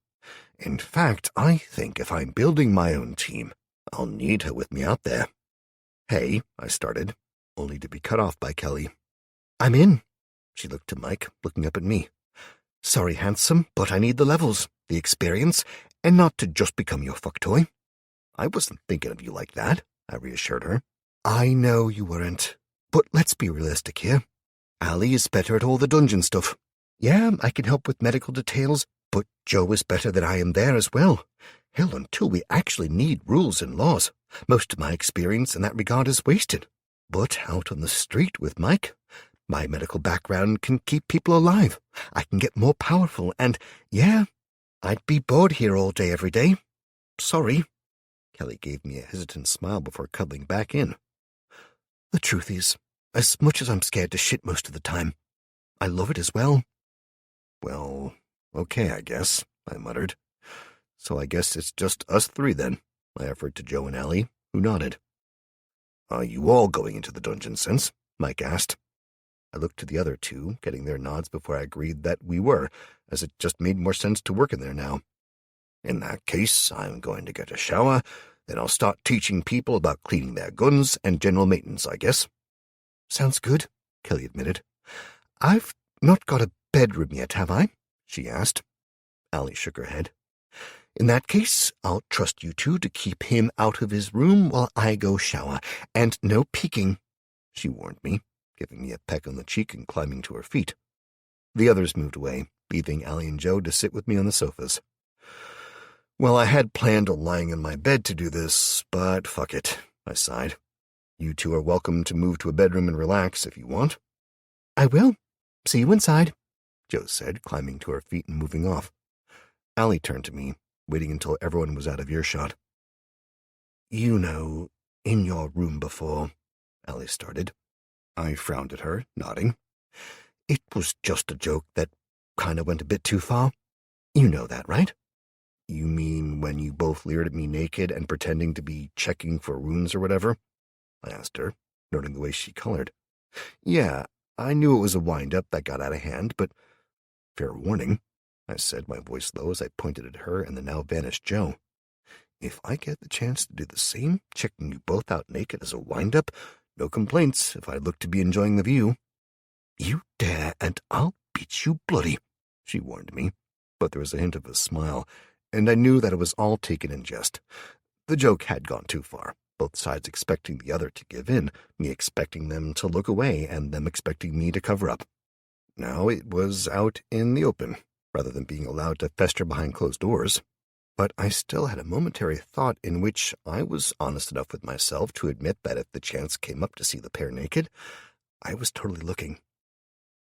In fact, I think if I'm building my own team, I'll need her with me out there. Hey, I started, only to be cut off by Kelly. I'm in. She looked to Mike, looking up at me. Sorry, handsome, but I need the levels, the experience, and not to just become your fuck toy. I wasn't thinking of you like that, I reassured her. I know you weren't, but let's be realistic here. Allie is better at all the dungeon stuff. Yeah, I can help with medical details, but Joe is better than I am there as well. Hell, until we actually need rules and laws, most of my experience in that regard is wasted. But out on the street with Mike, my medical background can keep people alive. I can get more powerful and, yeah, I'd be bored here all day every day. Sorry. Kelly gave me a hesitant smile before cuddling back in. The truth is, as much as I'm scared to shit most of the time, I love it as well. Well, okay, I guess, I muttered. So I guess it's just us three then, I offered to Joe and Allie, who nodded. Are you all going into the dungeon since? Mike asked. I looked to the other two, getting their nods before I agreed that we were, as it just made more sense to work in there now. In that case, I'm going to get a shower, then I'll start teaching people about cleaning their guns and general maintenance, I guess. Sounds good, Kelly admitted. I've not got a bedroom yet, have I? She asked. Allie shook her head. In that case, I'll trust you two to keep him out of his room while I go shower, and no peeking, she warned me, giving me a peck on the cheek and climbing to her feet. The others moved away, leaving Allie and Joe to sit with me on the sofas. Well, I had planned on lying in my bed to do this, but fuck it, I sighed. You two are welcome to move to a bedroom and relax if you want. I will. See you inside, Jo said, climbing to her feet and moving off. Allie turned to me, waiting until everyone was out of earshot. You know, in your room before, Allie started. I frowned at her, nodding. It was just a joke that kind of went a bit too far. You know that, right? You mean when you both leered at me naked and pretending to be checking for wounds or whatever? I asked her, noting the way she colored. Yeah, I knew it was a wind-up that got out of hand, but fair warning, I said, my voice low as I pointed at her and the now-vanished Joe. If I get the chance to do the same, checking you both out naked as a wind-up, no complaints if I look to be enjoying the view. You dare, and I'll beat you bloody, she warned me, but there was a hint of a smile, and I knew that it was all taken in jest. The joke had gone too far. both sides expecting the other to give in, me expecting them to look away, and them expecting me to cover up. Now it was out in the open, rather than being allowed to fester behind closed doors. But I still had a momentary thought in which I was honest enough with myself to admit that if the chance came up to see the pair naked, I was totally looking.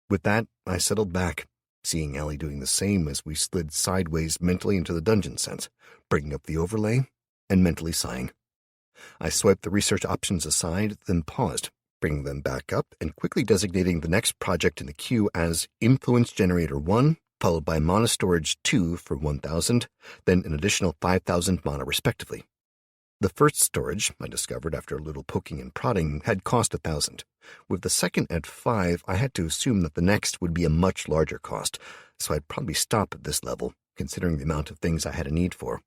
With that, I settled back, seeing Allie doing the same as we slid sideways mentally into the dungeon sense, bringing up the overlay, and mentally sighing. I swiped the research options aside, then paused, bringing them back up and quickly designating the next project in the queue as Influence Generator 1, followed by Mana Storage 2 for 1,000, then an additional 5,000 mana respectively. The first storage, I discovered after a little poking and prodding, had cost 1,000. With the second at 5, I had to assume that the next would be a much larger cost, so I'd probably stop at this level, considering the amount of things I had a need for.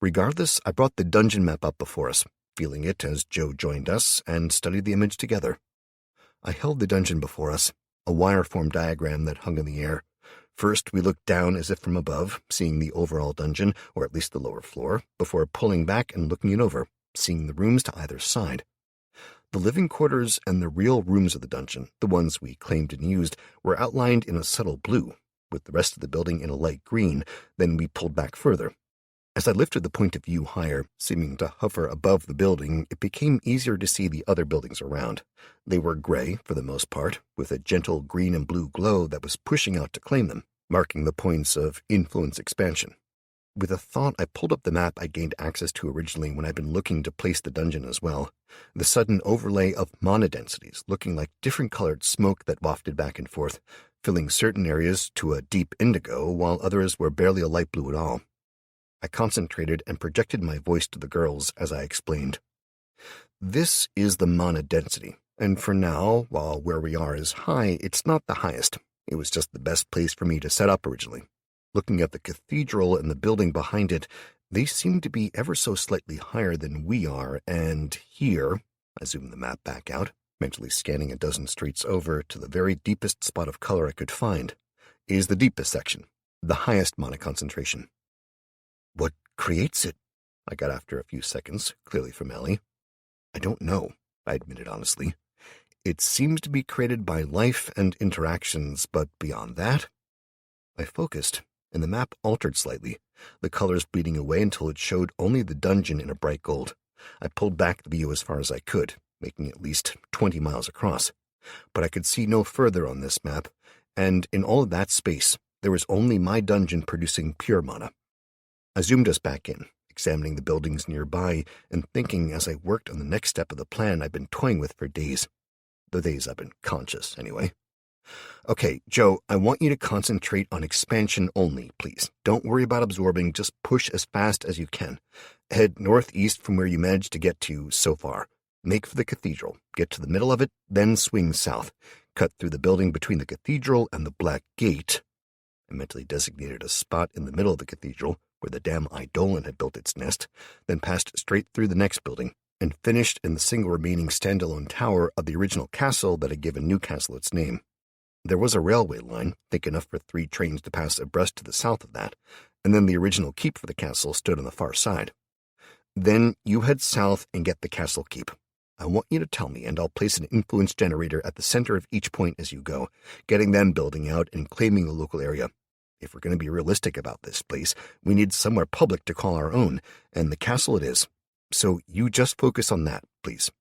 Regardless, I brought the dungeon map up before us, feeling it as Joe joined us, and studied the image together. I held the dungeon before us, a wire-form diagram that hung in the air. First, we looked down as if from above, seeing the overall dungeon, or at least the lower floor, before pulling back and looking it over, seeing the rooms to either side. The living quarters and the real rooms of the dungeon, the ones we claimed and used, were outlined in a subtle blue, with the rest of the building in a light green. Then we pulled back further. As I lifted the point of view higher, seeming to hover above the building, it became easier to see the other buildings around. They were gray, for the most part, with a gentle green and blue glow that was pushing out to claim them, marking the points of influence expansion. With a thought, I pulled up the map I gained access to originally when I'd been looking to place the dungeon as well. The sudden overlay of mana densities, looking like different colored smoke that wafted back and forth, filling certain areas to a deep indigo, while others were barely a light blue at all. I concentrated and projected my voice to the girls as I explained. This is the mana density, and for now, while where we are is high, it's not the highest. It was just the best place for me to set up originally. Looking at the cathedral and the building behind it, they seem to be ever so slightly higher than we are, and here, I zoomed the map back out, mentally scanning a dozen streets over to the very deepest spot of color I could find, is the deepest section, the highest mana concentration. What creates it? I got after a few seconds, clearly from Ellie. I don't know, I admitted honestly. It seems to be created by life and interactions, but beyond that? I focused, and the map altered slightly, the colors bleeding away until it showed only the dungeon in a bright gold. I pulled back the view as far as I could, making at least 20 miles across. But I could see no further on this map, and in all of that space, there was only my dungeon producing pure mana. I zoomed us back in, examining the buildings nearby and thinking as I worked on the next step of the plan I'd been toying with for days. The days I've been conscious, anyway. Okay, Joe, I want you to concentrate on expansion only, please. Don't worry about absorbing, just push as fast as you can. Head northeast from where you managed to get to so far. Make for the cathedral, get to the middle of it, then swing south. Cut through the building between the cathedral and the Black Gate. I mentally designated a spot in the middle of the cathedral, where the damn Eidolon had built its nest, then passed straight through the next building, and finished in the single remaining standalone tower of the original castle that had given Newcastle its name. There was a railway line, thick enough for 3 trains to pass abreast to the south of that, and then the original keep for the castle stood on the far side. Then you head south and get the castle keep. I want you to tell me, and I'll place an influence generator at the center of each point as you go, getting them building out and claiming the local area. If we're going to be realistic about this place, we need somewhere public to call our own, and the castle it is. So you just focus on that, please.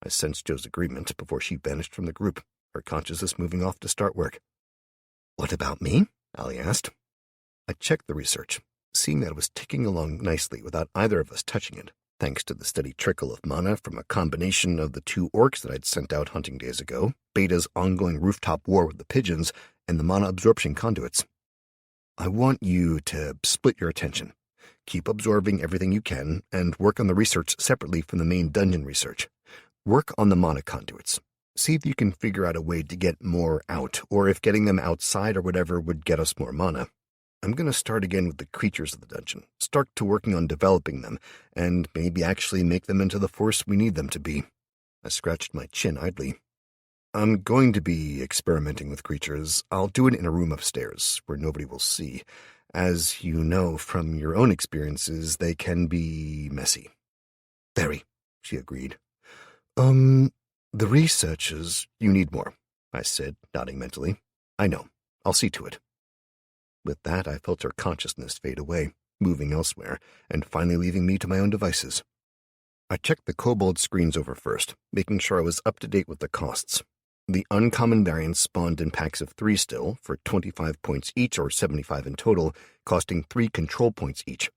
I sensed Joe's agreement before she vanished from the group, her consciousness moving off to start work. What about me? Allie asked. I checked the research, seeing that it was ticking along nicely without either of us touching it, thanks to the steady trickle of mana from a combination of the 2 orcs that I'd sent out hunting days ago, Beta's ongoing rooftop war with the pigeons, and the mana absorption conduits. I want you to split your attention. Keep absorbing everything you can, and work on the research separately from the main dungeon research. Work on the mana conduits. See if you can figure out a way to get more out, or if getting them outside or whatever would get us more mana. I'm going to start again with the creatures of the dungeon, start to working on developing them, and maybe actually make them into the force we need them to be. I scratched my chin idly. I'm going to be experimenting with creatures. I'll do it in a room upstairs, where nobody will see. As you know from your own experiences, they can be messy. Very. she agreed. The researches, you need more, I said, nodding mentally. I know. I'll see to it. With that, I felt her consciousness fade away, moving elsewhere, and finally leaving me to my own devices. I checked the kobold screens over first, making sure I was up to date with the costs. The uncommon variants spawned in packs of 3 still, for 25 points each or 75 in total, costing 3 control points each.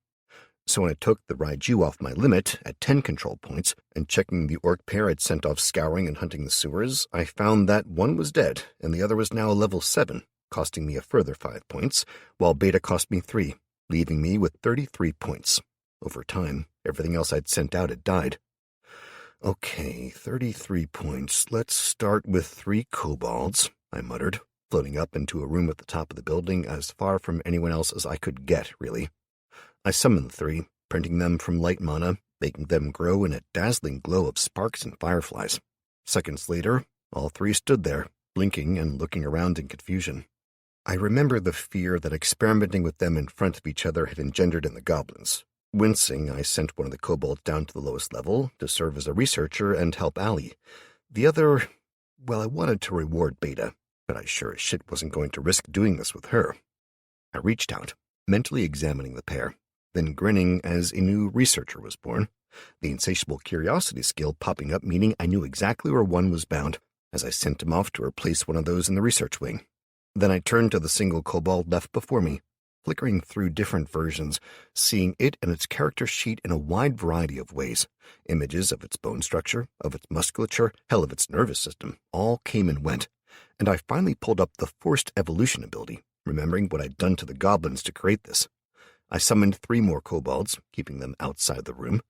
So when I took the Raiju off my limit at 10 control points, and checking the orc pair I'd sent off scouring and hunting the sewers, I found that one was dead, and the other was now a level 7, costing me a further 5 points, while Beta cost me 3, leaving me with 33 points. Over time, everything else I'd sent out had died. Okay, 33 points. Let's start with 3 kobolds, I muttered, floating up into a room at the top of the building as far from anyone else as I could get, really. I summoned the 3, printing them from light mana, making them grow in a dazzling glow of sparks and fireflies. Seconds later, all 3 stood there, blinking and looking around in confusion. I remember the fear that experimenting with them in front of each other had engendered in the goblins. Wincing, I sent one of the kobolds down to the lowest level to serve as a researcher and help Allie. The other, well, I wanted to reward Beta, but I sure as shit wasn't going to risk doing this with her. I reached out, mentally examining the pair, then grinning as a new researcher was born, the insatiable curiosity skill popping up, meaning I knew exactly where one was bound, as I sent him off to replace one of those in the research wing. Then I turned to the single kobold left before me, flickering through different versions, seeing it and its character sheet in a wide variety of ways. Images of its bone structure, of its musculature, hell, of its nervous system, all came and went, and I finally pulled up the forced evolution ability, remembering what I'd done to the goblins to create this. I summoned 3 more kobolds, keeping them outside the room.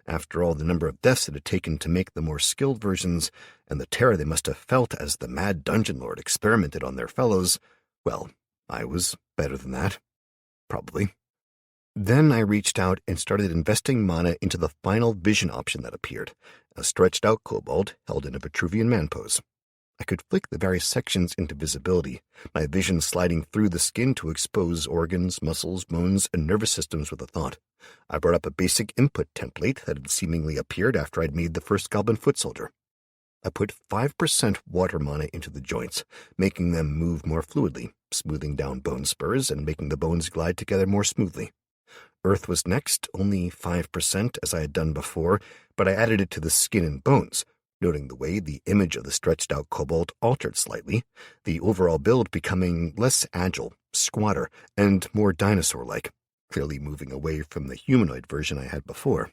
After all, the number of deaths it had taken to make the more skilled versions, and the terror they must have felt as the mad dungeon lord experimented on their fellows, well, I was better than that. Probably. Then I reached out and started investing mana into the final vision option that appeared, a stretched-out kobold held in a Vitruvian man pose. I could flick the various sections into visibility, my vision sliding through the skin to expose organs, muscles, bones, and nervous systems with a thought. I brought up a basic input template that had seemingly appeared after I'd made the first goblin foot soldier. I put 5% water mana into the joints, making them move more fluidly, smoothing down bone spurs and making the bones glide together more smoothly. Earth was next, only 5% as I had done before, but I added it to the skin and bones, noting the way the image of the stretched-out kobold altered slightly, the overall build becoming less agile, squatter, and more dinosaur-like, clearly moving away from the humanoid version I had before.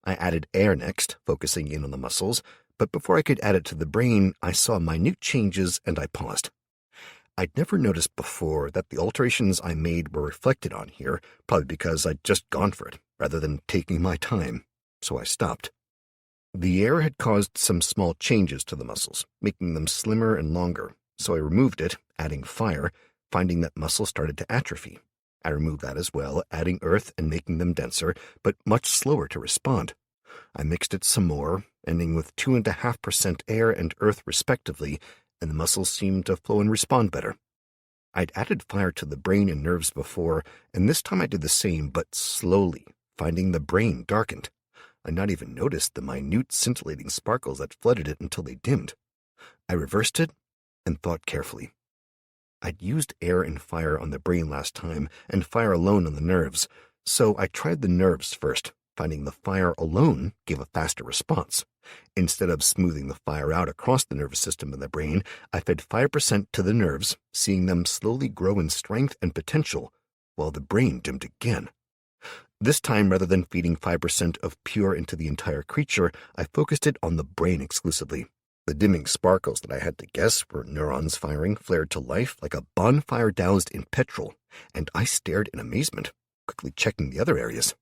I added air next, focusing in on the muscles, but before I could add it to the brain, I saw minute changes and I paused. I'd never noticed before that the alterations I made were reflected on here, probably because I'd just gone for it, rather than taking my time, so I stopped. The air had caused some small changes to the muscles, making them slimmer and longer, so I removed it, adding fire, finding that muscle started to atrophy. I removed that as well, adding earth and making them denser, but much slower to respond. I mixed it some more, ending with 2.5% air and earth respectively, and the muscles seemed to flow and respond better. I'd added fire to the brain and nerves before, and this time I did the same, but slowly, finding the brain darkened. I not even noticed the minute scintillating sparkles that flooded it until they dimmed. I reversed it and thought carefully. I'd used air and fire on the brain last time, and fire alone on the nerves, so I tried the nerves first, finding the fire alone gave a faster response. Instead of smoothing the fire out across the nervous system and the brain, I fed 5% to the nerves, seeing them slowly grow in strength and potential, while the brain dimmed again. This time, rather than feeding 5% of pure into the entire creature, I focused it on the brain exclusively. The dimming sparkles that I had to guess were neurons firing flared to life like a bonfire doused in petrol, and I stared in amazement, quickly checking the other areas.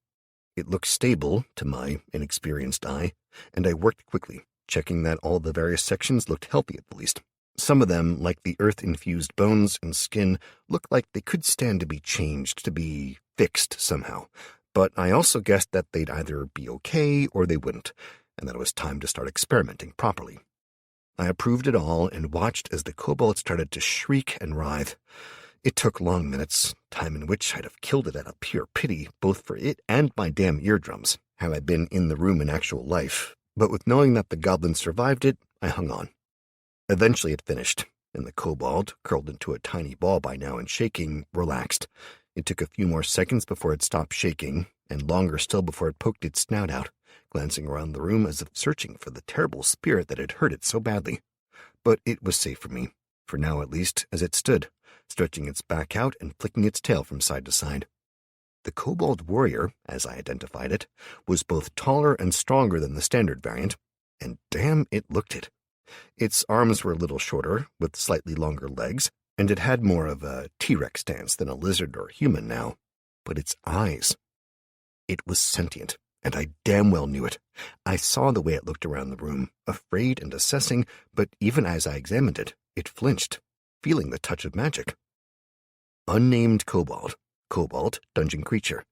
It looked stable to my inexperienced eye, and I worked quickly, checking that all the various sections looked healthy at the least. Some of them, like the earth-infused bones and skin, looked like they could stand to be changed, to be fixed somehow, but I also guessed that they'd either be okay or they wouldn't, and that it was time to start experimenting properly. I approved it all and watched as the kobold started to shriek and writhe. It took long minutes, time in which I'd have killed it out of pure pity, both for it and my damn eardrums, had I been in the room in actual life, But with knowing that the goblin survived it, I hung on. Eventually it finished, and the kobold, curled into a tiny ball by now and shaking, relaxed. It took a few more seconds before it stopped shaking, and longer still before it poked its snout out, glancing around the room as if searching for the terrible spirit that had hurt it so badly. But it was safe for me, for now at least, as it stood, stretching its back out and flicking its tail from side to side. The kobold warrior, as I identified it, was both taller and stronger than the standard variant, and damn, it looked it. Its arms were a little shorter, with slightly longer legs, and it had more of a T-Rex stance than a lizard or human now. But its eyes... It was sentient, and I damn well knew it. I saw the way it looked around the room, afraid and assessing, but even as I examined it, it flinched, feeling the touch of magic. Unnamed kobold. Kobold, dungeon creature.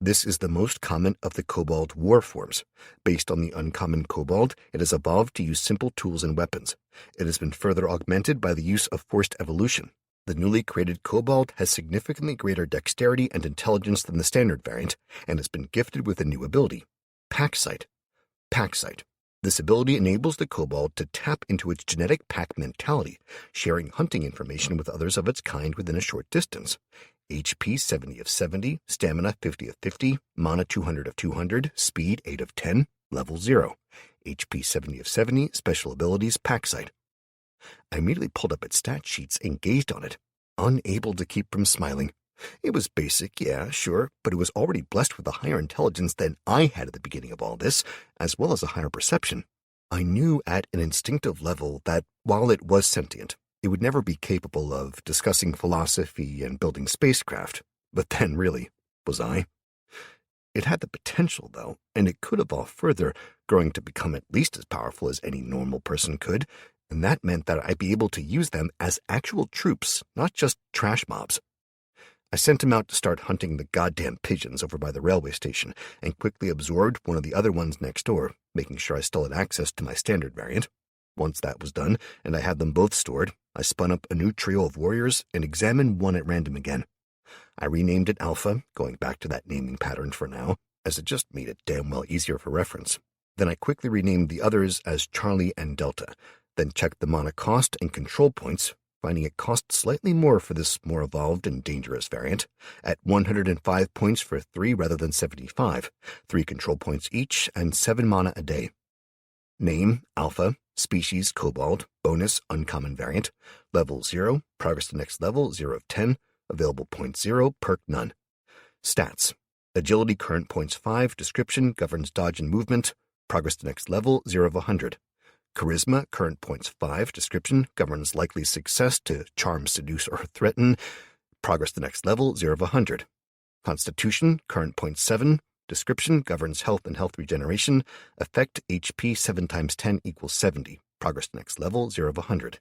This is the most common of the kobold war forms. Based on the uncommon kobold, it has evolved to use simple tools and weapons. It has been further augmented by the use of forced evolution. The newly created kobold has significantly greater dexterity and intelligence than the standard variant, and has been gifted with a new ability, Pack Sight. Pack Sight. This ability enables the kobold to tap into its genetic pack mentality, sharing hunting information with others of its kind within a short distance. HP 70 of 70, Stamina 50 of 50, Mana 200 of 200, Speed 8 of 10, Level 0. HP 70 of 70, Special Abilities, Pack Sight. I immediately pulled up its stat sheets and gazed on it, unable to keep from smiling. It was basic, yeah, sure, but it was already blessed with a higher intelligence than I had at the beginning of all this, as well as a higher perception. I knew at an instinctive level that, while it was sentient, it would never be capable of discussing philosophy and building spacecraft. But then, really, was I? It had the potential, though, and it could evolve further, growing to become at least as powerful as any normal person could, and that meant that I'd be able to use them as actual troops, not just trash mobs. I sent him out to start hunting the goddamn pigeons over by the railway station, and quickly absorbed one of the other ones next door, making sure I still had access to my standard variant. Once that was done, and I had them both stored, I spun up a new trio of warriors and examined one at random again. I renamed it Alpha, going back to that naming pattern for now, as it just made it damn well easier for reference. Then I quickly renamed the others as Charlie and Delta, then checked the mana cost and control points, finding it cost slightly more for this more evolved and dangerous variant, at 105 points for 3 rather than 75, 3 control points each, and 7 mana a day. Name, Alpha, Species, Kobold, Bonus, Uncommon Variant, Level 0, Progress to Next Level, 0 of 10, Available Points 0, Perk None. Stats, Agility Current Points 5, Description, Governs Dodge and Movement, Progress to Next Level, 0 of 100. Charisma, Current Points 5, Description, Governs Likely Success to Charm, Seduce, or Threaten, Progress to Next Level, 0 of 100. Constitution, Current Points 7, Description, Governs Health and Health Regeneration, Effect, HP 7 times 10 equals 70, Progress to Next Level, 0 of 100.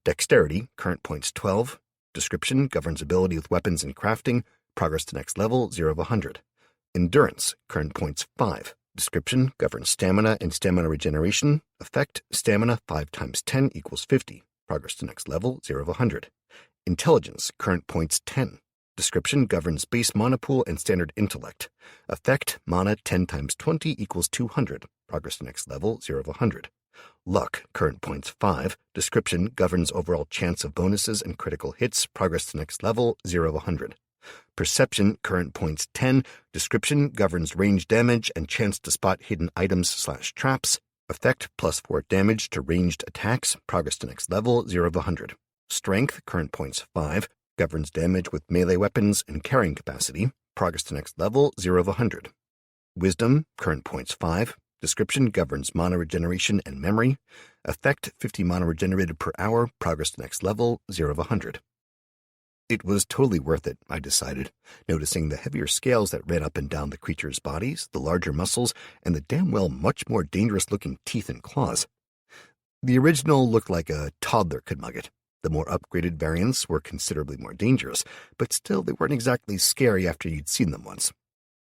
Dexterity, Current Points 12, Description, Governs Ability with Weapons and Crafting, Progress to Next Level, 0 of 100. Endurance, Current Points 5, Description, Governs Stamina and Stamina Regeneration, Effect, Stamina 5 times 10 equals 50, Progress to Next Level, 0 of 100. Intelligence, Current Points 10, Description, Governs Base Mana Pool and Standard Intellect, Effect, Mana 10 times 20 equals 200, Progress to Next Level, 0 of 100. Luck, Current Points 5, Description, Governs Overall Chance of Bonuses and Critical Hits, Progress to Next Level, 0 of 100. Perception, Current Points 10, Description, Governs Range Damage and Chance to Spot Hidden Items/Traps, Effect, +4 damage to ranged attacks, Progress to Next Level, 0 of 100. Strength, Current Points 5, Governs damage with melee weapons and carrying capacity, Progress to Next Level, 0 of 100. Wisdom, Current Points 5, Description, Governs Mana Regeneration and Memory, Effect, 50 mana regenerated per hour, Progress to Next Level, 0 of 100. It was totally worth it, I decided, noticing the heavier scales that ran up and down the creature's bodies, the larger muscles, and the damn well much more dangerous-looking teeth and claws. The original looked like a toddler could mug it. The more upgraded variants were considerably more dangerous, but still they weren't exactly scary after you'd seen them once.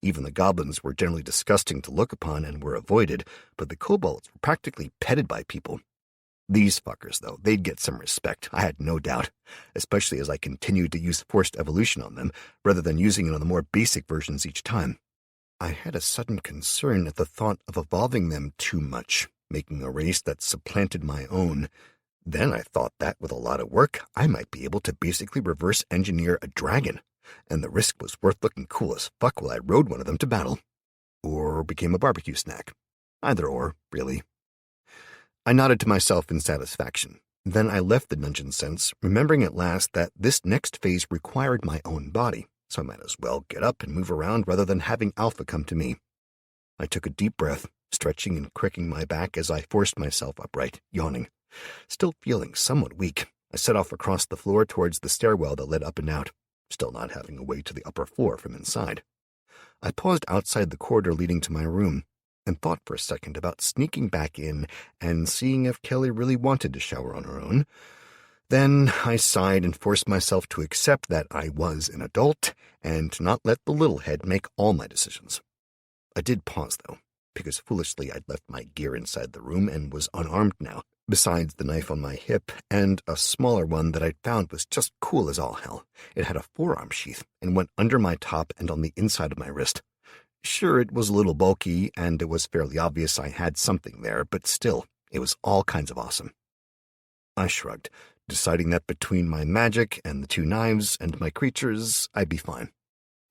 Even the goblins were generally disgusting to look upon and were avoided, but the kobolds were practically petted by people. These fuckers, though, they'd get some respect, I had no doubt, especially as I continued to use forced evolution on them, rather than using it on the more basic versions each time. I had a sudden concern at the thought of evolving them too much, making a race that supplanted my own. Then I thought that with a lot of work, I might be able to basically reverse engineer a dragon, and the risk was worth looking cool as fuck while I rode one of them to battle. Or became a barbecue snack. Either or, really. I nodded to myself in satisfaction. Then I left the dungeon sense, remembering at last that this next phase required my own body, so I might as well get up and move around rather than having Alpha come to me. I took a deep breath, stretching and cricking my back as I forced myself upright, yawning. Still feeling somewhat weak, I set off across the floor towards the stairwell that led up and out, still not having a way to the upper floor from inside. I paused outside the corridor leading to my room, and thought for a second about sneaking back in and seeing if Kelly really wanted to shower on her own. Then I sighed and forced myself to accept that I was an adult and not let the little head make all my decisions. I did pause, though, because foolishly I'd left my gear inside the room and was unarmed now, besides the knife on my hip and a smaller one that I'd found was just cool as all hell. It had a forearm sheath and went under my top and on the inside of my wrist. Sure, it was a little bulky, and it was fairly obvious I had something there, but still, it was all kinds of awesome. I shrugged, deciding that between my magic and the two knives and my creatures, I'd be fine.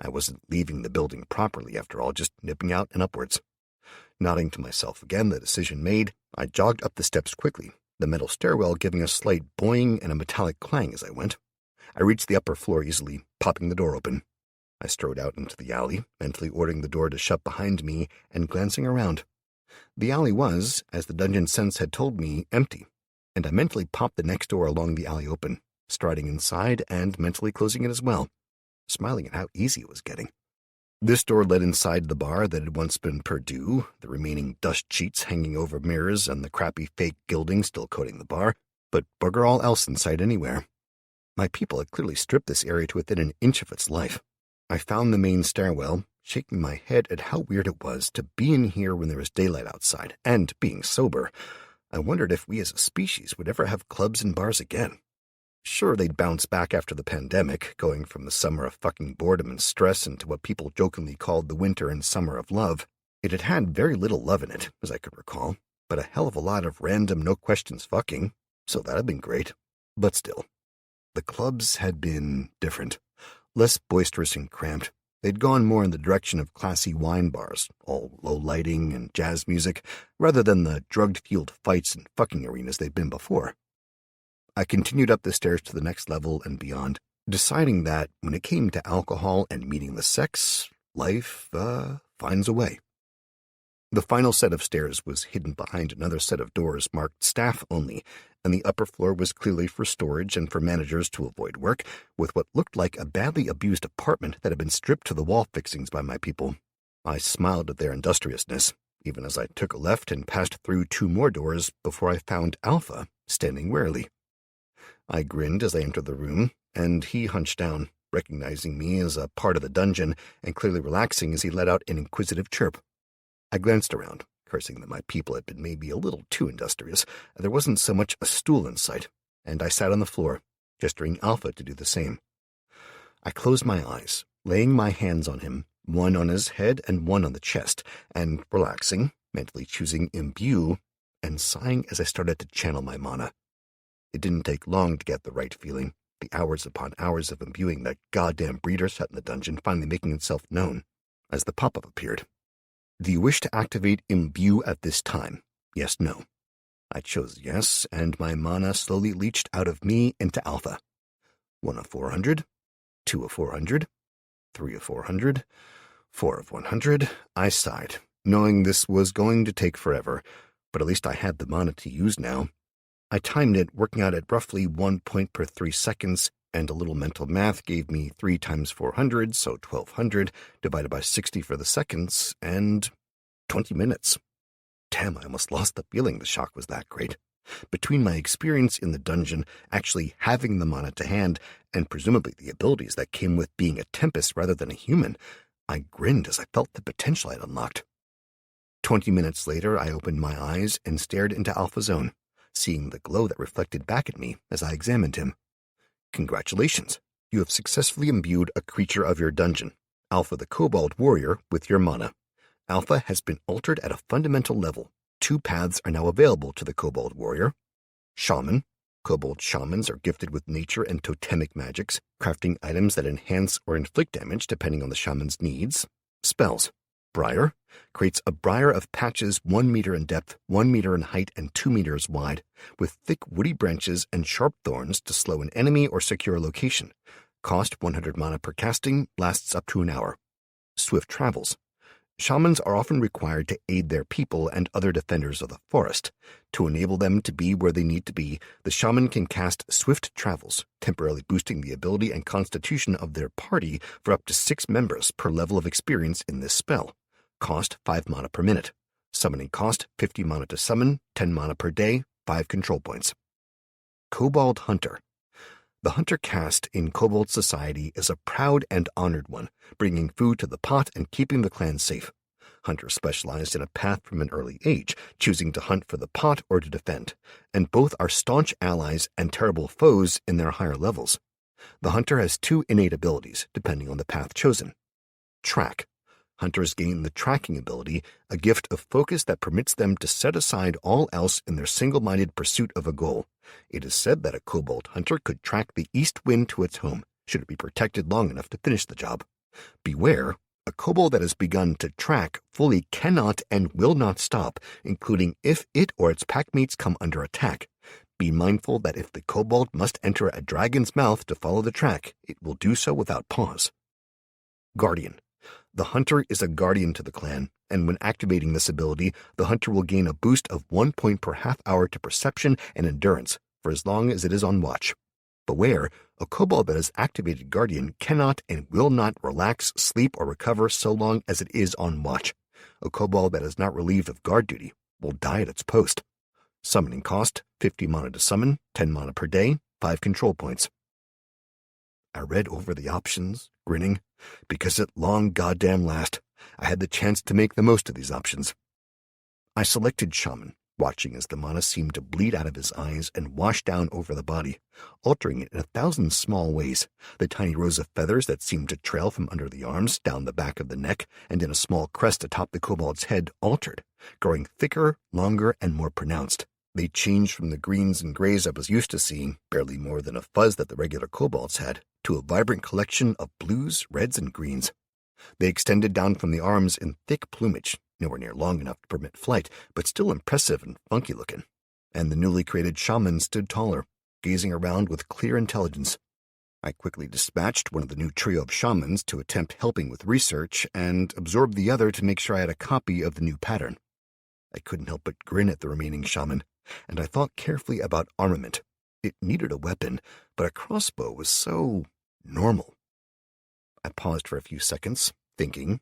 I wasn't leaving the building properly, after all, just nipping out and upwards. Nodding to myself again, the decision made, I jogged up the steps quickly, the metal stairwell giving a slight boing and a metallic clang as I went. I reached the upper floor easily, popping the door open. I strode out into the alley, mentally ordering the door to shut behind me and glancing around. The alley was, as the dungeon sense had told me, empty, and I mentally popped the next door along the alley open, striding inside and mentally closing it as well, smiling at how easy it was getting. This door led inside the bar that had once been Purdue, the remaining dust sheets hanging over mirrors and the crappy fake gilding still coating the bar, but bugger all else in sight anywhere. My people had clearly stripped this area to within an inch of its life. I found the main stairwell, shaking my head at how weird it was to be in here when there was daylight outside, and being sober. I wondered if we as a species would ever have clubs and bars again. Sure, they'd bounce back after the pandemic, going from the summer of fucking boredom and stress into what people jokingly called the winter and summer of love. It had had very little love in it, as I could recall, but a hell of a lot of random no-questions fucking, so that'd been great. But still, the clubs had been different. Less boisterous and cramped. They'd gone more in the direction of classy wine bars, all low lighting and jazz music, rather than the drugged-fueled fights and fucking arenas they'd been before. I continued up the stairs to the next level and beyond, deciding that when it came to alcohol and meeting the sex, life, finds a way. The final set of stairs was hidden behind another set of doors marked staff only, and the upper floor was clearly for storage and for managers to avoid work, with what looked like a badly abused apartment that had been stripped to the wall fixings by my people. I smiled at their industriousness, even as I took a left and passed through two more doors before I found Alpha standing warily. I grinned as I entered the room, and he hunched down, recognizing me as a part of the dungeon and clearly relaxing as he let out an inquisitive chirp. I glanced around, cursing that my people had been maybe a little too industrious. There wasn't so much a stool in sight, and I sat on the floor, gesturing Alpha to do the same. I closed my eyes, laying my hands on him, one on his head and one on the chest, and relaxing, mentally choosing imbue, and sighing as I started to channel my mana. It didn't take long to get the right feeling, the hours upon hours of imbuing that goddamn breeder shut in the dungeon finally making itself known, as the pop-up appeared. Do you wish to activate Imbue at this time? Yes, no. I chose yes, and my mana slowly leached out of me into Alpha. 1 of 400, 2 of 400, 3 of 400, 4 of 100. I sighed, knowing this was going to take forever, but at least I had the mana to use now. I timed it, working out at roughly 1 point per 3 seconds, and a little mental math gave me 3 times 400, so 1200, divided by 60 for the seconds, and 20 minutes. Damn, I almost lost the feeling the shock was that great. Between my experience in the dungeon, actually having the mana to hand, and presumably the abilities that came with being a Tempest rather than a human, I grinned as I felt the potential I'd unlocked. 20 minutes later, I opened my eyes and stared into Alpha's own, seeing the glow that reflected back at me as I examined him. Congratulations, you have successfully imbued a creature of your dungeon, Alpha the Kobold Warrior, with your mana. Alpha has been altered at a fundamental level. 2 paths are now available to the Kobold warrior. Shaman. Kobold shamans are gifted with nature and totemic magics, crafting items that enhance or inflict damage depending on the shaman's needs. Spells. Briar creates a briar of patches 1 meter in depth, 1 meter in height, and 2 meters wide, with thick woody branches and sharp thorns to slow an enemy or secure a location. Cost 100 mana per casting, lasts up to an hour. Swift travels. Shamans are often required to aid their people and other defenders of the forest. To enable them to be where they need to be, the shaman can cast Swift Travels, temporarily boosting the ability and constitution of their party for up to 6 members per level of experience in this spell. Cost 5 mana per minute. Summoning cost 50 mana to summon, 10 mana per day, 5 control points. Kobold Hunter. The hunter caste in Kobold society is a proud and honored one, bringing food to the pot and keeping the clan safe. Hunters specialized in a path from an early age, choosing to hunt for the pot or to defend, and both are staunch allies and terrible foes in their higher levels. The hunter has 2 innate abilities, depending on the path chosen. Track. Hunters gain the tracking ability, a gift of focus that permits them to set aside all else in their single-minded pursuit of a goal. It is said that a kobold hunter could track the east wind to its home, should it be protected long enough to finish the job. Beware, a kobold that has begun to track fully cannot and will not stop, including if it or its packmates come under attack. Be mindful that if the kobold must enter a dragon's mouth to follow the track, it will do so without pause. Guardian. The hunter is a guardian to the clan, and when activating this ability, the hunter will gain a boost of 1 point per half hour to perception and endurance for as long as it is on watch. Beware, a kobold that has activated Guardian cannot and will not relax, sleep, or recover so long as it is on watch. A kobold that is not relieved of guard duty will die at its post. Summoning cost, 50 mana to summon, 10 mana per day, 5 control points. I read over the options, grinning, because at long goddamn last, I had the chance to make the most of these options. I selected Shaman, watching as the mana seemed to bleed out of his eyes and wash down over the body, altering it in 1,000 small ways. The tiny rows of feathers that seemed to trail from under the arms, down the back of the neck, and in a small crest atop the kobold's head altered, growing thicker, longer, and more pronounced. They changed from the greens and grays I was used to seeing, barely more than a fuzz that the regular kobolds had, to a vibrant collection of blues, reds, and greens. They extended down from the arms in thick plumage, nowhere near long enough to permit flight, but still impressive and funky-looking. And the newly created shaman stood taller, gazing around with clear intelligence. I quickly dispatched one of the new trio of shamans to attempt helping with research, and absorbed the other to make sure I had a copy of the new pattern. I couldn't help but grin at the remaining shaman, and I thought carefully about armament. It needed a weapon, but a crossbow was so normal. I paused for a few seconds, thinking,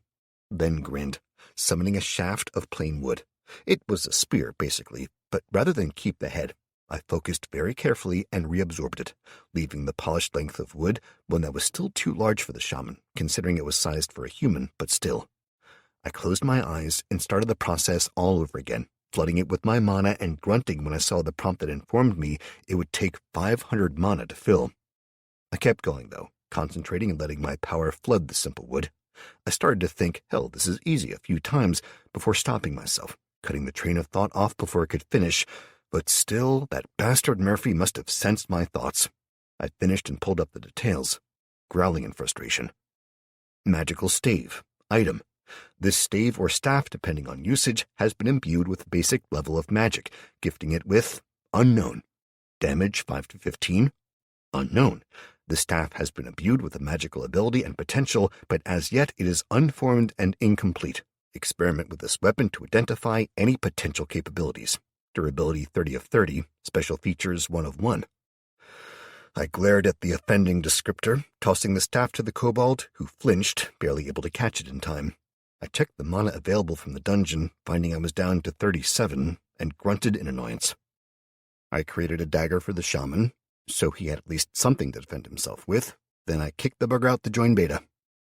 then grinned, summoning a shaft of plain wood. It was a spear, basically, but rather than keep the head, I focused very carefully and reabsorbed it, leaving the polished length of wood, one that was still too large for the shaman, considering it was sized for a human, but still. I closed my eyes and started the process all over again, flooding it with my mana and grunting when I saw the prompt that informed me it would take 500 mana to fill. I kept going, though, concentrating and letting my power flood the simple wood. I started to think, hell, this is easy a few times, before stopping myself, cutting the train of thought off before it could finish, but still, that bastard Murphy must have sensed my thoughts. I finished and pulled up the details, growling in frustration. Magical stave. Item. This stave or staff, depending on usage, has been imbued with a basic level of magic, gifting it with unknown. Damage 5 to 15. Unknown. The staff has been imbued with a magical ability and potential, but as yet it is unformed and incomplete. Experiment with this weapon to identify any potential capabilities. Durability 30 of 30. Special features 1 of 1. I glared at the offending descriptor, tossing the staff to the kobold, who flinched, barely able to catch it in time. I checked the mana available from the dungeon, finding I was down to 37, and grunted in annoyance. I created a dagger for the shaman, so he had at least something to defend himself with. Then I kicked the bugger out to join Beta.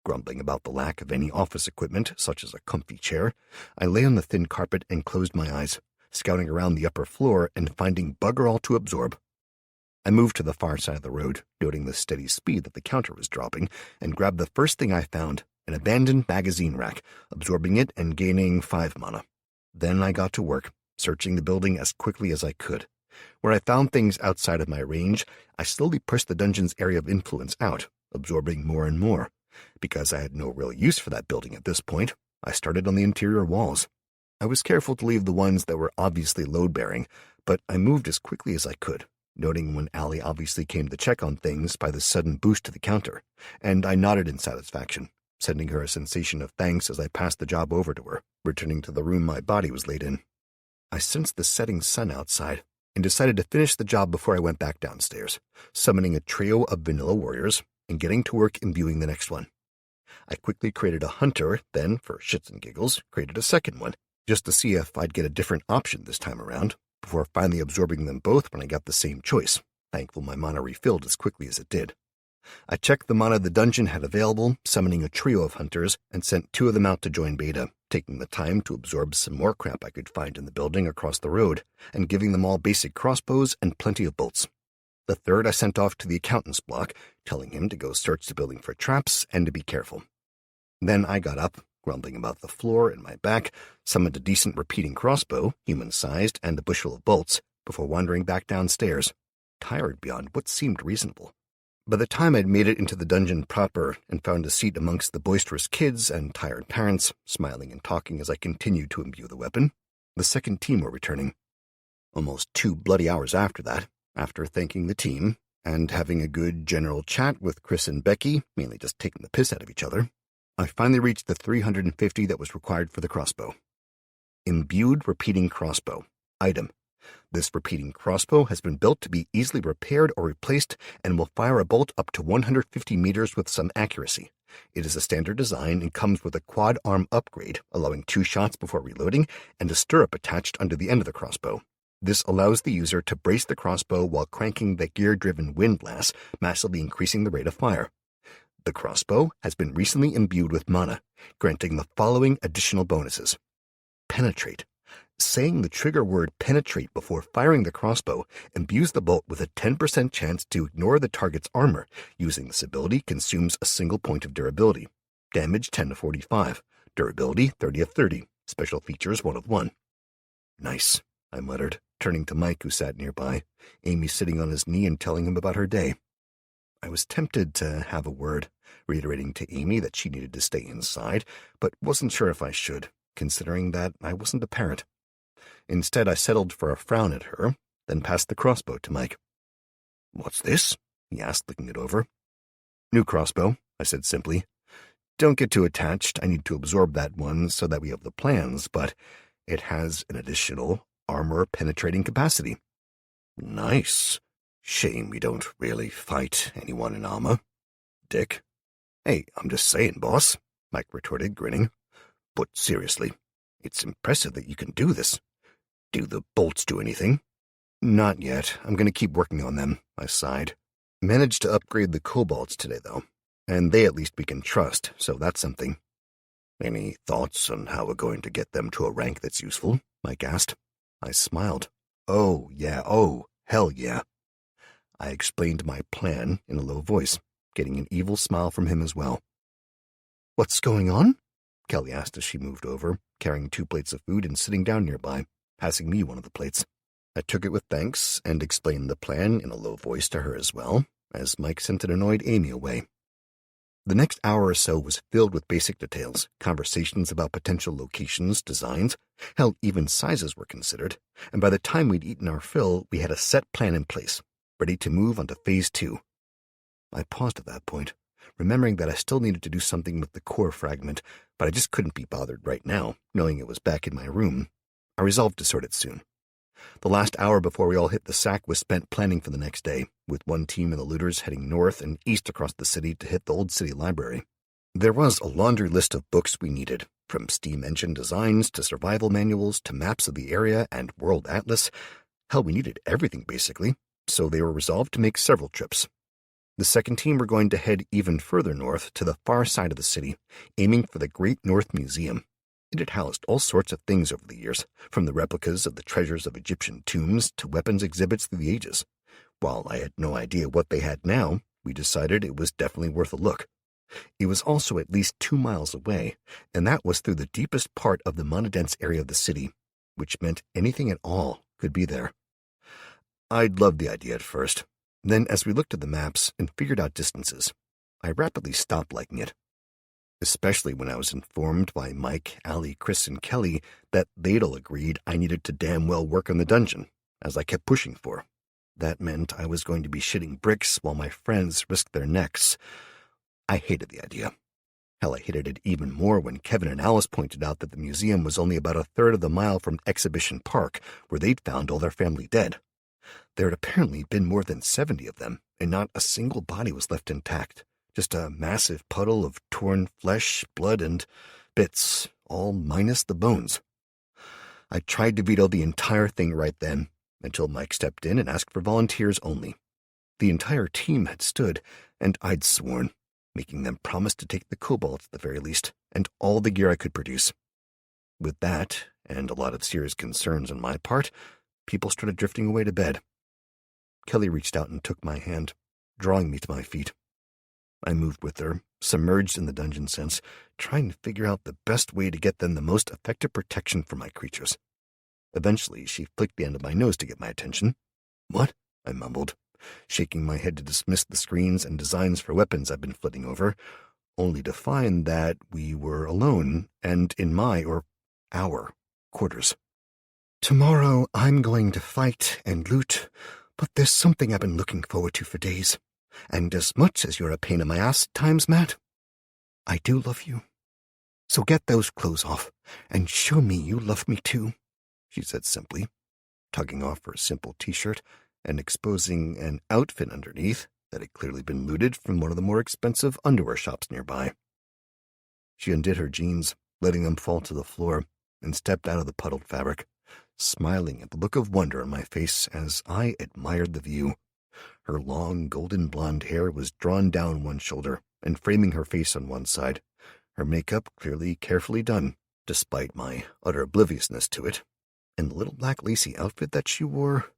Grumbling about the lack of any office equipment, such as a comfy chair, I lay on the thin carpet and closed my eyes, scouting around the upper floor and finding bugger all to absorb. I moved to the far side of the road, noting the steady speed that the counter was dropping, and grabbed the first thing I found, an abandoned magazine rack, absorbing it and gaining 5 mana. Then I got to work, searching the building as quickly as I could. Where I found things outside of my range, I slowly pushed the dungeon's area of influence out, absorbing more and more. Because I had no real use for that building at this point, I started on the interior walls. I was careful to leave the ones that were obviously load-bearing, but I moved as quickly as I could, noting when Allie obviously came to check on things by the sudden boost to the counter, and I nodded in satisfaction, sending her a sensation of thanks as I passed the job over to her, returning to the room my body was laid in. I sensed the setting sun outside, and decided to finish the job before I went back downstairs, summoning a trio of vanilla warriors and getting to work imbuing the next one. I quickly created a hunter, then, for shits and giggles, created a second one, just to see if I'd get a different option this time around, before finally absorbing them both when I got the same choice, thankful my mana refilled as quickly as it did. I checked the mana the dungeon had available, summoning a trio of hunters, and sent 2 of them out to join beta, taking the time to absorb some more crap I could find in the building across the road, and giving them all basic crossbows and plenty of bolts. The third I sent off to the accountant's block, telling him to go search the building for traps and to be careful. Then I got up, grumbling about the floor and my back, summoned a decent repeating crossbow, human-sized, and a bushel of bolts, before wandering back downstairs, tired beyond what seemed reasonable. By the time I'd made it into the dungeon proper and found a seat amongst the boisterous kids and tired parents, smiling and talking as I continued to imbue the weapon, the second team were returning. Almost 2 bloody hours after that, after thanking the team, and having a good general chat with Chris and Becky, mainly just taking the piss out of each other, I finally reached the 350 that was required for the crossbow. Imbued repeating crossbow. Item. This repeating crossbow has been built to be easily repaired or replaced and will fire a bolt up to 150 meters with some accuracy. It is a standard design and comes with a quad arm upgrade, allowing 2 shots before reloading and a stirrup attached under the end of the crossbow. This allows the user to brace the crossbow while cranking the gear-driven windlass, massively increasing the rate of fire. The crossbow has been recently imbued with mana, granting the following additional bonuses. Penetrate. Saying the trigger word penetrate before firing the crossbow imbues the bolt with a 10% chance to ignore the target's armor. Using this ability consumes a single point of durability. Damage 10 of 45. Durability 30 of 30. Special features 1 of 1. Nice, I muttered, turning to Mike, who sat nearby, Amy sitting on his knee and telling him about her day. I was tempted to have a word, reiterating to Amy that she needed to stay inside, but wasn't sure if I should, considering that I wasn't a parent. Instead, I settled for a frown at her, then passed the crossbow to Mike. "What's this?" he asked, looking it over. "New crossbow," I said simply. "Don't get too attached. I need to absorb that one so that we have the plans, but it has an additional armor-penetrating capacity." "Nice. Shame we don't really fight anyone in armor. Dick." "Hey, I'm just saying, boss," Mike retorted, grinning. "But seriously, it's impressive that you can do this. Do the bolts do anything?" "Not yet. I'm going to keep working on them," I sighed. "Managed to upgrade the kobolds today, though, and they at least we can trust, so that's something." "Any thoughts on how we're going to get them to a rank that's useful?" Mike asked. I smiled. "Oh, hell yeah." I explained my plan in a low voice, getting an evil smile from him as well. "What's going on?" Kelly asked as she moved over, carrying 2 plates of food and sitting down nearby, passing me one of the plates. I took it with thanks and explained the plan in a low voice to her as well, as Mike sent an annoyed Amy away. The next hour or so was filled with basic details, conversations about potential locations, designs, hell, even sizes were considered, and by the time we'd eaten our fill, we had a set plan in place, ready to move on to Phase 2. I paused at that point, remembering that I still needed to do something with the core fragment, but I just couldn't be bothered right now, knowing it was back in my room. I resolved to sort it soon. The last hour before we all hit the sack was spent planning for the next day, with one team of the looters heading north and east across the city to hit the old city library. There was a laundry list of books we needed, from steam engine designs to survival manuals to maps of the area and world atlas. Hell, we needed everything basically, so they were resolved to make several trips. The second team were going to head even further north to the far side of the city, aiming for the Great North Museum. It had housed all sorts of things over the years, from the replicas of the treasures of Egyptian tombs to weapons exhibits through the ages. While I had no idea what they had now, we decided it was definitely worth a look. It was also at least 2 miles away, and that was through the deepest part of the monodense area of the city, which meant anything at all could be there. I'd loved the idea at first. Then, as we looked at the maps and figured out distances, I rapidly stopped liking it. Especially when I was informed by Mike, Allie, Chris, and Kelly that they'd all agreed I needed to damn well work on the dungeon, as I kept pushing for. That meant I was going to be shitting bricks while my friends risked their necks. I hated the idea. Hell, I hated it even more when Kevin and Alice pointed out that the museum was only about a third of the mile from Exhibition Park, where they'd found all their family dead. There had apparently been more than 70 of them, and not a single body was left intact. Just a massive puddle of torn flesh, blood, and bits, all minus the bones. I tried to veto the entire thing right then, until Mike stepped in and asked for volunteers only. The entire team had stood, and I'd sworn, making them promise to take the cobalt at the very least, and all the gear I could produce. With that, and a lot of serious concerns on my part, people started drifting away to bed. Kelly reached out and took my hand, drawing me to my feet. I moved with her, submerged in the dungeon sense, trying to figure out the best way to get them the most effective protection for my creatures. Eventually, she flicked the end of my nose to get my attention. "What?" I mumbled, shaking my head to dismiss the screens and designs for weapons I'd been flitting over, only to find that we were alone and in our quarters. "Tomorrow I'm going to fight and loot, but there's something I've been looking forward to for days. And as much as you're a pain in my ass at times, Matt, I do love you. So get those clothes off and show me you love me too," she said simply, tugging off her simple t-shirt and exposing an outfit underneath that had clearly been looted from one of the more expensive underwear shops nearby. She undid her jeans, letting them fall to the floor, and stepped out of the puddled fabric, smiling at the look of wonder on my face as I admired the view. Her long, golden blonde hair was drawn down one shoulder and framing her face on one side, her makeup clearly carefully done, despite my utter obliviousness to it, and the little black lacy outfit that she wore,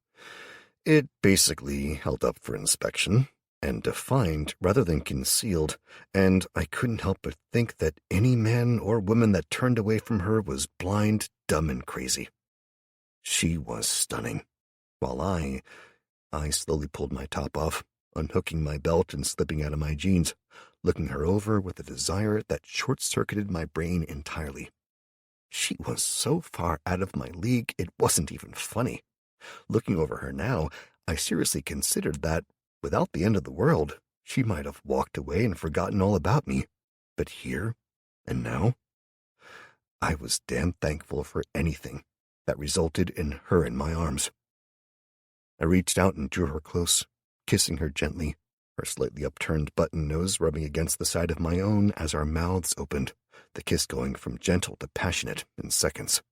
it basically held up for inspection, and defined rather than concealed, and I couldn't help but think that any man or woman that turned away from her was blind, dumb, and crazy. She was stunning, while I slowly pulled my top off, unhooking my belt and slipping out of my jeans, looking her over with a desire that short-circuited my brain entirely. She was so far out of my league it wasn't even funny. Looking over her now, I seriously considered that, without the end of the world, she might have walked away and forgotten all about me. But here, and now, I was damn thankful for anything that resulted in her in my arms. I reached out and drew her close, kissing her gently, her slightly upturned button nose rubbing against the side of my own as our mouths opened, the kiss going from gentle to passionate in seconds.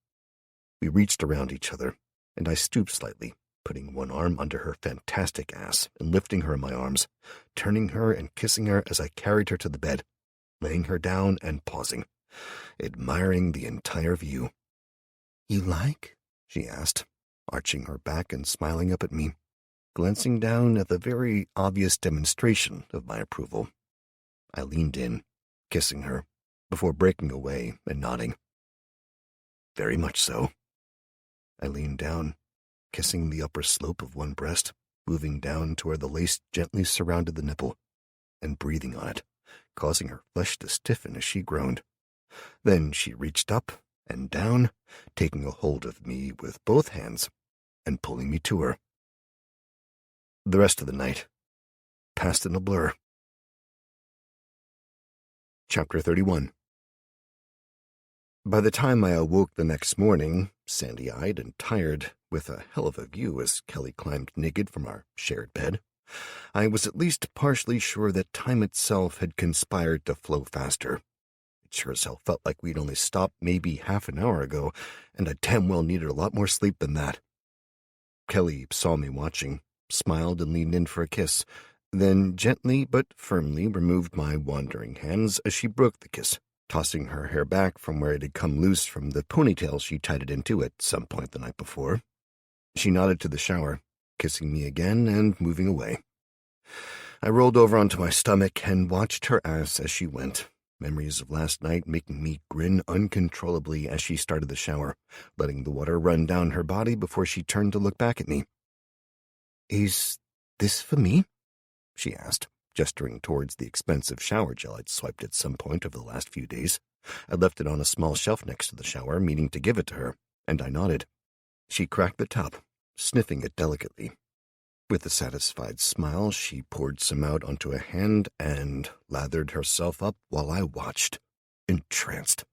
We reached around each other, and I stooped slightly, putting one arm under her fantastic ass and lifting her in my arms, turning her and kissing her as I carried her to the bed, laying her down and pausing, admiring the entire view. "You like?" she asked, arching her back and smiling up at me, glancing down at the very obvious demonstration of my approval. I leaned in, kissing her, before breaking away and nodding. "Very much so." I leaned down, kissing the upper slope of one breast, moving down to where the lace gently surrounded the nipple, and breathing on it, causing her flesh to stiffen as she groaned. Then she reached up and down, taking a hold of me with both hands and pulling me to her. The rest of the night passed in a blur. Chapter 31. By the time I awoke the next morning, sandy-eyed and tired, with a hell of a view as Kelly climbed naked from our shared bed, I was at least partially sure that time itself had conspired to flow faster. It sure as hell felt like we'd only stopped maybe half an hour ago, and I damn well needed a lot more sleep than that. Kelly saw me watching, smiled and leaned in for a kiss, then gently but firmly removed my wandering hands as she broke the kiss, tossing her hair back from where it had come loose from the ponytail she tied it into at some point the night before. She nodded to the shower, kissing me again and moving away. I rolled over onto my stomach and watched her ass as she went, memories of last night making me grin uncontrollably as she started the shower, letting the water run down her body before she turned to look back at me. "Is this for me?" she asked, gesturing towards the expensive shower gel I'd swiped at some point over the last few days. I left it on a small shelf next to the shower, meaning to give it to her, and I nodded. She cracked the top, sniffing it delicately. With a satisfied smile, she poured some out onto a hand and lathered herself up while I watched, entranced.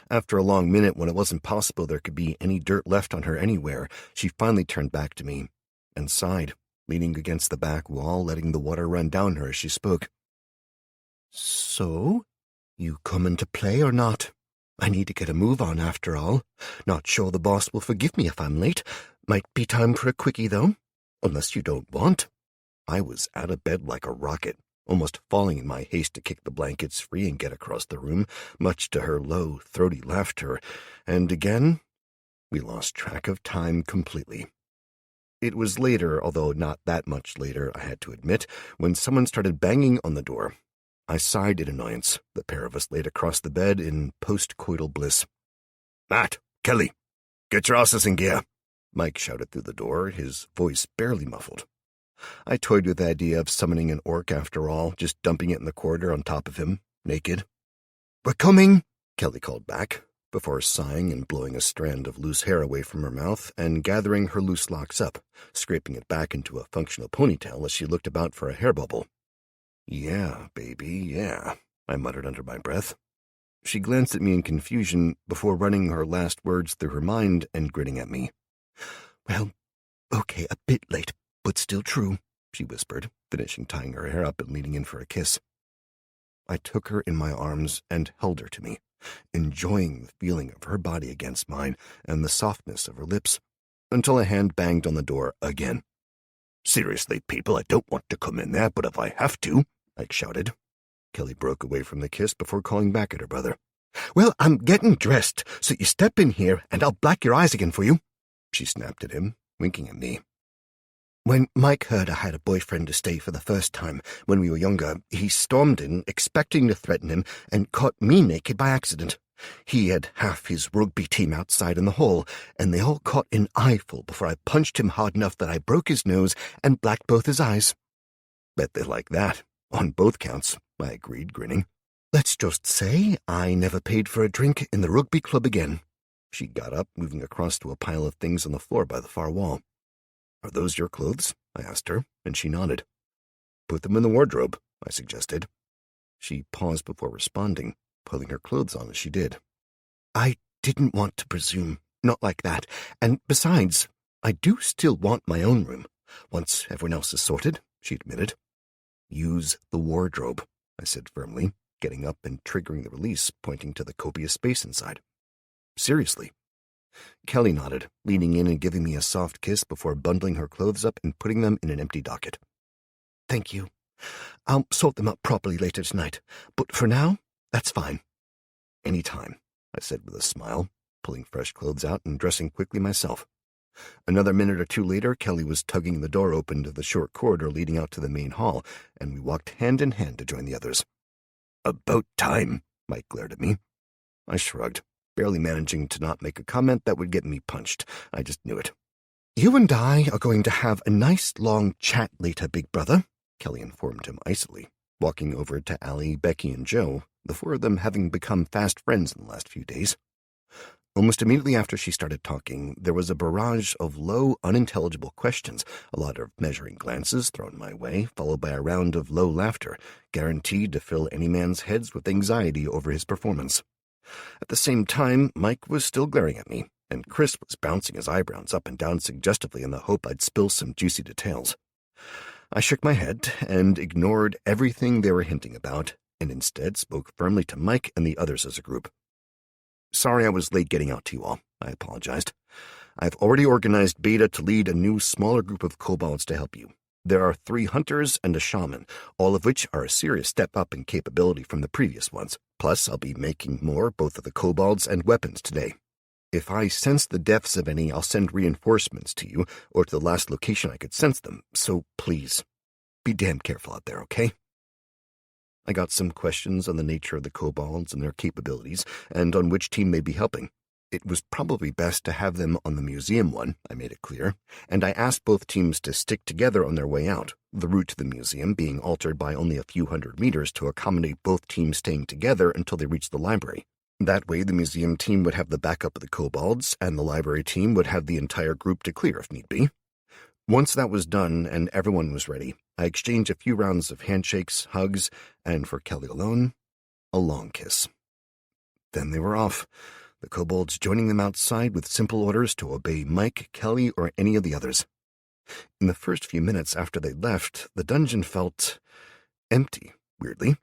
After a long minute, when it wasn't possible there could be any dirt left on her anywhere, she finally turned back to me and sighed, leaning against the back wall, letting the water run down her as she spoke. "So, you coming to play or not? I need to get a move on after all. Not sure the boss will forgive me if I'm late. Might be time for a quickie, though. Unless you don't want." I was out of bed like a rocket, almost falling in my haste to kick the blankets free and get across the room, much to her low, throaty laughter, and again, we lost track of time completely. It was later, although not that much later, I had to admit, when someone started banging on the door. I sighed in annoyance. The pair of us laid across the bed in post-coital bliss. "Matt, Kelly, get your asses in gear," Mike shouted through the door, his voice barely muffled. I toyed with the idea of summoning an orc after all, just dumping it in the corridor on top of him, naked. "We're coming," Kelly called back, before sighing and blowing a strand of loose hair away from her mouth and gathering her loose locks up, scraping it back into a functional ponytail as she looked about for a hair bubble. "Yeah, baby, yeah," I muttered under my breath. She glanced at me in confusion before running her last words through her mind and grinning at me. "Well, okay, a bit late, but still true," she whispered, finishing tying her hair up and leaning in for a kiss. I took her in my arms and held her to me, enjoying the feeling of her body against mine and the softness of her lips, until a hand banged on the door again. "Seriously, people, I don't want to come in there, but if I have to," I shouted. Kelly broke away from the kiss before calling back at her brother. "Well, I'm getting dressed, so you step in here and I'll black your eyes again for you," she snapped at him, winking at me. "When Mike heard I had a boyfriend to stay for the first time when we were younger, he stormed in, expecting to threaten him, and caught me naked by accident. He had half his rugby team outside in the hall, and they all caught an eyeful before I punched him hard enough that I broke his nose and blacked both his eyes." "Bet they like that, on both counts," I agreed, grinning. "Let's just say I never paid for a drink in the rugby club again." She got up, moving across to a pile of things on the floor by the far wall. "Are those your clothes?" I asked her, and she nodded. "Put them in the wardrobe," I suggested. She paused before responding, pulling her clothes on as she did. "I didn't want to presume, not like that, and besides, I do still want my own room, once everyone else is sorted," she admitted. "Use the wardrobe," I said firmly, getting up and triggering the release, pointing to the copious space inside. "Seriously." Kelly nodded, leaning in and giving me a soft kiss before bundling her clothes up and putting them in an empty docket. "Thank you. I'll sort them up properly later tonight, but for now, that's fine." "Any time," I said with a smile, pulling fresh clothes out and dressing quickly myself. Another minute or two later, Kelly was tugging the door open to the short corridor leading out to the main hall, and we walked hand in hand to join the others. "About time," Mike glared at me. I shrugged, barely managing to not make a comment that would get me punched. I just knew it. "You and I are going to have a nice long chat later, big brother," Kelly informed him icily, walking over to Allie, Becky, and Joe, the four of them having become fast friends in the last few days. Almost immediately after she started talking, there was a barrage of low, unintelligible questions, a lot of measuring glances thrown my way, followed by a round of low laughter, guaranteed to fill any man's heads with anxiety over his performance. At the same time, Mike was still glaring at me, and Chris was bouncing his eyebrows up and down suggestively in the hope I'd spill some juicy details. I shook my head and ignored everything they were hinting about, and instead spoke firmly to Mike and the others as a group. "Sorry I was late getting out to you all," I apologized. "I've already organized Beta to lead a new, smaller group of kobolds to help you. There are 3 hunters and a shaman, all of which are a serious step up in capability from the previous ones. Plus, I'll be making more, both of the kobolds and weapons today. If I sense the deaths of any, I'll send reinforcements to you, or to the last location I could sense them, so please." Be damn careful out there, okay? I got some questions on the nature of the kobolds and their capabilities, and on which team they'd be helping. It was probably best to have them on the museum one, I made it clear, and I asked both teams to stick together on their way out, the route to the museum being altered by only a few hundred meters to accommodate both teams staying together until they reached the library. That way the museum team would have the backup of the kobolds, and the library team would have the entire group to clear if need be. Once that was done and everyone was ready, I exchanged a few rounds of handshakes, hugs, and for Kelly alone, a long kiss. Then they were off, the kobolds joining them outside with simple orders to obey Mike, Kelly, or any of the others. In the first few minutes after they left, the dungeon felt empty, weirdly.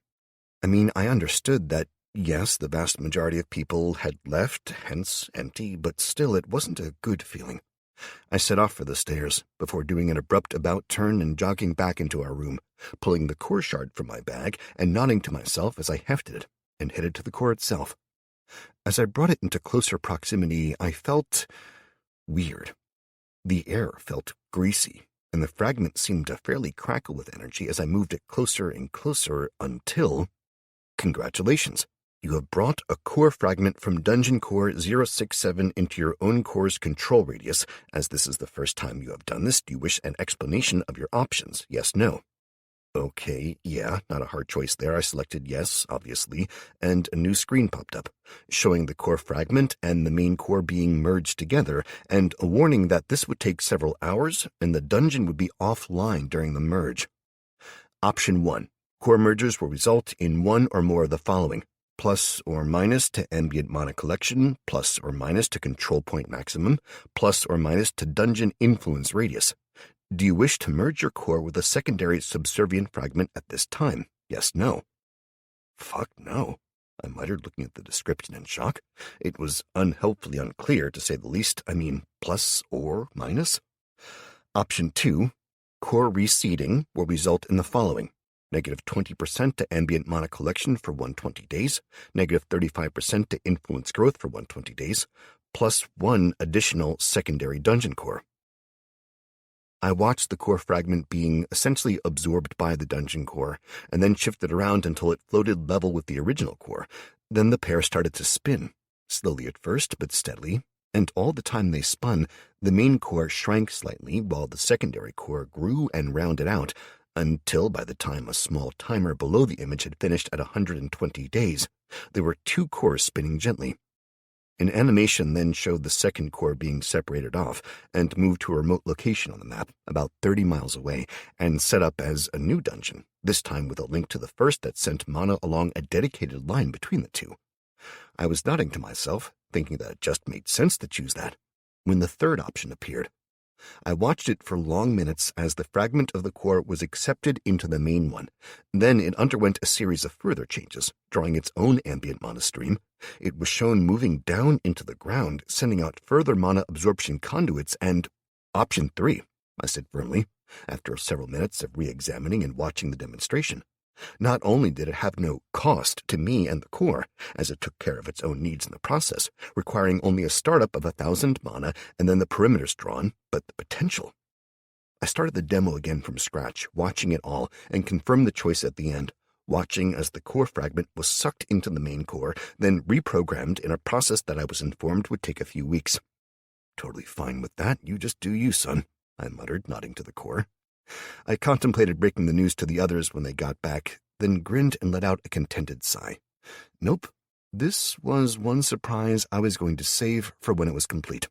I mean, I understood that, yes, the vast majority of people had left, hence empty, but still it wasn't a good feeling. I set off for the stairs, before doing an abrupt about-turn and jogging back into our room, pulling the core shard from my bag and nodding to myself as I hefted it, and headed to the core itself. As I brought it into closer proximity, I felt weird. The air felt greasy, and the fragment seemed to fairly crackle with energy as I moved it closer and closer until... Congratulations! You have brought a core fragment from Dungeon Core 067 into your own core's control radius. As this is the first time you have done this, do you wish an explanation of your options? Yes, no. Okay, yeah, not a hard choice there. I selected yes, obviously, and a new screen popped up, showing the core fragment and the main core being merged together, and a warning that this would take several hours and the dungeon would be offline during the merge. Option 1. Core mergers will result in one or more of the following: plus or minus to ambient mana collection, plus or minus to control point maximum, plus or minus to dungeon influence radius. Do you wish to merge your core with a secondary subservient fragment at this time? Yes, no. Fuck no, I muttered, looking at the description in shock. It was unhelpfully unclear, to say the least. I mean, plus or minus? Option 2, core reseeding will result in the following: negative 20% to ambient mana collection for 120 days, negative 35% to influence growth for 120 days, plus 1 additional secondary dungeon core. I watched the core fragment being essentially absorbed by the dungeon core, and then shifted around until it floated level with the original core. Then the pair started to spin, slowly at first, but steadily, and all the time they spun, the main core shrank slightly while the secondary core grew and rounded out, until by the time a small timer below the image had finished at 120 days, there were 2 cores spinning gently. An animation then showed the second core being separated off and moved to a remote location on the map, about 30 miles away, and set up as a new dungeon, this time with a link to the first that sent mana along a dedicated line between the two. I was nodding to myself, thinking that it just made sense to choose that, when the third option appeared. I watched it for long minutes as the fragment of the core was accepted into the main one. Then it underwent a series of further changes, drawing its own ambient mana stream. It was shown moving down into the ground, sending out further mana absorption conduits, and... Option 3, I said firmly, after several minutes of re-examining and watching the demonstration. Not only did it have no cost to me and the core, as it took care of its own needs in the process, requiring only a startup of 1,000 mana and then the perimeters drawn, but the potential. I started the demo again from scratch, watching it all, and confirmed the choice at the end, watching as the core fragment was sucked into the main core, then reprogrammed in a process that I was informed would take a few weeks. Totally fine with that, you just do you, son, I muttered, nodding to the core. I contemplated breaking the news to the others when they got back, then grinned and let out a contented sigh. Nope, this was one surprise I was going to save for when it was complete.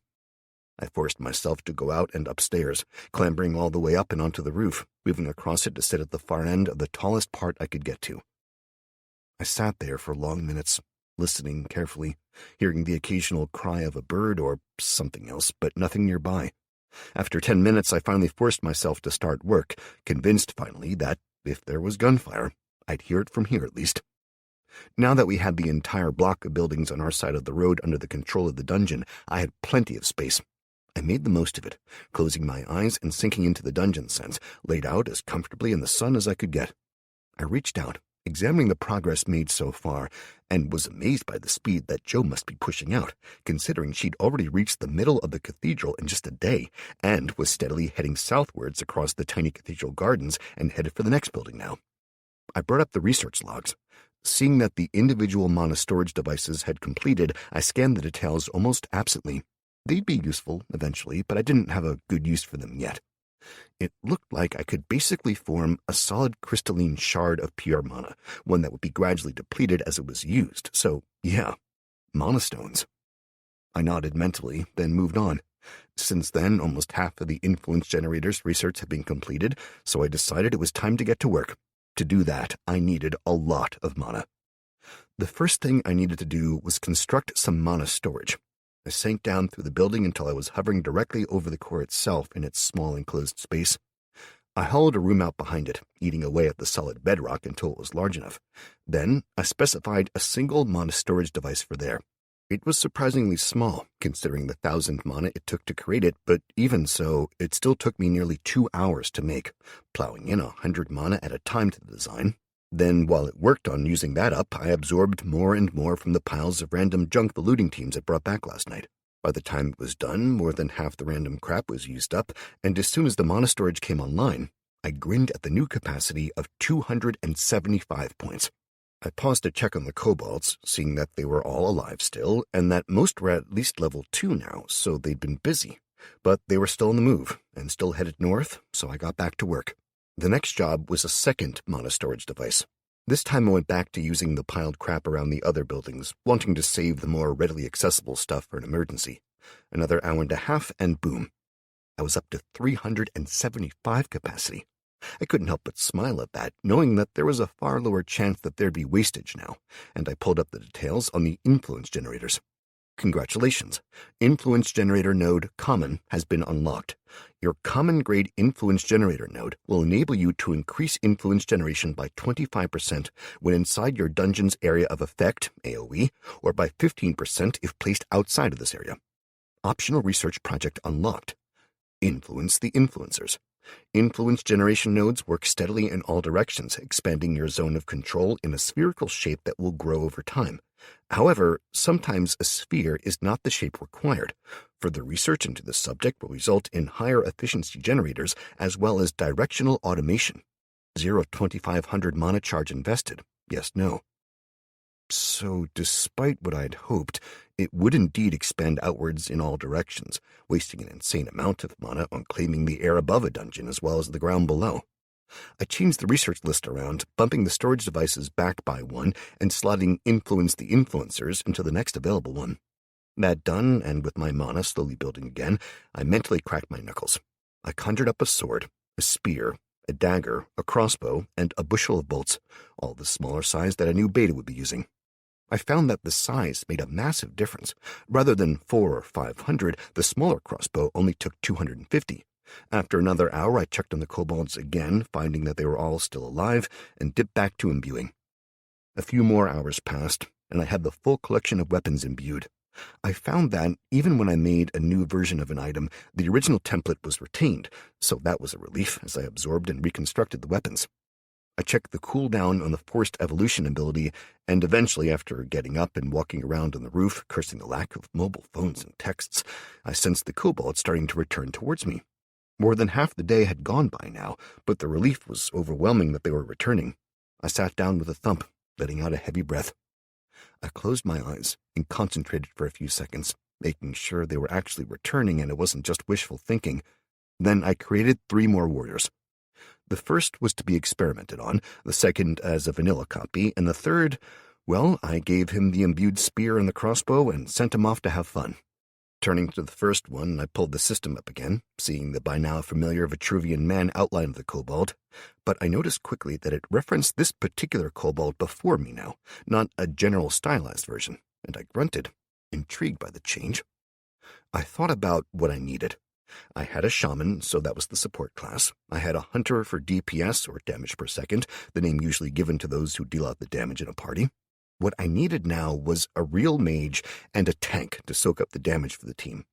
I forced myself to go out and upstairs, clambering all the way up and onto the roof, moving across it to sit at the far end of the tallest part I could get to. I sat there for long minutes, listening carefully, hearing the occasional cry of a bird or something else, but nothing nearby. After 10 minutes, I finally forced myself to start work, convinced finally that, if there was gunfire, I'd hear it from here at least. Now that we had the entire block of buildings on our side of the road under the control of the dungeon, I had plenty of space. I made the most of it, closing my eyes and sinking into the dungeon sense, laid out as comfortably in the sun as I could get. I reached out examining the progress made so far, and was amazed by the speed that Jo must be pushing out, considering she'd already reached the middle of the cathedral in just a day, and was steadily heading southwards across the tiny cathedral gardens and headed for the next building now. I brought up the research logs. Seeing that the individual mana storage devices had completed, I scanned the details almost absently. They'd be useful eventually, but I didn't have a good use for them yet. It looked like I could basically form a solid crystalline shard of pure mana, one that would be gradually depleted as it was used. So, yeah, mana stones. I nodded mentally, then moved on. Since then, almost half of the influence generators' research had been completed, so I decided it was time to get to work. To do that, I needed a lot of mana. The first thing I needed to do was construct some mana storage. I sank down through the building until I was hovering directly over the core itself in its small enclosed space. I hollowed a room out behind it, eating away at the solid bedrock until it was large enough. Then I specified a single mana storage device for there. It was surprisingly small, considering the 1,000 mana it took to create it, but even so, it still took me nearly 2 hours to make, plowing in 100 mana at a time to the design. Then, while it worked on using that up, I absorbed more and more from the piles of random junk the looting teams had brought back last night. By the time it was done, more than half the random crap was used up, and as soon as the mana storage came online, I grinned at the new capacity of 275 points. I paused to check on the kobolds, seeing that they were all alive still, and that most were at least level 2 now, so they'd been busy. But they were still on the move, and still headed north, so I got back to work. The next job was a second mana storage device. This time I went back to using the piled crap around the other buildings, wanting to save the more readily accessible stuff for an emergency. Another hour and a half, and boom. I was up to 375 capacity. I couldn't help but smile at that, knowing that there was a far lower chance that there'd be wastage now, and I pulled up the details on the influence generators. Congratulations. Influence generator node common has been unlocked. Your common grade influence generator node will enable you to increase influence generation by 25% when inside your dungeon's area of effect, AoE, or by 15% if placed outside of this area. Optional research project unlocked. Influence the influencers. Influence generation nodes work steadily in all directions, expanding your zone of control in a spherical shape that will grow over time. However, sometimes a sphere is not the shape required. Further research into this subject will result in higher efficiency generators as well as directional automation. 2,500 mana charge invested. Yes, no. So, despite what I'd hoped, it would indeed expand outwards in all directions, wasting an insane amount of mana on claiming the air above a dungeon as well as the ground below. I changed the research list around, bumping the storage devices back by one and slotting Influence the Influencers into the next available one. That done, and with my mana slowly building again, I mentally cracked my knuckles. I conjured up a sword, a spear, a dagger, a crossbow, and a bushel of bolts, all the smaller size that I knew Beta would be using. I found that the size made a massive difference. Rather than 400 or 500, the smaller crossbow only took 250. After another hour, I checked on the kobolds again, finding that they were all still alive, and dipped back to imbuing. A few more hours passed, and I had the full collection of weapons imbued. I found that, even when I made a new version of an item, the original template was retained, so that was a relief as I absorbed and reconstructed the weapons. I checked the cooldown on the forced evolution ability, and eventually, after getting up and walking around on the roof, cursing the lack of mobile phones and texts, I sensed the kobolds starting to return towards me. More than half the day had gone by now, but the relief was overwhelming that they were returning. I sat down with a thump, letting out a heavy breath. I closed my eyes and concentrated for a few seconds, making sure they were actually returning and it wasn't just wishful thinking. Then I created 3 more warriors. The first was to be experimented on, the second as a vanilla copy, and the third, well, I gave him the imbued spear and the crossbow and sent him off to have fun. Turning to the first one, I pulled the system up again, seeing the by now familiar Vitruvian man outline of the kobold, but I noticed quickly that it referenced this particular kobold before me now, not a general stylized version, and I grunted, intrigued by the change. I thought about what I needed. I had a shaman, so that was the support class. I had a hunter for DPS, or damage per second, the name usually given to those who deal out the damage in a party. What I needed now was a real mage and a tank to soak up the damage for the team.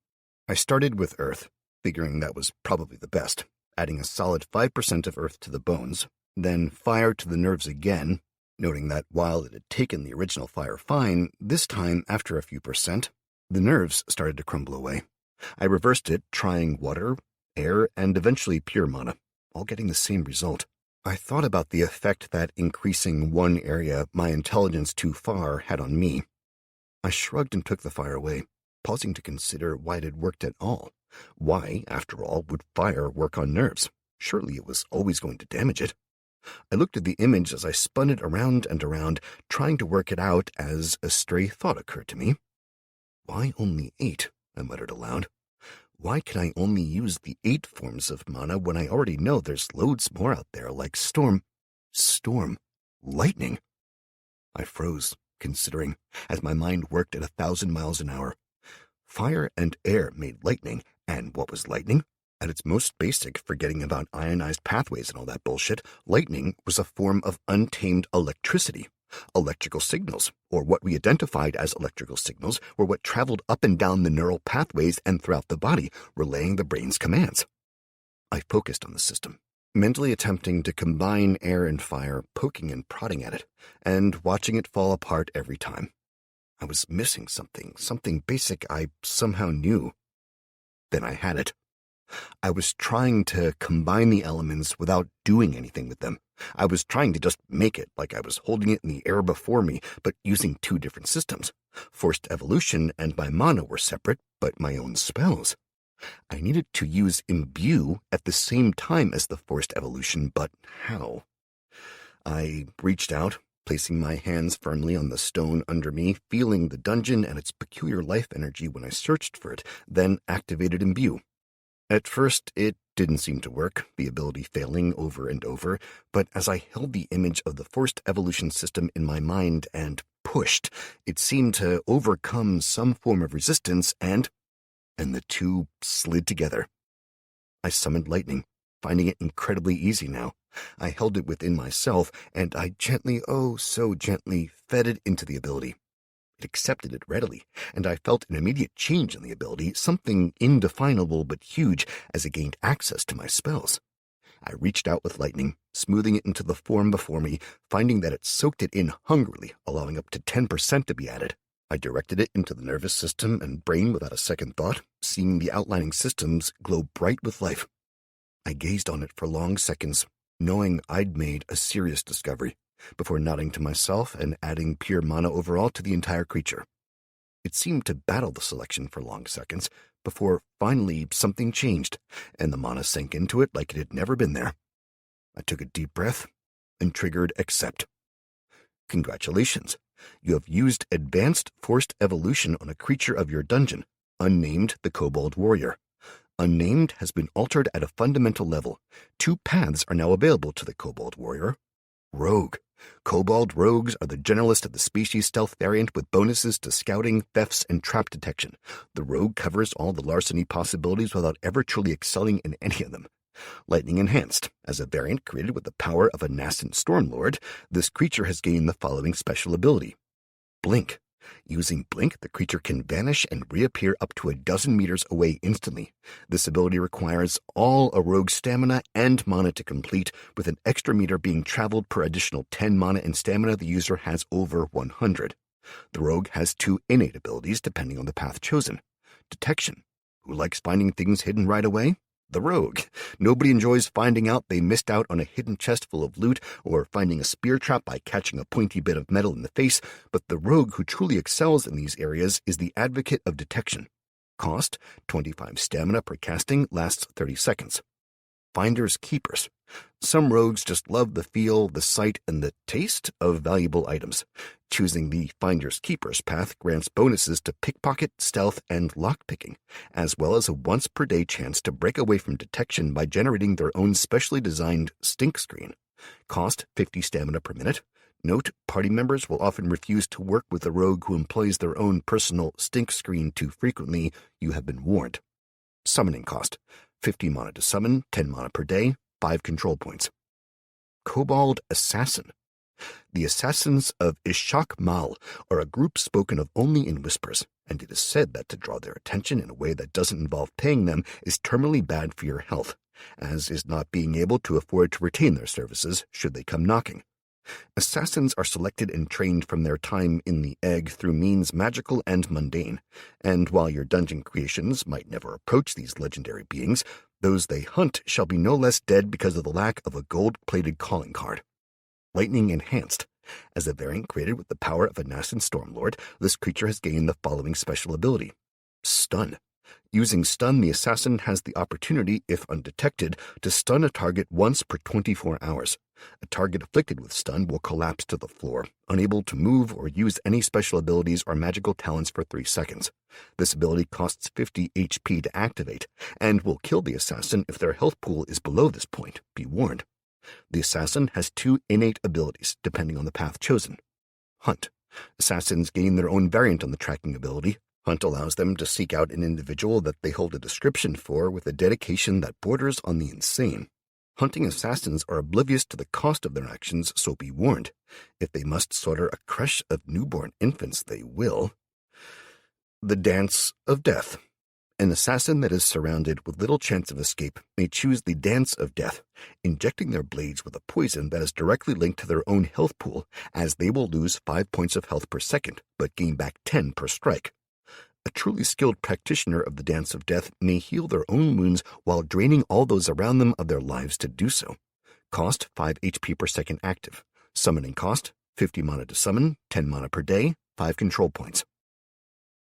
I started with earth, figuring that was probably the best, adding a solid 5% of earth to the bones, then fire to the nerves again, noting that while it had taken the original fire fine, this time, after a few percent, the nerves started to crumble away. I reversed it, trying water, air, and eventually pure mana, all getting the same result. I thought about the effect that increasing one area my intelligence too far had on me. I shrugged and took the fire away, pausing to consider why it had worked at all. Why, after all, would fire work on nerves? Surely it was always going to damage it. I looked at the image as I spun it around and around, trying to work it out as a stray thought occurred to me. Why only 8? I muttered aloud. Why can I only use the 8 forms of mana when I already know there's loads more out there, like storm, lightning? I froze, considering, as my mind worked at 1,000 miles an hour. Fire and air made lightning, and what was lightning? At its most basic, forgetting about ionized pathways and all that bullshit, lightning was a form of untamed electricity. Electrical signals, or what we identified as electrical signals, were what traveled up and down the neural pathways and throughout the body, relaying the brain's commands. I focused on the system, mentally attempting to combine air and fire, poking and prodding at it, and watching it fall apart every time. I was missing something basic I somehow knew. Then I had it. I was trying to combine the elements without doing anything with them. I was trying to just make it like I was holding it in the air before me, but using 2 different systems. Forced evolution and my mana were separate, but my own spells. I needed to use imbue at the same time as the forced evolution, but how? I reached out, placing my hands firmly on the stone under me, feeling the dungeon and its peculiar life energy when I searched for it, then activated imbue. At first, it didn't seem to work, the ability failing over and over, but as I held the image of the forced evolution system in my mind and pushed, it seemed to overcome some form of resistance, and the 2 slid together. I summoned lightning, finding it incredibly easy now. I held it within myself, and I gently, oh so gently, fed it into the ability. It accepted it readily, and I felt an immediate change in the ability, something indefinable but huge as it gained access to my spells. I reached out with lightning, smoothing it into the form before me, finding that it soaked it in hungrily, allowing up to 10% to be added. I directed it into the nervous system and brain without a second thought, seeing the outlining systems glow bright with life. I gazed on it for long seconds, knowing I'd made a serious discovery, before nodding to myself and adding pure mana overall to the entire creature. It seemed to battle the selection for long seconds, before finally something changed, and the mana sank into it like it had never been there. I took a deep breath and triggered accept. Congratulations, you have used advanced forced evolution on a creature of your dungeon, unnamed the Kobold Warrior. Unnamed has been altered at a fundamental level. 2 paths are now available to the Kobold Warrior. Rogue. Kobold rogues are the generalist of the species stealth variant with bonuses to scouting, thefts, and trap detection. The rogue covers all the larceny possibilities without ever truly excelling in any of them. Lightning enhanced. As a variant created with the power of a nascent stormlord, this creature has gained the following special ability. Blink. Using Blink, the creature can vanish and reappear up to 12 meters away instantly. This ability requires all a rogue's stamina and mana to complete, with an extra meter being traveled per additional 10 mana and stamina the user has over 100. The rogue has 2 innate abilities depending on the path chosen. Detection. Who likes finding things hidden right away? The rogue. Nobody enjoys finding out they missed out on a hidden chest full of loot or finding a spear trap by catching a pointy bit of metal in the face, but the rogue who truly excels in these areas is the advocate of detection. Cost, 25 stamina per casting, lasts 30 seconds. Finders keepers. Some rogues just love the feel, the sight, and the taste of valuable items. Choosing the Finders Keepers path grants bonuses to pickpocket, stealth, and lockpicking, as well as a once-per-day chance to break away from detection by generating their own specially designed stink screen. Cost 50 stamina per minute. Note, party members will often refuse to work with a rogue who employs their own personal stink screen too frequently. You have been warned. Summoning cost. 50 mana to summon, 10 mana per day, 5 control points. Kobold Assassin. The Assassins of Ishak Mal are a group spoken of only in whispers, and it is said that to draw their attention in a way that doesn't involve paying them is terminally bad for your health, as is not being able to afford to retain their services should they come knocking. Assassins are selected and trained from their time in the egg through means magical and mundane, and while your dungeon creations might never approach these legendary beings, those they hunt shall be no less dead because of the lack of a gold-plated calling card. Lightning Enhanced. As a variant created with the power of a Nascent Stormlord, this creature has gained the following special ability: Stun. Using Stun, the assassin has the opportunity, if undetected, to stun a target once per 24 hours. A target afflicted with stun will collapse to the floor, unable to move or use any special abilities or magical talents for 3 seconds. This ability costs 50 HP to activate, and will kill the assassin if their health pool is below this point. Be warned. The assassin has 2 innate abilities, depending on the path chosen. Hunt. Assassins gain their own variant on the tracking ability. Hunt allows them to seek out an individual that they hold a description for with a dedication that borders on the insane. Hunting assassins are oblivious to the cost of their actions, so be warned. If they must slaughter a creche of newborn infants, they will. The Dance of Death. An assassin that is surrounded with little chance of escape may choose the Dance of Death, injecting their blades with a poison that is directly linked to their own health pool, as they will lose 5 points of health per second, but gain back 10 per strike. A truly skilled practitioner of the Dance of Death may heal their own wounds while draining all those around them of their lives to do so. Cost 5 HP per second active. Summoning cost 50 mana to summon, 10 mana per day, 5 control points.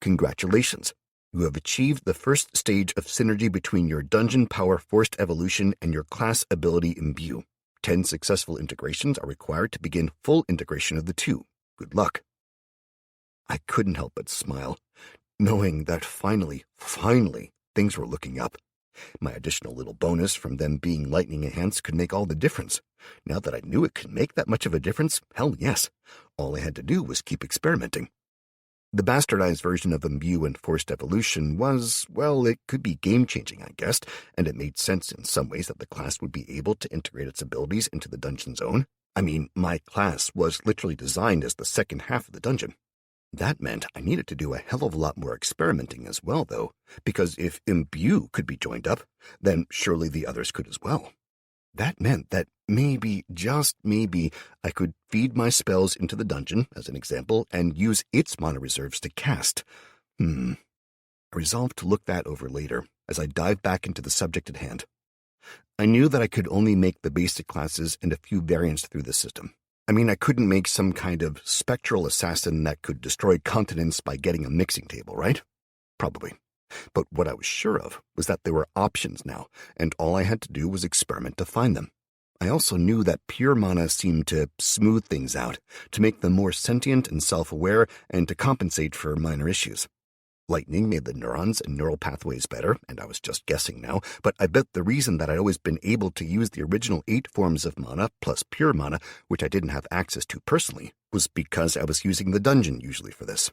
Congratulations! You have achieved the first stage of synergy between your dungeon power forced evolution and your class ability Imbue. 10 successful integrations are required to begin full integration of the two. Good luck. I couldn't help but smile, knowing that finally, things were looking up. My additional little bonus from them being lightning enhanced could make all the difference. Now that I knew it could make that much of a difference, hell yes. All I had to do was keep experimenting. The bastardized version of Imbue and Forced Evolution was, well, it could be game-changing, I guessed, and it made sense in some ways that the class would be able to integrate its abilities into the dungeon's own. I mean, my class was literally designed as the second half of the dungeon. That meant I needed to do a hell of a lot more experimenting as well, though, because if Imbue could be joined up, then surely the others could as well. That meant that maybe, just maybe, I could feed my spells into the dungeon, as an example, and use its mana reserves to cast. I resolved to look that over later, as I dived back into the subject at hand. I knew that I could only make the basic classes and a few variants through the system. I mean, I couldn't make some kind of spectral assassin that could destroy continents by getting a mixing table, right? Probably. But what I was sure of was that there were options now, and all I had to do was experiment to find them. I also knew that pure mana seemed to smooth things out, to make them more sentient and self-aware, and to compensate for minor issues. Lightning made the neurons and neural pathways better, and I was just guessing now, but I bet the reason that I'd always been able to use the original 8 forms of mana plus pure mana, which I didn't have access to personally, was because I was using the dungeon usually for this.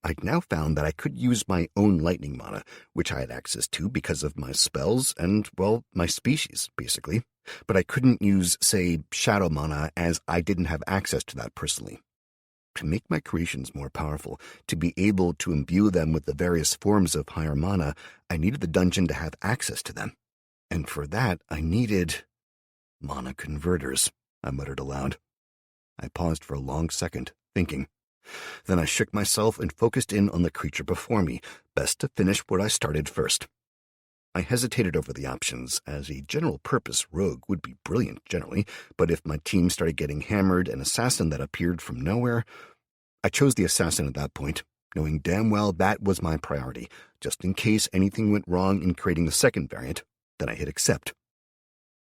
I'd now found that I could use my own lightning mana, which I had access to because of my spells and, well, my species, basically. But I couldn't use, say, shadow mana, as I didn't have access to that personally. To make my creations more powerful, to be able to imbue them with the various forms of higher mana, I needed the dungeon to have access to them. And for that, I needed mana converters, I muttered aloud. I paused for a long second, thinking. Then I shook myself and focused in on the creature before me, best to finish where I started first. I hesitated over the options, as a general-purpose rogue would be brilliant generally, but if my team started getting hammered, an assassin that appeared from nowhere, I chose the assassin at that point, knowing damn well that was my priority, just in case anything went wrong in creating the second variant. Then I hit accept.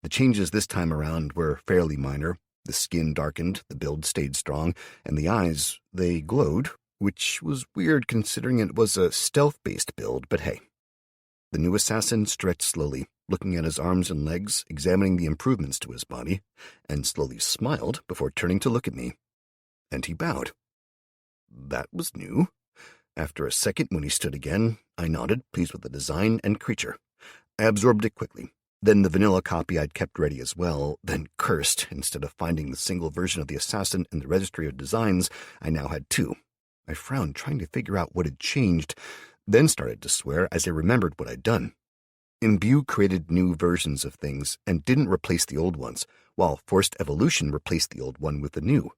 The changes this time around were fairly minor. The skin darkened, the build stayed strong, and the eyes, they glowed, which was weird considering it was a stealth-based build, but hey. The new assassin stretched slowly, looking at his arms and legs, examining the improvements to his body, and slowly smiled before turning to look at me. And he bowed. That was new. After a second when he stood again, I nodded, pleased with the design and creature. I absorbed it quickly. Then the vanilla copy I'd kept ready as well, then cursed. Instead of finding the single version of the assassin in the registry of designs, I now had 2. I frowned, trying to figure out what had changed, then started to swear as I remembered what I'd done. Imbue created new versions of things and didn't replace the old ones, while forced evolution replaced the old one with the new.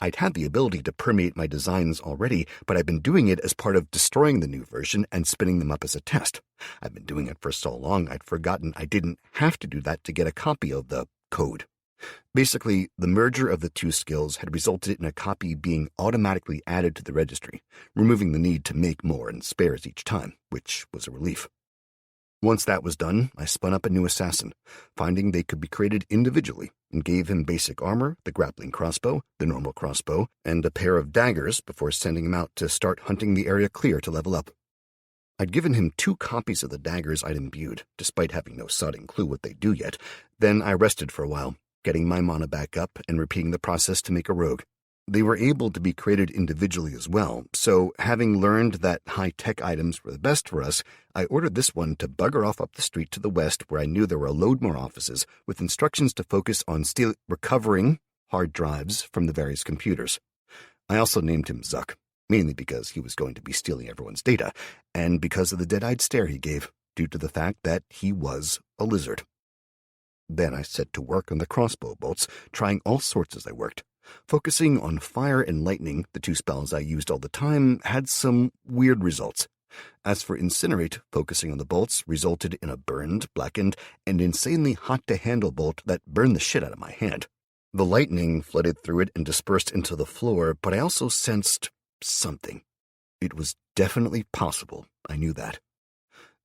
I'd had the ability to permeate my designs already, but I'd been doing it as part of destroying the new version and spinning them up as a test. I'd been doing it for so long I'd forgotten I didn't have to do that to get a copy of the code. Basically, the merger of the two skills had resulted in a copy being automatically added to the registry, removing the need to make more in spares each time, which was a relief. Once that was done, I spun up a new assassin, finding they could be created individually, and gave him basic armor, the grappling crossbow, the normal crossbow, and a pair of daggers before sending him out to start hunting the area clear to level up. I'd given him 2 copies of the daggers I'd imbued, despite having no sodding clue what they do yet. Then I rested for a while, getting my mana back up and repeating the process to make a rogue. They were able to be created individually as well, so having learned that high-tech items were the best for us, I ordered this one to bugger off up the street to the west where I knew there were a load more offices, with instructions to focus on recovering hard drives from the various computers. I also named him Zuck, mainly because he was going to be stealing everyone's data, and because of the dead-eyed stare he gave, due to the fact that he was a lizard. Then I set to work on the crossbow bolts, trying all sorts as I worked. Focusing on fire and lightning, the 2 spells I used all the time, had some weird results. As for incinerate, focusing on the bolts resulted in a burned, blackened, and insanely hot-to-handle bolt that burned the shit out of my hand. The lightning flooded through it and dispersed into the floor, but I also sensed something. It was definitely possible, I knew that.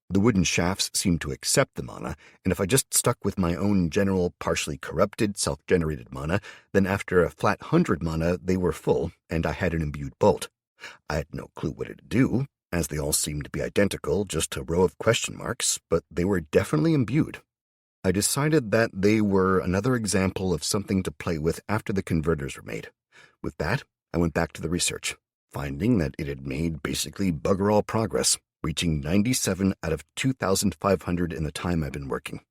The wooden shafts seemed to accept the mana, and if I just stuck with my own general, partially corrupted, self-generated mana, then after a flat 100 mana they were full, and I had an imbued bolt. I had no clue what it'd do, as they all seemed to be identical, just a row of question marks, but they were definitely imbued. I decided that they were another example of something to play with after the converters were made. With that, I went back to the research, finding that it had made basically bugger-all progress, reaching 97 out of 2,500 in the time I've been working.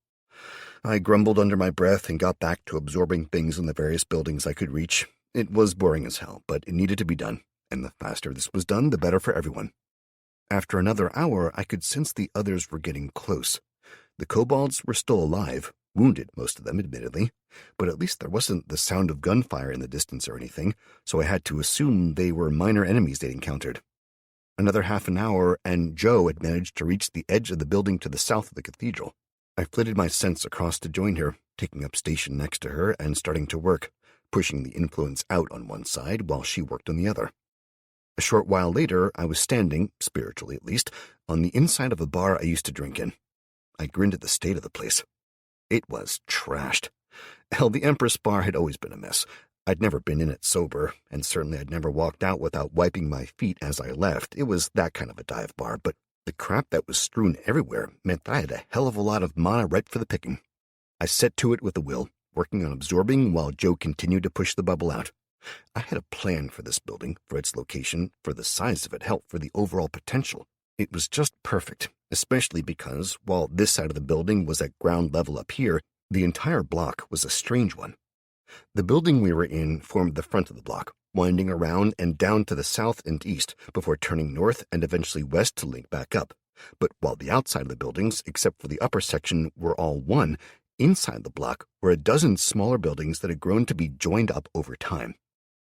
I grumbled under my breath and got back to absorbing things in the various buildings I could reach. It was boring as hell, but it needed to be done, and the faster this was done, the better for everyone. After another hour, I could sense the others were getting close. The kobolds were still alive, wounded, most of them admittedly, but at least there wasn't the sound of gunfire in the distance or anything, so I had to assume they were minor enemies they'd encountered. Another half an hour, and Joe had managed to reach the edge of the building to the south of the cathedral. I flitted my sense across to join her, taking up station next to her and starting to work, pushing the influence out on one side while she worked on the other. A short while later, I was standing, spiritually at least, on the inside of a bar I used to drink in. I grinned at the state of the place. It was trashed. Hell, the Empress bar had always been a mess. I'd never been in it sober, and certainly I'd never walked out without wiping my feet as I left. It was that kind of a dive bar, but the crap that was strewn everywhere meant that I had a hell of a lot of mana ripe for the picking. I set to it with a will, working on absorbing while Joe continued to push the bubble out. I had a plan for this building, for its location, for the size of it, hell, for the overall potential. It was just perfect, especially because, while this side of the building was at ground level up here, the entire block was a strange one. The building we were in formed the front of the block, winding around and down to the south and east before turning north and eventually west to link back up. But while the outside of the buildings, except for the upper section, were all one, inside the block were a dozen smaller buildings that had grown to be joined up over time.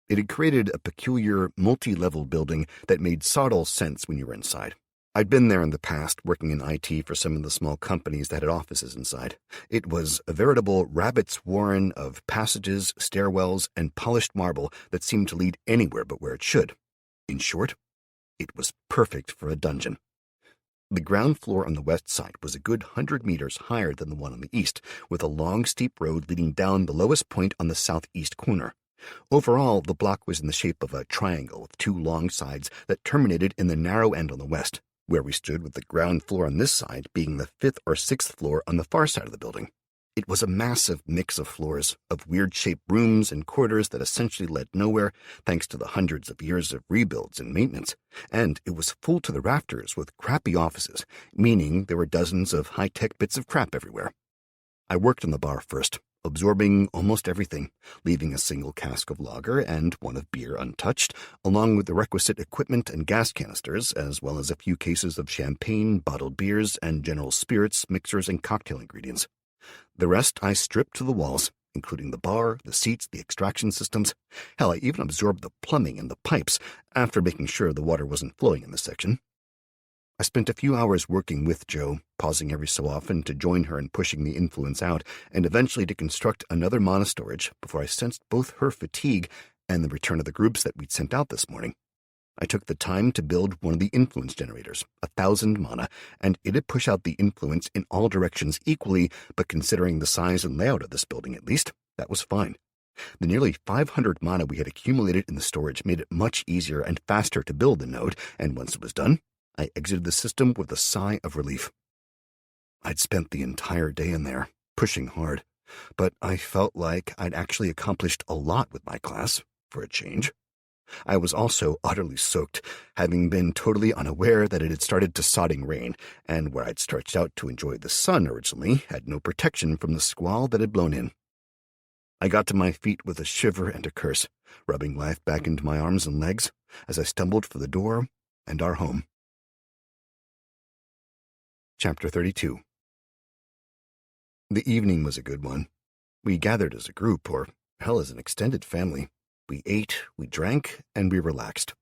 It had created a peculiar, multi-level building that made subtle sense when you were inside. I'd been there in the past, working in IT for some of the small companies that had offices inside. It was a veritable rabbit's warren of passages, stairwells, and polished marble that seemed to lead anywhere but where it should. In short, it was perfect for a dungeon. The ground floor on the west side was a good 100 meters higher than the one on the east, with a long, steep road leading down the lowest point on the southeast corner. Overall, the block was in the shape of a triangle with 2 long sides that terminated in the narrow end on the west, where we stood with the ground floor on this side being the 5th or 6th floor on the far side of the building. It was a massive mix of floors, of weird-shaped rooms and corridors that essentially led nowhere, thanks to the hundreds of years of rebuilds and maintenance, and it was full to the rafters with crappy offices, meaning there were dozens of high-tech bits of crap everywhere. I worked on the bar first, absorbing almost everything, leaving a single cask of lager and one of beer untouched, along with the requisite equipment and gas canisters, as well as a few cases of champagne, bottled beers, and general spirits, mixers, and cocktail ingredients. The rest I stripped to the walls, including the bar, the seats, the extraction systems. Hell, I even absorbed the plumbing and the pipes after making sure the water wasn't flowing in the section. I spent a few hours working with Jo, pausing every so often to join her in pushing the influence out, and eventually to construct another mana storage before I sensed both her fatigue and the return of the groups that we'd sent out this morning. I took the time to build one of the influence generators, 1,000 mana, and it'd push out the influence in all directions equally, but considering the size and layout of this building at least, that was fine. The nearly 500 mana we had accumulated in the storage made it much easier and faster to build the node, and once it was done, I exited the system with a sigh of relief. I'd spent the entire day in there, pushing hard, but I felt like I'd actually accomplished a lot with my class, for a change. I was also utterly soaked, having been totally unaware that it had started to sodding rain, and where I'd stretched out to enjoy the sun originally had no protection from the squall that had blown in. I got to my feet with a shiver and a curse, rubbing life back into my arms and legs as I stumbled for the door and our home. Chapter 32. The evening was a good one. We gathered as a group, or hell, as an extended family. We ate, we drank, and we relaxed.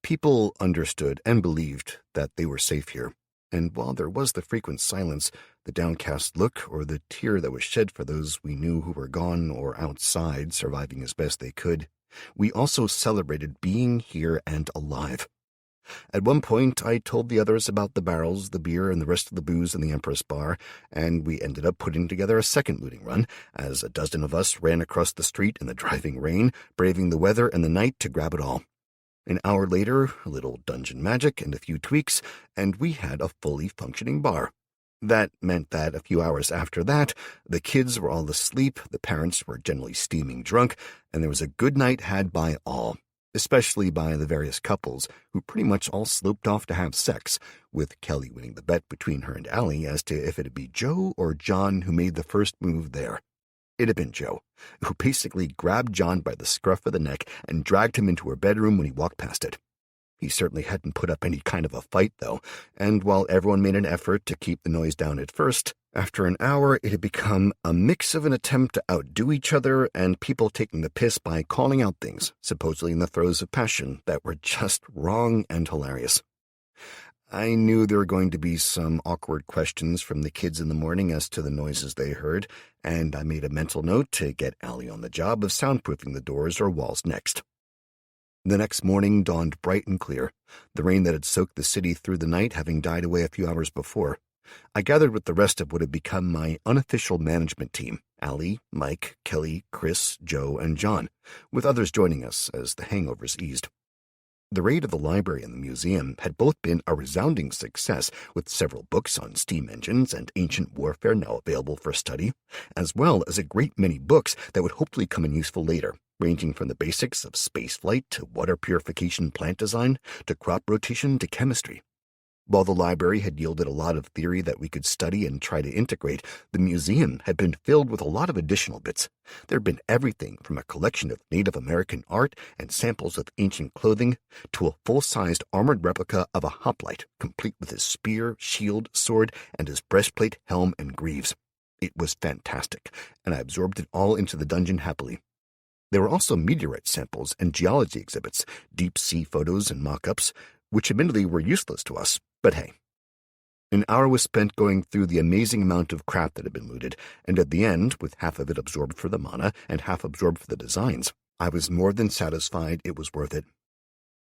People understood and believed that they were safe here, and while there was the frequent silence, the downcast look, or the tear that was shed for those we knew who were gone or outside surviving as best they could, we also celebrated being here and alive. At one point, I told the others about the barrels, the beer, and the rest of the booze in the Empress Bar, and we ended up putting together a second looting run, as a dozen of us ran across the street in the driving rain, braving the weather and the night to grab it all. An hour later, a little dungeon magic and a few tweaks, and we had a fully functioning bar. That meant that a few hours after that, the kids were all asleep, the parents were generally steaming drunk, and there was a good night had by all, especially by the various couples, who pretty much all sloped off to have sex, with Kelly winning the bet between her and Allie as to if it'd be Jo or John who made the first move there. It had been Jo, who basically grabbed John by the scruff of the neck and dragged him into her bedroom when he walked past it. He certainly hadn't put up any kind of a fight, though, and while everyone made an effort to keep the noise down at first, after an hour it had become a mix of an attempt to outdo each other and people taking the piss by calling out things, supposedly in the throes of passion, that were just wrong and hilarious. I knew there were going to be some awkward questions from the kids in the morning as to the noises they heard, and I made a mental note to get Allie on the job of soundproofing the doors or walls next. The next morning dawned bright and clear, the rain that had soaked the city through the night having died away a few hours before. I gathered with the rest of what had become my unofficial management team, Allie, Mike, Kelly, Chris, Jo, and John, with others joining us as the hangovers eased. The raid of the library and the museum had both been a resounding success, with several books on steam engines and ancient warfare now available for study, as well as a great many books that would hopefully come in useful later, ranging from the basics of spaceflight to water purification plant design to crop rotation to chemistry. While the library had yielded a lot of theory that we could study and try to integrate, the museum had been filled with a lot of additional bits. There had been everything from a collection of Native American art and samples of ancient clothing to a full-sized armored replica of a hoplite, complete with his spear, shield, sword, and his breastplate, helm, and greaves. It was fantastic, and I absorbed it all into the dungeon happily. There were also meteorite samples and geology exhibits, deep-sea photos and mock-ups, which admittedly were useless to us, but hey. An hour was spent going through the amazing amount of crap that had been looted, and at the end, with half of it absorbed for the mana and half absorbed for the designs, I was more than satisfied it was worth it.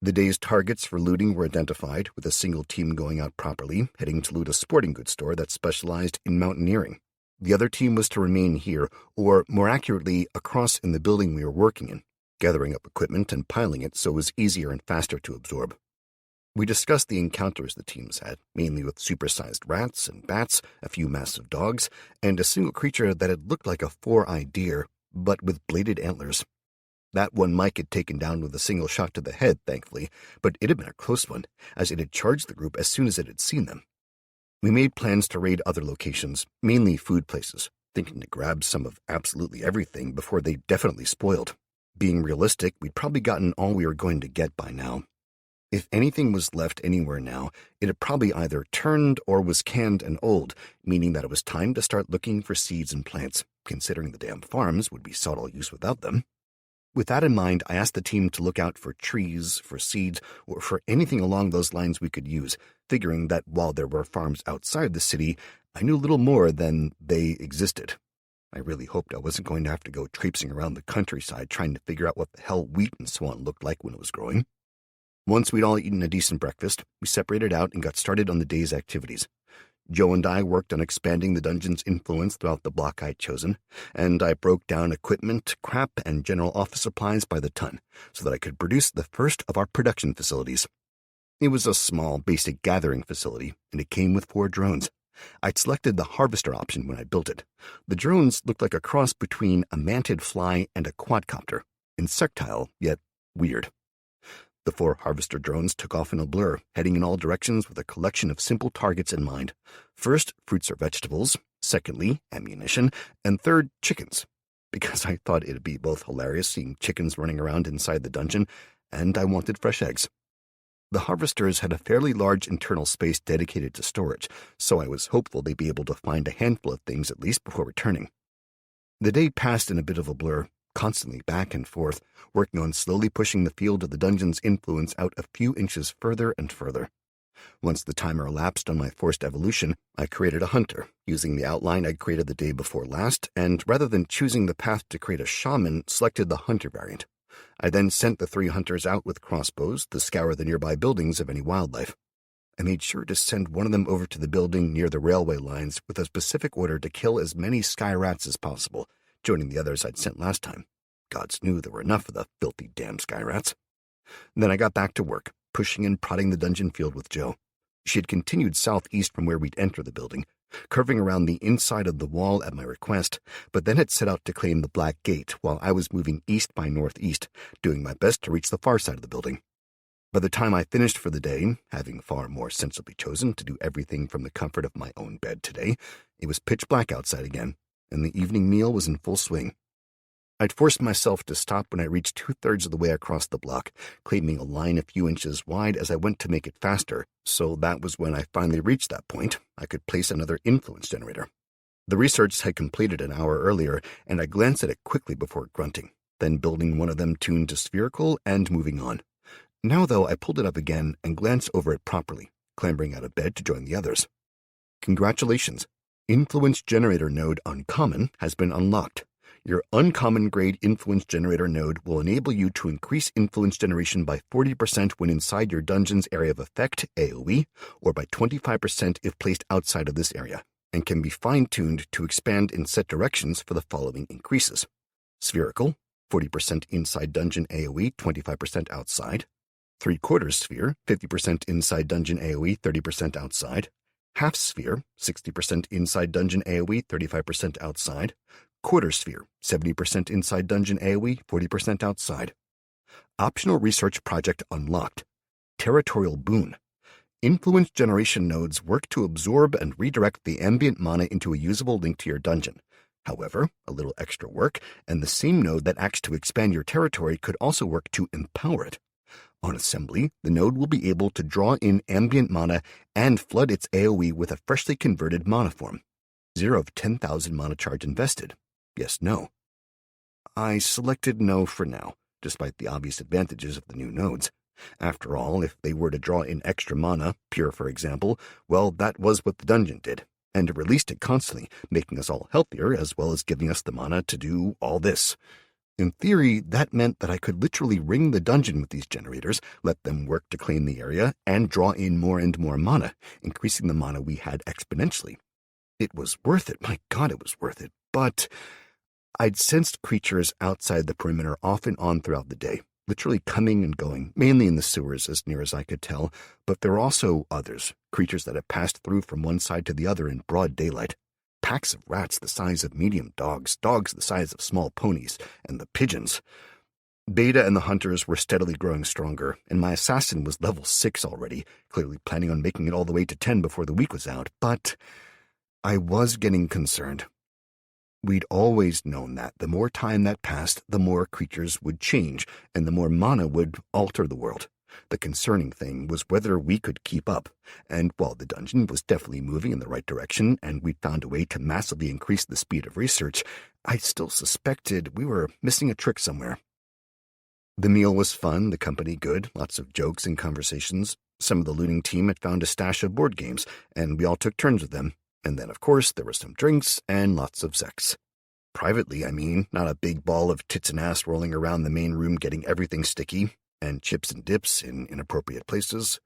The day's targets for looting were identified, with a single team going out properly, heading to loot a sporting goods store that specialized in mountaineering. The other team was to remain here, or more accurately, across in the building we were working in, gathering up equipment and piling it so it was easier and faster to absorb. We discussed the encounters the teams had, mainly with supersized rats and bats, a few massive dogs, and a single creature that had looked like a four-eyed deer, but with bladed antlers. That one Mike had taken down with a single shot to the head, thankfully, but it had been a close one, as it had charged the group as soon as it had seen them. We made plans to raid other locations, mainly food places, thinking to grab some of absolutely everything before they definitely spoiled. Being realistic, we'd probably gotten all we were going to get by now. If anything was left anywhere now, it had probably either turned or was canned and old, meaning that it was time to start looking for seeds and plants. considering the damn farms would be sought all use without them. With that in mind, I asked the team to look out for trees, for seeds, or for anything along those lines we could use, figuring that while there were farms outside the city, I knew little more than they existed. I really hoped I wasn't going to have to go traipsing around the countryside trying to figure out what the hell wheat and so on looked like when it was growing. Once we'd all eaten a decent breakfast, we separated out and got started on the day's activities. Joe and I worked on expanding the dungeon's influence throughout the block I'd chosen, and I broke down equipment, crap, and general office supplies by the ton so that I could produce the first of our production facilities. It was a small, basic gathering facility, and it came with 4 drones. I'd selected the harvester option when I built it. The drones looked like a cross between a mantid fly and a quadcopter, insectile, yet weird. The 4 harvester drones took off in a blur, heading in all directions with a collection of simple targets in mind. First, fruits or vegetables. Secondly, ammunition. And third, chickens. Because I thought it'd be both hilarious seeing chickens running around inside the dungeon, and I wanted fresh eggs. The harvesters had a fairly large internal space dedicated to storage, so I was hopeful they'd be able to find a handful of things at least before returning. The day passed in a bit of a blur, constantly back and forth, working on slowly pushing the field of the dungeon's influence out a few inches further and further. Once the timer elapsed on my forced evolution, I created a hunter, using the outline I'd created the day before last, and rather than choosing the path to create a shaman, selected the hunter variant. I then sent the 3 hunters out with crossbows to scour the nearby buildings of any wildlife. I made sure to send one of them over to the building near the railway lines with a specific order to kill as many sky rats as possible, joining the others I'd sent last time. Gods knew there were enough of the filthy damn sky rats. Then I got back to work, pushing and prodding the dungeon field with Jo. She had continued southeast from where we'd entered the building, curving around the inside of the wall at my request, but then had set out to claim the Black Gate while I was moving east by northeast, doing my best to reach the far side of the building. By the time I finished for the day, having far more sensibly chosen to do everything from the comfort of my own bed today, it was pitch black outside again, and the evening meal was in full swing. I'd forced myself to stop when I reached 2/3 of the way across the block, claiming a line a few inches wide as I went to make it faster, so that was when I finally reached that point. I could place another influence generator. The research had completed an hour earlier, and I glanced at it quickly before grunting, then building one of them tuned to spherical and moving on. Now, though, I pulled it up again and glanced over it properly, clambering out of bed to join the others. Congratulations. Influence Generator Node Uncommon has been unlocked. Your Uncommon Grade Influence Generator node will enable you to increase influence generation by 40% when inside your dungeon's area of effect, AoE, or by 25% if placed outside of this area, and can be fine-tuned to expand in set directions for the following increases. Spherical, 40% inside dungeon AoE, 25% outside. 3/4 sphere, 50% inside dungeon AoE, 30% outside. Half sphere, 60% inside dungeon AoE, 35% outside. Quarter sphere, 70% inside dungeon AoE, 40% outside. Optional research project unlocked. Territorial boon. Influence generation nodes work to absorb and redirect the ambient mana into a usable link to your dungeon. However, a little extra work, and the same node that acts to expand your territory could also work to empower it. On assembly, the node will be able to draw in ambient mana and flood its AoE with a freshly converted mana form. 0 of 10,000 mana charge invested. Yes, no. I selected no for now, despite the obvious advantages of the new nodes. After all, if they were to draw in extra mana, pure for example, well, that was what the dungeon did, and it released it constantly, making us all healthier as well as giving us the mana to do all this. In theory, that meant that I could literally ring the dungeon with these generators, let them work to claim the area, and draw in more and more mana, increasing the mana we had exponentially. It was worth it, my god, it was worth it, but I'd sensed creatures outside the perimeter off and on throughout the day, literally coming and going, mainly in the sewers as near as I could tell, but there were also others, creatures that had passed through from one side to the other in broad daylight. Packs of rats the size of medium dogs, dogs the size of small ponies, and the pigeons. Beta and the hunters were steadily growing stronger, and my assassin was level 6 already, clearly planning on making it all the way to 10 before the week was out, but I was getting concerned. We'd always known that the more time that passed, the more creatures would change, and the more mana would alter the world. The concerning thing was whether we could keep up, and while the dungeon was definitely moving in the right direction and we'd found a way to massively increase the speed of research, I still suspected we were missing a trick somewhere. The meal was fun, the company good, lots of jokes and conversations. Some of the looting team had found a stash of board games, and we all took turns with them. And then, of course, there were some drinks and lots of sex. Privately, I mean, not a big ball of tits and ass rolling around the main room getting everything sticky, and chips and dips in inappropriate places.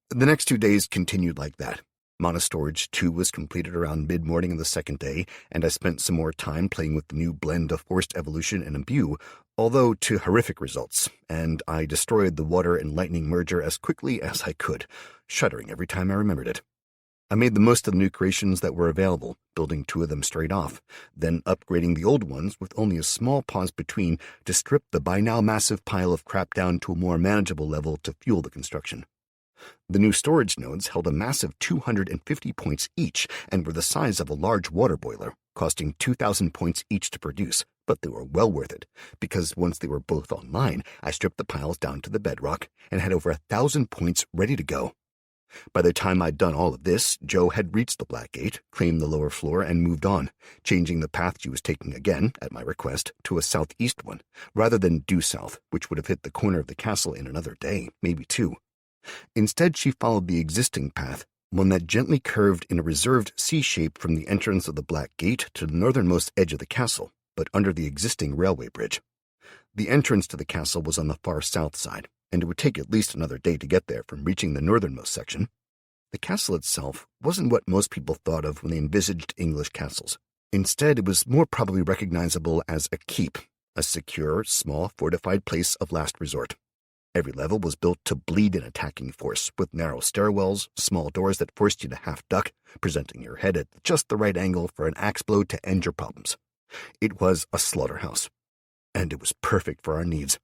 The next 2 days continued like that. Monostorage 2 was completed around mid-morning of the second day, and I spent some more time playing with the new blend of forced evolution and imbue, although to horrific results, and I destroyed the water and lightning merger as quickly as I could, shuddering every time I remembered it. I made the most of the new creations that were available, building 2 of them straight off, then upgrading the old ones with only a small pause between to strip the by now massive pile of crap down to a more manageable level to fuel the construction. The new storage nodes held a massive 250 points each and were the size of a large water boiler, costing 2,000 points each to produce, but they were well worth it, because once they were both online, I stripped the piles down to the bedrock and had over 1,000 points ready to go. By the time I'd done all of this, Jo had reached the Black Gate, claimed the lower floor, and moved on, changing the path she was taking again, at my request, to a southeast one, rather than due south, which would have hit the corner of the castle in another day, maybe 2. Instead, she followed the existing path, one that gently curved in a reserved C shape from the entrance of the Black Gate to the northernmost edge of the castle, but under the existing railway bridge. The entrance to the castle was on the far south side, and it would take at least another day to get there from reaching the northernmost section. The castle itself wasn't what most people thought of when they envisaged English castles. Instead, it was more probably recognizable as a keep, a secure, small, fortified place of last resort. Every level was built to bleed an attacking force, with narrow stairwells, small doors that forced you to half-duck, presenting your head at just the right angle for an axe blow to end your problems. It was a slaughterhouse, and it was perfect for our needs.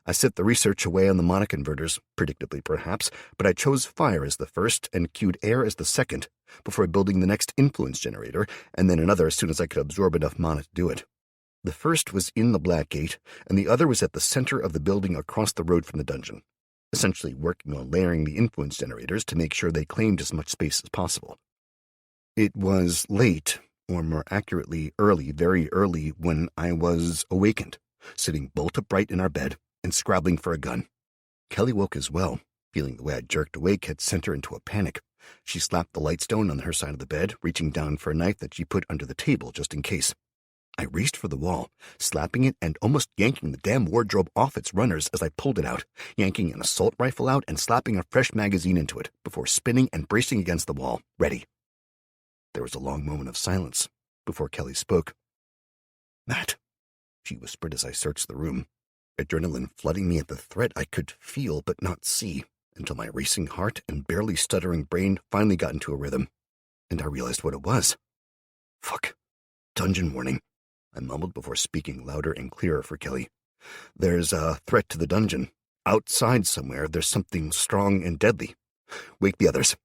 I set the research away on the monoconverters, predictably perhaps, but I chose fire as the first and cued air as the second, before building the next influence generator, and then another as soon as I could absorb enough mana to do it. The first was in the Black Gate, and the other was at the center of the building across the road from the dungeon, essentially working on layering the influence generators to make sure they claimed as much space as possible. It was late, or more accurately early, very early, when I was awakened, sitting bolt upright in our bed and scrabbling for a gun. Kelly woke as well, feeling the way I jerked awake had sent her into a panic. She slapped the lightstone on her side of the bed, reaching down for a knife that she put under the table just in case. I raced for the wall, slapping it and almost yanking the damn wardrobe off its runners as I pulled it out, yanking an assault rifle out and slapping a fresh magazine into it before spinning and bracing against the wall, ready. There was a long moment of silence before Kelly spoke. "Matt," she whispered as I searched the room, adrenaline flooding me at the threat I could feel but not see, until my racing heart and barely stuttering brain finally got into a rhythm, and I realized what it was. "Fuck. Dungeon warning," I mumbled before speaking louder and clearer for Kelly. "There's a threat to the dungeon. Outside somewhere, there's something strong and deadly. Wake the others."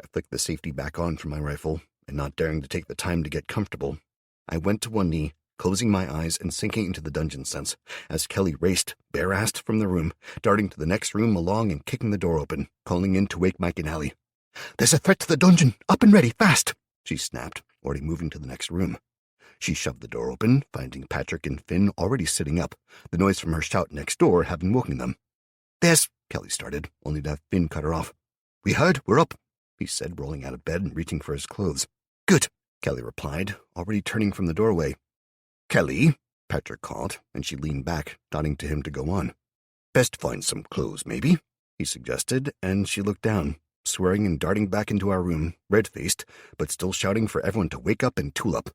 I flicked the safety back on from my rifle, and not daring to take the time to get comfortable, I went to one knee, closing my eyes and sinking into the dungeon sense, as Kelly raced, bare-assed from the room, darting to the next room along and kicking the door open, calling in to wake Mike and Allie. "There's a threat to the dungeon! Up and ready, fast!" she snapped, already moving to the next room. She shoved the door open, finding Patrick and Finn already sitting up, the noise from her shout next door having woken them. "There's—" Kelly started, only to have Finn cut her off. "We heard, we're up," he said, rolling out of bed and reaching for his clothes. "Good," Kelly replied, already turning from the doorway. "Kelly," Patrick called, and she leaned back, nodding to him to go on. "Best find some clothes, maybe," he suggested, and she looked down, swearing and darting back into our room, red-faced, but still shouting for everyone to wake up and tool up.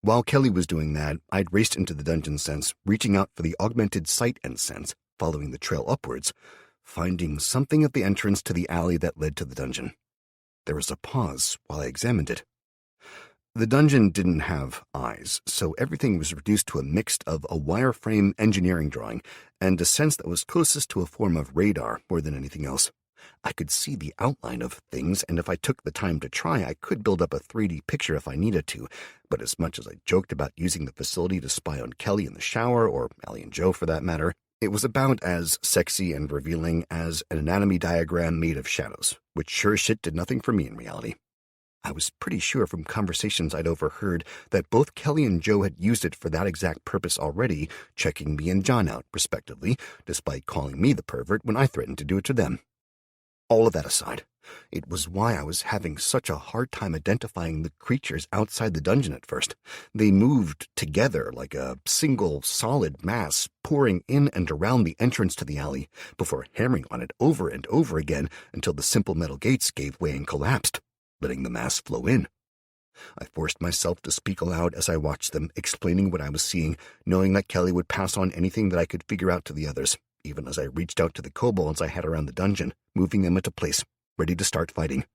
While Kelly was doing that, I'd raced into the dungeon sense, reaching out for the augmented sight and sense, following the trail upwards, finding something at the entrance to the alley that led to the dungeon. There was a pause while I examined it. The dungeon didn't have eyes, so everything was reduced to a mix of a wireframe engineering drawing and a sense that was closest to a form of radar more than anything else. I could see the outline of things, and if I took the time to try, I could build up a 3D picture if I needed to, but as much as I joked about using the facility to spy on Kelly in the shower, or Allie and Jo for that matter, It was about as sexy and revealing as an anatomy diagram made of shadows, which sure shit did nothing for me in reality. I was pretty sure from conversations I'd overheard that both Kelly and Joe had used it for that exact purpose already, checking me and John out, respectively, despite calling me the pervert when I threatened to do it to them. All of that aside, it was why I was having such a hard time identifying the creatures outside the dungeon at first. They moved together like a single solid mass, pouring in and around the entrance to the alley, before hammering on it over and over again until the simple metal gates gave way and collapsed, letting the mass flow in. I forced myself to speak aloud as I watched them, explaining what I was seeing, knowing that Kelly would pass on anything that I could figure out to the others, even as I reached out to the kobolds I had around the dungeon, moving them into place, ready to start fighting.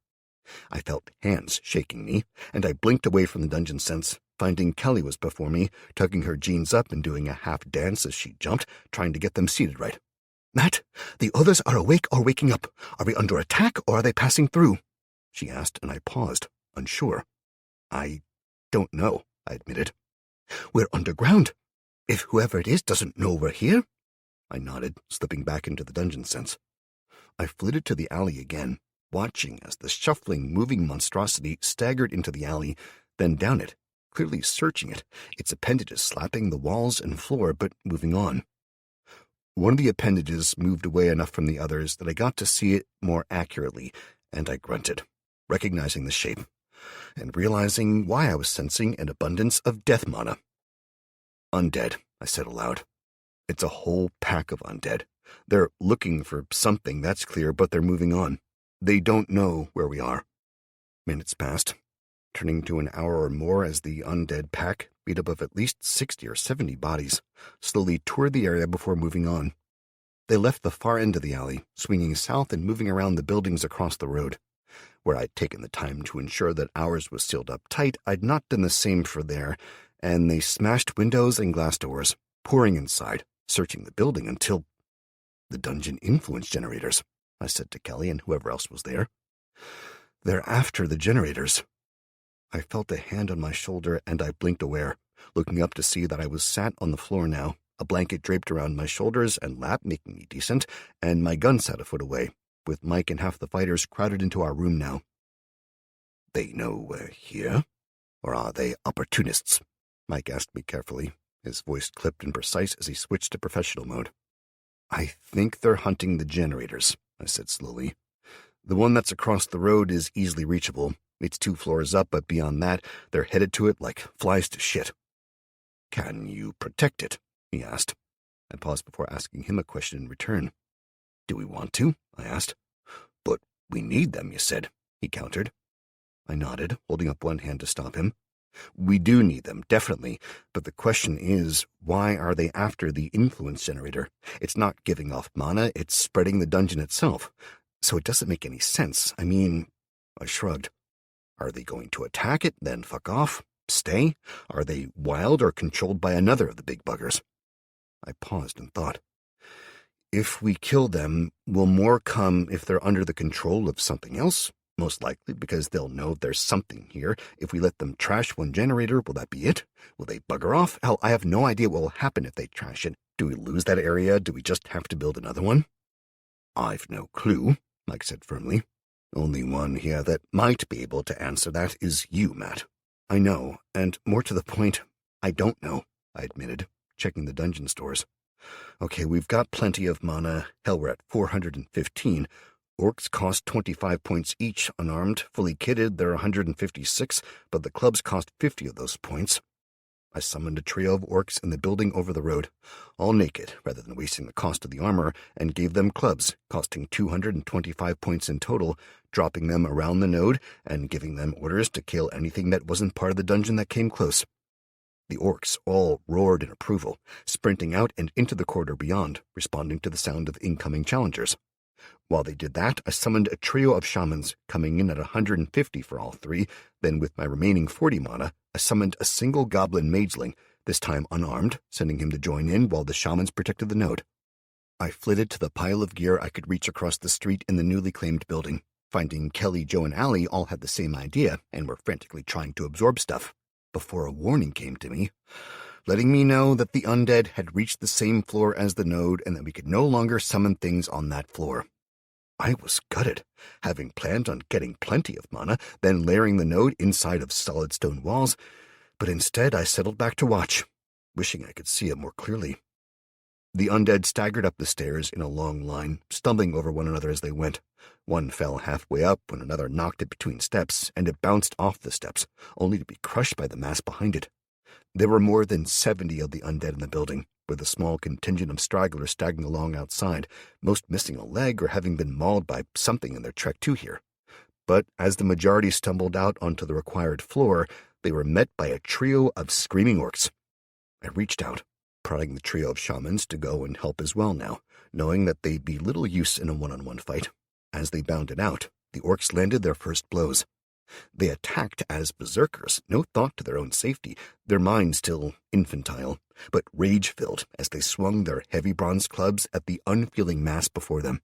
I felt hands shaking me, and I blinked away from the dungeon sense, finding Kelly was before me, tugging her jeans up and doing a half dance as she jumped, trying to get them seated right. "Matt, the others are awake or waking up. Are we under attack or are they passing through?" she asked, and I paused, unsure. "I don't know," I admitted. "We're underground. If whoever it is doesn't know we're here." I nodded, slipping back into the dungeon sense. I flitted to the alley again, watching as the shuffling, moving monstrosity staggered into the alley, then down it, clearly searching it, its appendages slapping the walls and floor but moving on. One of the appendages moved away enough from the others that I got to see it more accurately, and I grunted, recognizing the shape, and realizing why I was sensing an abundance of death mana. "Undead," I said aloud. "It's a whole pack of undead. They're looking for something, that's clear, but they're moving on. They don't know where we are." Minutes passed, turning to an hour or more as the undead pack, made up of at least 60 or 70 bodies, slowly toured the area before moving on. They left the far end of the alley, swinging south and moving around the buildings across the road. Where I'd taken the time to ensure that ours was sealed up tight, I'd not done the same for there, and they smashed windows and glass doors, pouring inside, searching the building until— "The dungeon influence generators," I said to Kelly and whoever else was there. "They're after the generators." I felt a hand on my shoulder and I blinked aware, looking up to see that I was sat on the floor now, a blanket draped around my shoulders and lap making me decent, and my gun sat a foot away, with Mike and half the fighters crowded into our room now. "They know we're here? Or are they opportunists?" Mike asked me carefully, his voice clipped and precise as he switched to professional mode. "I think they're hunting the generators," I said slowly. "The one that's across the road is easily reachable. It's 2 floors up, but beyond that, they're headed to it like flies to shit." "Can you protect it?" he asked. I paused before asking him a question in return. "Do we want to?" I asked. "But we need them, you said," he countered. I nodded, holding up one hand to stop him. "We do need them, definitely, but the question is, why are they after the influence generator? It's not giving off mana, it's spreading the dungeon itself. So it doesn't make any sense. I mean," I shrugged. "Are they going to attack it, then fuck off? Stay? Are they wild or controlled by another of the big buggers?" I paused and thought. "If we kill them, will more come if they're under the control of something else? Most likely because they'll know there's something here. If we let them trash one generator, will that be it? Will they bugger off? Hell, I have no idea what will happen if they trash it. Do we lose that area? Do we just have to build another one?" "I've no clue," Mike said firmly. "Only one here that might be able to answer that is you, Matt." "I know, and more to the point, I don't know," I admitted, checking the dungeon stores. "Okay, we've got plenty of mana. Hell, we're at 415. Orcs cost 25 points each, unarmed. Fully kitted, they're 156, but the clubs cost 50 of those points." I summoned a trio of orcs in the building over the road, all naked rather than wasting the cost of the armor, and gave them clubs, costing 225 points in total, dropping them around the node and giving them orders to kill anything that wasn't part of the dungeon that came close. The orcs all roared in approval, sprinting out and into the corridor beyond, responding to the sound of incoming challengers. While they did that, I summoned a trio of shamans, coming in at 150 for all 3. Then with my remaining 40 mana, I summoned a single goblin mageling, this time unarmed, sending him to join in while the shamans protected the node. I flitted to the pile of gear I could reach across the street in the newly claimed building, finding Kelly, Joe, and Allie all had the same idea and were frantically trying to absorb stuff, before a warning came to me. letting me know that the undead had reached the same floor as the node and that we could no longer summon things on that floor. I was gutted, having planned on getting plenty of mana, then layering the node inside of solid stone walls, but instead I settled back to watch, wishing I could see it more clearly. The undead staggered up the stairs in a long line, stumbling over one another as they went. One fell halfway up when another knocked it between steps, and it bounced off the steps, only to be crushed by the mass behind it. There were more than 70 of the undead in the building, with a small contingent of stragglers staggering along outside, most missing a leg or having been mauled by something in their trek to here. But as the majority stumbled out onto the required floor, they were met by a trio of screaming orcs. I reached out, prodding the trio of shamans to go and help as well now, knowing that they'd be little use in a one-on-one fight. As they bounded out, the orcs landed their first blows. They attacked as berserkers, no thought to their own safety, their minds still infantile, but rage-filled as they swung their heavy bronze clubs at the unfeeling mass before them.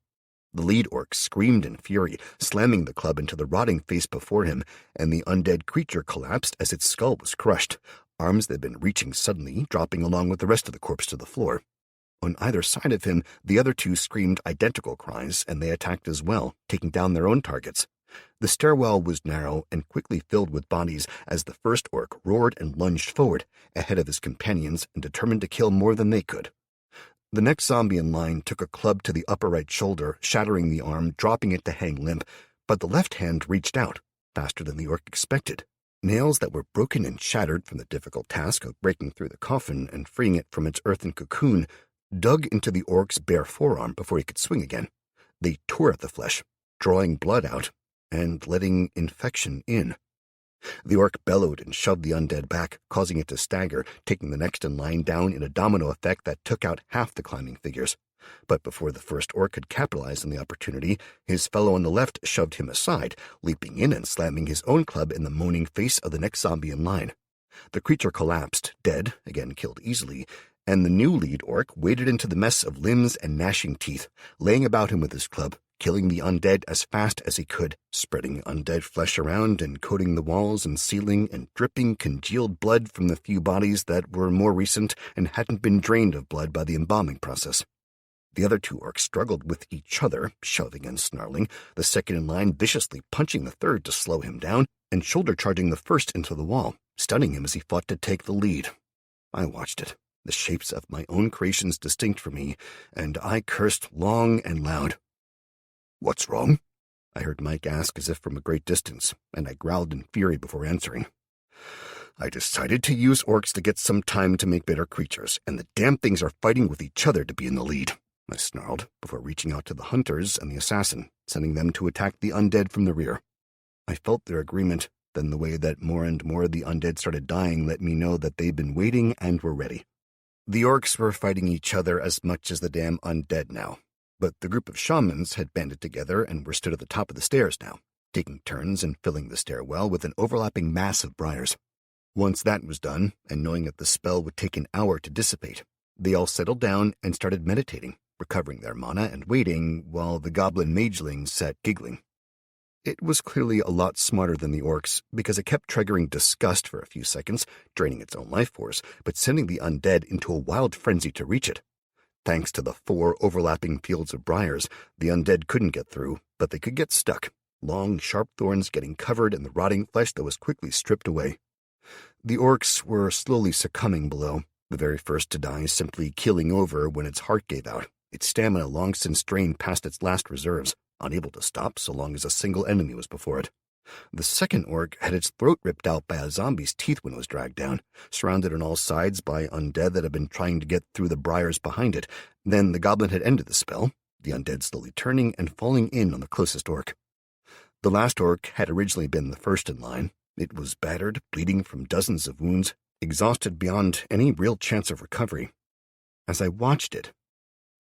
The lead orc screamed in fury, slamming the club into the rotting face before him, and the undead creature collapsed as its skull was crushed, arms that had been reaching suddenly dropping along with the rest of the corpse to the floor. On either side of him, the other two screamed identical cries, and they attacked as well, taking down their own targets. The stairwell was narrow and quickly filled with bodies as the first orc roared and lunged forward, ahead of his companions and determined to kill more than they could. The next zombie in line took a club to the upper right shoulder, shattering the arm, dropping it to hang limp, but the left hand reached out, faster than the orc expected. Nails that were broken and shattered from the difficult task of breaking through the coffin and freeing it from its earthen cocoon dug into the orc's bare forearm before he could swing again. They tore at the flesh, drawing blood out and letting infection in. The orc bellowed and shoved the undead back, causing it to stagger, taking the next in line down in a domino effect that took out half the climbing figures. But before the first orc could capitalize on the opportunity, his fellow on the left shoved him aside, leaping in and slamming his own club in the moaning face of the next zombie in line. The creature collapsed, dead, again killed easily, and the new lead orc waded into the mess of limbs and gnashing teeth, laying about him with his club, killing the undead as fast as he could, spreading undead flesh around and coating the walls and ceiling and dripping congealed blood from the few bodies that were more recent and hadn't been drained of blood by the embalming process. The other two orcs struggled with each other, shoving and snarling, the second in line viciously punching the third to slow him down and shoulder-charging the first into the wall, stunning him as he fought to take the lead. I watched it, the shapes of my own creations distinct for me, and I cursed long and loud. "What's wrong?" I heard Mike ask as if from a great distance, and I growled in fury before answering. "I decided to use orcs to get some time to make better creatures, and the damn things are fighting with each other to be in the lead," I snarled, before reaching out to the hunters and the assassin, sending them to attack the undead from the rear. I felt their agreement, then the way that more and more of the undead started dying let me know that they'd been waiting and were ready. The orcs were fighting each other as much as the damn undead now, but the group of shamans had banded together and were stood at the top of the stairs now, taking turns and filling the stairwell with an overlapping mass of briars. Once that was done, and knowing that the spell would take an hour to dissipate, they all settled down and started meditating, recovering their mana and waiting while the goblin mageling sat giggling. It was clearly a lot smarter than the orcs, because it kept triggering disgust for a few seconds, draining its own life force, but sending the undead into a wild frenzy to reach it. Thanks to the 4 overlapping fields of briars, the undead couldn't get through, but they could get stuck, long, sharp thorns getting covered in the rotting flesh that was quickly stripped away. The orcs were slowly succumbing below, the very first to die simply keeling over when its heart gave out, its stamina long since drained past its last reserves, unable to stop so long as a single enemy was before it. The second orc had its throat ripped out by a zombie's teeth when it was dragged down, surrounded on all sides by undead that had been trying to get through the briars behind it. Then the goblin had ended the spell, the undead slowly turning and falling in on the closest orc. The last orc had originally been the first in line. It was battered, bleeding from dozens of wounds, exhausted beyond any real chance of recovery. As I watched it,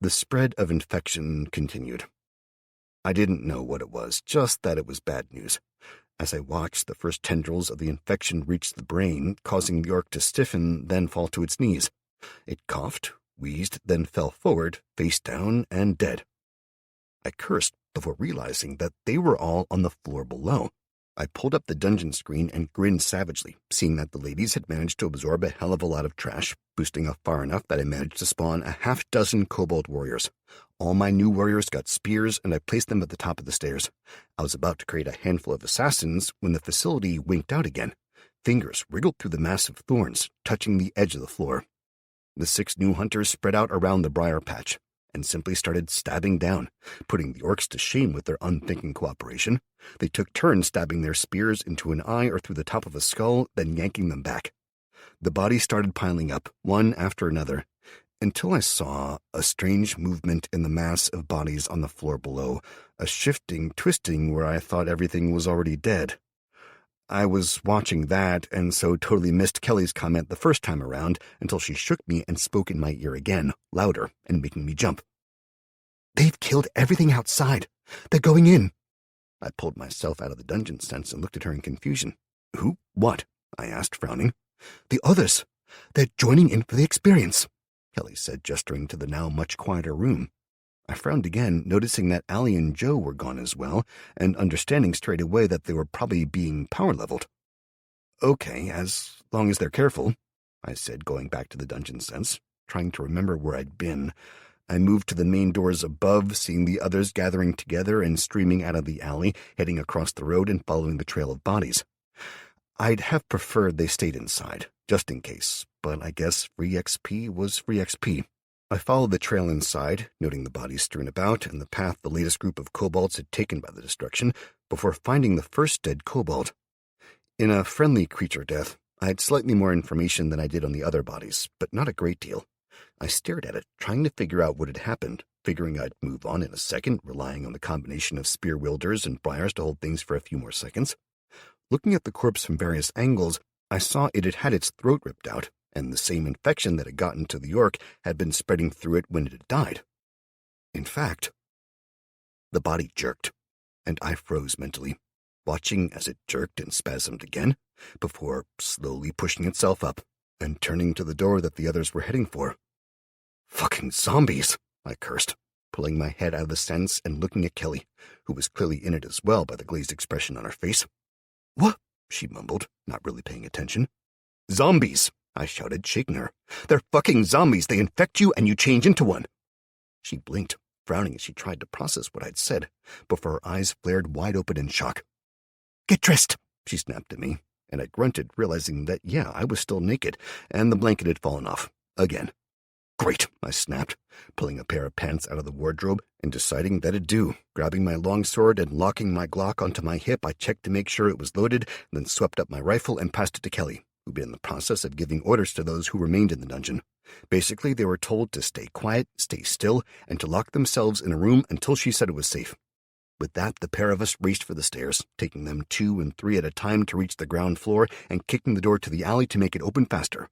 the spread of infection continued. I didn't know what it was, just that it was bad news. As I watched, the first tendrils of the infection reached the brain, causing the orc to stiffen, then fall to its knees. It coughed, wheezed, then fell forward, face down, and dead. I cursed before realizing that they were all on the floor below, I pulled up the dungeon screen and grinned savagely, seeing that the ladies had managed to absorb a hell of a lot of trash, boosting up far enough that I managed to spawn a half-dozen kobold warriors. All my new warriors got spears, and I placed them at the top of the stairs. I was about to create a handful of assassins when the facility winked out again. Fingers wriggled through the massive thorns, touching the edge of the floor. The 6 new hunters spread out around the briar patch and simply started stabbing down, putting the orcs to shame with their unthinking cooperation. They took turns stabbing their spears into an eye or through the top of a skull, then yanking them back. The bodies started piling up, one after another, until I saw a strange movement in the mass of bodies on the floor below, a shifting, twisting where I thought everything was already dead. I was watching that, and so totally missed Kelly's comment the first time around until she shook me and spoke in my ear again, louder and making me jump. "They've killed everything outside. They're going in." I pulled myself out of the dungeon sense and looked at her in confusion. "Who? What?" I asked, frowning. "The others. They're joining in for the experience," Kelly said, gesturing to the now much quieter room. I frowned again, noticing that Allie and Joe were gone as well, and understanding straight away that they were probably being power-leveled. "Okay, as long as they're careful," I said, going back to the dungeon sense, trying to remember where I'd been. I moved to the main doors above, seeing the others gathering together and streaming out of the alley, heading across the road and following the trail of bodies. I'd have preferred they stayed inside, just in case, but I guess free XP was free XP. I followed the trail inside, noting the bodies strewn about and the path the latest group of kobolds had taken by the destruction, before finding the first dead kobold. In a friendly creature death, I had slightly more information than I did on the other bodies, but not a great deal. I stared at it, trying to figure out what had happened, figuring I'd move on in a second, relying on the combination of spear wielders and briars to hold things for a few more seconds. Looking at the corpse from various angles, I saw it had had its throat ripped out, and the same infection that had gotten to the orc had been spreading through it when it had died. In fact, the body jerked, and I froze mentally, watching as it jerked and spasmed again, before slowly pushing itself up and turning to the door that the others were heading for. "Fucking zombies," I cursed, pulling my head out of the sense and looking at Kelly, who was clearly in it as well by the glazed expression on her face. "What?" she mumbled, not really paying attention. "Zombies," I shouted, shaking her. "They're fucking zombies. They infect you and you change into one." She blinked, frowning as she tried to process what I'd said, before her eyes flared wide open in shock. "Get dressed," she snapped at me, and I grunted, realizing that, yeah, I was still naked, and the blanket had fallen off. Again. "Great," I snapped, pulling a pair of pants out of the wardrobe and deciding that'd do. Grabbing my longsword and locking my Glock onto my hip, I checked to make sure it was loaded, then swept up my rifle and passed it to Kelly, who'd been in the process of giving orders to those who remained in the dungeon. Basically, they were told to stay quiet, stay still, and to lock themselves in a room until she said it was safe. With that, the pair of us raced for the stairs, taking them 2 and 3 at a time to reach the ground floor and kicking the door to the alley to make it open faster.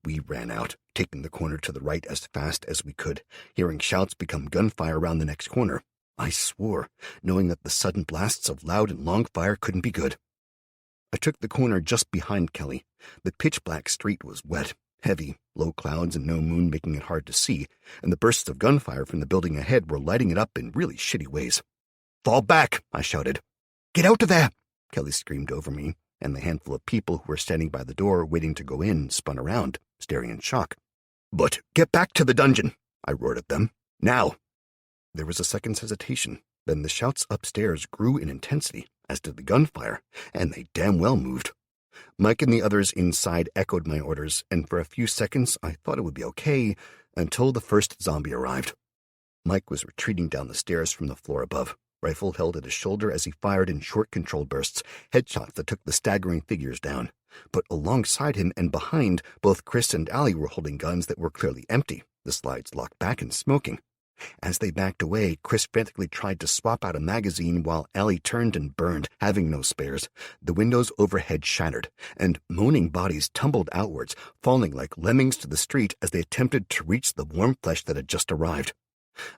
We ran out, taking the corner to the right as fast as we could, hearing shouts become gunfire around the next corner. I swore, knowing that the sudden blasts of loud and long fire couldn't be good. I took the corner just behind Kelly. The pitch-black street was wet, heavy, low clouds and no moon making it hard to see, and the bursts of gunfire from the building ahead were lighting it up in really shitty ways. "Fall back!" I shouted. "Get out of there!" Kelly screamed over me, and the handful of people who were standing by the door waiting to go in spun around, staring in shock. "But get back to the dungeon!" I roared at them. "Now!" There was a second's hesitation, then the shouts upstairs grew in intensity, as did the gunfire, and they damn well moved. Mike and the others inside echoed my orders, and for a few seconds I thought it would be okay, until the first zombie arrived. Mike was retreating down the stairs from the floor above, rifle held at his shoulder as he fired in short controlled bursts, headshots that took the staggering figures down. But alongside him and behind, both Chris and Allie were holding guns that were clearly empty, the slides locked back and smoking. As they backed away, Chris frantically tried to swap out a magazine while Allie turned and burned, having no spares. The windows overhead shattered, and moaning bodies tumbled outwards, falling like lemmings to the street as they attempted to reach the warm flesh that had just arrived.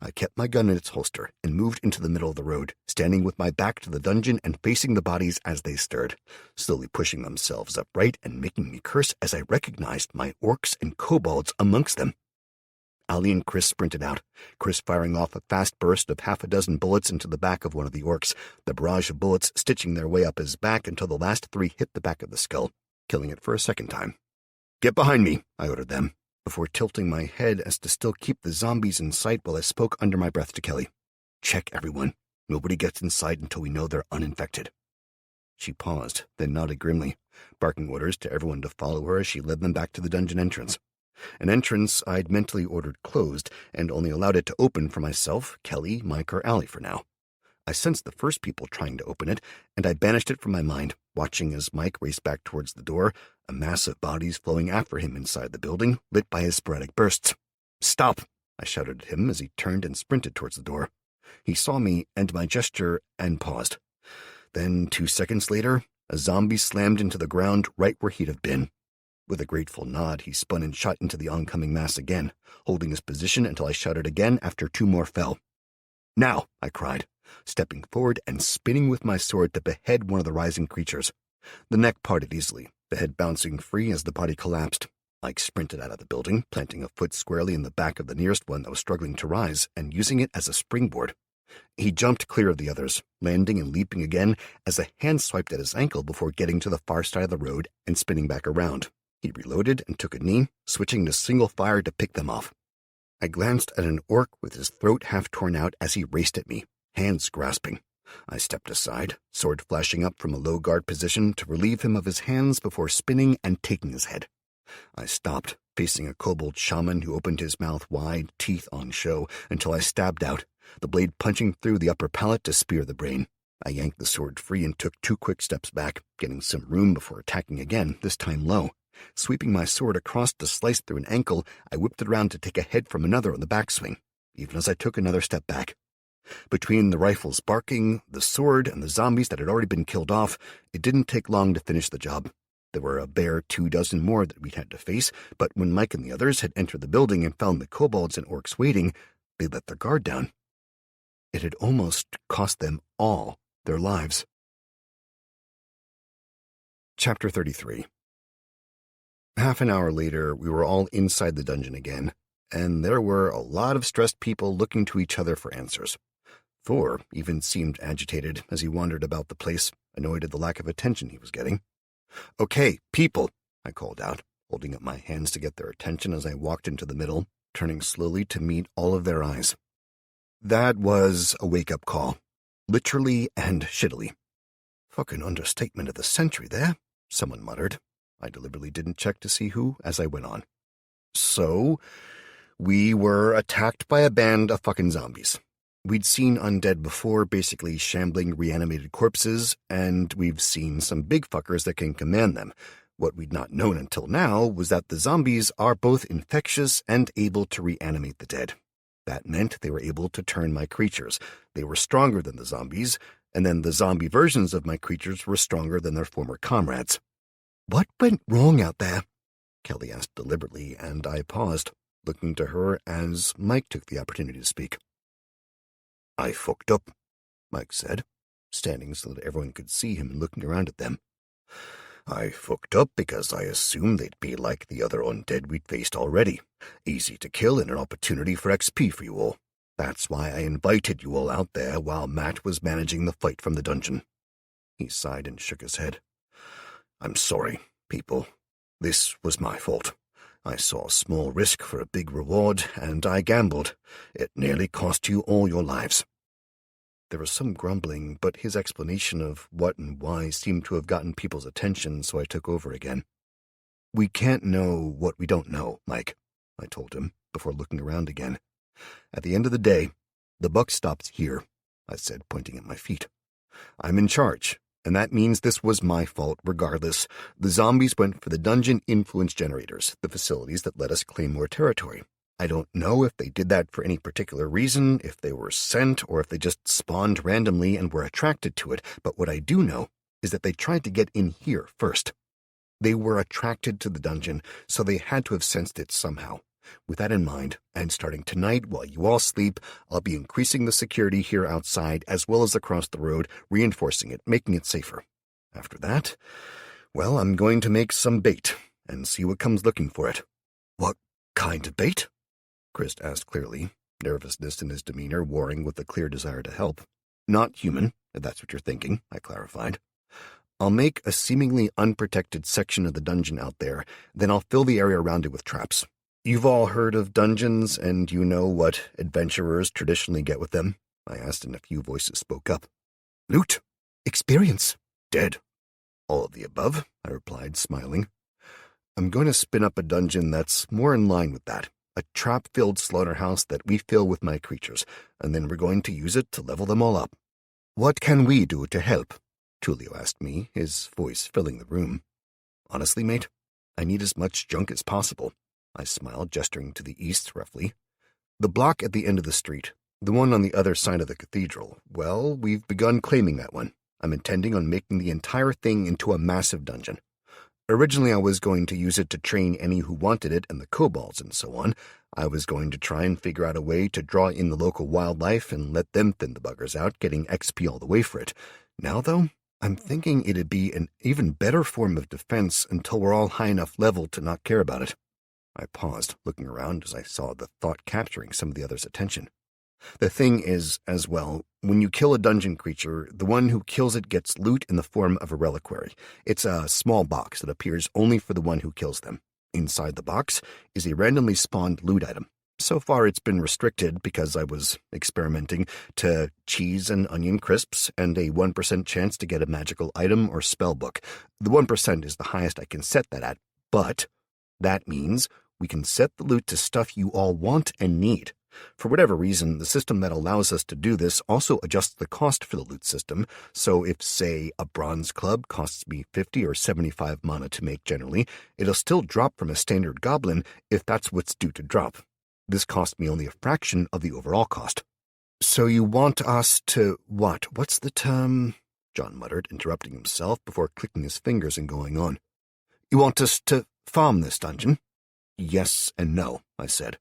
I kept my gun in its holster and moved into the middle of the road, standing with my back to the dungeon and facing the bodies as they stirred, slowly pushing themselves upright and making me curse as I recognized my orcs and kobolds amongst them. Allie and Chris sprinted out, Chris firing off a fast burst of half a dozen bullets into the back of one of the orcs, the barrage of bullets stitching their way up his back until the last 3 hit the back of the skull, killing it for a second time. "Get behind me," I ordered them, before tilting my head as to still keep the zombies in sight while I spoke under my breath to Kelly. "Check, everyone. Nobody gets inside until we know they're uninfected." She paused, then nodded grimly, barking orders to everyone to follow her as she led them back to the dungeon entrance. An entrance I'd mentally ordered closed, and only allowed it to open for myself, Kelly, Mike, or Allie for now. I sensed the first people trying to open it, and I banished it from my mind, watching as Mike raced back towards the door, a mass of bodies flowing after him inside the building, lit by his sporadic bursts. "Stop!" I shouted at him as he turned and sprinted towards the door. He saw me and my gesture and paused. Then, 2 seconds later, a zombie slammed into the ground right where he'd have been. With a grateful nod, he spun and shot into the oncoming mass again, holding his position until I shouted again after 2 more fell. "Now!" I cried, stepping forward and spinning with my sword to behead one of the rising creatures. The neck parted easily, the head bouncing free as the body collapsed. Mike sprinted out of the building, planting a foot squarely in the back of the nearest one that was struggling to rise and using it as a springboard. He jumped clear of the others, landing and leaping again as a hand swiped at his ankle before getting to the far side of the road and spinning back around. He reloaded and took a knee, switching to single fire to pick them off. I glanced at an orc with his throat half torn out as he raced at me, hands grasping. I stepped aside, sword flashing up from a low guard position to relieve him of his hands before spinning and taking his head. I stopped, facing a kobold shaman who opened his mouth wide, teeth on show, until I stabbed out, the blade punching through the upper palate to spear the brain. I yanked the sword free and took 2 quick steps back, getting some room before attacking again, this time low. Sweeping my sword across to slice through an ankle, I whipped it around to take a head from another on the backswing, even as I took another step back. Between the rifles barking, the sword, and the zombies that had already been killed off, it didn't take long to finish the job. There were a bare 24 more that we'd had to face, but when Mike and the others had entered the building and found the kobolds and orcs waiting, they let their guard down. It had almost cost them all their lives. Chapter 33. Half an hour later, we were all inside the dungeon again, and there were a lot of stressed people looking to each other for answers. Thor even seemed agitated as he wandered about the place, annoyed at the lack of attention he was getting. "Okay, people," I called out, holding up my hands to get their attention as I walked into the middle, turning slowly to meet all of their eyes. That was a wake-up call, literally and shittily. "Fucking understatement of the century there," someone muttered. I deliberately didn't check to see who as I went on. "So, we were attacked by a band of fucking zombies. We'd seen undead before, basically shambling reanimated corpses, and we've seen some big fuckers that can command them. What we'd not known until now was that the zombies are both infectious and able to reanimate the dead. That meant they were able to turn my creatures. They were stronger than the zombies, and then the zombie versions of my creatures were stronger than their former comrades." "What went wrong out there?" Kelly asked deliberately, and I paused, looking to her as Mike took the opportunity to speak. "I fucked up," Mike said, standing so that everyone could see him and looking around at them. "I fucked up because I assumed they'd be like the other undead we'd faced already, easy to kill and an opportunity for XP for you all. That's why I invited you all out there while Matt was managing the fight from the dungeon." He sighed and shook his head. "I'm sorry, people. This was my fault. I saw a small risk for a big reward, and I gambled. It nearly cost you all your lives." There was some grumbling, but his explanation of what and why seemed to have gotten people's attention, so I took over again. "We can't know what we don't know, Mike," I told him, before looking around again. "At the end of the day, the buck stops here," I said, pointing at my feet. "I'm in charge, and that means this was my fault regardless. The zombies went for the dungeon influence generators, the facilities that let us claim more territory. I don't know if they did that for any particular reason, if they were sent, or if they just spawned randomly and were attracted to it, but what I do know is that they tried to get in here first. They were attracted to the dungeon, so they had to have sensed it somehow. With that in mind, and starting tonight while you all sleep, I'll be increasing the security here outside as well as across the road, reinforcing it, making it safer. After that, well, I'm going to make some bait and see what comes looking for it." "What kind of bait?" Chris asked clearly, nervousness in his demeanor warring with a clear desire to help. Not human, if that's what you're thinking, I clarified. I'll make a seemingly unprotected section of the dungeon out there, then I'll fill the area around it with traps. You've all heard of dungeons, and you know what adventurers traditionally get with them? I asked, and a few voices spoke up. Loot. Experience. Dead. All of the above, I replied, smiling. I'm going to spin up a dungeon that's more in line with that, a trap-filled slaughterhouse that we fill with my creatures, and then we're going to use it to level them all up. What can we do to help? Tulio asked me, his voice filling the room. Honestly, mate, I need as much junk as possible. I smiled, gesturing to the east, roughly. The block at the end of the street, the one on the other side of the cathedral, well, we've begun claiming that one. I'm intending on making the entire thing into a massive dungeon. Originally, I was going to use it to train any who wanted it and the kobolds and so on. I was going to try and figure out a way to draw in the local wildlife and let them thin the buggers out, getting XP all the way for it. Now, though, I'm thinking it'd be an even better form of defense until we're all high enough level to not care about it. I paused, looking around as I saw the thought capturing some of the others' attention. The thing is, as well, when you kill a dungeon creature, the one who kills it gets loot in the form of a reliquary. It's a small box that appears only for the one who kills them. Inside the box is a randomly spawned loot item. So far it's been restricted, because I was experimenting, to cheese and onion crisps and a 1% chance to get a magical item or spell book. The 1% is the highest I can set that at, but that means we can set the loot to stuff you all want and need. For whatever reason, the system that allows us to do this also adjusts the cost for the loot system, so if, say, a bronze club costs me 50 or 75 mana to make generally, it'll still drop from a standard goblin if that's what's due to drop. This cost me only a fraction of the overall cost. So you want us to what? What's the term? John muttered, interrupting himself before clicking his fingers and going on. You want us to farm this dungeon? Yes and no, I said.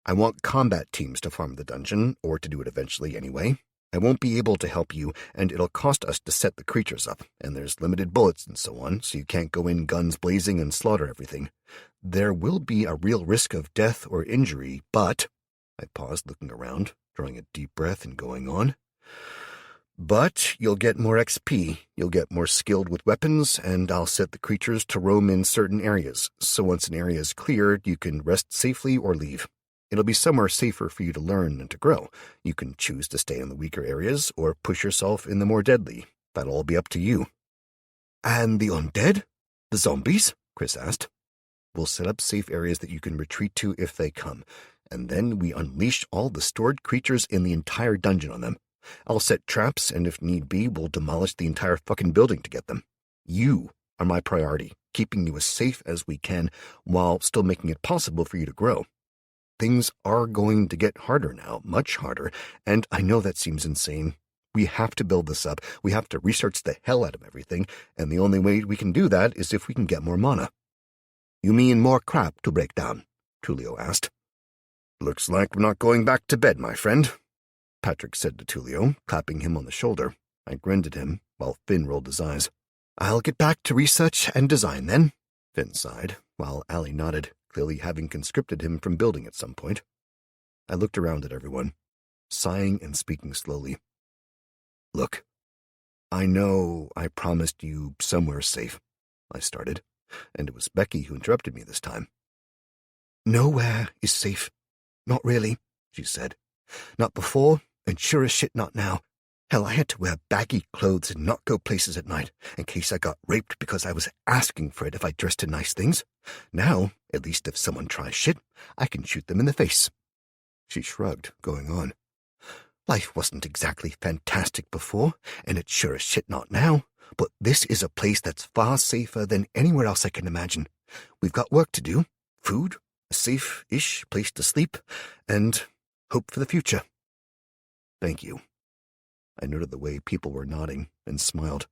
I want combat teams to farm the dungeon, or to do it eventually anyway. I won't be able to help you, and it'll cost us to set the creatures up, and there's limited bullets and so on, so you can't go in guns blazing and slaughter everything. There will be a real risk of death or injury, but— I paused, looking around, drawing a deep breath and going on. But you'll get more XP, you'll get more skilled with weapons, and I'll set the creatures to roam in certain areas, so once an area is cleared, you can rest safely or leave. It'll be somewhere safer for you to learn and to grow. You can choose to stay in the weaker areas or push yourself in the more deadly. That'll all be up to you. And the undead? The zombies? Chris asked. We'll set up safe areas that you can retreat to if they come, and then we unleash all the stored creatures in the entire dungeon on them. I'll set traps, and if need be, we'll demolish the entire fucking building to get them. You are my priority, keeping you as safe as we can while still making it possible for you to grow. Things are going to get harder now, much harder, and I know that seems insane. We have to build this up. We have to research the hell out of everything, and the only way we can do that is if we can get more mana. You mean more crap to break down? Tulio asked. Looks like we're not going back to bed, my friend, Patrick said to Tulio, clapping him on the shoulder. I grinned at him, while Finn rolled his eyes. I'll get back to research and design, then, Finn sighed, while Allie nodded, clearly having conscripted him from building at some point. I looked around at everyone, sighing and speaking slowly. Look, I know I promised you somewhere safe, I started, and it was Becky who interrupted me this time. Nowhere is safe. Not really, she said. Not before, and sure as shit not now. Hell, I had to wear baggy clothes and not go places at night, in case I got raped because I was asking for it if I dressed in nice things. Now, at least if someone tries shit, I can shoot them in the face. She shrugged, going on. Life wasn't exactly fantastic before, and it's sure as shit not now, but this is a place that's far safer than anywhere else I can imagine. We've got work to do, food, a safe-ish place to sleep, and hope for the future. Thank you. I noted the way people were nodding and smiled.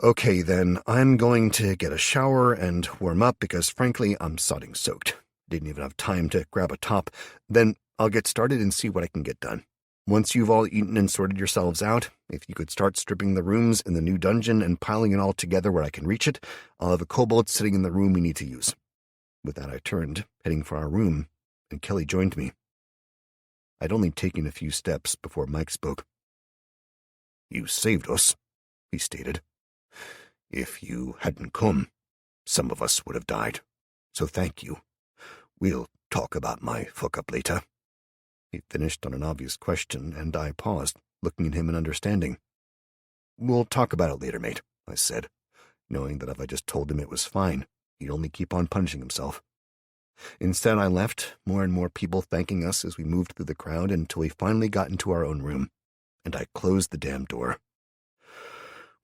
Okay, then, I'm going to get a shower and warm up because, frankly, I'm sodding soaked. Didn't even have time to grab a top. Then I'll get started and see what I can get done. Once you've all eaten and sorted yourselves out, if you could start stripping the rooms in the new dungeon and piling it all together where I can reach it, I'll have a kobold sitting in the room we need to use. With that, I turned, heading for our room, and Kelly joined me. I'd only taken a few steps before Mike spoke. "You saved us," he stated. "If you hadn't come, some of us would have died. So thank you. We'll talk about my fuck-up later." He finished on an obvious question, and I paused, looking at him in understanding. "We'll talk about it later, mate," I said, knowing that if I just told him it was fine, he'd only keep on punishing himself. Instead, I left, more and more people thanking us as we moved through the crowd until we finally got into our own room, and I closed the damn door.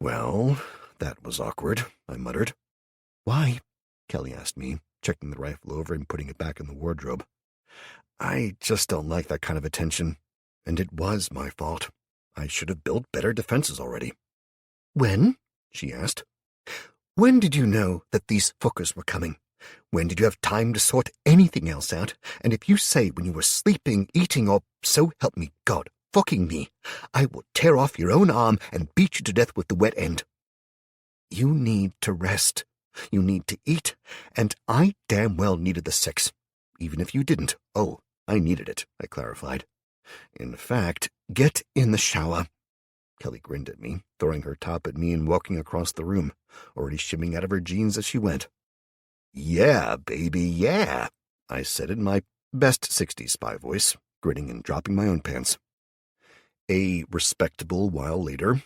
"Well, that was awkward," I muttered. "Why?" Kelly asked me, checking the rifle over and putting it back in the wardrobe. "I just don't like that kind of attention, and it was my fault. I should have built better defenses already." "When?" she asked. "When did you know that these fuckers were coming? When did you have time to sort anything else out? And if you say when you were sleeping, eating, or, so help me God, fucking me, I will tear off your own arm and beat you to death with the wet end. You need to rest. You need to eat, and I damn well needed the sex. Even if you didn't. Oh, I needed it," I clarified. "In fact, get in the shower." Kelly grinned at me, throwing her top at me and walking across the room, already shimming out of her jeans as she went. "Yeah, baby, yeah," I said in my best 60s spy voice, grinning and dropping my own pants. A respectable while later,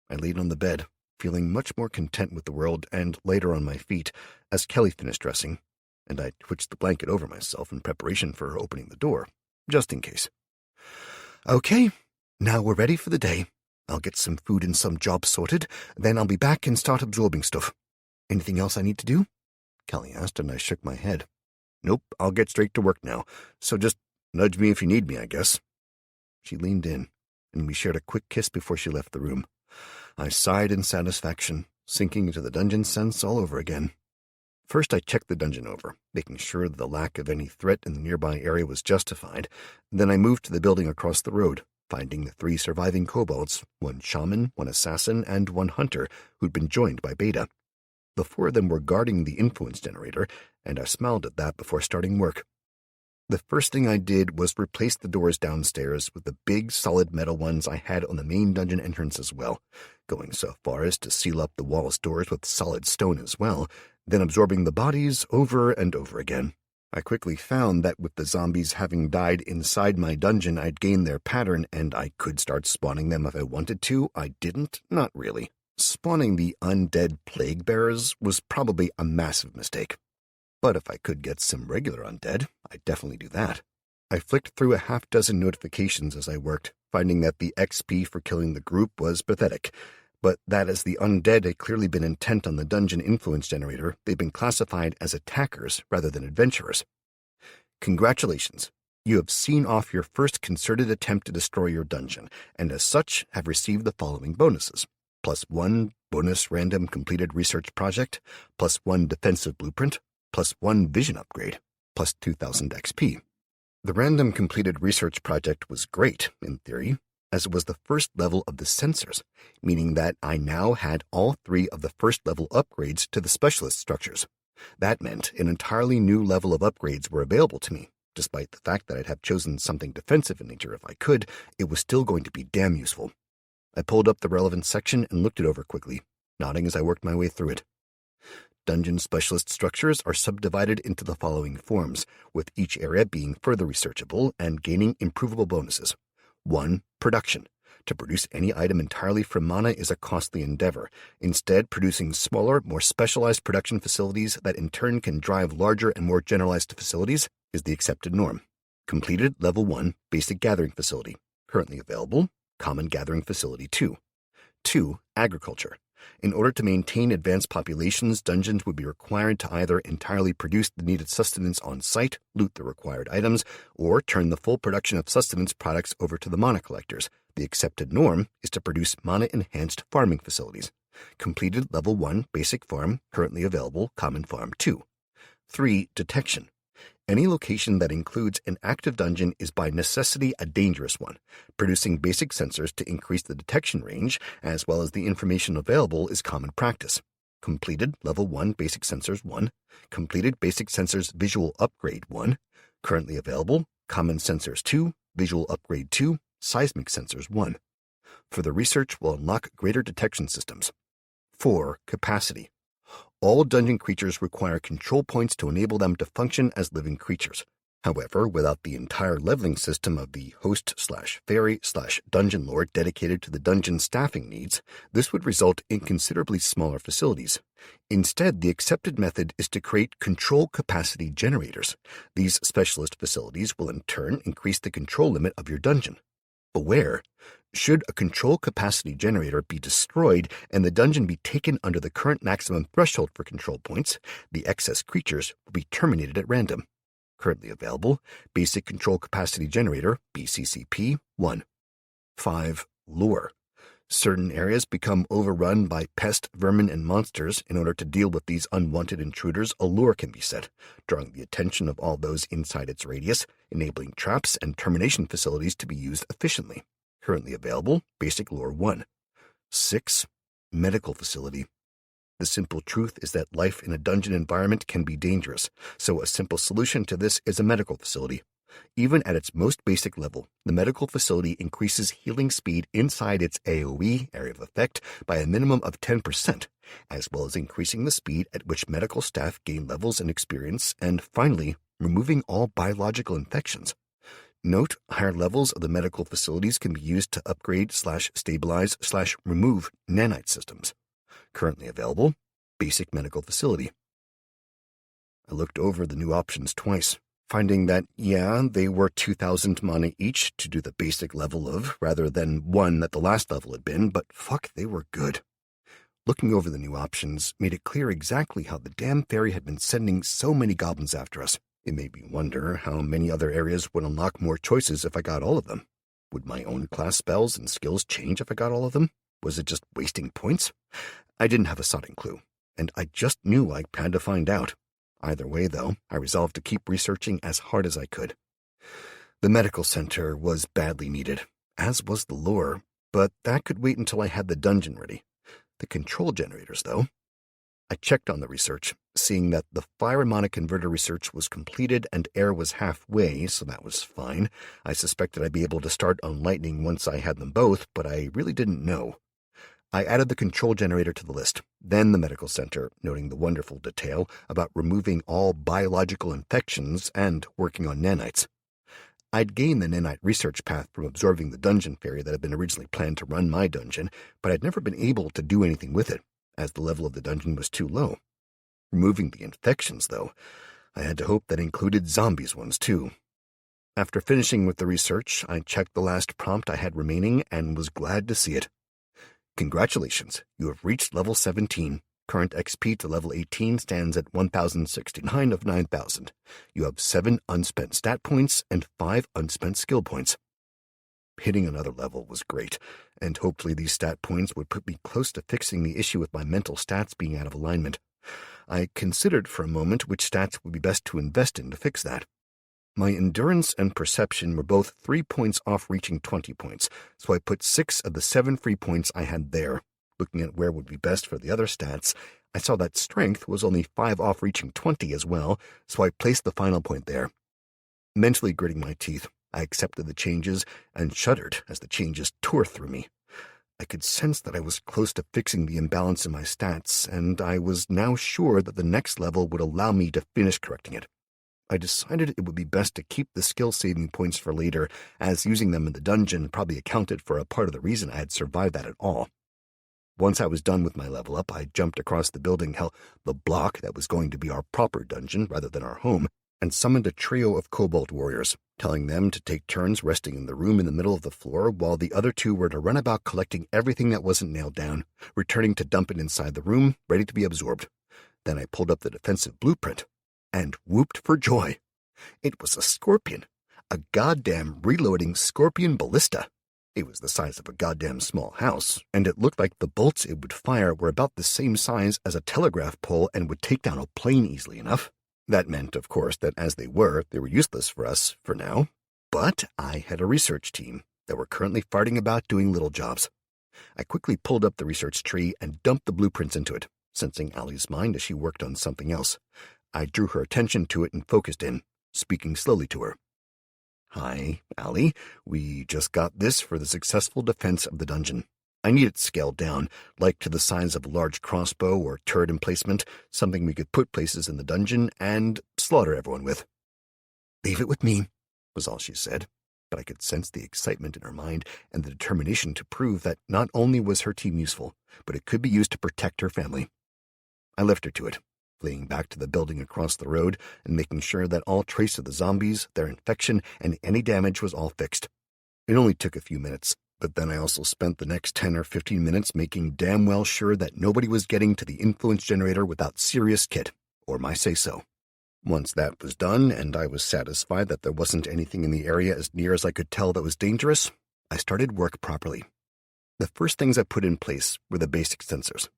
I laid on the bed, feeling much more content with the world and lighter on my feet as Kelly finished dressing, and I twitched the blanket over myself in preparation for her opening the door, just in case. "Okay, now we're ready for the day. I'll get some food and some jobs sorted, then I'll be back and start absorbing stuff. Anything else I need to do?" Kelly asked, and I shook my head. "Nope, I'll get straight to work now, so just nudge me if you need me, I guess." She leaned in, and we shared a quick kiss before she left the room. I sighed in satisfaction, sinking into the dungeon sense all over again. First, I checked the dungeon over, making sure that the lack of any threat in the nearby area was justified. Then I moved to the building across the road, finding the 3 surviving kobolds, 1 shaman, 1 assassin, and 1 hunter, who'd been joined by Beta. The 4 of them were guarding the influence generator, and I smiled at that before starting work. The first thing I did was replace the doors downstairs with the big, solid metal ones I had on the main dungeon entrance as well, going so far as to seal up the wall's doors with solid stone as well, then absorbing the bodies over and over again. I quickly found that with the zombies having died inside my dungeon, I'd gained their pattern, and I could start spawning them if I wanted to. I didn't, not really. Spawning the undead plague bearers was probably a massive mistake. But if I could get some regular undead, I'd definitely do that. I flicked through a half-dozen notifications as I worked, finding that the XP for killing the group was pathetic, but that as the undead had clearly been intent on the dungeon influence generator, they'd been classified as attackers rather than adventurers. "Congratulations. You have seen off your first concerted attempt to destroy your dungeon, and as such have received the following bonuses. +1 bonus random completed research project, +1 defensive blueprint, +1 vision upgrade, +2,000 XP. The random completed research project was great, in theory, as it was the first level of the sensors, meaning that I now had all 3 of the first level upgrades to the specialist structures. That meant an entirely new level of upgrades were available to me. Despite the fact that I'd have chosen something defensive in nature if I could, it was still going to be damn useful. I pulled up the relevant section and looked it over quickly, nodding as I worked my way through it. Dungeon specialist structures are subdivided into the following forms, with each area being further researchable and gaining improvable bonuses. 1. Production. To produce any item entirely from mana is a costly endeavor. Instead, producing smaller, more specialized production facilities that in turn can drive larger and more generalized facilities is the accepted norm. Completed Level 1 Basic Gathering Facility. Currently available, Common Gathering Facility 2. 2. Agriculture. In order to maintain advanced populations, dungeons would be required to either entirely produce the needed sustenance on site, loot the required items, or turn the full production of sustenance products over to the mana collectors. The accepted norm is to produce mana-enhanced farming facilities. Completed Level 1 Basic Farm, currently available, Common Farm 2. 3. Detection. Any location that includes an active dungeon is by necessity a dangerous one. Producing basic sensors to increase the detection range, as well as the information available, is common practice. Completed Level 1 Basic Sensors 1. Completed Basic Sensors Visual Upgrade 1. Currently available, Common Sensors 2, Visual Upgrade 2, Seismic Sensors 1. Further research will unlock greater detection systems. 4. Capacity. All dungeon creatures require control points to enable them to function as living creatures. However, without the entire leveling system of the host/fairy/dungeon lord dedicated to the dungeon staffing needs, this would result in considerably smaller facilities. Instead, the accepted method is to create control capacity generators. These specialist facilities will in turn increase the control limit of your dungeon. Beware, should a control capacity generator be destroyed and the dungeon be taken under the current maximum threshold for control points, the excess creatures will be terminated at random. Currently available, Basic Control Capacity Generator, BCCP 1. 5. Lure. Certain areas become overrun by pest, vermin, and monsters. In order to deal with these unwanted intruders, a lure can be set, drawing the attention of all those inside its radius, enabling traps and termination facilities to be used efficiently. Currently available, Basic Lure 1. 6. Medical Facility. The simple truth is that life in a dungeon environment can be dangerous, so a simple solution to this is a medical facility. Even at its most basic level, the medical facility increases healing speed inside its AoE, area of effect, by a minimum of 10%, as well as increasing the speed at which medical staff gain levels and experience, and finally, removing all biological infections. Note, higher levels of the medical facilities can be used to upgrade/stabilize/remove nanite systems. Currently available, Basic Medical Facility. I looked over the new options twice, finding that, they were 2,000 mana each to do the basic level of, rather than one that the last level had been, but fuck, they were good. Looking over the new options made it clear exactly how the damn fairy had been sending so many goblins after us. It made me wonder how many other areas would unlock more choices if I got all of them. Would my own class spells and skills change if I got all of them? Was it just wasting points? I didn't have a sodding clue, and I just knew I had to find out. Either way, though, I resolved to keep researching as hard as I could. The medical center was badly needed, as was the lure, but that could wait until I had the dungeon ready. The control generators, though. I checked on the research, seeing that the fire and mana converter research was completed and air was halfway, so that was fine. I suspected I'd be able to start on lightning once I had them both, but I really didn't know. I added the control generator to the list, then the medical center, noting the wonderful detail about removing all biological infections and working on nanites. I'd gained the nanite research path from absorbing the dungeon fairy that had been originally planned to run my dungeon, but I'd never been able to do anything with it, as the level of the dungeon was too low. Removing the infections, though, I had to hope that included zombies ones too. After finishing with the research, I checked the last prompt I had remaining and was glad to see it. Congratulations, you have reached level 17. Current XP to level 18 stands at 1,069 of 9,000. You have 7 unspent stat points and 5 unspent skill points. Hitting another level was great, and hopefully these stat points would put me close to fixing the issue with my mental stats being out of alignment. I considered for a moment which stats would be best to invest in to fix that. My endurance and perception were both 3 points off reaching 20 points, so I put 6 of the 7 free points I had there. Looking at where would be best for the other stats, I saw that strength was only 5 off reaching 20 as well, so I placed the final point there. Mentally gritting my teeth, I accepted the changes and shuddered as the changes tore through me. I could sense that I was close to fixing the imbalance in my stats, and I was now sure that the next level would allow me to finish correcting it. I decided it would be best to keep the skill-saving points for later, as using them in the dungeon probably accounted for a part of the reason I had survived that at all. Once I was done with my level up, I jumped across the building, the block that was going to be our proper dungeon rather than our home, and summoned a trio of kobold warriors, telling them to take turns resting in the room in the middle of the floor while the other 2 were to run about collecting everything that wasn't nailed down, returning to dump it inside the room, ready to be absorbed. Then I pulled up the defensive blueprint and whooped for joy. It was a scorpion, a goddamn reloading scorpion ballista. It was the size of a goddamn small house, and it looked like the bolts it would fire were about the same size as a telegraph pole and would take down a plane easily enough. That meant, of course, that as they were useless for us for now. But I had a research team that were currently farting about doing little jobs. I quickly pulled up the research tree and dumped the blueprints into it, sensing Allie's mind as she worked on something else. I drew her attention to it and focused in, speaking slowly to her. "Hi, Allie. We just got this for the successful defense of the dungeon. I need it scaled down, like to the size of a large crossbow or turret emplacement, something we could put places in the dungeon and slaughter everyone with." "Leave it with me," was all she said, but I could sense the excitement in her mind and the determination to prove that not only was her team useful, but it could be used to protect her family. I left her to it, fleeing back to the building across the road and making sure that all trace of the zombies, their infection, and any damage was all fixed. It only took a few minutes, but then I also spent the next 10 or 15 minutes making damn well sure that nobody was getting to the influence generator without serious kit, or my say-so. Once that was done, and I was satisfied that there wasn't anything in the area as near as I could tell that was dangerous, I started work properly. The first things I put in place were the basic sensors.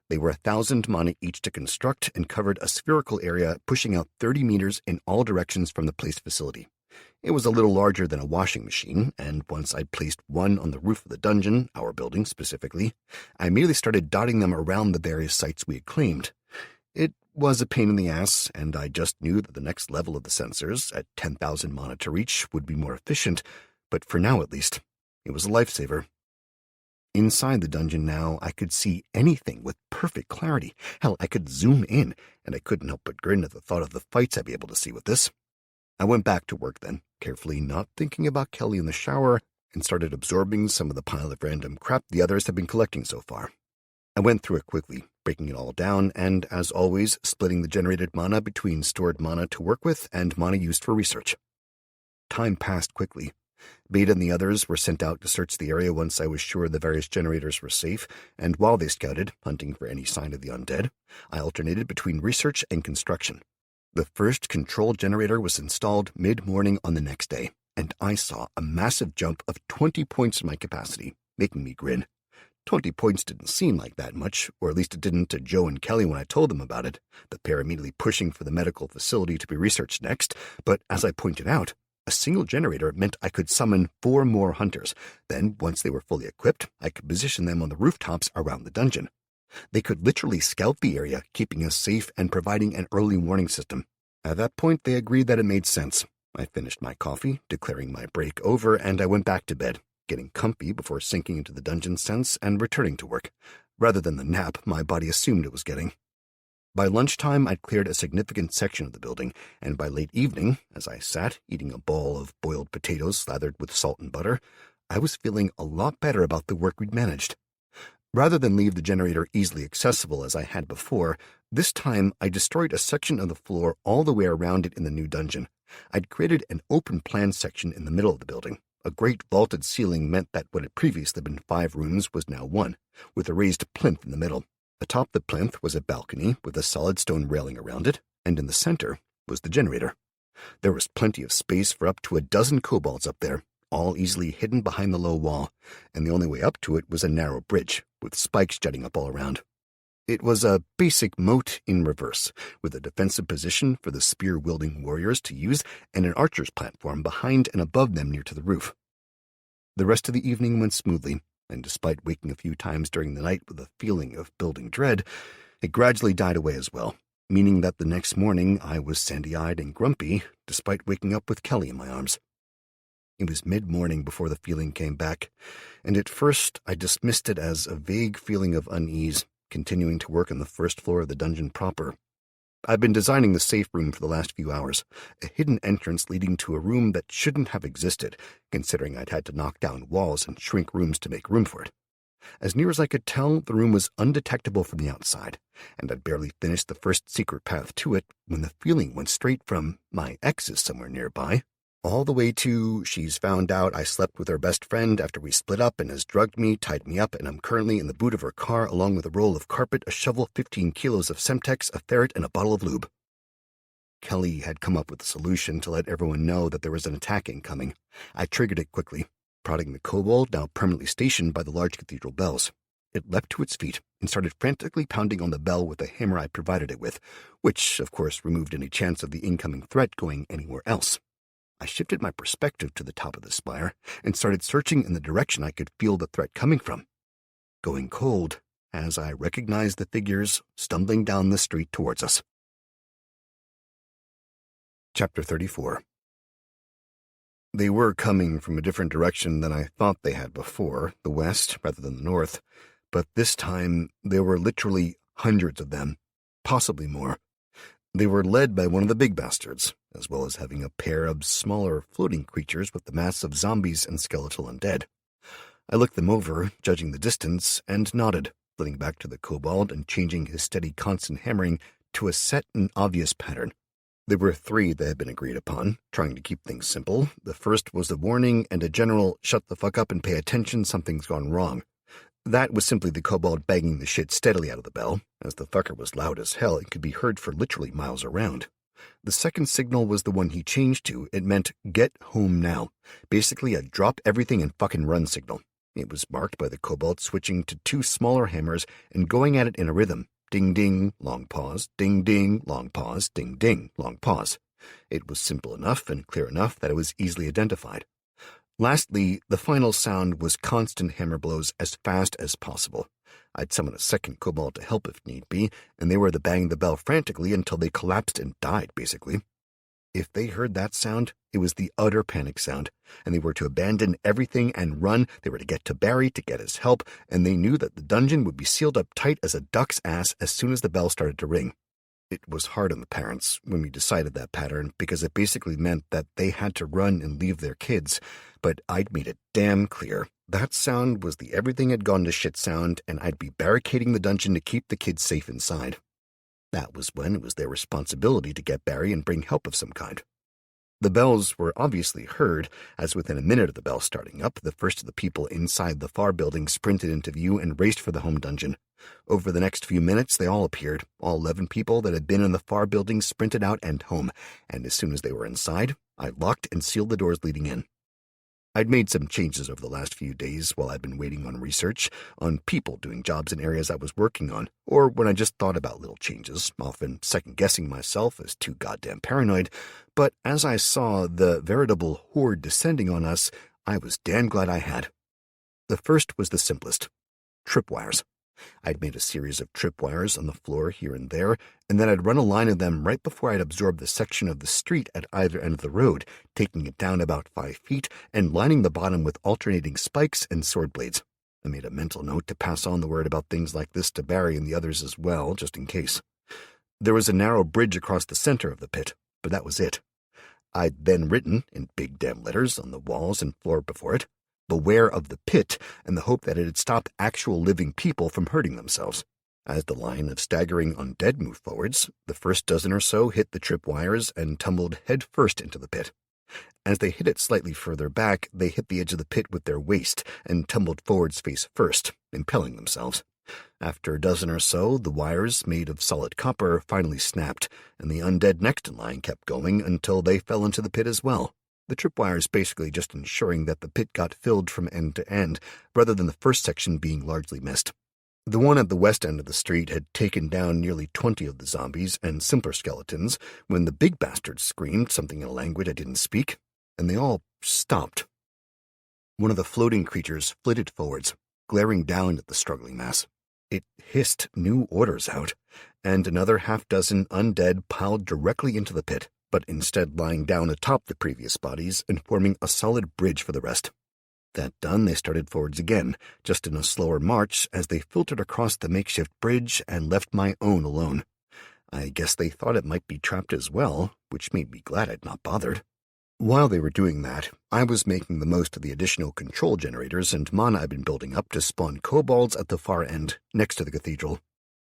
They were 1,000 mana each to construct and covered a spherical area pushing out 30 meters in all directions from the place facility. It was a little larger than a washing machine, and once I'd placed one on the roof of the dungeon, our building specifically, I immediately started dotting them around the various sites we had claimed. It was a pain in the ass, and I just knew that the next level of the sensors, at 10,000 mana to reach, would be more efficient, but for now at least, it was a lifesaver. Inside the dungeon now, I could see anything with perfect clarity. Hell, I could zoom in, and I couldn't help but grin at the thought of the fights I'd be able to see with this. I went back to work then, carefully not thinking about Kelly in the shower, and started absorbing some of the pile of random crap the others had been collecting so far. I went through it quickly, breaking it all down, and, as always, splitting the generated mana between stored mana to work with and mana used for research. Time passed quickly. Beta and the others were sent out to search the area once I was sure the various generators were safe, and while they scouted, hunting for any sign of the undead, I alternated between research and construction. The first control generator was installed mid-morning on the next day, and I saw a massive jump of 20 points in my capacity, making me grin. 20 points didn't seem like that much, or at least it didn't to Joe and Kelly when I told them about it, the pair immediately pushing for the medical facility to be researched next, but as I pointed out, a single generator meant I could summon 4 more hunters. Then, once they were fully equipped, I could position them on the rooftops around the dungeon. They could literally scout the area, keeping us safe and providing an early warning system. At that point, they agreed that it made sense. I finished my coffee, declaring my break over, and I went back to bed, getting comfy before sinking into the dungeon sense and returning to work, rather than the nap my body assumed it was getting. By lunchtime, I'd cleared a significant section of the building, and by late evening, as I sat eating a bowl of boiled potatoes slathered with salt and butter, I was feeling a lot better about the work we'd managed. Rather than leave the generator easily accessible as I had before, this time I destroyed a section of the floor all the way around it in the new dungeon. I'd created an open plan section in the middle of the building. A great vaulted ceiling meant that what had previously been 5 rooms was now 1, with a raised plinth in the middle. Atop the plinth was a balcony with a solid stone railing around it, and in the center was the generator. There was plenty of space for up to a dozen kobolds up there, all easily hidden behind the low wall, and the only way up to it was a narrow bridge, with spikes jutting up all around. It was a basic moat in reverse, with a defensive position for the spear-wielding warriors to use and an archer's platform behind and above them near to the roof. The rest of the evening went smoothly, and despite waking a few times during the night with a feeling of building dread, it gradually died away as well, meaning that the next morning I was sandy-eyed and grumpy, despite waking up with Kelly in my arms. It was mid-morning before the feeling came back, and at first I dismissed it as a vague feeling of unease, continuing to work on the first floor of the dungeon proper. I'd been designing the safe room for the last few hours, a hidden entrance leading to a room that shouldn't have existed, considering I'd had to knock down walls and shrink rooms to make room for it. As near as I could tell, the room was undetectable from the outside, and I'd barely finished the first secret path to it when the feeling went straight from "my ex is somewhere nearby" all the way to "she's found out I slept with her best friend after we split up and has drugged me, tied me up, and I'm currently in the boot of her car along with a roll of carpet, a shovel, 15 kilos of Semtex, a ferret, and a bottle of lube." Kelly had come up with a solution to let everyone know that there was an attack incoming. I triggered it quickly, prodding the kobold, now permanently stationed by the large cathedral bells. It leapt to its feet and started frantically pounding on the bell with the hammer I provided it with, which, of course, removed any chance of the incoming threat going anywhere else. I shifted my perspective to the top of the spire and started searching in the direction I could feel the threat coming from, going cold as I recognized the figures stumbling down the street towards us. Chapter 34. They were coming from a different direction than I thought they had before, the west rather than the north, but this time there were literally hundreds of them, possibly more. They were led by one of the big bastards, as well as having a pair of smaller floating creatures with the mass of zombies and skeletal undead. I looked them over, judging the distance, and nodded, flitting back to the kobold and changing his steady constant hammering to a set and obvious pattern. There were 3 that had been agreed upon, trying to keep things simple. The first was a warning and a general shut the fuck up and pay attention, something's gone wrong. That was simply the kobold banging the shit steadily out of the bell, as the fucker was loud as hell and could be heard for literally miles around. The second signal was the one he changed to. It meant, get home now. Basically a drop everything and fucking run signal. It was marked by the kobold switching to 2 smaller hammers and going at it in a rhythm. Ding ding, long pause, ding ding, long pause, ding ding, long pause. It was simple enough and clear enough that it was easily identified. Lastly, the final sound was constant hammer blows as fast as possible. I'd summon a second kobold to help if need be, and they were to bang the bell frantically until they collapsed and died, basically. If they heard that sound, it was the utter panic sound, and they were to abandon everything and run. They were to get to Barry to get his help, and they knew that the dungeon would be sealed up tight as a duck's ass as soon as the bell started to ring. It was hard on the parents when we decided that pattern, because it basically meant that they had to run and leave their kids, but I'd made it damn clear. That sound was the everything had gone to shit sound, and I'd be barricading the dungeon to keep the kids safe inside. That was when it was their responsibility to get Barry and bring help of some kind. The bells were obviously heard, as within a minute of the bell starting up, the first of the people inside the far building sprinted into view and raced for the home dungeon. Over the next few minutes, they all appeared. All 11 people that had been in the far building sprinted out and home, and as soon as they were inside, I locked and sealed the doors leading in. I'd made some changes over the last few days while I'd been waiting on research, on people doing jobs in areas I was working on, or when I just thought about little changes, often second-guessing myself as too goddamn paranoid. But as I saw the veritable horde descending on us, I was damn glad I had. The first was the simplest. Tripwires. I'd made a series of tripwires on the floor here and there, and then I'd run a line of them right before I'd absorb the section of the street at either end of the road, taking it down about 5 feet and lining the bottom with alternating spikes and sword blades. I made a mental note to pass on the word about things like this to Barry and the others as well, just in case. There was a narrow bridge across the center of the pit, but that was it. I'd then written, in big damn letters on the walls and floor before it, beware of the pit, and the hope that it'd stop actual living people from hurting themselves. As the line of staggering undead moved forwards, the first dozen or so hit the tripwires and tumbled head first into the pit. As they hit it slightly further back, they hit the edge of the pit with their waist and tumbled forwards face first, impaling themselves. After a dozen or so, the wires, made of solid copper, finally snapped, and the undead next in line kept going until they fell into the pit as well. The tripwires basically just ensuring that the pit got filled from end to end, rather than the first section being largely missed. The one at the west end of the street had taken down nearly 20 of the zombies and simpler skeletons when the big bastard screamed something in a language I didn't speak, and they all stopped. One of the floating creatures flitted forwards, glaring down at the struggling mass. It hissed new orders out, and another half-dozen undead piled directly into the pit, but instead lying down atop the previous bodies and forming a solid bridge for the rest. That done, they started forwards again, just in a slower march as they filtered across the makeshift bridge and left my own alone. I guess they thought it might be trapped as well, which made me glad I'd not bothered. While they were doing that, I was making the most of the additional control generators and mana I'd been building up to spawn kobolds at the far end, next to the cathedral.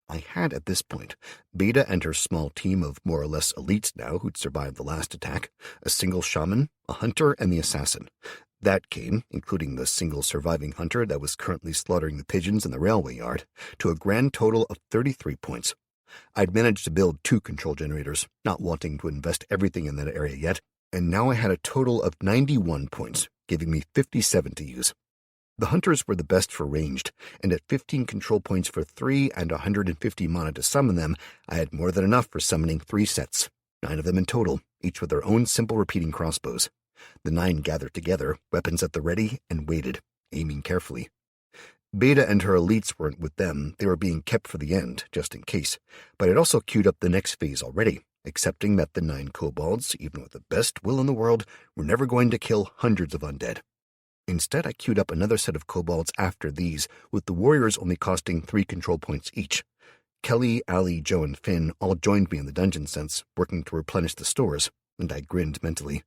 I had, at this point, Beta and her small team of more or less elites now who'd survived the last attack, a single shaman, a hunter, and the assassin. That came, including the single surviving hunter that was currently slaughtering the pigeons in the railway yard, to a grand total of 33 points. I'd managed to build 2 control generators, not wanting to invest everything in that area yet, and now I had a total of 91 points, giving me 57 to use. The hunters were the best for ranged, and at 15 control points for 3 and 150 mana to summon them, I had more than enough for summoning 3 sets, 9 of them in total, each with their own simple repeating crossbows. The 9 gathered together, weapons at the ready, and waited, aiming carefully. Beta and her elites weren't with them, they were being kept for the end, just in case, but I'd also queued up the next phase already, accepting that the 9 kobolds, even with the best will in the world, were never going to kill hundreds of undead. Instead, I queued up another set of kobolds after these, with the warriors only costing 3 control points each. Kelly, Allie, Joe, and Finn all joined me in the dungeon sense, working to replenish the stores, and I grinned mentally.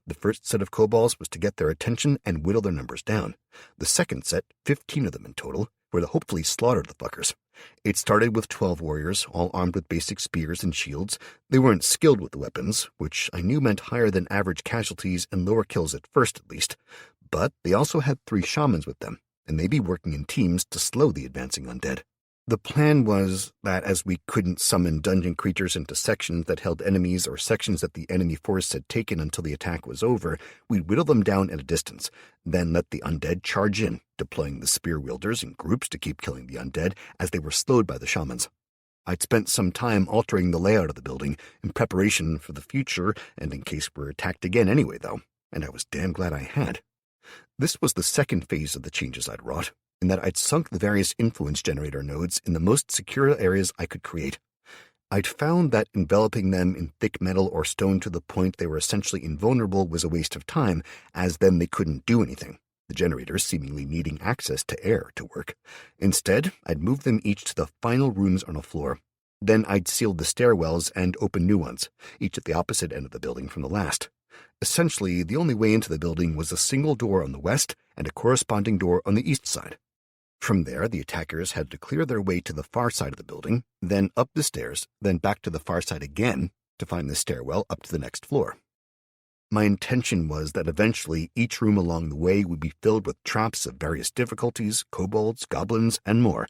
The first set of kobolds was to get their attention and whittle their numbers down. The second set, 15 of them in total, were to hopefully slaughter the fuckers. It started with 12 warriors, all armed with basic spears and shields. They weren't skilled with the weapons, which I knew meant higher than average casualties and lower kills at first at least, but they also had 3 shamans with them, and they'd be working in teams to slow the advancing undead. The plan was that as we couldn't summon dungeon creatures into sections that held enemies or sections that the enemy force had taken until the attack was over, we'd whittle them down at a distance, then let the undead charge in, deploying the spear wielders in groups to keep killing the undead as they were slowed by the shamans. I'd spent some time altering the layout of the building in preparation for the future and in case we were attacked again anyway, though, and I was damn glad I had. This was the second phase of the changes I'd wrought, in that I'd sunk the various influence generator nodes in the most secure areas I could create. I'd found that enveloping them in thick metal or stone to the point they were essentially invulnerable was a waste of time, as then they couldn't do anything, the generators seemingly needing access to air to work. Instead, I'd moved them each to the final rooms on a floor. Then I'd sealed the stairwells and opened new ones, each at the opposite end of the building from the last. Essentially, the only way into the building was a single door on the west and a corresponding door on the east side. From there, the attackers had to clear their way to the far side of the building, then up the stairs, then back to the far side again to find the stairwell up to the next floor. My intention was that eventually each room along the way would be filled with traps of various difficulties, kobolds, goblins, and more,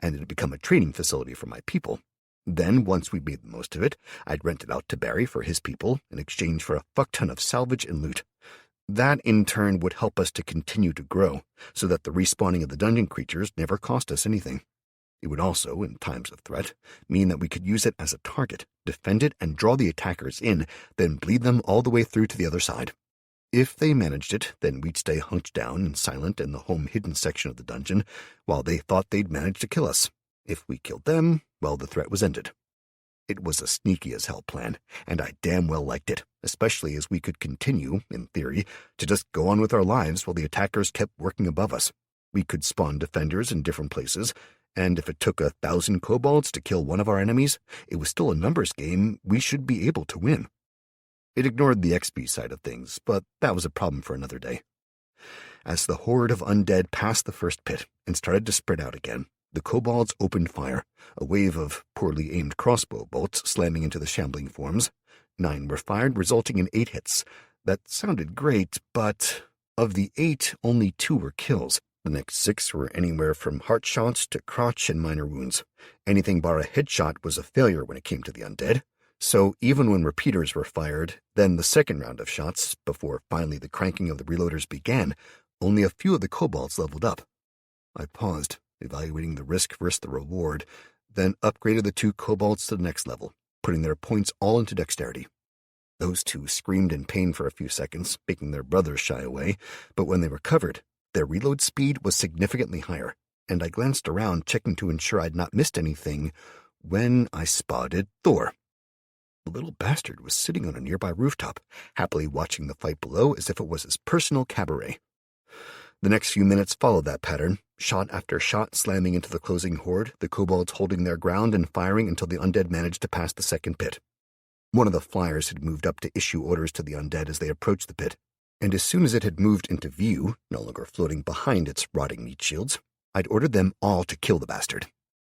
and it had become a training facility for my people. Then, once we'd made the most of it, I'd rent it out to Barry for his people in exchange for a fuck ton of salvage and loot. That, in turn, would help us to continue to grow, so that the respawning of the dungeon creatures never cost us anything. It would also, in times of threat, mean that we could use it as a target, defend it, and draw the attackers in, then bleed them all the way through to the other side. If they managed it, then we'd stay hunched down and silent in the home-hidden section of the dungeon, while they thought they'd managed to kill us. If we killed them, well, the threat was ended. It was a sneaky-as-hell plan, and I damn well liked it, especially as we could continue, in theory, to just go on with our lives while the attackers kept working above us. We could spawn defenders in different places, and if it took 1,000 kobolds to kill one of our enemies, it was still a numbers game. We should be able to win. It ignored the XP side of things, but that was a problem for another day. As the horde of undead passed the first pit and started to spread out again, the kobolds opened fire, a wave of poorly aimed crossbow bolts slamming into the shambling forms. 9 were fired, resulting in 8 hits. That sounded great, but of the 8, only 2 were kills. The next 6 were anywhere from heart shots to crotch and minor wounds. Anything bar a headshot was a failure when it came to the undead. So even when repeaters were fired, then the second round of shots, before finally the cranking of the reloaders began, only a few of the kobolds leveled up. I paused, evaluating the risk versus the reward, then upgraded the 2 kobolds to the next level, putting their points all into dexterity. Those 2 screamed in pain for a few seconds, making their brothers shy away, but when they recovered, their reload speed was significantly higher, and I glanced around checking to ensure I'd not missed anything when I spotted Thor. The little bastard was sitting on a nearby rooftop, happily watching the fight below as if it was his personal cabaret. The next few minutes followed that pattern, shot after shot slamming into the closing horde, the kobolds holding their ground and firing until the undead managed to pass the second pit. One of the flyers had moved up to issue orders to the undead as they approached the pit, and as soon as it had moved into view, no longer floating behind its rotting meat shields, I'd ordered them all to kill the bastard.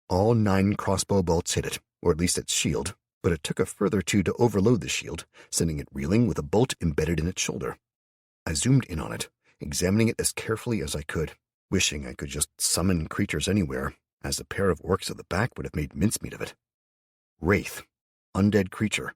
All 9 crossbow bolts hit it, or at least its shield, but it took a further 2 to overload the shield, sending it reeling with a bolt embedded in its shoulder. I zoomed in on it, examining it as carefully as I could, wishing I could just summon creatures anywhere, as a pair of orcs at the back would have made mincemeat of it. Wraith. Undead creature.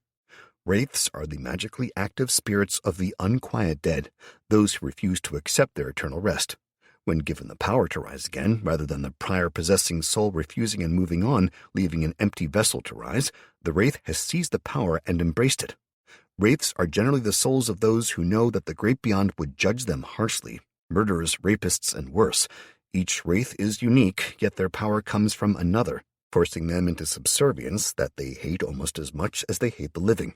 Wraiths are the magically active spirits of the unquiet dead, those who refuse to accept their eternal rest. When given the power to rise again, rather than the prior possessing soul refusing and moving on, leaving an empty vessel to rise, the Wraith has seized the power and embraced it. Wraiths are generally the souls of those who know that the great beyond would judge them harshly, murderers, rapists, and worse. Each Wraith is unique, yet their power comes from another, forcing them into subservience that they hate almost as much as they hate the living.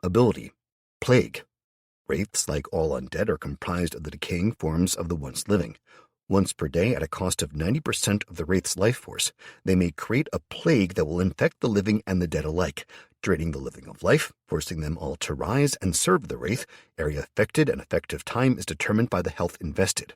Ability: Plague. Wraiths, like all undead, are comprised of the decaying forms of the once living. Once per day, at a cost of 90% of the Wraith's life force, they may create a plague that will infect the living and the dead alike, draining the living of life, forcing them all to rise and serve the Wraith. Area affected and effective time is determined by the health invested.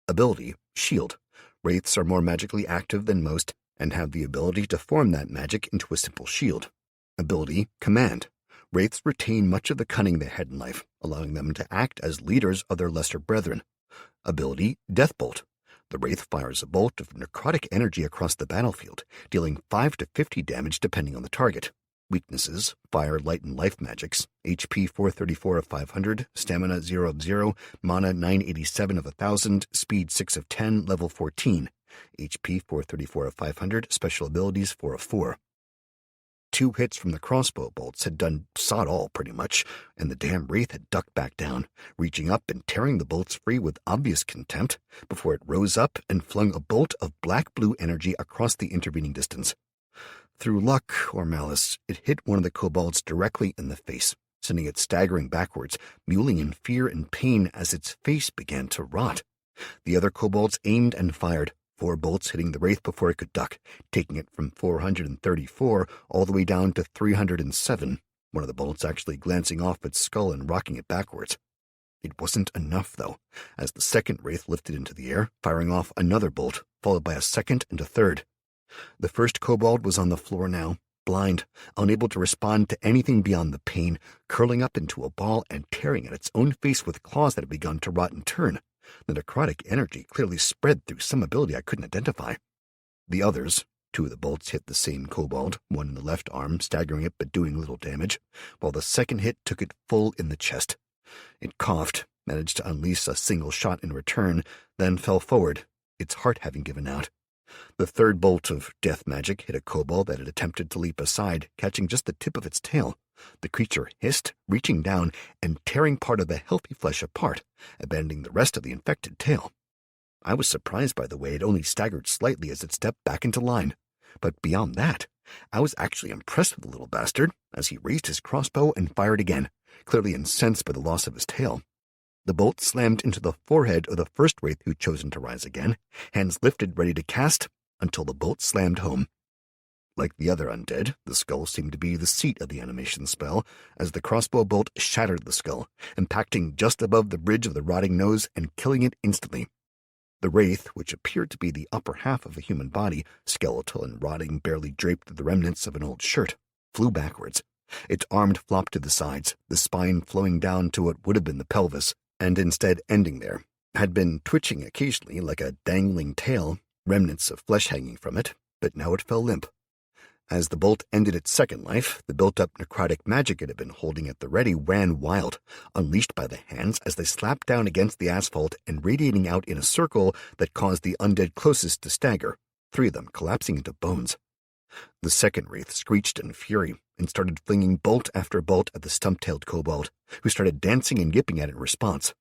Ability: Shield. Wraiths are more magically active than most and have the ability to form that magic into a simple shield. Ability: Command. Wraiths retain much of the cunning they had in life, allowing them to act as leaders of their lesser brethren. Ability: Deathbolt. The Wraith fires a bolt of necrotic energy across the battlefield, dealing 5 to 50 damage depending on the target. Weaknesses: Fire, Light, and Life magics, HP 434 of 500, Stamina 0 of 0, Mana 987 of 1000, Speed 6 of 10, Level 14, HP 434 of 500, Special Abilities 4 of 4. 2 hits from the crossbow bolts had done sod all pretty much, and the damn Wraith had ducked back down, reaching up and tearing the bolts free with obvious contempt before it rose up and flung a bolt of black-blue energy across the intervening distance. Through luck or malice, it hit one of the kobolds directly in the face, sending it staggering backwards, mewling in fear and pain as its face began to rot. The other kobolds aimed and fired, 4 bolts hitting the Wraith before it could duck, taking it from 434 all the way down to 307, one of the bolts actually glancing off its skull and rocking it backwards. It wasn't enough, though, as the second Wraith lifted into the air, firing off another bolt, followed by a second and a third. The first kobold was on the floor now, blind, unable to respond to anything beyond the pain, curling up into a ball and tearing at its own face with claws that had begun to rot and turn. The necrotic energy clearly spread through some ability I couldn't identify. The others, 2 of the bolts hit the same kobold, one in the left arm, staggering it but doing little damage, while the second hit took it full in the chest. It coughed, managed to unleash a single shot in return, then fell forward, its heart having given out. The third bolt of death magic hit a kobold that had attempted to leap aside, catching just the tip of its tail. The creature hissed, reaching down and tearing part of the healthy flesh apart, abandoning the rest of the infected tail. I was surprised by the way it only staggered slightly as it stepped back into line. But beyond that, I was actually impressed with the little bastard as he raised his crossbow and fired again, clearly incensed by the loss of his tail. The bolt slammed into the forehead of the first Wraith who'd chosen to rise again, hands lifted ready to cast, until the bolt slammed home. Like the other undead, the skull seemed to be the seat of the animation spell, as the crossbow bolt shattered the skull, impacting just above the bridge of the rotting nose and killing it instantly. The Wraith, which appeared to be the upper half of a human body, skeletal and rotting, barely draped with the remnants of an old shirt, flew backwards. Its arm flopped to the sides, the spine flowing down to what would have been the pelvis, and instead ending there, had been twitching occasionally like a dangling tail, remnants of flesh hanging from it, but now it fell limp. As the bolt ended its second life, the built-up necrotic magic it had been holding at the ready ran wild, unleashed by the hands as they slapped down against the asphalt and radiating out in a circle that caused the undead closest to stagger, 3 of them collapsing into bones. The second Wraith screeched in fury and started flinging bolt after bolt at the stump-tailed kobold, who started dancing and yipping at it in response.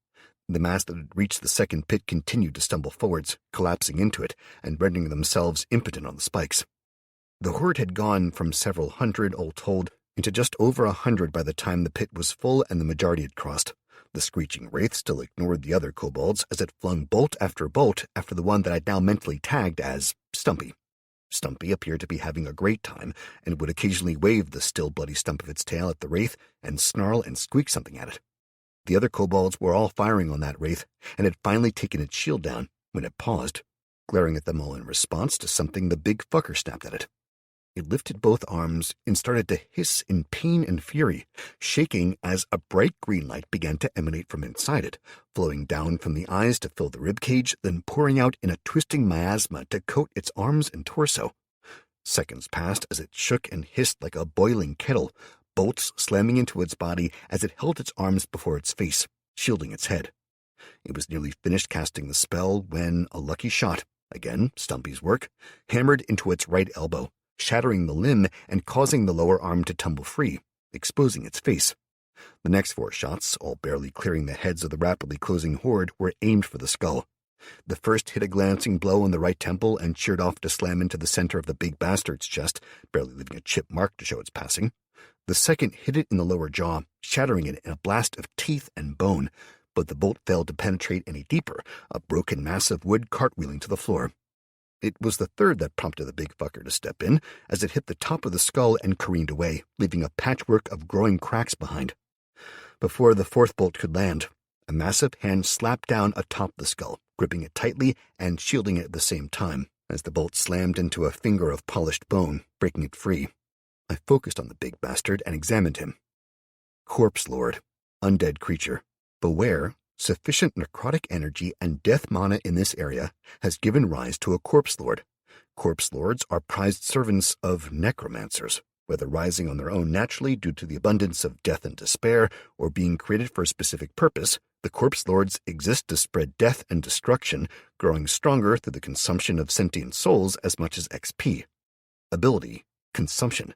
The mass that had reached the second pit continued to stumble forwards, collapsing into it and rendering themselves impotent on the spikes. The horde had gone from several hundred, all told, into just over 100 by the time the pit was full and the majority had crossed. The screeching Wraith still ignored the other kobolds as it flung bolt after the one that I'd now mentally tagged as Stumpy. Stumpy appeared to be having a great time and would occasionally wave the still bloody stump of its tail at the Wraith and snarl and squeak something at it. The other kobolds were all firing on that Wraith and had finally taken its shield down when it paused, glaring at them all in response to something the big fucker snapped at it. It lifted both arms and started to hiss in pain and fury, shaking as a bright green light began to emanate from inside it, flowing down from the eyes to fill the ribcage, then pouring out in a twisting miasma to coat its arms and torso. Seconds passed as it shook and hissed like a boiling kettle, bolts slamming into its body as it held its arms before its face, shielding its head. It was nearly finished casting the spell when a lucky shot, again Stumpy's work, hammered into its right elbow, shattering the limb and causing the lower arm to tumble free, exposing its face. The next 4 shots, all barely clearing the heads of the rapidly closing horde, were aimed for the skull. The first hit a glancing blow on the right temple and sheared off to slam into the center of the big bastard's chest, barely leaving a chip mark to show its passing. The second hit it in the lower jaw, shattering it in a blast of teeth and bone, but the bolt failed to penetrate any deeper, a broken mass of wood cartwheeling to the floor. It was the third that prompted the big fucker to step in, as it hit the top of the skull and careened away, leaving a patchwork of growing cracks behind. Before the fourth bolt could land, a massive hand slapped down atop the skull, gripping it tightly and shielding it at the same time, as the bolt slammed into a finger of polished bone, breaking it free. I focused on the big bastard and examined him. Corpse Lord, undead creature. Beware, sufficient necrotic energy and death mana in this area has given rise to a Corpse Lord. Corpse Lords are prized servants of necromancers, whether rising on their own naturally due to the abundance of death and despair, or being created for a specific purpose. The Corpse Lords exist to spread death and destruction, growing stronger through the consumption of sentient souls as much as XP. Ability: consumption.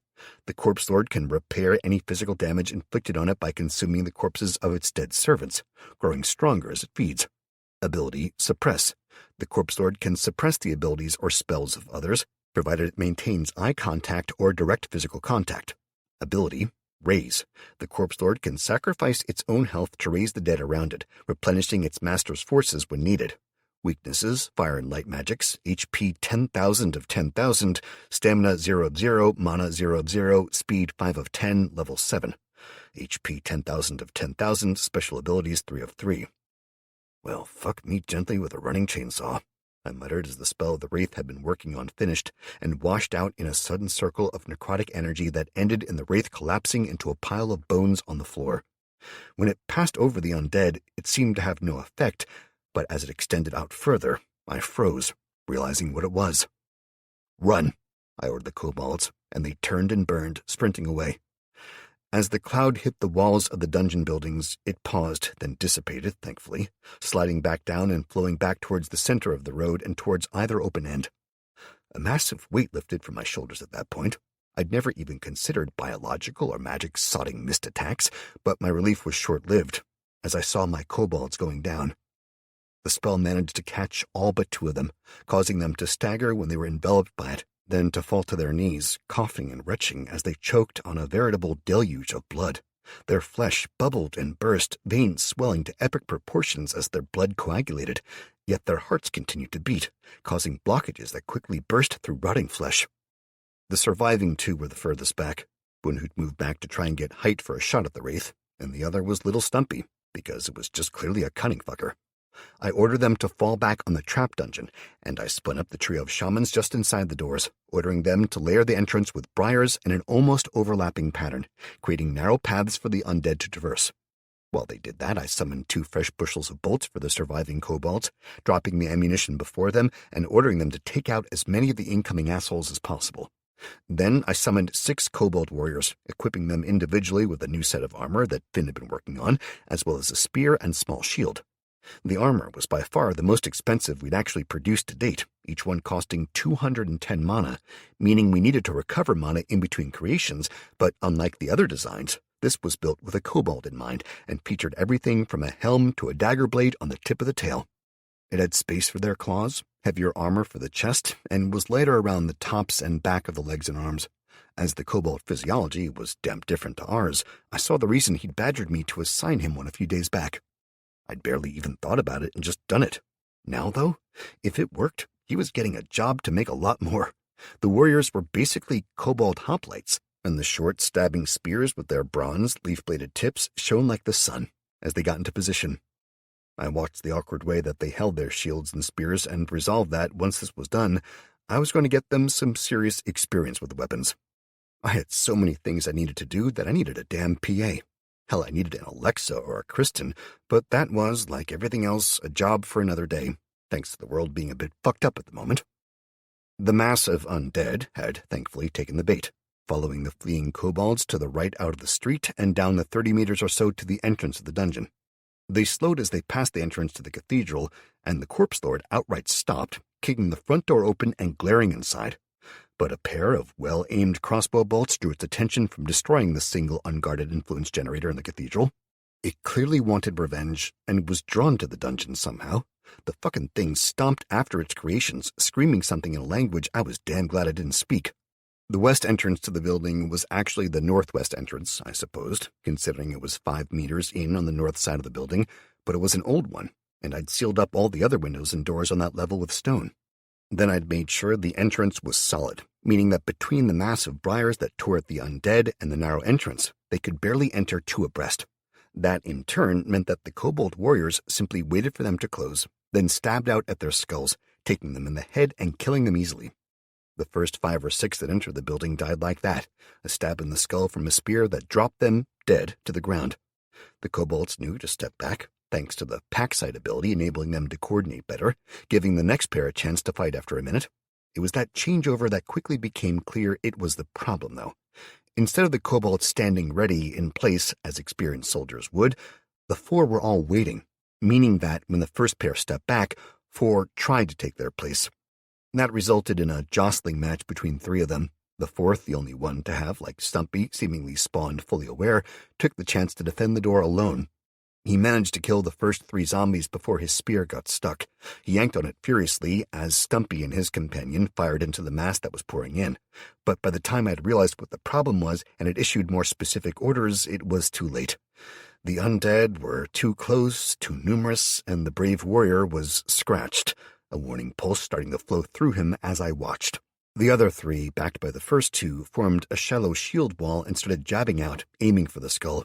The Corpse Lord can repair any physical damage inflicted on it by consuming the corpses of its dead servants, growing stronger as it feeds. Ability: suppress. The Corpse Lord can suppress the abilities or spells of others, provided it maintains eye contact or direct physical contact. Ability: raise. The Corpse Lord can sacrifice its own health to raise the dead around it, replenishing its master's forces when needed. Weaknesses: fire and light magics, HP 10,000 of 10,000, stamina 0 of 0, mana 0 of 0, speed 5 of 10, level 7. HP 10,000 of 10,000, special abilities 3 of 3. Well, fuck me gently with a running chainsaw, I muttered as the spell the Wraith had been working on finished and washed out in a sudden circle of necrotic energy that ended in the Wraith collapsing into a pile of bones on the floor. When it passed over the undead, it seemed to have no effect, but as it extended out further, I froze, realizing what it was. Run, I ordered the kobolds, and they turned and burned, sprinting away. As the cloud hit the walls of the dungeon buildings, it paused, then dissipated, thankfully, sliding back down and flowing back towards the center of the road and towards either open end. A massive weight lifted from my shoulders at that point. I'd never even considered biological or magic-sodding mist attacks, but my relief was short-lived, as I saw my kobolds going down. The spell managed to catch all but 2 of them, causing them to stagger when they were enveloped by it, then to fall to their knees, coughing and retching as they choked on a veritable deluge of blood. Their flesh bubbled and burst, veins swelling to epic proportions as their blood coagulated, yet their hearts continued to beat, causing blockages that quickly burst through rotting flesh. The surviving 2 were the furthest back, one who'd moved back to try and get height for a shot at the Wraith, and the other was Little Stumpy, because it was just clearly a cunning fucker. I ordered them to fall back on the trap dungeon, and I spun up the trio of shamans just inside the doors, ordering them to layer the entrance with briars in an almost overlapping pattern, creating narrow paths for the undead to traverse. While they did that, I summoned 2 fresh bushels of bolts for the surviving kobolds, dropping the ammunition before them and ordering them to take out as many of the incoming assholes as possible. Then I summoned 6 kobold warriors, equipping them individually with a new set of armor that Finn had been working on, as well as a spear and small shield. The armor was by far the most expensive we'd actually produced to date, each one costing 210 mana, meaning we needed to recover mana in between creations, but unlike the other designs, this was built with a kobold in mind and featured everything from a helm to a dagger blade on the tip of the tail. It had space for their claws, heavier armor for the chest, and was lighter around the tops and back of the legs and arms. As the kobold physiology was damn different to ours, I saw the reason he'd badgered me to assign him one a few days back. I'd barely even thought about it and just done it. Now, though, if it worked, he was getting a job to make a lot more. The warriors were basically kobold hoplites, and the short, stabbing spears with their bronze, leaf-bladed tips shone like the sun as they got into position. I watched the awkward way that they held their shields and spears and resolved that, once this was done, I was going to get them some serious experience with the weapons. I had so many things I needed to do that I needed a damn PA. Hell, I needed an Alexa or a Kristen, but that was, like everything else, a job for another day, thanks to the world being a bit fucked up at the moment. The mass of undead had, thankfully, taken the bait, following the fleeing kobolds to the right out of the street and down the 30 meters or so to the entrance of the dungeon. They slowed as they passed the entrance to the cathedral, and the Corpse Lord outright stopped, kicking the front door open and glaring inside. But a pair of well-aimed crossbow bolts drew its attention from destroying the single unguarded influence generator in the cathedral. It clearly wanted revenge and was drawn to the dungeon somehow, The fucking thing stomped after its creations, screaming something in a language I was damn glad I didn't speak. The west entrance to the building was actually the northwest entrance, I supposed, considering it was 5 meters in on the north side of the building, but it was an old one, and I'd sealed up all the other windows and doors on that level with stone. Then I'd made sure the entrance was solid, meaning that between the massive briars that tore at the undead and the narrow entrance, they could barely enter two abreast. That, in turn, meant that the kobold warriors simply waited for them to close, then stabbed out at their skulls, taking them in the head and killing them easily. The first 5 or 6 that entered the building died like that, a stab in the skull from a spear that dropped them, dead, to the ground. The kobolds knew to step back, thanks to the pack-sight ability enabling them to coordinate better, giving the next pair a chance to fight after a minute. It was that changeover that quickly became clear it was the problem, though. Instead of the kobolds standing ready in place as experienced soldiers would, the 4 were all waiting, meaning that when the first pair stepped back, 4 tried to take their place. That resulted in a jostling match between 3 of them. The 4th, the only one to have, like Stumpy, seemingly spawned fully aware, took the chance to defend the door alone. He managed to kill the first 3 zombies before his spear got stuck. He yanked on it furiously as Stumpy and his companion fired into the mass that was pouring in. But by the time I'd realized what the problem was and had issued more specific orders, it was too late. The undead were too close, too numerous, and the brave warrior was scratched, a warning pulse starting to flow through him as I watched. The other 3, backed by the first 2, formed a shallow shield wall and started jabbing out, aiming for the skull.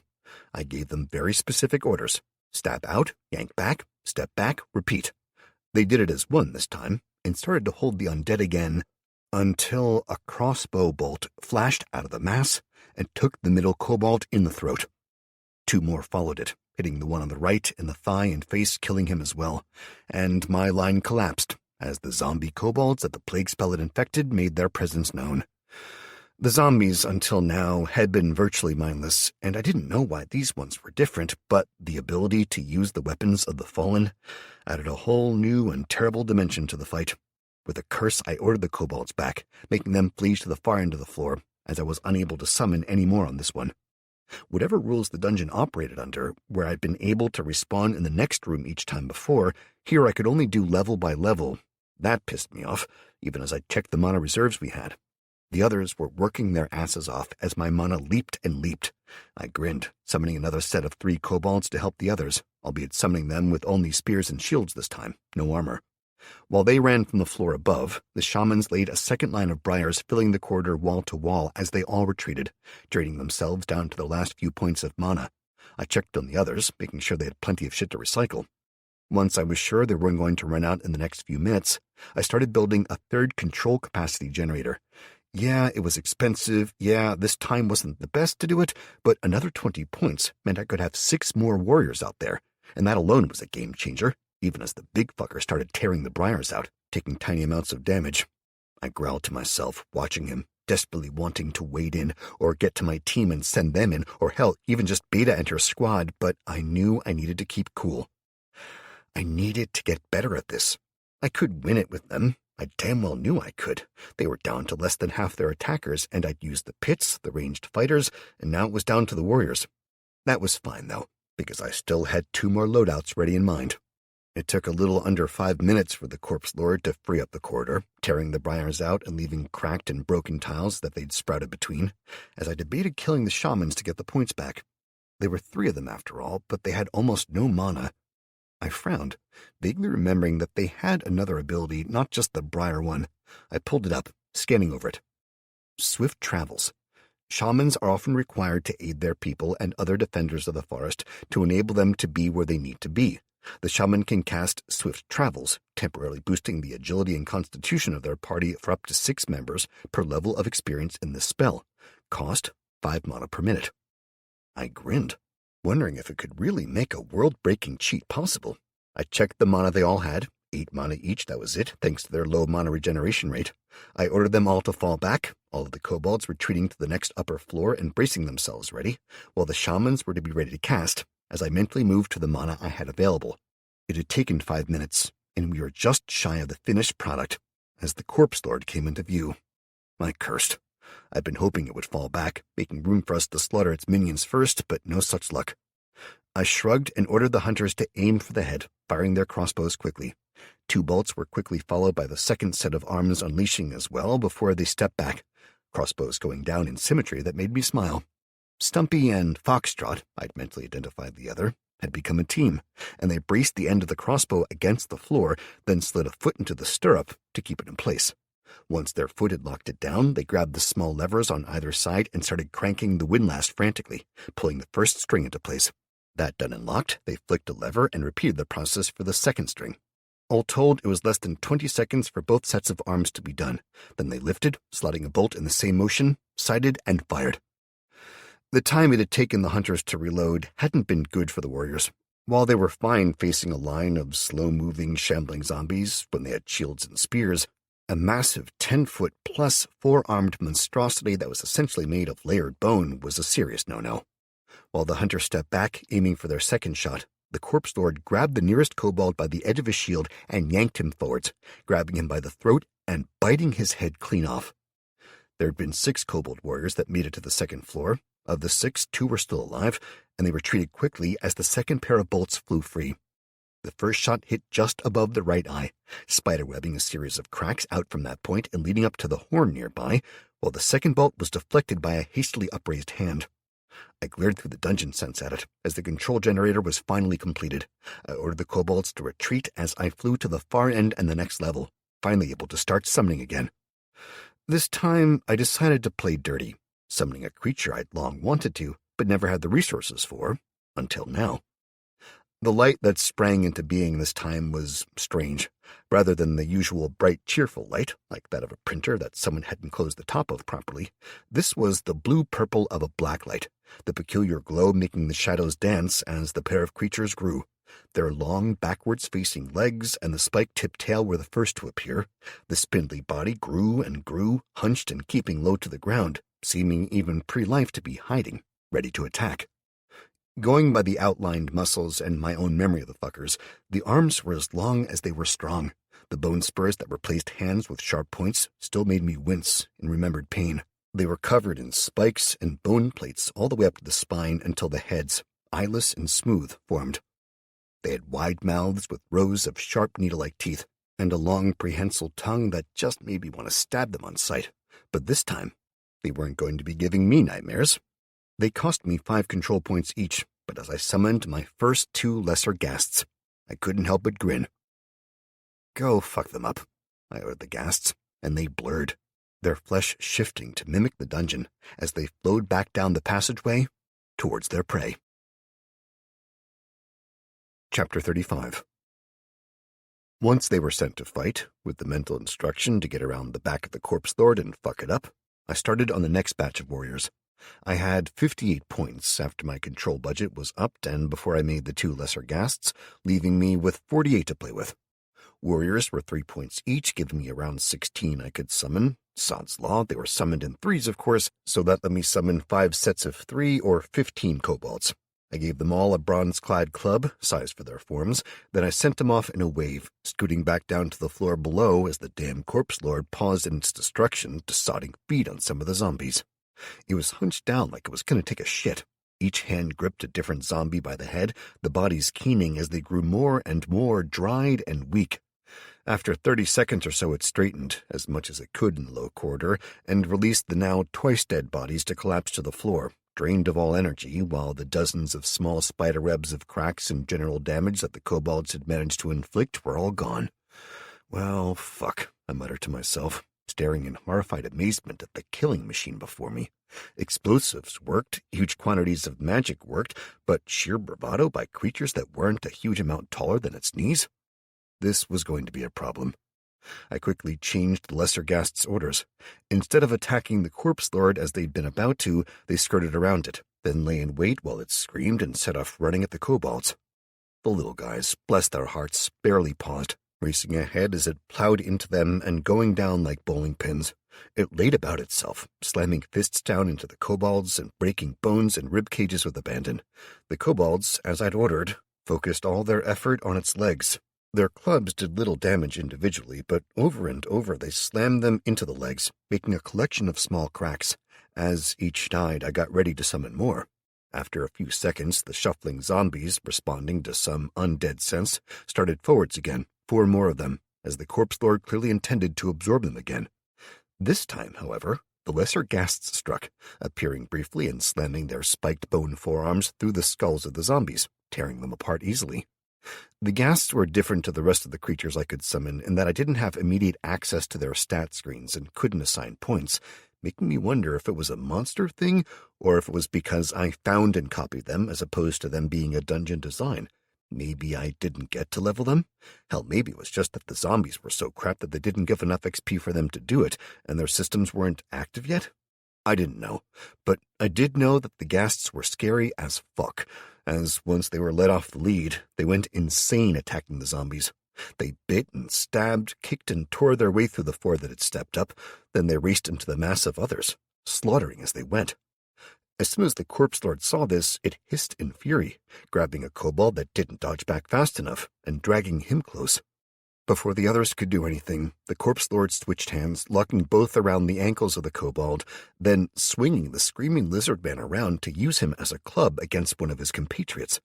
I gave them very specific orders. Stab out, yank back, step back, repeat. They did it as one this time, and started to hold the undead again, until a crossbow bolt flashed out of the mass and took the middle kobold in the throat. 2 more followed it, hitting the one on the right in the thigh and face, killing him as well, and my line collapsed as the zombie kobolds that the plague spell had infected made their presence known. The zombies until now had been virtually mindless, and I didn't know why these ones were different, but the ability to use the weapons of the fallen added a whole new and terrible dimension to the fight. With a curse, I ordered the kobolds back, making them flee to the far end of the floor, as I was unable to summon any more on this one. Whatever rules the dungeon operated under, where I'd been able to respawn in the next room each time before, here I could only do level by level. That pissed me off, even as I checked the mana reserves we had. The others were working their asses off as my mana leaped and leaped. I grinned, summoning another set of 3 kobolds to help the others, albeit summoning them with only spears and shields this time, no armor. While they ran from the floor above, the shamans laid a second line of briars filling the corridor wall to wall as they all retreated, draining themselves down to the last few points of mana. I checked on the others, making sure they had plenty of shit to recycle. Once I was sure they weren't going to run out in the next few minutes, I started building a 3rd control capacity generator. Yeah, it was expensive. Yeah, this time wasn't the best to do it, but another 20 points meant I could have 6 more warriors out there, and that alone was a game changer, even as the big fucker started tearing the briars out, taking tiny amounts of damage. I growled to myself, watching him, desperately wanting to wade in, or get to my team and send them in, or hell, even just beta enter a squad, but I knew I needed to keep cool. I needed to get better at this. I could win it with them. I damn well knew I could. They were down to less than half their attackers, and I'd used the pits, the ranged fighters, and now it was down to the warriors. That was fine, though, because I still had 2 more loadouts ready in mind. It took a little under 5 minutes for the corpse lord to free up the corridor, tearing the briars out and leaving cracked and broken tiles that they'd sprouted between, as I debated killing the shamans to get the points back. There were 3 of them after all, but they had almost no mana. I frowned, vaguely remembering that they had another ability, not just the briar one. I pulled it up, scanning over it. Swift travels. Shamans are often required to aid their people and other defenders of the forest to enable them to be where they need to be. The shaman can cast Swift Travels, temporarily boosting the agility and constitution of their party for up to 6 members per level of experience in this spell. Cost 5 mana per minute. I grinned, wondering if it could really make a world-breaking cheat possible. I checked the mana they all had, 8 mana each, that was it, thanks to their low mana regeneration rate. I ordered them all to fall back, all of the kobolds retreating to the next upper floor and bracing themselves ready, while the shamans were to be ready to cast, as I mentally moved to the mana I had available. It had taken 5 minutes, and we were just shy of the finished product, as the corpse lord came into view. I cursed. I'd been hoping it would fall back, making room for us to slaughter its minions first, but no such luck. I shrugged and ordered the hunters to aim for the head, firing their crossbows quickly. 2 bolts were quickly followed by the second set of arms unleashing as well before they stepped back, crossbows going down in symmetry that made me smile. Stumpy and Foxtrot, I'd mentally identified the other, had become a team, and they braced the end of the crossbow against the floor, then slid a foot into the stirrup to keep it in place. Once their foot had locked it down, they grabbed the small levers on either side and started cranking the windlass frantically, pulling the first string into place. That done and locked, they flicked a lever and repeated the process for the second string. All told, it was less than 20 seconds for both sets of arms to be done. Then they lifted, slotting a bolt in the same motion, sighted, and fired. The time it had taken the hunters to reload hadn't been good for the warriors. While they were fine facing a line of slow-moving, shambling zombies when they had shields and spears, a massive 10-foot-plus 4-armed monstrosity that was essentially made of layered bone was a serious no-no. While the hunters stepped back, aiming for their second shot, the corpse lord grabbed the nearest kobold by the edge of his shield and yanked him forwards, grabbing him by the throat and biting his head clean off. There had been 6 kobold warriors that made it to the second floor. Of the 6, 2 were still alive, and they retreated quickly as the second pair of bolts flew free. The first shot hit just above the right eye, spiderwebbing a series of cracks out from that point and leading up to the horn nearby, while the second bolt was deflected by a hastily upraised hand. I glared through the dungeon sense at it as the control generator was finally completed. I ordered the kobolds to retreat as I flew to the far end and the next level, finally able to start summoning again. This time, I decided to play dirty, summoning a creature I'd long wanted to, but never had the resources for, until now. The light that sprang into being this time was strange. Rather than the usual bright, cheerful light, like that of a printer that someone hadn't closed the top of properly, this was the blue-purple of a blacklight, the peculiar glow making the shadows dance as the pair of creatures grew. Their long, backwards-facing legs and the spike-tipped tail were the first to appear. The spindly body grew and grew, hunched and keeping low to the ground, seeming even pre-life to be hiding, ready to attack. Going by the outlined muscles and my own memory of the fuckers, the arms were as long as they were strong. The bone spurs that replaced hands with sharp points still made me wince in remembered pain. They were covered in spikes and bone plates all the way up to the spine until the heads, eyeless and smooth, formed. They had wide mouths with rows of sharp needle-like teeth, and a long prehensile tongue that just made me want to stab them on sight. But this time, they weren't going to be giving me nightmares. They cost me 5 control points each, but as I summoned my first 2 lesser ghasts, I couldn't help but grin. Go fuck them up, I ordered the ghasts, and they blurred, their flesh shifting to mimic the dungeon as they flowed back down the passageway towards their prey. Chapter 35. Once they were sent to fight, with the mental instruction to get around the back of the corpse lord and fuck it up, I started on the next batch of warriors. I had 58 points after my control budget was upped and before I made the 2 lesser ghasts, leaving me with 48 to play with. Warriors were 3 points each, giving me around 16 I could summon. Sod's law, they were summoned in 3s, of course, so that let me summon 5 sets of 3 or 15 kobolds. I gave them all a bronze-clad club, size for their forms, then I sent them off in a wave, scooting back down to the floor below as the damn corpse lord paused in its destruction to sodding feed on some of the zombies. It was hunched down like it was going to take a shit. Each hand gripped a different zombie by the head, the bodies keening as they grew more and more dried and weak. After 30 seconds or so it straightened, as much as it could in the low corridor, and released the now twice-dead bodies to collapse to the floor, drained of all energy, while the dozens of small spiderwebs of cracks and general damage that the kobolds had managed to inflict were all gone. Well, fuck, I muttered to myself, staring in horrified amazement at the killing machine before me. Explosives worked, huge quantities of magic worked, but sheer bravado by creatures that weren't a huge amount taller than its knees? This was going to be a problem. I quickly changed the lesser ghast's orders. Instead of attacking the corpse lord as they'd been about to, they skirted around it, then lay in wait while it screamed and set off running at the kobolds. The little guys, bless their hearts, barely paused, racing ahead as it plowed into them and going down like bowling pins. It laid about itself, slamming fists down into the kobolds and breaking bones and rib cages with abandon. The kobolds, as I'd ordered, focused all their effort on its legs. Their clubs did little damage individually, but over and over they slammed them into the legs, making a collection of small cracks. As each died, I got ready to summon more. After a few seconds, the shuffling zombies, responding to some undead sense, started forwards again, 4 more of them, as the corpse lord clearly intended to absorb them again. This time, however, the lesser ghasts struck, appearing briefly and slamming their spiked bone forearms through the skulls of the zombies, tearing them apart easily. The ghasts were different to the rest of the creatures I could summon in that I didn't have immediate access to their stat screens and couldn't assign points, making me wonder if it was a monster thing or if it was because I found and copied them as opposed to them being a dungeon design. Maybe I didn't get to level them? Hell, maybe it was just that the zombies were so crap that they didn't give enough XP for them to do it, and their systems weren't active yet? I didn't know, but I did know that the ghasts were scary as fuck, as once they were let off the lead, they went insane attacking the zombies. They bit and stabbed, kicked and tore their way through the 4 that had stepped up, then they raced into the mass of others, slaughtering as they went. As soon as the corpse lord saw this, it hissed in fury, grabbing a kobold that didn't dodge back fast enough and dragging him close. Before the others could do anything, the corpse lord switched hands, locking both around the ankles of the kobold, then swinging the screaming lizard man around to use him as a club against one of his compatriots.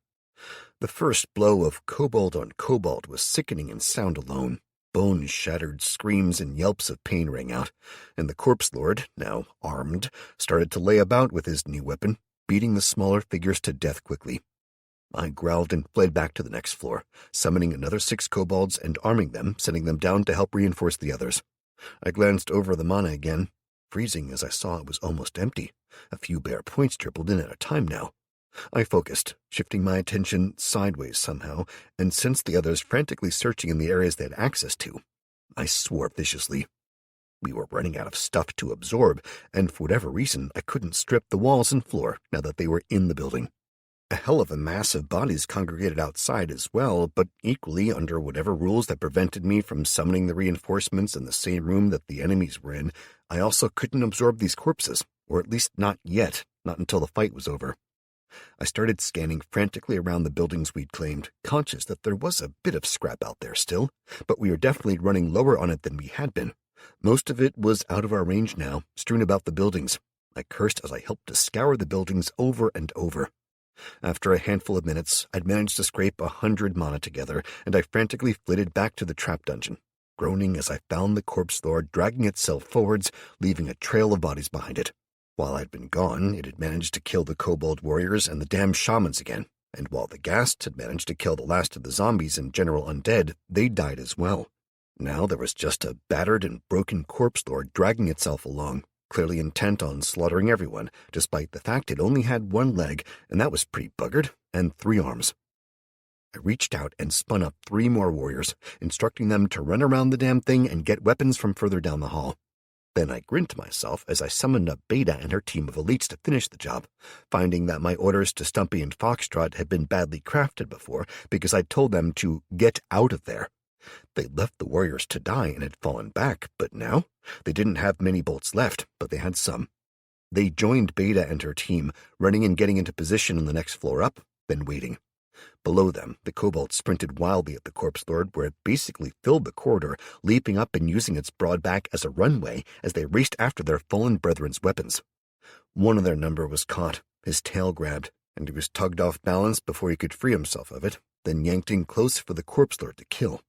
The first blow of kobold on kobold was sickening in sound alone. Bones shattered, screams and yelps of pain rang out, and the corpse lord, now armed, started to lay about with his new weapon, beating the smaller figures to death quickly. I growled and fled back to the next floor, summoning another 6 kobolds and arming them, sending them down to help reinforce the others. I glanced over the mana again, freezing as I saw it was almost empty. A few bare points dribbled in at a time now. I focused, shifting my attention sideways somehow, and sensed the others frantically searching in the areas they had access to. I swore viciously. We were running out of stuff to absorb, and for whatever reason, I couldn't strip the walls and floor now that they were in the building. A hell of a mass of bodies congregated outside as well, but equally under whatever rules that prevented me from summoning the reinforcements in the same room that the enemies were in, I also couldn't absorb these corpses, or at least not yet, not until the fight was over. I started scanning frantically around the buildings we'd claimed, conscious that there was a bit of scrap out there still, but we were definitely running lower on it than we had been. Most of it was out of our range now, strewn about the buildings. I cursed as I helped to scour the buildings over and over. After a handful of minutes, I'd managed to scrape 100 mana together, and I frantically flitted back to the trap dungeon, groaning as I found the corpse lord dragging itself forwards, leaving a trail of bodies behind it. While I'd been gone, it had managed to kill the kobold warriors and the damned shamans again, and while the ghasts had managed to kill the last of the zombies and general undead, they died as well. Now there was just a battered and broken corpse lord dragging itself along, clearly intent on slaughtering everyone, despite the fact it only had 1 leg, and that was pretty buggered, and 3 arms. I reached out and spun up 3 more warriors, instructing them to run around the damn thing and get weapons from further down the hall. Then I grinned to myself as I summoned up Beta and her team of elites to finish the job, finding that my orders to Stumpy and Foxtrot had been badly crafted before because I'd told them to get out of there. They left the warriors to die and had fallen back, but now they didn't have many bolts left, but they had some. They joined Beta and her team, running and getting into position on the next floor up, then waiting. Below them, the kobold sprinted wildly at the corpse lord, where it basically filled the corridor, leaping up and using its broad back as a runway as they raced after their fallen brethren's weapons. One of their number was caught, his tail grabbed, and he was tugged off balance before he could free himself of it, then yanked in close for the corpse lord to kill.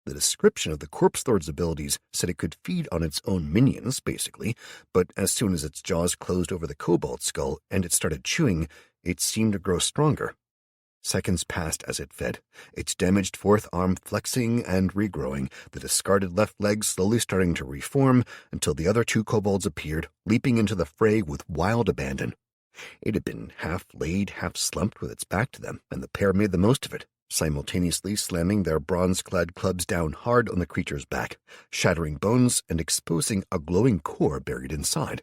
The description of the corpse lord's abilities said it could feed on its own minions, basically, but as soon as its jaws closed over the kobold's skull and it started chewing, it seemed to grow stronger. Seconds passed as it fed, its damaged fourth arm flexing and regrowing, the discarded left leg slowly starting to reform until the other 2 kobolds appeared, leaping into the fray with wild abandon. It had been half laid, half slumped with its back to them, and the pair made the most of it, simultaneously slamming their bronze-clad clubs down hard on the creature's back, shattering bones and exposing a glowing core buried inside.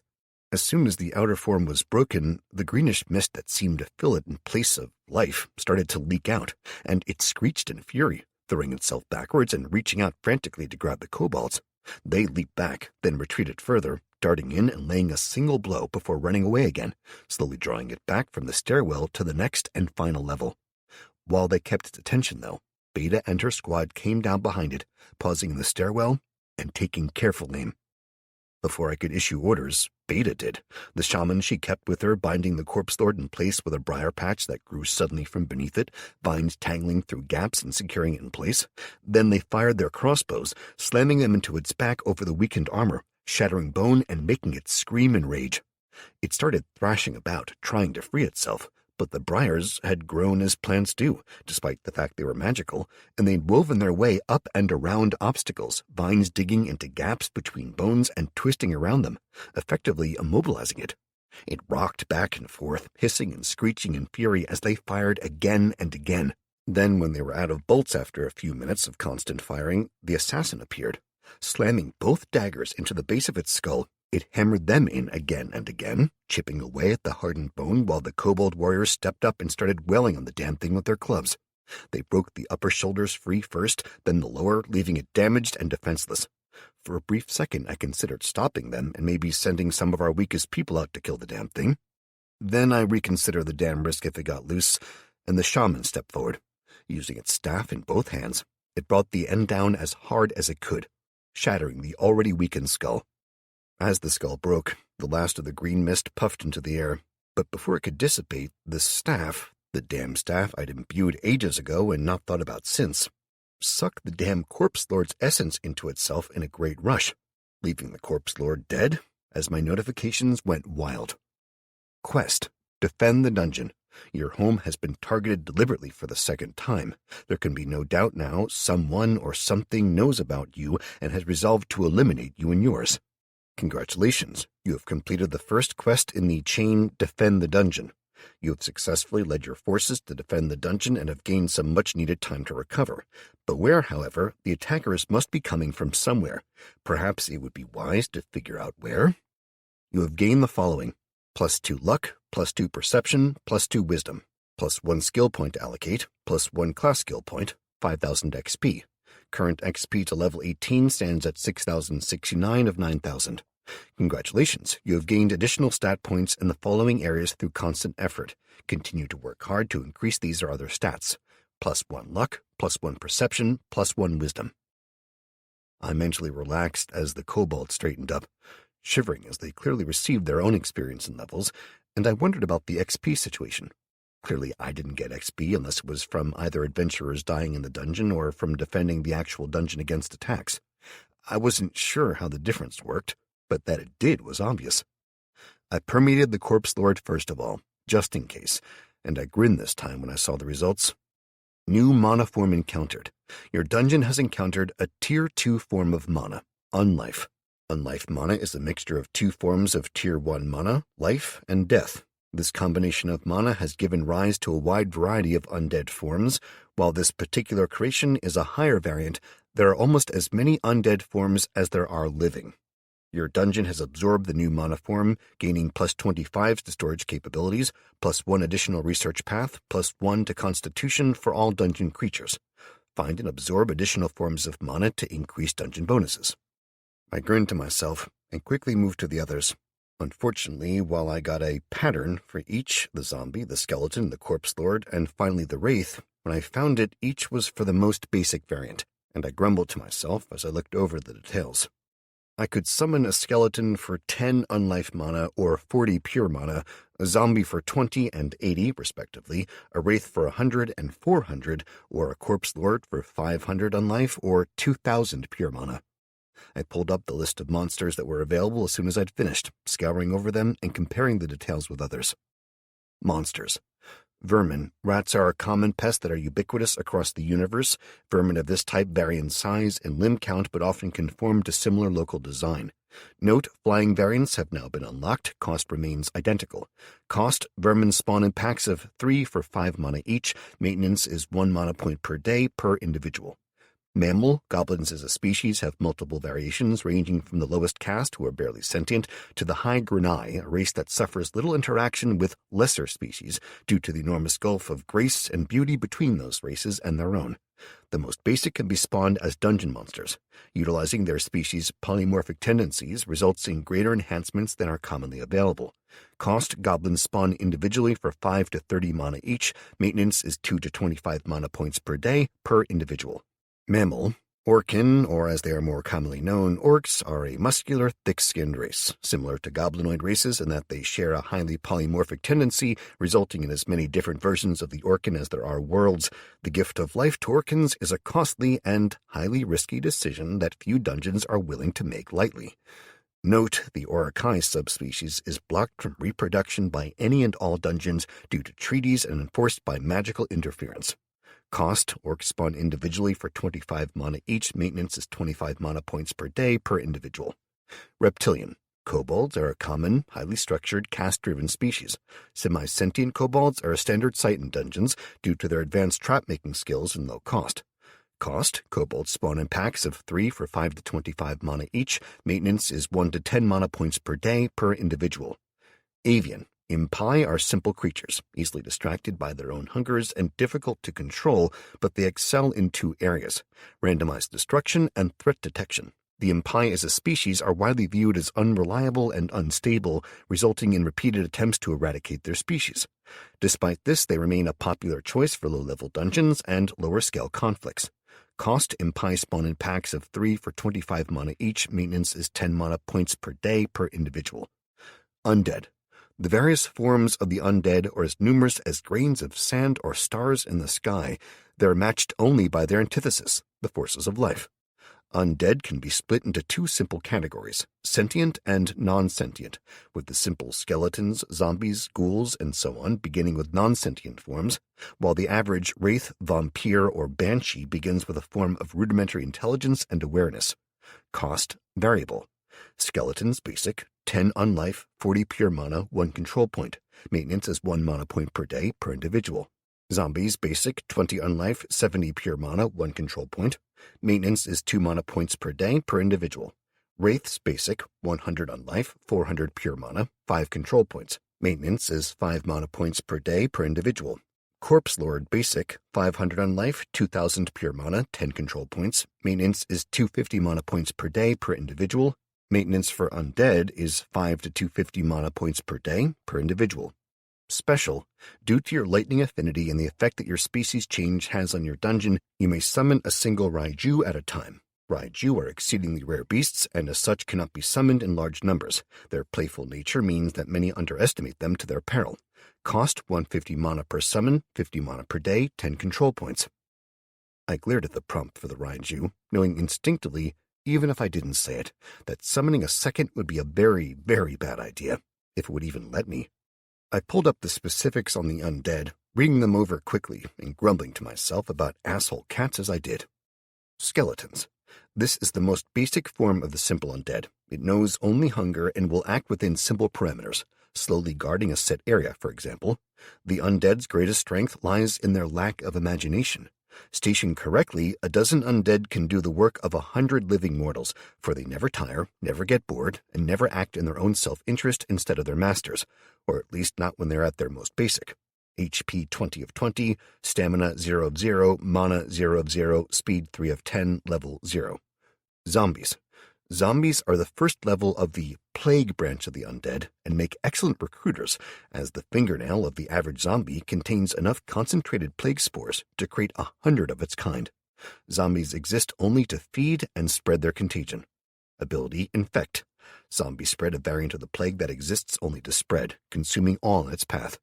As soon as the outer form was broken, the greenish mist that seemed to fill it in place of life started to leak out, and it screeched in fury, throwing itself backwards and reaching out frantically to grab the kobolds. They leaped back, then retreated further, darting in and laying a single blow before running away again, slowly drawing it back from the stairwell to the next and final level. While they kept its attention, though, Beta and her squad came down behind it, pausing in the stairwell and taking careful aim. Before I could issue orders, Beta did. The shaman she kept with her, binding the corpse lord in place with a briar patch that grew suddenly from beneath it, vines tangling through gaps and securing it in place. Then they fired their crossbows, slamming them into its back over the weakened armor, shattering bone and making it scream in rage. It started thrashing about, trying to free itself, but the briars had grown as plants do, despite the fact they were magical, and they'd woven their way up and around obstacles, vines digging into gaps between bones and twisting around them, effectively immobilizing it. It rocked back and forth, hissing and screeching in fury as they fired again and again. Then, when they were out of bolts after a few minutes of constant firing, the assassin appeared. Slamming both daggers into the base of its skull, it hammered them in again and again, chipping away at the hardened bone while the kobold warriors stepped up and started wailing on the damn thing with their clubs. They broke the upper shoulders free first, then the lower, leaving it damaged and defenseless. For a brief second, I considered stopping them and maybe sending some of our weakest people out to kill the damn thing. Then I reconsidered the damn risk if it got loose, and the shaman stepped forward. Using its staff in both hands, it brought the end down as hard as it could, shattering the already weakened skull. As the skull broke, the last of the green mist puffed into the air, but before it could dissipate, the staff, the damn staff I'd imbued ages ago and not thought about since, sucked the damn corpse lord's essence into itself in a great rush, leaving the corpse lord dead as my notifications went wild. Quest: defend the dungeon. Your home has been targeted deliberately for the second time. There can be no doubt now someone or something knows about you and has resolved to eliminate you and yours. Congratulations, you have completed the first quest in the chain Defend the Dungeon. You have successfully led your forces to defend the dungeon and have gained some much-needed time to recover. Beware, however, the attackers must be coming from somewhere. Perhaps it would be wise to figure out where. You have gained the following: +2 luck, +2 perception, +2 wisdom, +1 skill point to allocate, +1 class skill point, 5,000 XP. Current XP to level 18 stands at 6,069 of 9,000. Congratulations, you have gained additional stat points in the following areas through constant effort. Continue to work hard to increase these or other stats. +1 luck, +1 perception, +1 wisdom. I mentally relaxed as the kobolds straightened up, shivering as they clearly received their own experience and levels, and I wondered about the XP situation. Clearly I didn't get XP unless it was from either adventurers dying in the dungeon or from defending the actual dungeon against attacks. I wasn't sure how the difference worked, but that it did was obvious. I permeated the corpse lord first of all, just in case, and I grinned this time when I saw the results. New mana form encountered. Your dungeon has encountered a Tier 2 form of mana, Unlife. Unlife mana is a mixture of 2 forms of Tier 1 mana, life and death. This combination of mana has given rise to a wide variety of undead forms. While this particular creation is a higher variant, there are almost as many undead forms as there are living. Your dungeon has absorbed the new mana form, gaining +25 to storage capabilities, +1 additional research path, +1 to constitution for all dungeon creatures. Find and absorb additional forms of mana to increase dungeon bonuses. I grinned to myself and quickly moved to the others. Unfortunately, while I got a pattern for each, the zombie, the skeleton, the corpse lord, and finally the wraith, when I found it, each was for the most basic variant, and I grumbled to myself as I looked over the details. I could summon a skeleton for 10 unlife mana or 40 pure mana, a zombie for 20 and 80, respectively, a wraith for 100 and 400, or a corpse lord for 500 unlife or 2,000 pure mana. I pulled up the list of monsters that were available as soon as I'd finished, scouring over them and comparing the details with others. Monsters. Vermin. Rats are a common pest that are ubiquitous across the universe. Vermin of this type vary in size and limb count but often conform to similar local design. Note, flying variants have now been unlocked. Cost remains identical. Cost, vermin spawn in packs of 3 for 5 mana each. Maintenance is 1 mana point per day per individual. Mammal, goblins as a species have multiple variations ranging from the lowest caste, who are barely sentient, to the high Granai, a race that suffers little interaction with lesser species due to the enormous gulf of grace and beauty between those races and their own. The most basic can be spawned as dungeon monsters. Utilizing their species' polymorphic tendencies results in greater enhancements than are commonly available. Cost, goblins spawn individually for 5 to 30 mana each. Maintenance is 2 to 25 mana points per day per individual. Mammal, Orkin, or as they are more commonly known, orcs, are a muscular, thick-skinned race, similar to goblinoid races in that they share a highly polymorphic tendency, resulting in as many different versions of the Orkin as there are worlds. The gift of life to Orkins is a costly and highly risky decision that few dungeons are willing to make lightly. Note, the Orokai subspecies is blocked from reproduction by any and all dungeons due to treaties and enforced by magical interference. Cost: orcs spawn individually for 25 mana each. Maintenance is 25 mana points per day per individual. Reptilian. Kobolds are a common, highly structured, caste-driven species. Semi-sentient kobolds are a standard sight in dungeons due to their advanced trap-making skills and low cost. Cost: kobolds spawn in packs of 3 for 5 to 25 mana each. Maintenance is 1 to 10 mana points per day per individual. Avian. Impai are simple creatures, easily distracted by their own hungers and difficult to control, but they excel in 2 areas: randomized destruction and threat detection. The Impai as a species are widely viewed as unreliable and unstable, resulting in repeated attempts to eradicate their species. Despite this, they remain a popular choice for low-level dungeons and lower-scale conflicts. Cost: Impai spawn in packs of 3 for 25 mana each. Maintenance is 10 mana points per day per individual. Undead. The various forms of the undead are as numerous as grains of sand or stars in the sky. They are matched only by their antithesis, the forces of life. Undead can be split into 2 simple categories, sentient and non-sentient, with the simple skeletons, zombies, ghouls, and so on beginning with non-sentient forms, while the average wraith, vampire, or banshee begins with a form of rudimentary intelligence and awareness. Cost: variable. Skeletons basic, 10 unlife, 40 pure mana, 1 control point. Maintenance is 1 mana point per day per individual. Zombies basic, 20 unlife, 70 pure mana, 1 control point. Maintenance is 2 mana points per day per individual. Wraiths basic, 100 unlife, 400 pure mana, 5 control points. Maintenance is 5 mana points per day per individual. Corpse Lord basic, 500 unlife, 2000 pure mana, 10 control points. Maintenance is 250 mana points per day per individual. Maintenance for undead is 5 to 250 mana points per day per individual. Special. Due to your lightning affinity and the effect that your species change has on your dungeon, you may summon a single Raiju at a time. Raiju are exceedingly rare beasts and as such cannot be summoned in large numbers. Their playful nature means that many underestimate them to their peril. Cost: 150 mana per summon, 50 mana per day, 10 control points. I glared at the prompt for the Raiju, knowing instinctively, even if I didn't say it, that summoning a second would be a very, very bad idea, if it would even let me. I pulled up the specifics on the undead, reading them over quickly and grumbling to myself about asshole cats as I did. Skeletons. This is the most basic form of the simple undead. It knows only hunger and will act within simple parameters, slowly guarding a set area, for example. The undead's greatest strength lies in their lack of imagination. Stationed correctly, a dozen undead can do the work of 100 living mortals, for they never tire, never get bored, and never act in their own self-interest instead of their masters, or at least not when they're at their most basic. HP 20 of 20, Stamina 0 of 0, Mana 0 of 0, Speed 3 of 10, Level 0. Zombies. Zombies are the first level of the plague branch of the undead and make excellent recruiters, as the fingernail of the average zombie contains enough concentrated plague spores to create 100 of its kind. Zombies exist only to feed and spread their contagion. Ability: Infect. Zombies spread a variant of the plague that exists only to spread, consuming all in its path.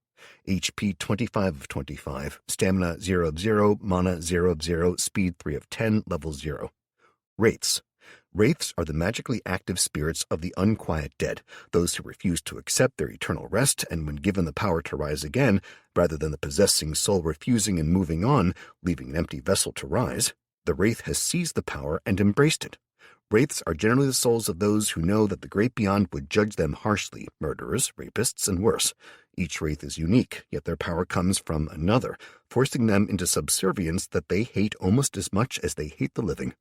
HP 25 of 25, Stamina 0 of 0, Mana 0 of 0, Speed 3 of 10, Level 0. Wraiths. Wraiths are the magically active spirits of the unquiet dead, those who refuse to accept their eternal rest, and when given the power to rise again, rather than the possessing soul refusing and moving on, leaving an empty vessel to rise, the wraith has seized the power and embraced it. Wraiths are generally the souls of those who know that the great beyond would judge them harshly, murderers, rapists, and worse. Each wraith is unique, yet their power comes from another, forcing them into subservience that they hate almost as much as they hate the living.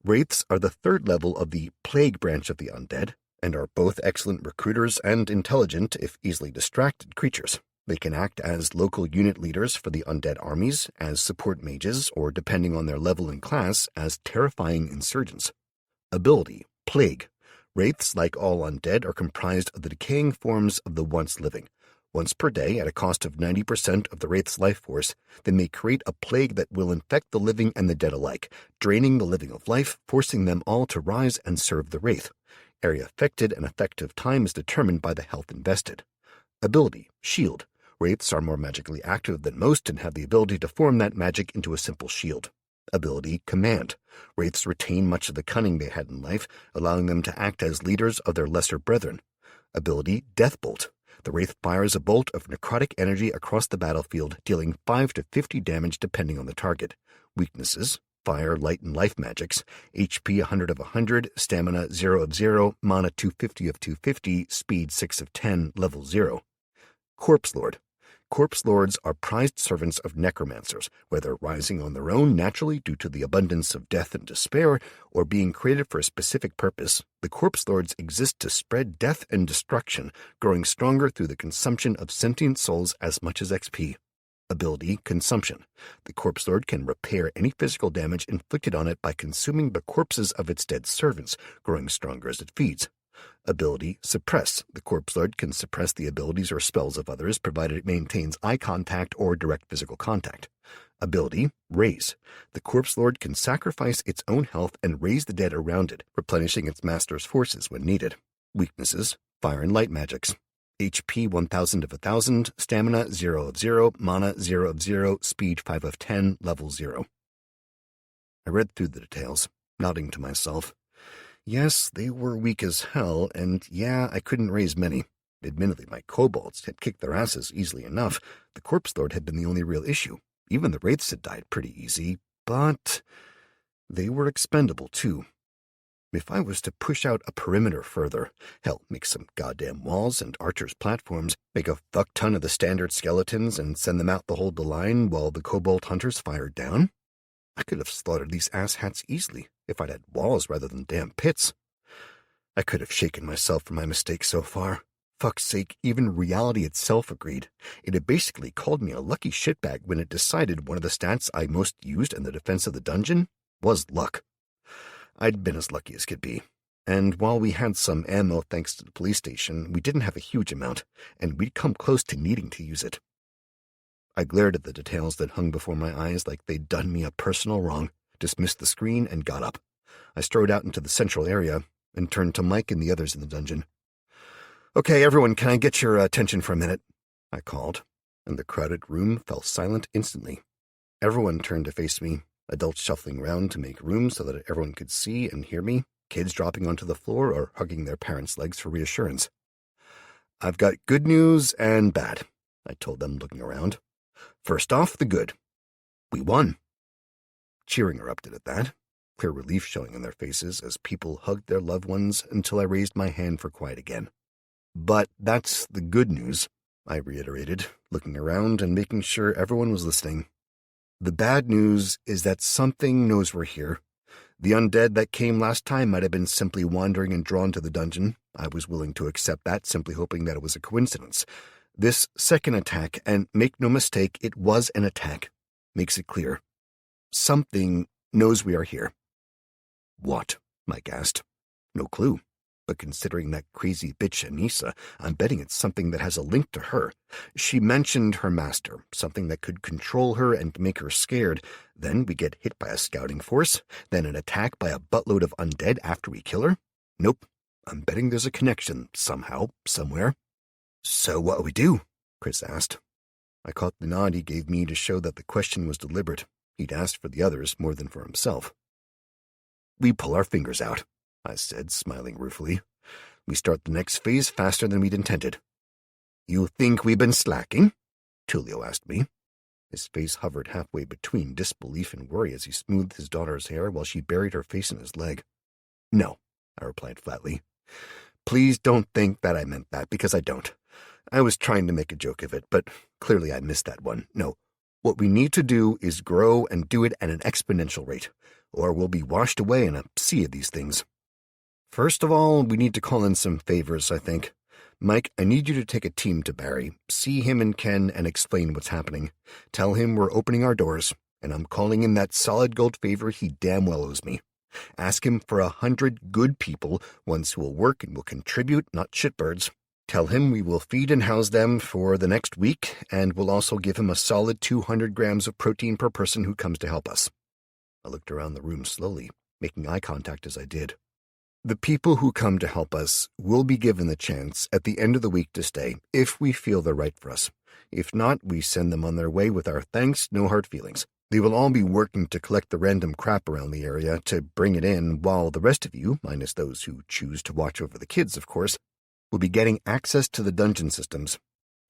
Wraiths are the third level of the plague branch of the undead, and are both excellent recruiters and intelligent, if easily distracted, creatures. They can act as local unit leaders for the undead armies, as support mages, or depending on their level and class, as terrifying insurgents. Ability: Plague. Wraiths, like all undead, are comprised of the decaying forms of the once living. Once per day, at a cost of 90% of the Wraith's life force, they may create a plague that will infect the living and the dead alike, draining the living of life, forcing them all to rise and serve the Wraith. Area affected and effective time is determined by the health invested. Ability, Shield. Wraiths are more magically active than most and have the ability to form that magic into a simple shield. Ability, Command. Wraiths retain much of the cunning they had in life, allowing them to act as leaders of their lesser brethren. Ability, Deathbolt. The Wraith fires a bolt of necrotic energy across the battlefield, dealing 5 to 50 damage depending on the target. Weaknesses, Fire, Light, and Life magics, HP 100 of 100, Stamina 0 of 0, Mana 250 of 250, Speed 6 of 10, Level 0. Corpse Lord. Corpse Lords are prized servants of necromancers, whether rising on their own naturally due to the abundance of death and despair, or being created for a specific purpose. The Corpse Lords exist to spread death and destruction, growing stronger through the consumption of sentient souls as much as XP. Ability, Consumption. The Corpse Lord can repair any physical damage inflicted on it by consuming the corpses of its dead servants, growing stronger as it feeds. Ability, Suppress. The Corpse Lord can suppress the abilities or spells of others, provided it maintains eye contact or direct physical contact. Ability, Raise. The Corpse Lord can sacrifice its own health and raise the dead around it, replenishing its master's forces when needed. Weaknesses, Fire and Light magics. HP 1000 of 1000, Stamina 0 of 0, Mana 0 of 0, Speed 5 of 10, Level 0. I read through the details, nodding to myself. Yes, they were weak as hell, and yeah, I couldn't raise many. Admittedly, my kobolds had kicked their asses easily enough. The Corpse Lord had been the only real issue. Even the Wraiths had died pretty easy, but they were expendable too. If I was to push out a perimeter further, hell, make some goddamn walls and archers' platforms, make a fuck ton of the standard skeletons and send them out to hold the line while the kobold hunters fired down, I could have slaughtered these asshats easily if I'd had walls rather than damn pits. I could have shaken myself for my mistake so far. Fuck's sake, even reality itself agreed. It had basically called me a lucky shitbag when it decided one of the stats I most used in the defense of the dungeon was luck. I'd been as lucky as could be, and while we had some ammo thanks to the police station, we didn't have a huge amount, and we'd come close to needing to use it. I glared at the details that hung before my eyes like they'd done me a personal wrong, dismissed the screen, and got up. I strode out into the central area and turned to Mike and the others in the dungeon. "Okay, everyone, can I get your attention for a minute?" I called, and the crowded room fell silent instantly. Everyone turned to face me, adults shuffling round to make room so that everyone could see and hear me, kids dropping onto the floor or hugging their parents' legs for reassurance. "I've got good news and bad," I told them, looking around. "First off, the good. We won." Cheering erupted at that, clear relief showing on their faces as people hugged their loved ones until I raised my hand for quiet again. "But that's the good news," I reiterated, looking around and making sure everyone was listening. "The bad news is that something knows we're here. The undead that came last time might have been simply wandering and drawn to the dungeon. I was willing to accept that, simply hoping that it was a coincidence. This second attack, and make no mistake, it was an attack, makes it clear. Something knows we are here." "What?" Mike asked. "No clue. But considering that crazy bitch Anissa, I'm betting it's something that has a link to her. She mentioned her master, something that could control her and make her scared. Then we get hit by a scouting force, then an attack by a buttload of undead after we kill her? Nope. I'm betting there's a connection, somehow, somewhere." "So what do we do?" Chris asked. I caught the nod he gave me to show that the question was deliberate. He'd asked for the others more than for himself. "We pull our fingers out," I said, smiling ruefully. "We start the next phase faster than we'd intended." "You think we've been slacking?" Tulio asked me. His face hovered halfway between disbelief and worry as he smoothed his daughter's hair while she buried her face in his leg. "No," I replied flatly. "Please don't think that I meant that, because I don't. I was trying to make a joke of it, but clearly I missed that one. No, what we need to do is grow and do it at an exponential rate, or we'll be washed away in a sea of these things. First of all, we need to call in some favors, I think. Mike, I need you to take a team to Barry, see him and Ken, and explain what's happening. Tell him we're opening our doors, and I'm calling in that solid gold favor he damn well owes me. Ask him for 100 good people, ones who will work and will contribute, not shitbirds. Tell him we will feed and house them for the next week, and we'll also give him a solid 200 grams of protein per person who comes to help us." I looked around the room slowly, making eye contact as I did. "The people who come to help us will be given the chance at the end of the week to stay, if we feel they're right for us. If not, we send them on their way with our thanks, no hard feelings. They will all be working to collect the random crap around the area to bring it in, while the rest of you, minus those who choose to watch over the kids, of course, will be getting access to the dungeon systems.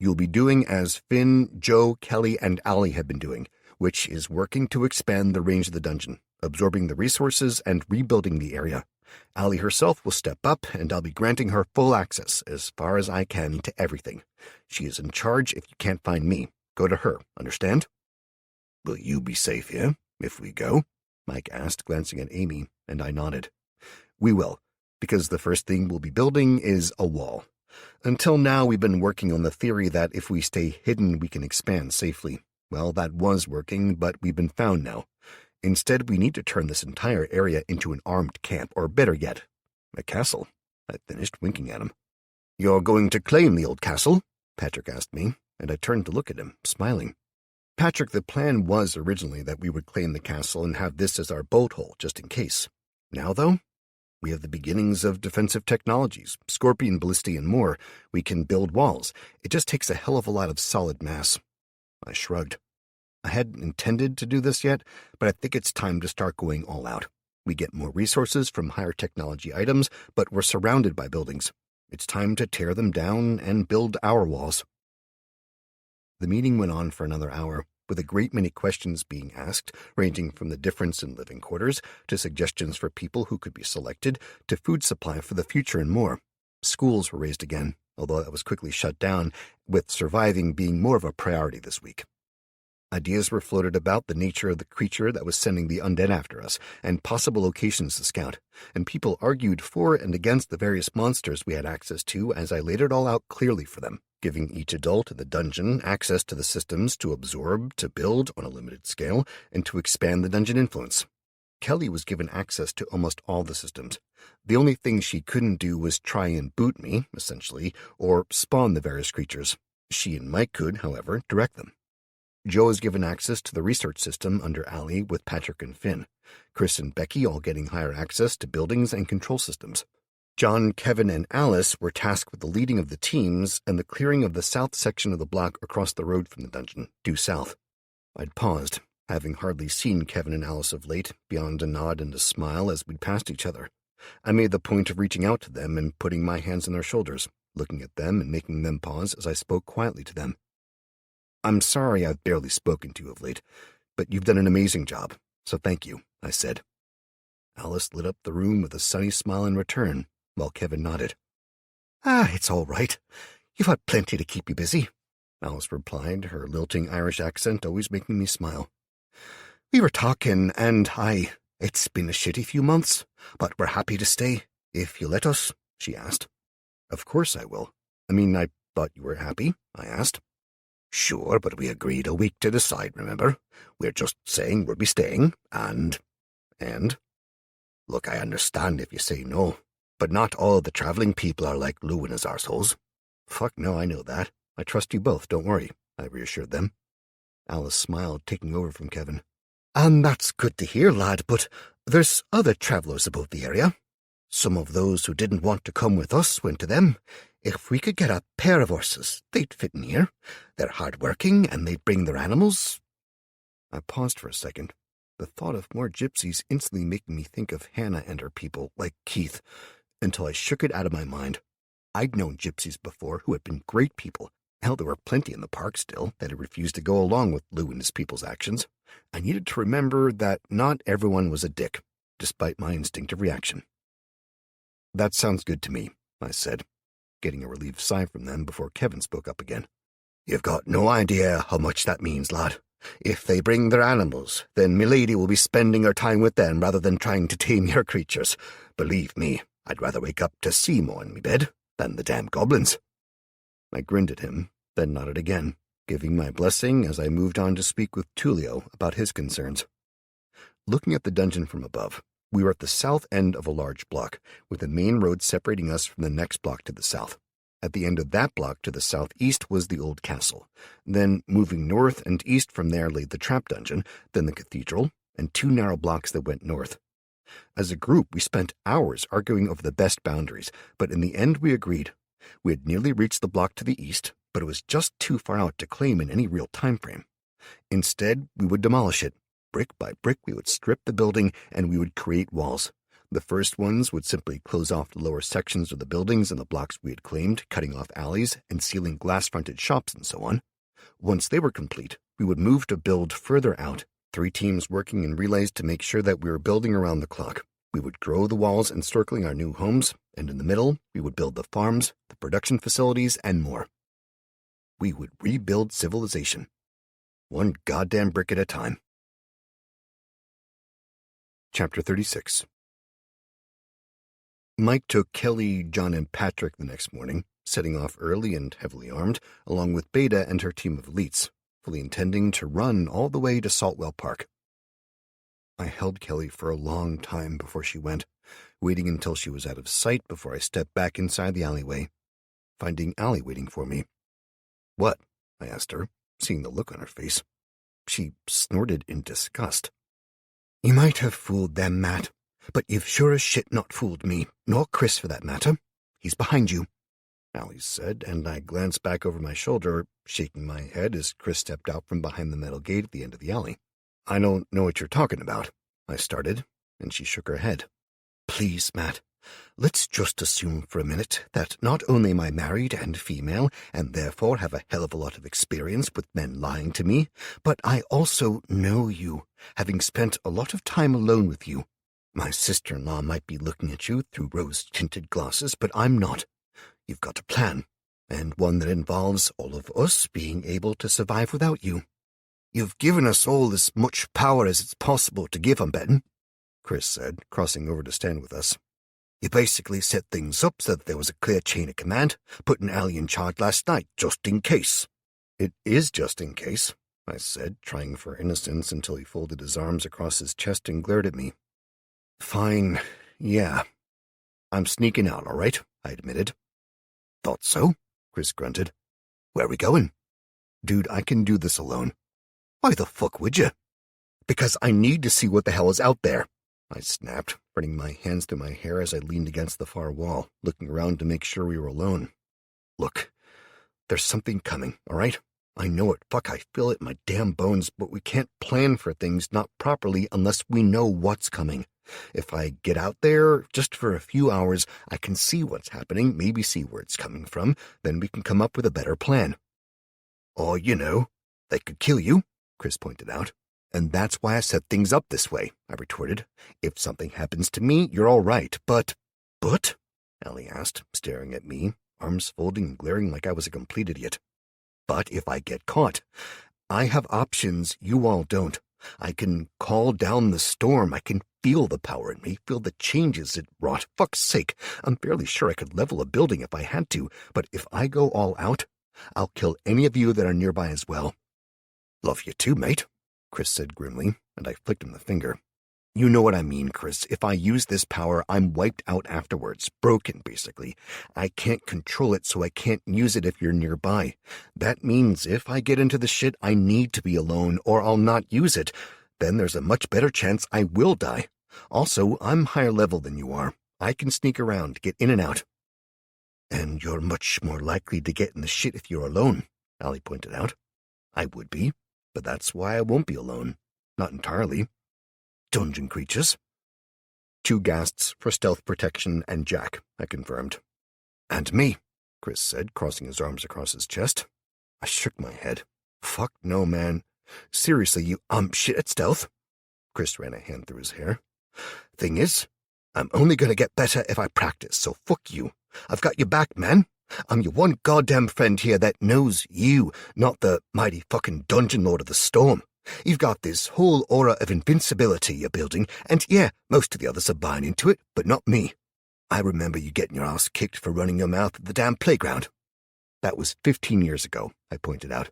You'll be doing as Finn, Joe, Kelly, and Allie have been doing, which is working to expand the range of the dungeon, absorbing the resources and rebuilding the area. Allie herself will step up, and I'll be granting her full access, as far as I can, to everything. She is in charge if you can't find me. Go to her, understand?" "Will you be safe here, if we go?" Mike asked, glancing at Amy, and I nodded. "We will, because the first thing we'll be building is a wall. Until now, we've been working on the theory that if we stay hidden, we can expand safely. Well, that was working, but we've been found now. Instead, we need to turn this entire area into an armed camp, or better yet, a castle." I finished, winking at him. "You're going to claim the old castle?" Patrick asked me, and I turned to look at him, smiling. "Patrick, the plan was originally that we would claim the castle and have this as our boat hole, just in case. Now, though, we have the beginnings of defensive technologies, scorpion ballistae and more. We can build walls. It just takes a hell of a lot of solid mass." I shrugged. I hadn't intended to do this yet, but I think it's time to start going all out. We get more resources from higher technology items, but we're surrounded by buildings. It's time to tear them down and build our walls. The meeting went on for another hour, with a great many questions being asked, ranging from the difference in living quarters to suggestions for people who could be selected to food supply for the future and more. Schools were raised again, although that was quickly shut down, with surviving being more of a priority this week. Ideas were floated about the nature of the creature that was sending the undead after us, and possible locations to scout, and people argued for and against the various monsters we had access to as I laid it all out clearly for them, giving each adult in the dungeon access to the systems to absorb, to build on a limited scale, and to expand the dungeon influence. Kelly was given access to almost all the systems. The only thing she couldn't do was try and boot me, essentially, or spawn the various creatures. She and Mike could, however, direct them. Joe is given access to the research system under Allie with Patrick and Finn. Chris and Becky all getting higher access to buildings and control systems. John, Kevin, and Alice were tasked with the leading of the teams and the clearing of the south section of the block across the road from the dungeon, due south. I'd paused, having hardly seen Kevin and Alice of late, beyond a nod and a smile as we'd passed each other. I made the point of reaching out to them and putting my hands on their shoulders, looking at them and making them pause as I spoke quietly to them. "I'm sorry I've barely spoken to you of late, but you've done an amazing job, so thank you," I said. Alice lit up the room with a sunny smile in return, while Kevin nodded. It's all right. You've had plenty to keep you busy," Alice replied, her lilting Irish accent always making me smile. "We were talking, and it's been a shitty few months, but we're happy to stay, if you let us," she asked. "Of course I will. I thought you were happy," I asked. "Sure, but we agreed a week to decide, remember? We're just saying we'll be staying, and... Look, I understand if you say no, but not all the traveling people are like Lou and his arseholes." "Fuck no, I know that. I trust you both, don't worry," I reassured them. Alice smiled, taking over from Kevin. "And that's good to hear, lad, but there's other travellers about the area. Some of those who didn't want to come with us went to them. If we could get a pair of horses, they'd fit in here. They're hard-working, and they'd bring their animals." I paused for a second, the thought of more gypsies instantly making me think of Hannah and her people, like Keith, until I shook it out of my mind. I'd known gypsies before who had been great people. Hell, there were plenty in the park still that had refused to go along with Lou and his people's actions. I needed to remember that not everyone was a dick, despite my instinctive reaction. "That sounds good to me," I said, getting a relieved sigh from them before Kevin spoke up again. "You've got no idea how much that means, lad. If they bring their animals, then milady will be spending her time with them rather than trying to tame your creatures. Believe me, I'd rather wake up to Seymour in me bed than the damn goblins." I grinned at him, then nodded again, giving my blessing as I moved on to speak with Tulio about his concerns. Looking at the dungeon from above, we were at the south end of a large block, with the main road separating us from the next block to the south. At the end of that block to the southeast was the old castle. Then, moving north and east from there lay the trap dungeon, then the cathedral, and 2 narrow blocks that went north. As a group, we spent hours arguing over the best boundaries, but in the end we agreed. We had nearly reached the block to the east, but it was just too far out to claim in any real time frame. Instead, we would demolish it. Brick by brick, we would strip the building, and we would create walls. The first ones would simply close off the lower sections of the buildings and the blocks we had claimed, cutting off alleys and sealing glass-fronted shops and so on. Once they were complete, we would move to build further out, 3 teams working in relays to make sure that we were building around the clock. We would grow the walls encircling our new homes, and in the middle, we would build the farms, the production facilities, and more. We would rebuild civilization. 1 goddamn brick at a time. Chapter 36. Mike took Kelly, John, and Patrick the next morning, setting off early and heavily armed, along with Beta and her team of elites, fully intending to run all the way to Saltwell Park. I held Kelly for a long time before she went, waiting until she was out of sight before I stepped back inside the alleyway, finding Allie waiting for me. "What?" I asked her, seeing the look on her face. She snorted in disgust. "You might have fooled them, Matt, but you've sure as shit not fooled me, nor Chris for that matter. He's behind you," Allie said, and I glanced back over my shoulder, shaking my head as Chris stepped out from behind the metal gate at the end of the alley. "I don't know what you're talking about," I started, and she shook her head. "Please, Matt, let's just assume for a minute that not only am I married and female, and therefore have a hell of a lot of experience with men lying to me, but I also know you, having spent a lot of time alone with you. My sister-in-law might be looking at you through rose-tinted glasses, but I'm not. You've got a plan, and one that involves all of us being able to survive without you. You've given us all as much power as it's possible to give, I'm betting," Chris said, crossing over to stand with us. "You basically set things up so that there was a clear chain of command, putting Allie in charge last night, just in case." "It is just in case," I said, trying for innocence until he folded his arms across his chest and glared at me. "Fine, yeah. I'm sneaking out, all right," I admitted. "Thought so," Chris grunted. "Where are we going?" "Dude, I can do this alone." "Why the fuck would you?" "Because I need to see what the hell is out there," I snapped, running my hands through my hair as I leaned against the far wall, looking around to make sure we were alone. "Look, there's something coming, all right? I know it. Fuck, I feel it in my damn bones, but we can't plan for things not properly unless we know what's coming. If I get out there, just for a few hours, I can see what's happening, maybe see where it's coming from, then we can come up with a better plan." "Or, they could kill you," Chris pointed out. "And that's why I set things up this way," I retorted. "If something happens to me, you're all right, but—" "But?" Allie asked, staring at me, arms folding and glaring like I was a complete idiot. "But if I get caught, I have options you all don't. I can call down the storm. I can feel the power in me, feel the changes it wrought. Fuck's sake, I'm fairly sure I could level a building if I had to, but if I go all out, I'll kill any of you that are nearby as well." "Love you too, mate," Chris said grimly, and I flicked him the finger. "You know what I mean, Chris. If I use this power, I'm wiped out afterwards. Broken, basically. I can't control it, so I can't use it if you're nearby. That means if I get into the shit, I need to be alone, or I'll not use it. Then there's a much better chance I will die. Also, I'm higher level than you are. I can sneak around, get in and out." "And you're much more likely to get in the shit if you're alone," Allie pointed out. "I would be, but that's why I won't be alone. Not entirely. Dungeon creatures." "2 ghasts for stealth protection and Jack," I confirmed. "And me," Chris said, crossing his arms across his chest. I shook my head. "Fuck no, man. Seriously, you shit at stealth?" Chris ran a hand through his hair. "Thing is, I'm only gonna get better if I practice, so fuck you. I've got your back, man. I'm your one goddamn friend here that knows you, not the mighty fucking dungeon lord of the storm. You've got this whole aura of invincibility you're building, and yeah, most of the others are buying into it, but not me. I remember you getting your ass kicked for running your mouth at the damn playground." "That was 15 years ago," I pointed out.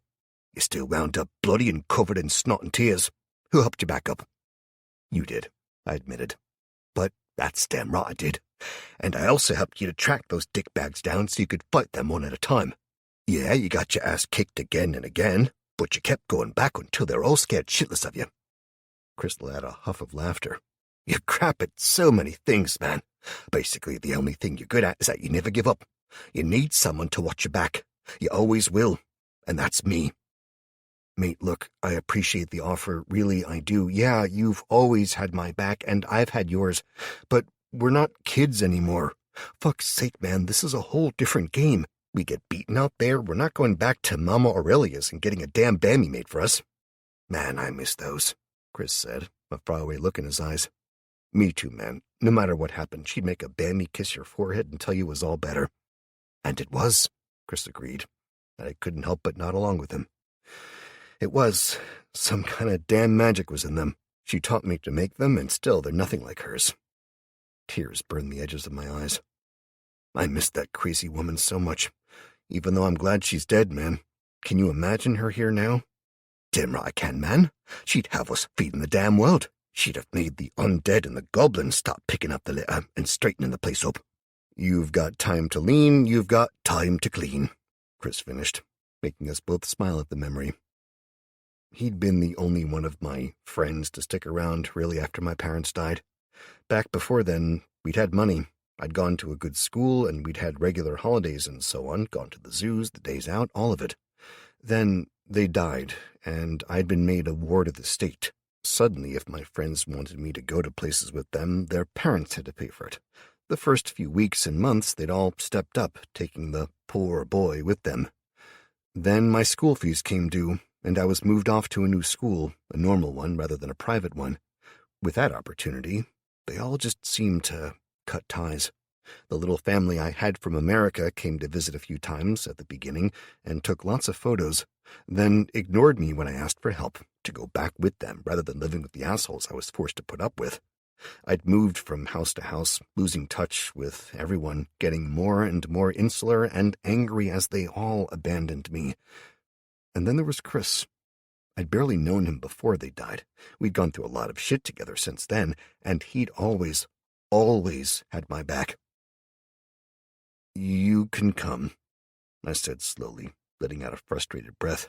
"You're still wound up bloody and covered in snot and tears. Who helped you back up?" "You did," I admitted. "But That's damn right I did. And I also helped you to track those dickbags down so you could fight them one at a time. Yeah, you got your ass kicked again and again, but you kept going back until they were all scared shitless of you. Chris let out a huff of laughter. You crap at so many things, man. Basically, the only thing you're good at is that you never give up. You need someone to watch your back. You always will. And that's me. Mate, look, I appreciate the offer. Really, I do. Yeah, you've always had my back, and I've had yours. But we're not kids anymore. Fuck's sake, man, this is a whole different game. We get beaten out there, we're not going back to Mama Aurelia's and getting a damn Bammy made for us. Man, I miss those, Chris said, a faraway look in his eyes. Me too, man. No matter what happened, she'd make a Bammy kiss your forehead and tell you it was all better. And it was, Chris agreed. I couldn't help but nod along with him. It was. Some kind of damn magic was in them. She taught me to make them, and still they're nothing like hers. Tears burned the edges of my eyes. I missed that crazy woman so much, even though I'm glad she's dead, man. Can you imagine her here now? Damn right I can, man. She'd have us feeding the damn world. She'd have made the undead and the goblins stop picking up the litter and straightening the place up. You've got time to lean, you've got time to clean, Chris finished, making us both smile at the memory. He'd been the only one of my friends to stick around, really, after my parents died. Back before then, we'd had money. I'd gone to a good school, and we'd had regular holidays and so on, gone to the zoos, the days out, all of it. Then they died, and I'd been made a ward of the state. Suddenly, if my friends wanted me to go to places with them, their parents had to pay for it. The first few weeks and months, they'd all stepped up, taking the poor boy with them. Then my school fees came due, and I was moved off to a new school, a normal one rather than a private one. With that opportunity, they all just seemed to cut ties. The little family I had from America came to visit a few times at the beginning and took lots of photos, then ignored me when I asked for help to go back with them rather than living with the assholes I was forced to put up with. I'd moved from house to house, losing touch with everyone, getting more and more insular and angry as they all abandoned me. And then there was Chris. I'd barely known him before they died. We'd gone through a lot of shit together since then, and he'd always had my back. You can come, I said slowly, letting out a frustrated breath.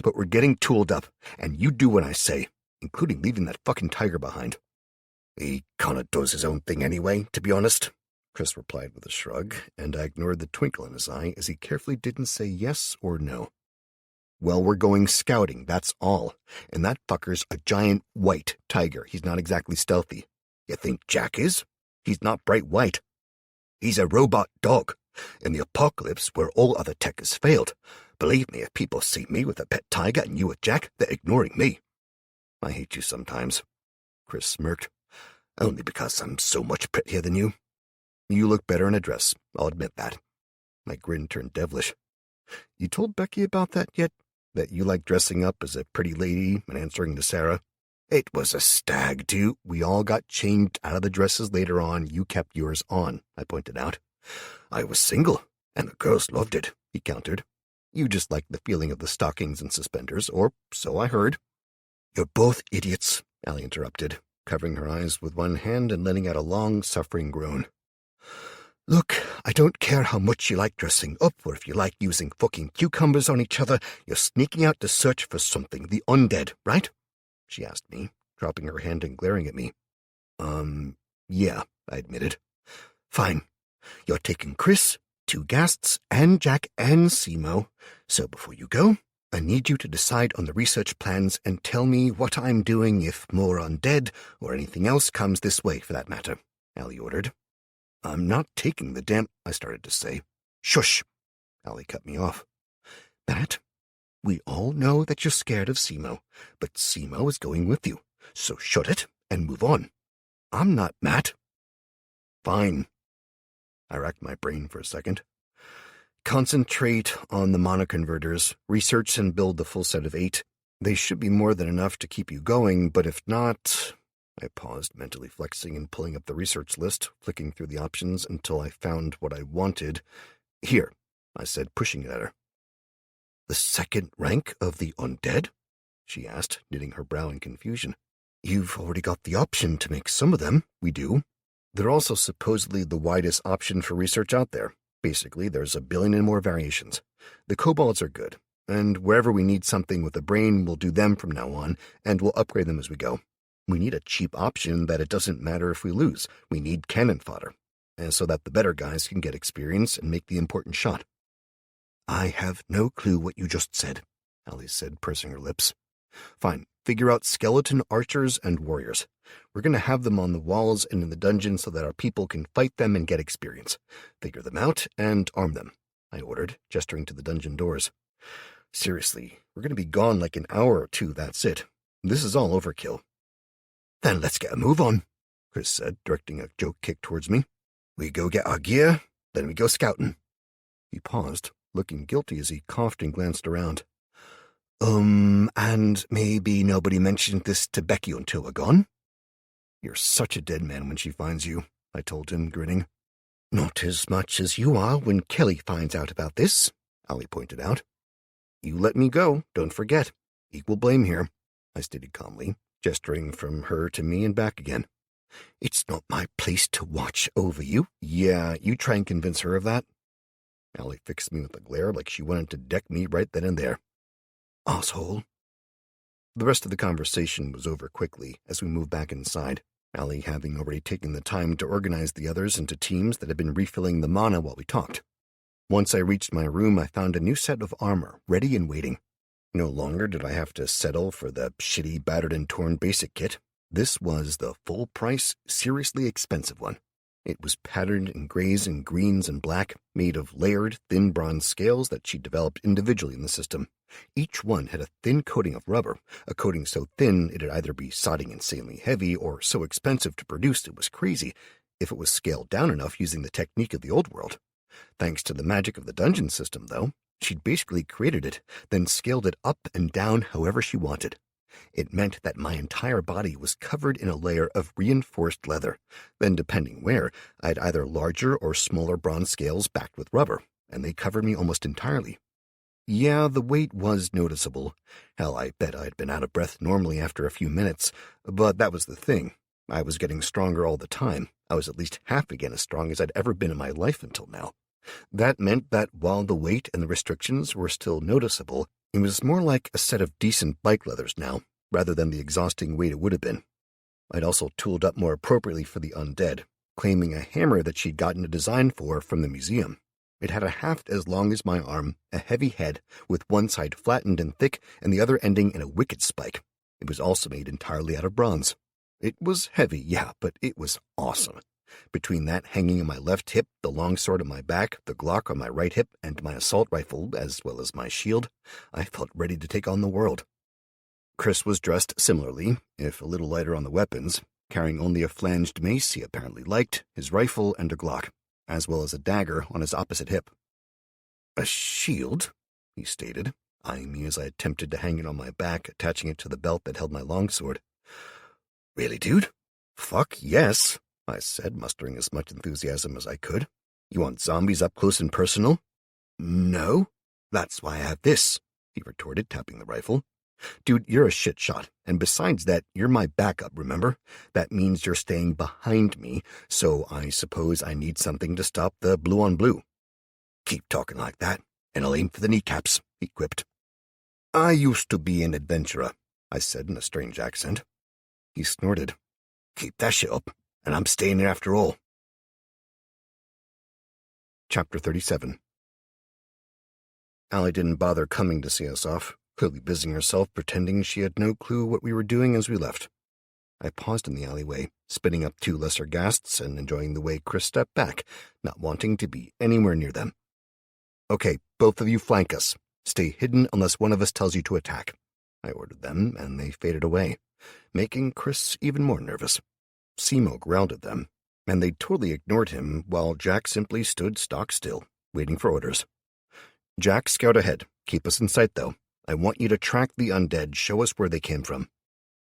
But we're getting tooled up, and you do what I say, including leaving that fucking tiger behind. He kinda does his own thing anyway, to be honest, Chris replied with a shrug, and I ignored the twinkle in his eye as he carefully didn't say yes or no. Well, we're going scouting, that's all. And that fucker's a giant white tiger. He's not exactly stealthy. You think Jack is? He's not bright white. He's a robot dog. In the apocalypse where all other tech has failed. Believe me, if people see me with a pet tiger and you with Jack, they're ignoring me. I hate you sometimes, Chris smirked. Only because I'm so much prettier than you. You look better in a dress, I'll admit that. My grin turned devilish. You told Becky about that yet? That you like dressing up as a pretty lady and answering to Sarah? It was a stag do. We all got changed out of the dresses later on. You kept yours on, I pointed out. I was single, and the girls loved it, he countered. You just liked the feeling of the stockings and suspenders, or so I heard. You're both idiots, Allie interrupted, covering her eyes with one hand and letting out a long, suffering groan. Look, I don't care how much you like dressing up, or if you like using fucking cucumbers on each other, you're sneaking out to search for something, the undead, right? She asked me, dropping her hand and glaring at me. Yeah, I admitted. Fine. You're taking Chris, 2 guests, and Jack and Simo. So before you go, I need you to decide on the research plans and tell me what I'm doing if more undead or anything else comes this way, for that matter, Allie ordered. I'm not taking the damn, I started to say. Shush, Allie cut me off. Matt, we all know that you're scared of Simo, but Simo is going with you, so shut it and move on. I'm not Matt. Fine. I racked my brain for a second. Concentrate on the monoconverters, research and build the full set of 8. They should be more than enough to keep you going, but if not... I paused, mentally flexing and pulling up the research list, flicking through the options until I found what I wanted. Here, I said, pushing it at her. The 2nd rank of the undead? She asked, knitting her brow in confusion. You've already got the option to make some of them. We do. They're also supposedly the widest option for research out there. Basically, there's 1 billion and more variations. The kobolds are good, and wherever we need something with a brain, we'll do them from now on, and we'll upgrade them as we go. We need a cheap option that it doesn't matter if we lose. We need cannon fodder, and so that the better guys can get experience and make the important shot. I have no clue what you just said, Allie said, pursing her lips. Fine, figure out skeleton archers and warriors. We're going to have them on the walls and in the dungeon so that our people can fight them and get experience. Figure them out and arm them, I ordered, gesturing to the dungeon doors. Seriously, we're going to be gone like an hour or two, that's it. This is all overkill. Then let's get a move on, Chris said, directing a joke kick towards me. We go get our gear, then we go scouting. He paused, looking guilty as he coughed and glanced around. And maybe nobody mentioned this to Becky until we're gone? You're such a dead man when she finds you, I told him, grinning. Not as much as you are when Kelly finds out about this, Allie pointed out. You let me go, don't forget. Equal blame here, I stated calmly, gesturing from her to me and back again. It's not my place to watch over you. Yeah, you try and convince her of that. Allie fixed me with a glare like she wanted to deck me right then and there. Asshole. The rest of the conversation was over quickly as we moved back inside, Allie having already taken the time to organize the others into teams that had been refilling the mana while we talked. Once I reached my room, I found a new set of armor, ready and waiting. No longer did I have to settle for the shitty, battered and torn basic kit. This was the full-price, seriously expensive one. It was patterned in grays and greens and black, made of layered, thin bronze scales that she developed individually in the system. Each one had a thin coating of rubber, a coating so thin it'd either be sodding insanely heavy or so expensive to produce it was crazy if it was scaled down enough using the technique of the old world. Thanks to the magic of the dungeon system, though, she'd basically created it, then scaled it up and down however she wanted. It meant that my entire body was covered in a layer of reinforced leather. Then, depending where, I had either larger or smaller bronze scales backed with rubber, and they covered me almost entirely. Yeah, the weight was noticeable. Hell, I bet I'd been out of breath normally after a few minutes, but that was the thing. I was getting stronger all the time. I was at least half again as strong as I'd ever been in my life until now. That meant that while the weight and the restrictions were still noticeable, it was more like a set of decent bike leathers now, rather than the exhausting weight it would have been. I'd also tooled up more appropriately for the undead, claiming a hammer that she'd gotten a design for from the museum. It had a haft as long as my arm, a heavy head, with one side flattened and thick and the other ending in a wicked spike. It was also made entirely out of bronze. It was heavy, yeah, but it was awesome. Between that hanging on my left hip, the longsword on my back, the Glock on my right hip, and my assault rifle, as well as my shield, I felt ready to take on the world. Chris was dressed similarly, if a little lighter on the weapons, carrying only a flanged mace he apparently liked, his rifle, and a Glock, as well as a dagger on his opposite hip. A shield, he stated, eyeing me as I attempted to hang it on my back, attaching it to the belt that held my longsword. Really, dude? Fuck yes, I said, mustering as much enthusiasm as I could. You want zombies up close and personal? No, that's why I have this, he retorted, tapping the rifle. Dude, you're a shit shot, and besides that, you're my backup, remember? That means you're staying behind me, so I suppose I need something to stop the blue on blue. Keep talking like that, and I'll aim for the kneecaps, he quipped. I used to be an adventurer, I said in a strange accent. He snorted. Keep that shit up, and I'm staying there after all. Chapter 37. Allie didn't bother coming to see us off, clearly busying herself pretending she had no clue what we were doing as we left. I paused in the alleyway, spinning up 2 lesser ghasts and enjoying the way Chris stepped back, not wanting to be anywhere near them. Okay, both of you flank us. Stay hidden unless one of us tells you to attack, I ordered them, and they faded away, making Chris even more nervous. Simo growled at them, and they totally ignored him while Jack simply stood stock still, waiting for orders. Jack, scout ahead. Keep us in sight, though. I want you to track the undead, show us where they came from.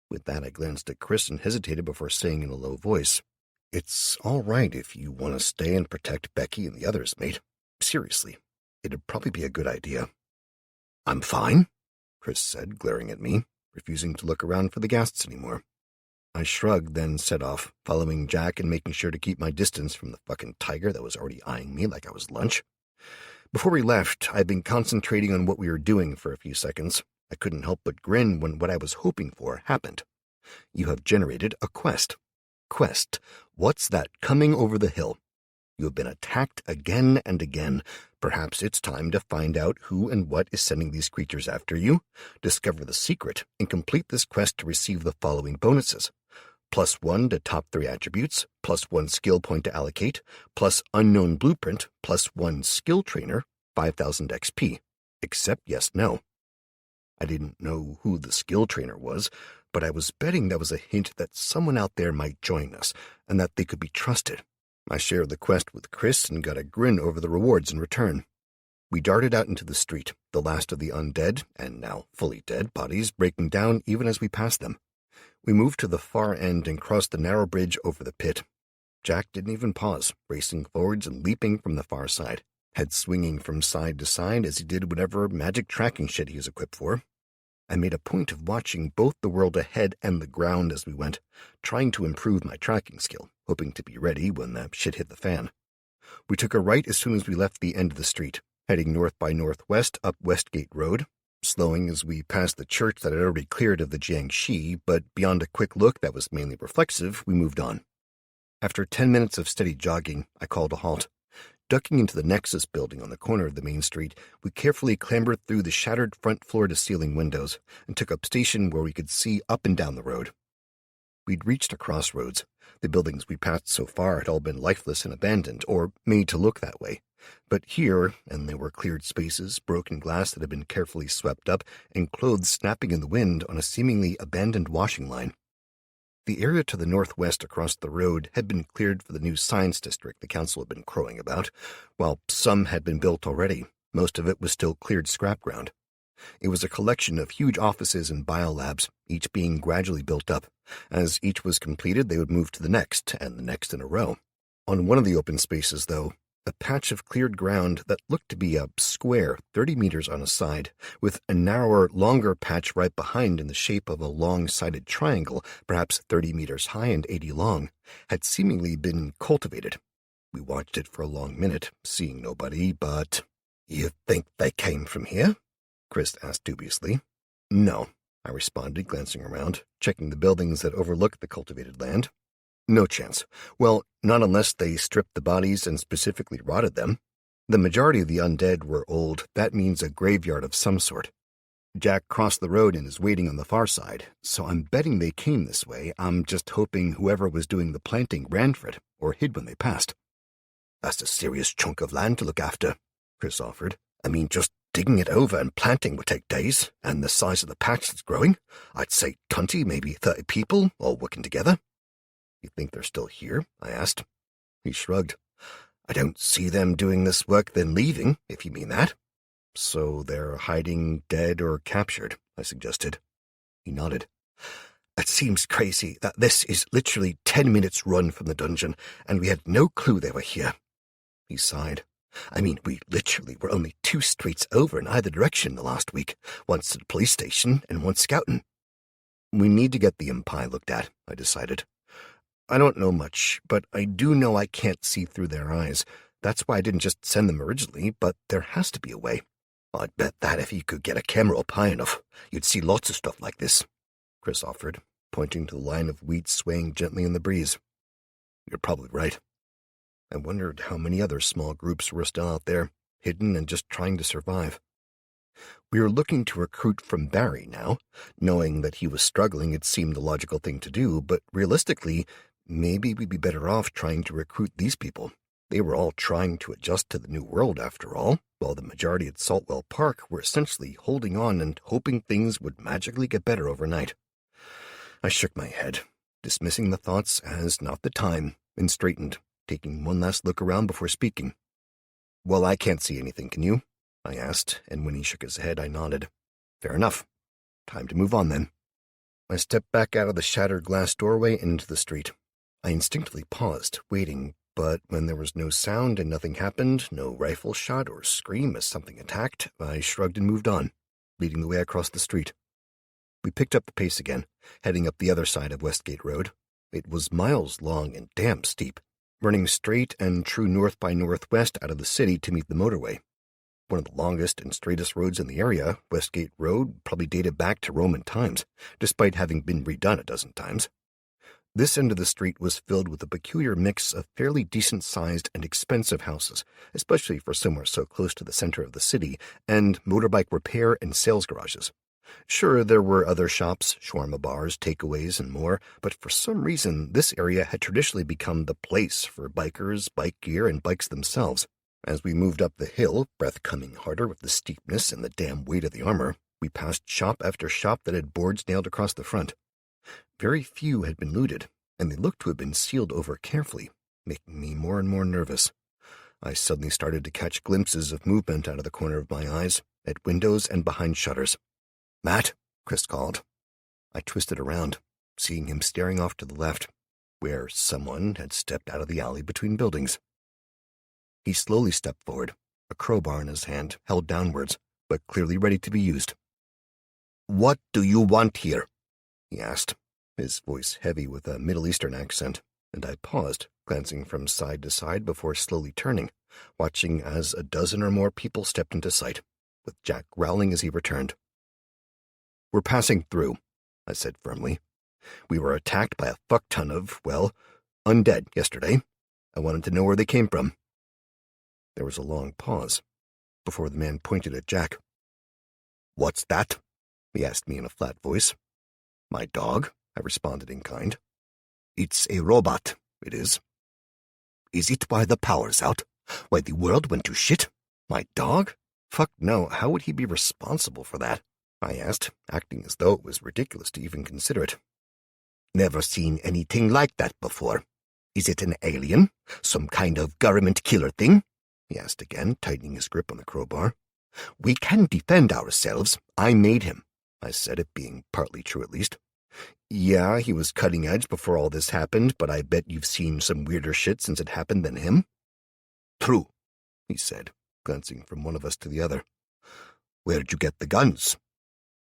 With that, I glanced at Chris and hesitated before saying in a low voice, It's all right if you want to stay and protect Becky and the others, mate. Seriously, it'd probably be a good idea. I'm fine, Chris said, glaring at me, refusing to look around for the ghasts anymore. I shrugged, then set off, following Jack and making sure to keep my distance from the fucking tiger that was already eyeing me like I was lunch. Before we left, I'd been concentrating on what we were doing for a few seconds. I couldn't help but grin when what I was hoping for happened. You have generated a quest. Quest. What's that coming over the hill? You have been attacked again and again. Perhaps it's time to find out who and what is sending these creatures after you, discover the secret, and complete this quest to receive the following bonuses. +1 to top 3 attributes, +1 skill point to allocate, plus unknown blueprint, +1 skill trainer, 5,000 XP. Except yes, no. I didn't know who the skill trainer was, but I was betting that was a hint that someone out there might join us, and that they could be trusted. I shared the quest with Chris and got a grin over the rewards in return. We darted out into the street, the last of the undead, and now fully dead, bodies breaking down even as we passed them. We moved to the far end and crossed the narrow bridge over the pit. Jack didn't even pause, racing forwards and leaping from the far side, head swinging from side to side as he did whatever magic tracking shit he was equipped for. I made a point of watching both the world ahead and the ground as we went, trying to improve my tracking skill, hoping to be ready when the shit hit the fan. We took a right as soon as we left the end of the street, heading north by northwest up Westgate Road, slowing as we passed the church that had already cleared of the Jiangxi, but beyond a quick look that was mainly reflexive, we moved on. After 10 minutes of steady jogging, I called a halt. Ducking into the Nexus building on the corner of the main street, we carefully clambered through the shattered front floor-to-ceiling windows and took up station where we could see up and down the road. We'd reached a crossroads. The buildings we passed so far had all been lifeless and abandoned, or made to look that way. But here, and there were cleared spaces, broken glass that had been carefully swept up, and clothes snapping in the wind on a seemingly abandoned washing line. The area to the northwest across the road had been cleared for the new science district the council had been crowing about. While some had been built already, most of it was still cleared scrap ground. It was a collection of huge offices and biolabs, each being gradually built up. As each was completed, they would move to the next, and the next in a row. On one of the open spaces, though, a patch of cleared ground that looked to be a square 30 meters on a side, with a narrower, longer patch right behind in the shape of a long-sided triangle, perhaps 30 meters high and 80 long, had seemingly been cultivated. We watched it for a long minute, seeing nobody, but... "You think they came from here?" Chris asked dubiously. "No," I responded, glancing around, checking the buildings that overlooked the cultivated land. "No chance. Well, not unless they stripped the bodies and specifically rotted them. The majority of the undead were old. That means a graveyard of some sort. Jack crossed the road and is waiting on the far side, so I'm betting they came this way. I'm just hoping whoever was doing the planting ran for it, or hid when they passed." "That's a serious chunk of land to look after," Chris offered. "I mean, just digging it over and planting would take days, and the size of the patch that's growing, I'd say 20, maybe 30 people, all working together." "You think they're still here?" I asked. He shrugged. "I don't see them doing this work then leaving, if you mean that." "So they're hiding, dead, or captured," I suggested. He nodded. "It seems crazy that this is literally 10 minutes run from the dungeon, and we had no clue they were here." He sighed. "I mean, we literally were only 2 streets over in either direction the last week, once to the police station and once scouting." "We need to get the impi looked at," I decided. "I don't know much, but I do know I can't see through their eyes. That's why I didn't just send them originally, but there has to be a way." "I'd bet that if you could get a camera up high enough, you'd see lots of stuff like this," Chris offered, pointing to the line of wheat swaying gently in the breeze. "You're probably right." I wondered how many other small groups were still out there, hidden and just trying to survive. We were looking to recruit from Barry now. Knowing that he was struggling, it seemed the logical thing to do, but realistically, maybe we'd be better off trying to recruit these people. They were all trying to adjust to the new world, after all, while the majority at Saltwell Park were essentially holding on and hoping things would magically get better overnight. I shook my head, dismissing the thoughts as not the time, and straightened, taking one last look around before speaking. "Well, I can't see anything, can you?" I asked, and when he shook his head, I nodded. "Fair enough. Time to move on, then." I stepped back out of the shattered glass doorway and into the street. I instinctively paused, waiting, but when there was no sound and nothing happened, no rifle shot or scream as something attacked, I shrugged and moved on, leading the way across the street. We picked up the pace again, heading up the other side of Westgate Road. It was miles long and damn steep, running straight and true north by northwest out of the city to meet the motorway. One of the longest and straightest roads in the area, Westgate Road probably dated back to Roman times, despite having been redone a dozen times. This end of the street was filled with a peculiar mix of fairly decent-sized and expensive houses, especially for somewhere so close to the center of the city, and motorbike repair and sales garages. Sure, there were other shops, shawarma bars, takeaways, and more, but for some reason this area had traditionally become the place for bikers, bike gear, and bikes themselves. As we moved up the hill, breath coming harder with the steepness and the damn weight of the armor, we passed shop after shop that had boards nailed across the front. Very few had been looted, and they looked to have been sealed over carefully, making me more and more nervous. I suddenly started to catch glimpses of movement out of the corner of my eyes, at windows and behind shutters. "Matt," Chris called. I twisted around, seeing him staring off to the left, where someone had stepped out of the alley between buildings. He slowly stepped forward, a crowbar in his hand, held downwards, but clearly ready to be used. "What do you want here?" he asked, his voice heavy with a Middle Eastern accent, and I paused, glancing from side to side before slowly turning, watching as a dozen or more people stepped into sight, with Jack growling as he returned. "We're passing through," I said firmly. "We were attacked by a fuck-ton of, well, undead yesterday. I wanted to know where they came from." There was a long pause before the man pointed at Jack. "What's that?" he asked me in a flat voice. "My dog," I responded in kind. "It's a robot, it is." "Is it why the power's out? Why the world went to shit? My dog? Fuck no, how would he be responsible for that?" I asked, acting as though it was ridiculous to even consider it. "Never seen anything like that before. Is it an alien? Some kind of government killer thing?" he asked again, tightening his grip on the crowbar. "We can defend ourselves. I made him," I said, it being partly true at least. "Yeah, he was cutting edge before all this happened, but I bet you've seen some weirder shit since it happened than him." "True," he said, glancing from one of us to the other. "Where'd you get the guns?"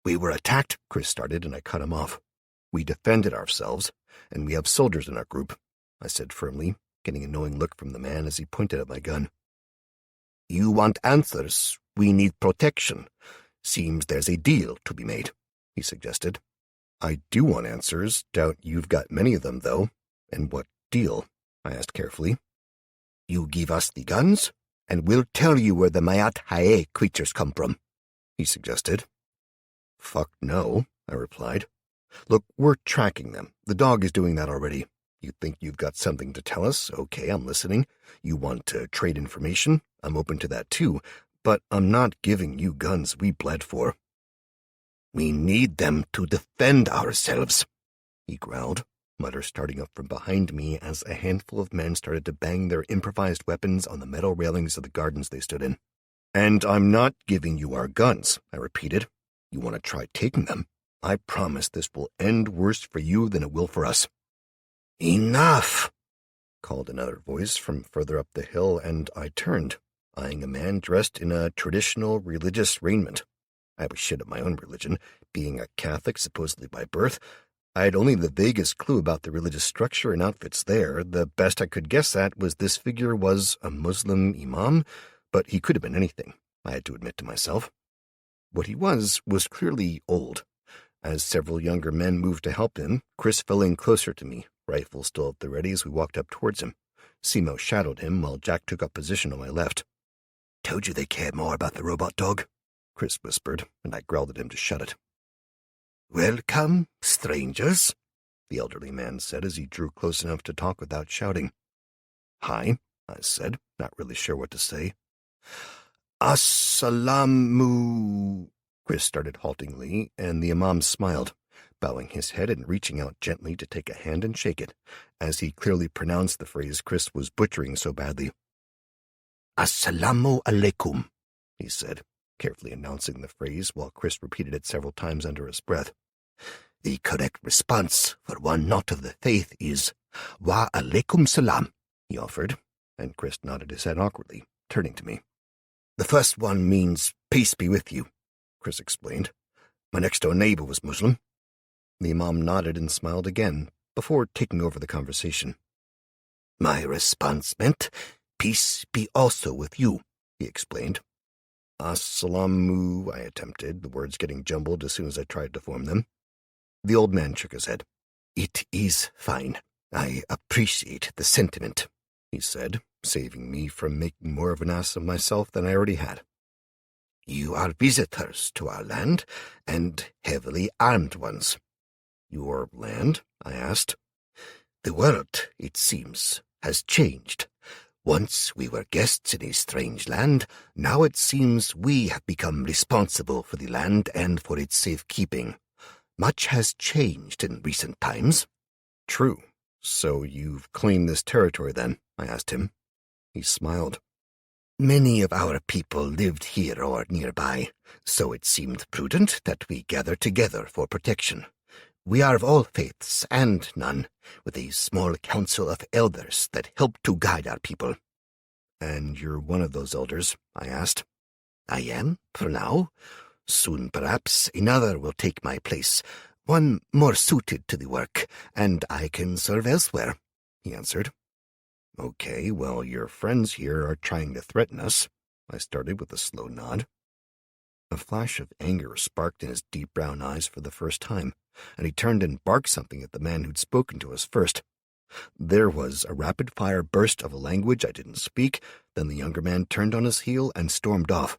"We were attacked," Chris started, and I cut him off. "We defended ourselves, and we have soldiers in our group," I said firmly, getting a knowing look from the man as he pointed at my gun. "You want answers. We need protection. Seems there's a deal to be made," he suggested. "I do want answers. Doubt you've got many of them, though. And what deal?" I asked carefully. "You give us the guns, and we'll tell you where the Mayat Hae creatures come from," he suggested. "Fuck no," I replied. "Look, we're tracking them. The dog is doing that already. You think you've got something to tell us? Okay, I'm listening. You want to trade information? I'm open to that too, but I'm not giving you guns we bled for." "We need them to defend ourselves," he growled, mutter starting up from behind me as a handful of men started to bang their improvised weapons on the metal railings of the gardens they stood in. "And I'm not giving you our guns," I repeated. "You want to try taking them? I promise this will end worse for you than it will for us." "Enough!" called another voice from further up the hill, and I turned, eyeing a man dressed in a traditional religious raiment. I was shit at my own religion. Being a Catholic, supposedly by birth, I had only the vaguest clue about the religious structure and outfits there. The best I could guess at was this figure was a Muslim imam, but he could have been anything, I had to admit to myself. What he was clearly old. As several younger men moved to help him, Chris fell in closer to me, rifle still at the ready as we walked up towards him. Simo shadowed him while Jack took up position on my left. "Told you they cared more about the robot dog," Chris whispered, and I growled at him to shut it. "Welcome, strangers," the elderly man said as he drew close enough to talk without shouting. "Hi," I said, not really sure what to say. "Assalamu," Chris started haltingly, and the imam smiled, bowing his head and reaching out gently to take a hand and shake it, as he clearly pronounced the phrase Chris was butchering so badly. "Assalamu alaikum," he said, carefully announcing the phrase while Chris repeated it several times under his breath. "The correct response for one not of the faith is wa alaikum salam," he offered, and Chris nodded his head awkwardly, turning to me. "The first one means peace be with you," Chris explained. "My next-door neighbor was Muslim." The Imam nodded and smiled again, before taking over the conversation. My response meant, "Peace be also with you," he explained. Assalamu, I attempted, the words getting jumbled as soon as I tried to form them. The old man shook his head. It is fine. I appreciate the sentiment, he said, saving me from making more of an ass of myself than I already had. You are visitors to our land, and heavily armed ones. Your land? I asked. The world, it seems, has changed. Once we were guests in a strange land, now it seems we have become responsible for the land and for its safekeeping. Much has changed in recent times. True. So you've claimed this territory then? I asked him. He smiled. Many of our people lived here or nearby, so it seemed prudent that we gather together for protection. We are of all faiths and none, with a small council of elders that help to guide our people. And you're one of those elders? I asked. I am, for now. Soon, perhaps, another will take my place, one more suited to the work, and I can serve elsewhere, he answered. Okay, well, your friends here are trying to threaten us, I started with a slow nod. A flash of anger sparked in his deep brown eyes for the first time, and he turned and barked something at the man who'd spoken to us first. There was a rapid-fire burst of a language I didn't speak, then the younger man turned on his heel and stormed off.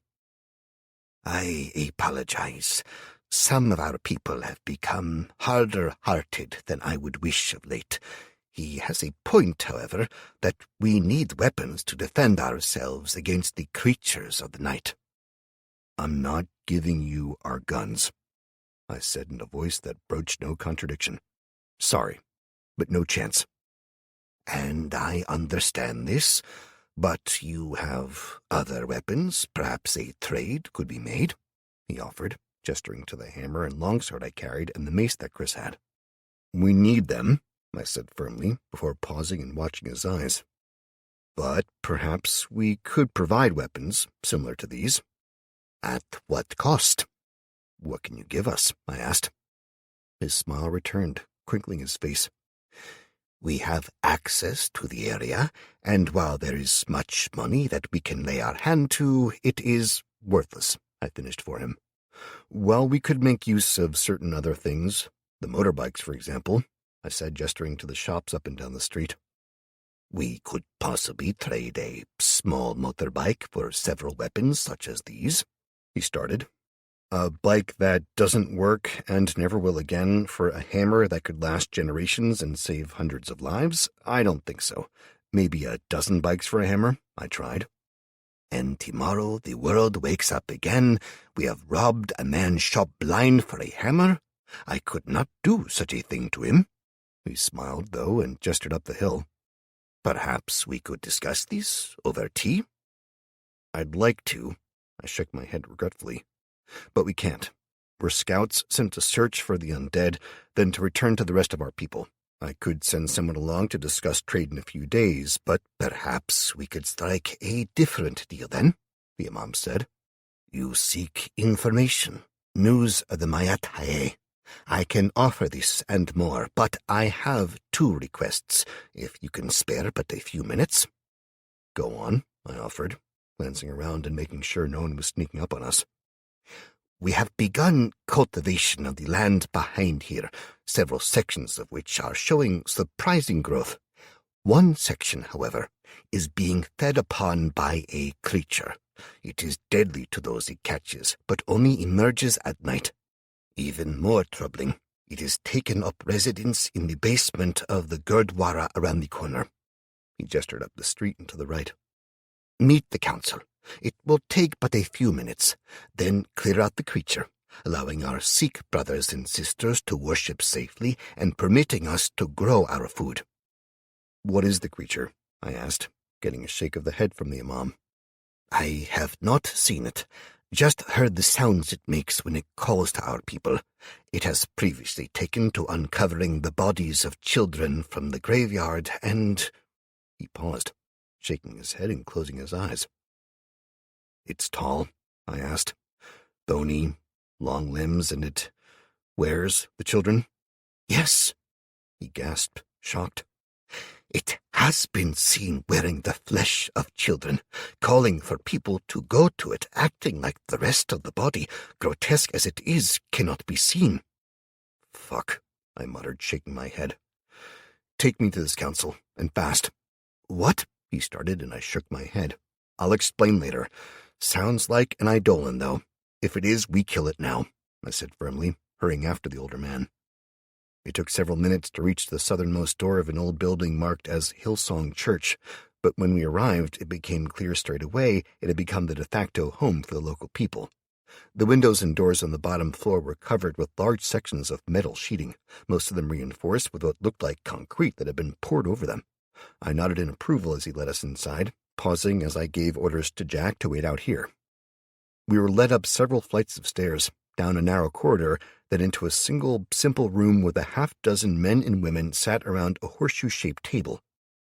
I apologize. Some of our people have become harder-hearted than I would wish of late. He has a point, however, that we need weapons to defend ourselves against the creatures of the night. I'm not giving you our guns, I said in a voice that broached no contradiction. Sorry, but no chance. And I understand this, but you have other weapons. Perhaps a trade could be made, he offered, gesturing to the hammer and longsword I carried and the mace that Chris had. We need them, I said firmly, before pausing and watching his eyes. But perhaps we could provide weapons similar to these. At what cost? What can you give us? I asked. His smile returned, crinkling his face. We have access to the area, and while there is much money that we can lay our hand to, it is worthless, I finished for him. Well, we could make use of certain other things, the motorbikes, for example, I said, gesturing to the shops up and down the street. We could possibly trade a small motorbike for several weapons such as these, he started. A bike that doesn't work and never will again for a hammer that could last generations and save hundreds of lives? I don't think so. Maybe a dozen bikes for a hammer? I tried. And tomorrow the world wakes up again. We have robbed a man's shop blind for a hammer? I could not do such a thing to him. He smiled, though, and gestured up the hill. Perhaps we could discuss this over tea? I'd like to. I shook my head regretfully. But we can't. We're scouts sent to search for the undead, then to return to the rest of our people. I could send someone along to discuss trade in a few days, but perhaps we could strike a different deal then, the Imam said. You seek information, news of the Mayat. I can offer this and more, but I have 2 requests, if you can spare but a few minutes. Go on, I offered, glancing around and making sure no one was sneaking up on us. We have begun cultivation of the land behind here, several sections of which are showing surprising growth. One section, however, is being fed upon by a creature. It is deadly to those it catches, but only emerges at night. Even more troubling, it has taken up residence in the basement of the Gurdwara around the corner. He gestured up the street and to the right. Meet the council. It will take but a few minutes, then clear out the creature, allowing our Sikh brothers and sisters to worship safely and permitting us to grow our food. What is the creature? I asked, getting a shake of the head from the Imam. I have not seen it, just heard the sounds it makes when it calls to our people. It has previously taken to uncovering the bodies of children from the graveyard and... He paused, shaking his head and closing his eyes. It's tall, I asked. Bony, long limbs, and it wears the children. Yes, he gasped, shocked. It has been seen wearing the flesh of children, calling for people to go to it, acting like the rest of the body, grotesque as it is, cannot be seen. Fuck, I muttered, shaking my head. Take me to this council, and fast. What? He started, and I shook my head. I'll explain later. Sounds like an eidolon, though. If it is, we kill it now, I said firmly, hurrying after the older man. It took several minutes to reach the southernmost door of an old building marked as Hillsong Church, but when we arrived, it became clear straight away it had become the de facto home for the local people. The windows and doors on the bottom floor were covered with large sections of metal sheeting, most of them reinforced with what looked like concrete that had been poured over them. I nodded in approval as he led us inside, pausing as I gave orders to Jack to wait out here. We were led up several flights of stairs, down a narrow corridor, then into a single, simple room where 6 men and women sat around a horseshoe-shaped table.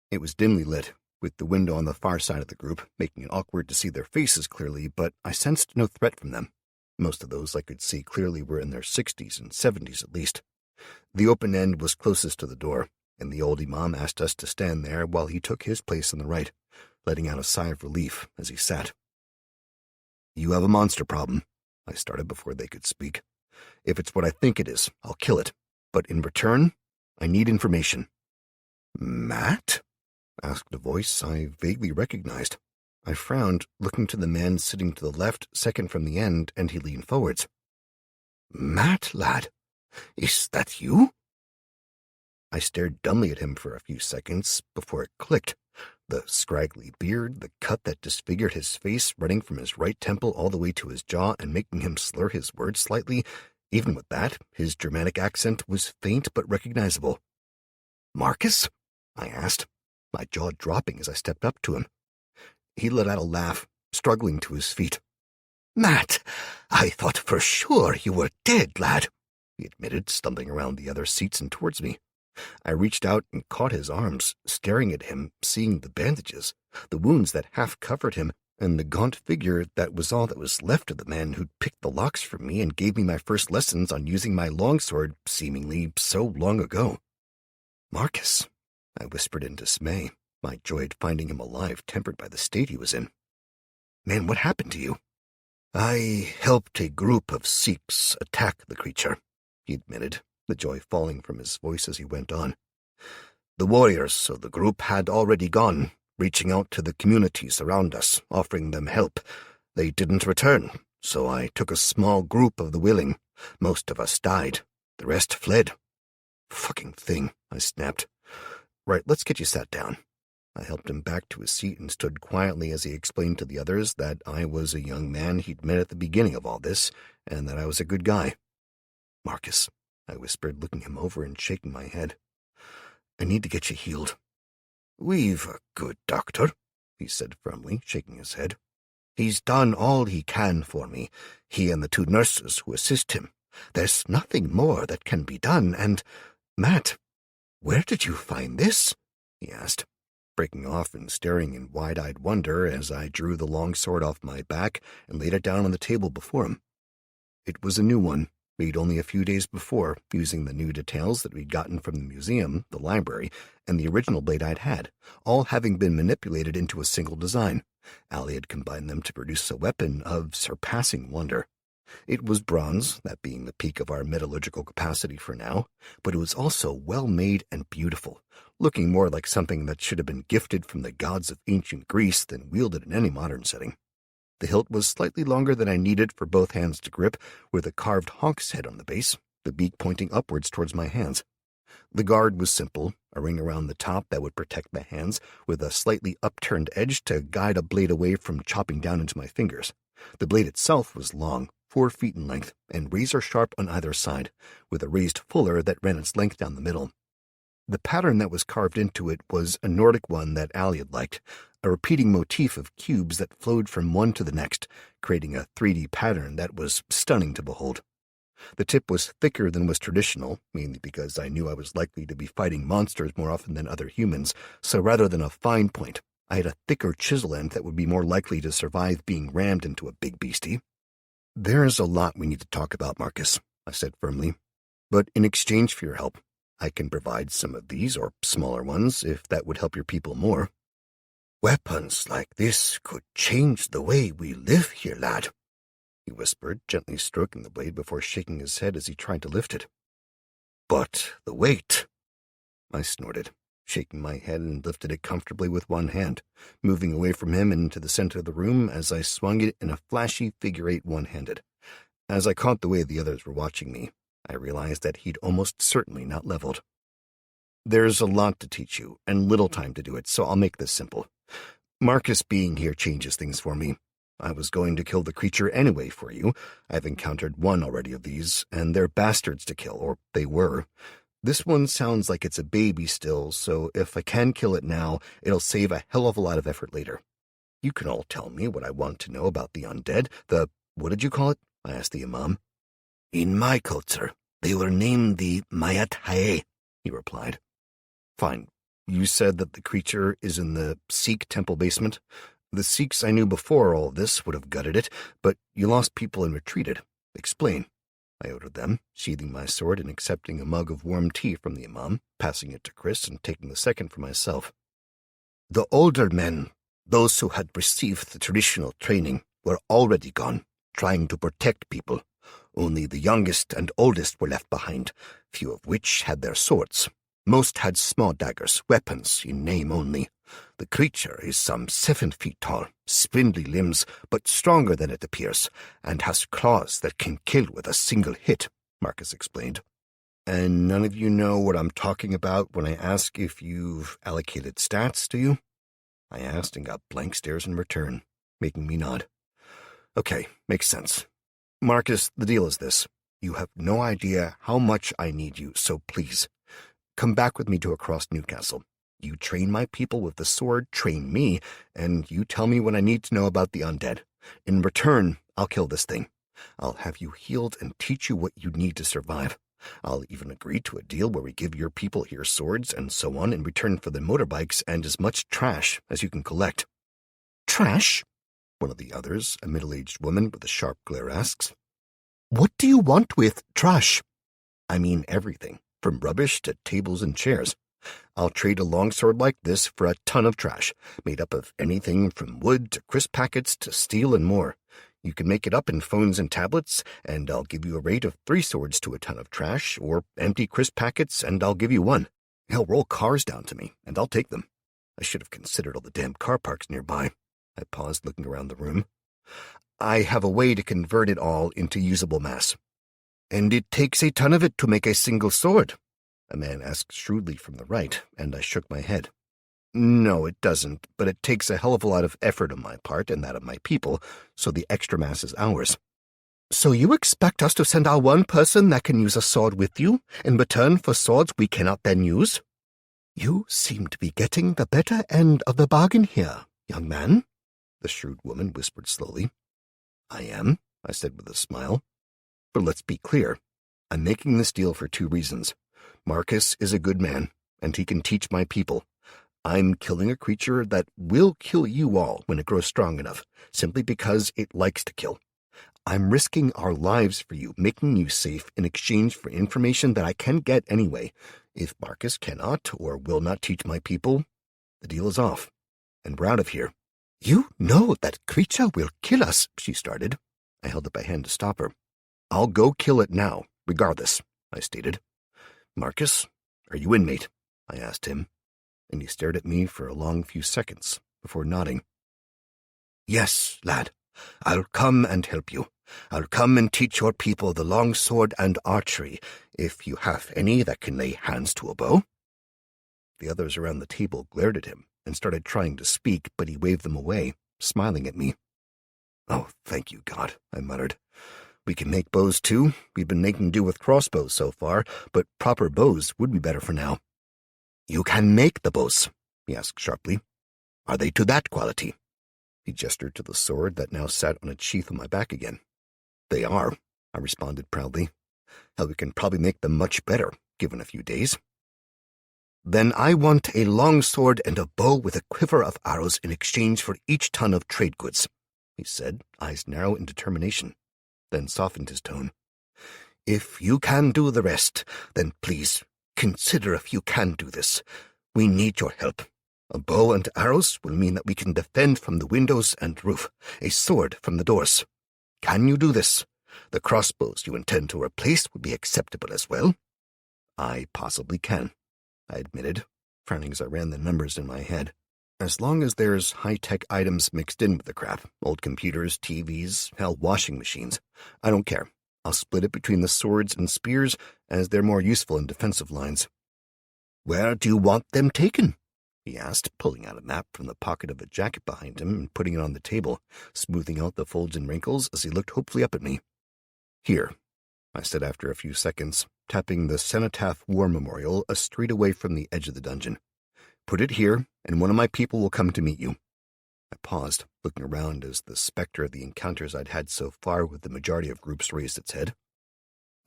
It was dimly lit, with the window on the far side of the group, making it awkward to see their faces clearly, but I sensed no threat from them. Most of those I could see clearly were in their 60s and 70s at least. The open end was closest to the door, and the old imam asked us to stand there while he took his place on the right, letting out a sigh of relief as he sat. You have a monster problem, I started before they could speak. If it's what I think it is, I'll kill it. But in return, I need information. Matt? Asked a voice I vaguely recognized. I frowned, looking to the man sitting to the left, second from the end, and he leaned forwards. Matt, lad, is that you? I stared dumbly at him for a few seconds before it clicked. The scraggly beard, the cut that disfigured his face running from his right temple all the way to his jaw and making him slur his words slightly. Even with that, his Germanic accent was faint but recognizable. Marcus? I asked, my jaw dropping as I stepped up to him. He let out a laugh, struggling to his feet. Matt, I thought for sure you were dead, lad, he admitted, stumbling around the other seats and towards me. I reached out and caught his arms, staring at him, seeing the bandages, the wounds that half covered him, and the gaunt figure that was all that was left of the man who'd picked the locks from me and gave me my first lessons on using my longsword seemingly so long ago. Marcus, I whispered in dismay, my joy at finding him alive tempered by the state he was in. Man, what happened to you? I helped a group of Sikhs attack the creature, he admitted, the joy falling from his voice as he went on. The warriors of the group had already gone, reaching out to the communities around us, offering them help. They didn't return, so I took a small group of the willing. Most of us died. The rest fled. Fucking thing, I snapped. Right, let's get you sat down. I helped him back to his seat and stood quietly as he explained to the others that I was a young man he'd met at the beginning of all this, and that I was a good guy. Marcus, I whispered, looking him over and shaking my head. I need to get you healed. We've a good doctor, he said firmly, shaking his head. He's done all he can for me, he and the 2 nurses who assist him. There's nothing more that can be done, and, Matt, where did you find this? He asked, breaking off and staring in wide-eyed wonder as I drew the long sword off my back and laid it down on the table before him. It was a new one, made only a few days before, using the new details that we'd gotten from the museum, the library, and the original blade I'd had, all having been manipulated into a single design. Allie had combined them to produce a weapon of surpassing wonder. It was bronze, that being the peak of our metallurgical capacity for now, but it was also well-made and beautiful, looking more like something that should have been gifted from the gods of ancient Greece than wielded in any modern setting. The hilt was slightly longer than I needed for both hands to grip, with a carved hawk's head on the base, the beak pointing upwards towards my hands. The guard was simple, a ring around the top that would protect the hands, with a slightly upturned edge to guide a blade away from chopping down into my fingers. The blade itself was long, 4 feet in length, and razor-sharp on either side, with a raised fuller that ran its length down the middle. The pattern that was carved into it was a Nordic one that Allie had liked, a repeating motif of cubes that flowed from one to the next, creating a 3D pattern that was stunning to behold. The tip was thicker than was traditional, mainly because I knew I was likely to be fighting monsters more often than other humans, so rather than a fine point, I had a thicker chisel end that would be more likely to survive being rammed into a big beastie. There's a lot we need to talk about, Marcus, I said firmly, but in exchange for your help, I can provide some of these, or smaller ones, if that would help your people more. Weapons like this could change the way we live here, lad, he whispered, gently stroking the blade before shaking his head as he tried to lift it. But the weight, I snorted, shaking my head and lifted it comfortably with one hand, moving away from him and into the center of the room as I swung it in a flashy figure-8 one-handed. As I caught the way the others were watching me, I realized that he'd almost certainly not leveled. There's a lot to teach you, and little time to do it, so I'll make this simple. Marcus being here changes things for me. I was going to kill the creature anyway for you. I've encountered one already of these, and they're bastards to kill, or they were. This one sounds like it's a baby still, so if I can kill it now, it'll save a hell of a lot of effort later. You can all tell me what I want to know about the undead, what did you call it? I asked the Imam. In my culture, they were named the Mayat Hae, he replied. Fine. You said that the creature is in the Sikh temple basement. The Sikhs I knew before all this would have gutted it, but you lost people and retreated. Explain. I ordered them, sheathing my sword and accepting a mug of warm tea from the Imam, passing it to Chris and taking the second for myself. The older men, those who had received the traditional training, were already gone, trying to protect people. Only the youngest and oldest were left behind, few of which had their swords. Most had small daggers, weapons in name only. The creature is some 7 feet tall, spindly limbs, but stronger than it appears, and has claws that can kill with a single hit, Marcus explained. And none of you know what I'm talking about when I ask if you've allocated stats, do you? I asked and got blank stares in return, making me nod. Okay, makes sense. Marcus, the deal is this. You have no idea how much I need you, so please, come back with me to across Newcastle. You train my people with the sword, train me, and you tell me what I need to know about the undead. In return, I'll kill this thing. I'll have you healed and teach you what you need to survive. I'll even agree to a deal where we give your people here swords and so on in return for the motorbikes and as much trash as you can collect. Trash? One of the others, a middle-aged woman with a sharp glare, asks. What do you want with trash? I mean everything, from rubbish to tables and chairs. I'll trade a longsword like this for a ton of trash, made up of anything from wood to crisp packets to steel and more. You can make it up in phones and tablets, and I'll give you a rate of 3 swords to a ton of trash, or empty crisp packets, and I'll give you 1. He'll roll cars down to me, and I'll take them. I should have considered all the damn car parks nearby. I paused, looking around the room. I have a way to convert it all into usable mass. And it takes a ton of it to make a single sword? A man asked shrewdly from the right, and I shook my head. No, it doesn't, but it takes a hell of a lot of effort on my part and that of my people, so the extra mass is ours. So you expect us to send our one person that can use a sword with you, in return for swords we cannot then use? You seem to be getting the better end of the bargain here, young man, the shrewd woman whispered slowly. I am, I said with a smile. But let's be clear. I'm making this deal for 2 reasons. Marcus is a good man, and he can teach my people. I'm killing a creature that will kill you all when it grows strong enough, simply because it likes to kill. I'm risking our lives for you, making you safe in exchange for information that I can get anyway. If Marcus cannot or will not teach my people, the deal is off, and we're out of here. You know that creature will kill us, she started. I held up a hand to stop her. I'll go kill it now, regardless, I stated. Marcus, are you in, mate? I asked him, and he stared at me for a long few seconds before nodding. Yes, lad, I'll come and help you. I'll come and teach your people the long sword and archery, if you have any that can lay hands to a bow. The others around the table glared at him and started trying to speak, but he waved them away, smiling at me. Oh, thank you, God, I muttered. We can make bows too. We've been making do with crossbows so far, but proper bows would be better for now. You can make the bows, he asked sharply. Are they to that quality? He gestured to the sword that now sat on its sheath on my back again. They are, I responded proudly. Hell, we can probably make them much better, given a few days. Then I want a long sword and a bow with a quiver of arrows in exchange for each ton of trade goods, he said, eyes narrow in determination, then softened his tone. If you can do the rest, then please consider if you can do this. We need your help. A bow and arrows will mean that we can defend from the windows and roof, a sword from the doors. Can you do this? The crossbows you intend to replace would be acceptable as well." "I possibly can," I admitted, frowning as I ran the numbers in my head. "As long as there's high-tech items mixed in with the crap, old computers, TVs, hell, washing machines, I don't care. I'll split it between the swords and spears, as they're more useful in defensive lines." "Where do you want them taken?" he asked, pulling out a map from the pocket of a jacket behind him and putting it on the table, smoothing out the folds and wrinkles as he looked hopefully up at me. "Here," I said after a few seconds, tapping the Cenotaph War Memorial a street away from the edge of the dungeon. "Put it here, and one of my people will come to meet you." I paused, looking around as the specter of the encounters I'd had so far with the majority of groups raised its head.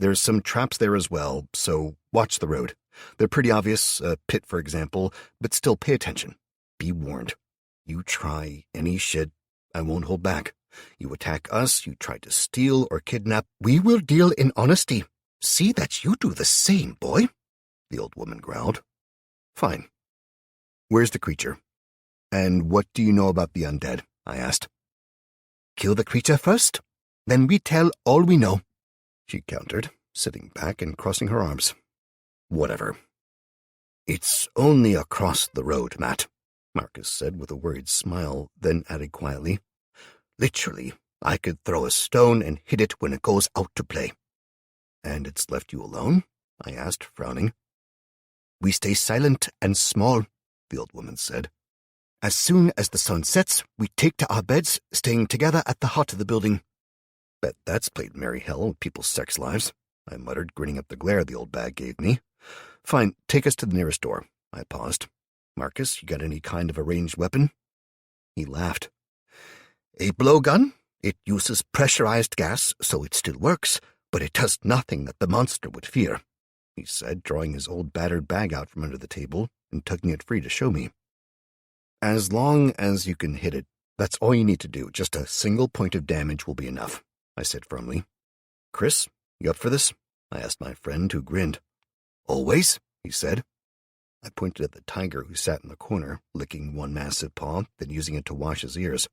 "There's some traps there as well, so watch the road. They're pretty obvious, a pit for example, but still pay attention. Be warned. You try any shit, I won't hold back. You attack us, you try to steal or kidnap, we will deal in honesty. See that you do the same, boy," the old woman growled. "Fine. Where's the creature? And what do you know about the undead?" I asked. "Kill the creature first, then we tell all we know," she countered, sitting back and crossing her arms. "Whatever." "It's only across the road, Matt," Marcus said with a worried smile, then added quietly, "Literally, I could throw a stone and hit it when it goes out to play." "And it's left you alone?" I asked, frowning. "We stay silent and small," the old woman said. "As soon as the sun sets, we take to our beds, staying together at the heart of the building." "Bet that's played merry hell with people's sex lives," I muttered, grinning up the glare the old bag gave me. "Fine, take us to the nearest door." I paused. "Marcus, you got any kind of a ranged weapon?" He laughed. "A blowgun? It uses pressurized gas, so it still works, but it does nothing that the monster would fear," he said, drawing his old battered bag out from under the table and tugging it free to show me. "As long as you can hit it, that's all you need to do. Just a single point of damage will be enough," I said firmly. "Chris, you up for this?" I asked my friend, who grinned. "Always," he said. I pointed at the tiger who sat in the corner, licking one massive paw, then using it to wash his ears.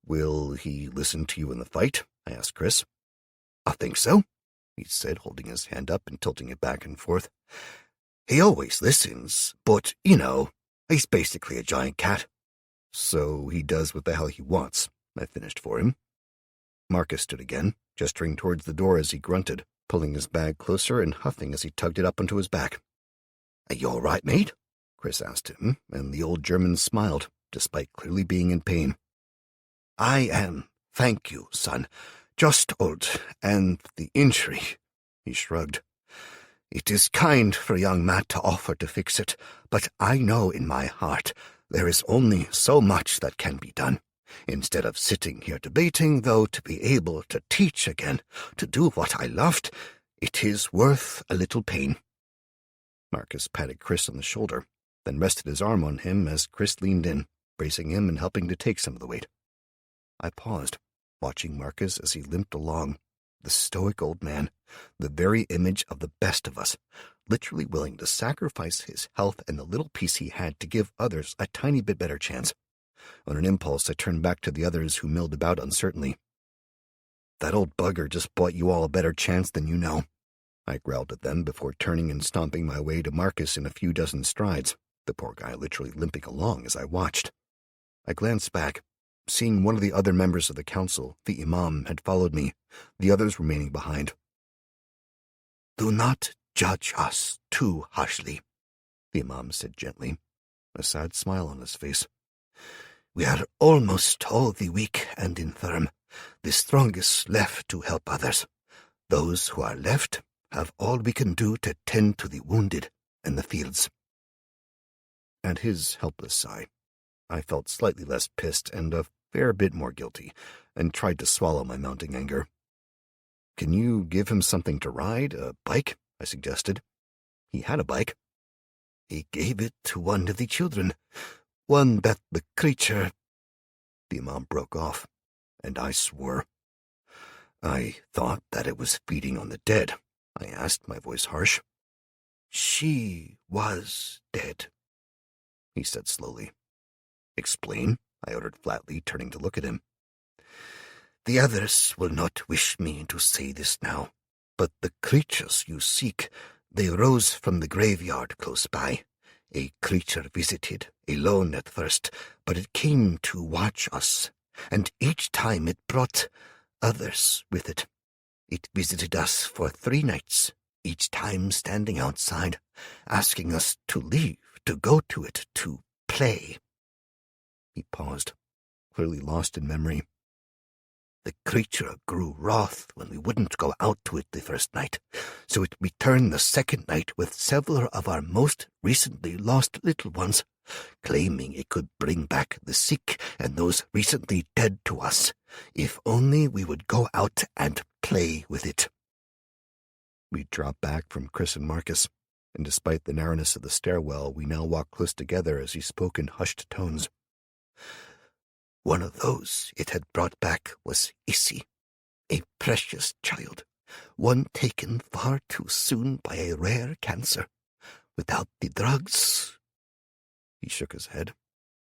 "Will he listen to you in the fight?" I asked Chris. "I think so," he said, holding his hand up and tilting it back and forth. "He always listens, but, he's basically a giant cat." "So he does what the hell he wants," I finished for him. Marcus stood again, gesturing towards the door as he grunted, pulling his bag closer and huffing as he tugged it up onto his back. "Are you all right, mate?" Chris asked him, and the old German smiled, despite clearly being in pain. "I am, thank you, son. Just old, and the injury," he shrugged. "It is kind for young Matt to offer to fix it, but I know in my heart there is only so much that can be done. Instead of sitting here debating, though, to be able to teach again, to do what I loved, it is worth a little pain." Marcus patted Chris on the shoulder, then rested his arm on him as Chris leaned in, bracing him and helping to take some of the weight. I paused, watching Marcus as he limped along, the stoic old man, the very image of the best of us, literally willing to sacrifice his health and the little piece he had to give others a tiny bit better chance. On an impulse, I turned back to the others who milled about uncertainly. "That old bugger just bought you all a better chance than you know," I growled at them before turning and stomping my way to Marcus in a few dozen strides, the poor guy literally limping along as I watched. I glanced back, seeing one of the other members of the council, the imam, had followed me, the others remaining behind. "Do not judge us too harshly," the imam said gently, a sad smile on his face. "We are almost all the weak and infirm, the strongest left to help others. Those who are left have all we can do to tend to the wounded in the fields." At his helpless sigh, I felt slightly less pissed and a fair bit more guilty, and tried to swallow my mounting anger. "Can you give him something to ride, a bike?" I suggested. He had a bike. "He gave it to one of the children, one that the creature—" The imam broke off, and I swore. "I thought that it was feeding on the dead," I asked, my voice harsh. She was dead, he said slowly. Explain, I ordered flatly, turning to look at him. The others will not wish me to say this now, but the creatures you seek, they rose from the graveyard close by. A creature visited, alone at first, but it came to watch us, and each time it brought others with it. It visited us for 3 nights, each time standing outside, asking us to leave, to go to it, to play. He paused, clearly lost in memory. The creature grew wroth when we wouldn't go out to it the first night, so it returned the second night with several of our most recently lost little ones, claiming it could bring back the sick and those recently dead to us, if only we would go out and play with it. We dropped back from Chris and Marcus, and despite the narrowness of the stairwell, we now walked close together as he spoke in hushed tones. One of those it had brought back was Issy, a precious child, one taken far too soon by a rare cancer. Without the drugs... He shook his head,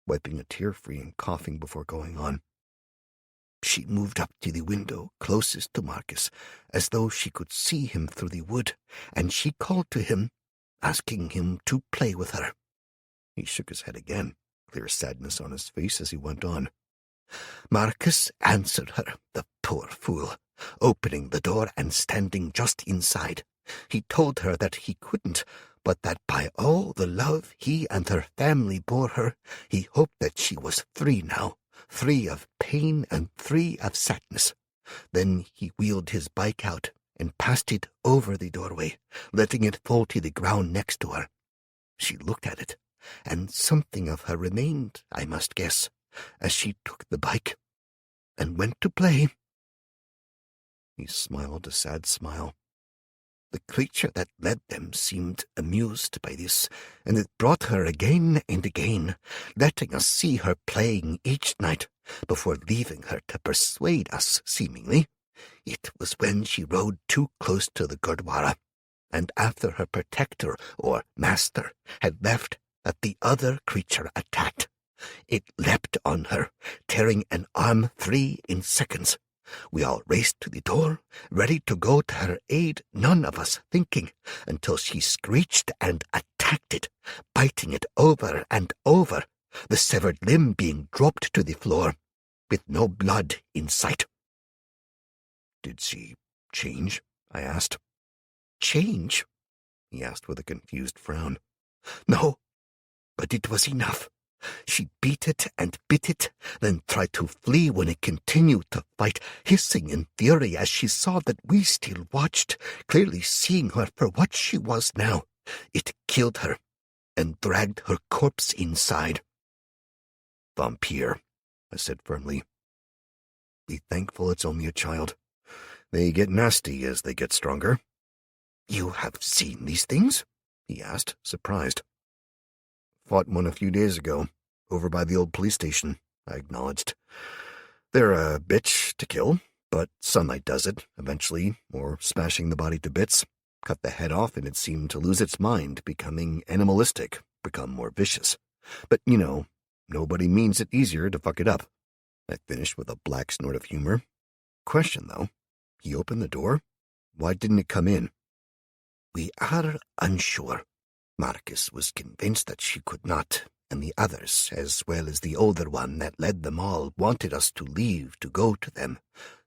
wiping a tear free and coughing before going on. She moved up to the window closest to Marcus, as though she could see him through the wood, and she called to him, asking him to play with her. He shook his head again, clear sadness on his face as he went on. Marcus answered her, the poor fool, opening the door and standing just inside. He told her that he couldn't, but that by all the love he and her family bore her, he hoped that she was free now, free of pain and free of sadness. Then he wheeled his bike out and passed it over the doorway, letting it fall to the ground next to her. She looked at it, and something of her remained, I must guess, as she took the bike and went to play. He smiled a sad smile. The creature that led them seemed amused by this, and it brought her again and again, letting us see her playing each night, before leaving her to persuade us, seemingly. It was when she rode too close to the Gurdwara, and after her protector, or master, had left, that the other creature attacked. It leapt on her, tearing an arm free in seconds. We all raced to the door, ready to go to her aid, none of us thinking, until she screeched and attacked it, biting it over and over, the severed limb being dropped to the floor, with no blood in sight. Did she change? I asked. Change? He asked with a confused frown. No, but it was enough. She beat it and bit it, then tried to flee when it continued to fight, hissing in fury as she saw that we still watched, clearly seeing her for what she was now. It killed her and dragged her corpse inside. Vampire, I said firmly. Be thankful it's only a child. They get nasty as they get stronger. You have seen these things? He asked, surprised. Fought one a few days ago, over by the old police station, I acknowledged. They're a bitch to kill, but sunlight does it, eventually, or smashing the body to bits. Cut the head off and it seemed to lose its mind, becoming animalistic, become more vicious. But, nobody means it easier to fuck it up. I finished with a black snort of humor. Question, though. He opened the door? Why didn't it come in? We are unsure. Marcus was convinced that she could not, and the others, as well as the older one that led them all, wanted us to leave to go to them.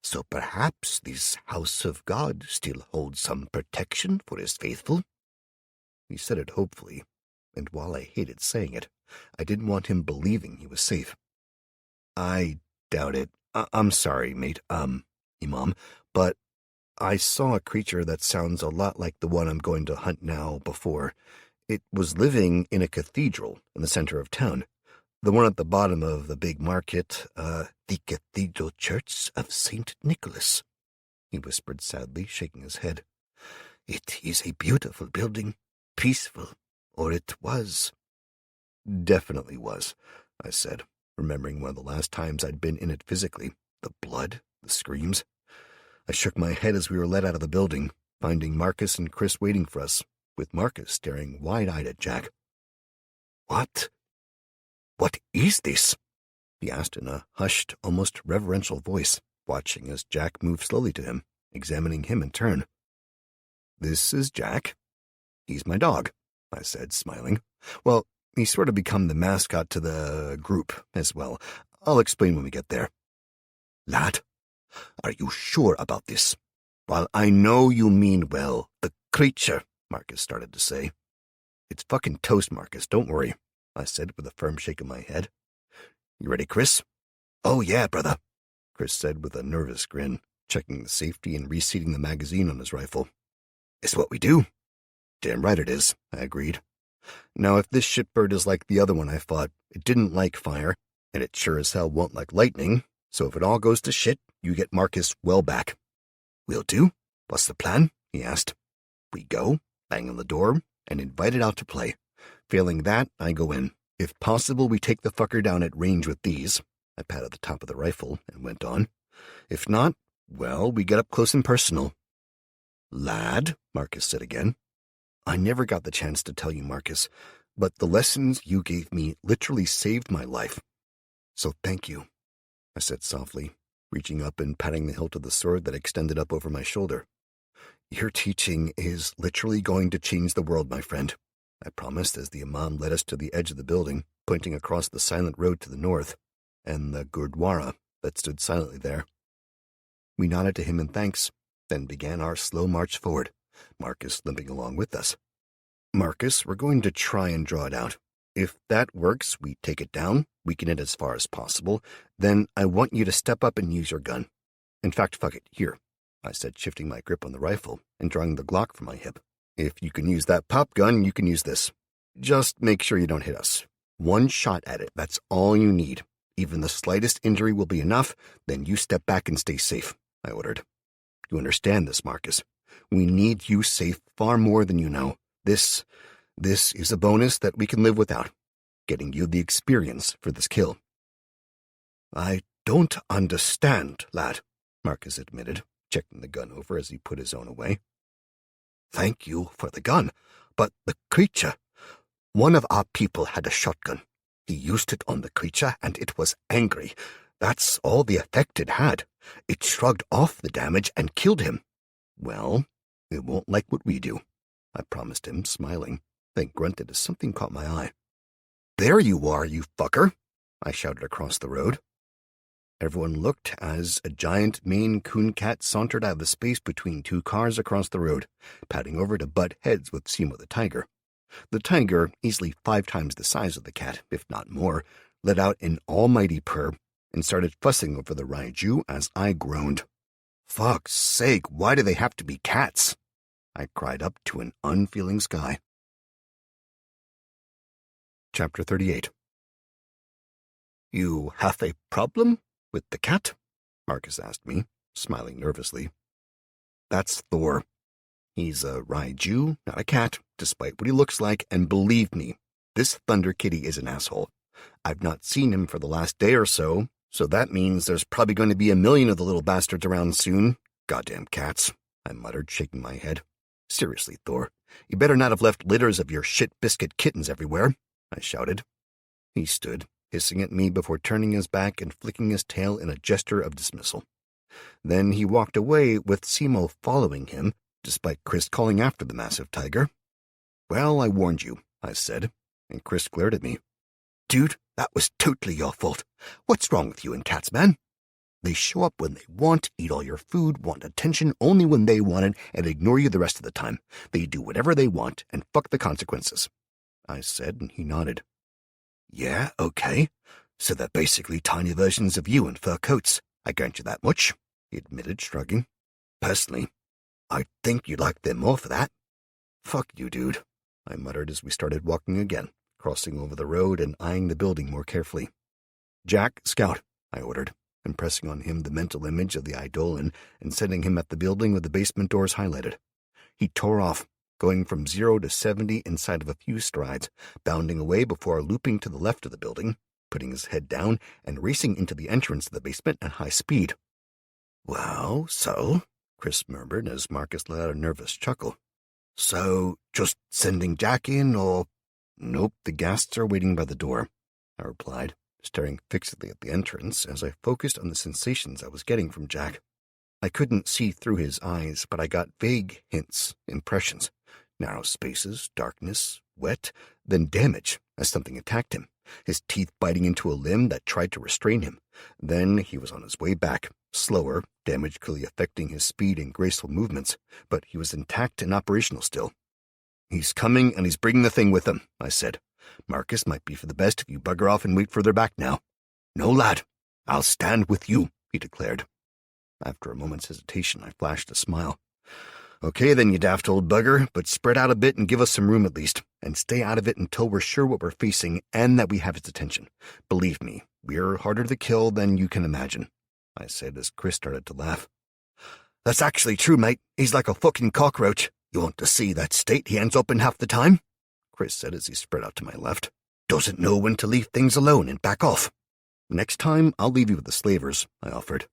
So perhaps this house of God still holds some protection for his faithful. He said it hopefully, and while I hated saying it, I didn't want him believing he was safe. I doubt it. I'm sorry, mate, Imam, but I saw a creature that sounds a lot like the one I'm going to hunt now before. It was living in a cathedral in the center of town, the one at the bottom of the big market, the Cathedral Church of St. Nicholas, he whispered sadly, shaking his head. It is a beautiful building, peaceful, or it was. Definitely was, I said, remembering one of the last times I'd been in it physically, the blood, the screams. I shook my head as we were led out of the building, finding Marcus and Chris waiting for us, with Marcus staring wide-eyed at Jack. What is this? He asked in a hushed, almost reverential voice, watching as Jack moved slowly to him, examining him in turn. This is Jack. He's my dog, I said, smiling. Well, he's sort of become the mascot to the group as well. I'll explain when we get there. Lad, are you sure about this? While I know you mean well, the creature, Marcus started to say. It's fucking toast, Marcus, don't worry, I said with a firm shake of my head. You ready, Chris? Oh yeah, brother, Chris said with a nervous grin, checking the safety and reseating the magazine on his rifle. It's what we do. Damn right it is, I agreed. Now, if this shitbird is like the other one I fought, it didn't like fire, and it sure as hell won't like lightning, so if it all goes to shit, you get Marcus well back. Will do. What's the plan? He asked. We go, bang on the door, and invite it out to play. Failing that, I go in. If possible, we take the fucker down at range with these. I patted the top of the rifle and went on. If not, well, we get up close and personal. Lad, Marcus said again. I never got the chance to tell you, Marcus, but the lessons you gave me literally saved my life. So thank you, I said softly, reaching up and patting the hilt of the sword that extended up over my shoulder. Your teaching is literally going to change the world, my friend, I promised as the imam led us to the edge of the building, pointing across the silent road to the north, and the gurdwara that stood silently there. We nodded to him in thanks, then began our slow march forward, Marcus limping along with us. Marcus, we're going to try and draw it out. If that works, we take it down, weaken it as far as possible, then I want you to step up and use your gun. In fact, fuck it, here, I said, shifting my grip on the rifle and drawing the Glock from my hip. If you can use that pop gun, you can use this. Just make sure you don't hit us. One shot at it, that's all you need. Even the slightest injury will be enough, then you step back and stay safe, I ordered. You understand this, Marcus. We need you safe far more than you know. This is a bonus that we can live without, getting you the experience for this kill. I don't understand, lad, Marcus admitted, checking the gun over as he put his own away. Thank you for the gun, but the creature. One of our people had a shotgun. He used it on the creature, and it was angry. That's all the effect it had. It shrugged off the damage and killed him. Well, it won't like what we do, I promised him, smiling, then grunted as something caught my eye. There you are, you fucker, I shouted across the road. Everyone looked as a giant Maine Coon cat sauntered out of the space between two cars across the road, padding over to butt heads with Simo the tiger. The tiger, easily 5 times the size of the cat, if not more, let out an almighty purr and started fussing over the Raiju as I groaned. Fuck's sake, why do they have to be cats? I cried up to an unfeeling sky. Chapter 38. You have a problem with the cat? Marcus asked me, smiling nervously. That's Thor. He's a Raiju, not a cat, despite what he looks like, and believe me, this Thunder Kitty is an asshole. I've not seen him for the last day or so, so that means there's probably going to be 1 million of the little bastards around soon. Goddamn cats, I muttered, shaking my head. Seriously, Thor, you better not have left litters of your shit-biscuit kittens everywhere, I shouted. He stood, hissing at me before turning his back and flicking his tail in a gesture of dismissal. Then he walked away with Simo following him, despite Chris calling after the massive tiger. Well, I warned you, I said, and Chris glared at me. Dude, that was totally your fault. What's wrong with you and cats, man? They show up when they want, eat all your food, want attention only when they want it, and ignore you the rest of the time. They do whatever they want, and fuck the consequences, I said, and he nodded. Yeah, okay. So they're basically tiny versions of you in fur coats. I grant you that much, he admitted, shrugging. Personally, I think you'd like them more for that. Fuck you, dude, I muttered as we started walking again, crossing over the road and eyeing the building more carefully. Jack, scout, I ordered, impressing on him the mental image of the Eidolon and sending him at the building with the basement doors highlighted. He tore off, going from 0 to 70 inside of a few strides, bounding away before looping to the left of the building, putting his head down and racing into the entrance of the basement at high speed. Well, so, Chris murmured as Marcus let out a nervous chuckle. So, just sending Jack in, or? Nope, the guests are waiting by the door, I replied, staring fixedly at the entrance as I focused on the sensations I was getting from Jack. I couldn't see through his eyes, but I got vague hints, impressions. Narrow spaces, darkness, wet, then damage as something attacked him, his teeth biting into a limb that tried to restrain him. Then he was on his way back, slower, damage clearly affecting his speed and graceful movements, but he was intact and operational still. He's coming, and he's bringing the thing with him, I said. Marcus, might be for the best if you bugger off and wait further back now. No, lad. I'll stand with you, he declared. After a moment's hesitation, I flashed a smile. Okay then, you daft old bugger, but spread out a bit and give us some room at least, and stay out of it until we're sure what we're facing and that we have its attention. Believe me, we're harder to kill than you can imagine, I said as Chris started to laugh. That's actually true, mate. He's like a fucking cockroach. You want to see that state he ends up in half the time? Chris said as he spread out to my left. Doesn't know when to leave things alone and back off. Next time, I'll leave you with the slavers, I offered.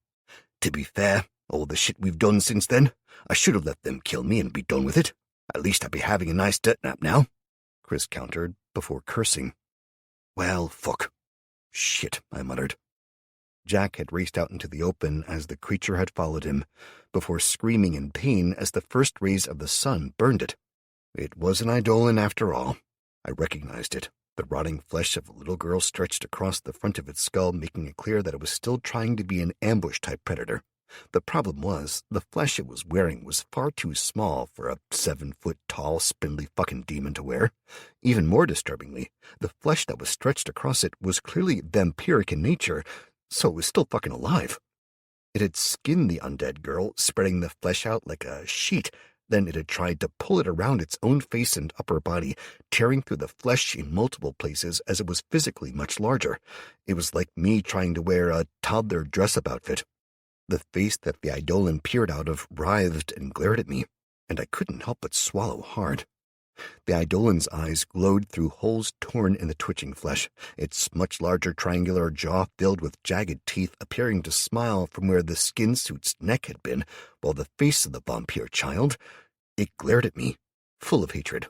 To be fair, all the shit we've done since then, I should have let them kill me and be done with it. At least I'd be having a nice dirt nap now, Chris countered before cursing. Well, fuck. Shit, I muttered. Jack had raced out into the open as the creature had followed him, before screaming in pain as the first rays of the sun burned it. It was an eidolon after all. I recognized it, the rotting flesh of a little girl stretched across the front of its skull, making it clear that it was still trying to be an ambush-type predator. The problem was, the flesh it was wearing was far too small for a 7-foot-tall, spindly fucking demon to wear. Even more disturbingly, the flesh that was stretched across it was clearly vampiric in nature, so it was still fucking alive. It had skinned the undead girl, spreading the flesh out like a sheet. Then it had tried to pull it around its own face and upper body, tearing through the flesh in multiple places as it was physically much larger. It was like me trying to wear a toddler dress-up outfit. The face that the eidolon peered out of writhed and glared at me, and I couldn't help but swallow hard. The eidolon's eyes glowed through holes torn in the twitching flesh, its much larger triangular jaw filled with jagged teeth appearing to smile from where the skin suit's neck had been, while the face of the vampire child, it glared at me, full of hatred.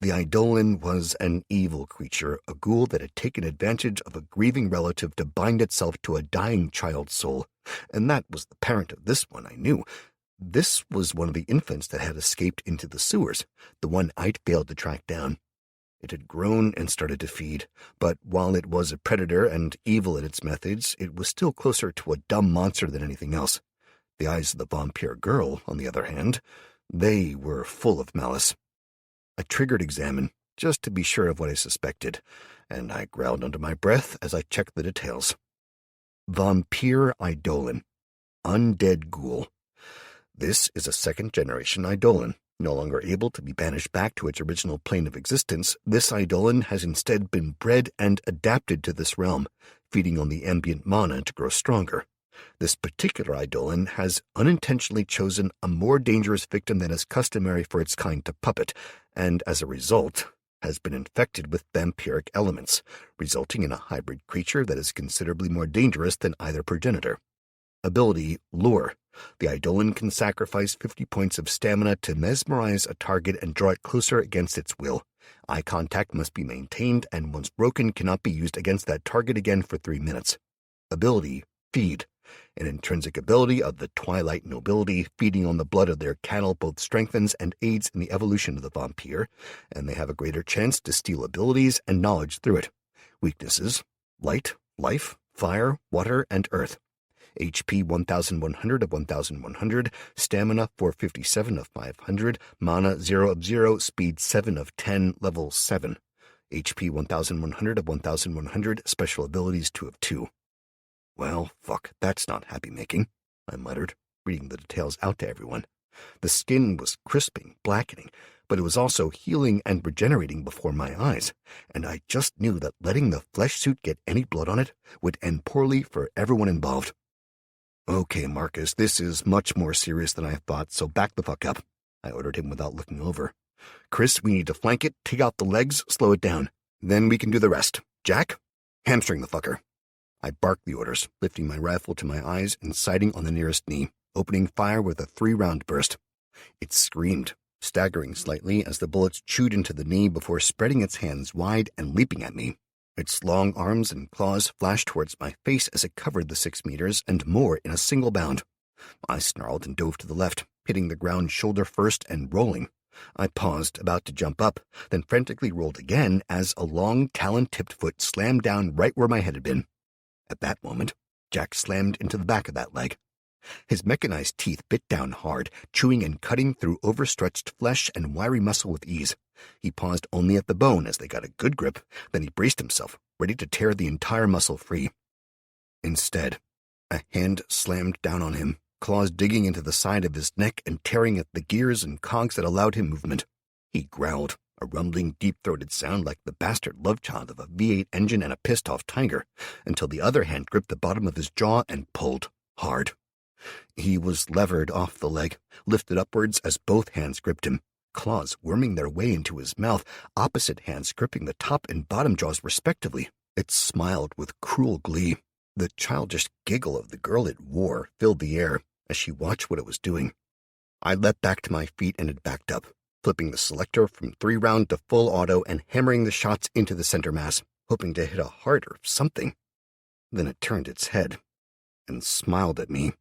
The eidolon was an evil creature, a ghoul that had taken advantage of a grieving relative to bind itself to a dying child's soul, and that was the parent of this one, I knew. This was one of the infants that had escaped into the sewers, the one I'd failed to track down. It had grown and started to feed, but while it was a predator and evil in its methods, it was still closer to a dumb monster than anything else. The eyes of the vampire girl, on the other hand, they were full of malice. I triggered examine, just to be sure of what I suspected, and I growled under my breath as I checked the details. Vampire eidolon. Undead ghoul. This is a second-generation eidolon. No longer able to be banished back to its original plane of existence, this eidolon has instead been bred and adapted to this realm, feeding on the ambient mana to grow stronger. This particular eidolon has unintentionally chosen a more dangerous victim than is customary for its kind to puppet, and as a result, has been infected with vampiric elements, resulting in a hybrid creature that is considerably more dangerous than either progenitor. Ability, Lure. The eidolon can sacrifice 50 points of stamina to mesmerize a target and draw it closer against its will. Eye contact must be maintained, and once broken cannot be used against that target again for 3 minutes. Ability, Feed. An intrinsic ability of the Twilight nobility, feeding on the blood of their cattle both strengthens and aids in the evolution of the vampire, and they have a greater chance to steal abilities and knowledge through it. Weaknesses: Light, Life, Fire, Water, and Earth. HP 1100 of 1100, Stamina 457 of 500, Mana 0 of 0, Speed 7 of 10, Level 7. HP 1100 of 1100, Special Abilities 2 of 2. Well, fuck, that's not happy-making, I muttered, reading the details out to everyone. The skin was crisping, blackening, but it was also healing and regenerating before my eyes, and I just knew that letting the flesh suit get any blood on it would end poorly for everyone involved. Okay, Marcus, this is much more serious than I thought, so back the fuck up, I ordered him without looking over. Chris, we need to flank it, take out the legs, slow it down. Then we can do the rest. Jack, hamstring the fucker. I barked the orders, lifting my rifle to my eyes and sighting on the nearest knee, opening fire with a 3-round burst. It screamed, staggering slightly as the bullets chewed into the knee before spreading its hands wide and leaping at me. Its long arms and claws flashed towards my face as it covered the 6 meters and more in a single bound. I snarled and dove to the left, hitting the ground shoulder first and rolling. I paused, about to jump up, then frantically rolled again as a long, talon-tipped foot slammed down right where my head had been. At that moment, Jack slammed into the back of that leg. His mechanized teeth bit down hard, chewing and cutting through overstretched flesh and wiry muscle with ease. He paused only at the bone as they got a good grip, then he braced himself, ready to tear the entire muscle free. Instead, a hand slammed down on him, claws digging into the side of his neck and tearing at the gears and cogs that allowed him movement. He growled, a rumbling, deep-throated sound like the bastard love child of a V8 engine and a pissed-off tiger, until the other hand gripped the bottom of his jaw and pulled hard. He was levered off the leg, lifted upwards as both hands gripped him, claws worming their way into his mouth, opposite hands gripping the top and bottom jaws respectively. It smiled with cruel glee. The childish giggle of the girl it wore filled the air as she watched what it was doing. I leapt back to my feet and it backed up, flipping the selector from 3-round to full auto and hammering the shots into the center mass, hoping to hit a heart or something. Then it turned its head and smiled at me.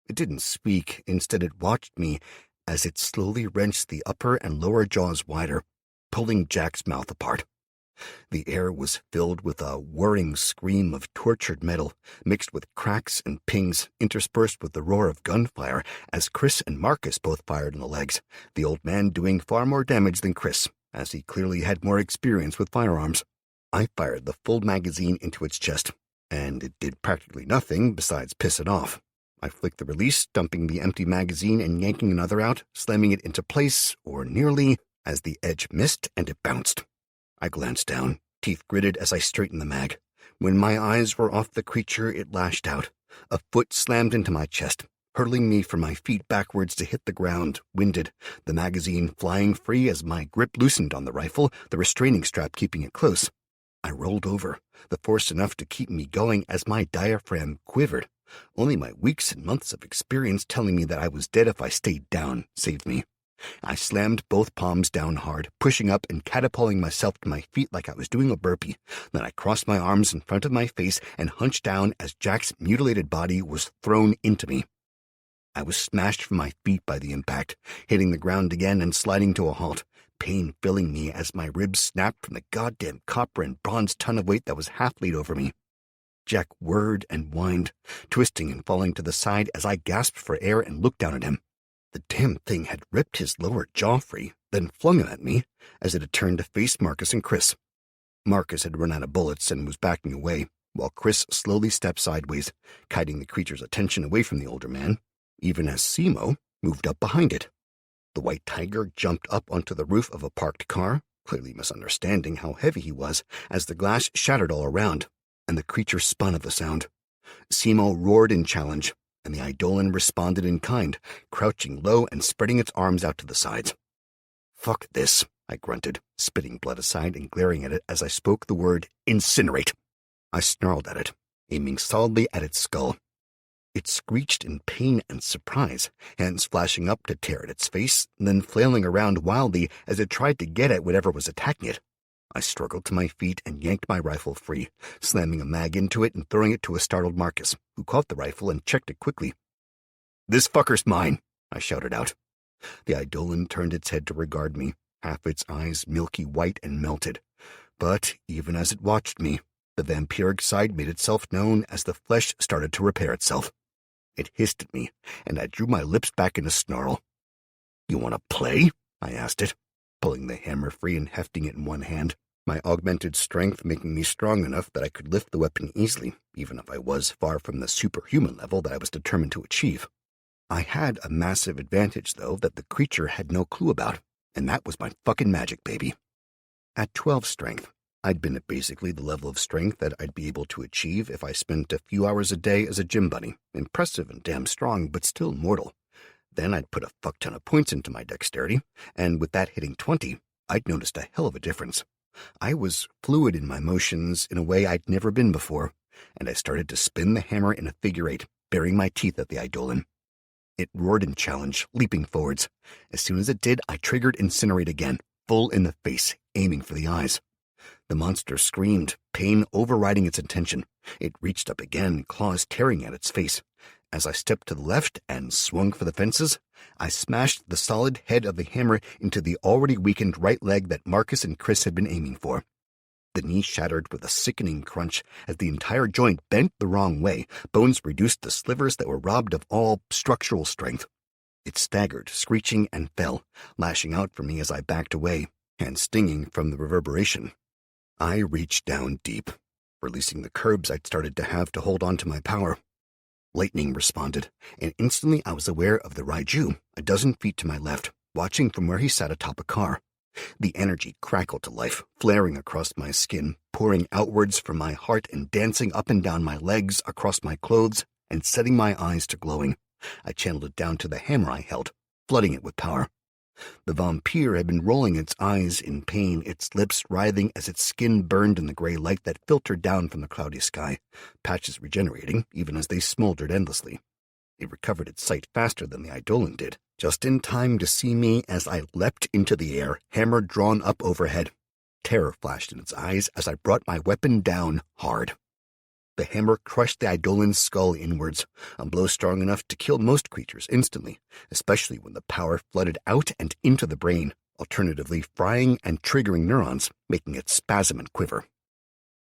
It didn't speak, instead it watched me as it slowly wrenched the upper and lower jaws wider, pulling Jack's mouth apart. The air was filled with a whirring scream of tortured metal, mixed with cracks and pings, interspersed with the roar of gunfire, as Chris and Marcus both fired in the legs, the old man doing far more damage than Chris, as he clearly had more experience with firearms. I fired the full magazine into its chest, and it did practically nothing besides piss it off. I flicked the release, dumping the empty magazine and yanking another out, slamming it into place, or nearly, as the edge missed and it bounced. I glanced down, teeth gritted as I straightened the mag. When my eyes were off the creature, it lashed out. A foot slammed into my chest, hurling me from my feet backwards to hit the ground, winded, the magazine flying free as my grip loosened on the rifle, the restraining strap keeping it close. I rolled over, the force enough to keep me going as my diaphragm quivered. Only my weeks and months of experience telling me that I was dead if I stayed down saved me. I slammed both palms down hard, pushing up and catapulting myself to my feet like I was doing a burpee. Then I crossed my arms in front of my face and hunched down as Jack's mutilated body was thrown into me. I was smashed from my feet by the impact, hitting the ground again and sliding to a halt, pain filling me as my ribs snapped from the goddamn copper and bronze ton of weight that was half laid over me. Jack whirred and whined, twisting and falling to the side as I gasped for air and looked down at him. The damn thing had ripped his lower jaw free, then flung him at me as it had turned to face Marcus and Chris. Marcus had run out of bullets and was backing away, while Chris slowly stepped sideways, kiting the creature's attention away from the older man, even as Simo moved up behind it. The white tiger jumped up onto the roof of a parked car, clearly misunderstanding how heavy he was, as the glass shattered all around, and the creature spun at the sound. Simo roared in challenge, and the Eidolon responded in kind, crouching low and spreading its arms out to the sides. "Fuck this," I grunted, spitting blood aside and glaring at it as I spoke the word incinerate. I snarled at it, aiming solidly at its skull. It screeched in pain and surprise, hands flashing up to tear at its face, then flailing around wildly as it tried to get at whatever was attacking it. I struggled to my feet and yanked my rifle free, slamming a mag into it and throwing it to a startled Marcus, who caught the rifle and checked it quickly. "This fucker's mine," I shouted out. The Eidolon turned its head to regard me, half its eyes milky white and melted. But even as it watched me, the vampiric side made itself known as the flesh started to repair itself. It hissed at me, and I drew my lips back in a snarl. "You want to play?" I asked it, pulling the hammer free and hefting it in one hand, my augmented strength making me strong enough that I could lift the weapon easily, even if I was far from the superhuman level that I was determined to achieve. I had a massive advantage, though, that the creature had no clue about, and that was my fucking magic, baby. At 12 strength, I'd been at basically the level of strength that I'd be able to achieve if I spent a few hours a day as a gym bunny, impressive and damn strong, but still mortal. Then I'd put a fuck ton of points into my dexterity, and with that hitting 20, I'd noticed a hell of a difference. I was fluid in my motions in a way I'd never been before, and I started to spin the hammer in a figure 8, baring my teeth at the Eidolon. It roared in challenge, leaping forwards. As soon as it did, I triggered Incinerate again, full in the face, aiming for the eyes. The monster screamed, pain overriding its intention. It reached up again, claws tearing at its face. As I stepped to the left and swung for the fences, I smashed the solid head of the hammer into the already weakened right leg that Marcus and Chris had been aiming for. The knee shattered with a sickening crunch as the entire joint bent the wrong way, bones reduced to slivers that were robbed of all structural strength. It staggered, screeching, and fell, lashing out for me as I backed away, and stinging from the reverberation. I reached down deep, releasing the curbs I'd started to have to hold on to my power. Lightning responded, and instantly I was aware of the Raiju, a dozen feet to my left, watching from where he sat atop a car. The energy crackled to life, flaring across my skin, pouring outwards from my heart and dancing up and down my legs, across my clothes, and setting my eyes to glowing. I channeled it down to the hammer I held, flooding it with power. The vampire had been rolling its eyes in pain, its lips writhing as its skin burned in the gray light that filtered down from the cloudy sky, patches regenerating even as they smoldered endlessly. It recovered its sight faster than the Eidolon did, just in time to see me as I leapt into the air, hammer drawn up overhead. Terror flashed in its eyes as I brought my weapon down hard. The hammer crushed the Eidolon's skull inwards, a blow strong enough to kill most creatures instantly, especially when the power flooded out and into the brain, alternatively frying and triggering neurons, making it spasm and quiver.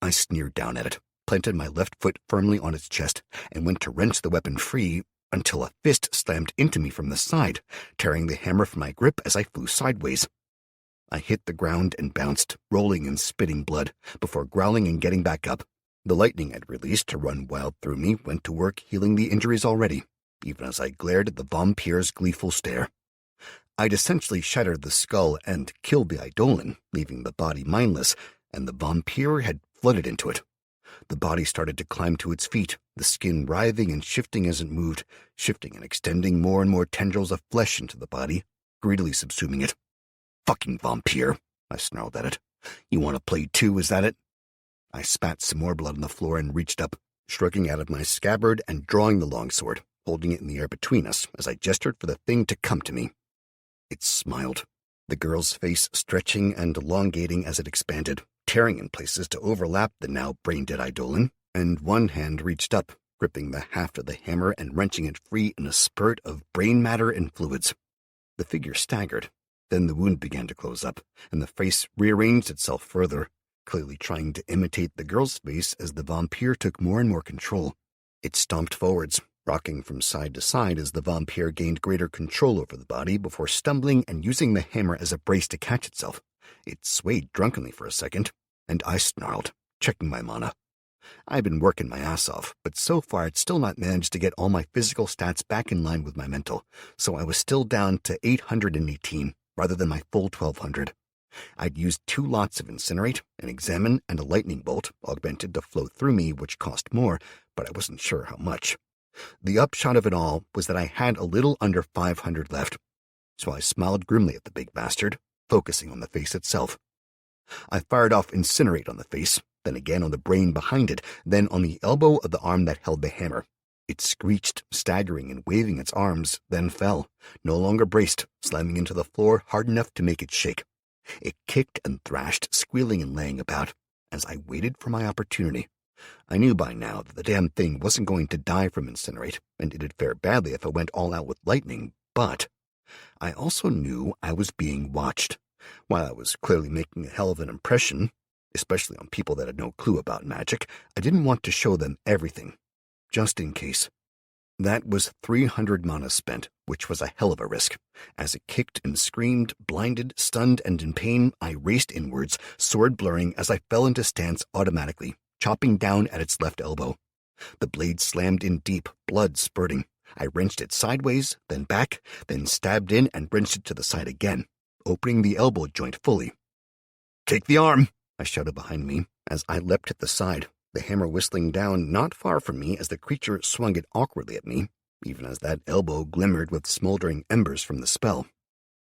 I sneered down at it, planted my left foot firmly on its chest, and went to wrench the weapon free until a fist slammed into me from the side, tearing the hammer from my grip as I flew sideways. I hit the ground and bounced, rolling and spitting blood, before growling and getting back up. The lightning I'd released to run wild through me went to work healing the injuries already, even as I glared at the vampire's gleeful stare. I'd essentially shattered the skull and killed the Eidolon, leaving the body mindless, and the vampire had flooded into it. The body started to climb to its feet, the skin writhing and shifting as it moved, shifting and extending more and more tendrils of flesh into the body, greedily subsuming it. "Fucking vampire," I snarled at it. "You want to play too, is that it?" I spat some more blood on the floor and reached up, shrugging out of my scabbard and drawing the longsword, holding it in the air between us as I gestured for the thing to come to me. It smiled, the girl's face stretching and elongating as it expanded, tearing in places to overlap the now brain-dead Eidolon, and one hand reached up, gripping the haft of the hammer and wrenching it free in a spurt of brain matter and fluids. The figure staggered. Then the wound began to close up, and the face rearranged itself further, clearly trying to imitate the girl's face as the vampire took more and more control. It stomped forwards, rocking from side to side as the vampire gained greater control over the body before stumbling and using the hammer as a brace to catch itself. It swayed drunkenly for a second, and I snarled, checking my mana. I'd been working my ass off, but so far I'd still not managed to get all my physical stats back in line with my mental, so I was still down to 818 rather than my full 1200. I'd used 2 lots of Incinerate, an Examine, and a Lightning Bolt, augmented to flow through me, which cost more, but I wasn't sure how much. The upshot of it all was that I had a little under 500 left, so I smiled grimly at the big bastard, focusing on the face itself. I fired off Incinerate on the face, then again on the brain behind it, then on the elbow of the arm that held the hammer. It screeched, staggering and waving its arms, then fell, no longer braced, slamming into the floor hard enough to make it shake. It kicked and thrashed, squealing and laying about, as I waited for my opportunity. I knew by now that the damn thing wasn't going to die from Incinerate, and it'd fare badly if I went all out with lightning, but I also knew I was being watched. While I was clearly making a hell of an impression, especially on people that had no clue about magic, I didn't want to show them everything, just in case. That was 300 mana spent, which was a hell of a risk. As it kicked and screamed, blinded, stunned, and in pain, I raced inwards, sword blurring as I fell into stance automatically, chopping down at its left elbow. The blade slammed in deep, blood spurting. I wrenched it sideways, then back, then stabbed in and wrenched it to the side again, opening the elbow joint fully. "Take the arm!" I shouted behind me as I leapt at the side, the hammer whistling down not far from me as the creature swung it awkwardly at me, even as that elbow glimmered with smoldering embers from the spell.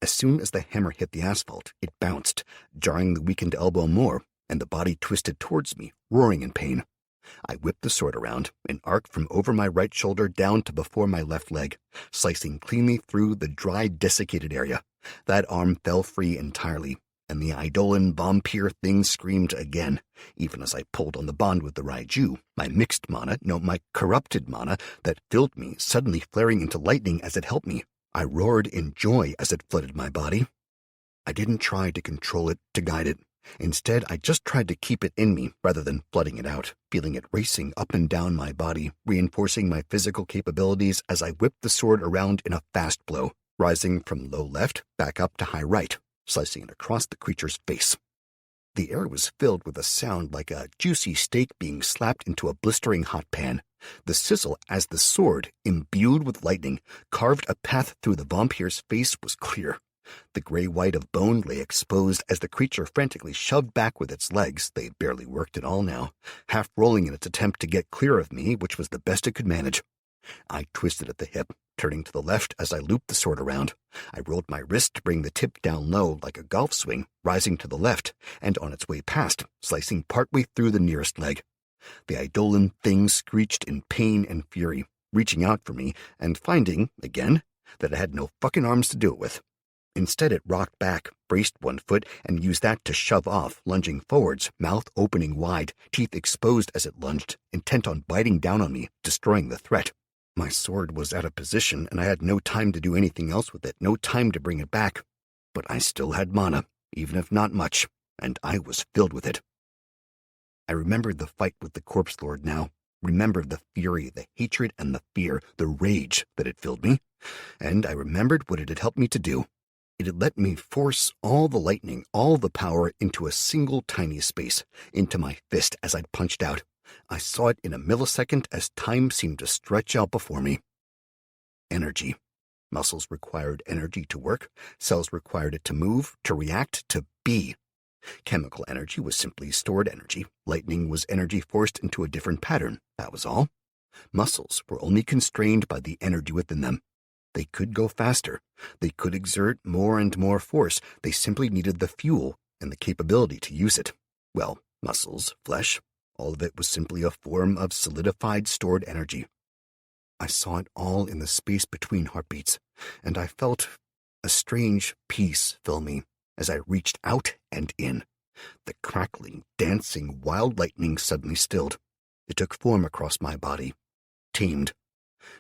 As soon as the hammer hit the asphalt, it bounced, jarring the weakened elbow more, and the body twisted towards me, roaring in pain. I whipped the sword around and arced from over my right shoulder down to before my left leg, slicing cleanly through the dry, desiccated area. That arm fell free entirely, and the Eidolon vampire thing screamed again, even as I pulled on the bond with the Raiju, my corrupted mana that filled me, suddenly flaring into lightning as it helped me. I roared in joy as it flooded my body. I didn't try to control it, to guide it. Instead, I just tried to keep it in me rather than flooding it out, feeling it racing up and down my body, reinforcing my physical capabilities as I whipped the sword around in a fast blow, rising from low left back up to high right, slicing it across the creature's face. The air was filled with a sound like a juicy steak being slapped into a blistering hot pan. The sizzle as the sword, imbued with lightning, carved a path through the vampire's face was clear. The gray white of bone lay exposed as the creature frantically shoved back with its legs. They barely worked at all now, half rolling in its attempt to get clear of me, which was the best it could manage. I twisted at the hip, turning to the left as I looped the sword around. I rolled my wrist to bring the tip down low like a golf swing, rising to the left, and on its way past, slicing partway through the nearest leg. The Eidolon thing screeched in pain and fury, reaching out for me and finding, again, that it had no fucking arms to do it with. Instead, it rocked back, braced one foot, and used that to shove off, lunging forwards, mouth opening wide, teeth exposed as it lunged, intent on biting down on me, destroying the threat. My sword was out of position, and I had no time to do anything else with it, no time to bring it back. But I still had mana, even if not much, and I was filled with it. I remembered the fight with the Corpse Lord now, remembered the fury, the hatred, and the fear, the rage that had filled me, and I remembered what it had helped me to do. It had let me force all the lightning, all the power into a single tiny space, into my fist as I'd punched out. I saw it in a millisecond as time seemed to stretch out before me. Energy. Muscles required energy to work. Cells required it to move, to react, to be. Chemical energy was simply stored energy. Lightning was energy forced into a different pattern. That was all. Muscles were only constrained by the energy within them. They could go faster. They could exert more and more force. They simply needed the fuel and the capability to use it. Well, muscles, flesh, all of it was simply a form of solidified, stored energy. I saw it all in the space between heartbeats, and I felt a strange peace fill me as I reached out and in. The crackling, dancing, wild lightning suddenly stilled. It took form across my body, tamed.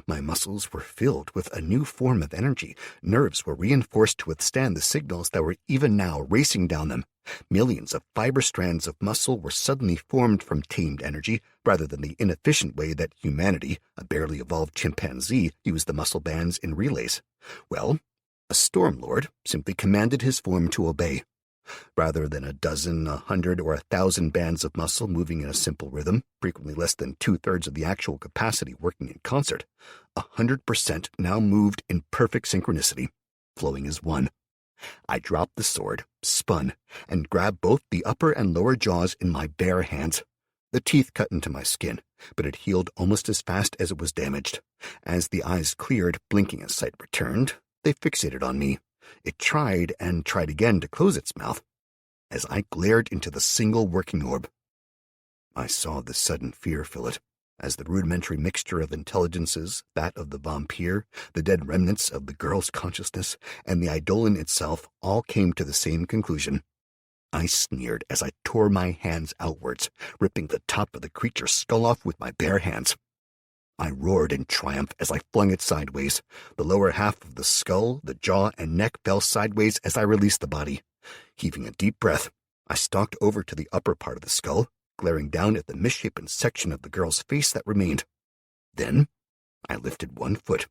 My muscles were filled with a new form of energy. Nerves were reinforced to withstand the signals that were even now racing down them. Millions of fiber strands of muscle were suddenly formed from tamed energy, rather than the inefficient way that humanity, a barely evolved chimpanzee, used the muscle bands in relays. Well, a Storm Lord simply commanded his form to obey. Rather than a dozen, 100, or 1,000 bands of muscle moving in a simple rhythm, frequently less than 2/3 of the actual capacity working in concert, 100% now moved in perfect synchronicity, flowing as one. I dropped the sword, spun, and grabbed both the upper and lower jaws in my bare hands. The teeth cut into my skin, but it healed almost as fast as it was damaged. As the eyes cleared, blinking as sight returned, they fixated on me. It tried and tried again to close its mouth. As I glared into the single working orb, I saw the sudden fear fill it, as the rudimentary mixture of intelligences, that of the vampire, the dead remnants of the girl's consciousness, and the Eidolon itself, all came to the same conclusion. I sneered as I tore my hands outwards, ripping the top of the creature's skull off with my bare hands. I roared in triumph as I flung it sideways. The lower half of the skull, the jaw, and neck fell sideways as I released the body. Heaving a deep breath, I stalked over to the upper part of the skull, glaring down at the misshapen section of the girl's face that remained. Then I lifted one foot,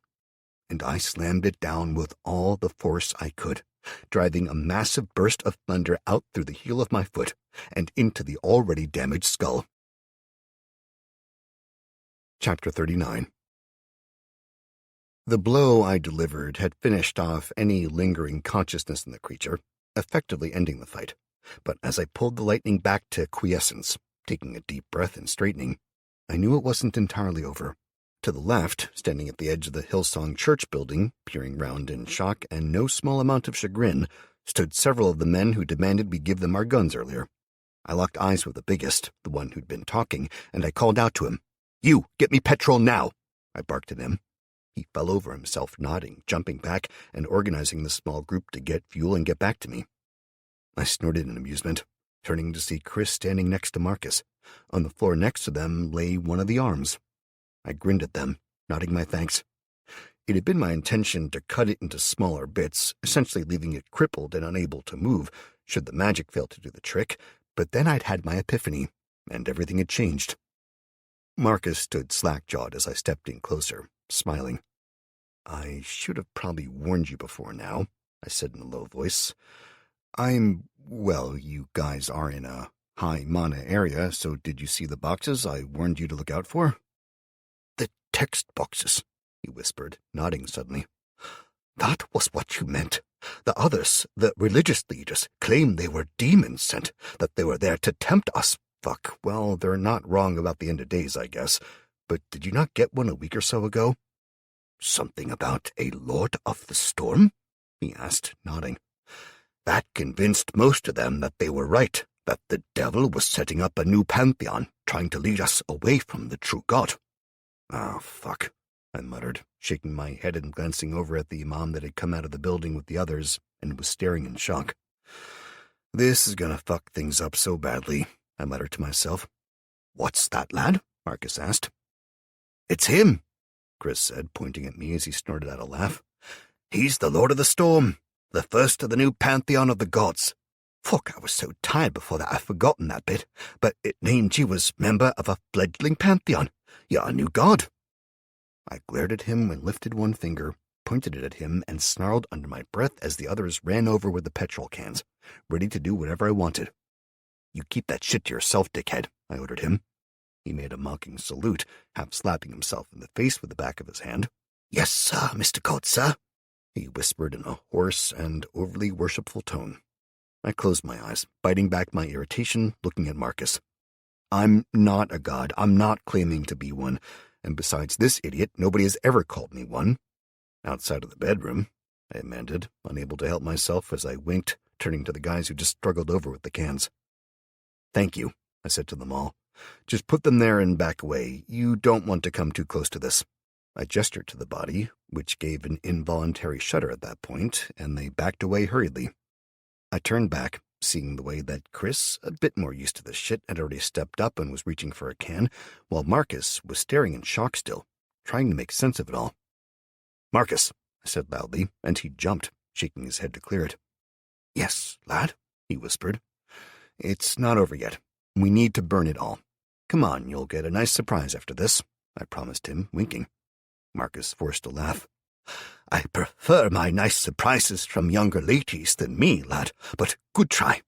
and I slammed it down with all the force I could, driving a massive burst of thunder out through the heel of my foot and into the already damaged skull. Chapter 39. The blow I delivered had finished off any lingering consciousness in the creature, effectively ending the fight. But as I pulled the lightning back to quiescence, taking a deep breath and straightening, I knew it wasn't entirely over. To the left, standing at the edge of the Hillsong church building, peering round in shock and no small amount of chagrin, stood several of the men who demanded we give them our guns earlier. I locked eyes with the biggest, the one who'd been talking, and I called out to him. "You, get me petrol now!" I barked at him. He fell over himself, nodding, jumping back, and organizing the small group to get fuel and get back to me. I snorted in amusement, turning to see Chris standing next to Marcus. On the floor next to them lay one of the arms. I grinned at them, nodding my thanks. It had been my intention to cut it into smaller bits, essentially leaving it crippled and unable to move, should the magic fail to do the trick, but then I'd had my epiphany, and everything had changed. Marcus stood slack-jawed as I stepped in closer, smiling. "I should have probably warned you before now," I said in a low voice. Well, you guys are in a high mana area, so did you see the boxes I warned you to look out for?" "The text boxes," he whispered, nodding suddenly. "That was what you meant. The others, the religious leaders, claim they were demons sent, that they were there to tempt us. Fuck, well, they're not wrong about the end of days, I guess. But did you not get one a week or so ago?" "Something about a Lord of the Storm?" he asked, nodding. "That convinced most of them that they were right, that the devil was setting up a new pantheon, trying to lead us away from the true God." "Oh, fuck," I muttered, shaking my head and glancing over at the imam that had come out of the building with the others and was staring in shock. "This is gonna fuck things up so badly," I muttered to myself. "What's that, lad?" Marcus asked. "It's him," Chris said, pointing at me as he snorted out a laugh. "He's the Lord of the Storm, the first of the new pantheon of the gods. Fuck, I was so tired before that I've forgotten that bit, but it named you as member of a fledgling pantheon. You're a new god." I glared at him and lifted one finger, pointed it at him, and snarled under my breath as the others ran over with the petrol cans, ready to do whatever I wanted. "You keep that shit to yourself, dickhead," I ordered him. He made a mocking salute, half slapping himself in the face with the back of his hand. "Yes, sir, Mr. God, sir," he whispered in a hoarse and overly worshipful tone. I closed my eyes, biting back my irritation, looking at Marcus. "I'm not a god. I'm not claiming to be one. And besides this idiot, nobody has ever called me one. Outside of the bedroom," I amended, unable to help myself as I winked, turning to the guys who just struggled over with the cans. "Thank you," I said to them all. "Just put them there and back away. You don't want to come too close to this." I gestured to the body, which gave an involuntary shudder at that point, and they backed away hurriedly. I turned back, seeing the way that Chris, a bit more used to this shit, had already stepped up and was reaching for a can, while Marcus was staring in shock still, trying to make sense of it all. "Marcus," I said loudly, and he jumped, shaking his head to clear it. "Yes, lad," he whispered. "It's not over yet. We need to burn it all. Come on, you'll get a nice surprise after this," I promised him, winking. Marcus forced a laugh. "I prefer my nice surprises from younger ladies than me, lad, but good try."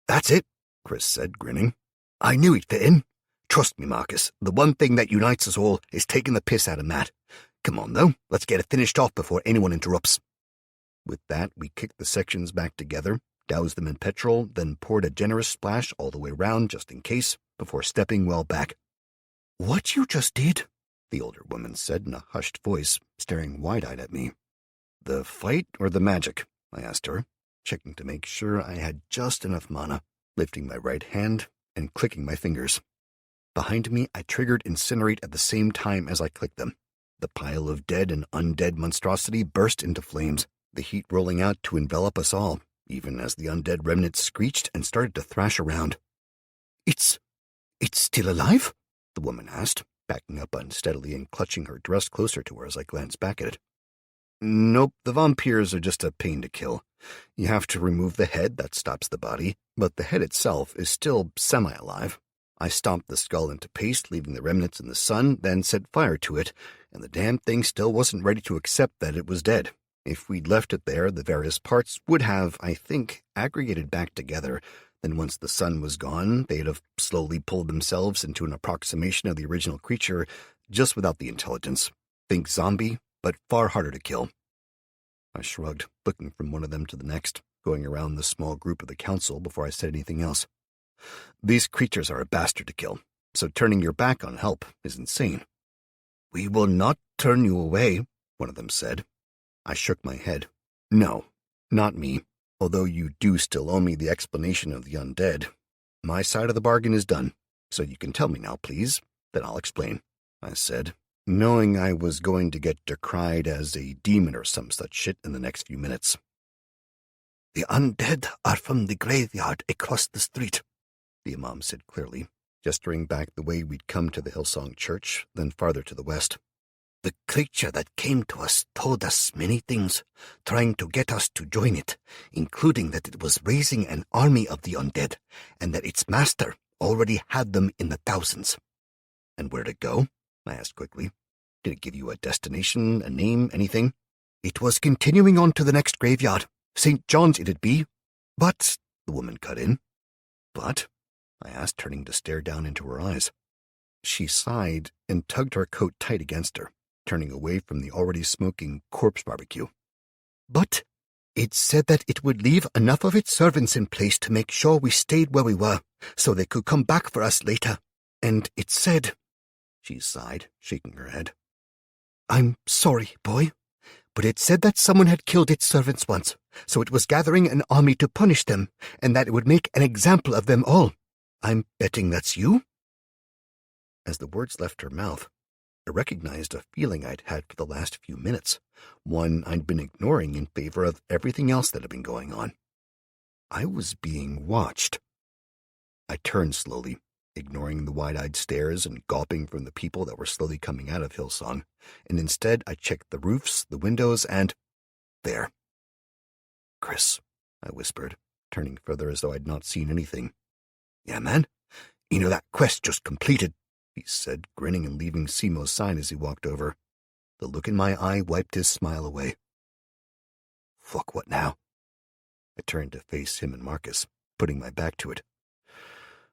"That's it," Chris said, grinning. "I knew he'd fit in. Trust me, Marcus, the one thing that unites us all is taking the piss out of Matt. Come on, though, let's get it finished off before anyone interrupts." With that, we kicked the sections back together, doused them in petrol, then poured a generous splash all the way round just in case, before stepping well back. "What you just did?" the older woman said in a hushed voice, staring wide-eyed at me. "The fight or the magic?" I asked her, checking to make sure I had just enough mana, lifting my right hand and clicking my fingers. Behind me, I triggered Incinerate at the same time as I clicked them. The pile of dead and undead monstrosity burst into flames, the heat rolling out to envelop us all, even as the undead remnants screeched and started to thrash around. It's still alive?" the woman asked, backing up unsteadily and clutching her dress closer to her as I glanced back at it. "Nope, the vampires are just a pain to kill. You have to remove the head that stops the body, but the head itself is still semi-alive. I stomped the skull into paste, leaving the remnants in the sun, then set fire to it, and the damn thing still wasn't ready to accept that it was dead. If we'd left it there, the various parts would have, I think, aggregated back together. Then once the sun was gone, they'd have slowly pulled themselves into an approximation of the original creature, just without the intelligence. Think zombie, but far harder to kill." I shrugged, looking from one of them to the next, going around the small group of the council before I said anything else. "These creatures are a bastard to kill, so turning your back on help is insane." "We will not turn you away," one of them said. I shook my head. "No, not me. Although you do still owe me the explanation of the undead. My side of the bargain is done, so you can tell me now, please. Then I'll explain," I said, knowing I was going to get decried as a demon or some such shit in the next few minutes. "The undead are from the graveyard across the street," the imam said clearly, gesturing back the way we'd come to the Hillsong Church, then farther to the west. "The creature that came to us told us many things, trying to get us to join it, including that it was raising an army of the undead, and that its master already had them in the thousands." "And where'd it go?" I asked quickly. "Did it give you a destination, a name, anything?" "It was continuing on to the next graveyard. St. John's it'd be. But," the woman cut in. "But?" I asked, turning to stare down into her eyes. She sighed and tugged her coat tight against her, turning away from the already smoking corpse barbecue. "But it said that it would leave enough of its servants in place to make sure we stayed where we were, so they could come back for us later. And it said," she sighed, shaking her head, "I'm sorry, boy, but it said that someone had killed its servants once, so it was gathering an army to punish them, and that it would make an example of them all. I'm betting that's you?" As the words left her mouth, I recognized a feeling I'd had for the last few minutes, one I'd been ignoring in favor of everything else that had been going on. I was being watched. I turned slowly, ignoring the wide-eyed stares and gawping from the people that were slowly coming out of Hillsong, and instead I checked the roofs, the windows, and there. "Chris," I whispered, turning further as though I'd not seen anything. "Yeah, man? You know that quest just completed," he said, grinning and leaving Simo's sign as he walked over. The look in my eye wiped his smile away. "Fuck, what now?" I turned to face him and Marcus, putting my back to it.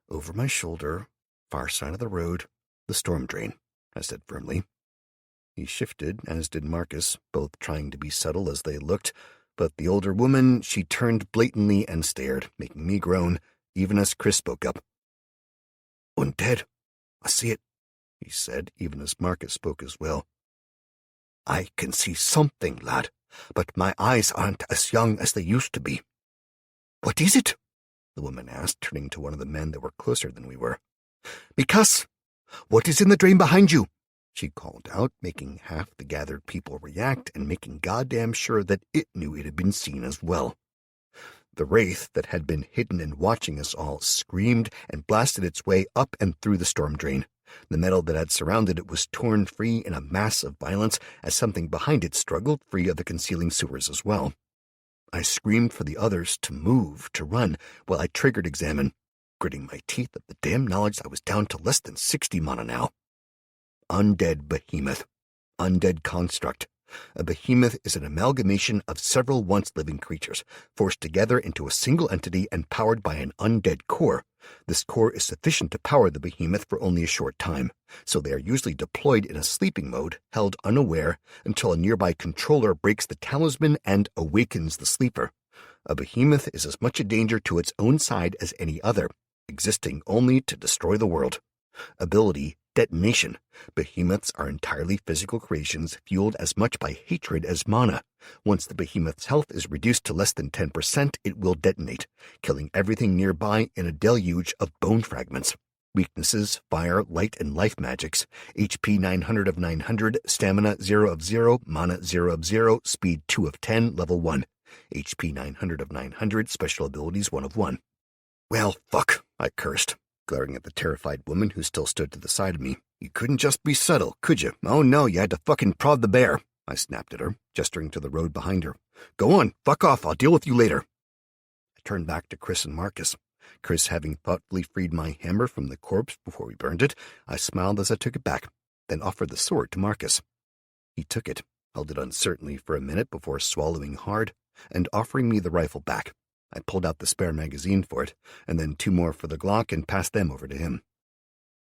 "Over my shoulder, far side of the road, the storm drain," I said firmly. He shifted, as did Marcus, both trying to be subtle as they looked, but the older woman, she turned blatantly and stared, making me groan, even as Chris spoke up. "Undead. I see it," he said, even as Marcus spoke as well. "I can see something, lad, but my eyes aren't as young as they used to be." "What is it?" the woman asked, turning to one of the men that were closer than we were. "Because, what is in the drain behind you?" she called out, making half the gathered people react and making goddamn sure that it knew it had been seen as well. The wraith that had been hidden and watching us all screamed and blasted its way up and through the storm drain. The metal that had surrounded it was torn free in a mass of violence as something behind it struggled free of the concealing sewers as well. I screamed for the others to move, to run, while I triggered examine, gritting my teeth at the damn knowledge I was down to less than 60 mana now. Undead behemoth. Undead construct. A behemoth is an amalgamation of several once-living creatures, forced together into a single entity and powered by an undead core. This core is sufficient to power the behemoth for only a short time, so they are usually deployed in a sleeping mode, held unaware, until a nearby controller breaks the talisman and awakens the sleeper. A behemoth is as much a danger to its own side as any other, existing only to destroy the world. Ability: detonation. Behemoths are entirely physical creations fueled as much by hatred as mana. Once the behemoth's health is reduced to less than 10%, it will detonate, killing everything nearby in a deluge of bone fragments. Weaknesses: fire, light, and life magics. HP 900 of 900, stamina 0 of 0, mana 0 of 0, speed 2 of 10, level 1. HP 900 of 900, special abilities 1 of 1. "Well, fuck," I cursed, glaring at the terrified woman who still stood to the side of me. "You couldn't just be subtle, could you? Oh no, you had to fucking prod the bear," I snapped at her, gesturing to the road behind her. "Go on, fuck off, I'll deal with you later." I turned back to Chris and Marcus. Chris having thoughtfully freed my hammer from the corpse before we burned it, I smiled as I took it back, then offered the sword to Marcus. He took it, held it uncertainly for a minute before swallowing hard, and offering me the rifle back. I pulled out the spare magazine for it, and then 2 more for the Glock and passed them over to him.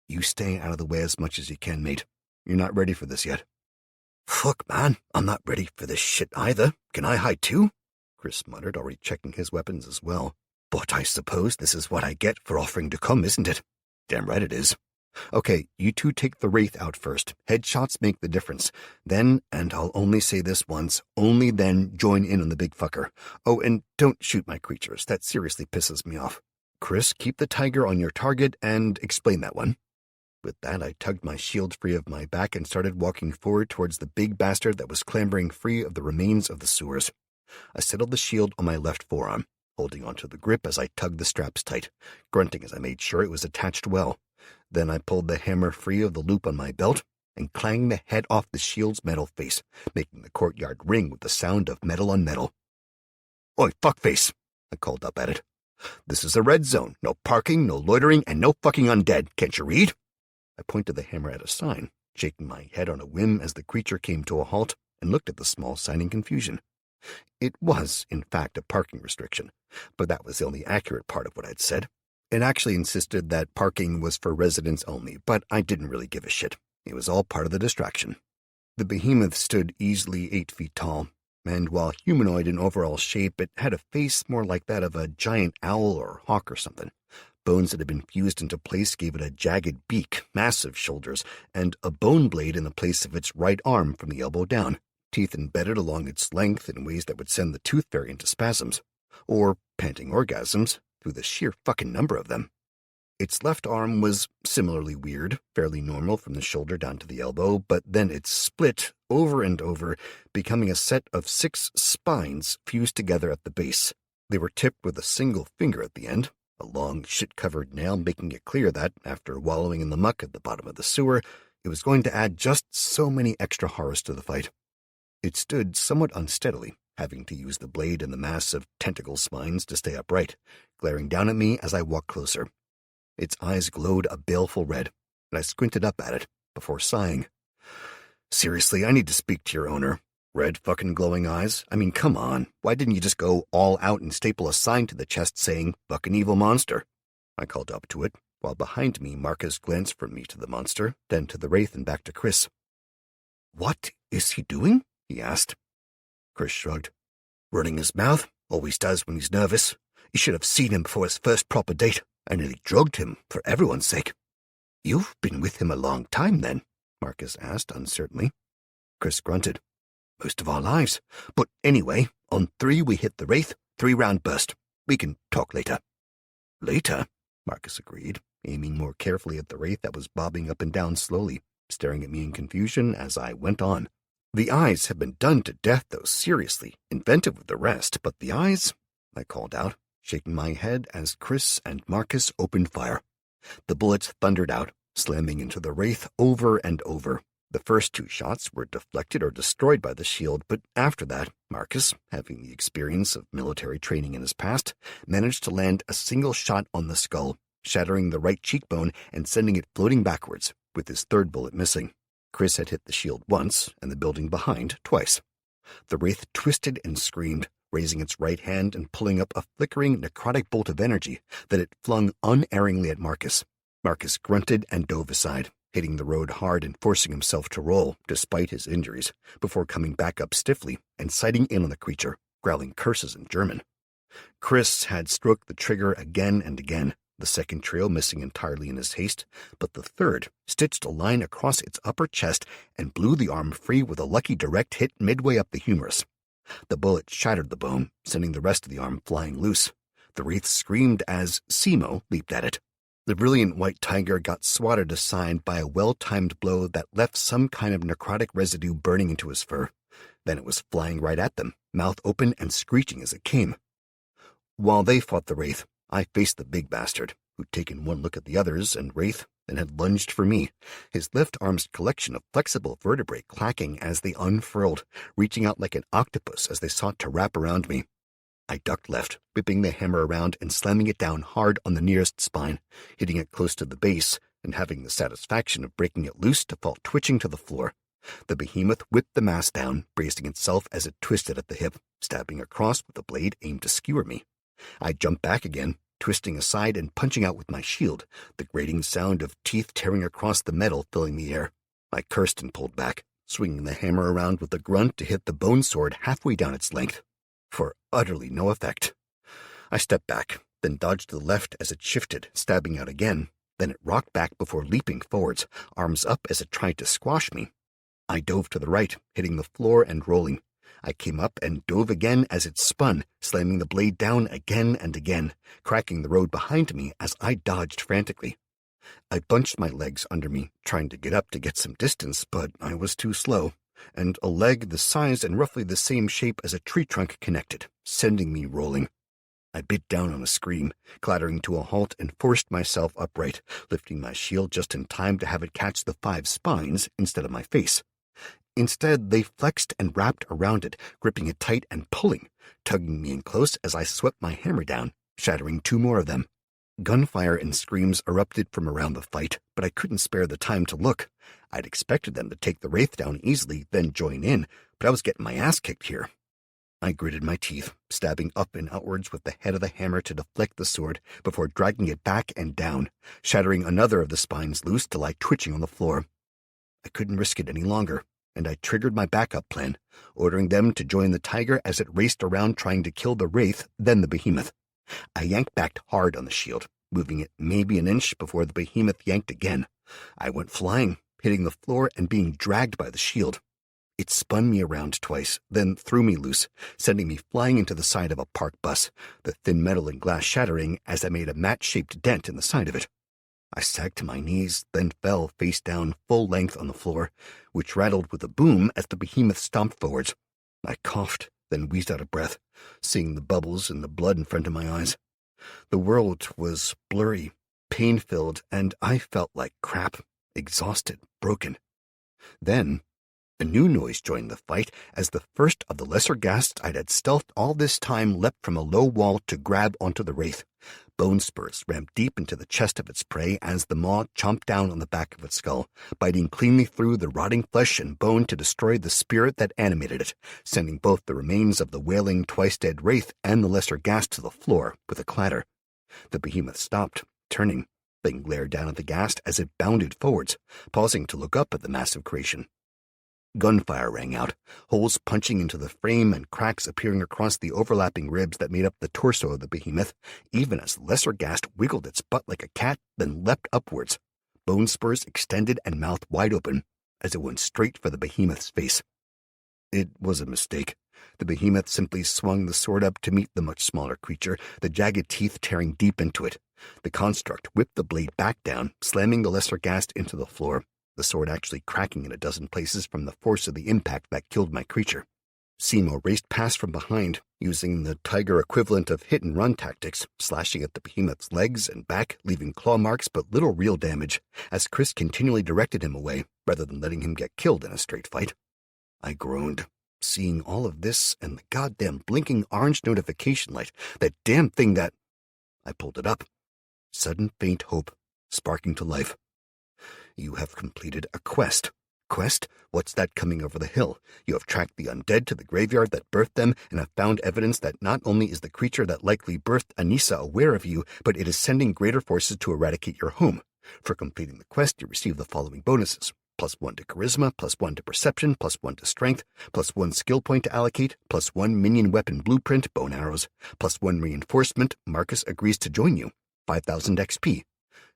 "You stay out of the way as much as you can, mate. You're not ready for this yet." "Fuck, man, I'm not ready for this shit either. Can I hide too?" Chris muttered, already checking his weapons as well. "But I suppose this is what I get for offering to come, isn't it?" "Damn right it is." "Okay, you two take the wraith out first. Headshots make the difference. Then, and I'll only say this once, only then join in on the big fucker. Oh, and don't shoot my creatures. That seriously pisses me off. Chris, keep the tiger on your target and explain that one. With that, I tugged my shield free of my back and started walking forward towards the big bastard that was clambering free of the remains of the sewers. I settled the shield on my left forearm, holding onto the grip as I tugged the straps tight, grunting as I made sure it was attached well. Then I pulled the hammer free of the loop on my belt and clanged the head off the shield's metal face, making the courtyard ring with the sound of metal on metal. "Oi, fuckface," I called up at it. "This is a red zone. No parking, no loitering, and no fucking undead. Can't you read?" I pointed the hammer at a sign, shaking my head on a whim as the creature came to a halt and looked at the small sign in confusion. It was, in fact, a parking restriction, but that was the only accurate part of what I'd said. It actually insisted that parking was for residents only, but I didn't really give a shit. It was all part of the distraction. The behemoth stood easily 8 feet tall, and while humanoid in overall shape, it had a face more like that of a giant owl or hawk or something. Bones that had been fused into place gave it a jagged beak, massive shoulders, and a bone blade in the place of its right arm from the elbow down, teeth embedded along its length in ways that would send the tooth fairy into spasms, or panting orgasms, through the sheer fucking number of them. Its left arm was similarly weird, fairly normal from the shoulder down to the elbow, but then it split over and over, becoming a set of 6 spines fused together at the base. They were tipped with a single finger at the end, a long, shit-covered nail making it clear that, after wallowing in the muck at the bottom of the sewer, it was going to add just so many extra horrors to the fight. It stood somewhat unsteadily, having to use the blade and the mass of tentacle spines to stay upright, glaring down at me as I walked closer. Its eyes glowed a baleful red, and I squinted up at it, before sighing. "Seriously, I need to speak to your owner. Red fucking glowing eyes? I mean, come on. Why didn't you just go all out and staple a sign to the chest saying, 'Fucking evil monster'?" I called up to it, while behind me Marcus glanced from me to the monster, then to the wraith and back to Chris. "What is he doing?" he asked. Chris shrugged. "Running his mouth. Always does when he's nervous. You should have seen him before his first proper date. I nearly drugged him, for everyone's sake." "You've been with him a long time, then?" Marcus asked uncertainly. Chris grunted. "Most of our lives. But anyway, on 3 we hit the wraith, 3-round burst. We can talk later." "Later?" Marcus agreed, aiming more carefully at the wraith that was bobbing up and down slowly, staring at me in confusion as I went on. "The eyes have been done to death, though, seriously, inventive with the rest, but the eyes," I called out, shaking my head as Chris and Marcus opened fire. The bullets thundered out, slamming into the wraith over and over. The first 2 shots were deflected or destroyed by the shield, but after that, Marcus, having the experience of military training in his past, managed to land a single shot on the skull, shattering the right cheekbone and sending it floating backwards, with his 3rd bullet missing. Chris had hit the shield once, and the building behind twice. The wraith twisted and screamed, raising its right hand and pulling up a flickering, necrotic bolt of energy that it flung unerringly at Marcus. Marcus grunted and dove aside, hitting the road hard and forcing himself to roll, despite his injuries, before coming back up stiffly and sighting in on the creature, growling curses in German. Chris had stroked the trigger again and again, the 2nd trail missing entirely in his haste, but the 3rd stitched a line across its upper chest and blew the arm free with a lucky direct hit midway up the humerus. The bullet shattered the bone, sending the rest of the arm flying loose. The wraith screamed as Simo leaped at it. The brilliant white tiger got swatted aside by a well-timed blow that left some kind of necrotic residue burning into his fur. Then it was flying right at them, mouth open and screeching as it came. While they fought the wraith, I faced the big bastard, who'd taken one look at the others and wraith, then had lunged for me, his left arm's collection of flexible vertebrae clacking as they unfurled, reaching out like an octopus as they sought to wrap around me. I ducked left, whipping the hammer around and slamming it down hard on the nearest spine, hitting it close to the base and having the satisfaction of breaking it loose to fall twitching to the floor. The behemoth whipped the mass down, bracing itself as it twisted at the hip, stabbing across with the blade aimed to skewer me. I jumped back again, twisting aside and punching out with my shield, the grating sound of teeth tearing across the metal filling the air. I cursed and pulled back, swinging the hammer around with a grunt to hit the bone sword halfway down its length. For utterly no effect. I stepped back, then dodged to the left as it shifted, stabbing out again. Then it rocked back before leaping forwards, arms up as it tried to squash me. I dove to the right, hitting the floor and rolling, I came up and dove again as it spun, slamming the blade down again and again, cracking the road behind me as I dodged frantically. I bunched my legs under me, trying to get up to get some distance, but I was too slow, and a leg the size and roughly the same shape as a tree trunk connected, sending me rolling. I bit down on a scream, clattering to a halt, and forced myself upright, lifting my shield just in time to have it catch the 5 spines instead of my face. Instead, they flexed and wrapped around it, gripping it tight and pulling, tugging me in close as I swept my hammer down, shattering 2 more of them. Gunfire and screams erupted from around the fight, but I couldn't spare the time to look. I'd expected them to take the wraith down easily, then join in, but I was getting my ass kicked here. I gritted my teeth, stabbing up and outwards with the head of the hammer to deflect the sword before dragging it back and down, shattering another of the spines loose to lie twitching on the floor. I couldn't risk it any longer, and I triggered my backup plan, ordering them to join the tiger as it raced around trying to kill the wraith, then the behemoth. I yanked back hard on the shield, moving it maybe an inch before the behemoth yanked again. I went flying, hitting the floor and being dragged by the shield. It spun me around twice, then threw me loose, sending me flying into the side of a park bus, the thin metal and glass shattering as I made a mat-shaped dent in the side of it. I sagged to my knees, then fell face down full length on the floor, which rattled with a boom as the behemoth stomped forwards. I coughed, then wheezed out of breath, seeing the bubbles and the blood in front of my eyes. The world was blurry, pain-filled, and I felt like crap, exhausted, broken. Then a new noise joined the fight as the first of the lesser ghasts I'd had stealthed all this time leapt from a low wall to grab onto the wraith. Bone spurs rammed deep into the chest of its prey as the maw chomped down on the back of its skull, biting cleanly through the rotting flesh and bone to destroy the spirit that animated it, sending both the remains of the wailing, twice-dead wraith and the lesser ghast to the floor with a clatter. The behemoth stopped, turning, then glared down at the ghast as it bounded forwards, pausing to look up at the massive creation. Gunfire rang out, holes punching into the frame and cracks appearing across the overlapping ribs that made up the torso of the behemoth, even as the lesser ghast wiggled its butt like a cat, then leapt upwards, bone spurs extended and mouth wide open, as it went straight for the behemoth's face. It was a mistake. The behemoth simply swung the sword up to meet the much smaller creature, the jagged teeth tearing deep into it. The construct whipped the blade back down, slamming the lesser ghast into the floor, the sword actually cracking in a dozen places from the force of the impact that killed my creature. Simo raced past from behind, using the tiger equivalent of hit-and-run tactics, slashing at the behemoth's legs and back, leaving claw marks but little real damage, as Chris continually directed him away, rather than letting him get killed in a straight fight. I groaned, seeing all of this and the goddamn blinking orange notification light, that damn thing that... I pulled it up. Sudden faint hope, sparking to life. You have completed a quest. Quest? What's that coming over the hill? You have tracked the undead to the graveyard that birthed them and have found evidence that not only is the creature that likely birthed Anissa aware of you, but it is sending greater forces to eradicate your home. For completing the quest, you receive the following bonuses. +1 to charisma, +1 to perception, +1 to strength, +1 skill point to allocate, +1 minion weapon blueprint, bone arrows, +1 reinforcement, Marcus agrees to join you, 5,000 XP.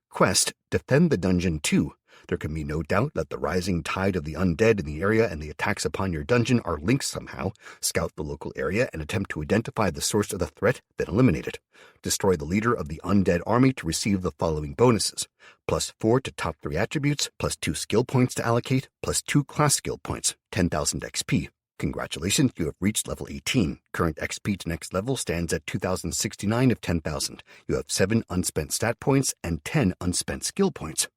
Quest, defend the dungeon 2. There can be no doubt that the rising tide of the undead in the area and the attacks upon your dungeon are linked somehow. Scout the local area and attempt to identify the source of the threat, then eliminate it. Destroy the leader of the undead army to receive the following bonuses. +4 to top 3 attributes, +2 skill points to allocate, +2 class skill points, 10,000 XP. Congratulations, you have reached level 18. Current XP to next level stands at 2,069 of 10,000. You have 7 unspent stat points and 10 unspent skill points.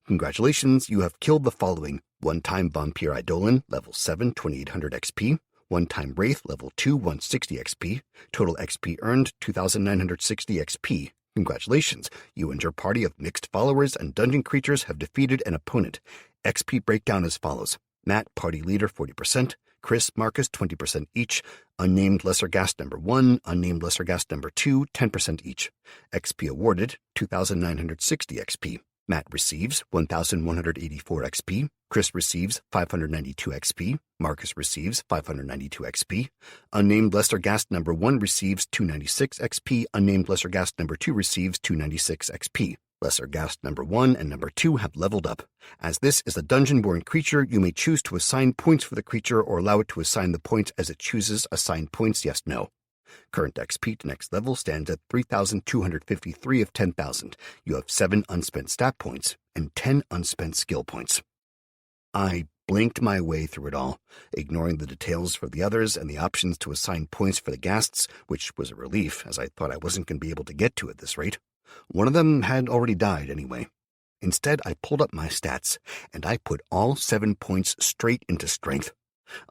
Congratulations, you have killed the following: 1-time Vampire Eidolon, level 7, 2,800 XP. 1-time Wraith, level 2, 160 XP. Total XP earned, 2,960 XP. Congratulations, you and your party of mixed followers and dungeon creatures have defeated an opponent. XP breakdown as follows: Matt, party leader, 40%. Chris, Marcus, 20% each. Unnamed Lesser Ghast number 1, Unnamed Lesser Ghast number 2, 10% each. XP awarded, 2,960 XP. Matt receives 1,184 XP. Chris receives 592 XP. Marcus receives 592 XP. Unnamed Lesser Ghast number 1 receives 296 XP. Unnamed Lesser Ghast number 2 receives 296 XP. Lesser Ghast number 1 and number 2 have leveled up. As this is a dungeon-born creature, you may choose to assign points for the creature or allow it to assign the points as it chooses. Assign points, yes, no. Current XP to next level stands at 3,253 of 10,000. You have 7 unspent stat points and 10 unspent skill points. I blinked my way through it all, ignoring the details for the others and the options to assign points for the ghasts, which was a relief, as I thought I wasn't going to be able to get to at this rate. One of them had already died anyway. Instead, I pulled up my stats, and I put all 7 points straight into strength.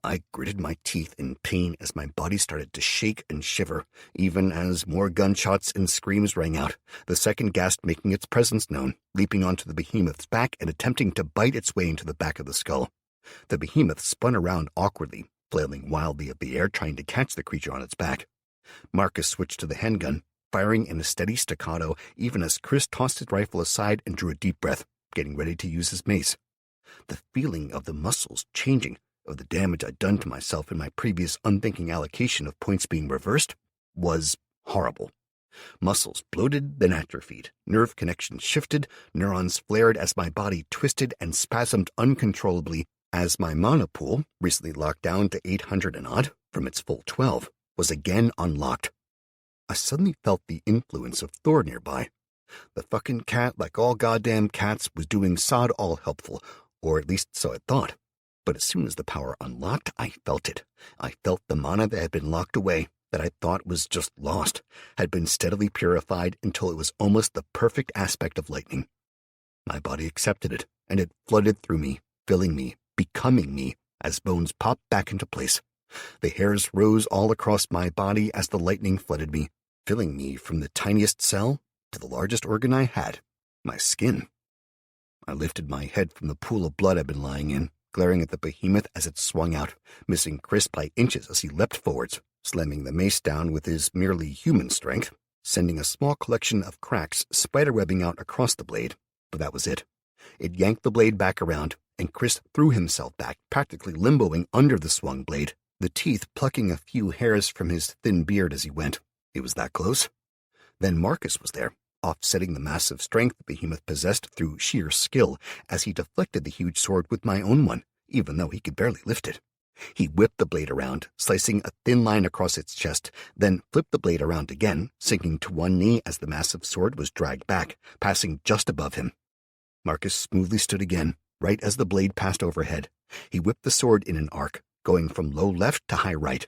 I gritted my teeth in pain as my body started to shake and shiver, even as more gunshots and screams rang out, the second ghast making its presence known, leaping onto the behemoth's back and attempting to bite its way into the back of the skull. The behemoth spun around awkwardly, flailing wildly up the air trying to catch the creature on its back. Marcus switched to the handgun, firing in a steady staccato even as Chris tossed his rifle aside and drew a deep breath, getting ready to use his mace. The feeling of the muscles changing, of the damage I'd done to myself in my previous unthinking allocation of points being reversed, was horrible. Muscles bloated, then atrophied. Nerve connections shifted, neurons flared as my body twisted and spasmed uncontrollably as my mana pool, recently locked down to 800 and odd from its full 12, was again unlocked. I suddenly felt the influence of Thor nearby. The fucking cat, like all goddamn cats, was doing sod all helpful, or at least so it thought. But as soon as the power unlocked, I felt it. I felt the mana that had been locked away, that I thought was just lost, had been steadily purified until it was almost the perfect aspect of lightning. My body accepted it, and it flooded through me, filling me, becoming me, as bones popped back into place. The hairs rose all across my body as the lightning flooded me, filling me from the tiniest cell to the largest organ I had, my skin. I lifted my head from the pool of blood I'd been lying in, glaring at the behemoth as it swung out, missing Chris by inches as he leapt forwards, slamming the mace down with his merely human strength, sending a small collection of cracks spiderwebbing out across the blade. But that was it. It yanked the blade back around, and Chris threw himself back, practically limboing under the swung blade, the teeth plucking a few hairs from his thin beard as he went. He was that close. Then Marcus was there, offsetting the massive strength the behemoth possessed through sheer skill as he deflected the huge sword with my own one, even though he could barely lift it. He whipped the blade around, slicing a thin line across its chest, then flipped the blade around again, sinking to one knee as the massive sword was dragged back, passing just above him. Marcus smoothly stood again, right as the blade passed overhead. He whipped the sword in an arc, going from low left to high right.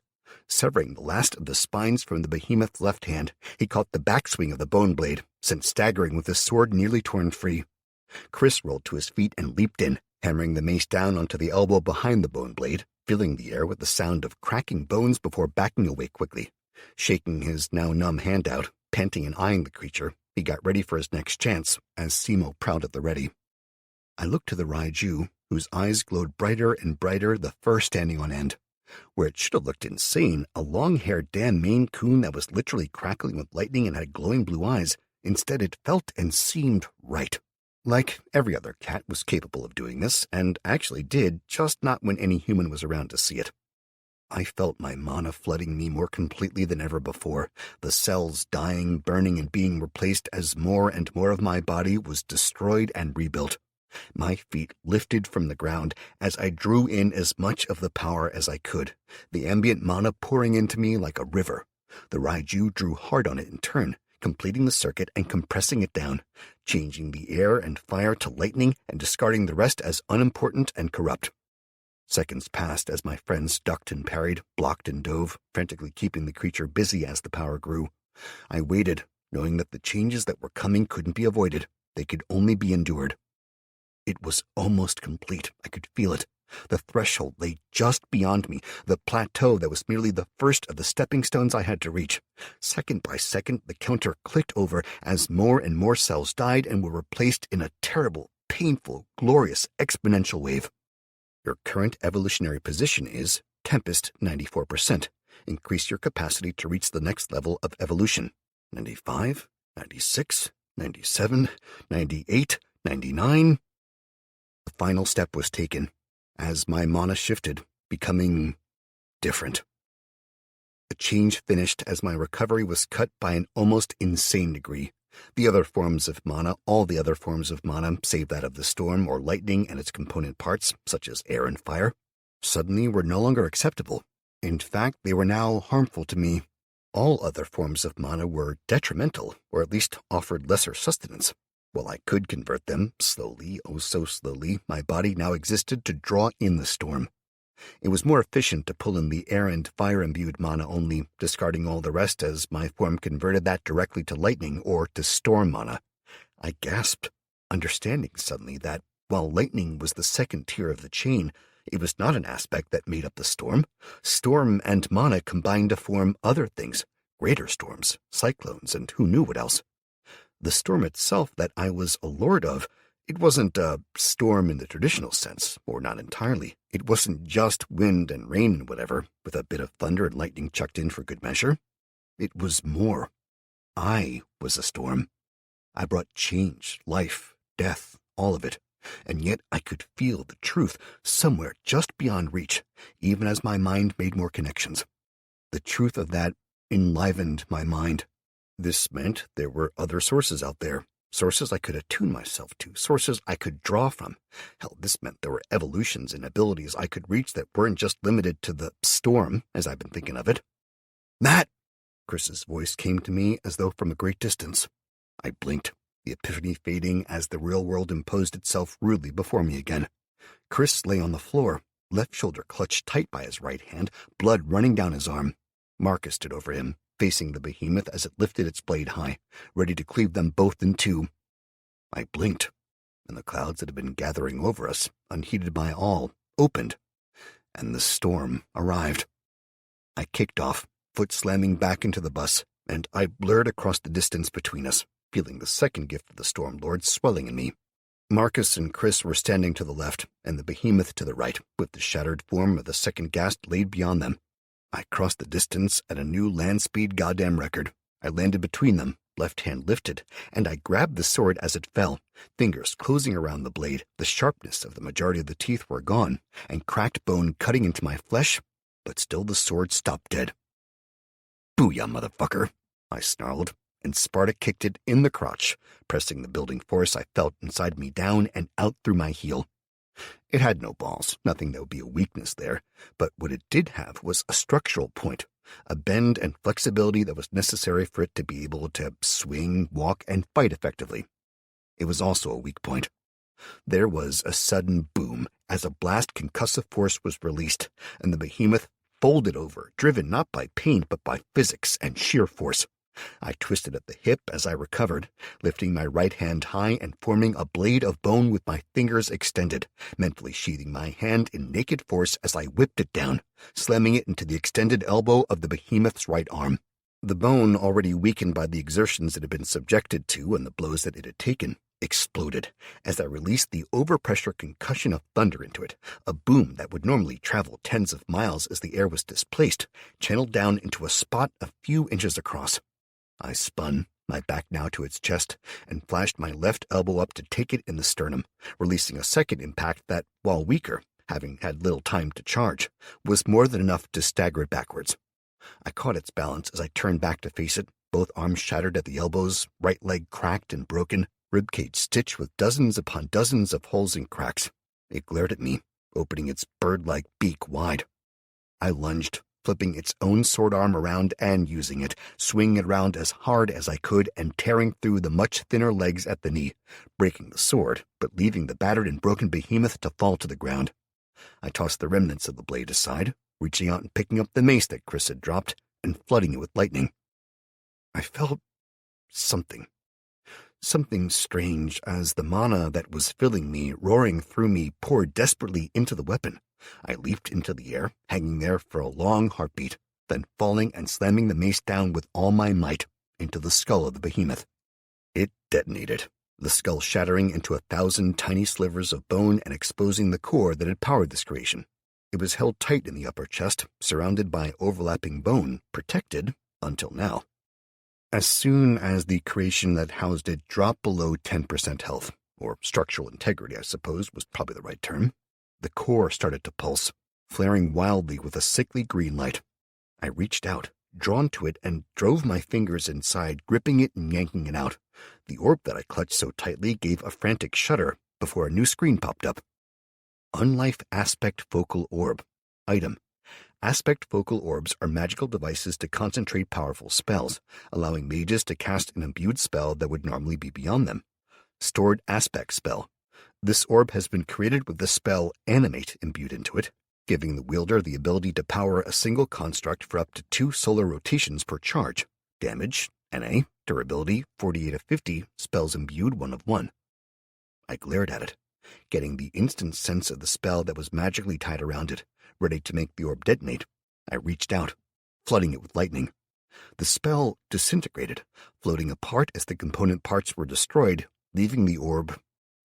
Severing the last of the spines from the behemoth's left hand, he caught the backswing of the bone blade, sent staggering with his sword nearly torn free. Chris rolled to his feet and leaped in, hammering the mace down onto the elbow behind the bone blade, filling the air with the sound of cracking bones before backing away quickly. Shaking his now numb hand out, panting and eyeing the creature, he got ready for his next chance, as Simo prowled at the ready. I looked to the Raiju, whose eyes glowed brighter and brighter, the fur standing on end. Where it should have looked insane, a long-haired damn Maine Coon that was literally crackling with lightning and had glowing blue eyes, instead it felt and seemed right. Like every other cat was capable of doing this, and actually did, just not when any human was around to see it. I felt my mana flooding me more completely than ever before, the cells dying, burning, and being replaced as more and more of my body was destroyed and rebuilt. My feet lifted from the ground as I drew in as much of the power as I could, the ambient mana pouring into me like a river. The Raiju drew hard on it in turn, completing the circuit and compressing it down, changing the air and fire to lightning and discarding the rest as unimportant and corrupt. Seconds passed as my friends ducked and parried, blocked and dove, frantically keeping the creature busy as the power grew. I waited, knowing that the changes that were coming couldn't be avoided. They could only be endured. It was almost complete. I could feel it. The threshold lay just beyond me, the plateau that was merely the first of the stepping stones I had to reach. Second by second, the counter clicked over as more and more cells died and were replaced in a terrible, painful, glorious exponential wave. Your current evolutionary position is Tempest 94%. Increase your capacity to reach the next level of evolution. 95, 96, 97, 98, 99... The final step was taken, as my mana shifted, becoming different. The change finished as my recovery was cut by an almost insane degree, The other forms of mana, all the other forms of mana, save that of the storm or lightning and its component parts, such as air and fire, suddenly were no longer acceptable. In fact, they were now harmful to me. All other forms of mana were detrimental, or at least offered lesser sustenance. While I could convert them, slowly, oh so slowly, my body now existed to draw in the storm. It was more efficient to pull in the air and fire-imbued mana only, discarding all the rest as my form converted that directly to lightning or to storm mana. I gasped, understanding suddenly that, while lightning was the second tier of the chain, it was not an aspect that made up the storm. Storm and mana combined to form other things, greater storms, cyclones, and who knew what else. The storm itself that I was a lord of, it wasn't a storm in the traditional sense, or not entirely. It wasn't just wind and rain and whatever, with a bit of thunder and lightning chucked in for good measure. It was more. I was a storm. I brought change, life, death, all of it, and yet I could feel the truth somewhere just beyond reach, even as my mind made more connections. The truth of that enlivened my mind. This meant there were other sources out there, sources I could attune myself to, sources I could draw from. Hell, this meant there were evolutions and abilities I could reach that weren't just limited to the storm, as I've been thinking of it. "Matt!" Chris's voice came to me as though from a great distance. I blinked, the epiphany fading as the real world imposed itself rudely before me again. Chris lay on the floor, left shoulder clutched tight by his right hand, blood running down his arm. Marcus stood over him, facing the behemoth as it lifted its blade high, ready to cleave them both in two. I blinked, and the clouds that had been gathering over us, unheeded by all, opened, and the storm arrived. I kicked off, foot slamming back into the bus, and I blurred across the distance between us, feeling the second gift of the Storm Lord swelling in me. Marcus and Chris were standing to the left, and the behemoth to the right, with the shattered form of the second ghast laid beyond them. I crossed the distance at a new land speed goddamn record. I landed between them, left hand lifted, and I grabbed the sword as it fell, fingers closing around the blade. The sharpness of the majority of the teeth were gone, and cracked bone cutting into my flesh, but still the sword stopped dead. "Booyah, motherfucker," I snarled, and Sparta kicked it in the crotch, pressing the building force I felt inside me down and out through my heel. It had no balls, nothing that would be a weakness there, but what it did have was a structural point, a bend and flexibility that was necessary for it to be able to swing, walk, and fight effectively. It was also a weak point. There was a sudden boom as a blast concussive force was released, and the behemoth folded over, driven not by pain but by physics and sheer force. I twisted at the hip as I recovered, lifting my right hand high and forming a blade of bone with my fingers extended, mentally sheathing my hand in naked force as I whipped it down, slamming it into the extended elbow of the behemoth's right arm. The bone, already weakened by the exertions it had been subjected to and the blows that it had taken, exploded as I released the overpressure concussion of thunder into it, a boom that would normally travel tens of miles as the air was displaced, channeled down into a spot a few inches across. I spun, my back now to its chest, and flashed my left elbow up to take it in the sternum, releasing a second impact that, while weaker, having had little time to charge, was more than enough to stagger it backwards. I caught its balance as I turned back to face it, both arms shattered at the elbows, right leg cracked and broken, ribcage stitched with dozens upon dozens of holes and cracks. It glared at me, opening its bird-like beak wide. I lunged, flipping its own sword arm around and using it, swinging it around as hard as I could and tearing through the much thinner legs at the knee, breaking the sword, but leaving the battered and broken behemoth to fall to the ground. I tossed the remnants of the blade aside, reaching out and picking up the mace that Chris had dropped and flooding it with lightning. I felt something strange as the mana that was filling me, roaring through me, poured desperately into the weapon. I leaped into the air, hanging there for a long heartbeat, then falling and slamming the mace down with all my might into the skull of the behemoth. It detonated, the skull shattering into 1,000 tiny slivers of bone and exposing the core that had powered this creation. It was held tight in the upper chest, surrounded by overlapping bone, protected, until now. As soon as the creation that housed it dropped below 10% health, or structural integrity, I suppose, was probably the right term, the core started to pulse, flaring wildly with a sickly green light. I reached out, drawn to it and drove my fingers inside, gripping it and yanking it out. The orb that I clutched so tightly gave a frantic shudder before a new screen popped up. Unlife Aspect Focal Orb. Item. Aspect Focal Orbs are magical devices to concentrate powerful spells, allowing mages to cast an imbued spell that would normally be beyond them. Stored Aspect Spell. This orb has been created with the spell Animate imbued into it, giving the wielder the ability to power a single construct for up to 2 solar rotations per charge. Damage, NA, durability, 48 of 50, spells imbued 1 of 1. I glared at it, getting the instant sense of the spell that was magically tied around it, ready to make the orb detonate. I reached out, flooding it with lightning. The spell disintegrated, floating apart as the component parts were destroyed, leaving the orb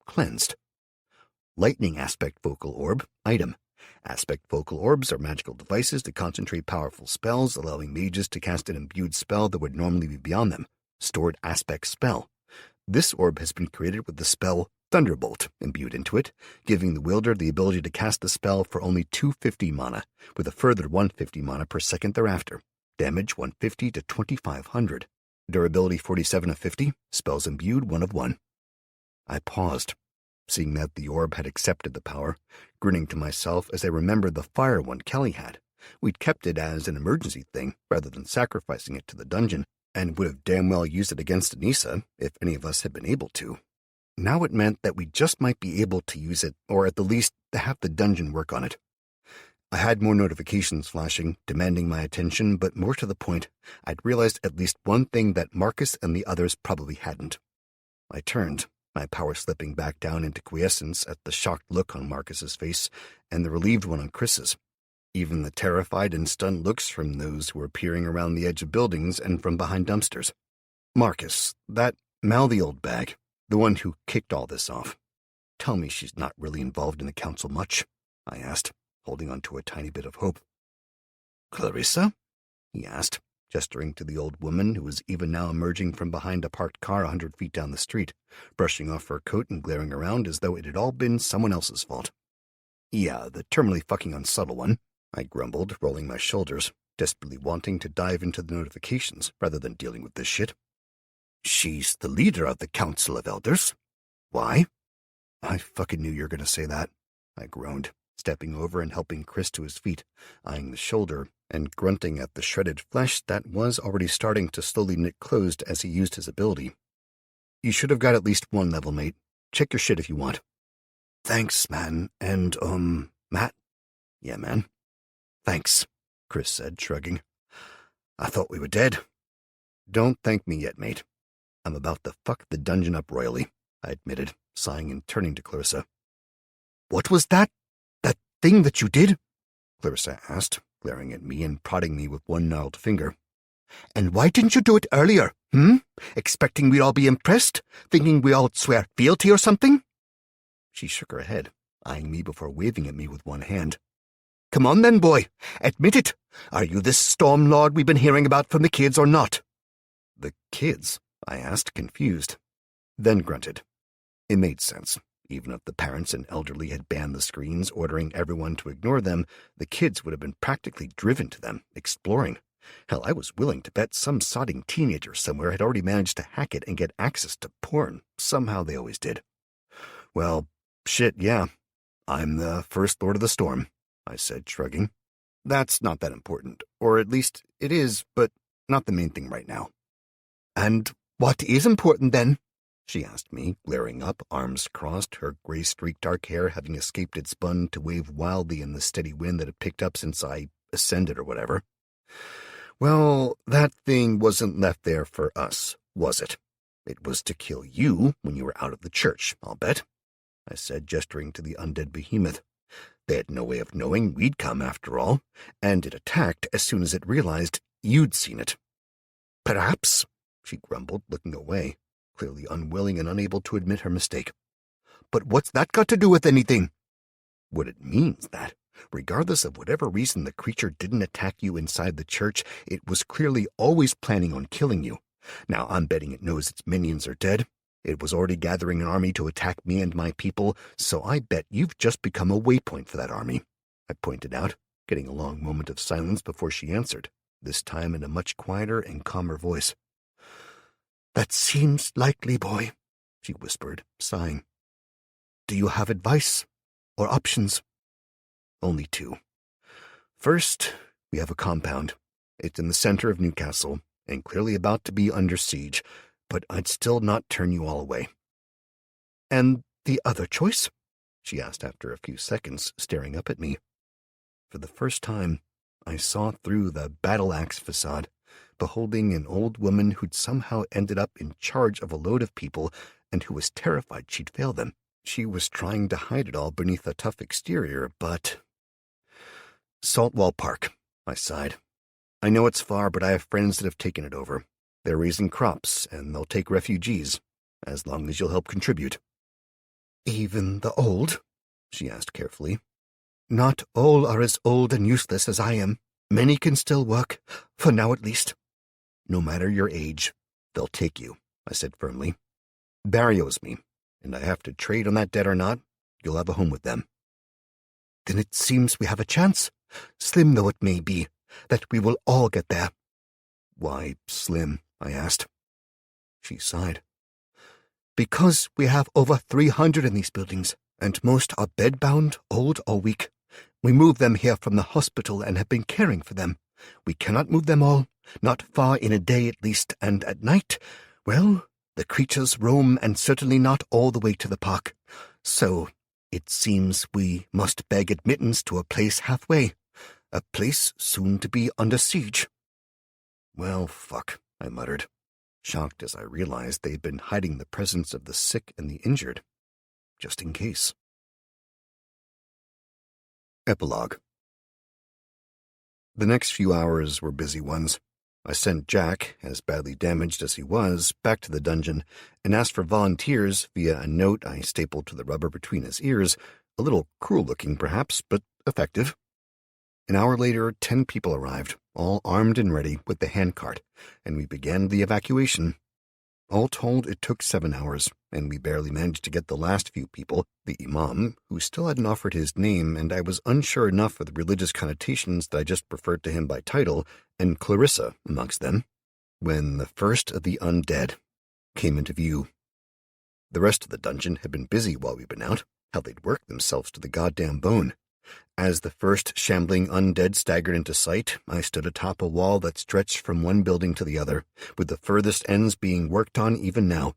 cleansed. Lightning Aspect Focal Orb. Item. Aspect Focal Orbs are magical devices to concentrate powerful spells, allowing mages to cast an imbued spell that would normally be beyond them. Stored Aspect Spell. This orb has been created with the spell Thunderbolt imbued into it, giving the wielder the ability to cast the spell for only 250 mana, with a further 150 mana per second thereafter. Damage 150 to 2500. Durability 47 of 50, spells imbued 1 of 1. I paused, seeing that the orb had accepted the power, grinning to myself as I remembered the fire one Kelly had. We'd kept it as an emergency thing rather than sacrificing it to the dungeon, and would have damn well used it against Anissa if any of us had been able to. Now it meant that we just might be able to use it, or at the least have the dungeon work on it. I had more notifications flashing, demanding my attention, but more to the point, I'd realized at least one thing that Marcus and the others probably hadn't. I turned, my power slipping back down into quiescence at the shocked look on Marcus's face and the relieved one on Chris's. Even the terrified and stunned looks from those who were peering around the edge of buildings and from behind dumpsters. Marcus, that mouthy old bag, the one who kicked all this off. Tell me she's not really involved in the council much, I asked, holding on to a tiny bit of hope. Clarissa? He asked, gesturing to the old woman who was even now emerging from behind a parked car 100 feet down the street, brushing off her coat and glaring around as though it had all been someone else's fault. Yeah, the terminally fucking unsubtle one, I grumbled, rolling my shoulders, desperately wanting to dive into the notifications rather than dealing with this shit. She's the leader of the Council of Elders. Why? I fucking knew you were going to say that, I groaned, stepping over and helping Chris to his feet, eyeing the shoulder and grunting at the shredded flesh that was already starting to slowly knit closed as he used his ability. You should have got at least 1 level, mate. Check your shit if you want. Thanks, man. And, Matt? Yeah, man. Thanks, Chris said, shrugging. I thought we were dead. Don't thank me yet, mate. I'm about to fuck the dungeon up royally, I admitted, sighing and turning to Clarissa. What was that? That thing that you did? Clarissa asked, glaring at me and prodding me with one gnarled finger. And why didn't you do it earlier, Expecting we'd all be impressed? Thinking we all swear fealty or something? She shook her head, eyeing me before waving at me with one hand. Come on then, boy. Admit it. Are you this Storm Lord we've been hearing about from the kids or not? The kids? I asked, confused. Then grunted. It made sense. Even if the parents and elderly had banned the screens, ordering everyone to ignore them, the kids would have been practically driven to them, exploring. Hell, I was willing to bet some sodding teenager somewhere had already managed to hack it and get access to porn. Somehow they always did. Well, shit, yeah. I'm the First Lord of the Storm, I said, shrugging. That's not that important. Or at least it is, but not the main thing right now. And what is important then? She asked me, glaring up, arms crossed, her gray-streaked dark hair having escaped its bun to wave wildly in the steady wind that had picked up since I ascended or whatever. Well, that thing wasn't left there for us, was it? It was to kill you when you were out of the church, I'll bet, I said, gesturing to the undead behemoth. They had no way of knowing we'd come after all, and it attacked as soon as it realized you'd seen it. Perhaps, she grumbled, looking away, clearly unwilling and unable to admit her mistake. But what's that got to do with anything? What it means that, regardless of whatever reason the creature didn't attack you inside the church, it was clearly always planning on killing you. Now I'm betting it knows its minions are dead. It was already gathering an army to attack me and my people, so I bet you've just become a waypoint for that army, I pointed out, getting a long moment of silence before she answered. this time in a much quieter and calmer voice. "That seems likely, boy," she whispered, sighing. "Do you have advice or options?" "Only two. First, we have a compound. It's in the center of Newcastle, and clearly about to be under siege, but I'd still not turn you all away." "And the other choice?" she asked after a few seconds, staring up at me. For the first time, I saw through the battle-axe facade, beholding an old woman who'd somehow ended up in charge of a load of people and who was terrified she'd fail them. She was trying to hide it all beneath a tough exterior, but... "Saltwall Park," I sighed. "I know it's far, but I have friends that have taken it over. They're raising crops, and they'll take refugees, as long as you'll help contribute." "Even the old?" she asked carefully. "Not all are as old and useless as I am. Many can still work, for now at least." "No matter your age, they'll take you," I said firmly. "Barry owes me, and I have to trade on that debt or not, you'll have a home with them." "Then it seems we have a chance, slim though it may be, that we will all get there." "Why slim?" I asked. She sighed. "Because we have over 300 in these buildings, and most are bedbound, old, or weak. We moved them here from the hospital and have been caring for them. We cannot move them all, not far in a day at least, and at night, well, the creatures roam, and certainly not all the way to the park. So it seems we must beg admittance to a place halfway, a place soon to be under siege." "Well, fuck," I muttered, shocked as I realized they'd been hiding the presence of the sick and the injured, just in case. Epilogue. The next few hours were busy ones. I sent Jack, as badly damaged as he was, back to the dungeon and asked for volunteers via a note I stapled to the rubber between his ears, a little cruel-looking perhaps, but effective. An hour later, 10 people arrived, all armed and ready with the handcart, and we began the evacuation. All told, it took 7 hours, and we barely managed to get the last few people, the imam, who still hadn't offered his name, and I was unsure enough of the religious connotations that I just referred to him by title, and Clarissa amongst them, when the first of the undead came into view. The rest of the dungeon had been busy while we'd been out, how they'd worked themselves to the goddamn bone. As the first shambling undead staggered into sight, I stood atop a wall that stretched from one building to the other, with the furthest ends being worked on even now.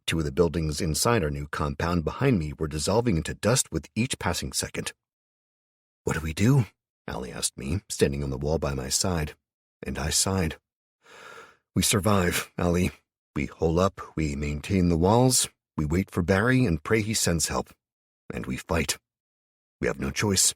2 of the buildings inside our new compound behind me were dissolving into dust with each passing second. "What do we do?" Allie asked me, standing on the wall by my side, and I sighed. "We survive, Allie. We hole up, we maintain the walls, we wait for Barry and pray he sends help, and we fight. We have no choice."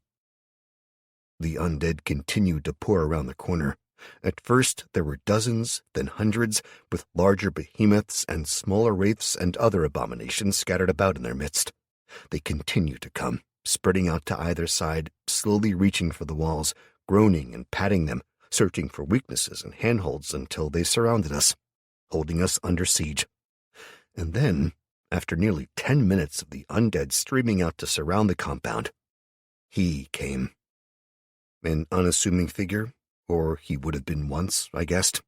The undead continued to pour around the corner. At first there were dozens, then hundreds, with larger behemoths and smaller wraiths and other abominations scattered about in their midst. They continued to come, spreading out to either side, slowly reaching for the walls, groaning and patting them, searching for weaknesses and handholds until they surrounded us, holding us under siege. And then, after nearly 10 minutes of the undead streaming out to surround the compound, he came. An unassuming figure, or he would have been once, I guessed.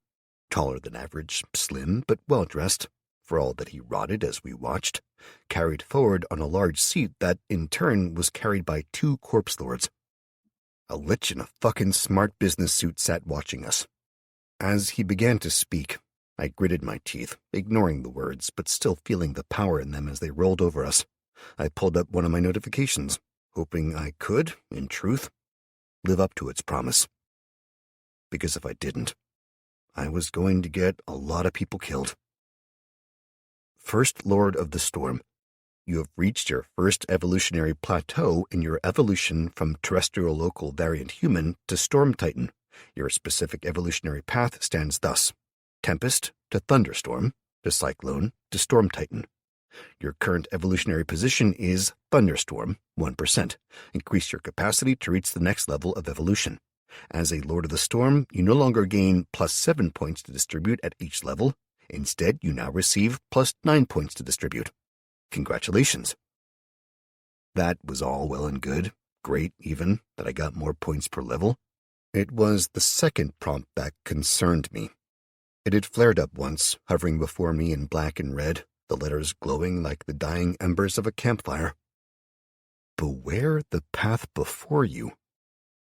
Taller than average, slim, but well-dressed, for all that he rotted as we watched, carried forward on a large seat that, in turn, was carried by 2 corpse lords. A lich in a fucking smart business suit sat watching us. As he began to speak, I gritted my teeth, ignoring the words, but still feeling the power in them as they rolled over us. I pulled up one of my notifications, hoping I could, in truth, live up to its promise. Because if I didn't, I was going to get a lot of people killed. First Lord of the Storm, you have reached your first evolutionary plateau in your evolution from terrestrial local variant human to Storm Titan. Your specific evolutionary path stands thus: Tempest to Thunderstorm to Cyclone to Storm Titan. Your current evolutionary position is Thunderstorm, 1%. Increase your capacity to reach the next level of evolution. As a Lord of the Storm, you no longer gain +7 points to distribute at each level. Instead, you now receive +9 points to distribute. Congratulations. That was all well and good, great even, that I got more points per level. It was the second prompt that concerned me. It had flared up once, hovering before me in black and red, the letters glowing like the dying embers of a campfire. Beware the path before you.